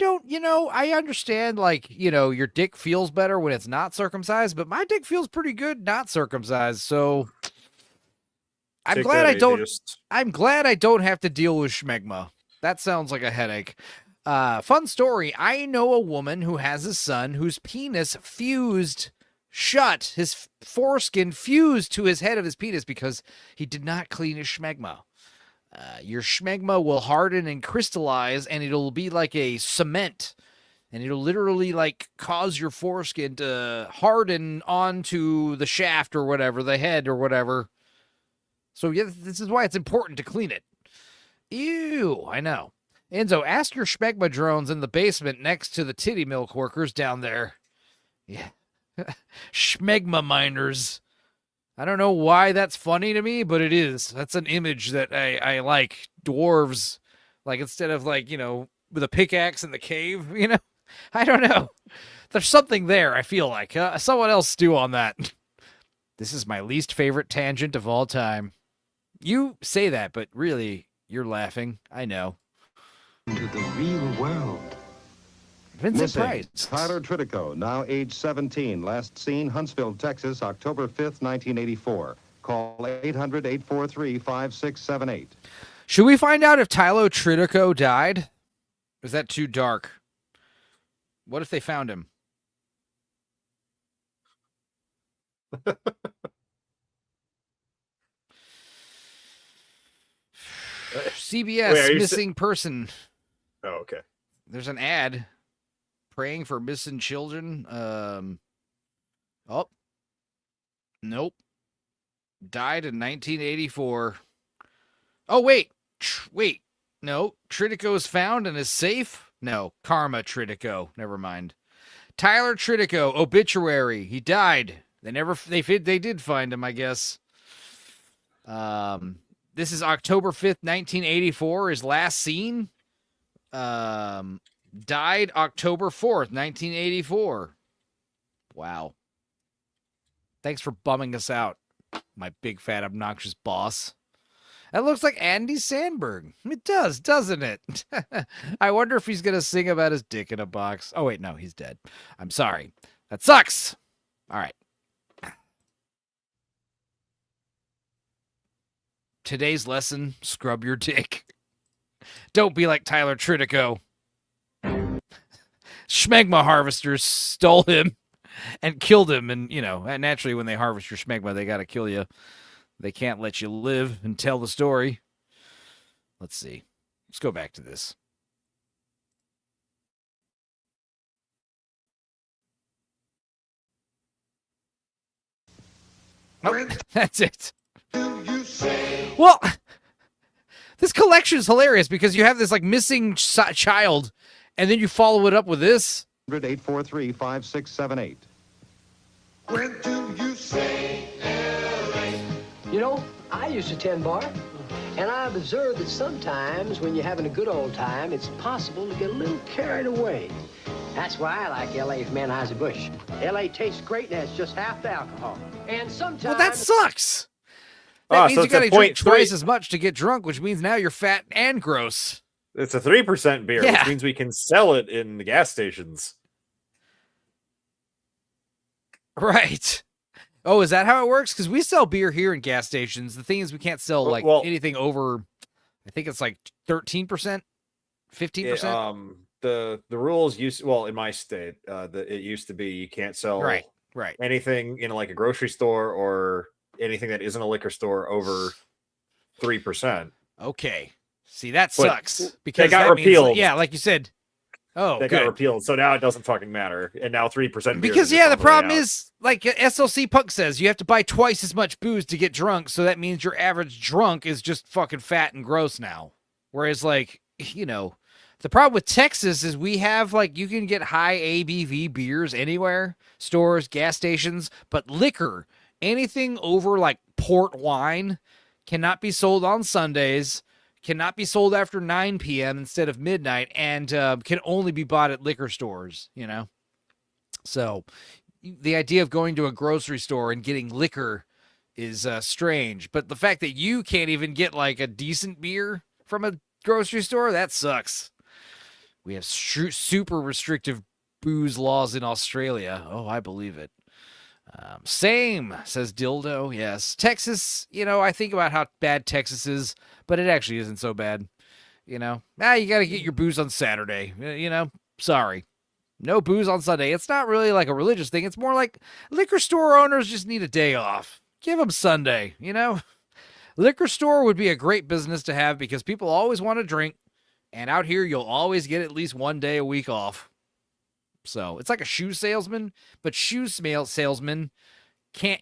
understand, like, your dick feels better when it's not circumcised, but my dick feels pretty good not circumcised, so I'm glad I don't have to deal with schmegma. That sounds like a headache. Fun story. I know a woman who has a son whose penis fused shut. His foreskin fused to his head of his penis because he did not clean his schmegma. Your schmegma will harden and crystallize, and it'll be like a cement. And it'll literally like cause your foreskin to harden onto the shaft or whatever, the head or whatever. So yeah, this is why it's important to clean it. Ew, I know. Enzo, ask your schmegma drones in the basement next to the titty milk workers down there. Yeah. Schmegma miners. I don't know why that's funny to me, but it is. That's an image that I like. Dwarves, like instead of like, with a pickaxe in the cave, I don't know. There's something there, I feel like. Someone else stew on that. This is my least favorite tangent of all time. You say that, but really, you're laughing. I know. To the real world. Vincent Price. Tyler Tritico, now age 17. Last seen, Huntsville, Texas, October 5th, 1984. Call 800-843-5678. Should we find out if Tyler Tritico died? Is that too dark? What if they found him? CBS, Wait, missing person. Oh, okay. There's an ad praying for missing children. Oh. Nope. Died in 1984. Oh, wait. Wait. No. Tritico is found and is safe? No. Karma Tritico. Never mind. Tyler Tritico, obituary. He died. They did find him, I guess. This is October 5th, 1984, his last seen. Died October 4th, 1984. Wow. Thanks for bumming us out, my big, fat, obnoxious boss. That looks like Andy Samberg. It does, doesn't it? I wonder if he's going to sing about his dick in a box. Oh, wait, no, he's dead. I'm sorry. That sucks. All right. Today's lesson, scrub your dick. Don't be like Tyler Tritico. Schmegma harvesters stole him and killed him. And, and naturally when they harvest your schmegma, they got to kill you. They can't let you live and tell the story. Let's see. Let's go back to this. Nope, that's it. Well, this collection is hilarious because you have this like missing child, and then you follow it up with this. 843-5678. Where do you say L.A.? I used to tend bar, and I've observed that sometimes when you're having a good old time, it's possible to get a little carried away. That's why I like L.A.'s Anheuser-Busch. L.A. tastes great and has just half the alcohol. And sometimes... Well, that sucks. That means you gotta drink twice as much to get drunk, which means now you're fat and gross. It's a 3% beer, which means we can sell it in the gas stations. Right. Oh, is that how it works? Because we sell beer here in gas stations. The thing is we can't sell anything over, I think it's like 13%, 15%. The rules in my state, it used to be you can't sell anything in like a grocery store or anything that isn't a liquor store over 3%. Okay. See, that sucks. Because they got repealed. Means, like you said. Oh, they got repealed. So now it doesn't fucking matter. And now 3% because the problem is, like SLC Punk says, you have to buy twice as much booze to get drunk. So that means your average drunk is just fucking fat and gross now. Whereas like, the problem with Texas is we have you can get high ABV beers anywhere, stores, gas stations, but liquor, anything over like port wine cannot be sold on Sundays, cannot be sold after 9 p.m. instead of midnight, and can only be bought at liquor stores, So the idea of going to a grocery store and getting liquor is strange. But the fact that you can't even get like a decent beer from a grocery store, that sucks. We have super restrictive booze laws in Australia. Oh, I believe it. Same, says Dildo. Yes. Texas, I think about how bad Texas is, but it actually isn't so bad. You got to get your booze on Saturday. Sorry. No booze on Sunday. It's not really like a religious thing. It's more like liquor store owners just need a day off. Give them Sunday, Liquor store would be a great business to have because people always want to drink, and out here you'll always get at least 1 day a week off. So it's like a shoe salesman, but shoe salesman can't,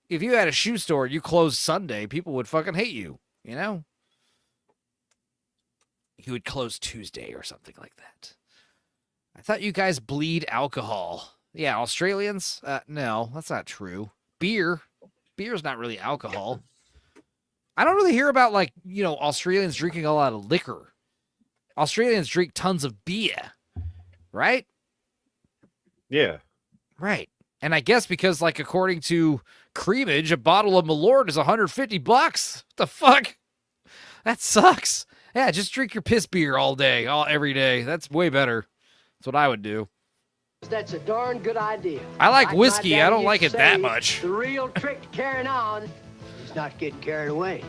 if you had a shoe store, you closed Sunday, people would fucking hate you, You would close Tuesday or something like that. I thought you guys bleed alcohol. Yeah, Australians? No, that's not true. Beer's not really alcohol. I don't really hear about, Australians drinking a lot of liquor. Australians drink tons of beer, right? Yeah. Right. And I guess because, according to Creamage, a bottle of Malort is $150. What the fuck? That sucks. Yeah, just drink your piss beer all day, every day. That's way better. That's what I would do. That's a darn good idea. I like whiskey. I don't like it that much. The real trick to carrying on is not getting carried away.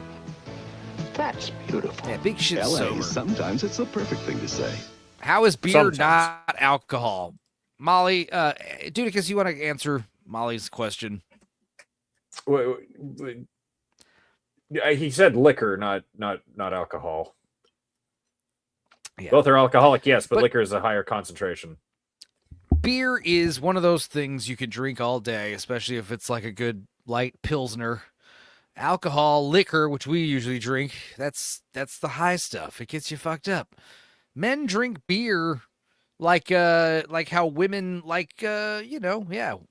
That's beautiful. Yeah, big shit LA, sober. Sometimes it's the perfect thing to say. How is beer not alcohol? Molly, Dudicus, you want to answer Molly's question? He said liquor, not alcohol. Yeah. Both are alcoholic, yes, but liquor is a higher concentration. Beer is one of those things you can drink all day, especially if it's like a good light Pilsner. Alcohol, liquor, which we usually drink, that's the high stuff. It gets you fucked up. Men drink beer like how women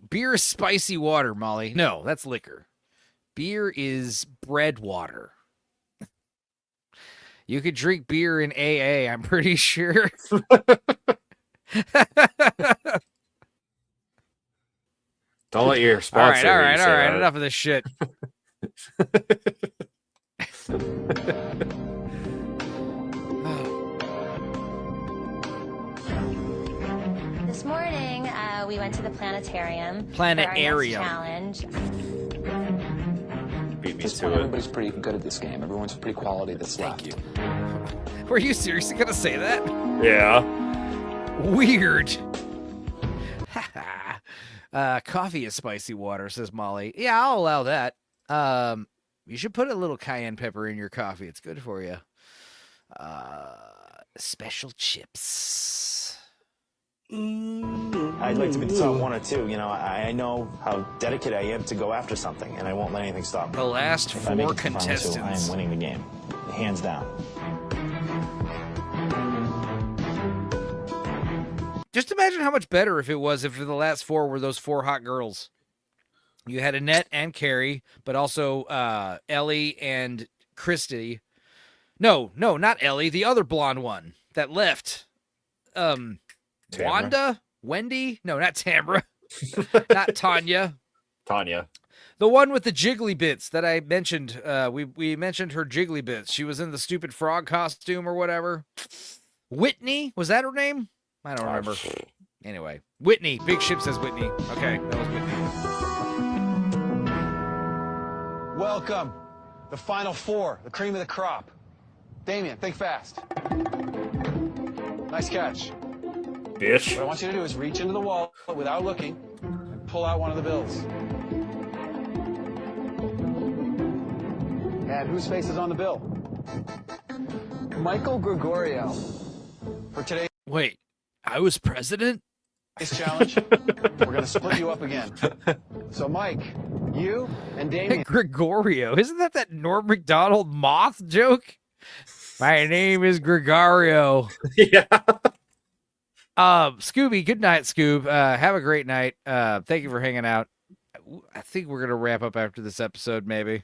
beer is spicy water, Molly. No, that's liquor. Beer is bread water. You could drink beer in AA, I'm pretty sure. Don't let your sponsor. All right. Enough of this shit. This morning, we went to the planetarium. Planetarium. For our next challenge. Beat me This to one, it. everybody's pretty good at this game. Everyone's pretty quality that's left. Thank you. Were you seriously gonna say that? Yeah. Weird. Coffee is spicy water, says Molly. Yeah, I'll allow that. You should put a little cayenne pepper in your coffee. It's good for you. Special chips. I'd like to be the top one or two. I know how dedicated I am to go after something, and I won't let anything stop me. The last If I make four it to the final two, contestants. I am winning the game, hands down. Just imagine how much better if the last four were those four hot girls. You had Annette and Carrie, but also Ellie and Christy. No, not Ellie. The other blonde one that left. Wanda? Wendy? No, not Tamra. Not Tanya. Tanya. The one with the jiggly bits that I mentioned. We mentioned her jiggly bits. She was in the stupid frog costume or whatever. Whitney? Was that her name? I don't remember. Anyway. Whitney. Big Ship says Whitney. Okay, that was Whitney. Welcome. The final four. The cream of the crop. Damien, think fast. Nice catch. Bitch. What I want you to do is reach into the wallet without looking and pull out one of the bills. And whose face is on the bill? Michael Gregorio. For today's Wait, I was president? challenge, we're going to split you up again. So, Mike, you and Damien. Gregorio. Isn't that Norm Macdonald moth joke? My name is Gregorio. Yeah. Scooby, good night, Scoob. Have a great night. Thank you for hanging out. I think we're gonna wrap up after this episode, maybe.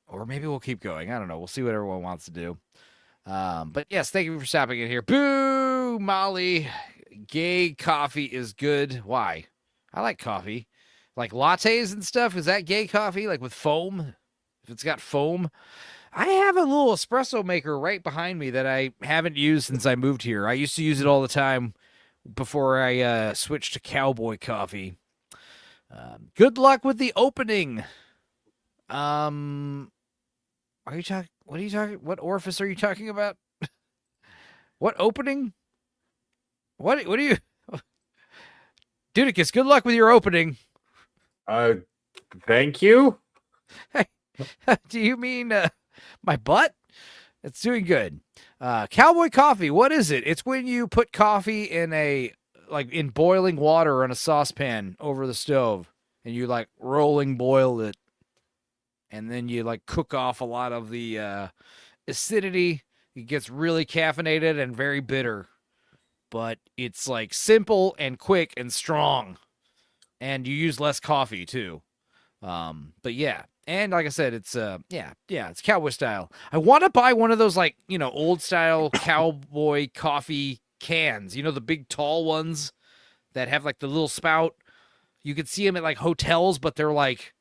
Or maybe we'll keep going. I don't know. We'll see what everyone wants to do. But yes, thank you for stopping in here. Boo, Molly. Gay coffee is good. Why? I like coffee. Like lattes and stuff. Is that gay coffee? Like with foam? If it's got foam? I have a little espresso maker right behind me that I haven't used since I moved here. I used to use it all the time before I switched to cowboy coffee. Good luck with the opening. Are you talking? What are you talking? What orifice are you talking about? What opening? What do you? Dudicus, good luck with your opening. Thank you. Do you mean my butt? It's doing good. Cowboy coffee, what is it? It's when you put coffee in in boiling water on a saucepan over the stove, and you like rolling boil it, and then you like cook off a lot of the acidity. It gets really caffeinated and very bitter, but it's like simple and quick and strong, and you use less coffee too. But yeah. And like I said, it's it's cowboy style. I want to buy one of those old style cowboy coffee cans. You know, the big tall ones that have like the little spout. You can see them at like hotels, but they're like,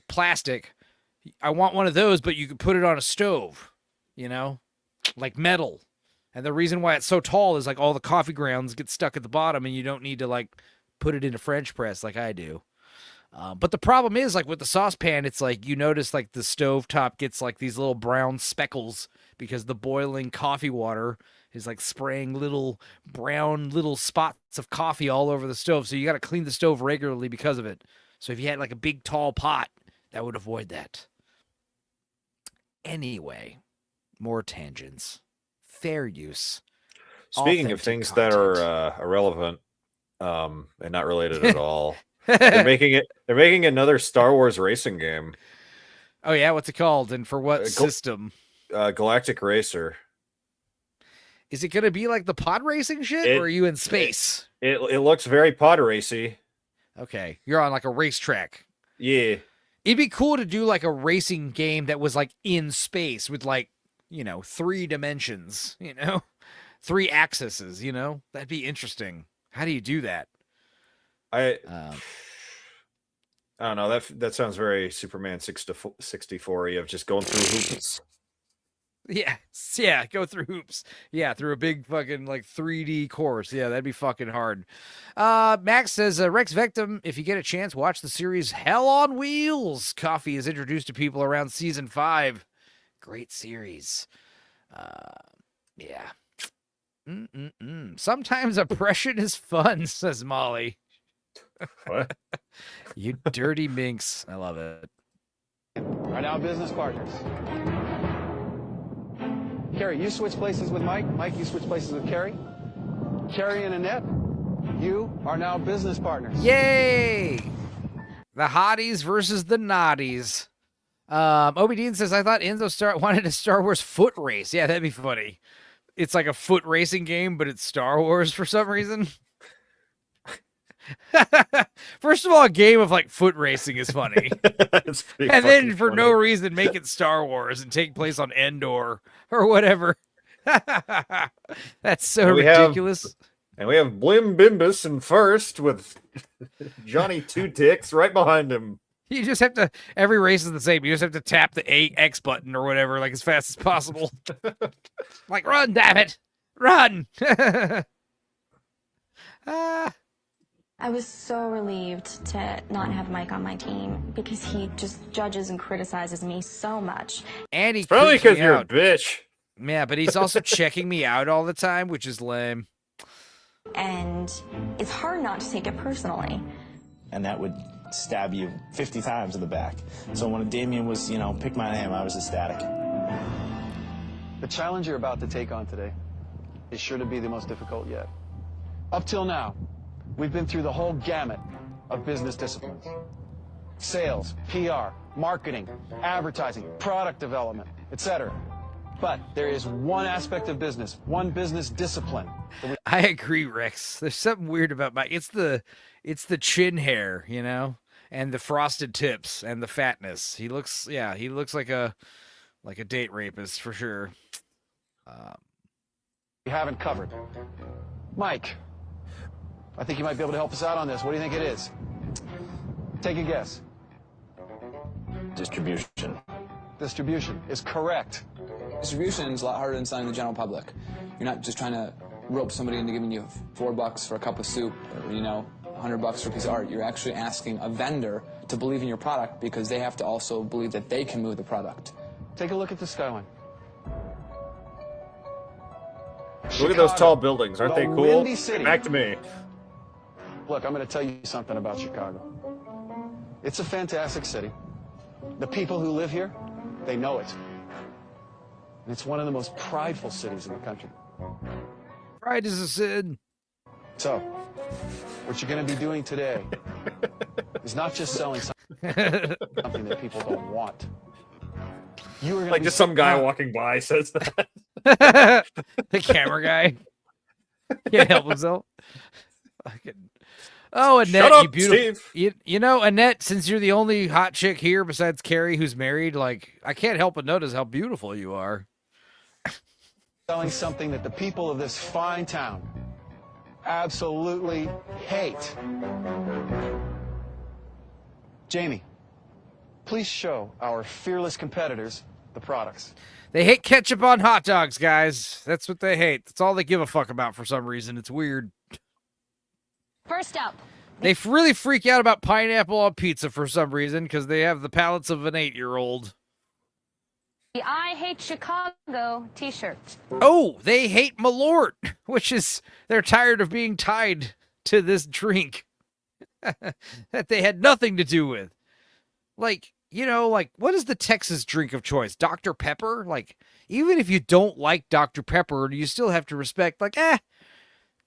plastic. I want one of those, but you can put it on a stove, like metal. And the reason why it's so tall is like all the coffee grounds get stuck at the bottom, and you don't need to like put it in a French press like I do. But the problem is, like with the saucepan, it's like you notice like the stove top gets like these little brown speckles because the boiling coffee water is like spraying little brown little spots of coffee all over the stove. So you got to clean the stove regularly because of it. So if you had like a big tall pot, that would avoid that. Anyway, more tangents. Fair use. Speaking of things that are irrelevant and not related at all. They're making another Star Wars racing game. Oh yeah, what's it called and for what system? Galactic Racer. Is it going to be like the pod racing shit, or are you in space? It looks very pod racy. Okay, you're on like a racetrack. Yeah. It'd be cool to do like a racing game that was like in space with like, 3 dimensions, 3 axes, That'd be interesting. How do you do that? I don't know. That sounds very Superman 64-y of just going through hoops. Yeah, go through hoops. Yeah, through a big fucking like 3D course. Yeah, that'd be fucking hard. Max says, Rex Victim, if you get a chance, watch the series Hell on Wheels. Coffee is introduced to people around season 5. Great series. Yeah. Sometimes oppression is fun, says Molly. What? You dirty minx. I love it. Are now business partners. Carrie, you switch places with Mike. Mike, you switch places with Carrie. Carrie and Annette, you are now business partners. Yay! The hotties versus the naughties. Obi Dean says, I thought Enzo wanted a Star Wars foot race. Yeah, that'd be funny. It's like a foot racing game, but it's Star Wars for some reason. First of all, a game of like foot racing is funny. And then for no reason make it Star Wars and take place on Endor or whatever. That's so ridiculous. And we have Blim Bimbus in first with Johnny Two Ticks right behind him. You just have to, every race is the same. You just have to tap the X button or whatever, like as fast as possible. Like, run, damn it. Run. I was so relieved to not have Mike on my team because he just judges and criticizes me so much. And he probably because you're a bitch. Yeah, but he's also checking me out all the time, which is lame. And it's hard not to take it personally. And that would stab you 50 times in the back. So when Damien was, pick my name, I was ecstatic. The challenge you're about to take on today is sure to be the most difficult yet. Up till now, we've been through the whole gamut of business disciplines. Sales, PR, marketing, advertising, product development, etc. But there is one aspect of business, one business discipline. I agree, Rex. There's something weird about Mike. It's the chin hair, and the frosted tips and the fatness. He looks like a date rapist for sure. We haven't covered. Mike, I think you might be able to help us out on this. What do you think it is? Take a guess. Distribution. Distribution is correct. Distribution is a lot harder than selling to the general public. You're not just trying to rope somebody into giving you $4 for a cup of soup or, $100 for a piece of art. You're actually asking a vendor to believe in your product because they have to also believe that they can move the product. Take a look at the skyline. Look at those tall buildings. Aren't they cool? Windy City. Back to me. Look, I'm going to tell you something about Chicago. It's a fantastic city. The people who live here, they know it. And it's one of the most prideful cities in the country. Pride is a sin. So, what you're going to be doing today is not just selling something that people don't want. You are like just some guy walking by says that. The camera guy can't help himself. Fucking. Oh, Annette, Shut up, you beautiful. You know, Annette, since you're the only hot chick here besides Carrie who's married, like, I can't help but notice how beautiful you are. Selling something that the people of this fine town absolutely hate. Jamie, please show our fearless competitors the products. They hate ketchup on hot dogs, guys. That's what they hate. That's all they give a fuck about for some reason. It's weird. First up. They really freak out about pineapple on pizza for some reason because they have the palates of an 8-year-old. The I Hate Chicago t-shirt. Oh, they hate Malort, which is they're tired of being tied to this drink that they had nothing to do with. Like, you know, like, what is the Texas drink of choice? Dr. Pepper? Like, even if you don't like Dr. Pepper, you still have to respect, like,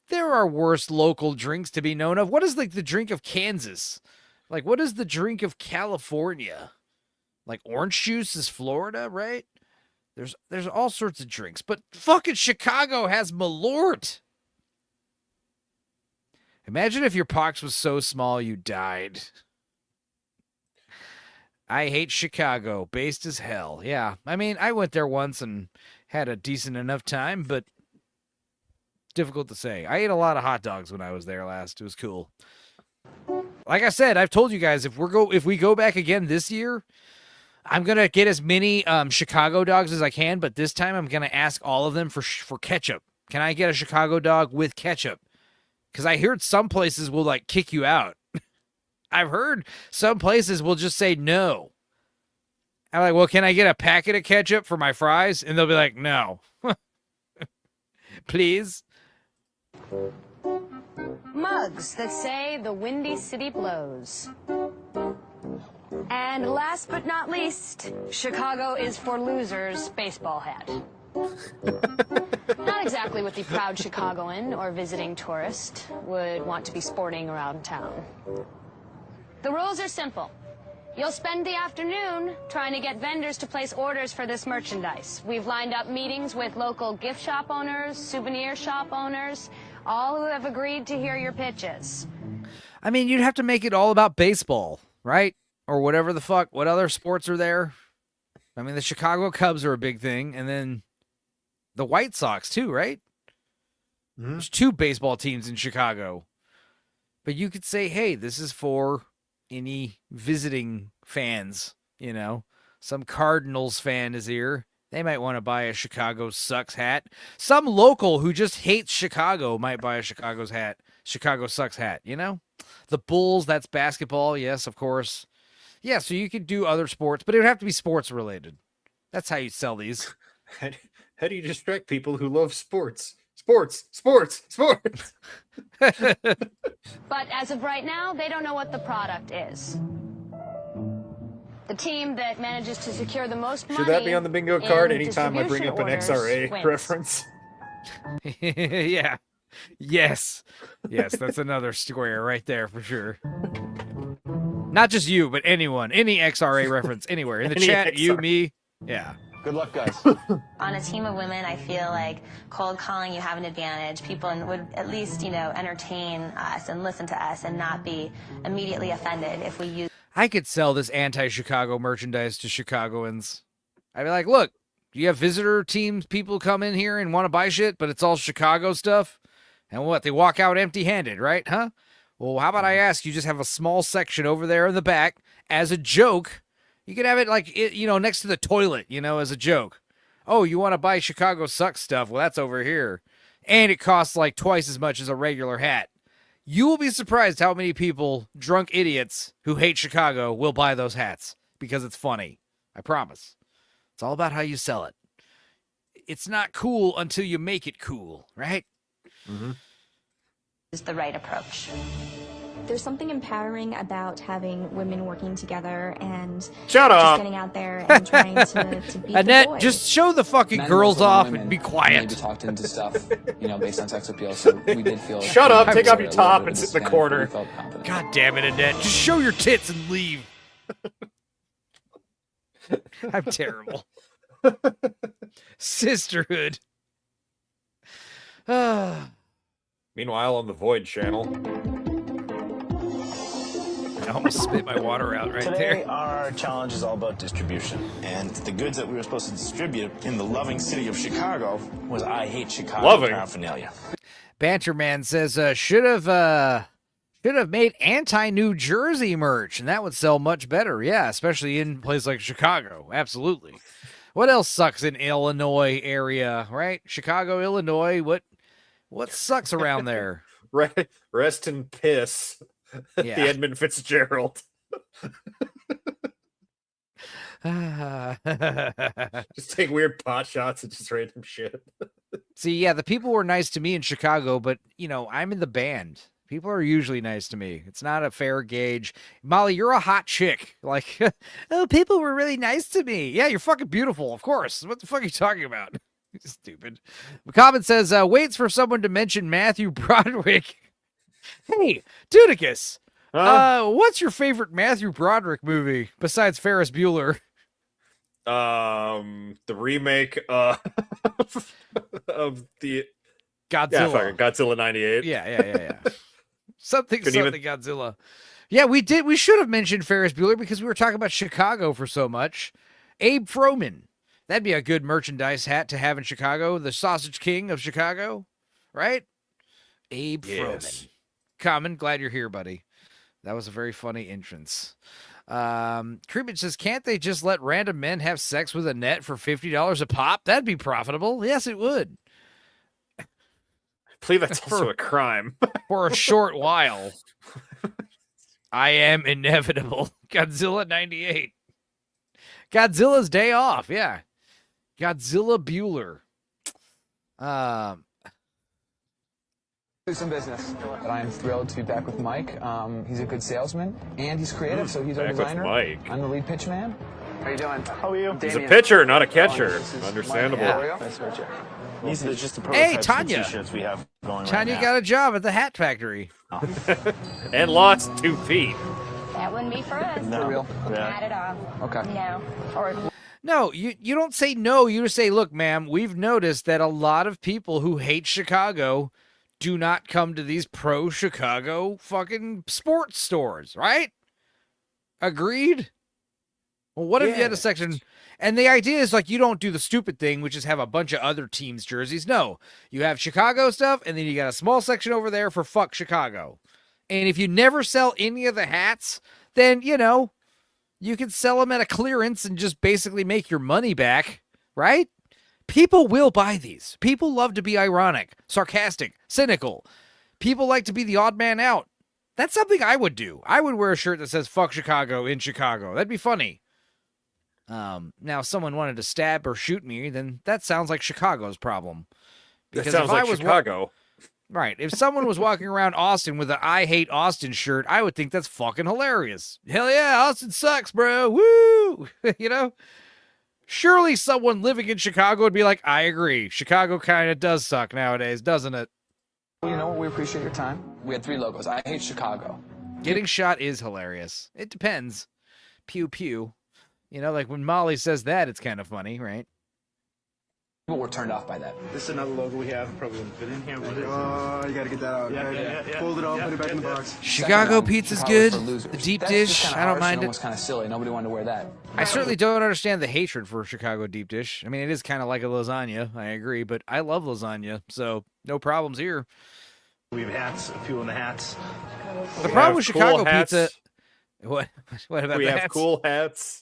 there are worse local drinks to be known of. What is, like, the drink of Kansas? Like, what is the drink of California? Like, orange juice is Florida, right? There's all sorts of drinks. But fucking Chicago has Malort. Imagine if your pox was so small you died. I hate Chicago. Based as hell. Yeah. I mean, I went there once and had a decent enough time, but difficult to say. I ate a lot of hot dogs when I was there last. It was cool. Like I said, I've told you guys, if we go back again this year, I'm going to get as many Chicago dogs as I can, but this time I'm going to ask all of them for ketchup. Can I get a Chicago dog with ketchup? Because I heard some places will, like, kick you out. I've heard some places will just say no. I'm like, well, can I get a packet of ketchup for my fries? And they'll be like, no. Please. Mugs that say the Windy City blows. And last but not least, Chicago is for losers baseball hat. Not exactly what the proud Chicagoan or visiting tourist would want to be sporting around town. The rules are simple. You'll spend the afternoon trying to get vendors to place orders for this merchandise. We've lined up meetings with local gift shop owners, souvenir shop owners, all who have agreed to hear your pitches. I mean, you'd have to make it all about baseball, right? Or whatever the fuck. What other sports are there? I mean, the Chicago Cubs are a big thing, and then the White Sox too, right? Mm-hmm. There's 2 baseball teams in Chicago. But you could say, hey, this is for any visiting fans, you know. Some Cardinals fan is here. They might want to buy a Chicago Sucks hat. Some local who just hates Chicago might buy a Chicago Sucks hat, you know? The Bulls, that's basketball, yes, of course. Yeah, so you could do other sports, but it would have to be sports related. That's how you sell these. How do you distract people who love sports? Sports. But as of right now, they don't know what the product is. The team that manages to secure the most money. Should that be on the bingo card anytime I bring up an XRA wins. reference? Yeah. Yes, that's another square right there for sure. Not just you, but anyone. Any XRA reference anywhere. In the chat, you, me. Yeah. Good luck, guys. On a team of women, I feel like cold calling, you have an advantage. People would at least, entertain us and listen to us and not be immediately offended if we use. I could sell this anti-Chicago merchandise to Chicagoans. I'd be like, look, you have visitor teams, people come in here and want to buy shit, but it's all Chicago stuff. And what, they walk out empty-handed, right? Huh? Well, how about I ask you just have a small section over there in the back as a joke. You could have it like, next to the toilet, as a joke. Oh, you want to buy Chicago Sucks stuff? Well, that's over here. And it costs like twice as much as a regular hat. You will be surprised how many people, drunk idiots who hate Chicago, will buy those hats because it's funny. I promise. It's all about how you sell it. It's not cool until you make it cool, right? Is the right approach. There's something empowering about having women working together and Shut just up. getting out there and trying to beat Annette, the boys. just show the fucking Men girls wrestle off women and be quiet. Maybe talked into stuff, based on sex appeal. So we did feel. Shut up, take off a your little top bit and of sit in the disband, corner. but we felt confident. God damn it, Annette. Just show your tits and leave. I'm terrible. Sisterhood. Meanwhile, on the Void channel. I almost spit my water out right Today, there. our challenge is all about distribution. And the goods that we were supposed to distribute in the loving city of Chicago was I Hate Chicago paraphernalia. Banterman says, should have made anti-New Jersey merch, and that would sell much better. Yeah, especially in a place like Chicago. Absolutely. What else sucks in Illinois area, right? Chicago, Illinois. What sucks around there? Rest in piss. Yeah. The Edmund Fitzgerald. Just take weird pot shots and just random shit. See, yeah, the people were nice to me in Chicago, but, I'm in the band. People are usually nice to me. It's not a fair gauge. Molly, you're a hot chick. Like, oh, people were really nice to me. Yeah, you're fucking beautiful, of course. What the fuck are you talking about? Stupid. McCobbin says, waits for someone to mention Matthew Broderick. Hey, Dudicus, what's your favorite Matthew Broderick movie besides Ferris Bueller? The remake of the Godzilla. Yeah, fucking Godzilla 98. Yeah. Something even... Godzilla. Yeah, we did. We should have mentioned Ferris Bueller because we were talking about Chicago for so much. Abe Froman. That'd be a good merchandise hat to have in Chicago. The Sausage King of Chicago, right? Abe Froman. Common, glad you're here, buddy. That was a very funny entrance. Creepage says, can't they just let random men have sex with Annette for $50 a pop? That'd be profitable. Yes, it would. I believe that's also a crime. For a short while. I am inevitable. Godzilla 98. Godzilla's day off, yeah. Godzilla Bueller. Do some business, but I am thrilled to be back with Mike. He's a good salesman and he's creative, so he's our designer. Mike. I'm the lead pitch man. How you doing? How are you? He's a pitcher, not a catcher. Understandable. Nice to meet you. These are just the prototypes of t-shirts we have going Tanya right now. got a job at the hat factory. And lost 2 feet. That wouldn't be for us. No. For real? Not at all. Okay. No. Or No, you don't say no. You just say, look, ma'am, we've noticed that a lot of people who hate Chicago do not come to these pro-Chicago fucking sports stores, right? Agreed? Well, what if you had a section... And the idea is, like, you don't do the stupid thing, which is have a bunch of other teams' jerseys. No. You have Chicago stuff, and then you got a small section over there for fuck Chicago. And if you never sell any of the hats, then, you can sell them at a clearance and just basically make your money back, right? People will buy these. People love to be ironic, sarcastic, cynical. People like to be the odd man out. That's something I would do. I would wear a shirt that says fuck Chicago in Chicago. That'd be funny. Now, if someone wanted to stab or shoot me, then that sounds like Chicago's problem. That sounds like Chicago. Right. If someone was walking around Austin with an I Hate Austin shirt, I would think that's fucking hilarious. Hell yeah, Austin sucks, bro. Woo! Surely someone living in Chicago would be like, I agree. Chicago kind of does suck nowadays, doesn't it? Well, we appreciate your time. We had 3 logos. I Hate Chicago. Getting shot is hilarious. It depends. Pew pew. Like when Molly says that, it's kind of funny, right? People were turned off by that. This is another logo we have. Probably wouldn't fit in here. Oh, you gotta get that out. Yeah. Fold it off, put it back in the box. Chicago pizza's good. The deep dish, I don't mind it. It was kind of silly. Nobody wanted to wear that. I certainly don't understand the hatred for Chicago deep dish. I mean, it is kind of like a lasagna. I agree, but I love lasagna, so no problems here. We have hats. A few in the hats. The problem with Chicago pizza. What about we the have hats? cool hats.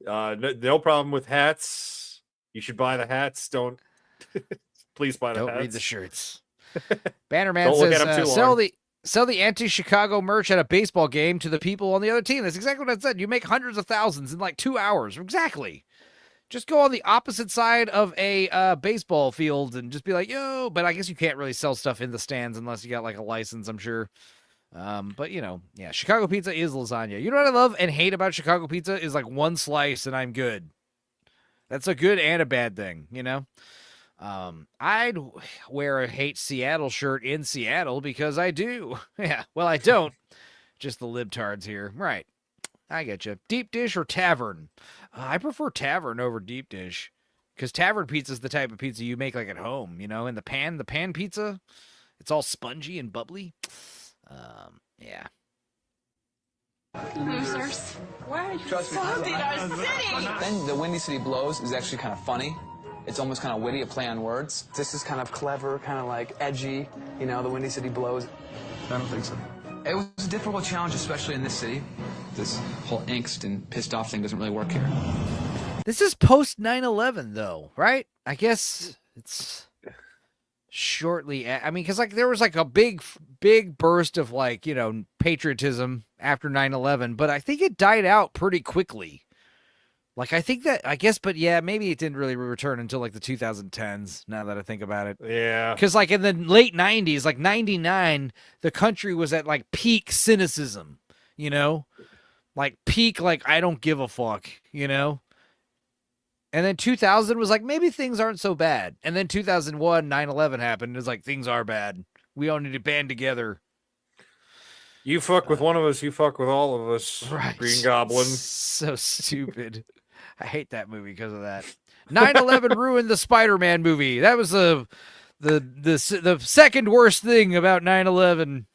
No problem with hats. You should buy the hats. Please buy the hats. Don't read the shirts. Bannerman Don't look at them says, too sell the anti-Chicago merch at a baseball game to the people on the other team. That's exactly what I said. You make hundreds of thousands in like 2 hours. Exactly. Just go on the opposite side of a baseball field and just be like, yo. But I guess you can't really sell stuff in the stands unless you got like a license, I'm sure. But yeah, Chicago pizza is lasagna. You know what I love and hate about Chicago pizza is like one slice and I'm good. That's a good and a bad thing, I'd wear a hate Seattle shirt in Seattle because I do. Yeah, well, I don't. Just the libtards here. Right. I get you. Deep dish or tavern? I prefer tavern over deep dish because tavern pizza is the type of pizza you make like at home, in the pan pizza. It's all spongy and bubbly. Yeah. Losers. Why are you salty our city? Then the Windy City Blows is actually kind of funny. It's almost kind of witty, a play on words. This is kind of clever, kind of like edgy, the Windy City Blows. I don't think so. It was a difficult challenge, especially in this city. This whole angst and pissed off thing doesn't really work here. This is post 9/11 though, right? I guess it's shortly. Because there was like a big burst of patriotism after 9/11, but I think it died out pretty quickly. But yeah, maybe it didn't really return until like the 2010s, now that I think about it. Yeah. Because like in the late 90s, like 99, the country was at like peak cynicism, like peak, like I don't give a fuck, And then 2000 was like, maybe things aren't so bad. And then 2001, 9/11 happened. It was like, things are bad. We all need to band together. You fuck with one of us, you fuck with all of us. Right. Green Goblin. So stupid. I hate that movie because of that. 9/11 ruined the Spider-Man movie. That was the second worst thing about 9/11.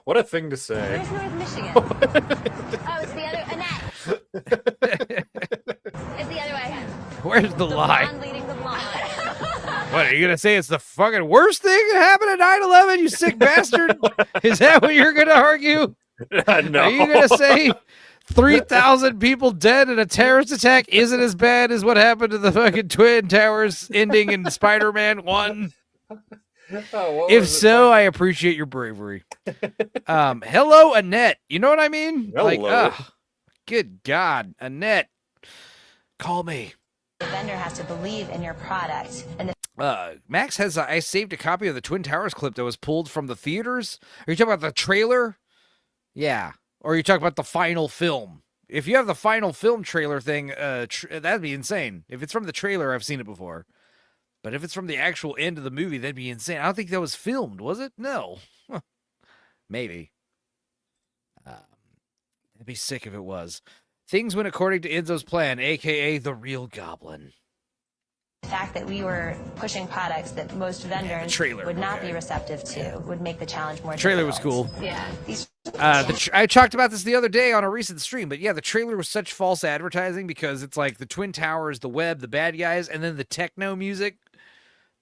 What a thing to say. Where's North Michigan? Oh, it's the other Annette. It's the other way. Where's the lie? Blonde leading the blonde. What, are you going to say it's the fucking worst thing that happened at 9/11, you sick bastard? Is that what you're going to argue? No. Are you going to say 3,000 people dead in a terrorist attack isn't as bad as what happened to the fucking Twin Towers ending in Spider-Man 1? If so, I appreciate your bravery. Hello, Annette. You know what I mean? Hello. Good God, Annette. Call me. The vendor has to believe in your product. And Max has, I saved a copy of the Twin Towers clip that was pulled from the theaters. Are you talking about the trailer? Yeah. Or are you talking about the final film? If you have the final film trailer thing, that'd be insane. If it's from the trailer, I've seen it before. But if it's from the actual end of the movie, that'd be insane. I don't think that was filmed, was it? No. Maybe. It'd be sick if it was. Things went according to Enzo's plan, a.k.a. the real Goblin. the fact that we were pushing products that most vendors would not be receptive to would make the challenge more trailer was difficult. cool. Yeah. I talked about this the other day on a recent stream, but yeah, the trailer was such false advertising because it's like the Twin Towers, the web, the bad guys, and then the techno music.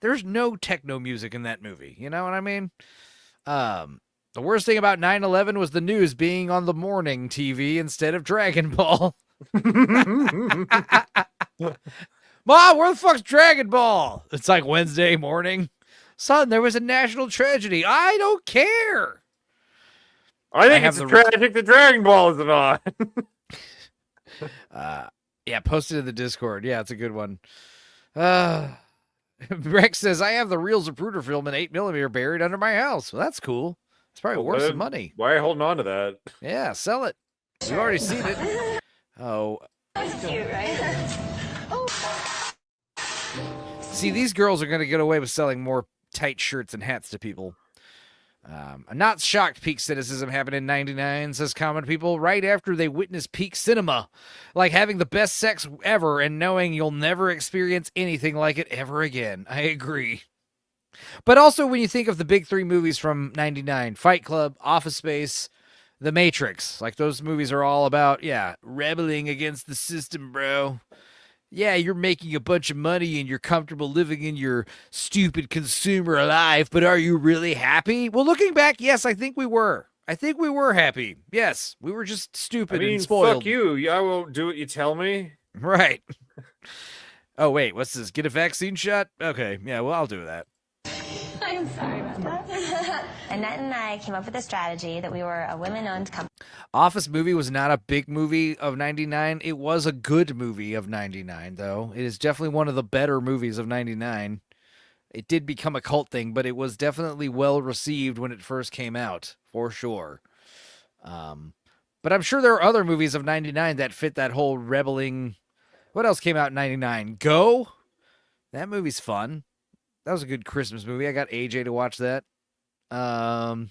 There's no techno music in that movie. You know what I mean? The worst thing about 9/11 was the news being on the morning TV instead of Dragon Ball. Mom, where the fuck's Dragon Ball? It's like Wednesday morning. Son, there was a national tragedy. I don't care. I think it's tragic that Dragon Ball isn't on. Yeah, post it in the Discord. Yeah, it's a good one. Rex says, I have the reels of Zapruder film in 8mm buried under my house. Well, that's cool. It's probably worth some money. Why are you holding on to that? Yeah, sell it. We've already seen it. Oh. That's cute, right? See, these girls are going to get away with selling more tight shirts and hats to people. I'm not shocked peak cynicism happened in 99, says Common People, right after they witnessed peak cinema. Like having the best sex ever and knowing you'll never experience anything like it ever again. I agree. But also when you think of the big three movies from 99, Fight Club, Office Space, The Matrix, like those movies are all about, rebelling against the system, bro. Yeah, you're making a bunch of money and you're comfortable living in your stupid consumer life, but are you really happy? Well, looking back, yes, I think we were. I think we were happy. Yes, we were just stupid and spoiled. Fuck you. I won't do what you tell me. Right. Oh, wait, what's this? Get a vaccine shot? Okay, yeah, well, I'll do that. I'm sorry about that. Annette and I came up with a strategy that we were a women-owned company. Office movie was not a big movie of 99. It was a good movie of 99, though. It is definitely one of the better movies of 99. it did become a cult thing, but it was definitely well received when it first came out, for sure. But I'm sure there are other movies of 99 that fit that whole rebelling. What else came out in 99? Go? That movie's fun. That was a good Christmas movie. I got AJ to watch that. The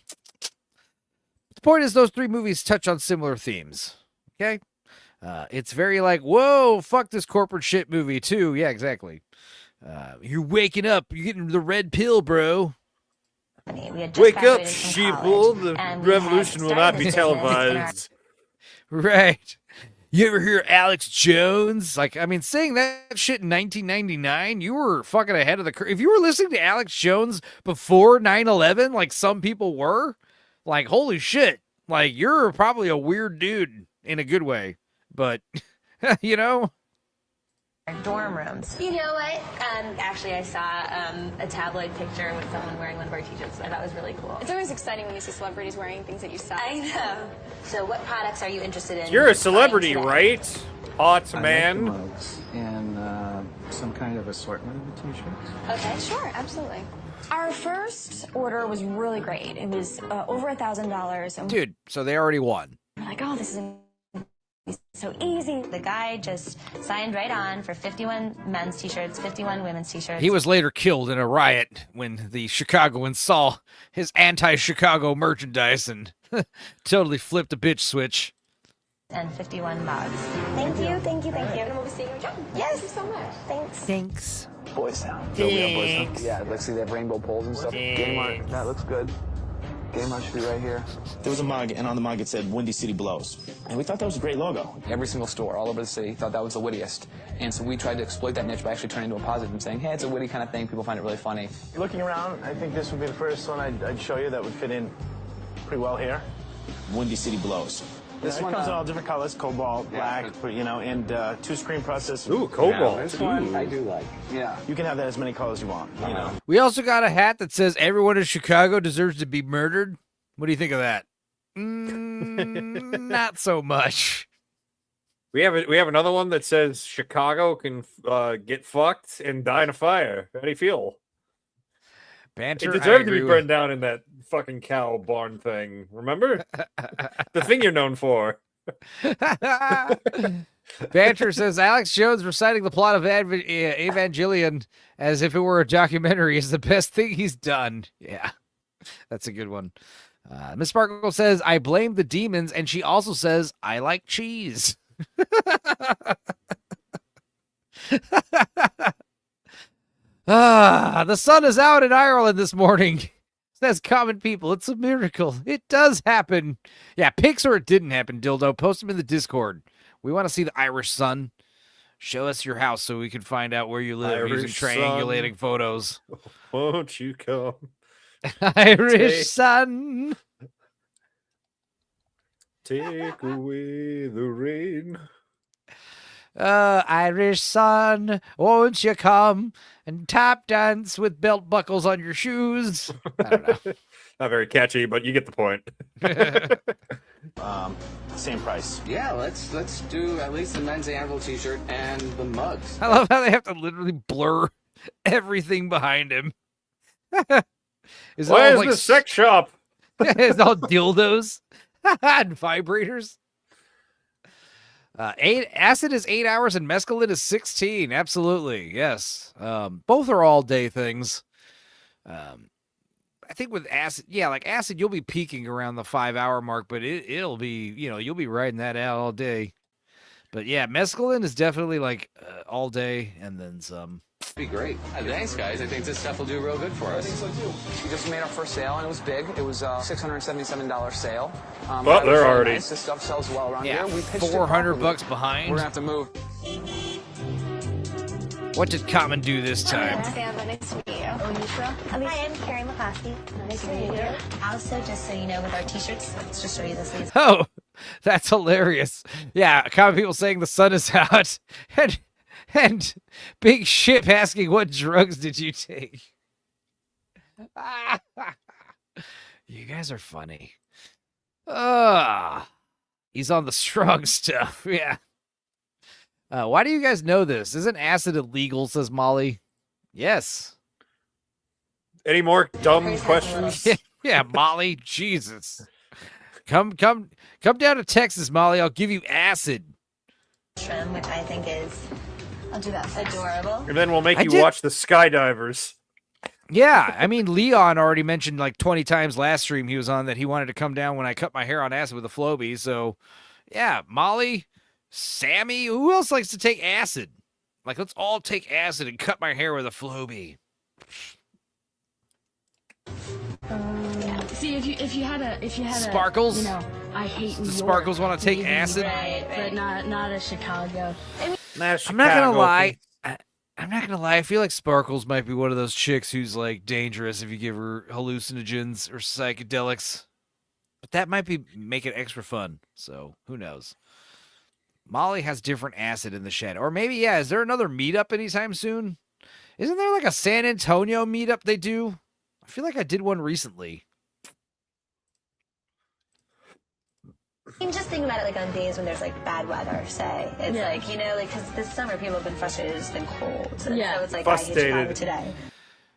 point is those three movies touch on similar themes. Okay? It's very like, whoa, fuck this corporate shit movie too. Yeah, exactly. You're waking up. You're getting the red pill, bro. Wake up, sheeple. The revolution will not be televised. Right. You ever hear Alex Jones? Like, I mean, saying that shit in 1999, you were fucking ahead of the curve. If you were listening to Alex Jones before 9/11, like some people were, like, holy shit. Like, you're probably a weird dude in a good way. But, you know? Dorm rooms. You know what? Actually, I saw a tabloid picture with someone wearing one of our t-shirts. I thought it was really cool. It's always exciting when you see celebrities wearing things that you sell. I know. So what products are you interested in? You're a celebrity, right? Hot man. I like the mugs and some kind of assortment of the t-shirts. Okay, sure, absolutely. Our first order was really great. It was over $1,000. Dude, so they already won. We're like, oh, this is so easy. The guy just signed right on for 51 men's t-shirts, 51 women's t-shirts. He was later killed in a riot when the Chicagoans saw his anti-Chicago merchandise and totally flipped a bitch switch. And 51 mugs. Thank you, thank you, thank you. And we'll be seeing you again. Yes, thank you so much. Thanks. Thanks. Boys Town. Thanks. Yeah, let's see, they have rainbow poles and stuff. Game art, that looks good. Game art should be right here. There was a mug, and on the mug it said Windy City Blows. And we thought that was a great logo. Every single store all over the city thought that was the wittiest. And so we tried to exploit that niche by actually turning into a positive and saying, hey, it's a witty kind of thing. People find it really funny. Looking around, I think this would be the first one I'd show you that would fit in pretty well here. Windy City Blows. This one comes in all different colors, cobalt, black, you know, and two screen process. Ooh, cobalt. Yeah, this one I do like. Yeah. You can have that as many colors you want, you know. We also got a hat that says everyone in Chicago deserves to be murdered. What do you think of that? Not so much. We have another one that says Chicago can get fucked and die in a fire. How do you feel? Banter. It deserved to be burned down in that fucking cow barn thing. Remember? The thing you're known for. Banter says Alex Jones reciting the plot of Evangelion as if it were a documentary is the best thing he's done. Yeah, that's a good one. Miss Sparkle says, I blame the demons, and she also says, I like cheese. The sun is out in Ireland this morning. Says common people. It's a miracle. It does happen. Yeah, pics or it didn't happen, Dildo. Post them in the Discord. We want to see the Irish sun. Show us your house so we can find out where you live using triangulating photos. Won't you come? Irish sun. Take away the rain. Irish sun, won't you come and tap dance with belt buckles on your shoes? I don't know. Not very catchy, but you get the point. Same price. Yeah, let's do at least the men's anvil t-shirt and the mugs. I love how they have to literally blur everything behind him. Where's the sex shop? It's all dildos and vibrators. Acid is 8 hours and mescaline is 16. Absolutely, yes. Both are all day things. I think with acid, yeah, like acid, you'll be peaking around the 5 hour mark, but it'll be, you'll be riding that out all day. But yeah, mescaline is definitely like all day and then some. Be great. Thanks, guys. I think this stuff will do real good for us. I think so too. We just made our first sale, and it was big. It was a $677 sale. Well, they're already. Nice. This stuff sells well around here. We pitched $400 behind. We're going to have to move. What did Common do this time? Sam, nice to meet you. Hi, I'm Carrie McCloskey. Nice to meet you. Also, just so you know, with our t-shirts, let's just show you this. Oh, that's hilarious. Yeah, Common people saying the sun is out. And Big Ship asking, what drugs did you take? You guys are funny. He's on the strong stuff. Yeah. Why do you guys know this? Isn't acid illegal, says Molly? Yes. Any more dumb questions? Yeah, Molly. Jesus. Come down to Texas, Molly. I'll give you acid. Trim, which I think is, I'll do that. Adorable. And then we'll make you watch the skydivers. Yeah, I mean, Leon already mentioned like 20 times last stream he was on that he wanted to come down when I cut my hair on acid with a Flowbee. So, yeah, Molly, Sammy, who else likes to take acid? Like, let's all take acid and cut my hair with a Flowbee. See, if you had Sparkles? I hate New York. Sparkles want to take acid? Right. But not a Chicago. I'm not gonna lie. I'm not gonna lie. I feel like Sparkles might be one of those chicks who's like dangerous if you give her hallucinogens or psychedelics. But that might make it extra fun. So who knows? Molly has different acid in the shed, or maybe is there another meetup anytime soon? Isn't there like a San Antonio meetup they do? I feel like I did one recently. I mean, just think about it like on days when there's like bad weather, say. It's like, like, because this summer people have been frustrated, it's been cold. So it's like, I hate Chicago today.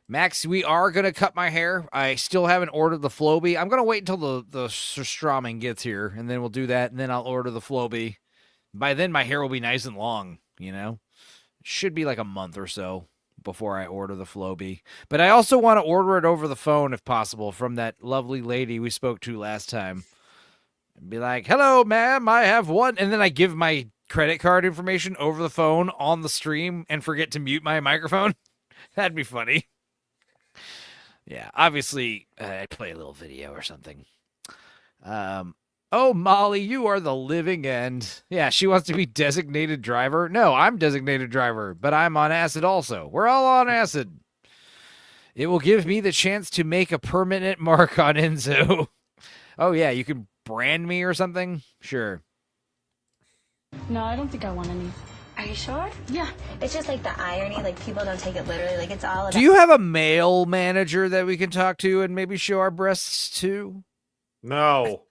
Max, we are going to cut my hair. I still haven't ordered the Flowbee. I'm going to wait until the Stramming gets here, and then we'll do that, and then I'll order the Flowbee. By then, my hair will be nice and long, It should be like a month or so before I order the Flowbee. But I also want to order it over the phone, if possible, from that lovely lady we spoke to last time. Be like, hello, ma'am, I have one. And then I give my credit card information over the phone on the stream and forget to mute my microphone. That'd be funny. Yeah, obviously, I'd play a little video or something. Oh, Molly, you are the living end. Yeah, she wants to be designated driver. No, I'm designated driver, but I'm on acid also. We're all on acid. It will give me the chance to make a permanent mark on Enzo. Oh, yeah, you can brand me or something? Sure. No, I don't think I want any. Are you sure? Yeah. It's just like the irony, like people don't take it literally. Like it's all about... Do you have a male manager that we can talk to and maybe show our breasts to? No.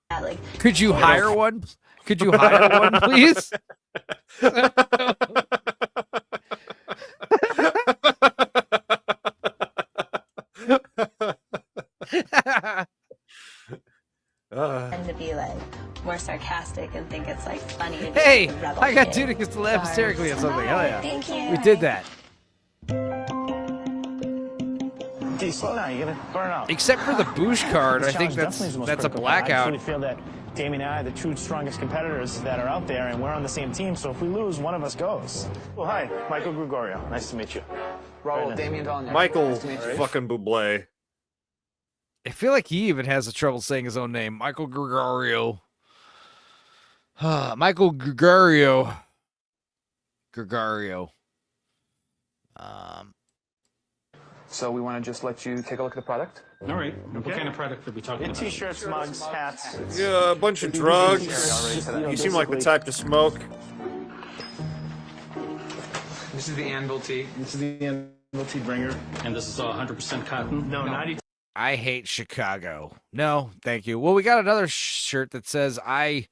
Like, could you hire one? Could you hire one, please? And to be like more sarcastic and think it's like funny to be hey, like, a rebel I got kid. Tunicus to laugh hysterically at something. Hell yeah. Thank you. We did that. Okay, slow down. You're gonna burn out. Except for the Boosh card, I think that's a blackout. I really feel that Damien and I are the two strongest competitors that are out there, and we're on the same team. So if we lose, one of us goes. Well, hi, Michael Gregorio. Nice to meet you. Raul, Damien Valiant. Michael Nice to meet you. fucking Bublé. I feel like he even has trouble saying his own name. Michael Gregorio. Michael Gregorio. So we want to just let you take a look at the product? All right. What kind of product are we talking about? T-shirts, mugs, hats. Yeah, a bunch of drugs. You seem like the type to smoke. This is the Anvil tee. This is the Anvil tee bringer. And this is all 100% cotton? No, 90. I hate Chicago. No, thank you. Well, we got another shirt that says I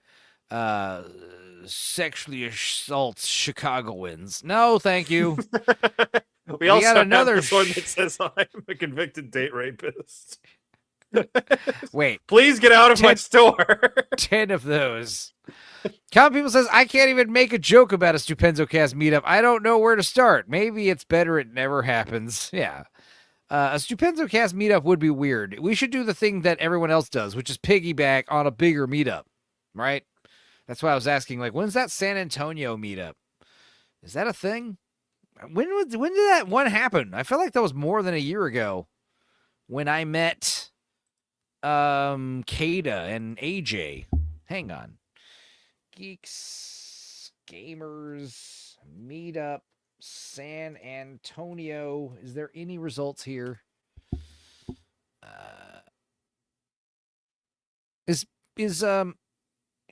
sexually assault Chicagoans. No, thank you. We also got another have this one that says I'm a convicted date rapist. Wait. Please get out of my store. 10 of those. Common People says, I can't even make a joke about a Stupenzocast meetup. I don't know where to start. Maybe it's better it never happens. Yeah. A Stupenzocast meetup would be weird. We should do the thing that everyone else does, which is piggyback on a bigger meetup, right? That's why I was asking, like, when's that San Antonio meetup? Is that a thing? When did that one happen? I feel like that was more than a year ago when I met Kada and AJ. Hang on. Geeks, Gamers, Meetup, San Antonio. Is there any results here?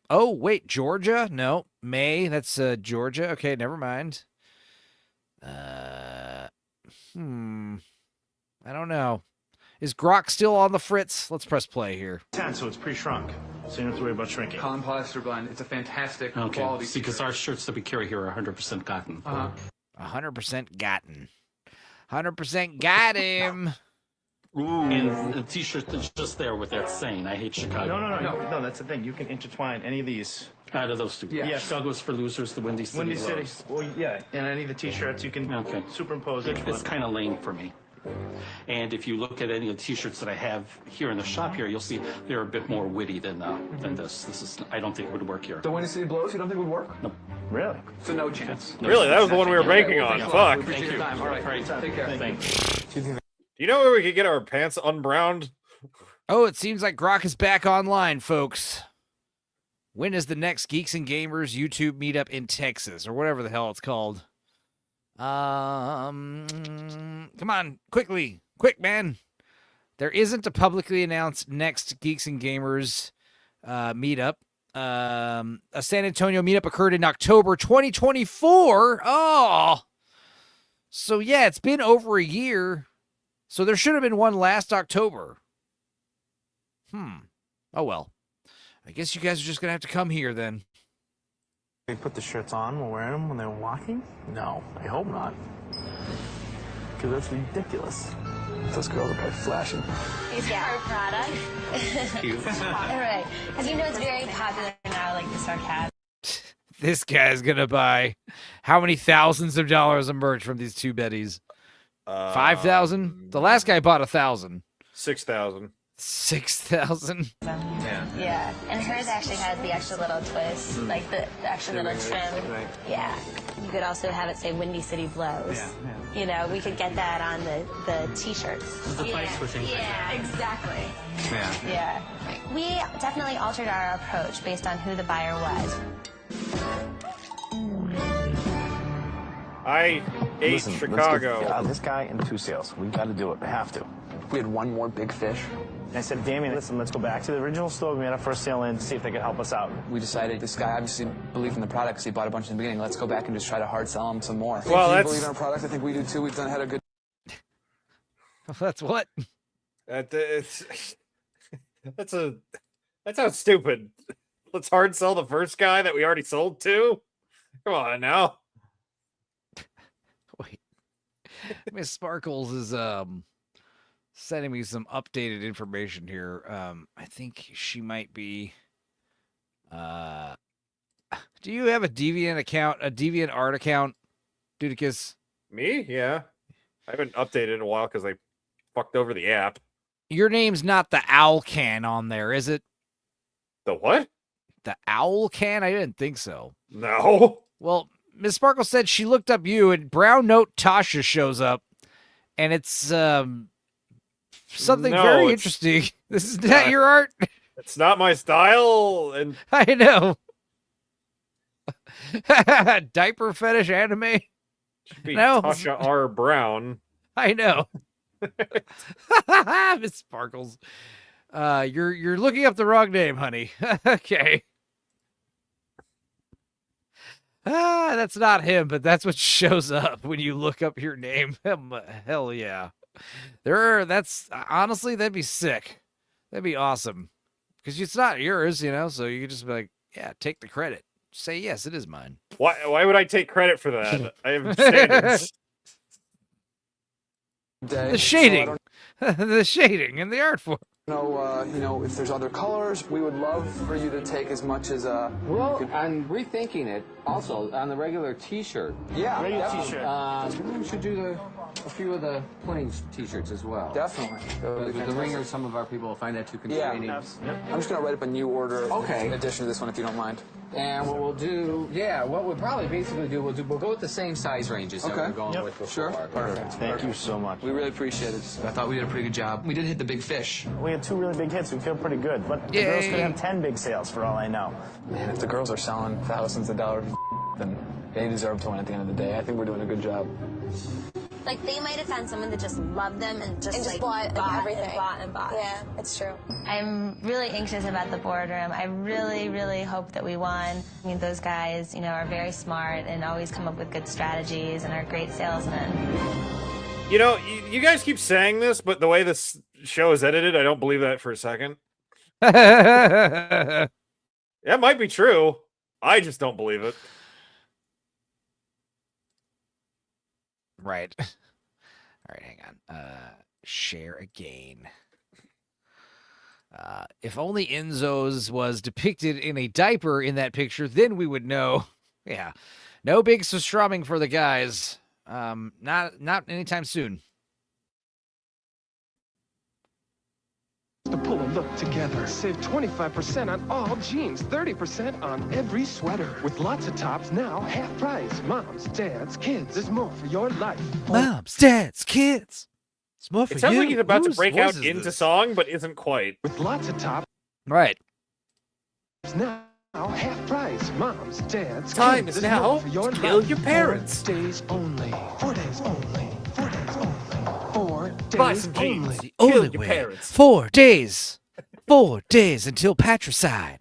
Oh, wait, Georgia? No. May, that's Georgia. Okay, never mind. I don't know. Is Grok still on the fritz? Let's press play here. 10, so it's pre-shrunk, so you don't have to worry about shrinking. Colin polyester blend. It's a fantastic quality. See, because our shirts that we carry here are 100% cotton. 100% cotton. 100% got him. And the t-shirt that's just there with that saying, I hate Chicago. No, that's the thing. You can intertwine any of these. Out of those two. Yeah. Douglas for losers, the Windy City. Windy City. Blows. Well, yeah, and any of the t-shirts you can superimpose each one. It's kind of lame for me. And if you look at any of the t-shirts that I have here in the shop here, you'll see they're a bit more witty than this. This is, I don't think it would work here. The Windy City Blows, you don't think would work? No. Really? So no chance. Really? That was the one we were banking on. Fuck. Appreciate your time. All right. Take care. Thanks. Do you know where we could get our pants unbrowned? Oh, it seems like Grok is back online, folks. When is the next Geeks and Gamers YouTube meetup in Texas, or whatever the hell it's called? Come on, quick, man. There isn't a publicly announced next Geeks and Gamers meetup. A San Antonio meetup occurred in October 2024. Oh, so yeah, it's been over a year. So there should have been one last October. Oh well. I guess you guys are just gonna have to come here then. They put the shirts on while wearing them when they're walking? No, I hope not. Because that's ridiculous. Those girls are probably flashing. It's our product. Cute. All right. Because you know it's very popular now, like the sarcasm. This guy's gonna buy how many thousands of dollars of merch from these two Bettys? 5,000? The last guy bought 1,000. 6,000. 6,000. Yeah. And hers actually has the extra little twist, like the extra little trim. Right. Yeah. You could also have it say Windy City Blows. Yeah. You know, we could get that on the t-shirts. The fight switching. Yeah, exactly. Yeah. Yeah. We definitely altered our approach based on who the buyer was. I ate Listen, Chicago. Let's get this guy in 2 sales. We got to do it. We have to. We had one more big fish. I said, Damien, listen, let's go back to the original store. We made our first sale in to see if they could help us out. We decided this guy obviously believed in the product because he bought a bunch in the beginning. Let's go back and just try to hard sell him some more. Well, if you that's... believe in our product, I think we do too. We've had a good... That's what? That's how stupid. Let's hard sell the first guy that we already sold to? Come on now. Wait. Miss Sparkles is sending me some updated information here. I think she might be do you have a Deviant account, a Deviant Art account, Dudicus? Me? Yeah. I haven't updated in a while because I fucked over the app. Your name's not the Owl Can on there, is it? The what? The Owl Can? I didn't think so. No. Well, Miss Sparkle said she looked up you, and Brown Note Tasha shows up, and it's something very interesting. This is not your art. It's not my style, and I know. Diaper fetish anime. Should be No. Tasha R. Brown. I know. Miss Sparkles. You're looking up the wrong name, honey. Okay. That's not him, but that's what shows up when you look up your name. Hell yeah. That's honestly, that'd be sick. That'd be awesome. Because it's not yours, you know, so you could just be like, yeah, take the credit. Say, yes, it is mine. Why would I take credit for that? I have standards. The shading. The shading and the art form. If there's other colors, we would love for you to take as much as Well, I'm rethinking it also on the regular T-shirt. Yeah, regular T-shirt. We should do a few of the plain T-shirts as well. Definitely. The ringers, some of our people will find that too constraining. Yeah. I'm just gonna write up a new order. Okay. In addition to this one, if you don't mind. And what we'll do, what we'll probably basically do, we'll go with the same size ranges that we're going with before. Sure. Perfect. Thank you so much. We really appreciate it. I thought we did a pretty good job. We did hit the big fish. We had 2 really big hits. We feel pretty good. But the girls could have 10 big sales for all I know. Man, if the girls are selling thousands of dollars, then they deserve to win at the end of the day. I think we're doing a good job. Like, they might have found someone that just loved them and just bought everything. And bought and bought. Yeah, it's true. I'm really anxious about the boardroom. I really, really hope that we won. I mean, those guys, are very smart and always come up with good strategies and are great salesmen. You know, you guys keep saying this, but the way this show is edited, I don't believe that for a second. That might be true. I just don't believe it. Right. right, hang on. Share again. If only Enzo's was depicted in a diaper in that picture, then we would know. Yeah. No big strumming for the guys. Not anytime soon. To pull a look together. Save 25% on all jeans, 30% on every sweater. With lots of tops now, half price. Moms, dads, kids, there's more for your life. Moms, dads, kids. It's more for It sounds you. like he's about to Whose break voice out is into this? song, but isn't quite. With lots of tops Right. now, half price. Moms, dads, Time kids, is there's now more for your to kill life. your parents. 4 days only. 4 days only. 4 days only. 4 Buy days some jeans. only. The Kill only your way. parents. 4 days. 4 days until patricide.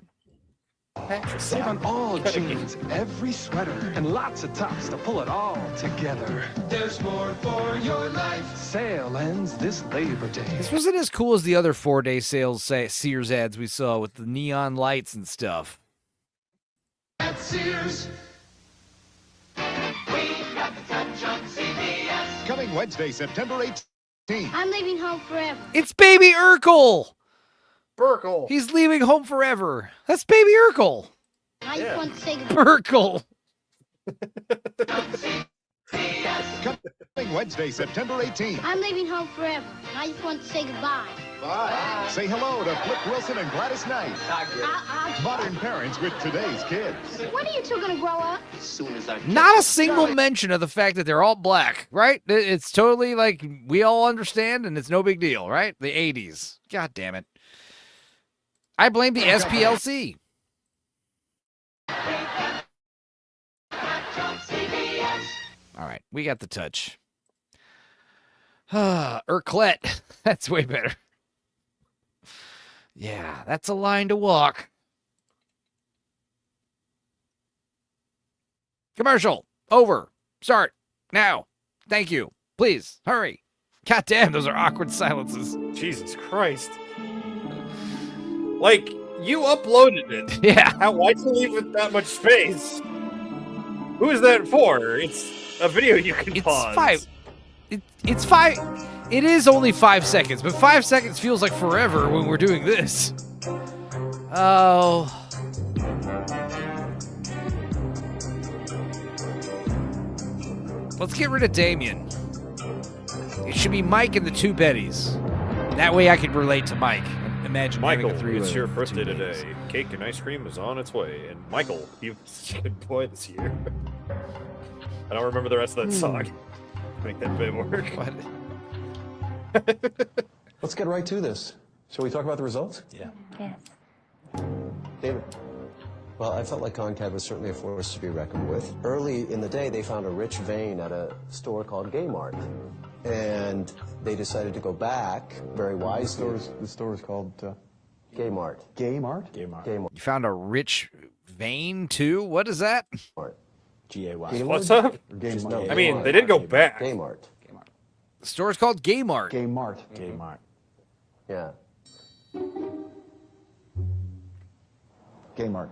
Save on all jeans, every sweater, and lots of tops to pull it all together. There's more for your life. Sale ends this Labor Day. This wasn't as cool as the other 4-day sales Sears ads we saw with the neon lights and stuff. At Sears. Coming Wednesday, September 18th. I'm leaving home forever. It's Baby Urkel. Burkle. He's leaving home forever. That's Baby Urkel. I just want to say goodbye. Urkel. Coming Wednesday, September 18th. I'm leaving home forever. I just want to say goodbye. Bye. Say hello to Flip Wilson and Gladys Knight. Modern parents with today's kids. When are you two gonna grow up? As soon as I Not a single mention of the fact that they're all black, right? It's totally like we all understand and it's no big deal, right? The 80s. God damn it. I blame the SPLC. All right, we got the touch. Urclet. That's way better. Yeah, that's a line to walk. Commercial. Over. Start. Now. Thank you. Please, hurry. God damn, those are awkward silences. Jesus Christ. Like, you uploaded it. Yeah. Why'd you leave it that much space? Who is that for? It's a video you can pause. It's 5. It is only 5 seconds, but 5 seconds feels like forever when we're doing this. Oh. Let's get rid of Damien. It should be Mike and the two Bettys. That way I can relate to Mike. Imagine Michael, having a three-way it's your with birthday two today. Bettys. Cake and ice cream is on its way. And Michael, you've been a good boy this year. I don't remember the rest of that song. Make that bit work. Let's get right to this. Shall we talk about the results? Yeah. Yes. David. Well, I felt like Concad was certainly a force to be reckoned with. Early in the day, they found a rich vein at a store called Gaymart. And they decided to go back, very wisely. The store is called Gaymart. Gaymart? Gaymart. You found a rich vein, too? What is that? G-A-Y. What's up? I mean, they did go back. Gaymart. The store's called Gaymart. Gaymart. Gaymart. Yeah. Gaymart.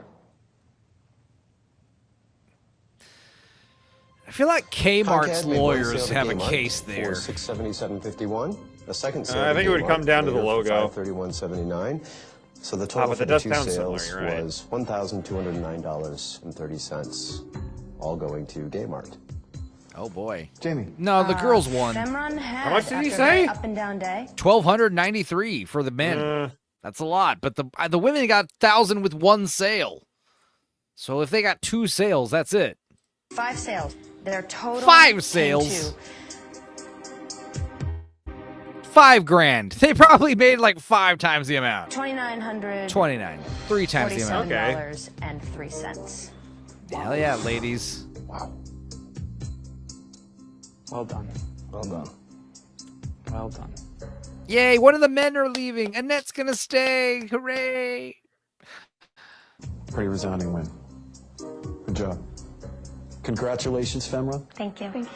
I feel like Kmart's Concad made one lawyers sale to have a Gaymart case for there. $677.51. A second sale. I think it would come down to the logo. $531.79. So the total but for that the does two sound similar, sales you're right. was $1,209.30, all going to Gaymart. Oh boy. Jamie. No, the girls won. Femron had How much did he after a say? very up and down day. 1,293 for the men. That's a lot, but the women got 1,000 with one sale. So if they got 2 sales, that's it. 5 sales. Their total 5 sales. $5,000. They probably made like 5 times the amount. 2,900. 29. 3 times the amount. $47.03. Hell yeah, ladies. Wow. Well done. Well done. Well done. Yay, one of the men are leaving. Annette's gonna stay. Hooray. Pretty resounding win. Good job. Congratulations, Femra. Thank you. And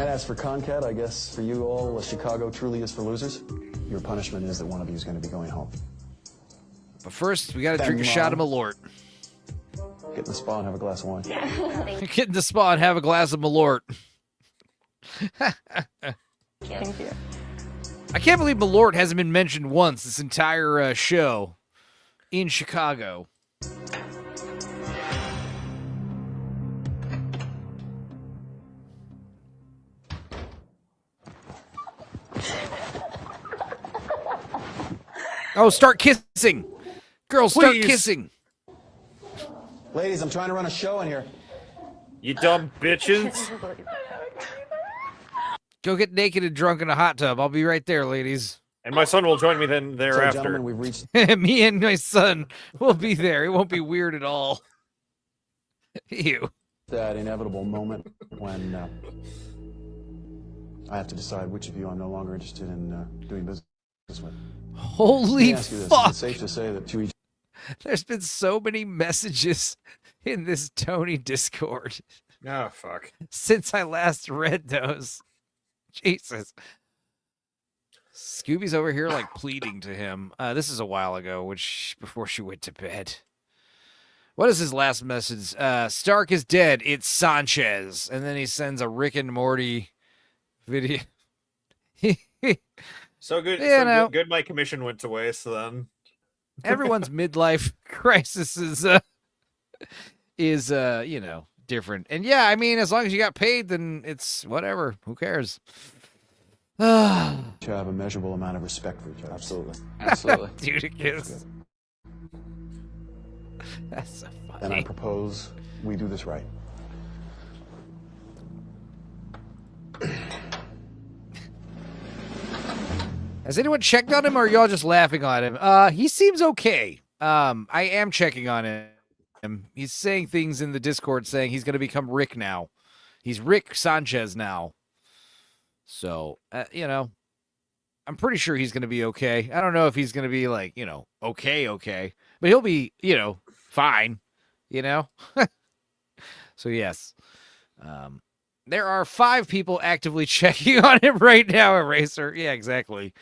as for Concad, I guess for you all, Chicago truly is for losers. Your punishment is that one of you is going to be going home. But first, we gotta drink a shot of Malort. Get in the spa and have a glass of wine. Get in the spa and have a glass of Malort. Thank you. Thank you. I can't believe Malort hasn't been mentioned once this entire show in Chicago. Oh, start kissing. Girls, start kissing. Ladies, I'm trying to run a show in here. You dumb bitches. Go get naked and drunk in a hot tub. I'll be right there, ladies. And my son will join me then thereafter. So, gentlemen, we've reached... Me and my son will be there. It won't be weird at all. Ew. That inevitable moment when I have to decide which of you I'm no longer interested in doing business with. Holy Let me ask you this. fuck. Is it safe to say that to each... There's been so many messages in this Tony Discord. Oh, fuck. Since I last read those. Jesus. Scooby's over here like pleading to him. This is a while ago, before she went to bed. What is his last message? Stark is dead. It's Sanchez. And then he sends a Rick and Morty video. So good. Yeah, So good. My commission went to waste then. Everyone's midlife crisis is different. And yeah, I mean, as long as you got paid, then it's whatever. Who cares? You have a measurable amount of respect for each other. Absolutely. Absolutely. Dude, it gives. That's so funny. And I propose we do this right. Has anyone checked on him, or are y'all just laughing on him? He seems okay. I am checking on him. He's saying things in the Discord saying he's going to become Rick now. He's Rick Sanchez now. So, I'm pretty sure he's going to be okay. I don't know if he's going to be like, okay. But he'll be, fine, So, yes. There are 5 people actively checking on him right now, Eraser. Yeah, exactly.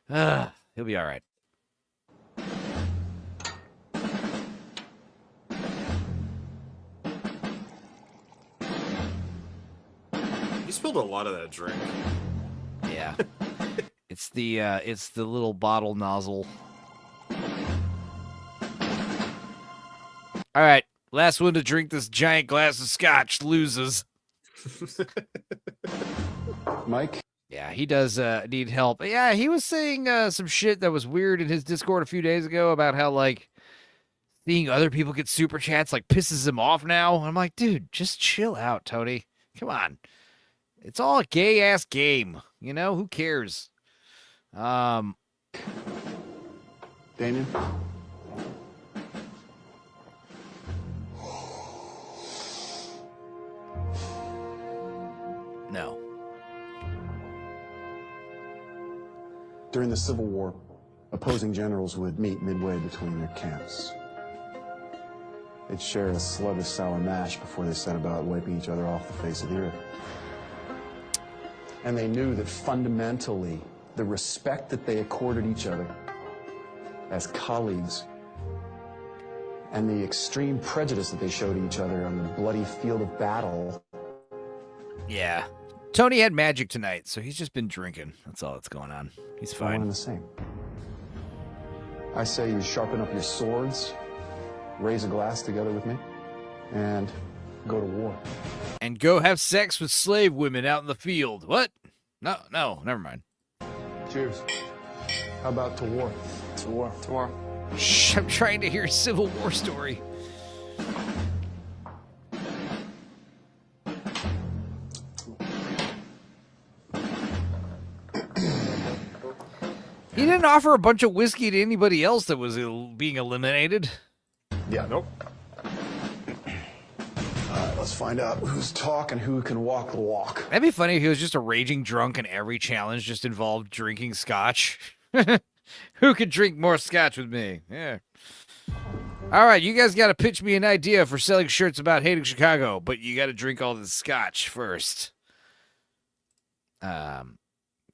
He'll be all right. You spilled a lot of that drink. Yeah. It's the little bottle nozzle. All right. Last one to drink this giant glass of scotch loses. Mike? Yeah, he does need help. Yeah, he was saying some shit that was weird in his Discord a few days ago about how, like, seeing other people get super chats, like, pisses him off now. I'm like, dude, just chill out, Tony. Come on. It's all a gay-ass game. Who cares? Damien? No. During the Civil War, opposing generals would meet midway between their camps. They'd share a slug of sour mash before they set about wiping each other off the face of the earth. And they knew that fundamentally, the respect that they accorded each other as colleagues and the extreme prejudice that they showed each other on the bloody field of battle. Yeah. Tony had magic tonight, so he's just been drinking. That's all that's going on. He's fine. One and the same. I say you sharpen up your swords, raise a glass together with me, and go to war. And go have sex with slave women out in the field. What? No, never mind. Cheers. How about to war? To war. To war. Shh, I'm trying to hear a Civil War story. He didn't offer a bunch of whiskey to anybody else that was being eliminated. Yeah. Nope. Let's find out who's talking, who can walk the walk. That'd be funny if he was just a raging drunk and every challenge just involved drinking scotch. Who could drink more scotch with me? Yeah. All right, you guys got to pitch me an idea for selling shirts about hating Chicago, but you got to drink all the scotch first.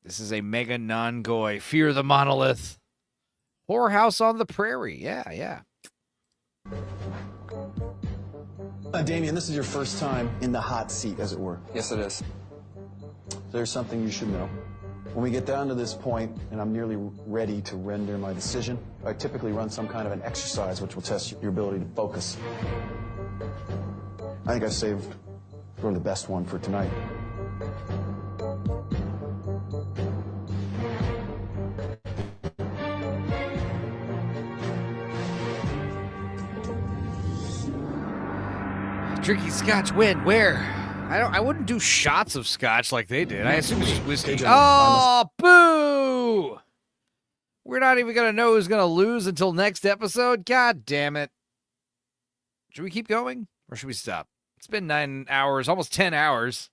This is a mega non-goy. Fear the Monolith. Whorehouse on the Prairie. Yeah. Damien, this is your first time in the hot seat, as it were. Yes, it is. There's something you should know. When we get down to this point and I'm nearly ready to render my decision, I typically run some kind of an exercise which will test your ability to focus. I think I saved really the best one for tonight. Drinking scotch when? Where? I wouldn't do shots of scotch like they did. I assume it's just whiskey. Oh, boo! We're not even going to know who's going to lose until next episode? God damn it. Should we keep going? Or should we stop? It's been 9 hours, almost 10 hours.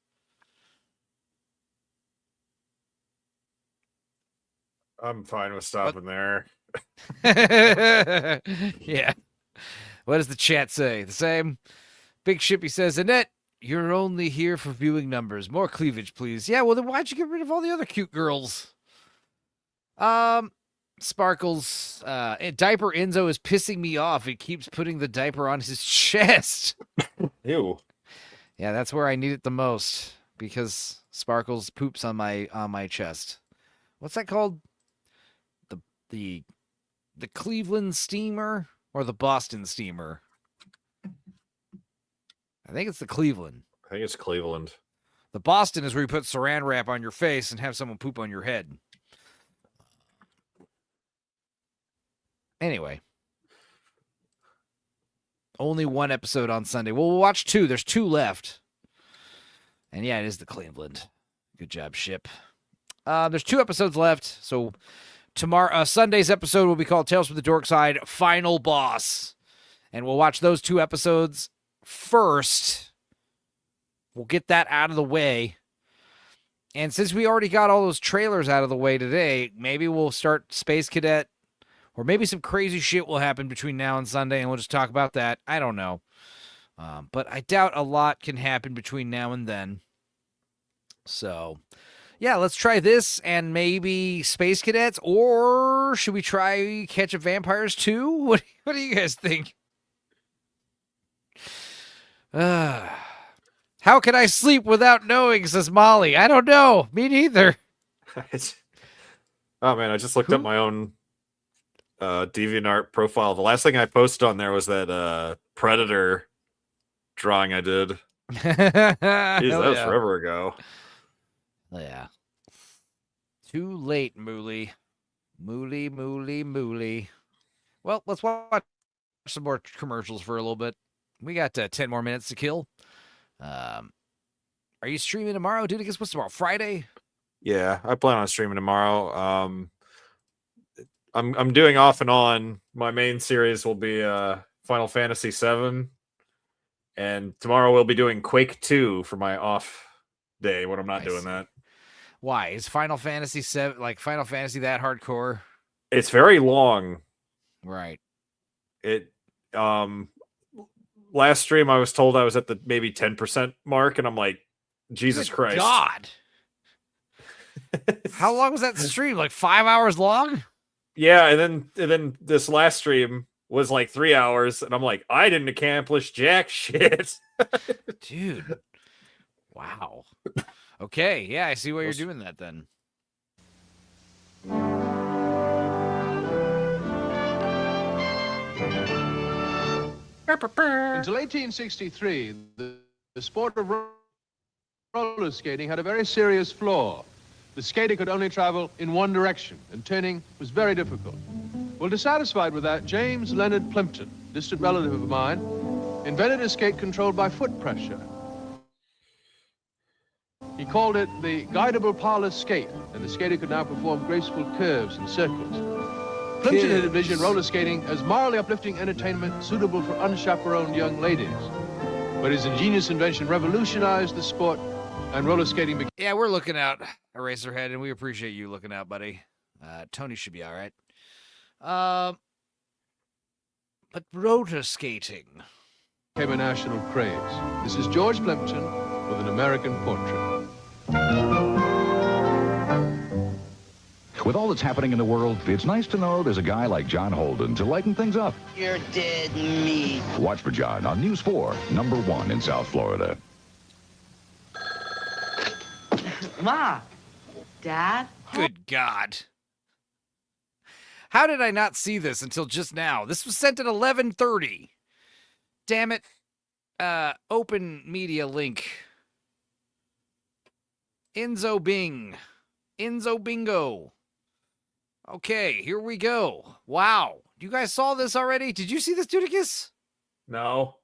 I'm fine with stopping there. Yeah. What does the chat say? The same? Big Shippy says, Annette, you're only here for viewing numbers. More cleavage, please. Yeah, well, then why'd you get rid of all the other cute girls? Sparkles, Diaper Enzo is pissing me off. He keeps putting the diaper on his chest. Ew. Yeah, that's where I need it the most because Sparkles poops on my chest. What's that called? The Cleveland steamer or the Boston steamer? I think it's the Cleveland. I think it's Cleveland. The Boston is where you put saran wrap on your face and have someone poop on your head. Anyway. Only one episode on Sunday. Well, we'll watch 2. There's 2 left. And yeah, it is the Cleveland. Good job, Ship. There's 2 episodes left. So tomorrow, Sunday's episode will be called Tales from the Dork Side, Final Boss. And we'll watch those 2 episodes first. We'll get that out of the way. And since we already got all those trailers out of the way today, maybe we'll start Space Cadet, or maybe some crazy shit will happen between now and Sunday, and we'll just talk about that. I don't know. But I doubt a lot can happen between now and then. So, yeah, let's try this and maybe Space Cadets, or should we try Catch of Vampires 2? What do you guys think? How can I sleep without knowing, says Molly. I don't know. Me neither. Oh, man, I just looked up my own DeviantArt profile. The last thing I posted on there was that Predator drawing I did. Jeez, that was forever ago. Yeah. Too late, Mooley. Mooley. Well, let's watch some more commercials for a little bit. We got 10 more minutes to kill. Are you streaming tomorrow, dude? I guess what's tomorrow? Friday? Yeah, I plan on streaming tomorrow. I'm doing off and on. My main series will be Final Fantasy VII, and tomorrow we'll be doing Quake 2 for my off day when I'm not doing that. Why is Final Fantasy VII Final Fantasy that hardcore? It's very long. Right. It last stream I was told I was at the maybe 10% mark, and I'm like, Jesus Christ. God. How long was that stream? Like 5 hours long? Yeah, and then this last stream was like 3 hours, and I'm like, I didn't accomplish jack shit. Dude. Wow. Okay, yeah, I see why you're doing that then. Until 1863, the sport of roller skating had a very serious flaw. The skater could only travel in one direction, and turning was very difficult. Well, dissatisfied with that, James Leonard Plimpton, distant relative of mine, invented a skate controlled by foot pressure. He called it the guidable parlor skate, and the skater could now perform graceful curves and circles. Plimpton had envisioned roller skating as morally uplifting entertainment suitable for unchaperoned young ladies. But his ingenious invention revolutionized the sport, and roller skating became... Yeah, we're looking out, Eraserhead, and we appreciate you looking out, buddy. Tony should be all right. But roller skating became a national craze. This is George Plimpton with an American portrait. With all that's happening in the world, it's nice to know there's a guy like John Holden to lighten things up. You're dead meat. Watch for John on News 4, #1 in South Florida. Ma, Dad? Good God. How did I not see this until just now? This was sent at 11:30. Damn it. Open media link. Enzo Bingo. Okay, here we go. Wow. You guys saw this already? Did you see this, Dudicus? No.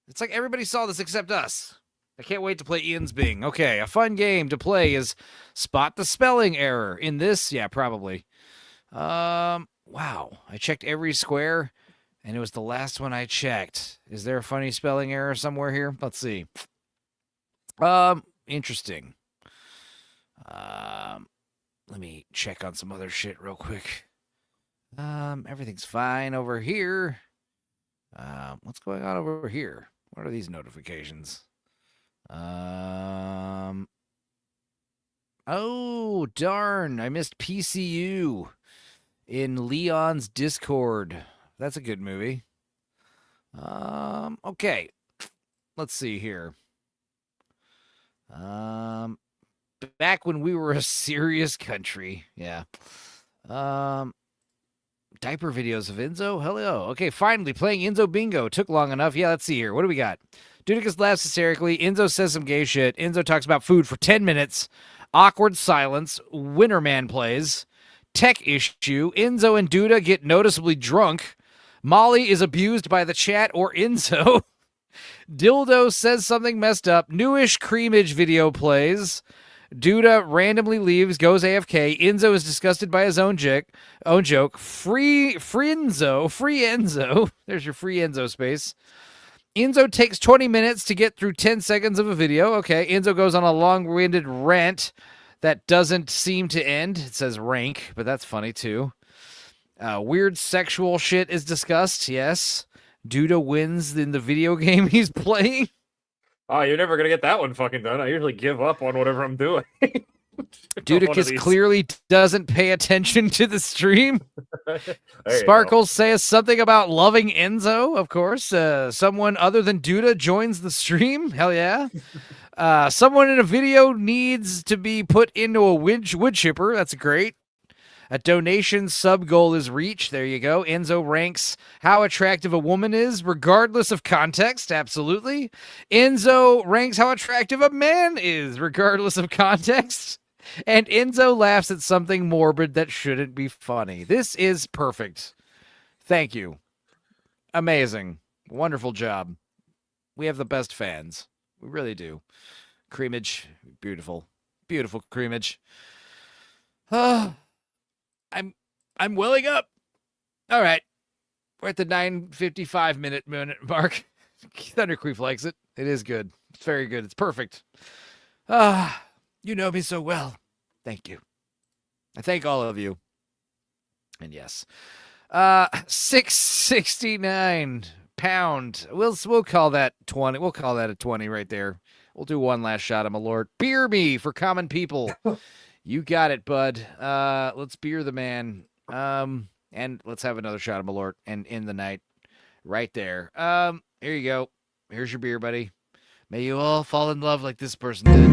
It's like everybody saw this except us. I can't wait to play Ian's Bing. Okay, a fun game to play is spot the spelling error. In this, yeah, probably. Wow. I checked every square, and it was the last one I checked. Is there a funny spelling error somewhere here? Let's see. Interesting. Let me check on some other shit real quick. Everything's fine over here. What's going on over here? What are these notifications? Oh, darn. I missed PCU in Leon's Discord. That's a good movie. Okay. Let's see here. Back when we were a serious country. Yeah. Diaper videos of Enzo? Hello. Okay, finally, playing Enzo Bingo. Took long enough. Yeah, let's see here. What do we got? Dudicus laughs hysterically. Enzo says some gay shit. Enzo talks about food for 10 minutes. Awkward silence. Winterman plays. Tech issue. Enzo and Duda get noticeably drunk. Molly is abused by the chat or Enzo. Dildo says something messed up. Newish creamage video plays. Duda randomly leaves, goes AFK. Enzo is disgusted by his own joke. Free Enzo. There's your free Enzo space. Enzo takes 20 minutes to get through 10 seconds of a video. Okay, Enzo goes on a long-winded rant that doesn't seem to end. It says rank, but that's funny too. Weird sexual shit is discussed, yes. Duda wins in the video game he's playing. Oh, you're never going to get that one fucking done. I usually give up on whatever I'm doing. Dudicus clearly doesn't pay attention to the stream. Sparkles says something about loving Enzo, of course. Someone other than Duda joins the stream. Hell yeah. Someone in a video needs to be put into a wood chipper. That's great. A donation sub goal is reached. There you go. Enzo ranks how attractive a woman is, regardless of context. Absolutely. Enzo ranks how attractive a man is, regardless of context. And Enzo laughs at something morbid that shouldn't be funny. This is perfect. Thank you. Amazing. Wonderful job. We have the best fans. We really do. Creamage. Beautiful. Beautiful creamage. I'm welling up. All right. We're at the 9:55 minute mark. Thunderqueef likes it. It is good. It's very good. It's perfect. You know me so well. Thank you. I thank all of you. And yes. 669 pound. We'll call that 20. We'll call that a 20 right there. We'll do one last shot of my lord. Beer me for common people. You got it, bud. Let's beer the man. And let's have another shot of Malort and in the night. Right there. Here you go. Here's your beer, buddy. May you all fall in love like this person did.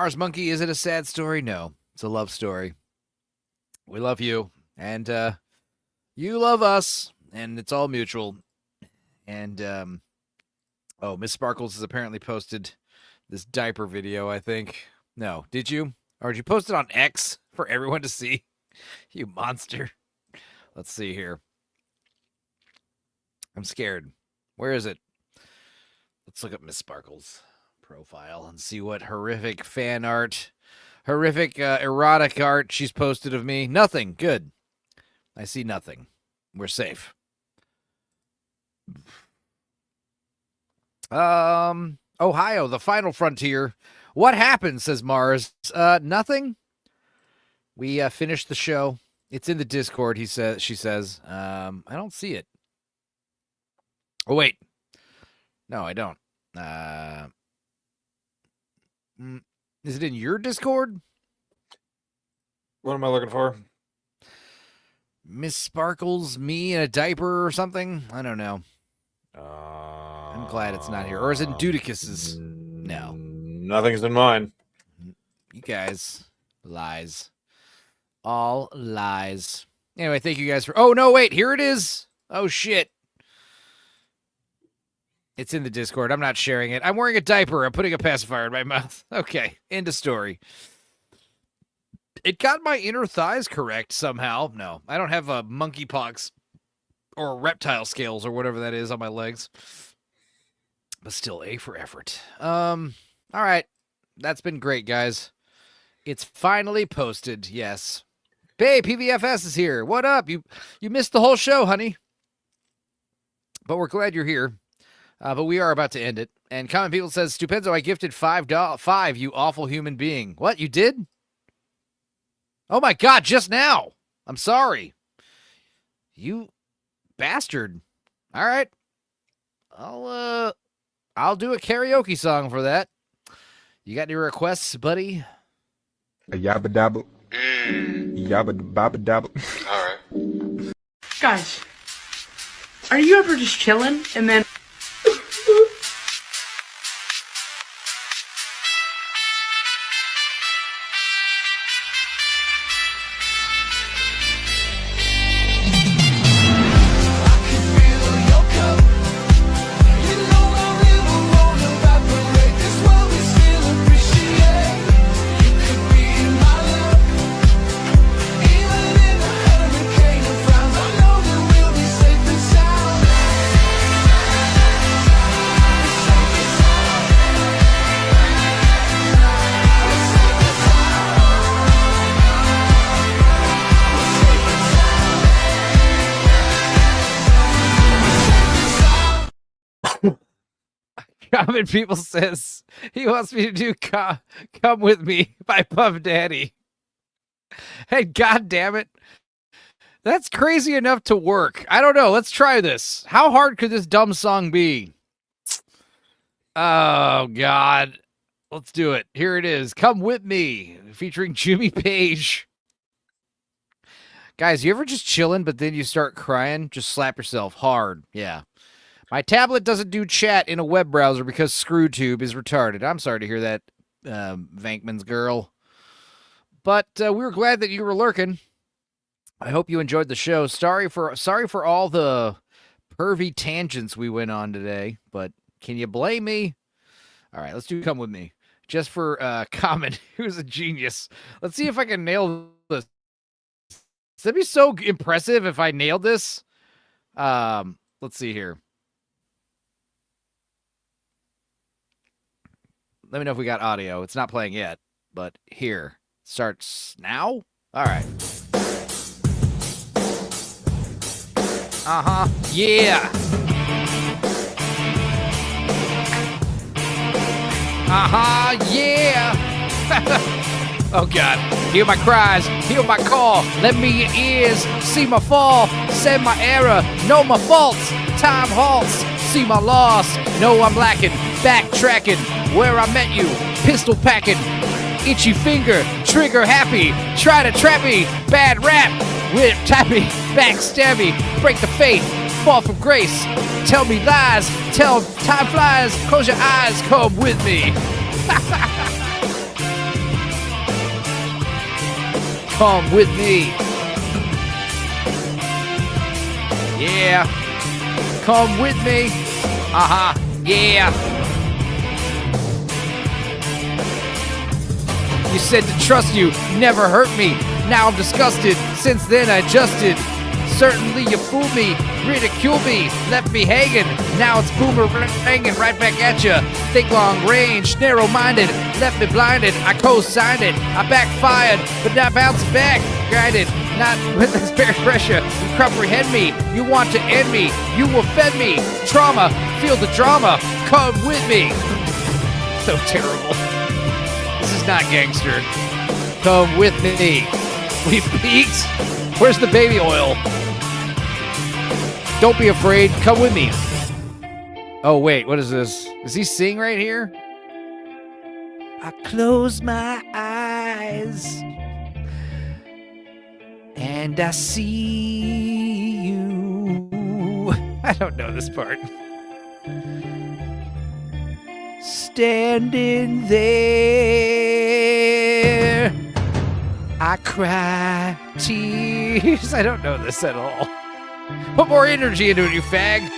Mars Monkey, is it a sad story? No, it's a love story. We love you, and you love us, and it's all mutual. And, Miss Sparkles has apparently posted this diaper video, I think. No, did you? Or did you post it on X for everyone to see? You monster. Let's see here. I'm scared. Where is it? Let's look up Miss Sparkle's profile and see what horrific fan art, horrific erotic art she's posted of me. Nothing. Good. I see nothing. We're safe. Ohio, the final frontier. What happened, says Mars. Nothing. We finished the show. It's in the Discord, she says. I don't see it. Oh, wait. No, I don't. Is it in your Discord? What am I looking for? Miss Sparkles, me in a diaper or something? I don't know. I'm glad it's not here. Or is it Dudicus's? No. Nothing's in mine. You guys. Lies. All lies. Anyway, thank you guys for... Oh, no, wait. Here it is. Oh, shit. It's in the Discord. I'm not sharing it. I'm wearing a diaper. I'm putting a pacifier in my mouth. Okay. End of story. It got my inner thighs correct somehow. No, I don't have monkeypox or reptile scales or whatever that is on my legs. But still, A for effort. All right. That's been great, guys. It's finally posted. Yes. Hey, PVFS is here. What up? You missed the whole show, honey. But we're glad you're here. But we are about to end it. And Common People says, Stupenzo, I gifted $5, you awful human being. What? You did? Oh my God, just now. I'm sorry. You bastard. All right. I'll do a karaoke song for that. You got any requests, buddy? A yabba dabba. Yabba babba dabba. All right. Guys, are you ever just chilling and then... Common People says he wants me to do Come With Me by Puff Daddy. Hey, God damn it. That's crazy enough to work. I don't know. Let's try this. How hard could this dumb song be? Oh, God. Let's do it. Here it is. Come With Me, featuring Jimmy Page. Guys, you ever just chilling, but then you start crying? Just slap yourself hard. Yeah. My tablet doesn't do chat in a web browser because ScrewTube is retarded. I'm sorry to hear that, Vankman's girl. But we were glad that you were lurking. I hope you enjoyed the show. Sorry for all the pervy tangents we went on today, but can you blame me? All right, let's do Come With Me. Just for Common, who's a genius. Let's see if I can nail this. That'd be so impressive if I nailed this. Let's see here. Let me know if we got audio. It's not playing yet, but here. Starts now? All right. Uh-huh. Yeah. Uh-huh. Yeah. Oh, God. Hear my cries. Hear my call. Lend me your ears. See my fall. Send my error. Know my faults. Time halts. See my loss. Know I'm lacking. Backtracking. Where I met you. Pistol packing. Itchy finger. Trigger happy. Try to trap me. Bad rap. Whip tappy. Backstabby. Break the faith. Fall from grace. Tell me lies. Tell time flies. Close your eyes. Come with me. Come with me. Yeah. Come with me. Yeah. You said to trust you, never hurt me. Now I'm disgusted. Since then I adjusted. Certainly you fooled me, ridiculed me, left me hanging. Now it's boomeranging right back at you. Think long range, narrow-minded, left me blinded. I co-signed it, I backfired, but now bounced back. Guided, not with this bare pressure. You comprehend me, you want to end me. You will fed me, trauma, feel the drama. Come with me. So terrible. This is not gangster. Come with me. We peaked. Where's the baby oil? Don't be afraid. Come with me. Oh, wait. What is this? Does he sing right here? I close my eyes and I see you. I don't know this part. Standing there, I cry tears. I don't know this at all. Put more energy into it, you fag.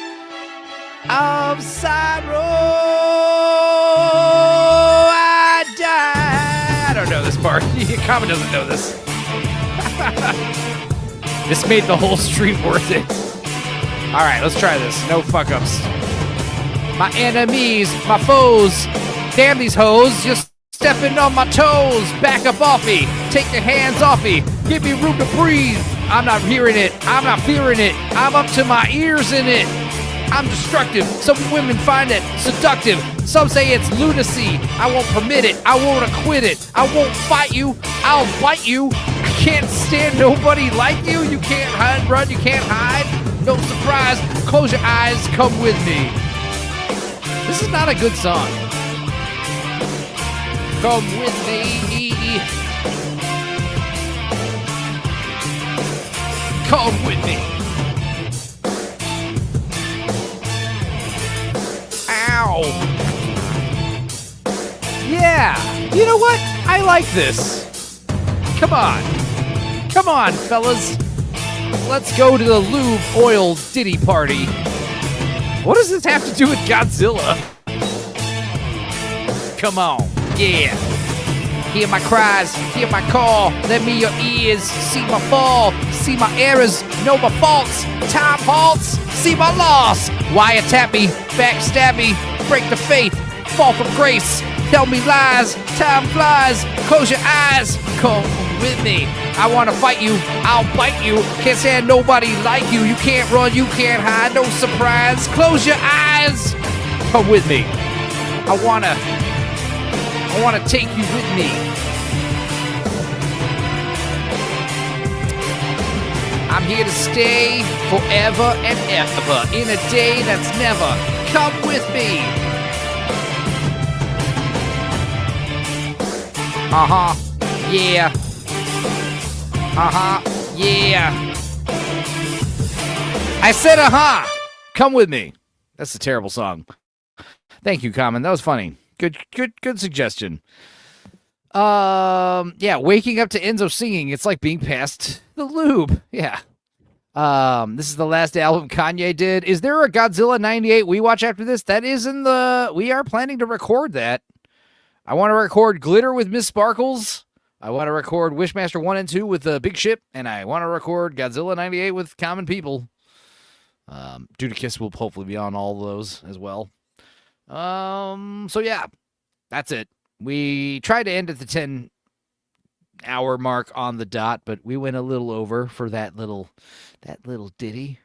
Of sorrow, I die. I don't know this part. Common doesn't know this. This made the whole stream worth it. All right, let's try this. No fuck-ups. My enemies, my foes. Damn these hoes. Just stepping on my toes. Back up off me. Take your hands off me. Give me room to breathe. I'm not hearing it. I'm not fearing it. I'm up to my ears in it. I'm destructive. Some women find it seductive. Some say it's lunacy. I won't permit it. I won't acquit it. I won't fight you. I'll bite you. I can't stand nobody like you. You can't hide, run. You can't hide. No surprise. Close your eyes. Come with me. This is not a good song. Come with me. Come with me. Ow. Yeah. You know what? I like this. Come on. Come on, fellas. Let's go to the lube oil ditty party. What does this have to do with Godzilla? Come on. Yeah. Hear my cries, hear my call, lend me your ears, see my fall, see my errors, know my faults, time halts, see my loss, wiretap me, backstab me, break the faith, fall from grace, tell me lies, time flies, close your eyes, come with me, I wanna fight you, I'll bite you, can't stand nobody like you, you can't run, you can't hide, no surprise, close your eyes, come with me, I wanna take you with me. I'm here to stay forever and ever in a day that's never. Come with me. Uh-huh. Yeah. Uh-huh. Yeah. I said uh-huh. Come with me. That's a terrible song. Thank you, Common. That was funny. Good suggestion. Yeah, waking up to Enzo singing, it's like being past the lube. Yeah. This is the last album Kanye did. Is there a Godzilla 98 we watch after this? That is we are planning to record that. I want to record Glitter with Miss Sparkles. I want to record Wishmaster 1 and 2 with Big Ship, and I want to record Godzilla 98 with Common People. Dudekiss will hopefully be on all of those as well. So yeah, that's it. We tried to end at the 10-hour mark on the dot, but we went a little over for that little ditty.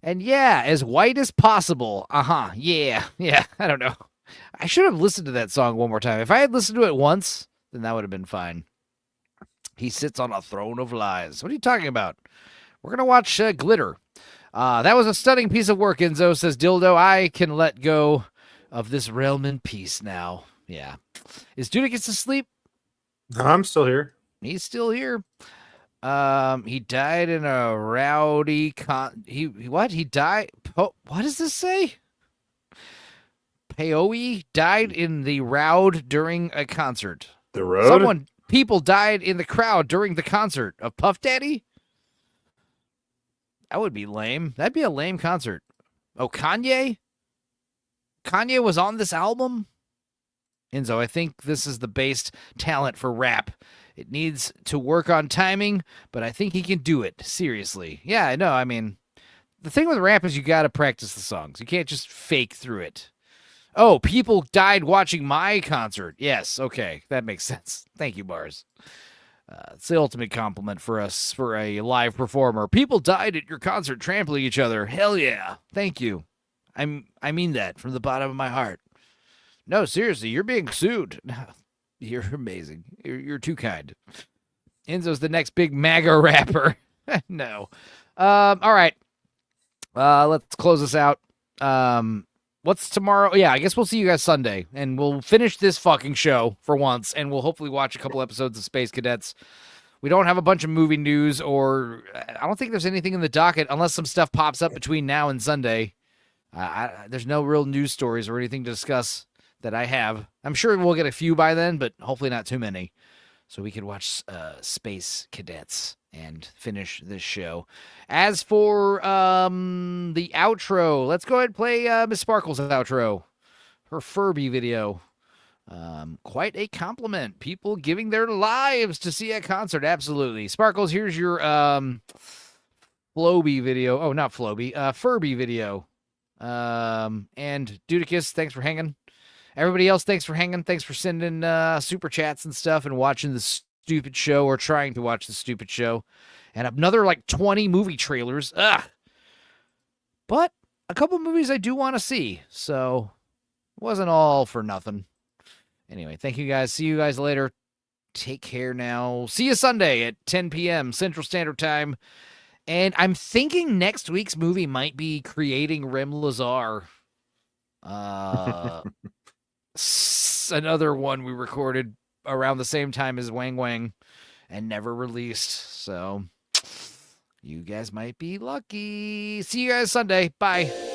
And yeah, as white as possible. Uh-huh. Yeah. I don't know. I should have listened to that song one more time. If I had listened to it once, then that would have been fine. He sits on a throne of lies. What are you talking about? We're going to watch Glitter. That was a stunning piece of work, Enzo, says Dildo. I can let go of this realm in peace now. Yeah. Is Dudikis asleep? I'm still here. He's still here. He died in a rowdy what? He died what does this say? Peoi died in the rowd during a concert. The road? People died in the crowd during the concert of Puff Daddy? That would be lame. That'd be a lame concert. Oh, Kanye? Kanye was on this album? Enzo, I think this is the base talent for rap. It needs to work on timing, but I think he can do it. Seriously. Yeah, I know. I mean, the thing with rap is you got to practice the songs. You can't just fake through it. Oh, people died watching my concert. Yes, okay. That makes sense. Thank you, Bars. It's the ultimate compliment for us, for a live performer. People died at your concert trampling each other. Hell yeah. Thank you. I mean that from the bottom of my heart. No, seriously, you're being sued. You're amazing. You're too kind. Enzo's the next big MAGA rapper. No. All right. Let's close this out. What's tomorrow? Yeah, I guess we'll see you guys Sunday, and we'll finish this fucking show for once, and we'll hopefully watch a couple episodes of Space Cadets. We don't have a bunch of movie news, or I don't think there's anything in the docket unless some stuff pops up between now and Sunday. There's no real news stories or anything to discuss that I have. I'm sure we'll get a few by then, but hopefully not too many. So we could watch Space Cadets and finish this show. As for the outro, let's go ahead and play Miss Sparkle's outro. Her Furby video. Quite a compliment. People giving their lives to see a concert. Absolutely. Sparkles, here's your Floby video. Oh, not Floby. Furby video. And Dudicus, thanks for hanging. Everybody else, thanks for hanging. Thanks for sending super chats and stuff and watching the stupid show or trying to watch the stupid show. And another like 20 movie trailers. Ugh. But a couple movies I do want to see. So it wasn't all for nothing. Anyway, thank you guys. See you guys later. Take care now. See you Sunday at 10 p.m. Central Standard Time. And I'm thinking next week's movie might be Creating Rem Lazar. Another one we recorded around the same time as Wang Wang and never released. So you guys might be lucky. See you guys Sunday. Bye.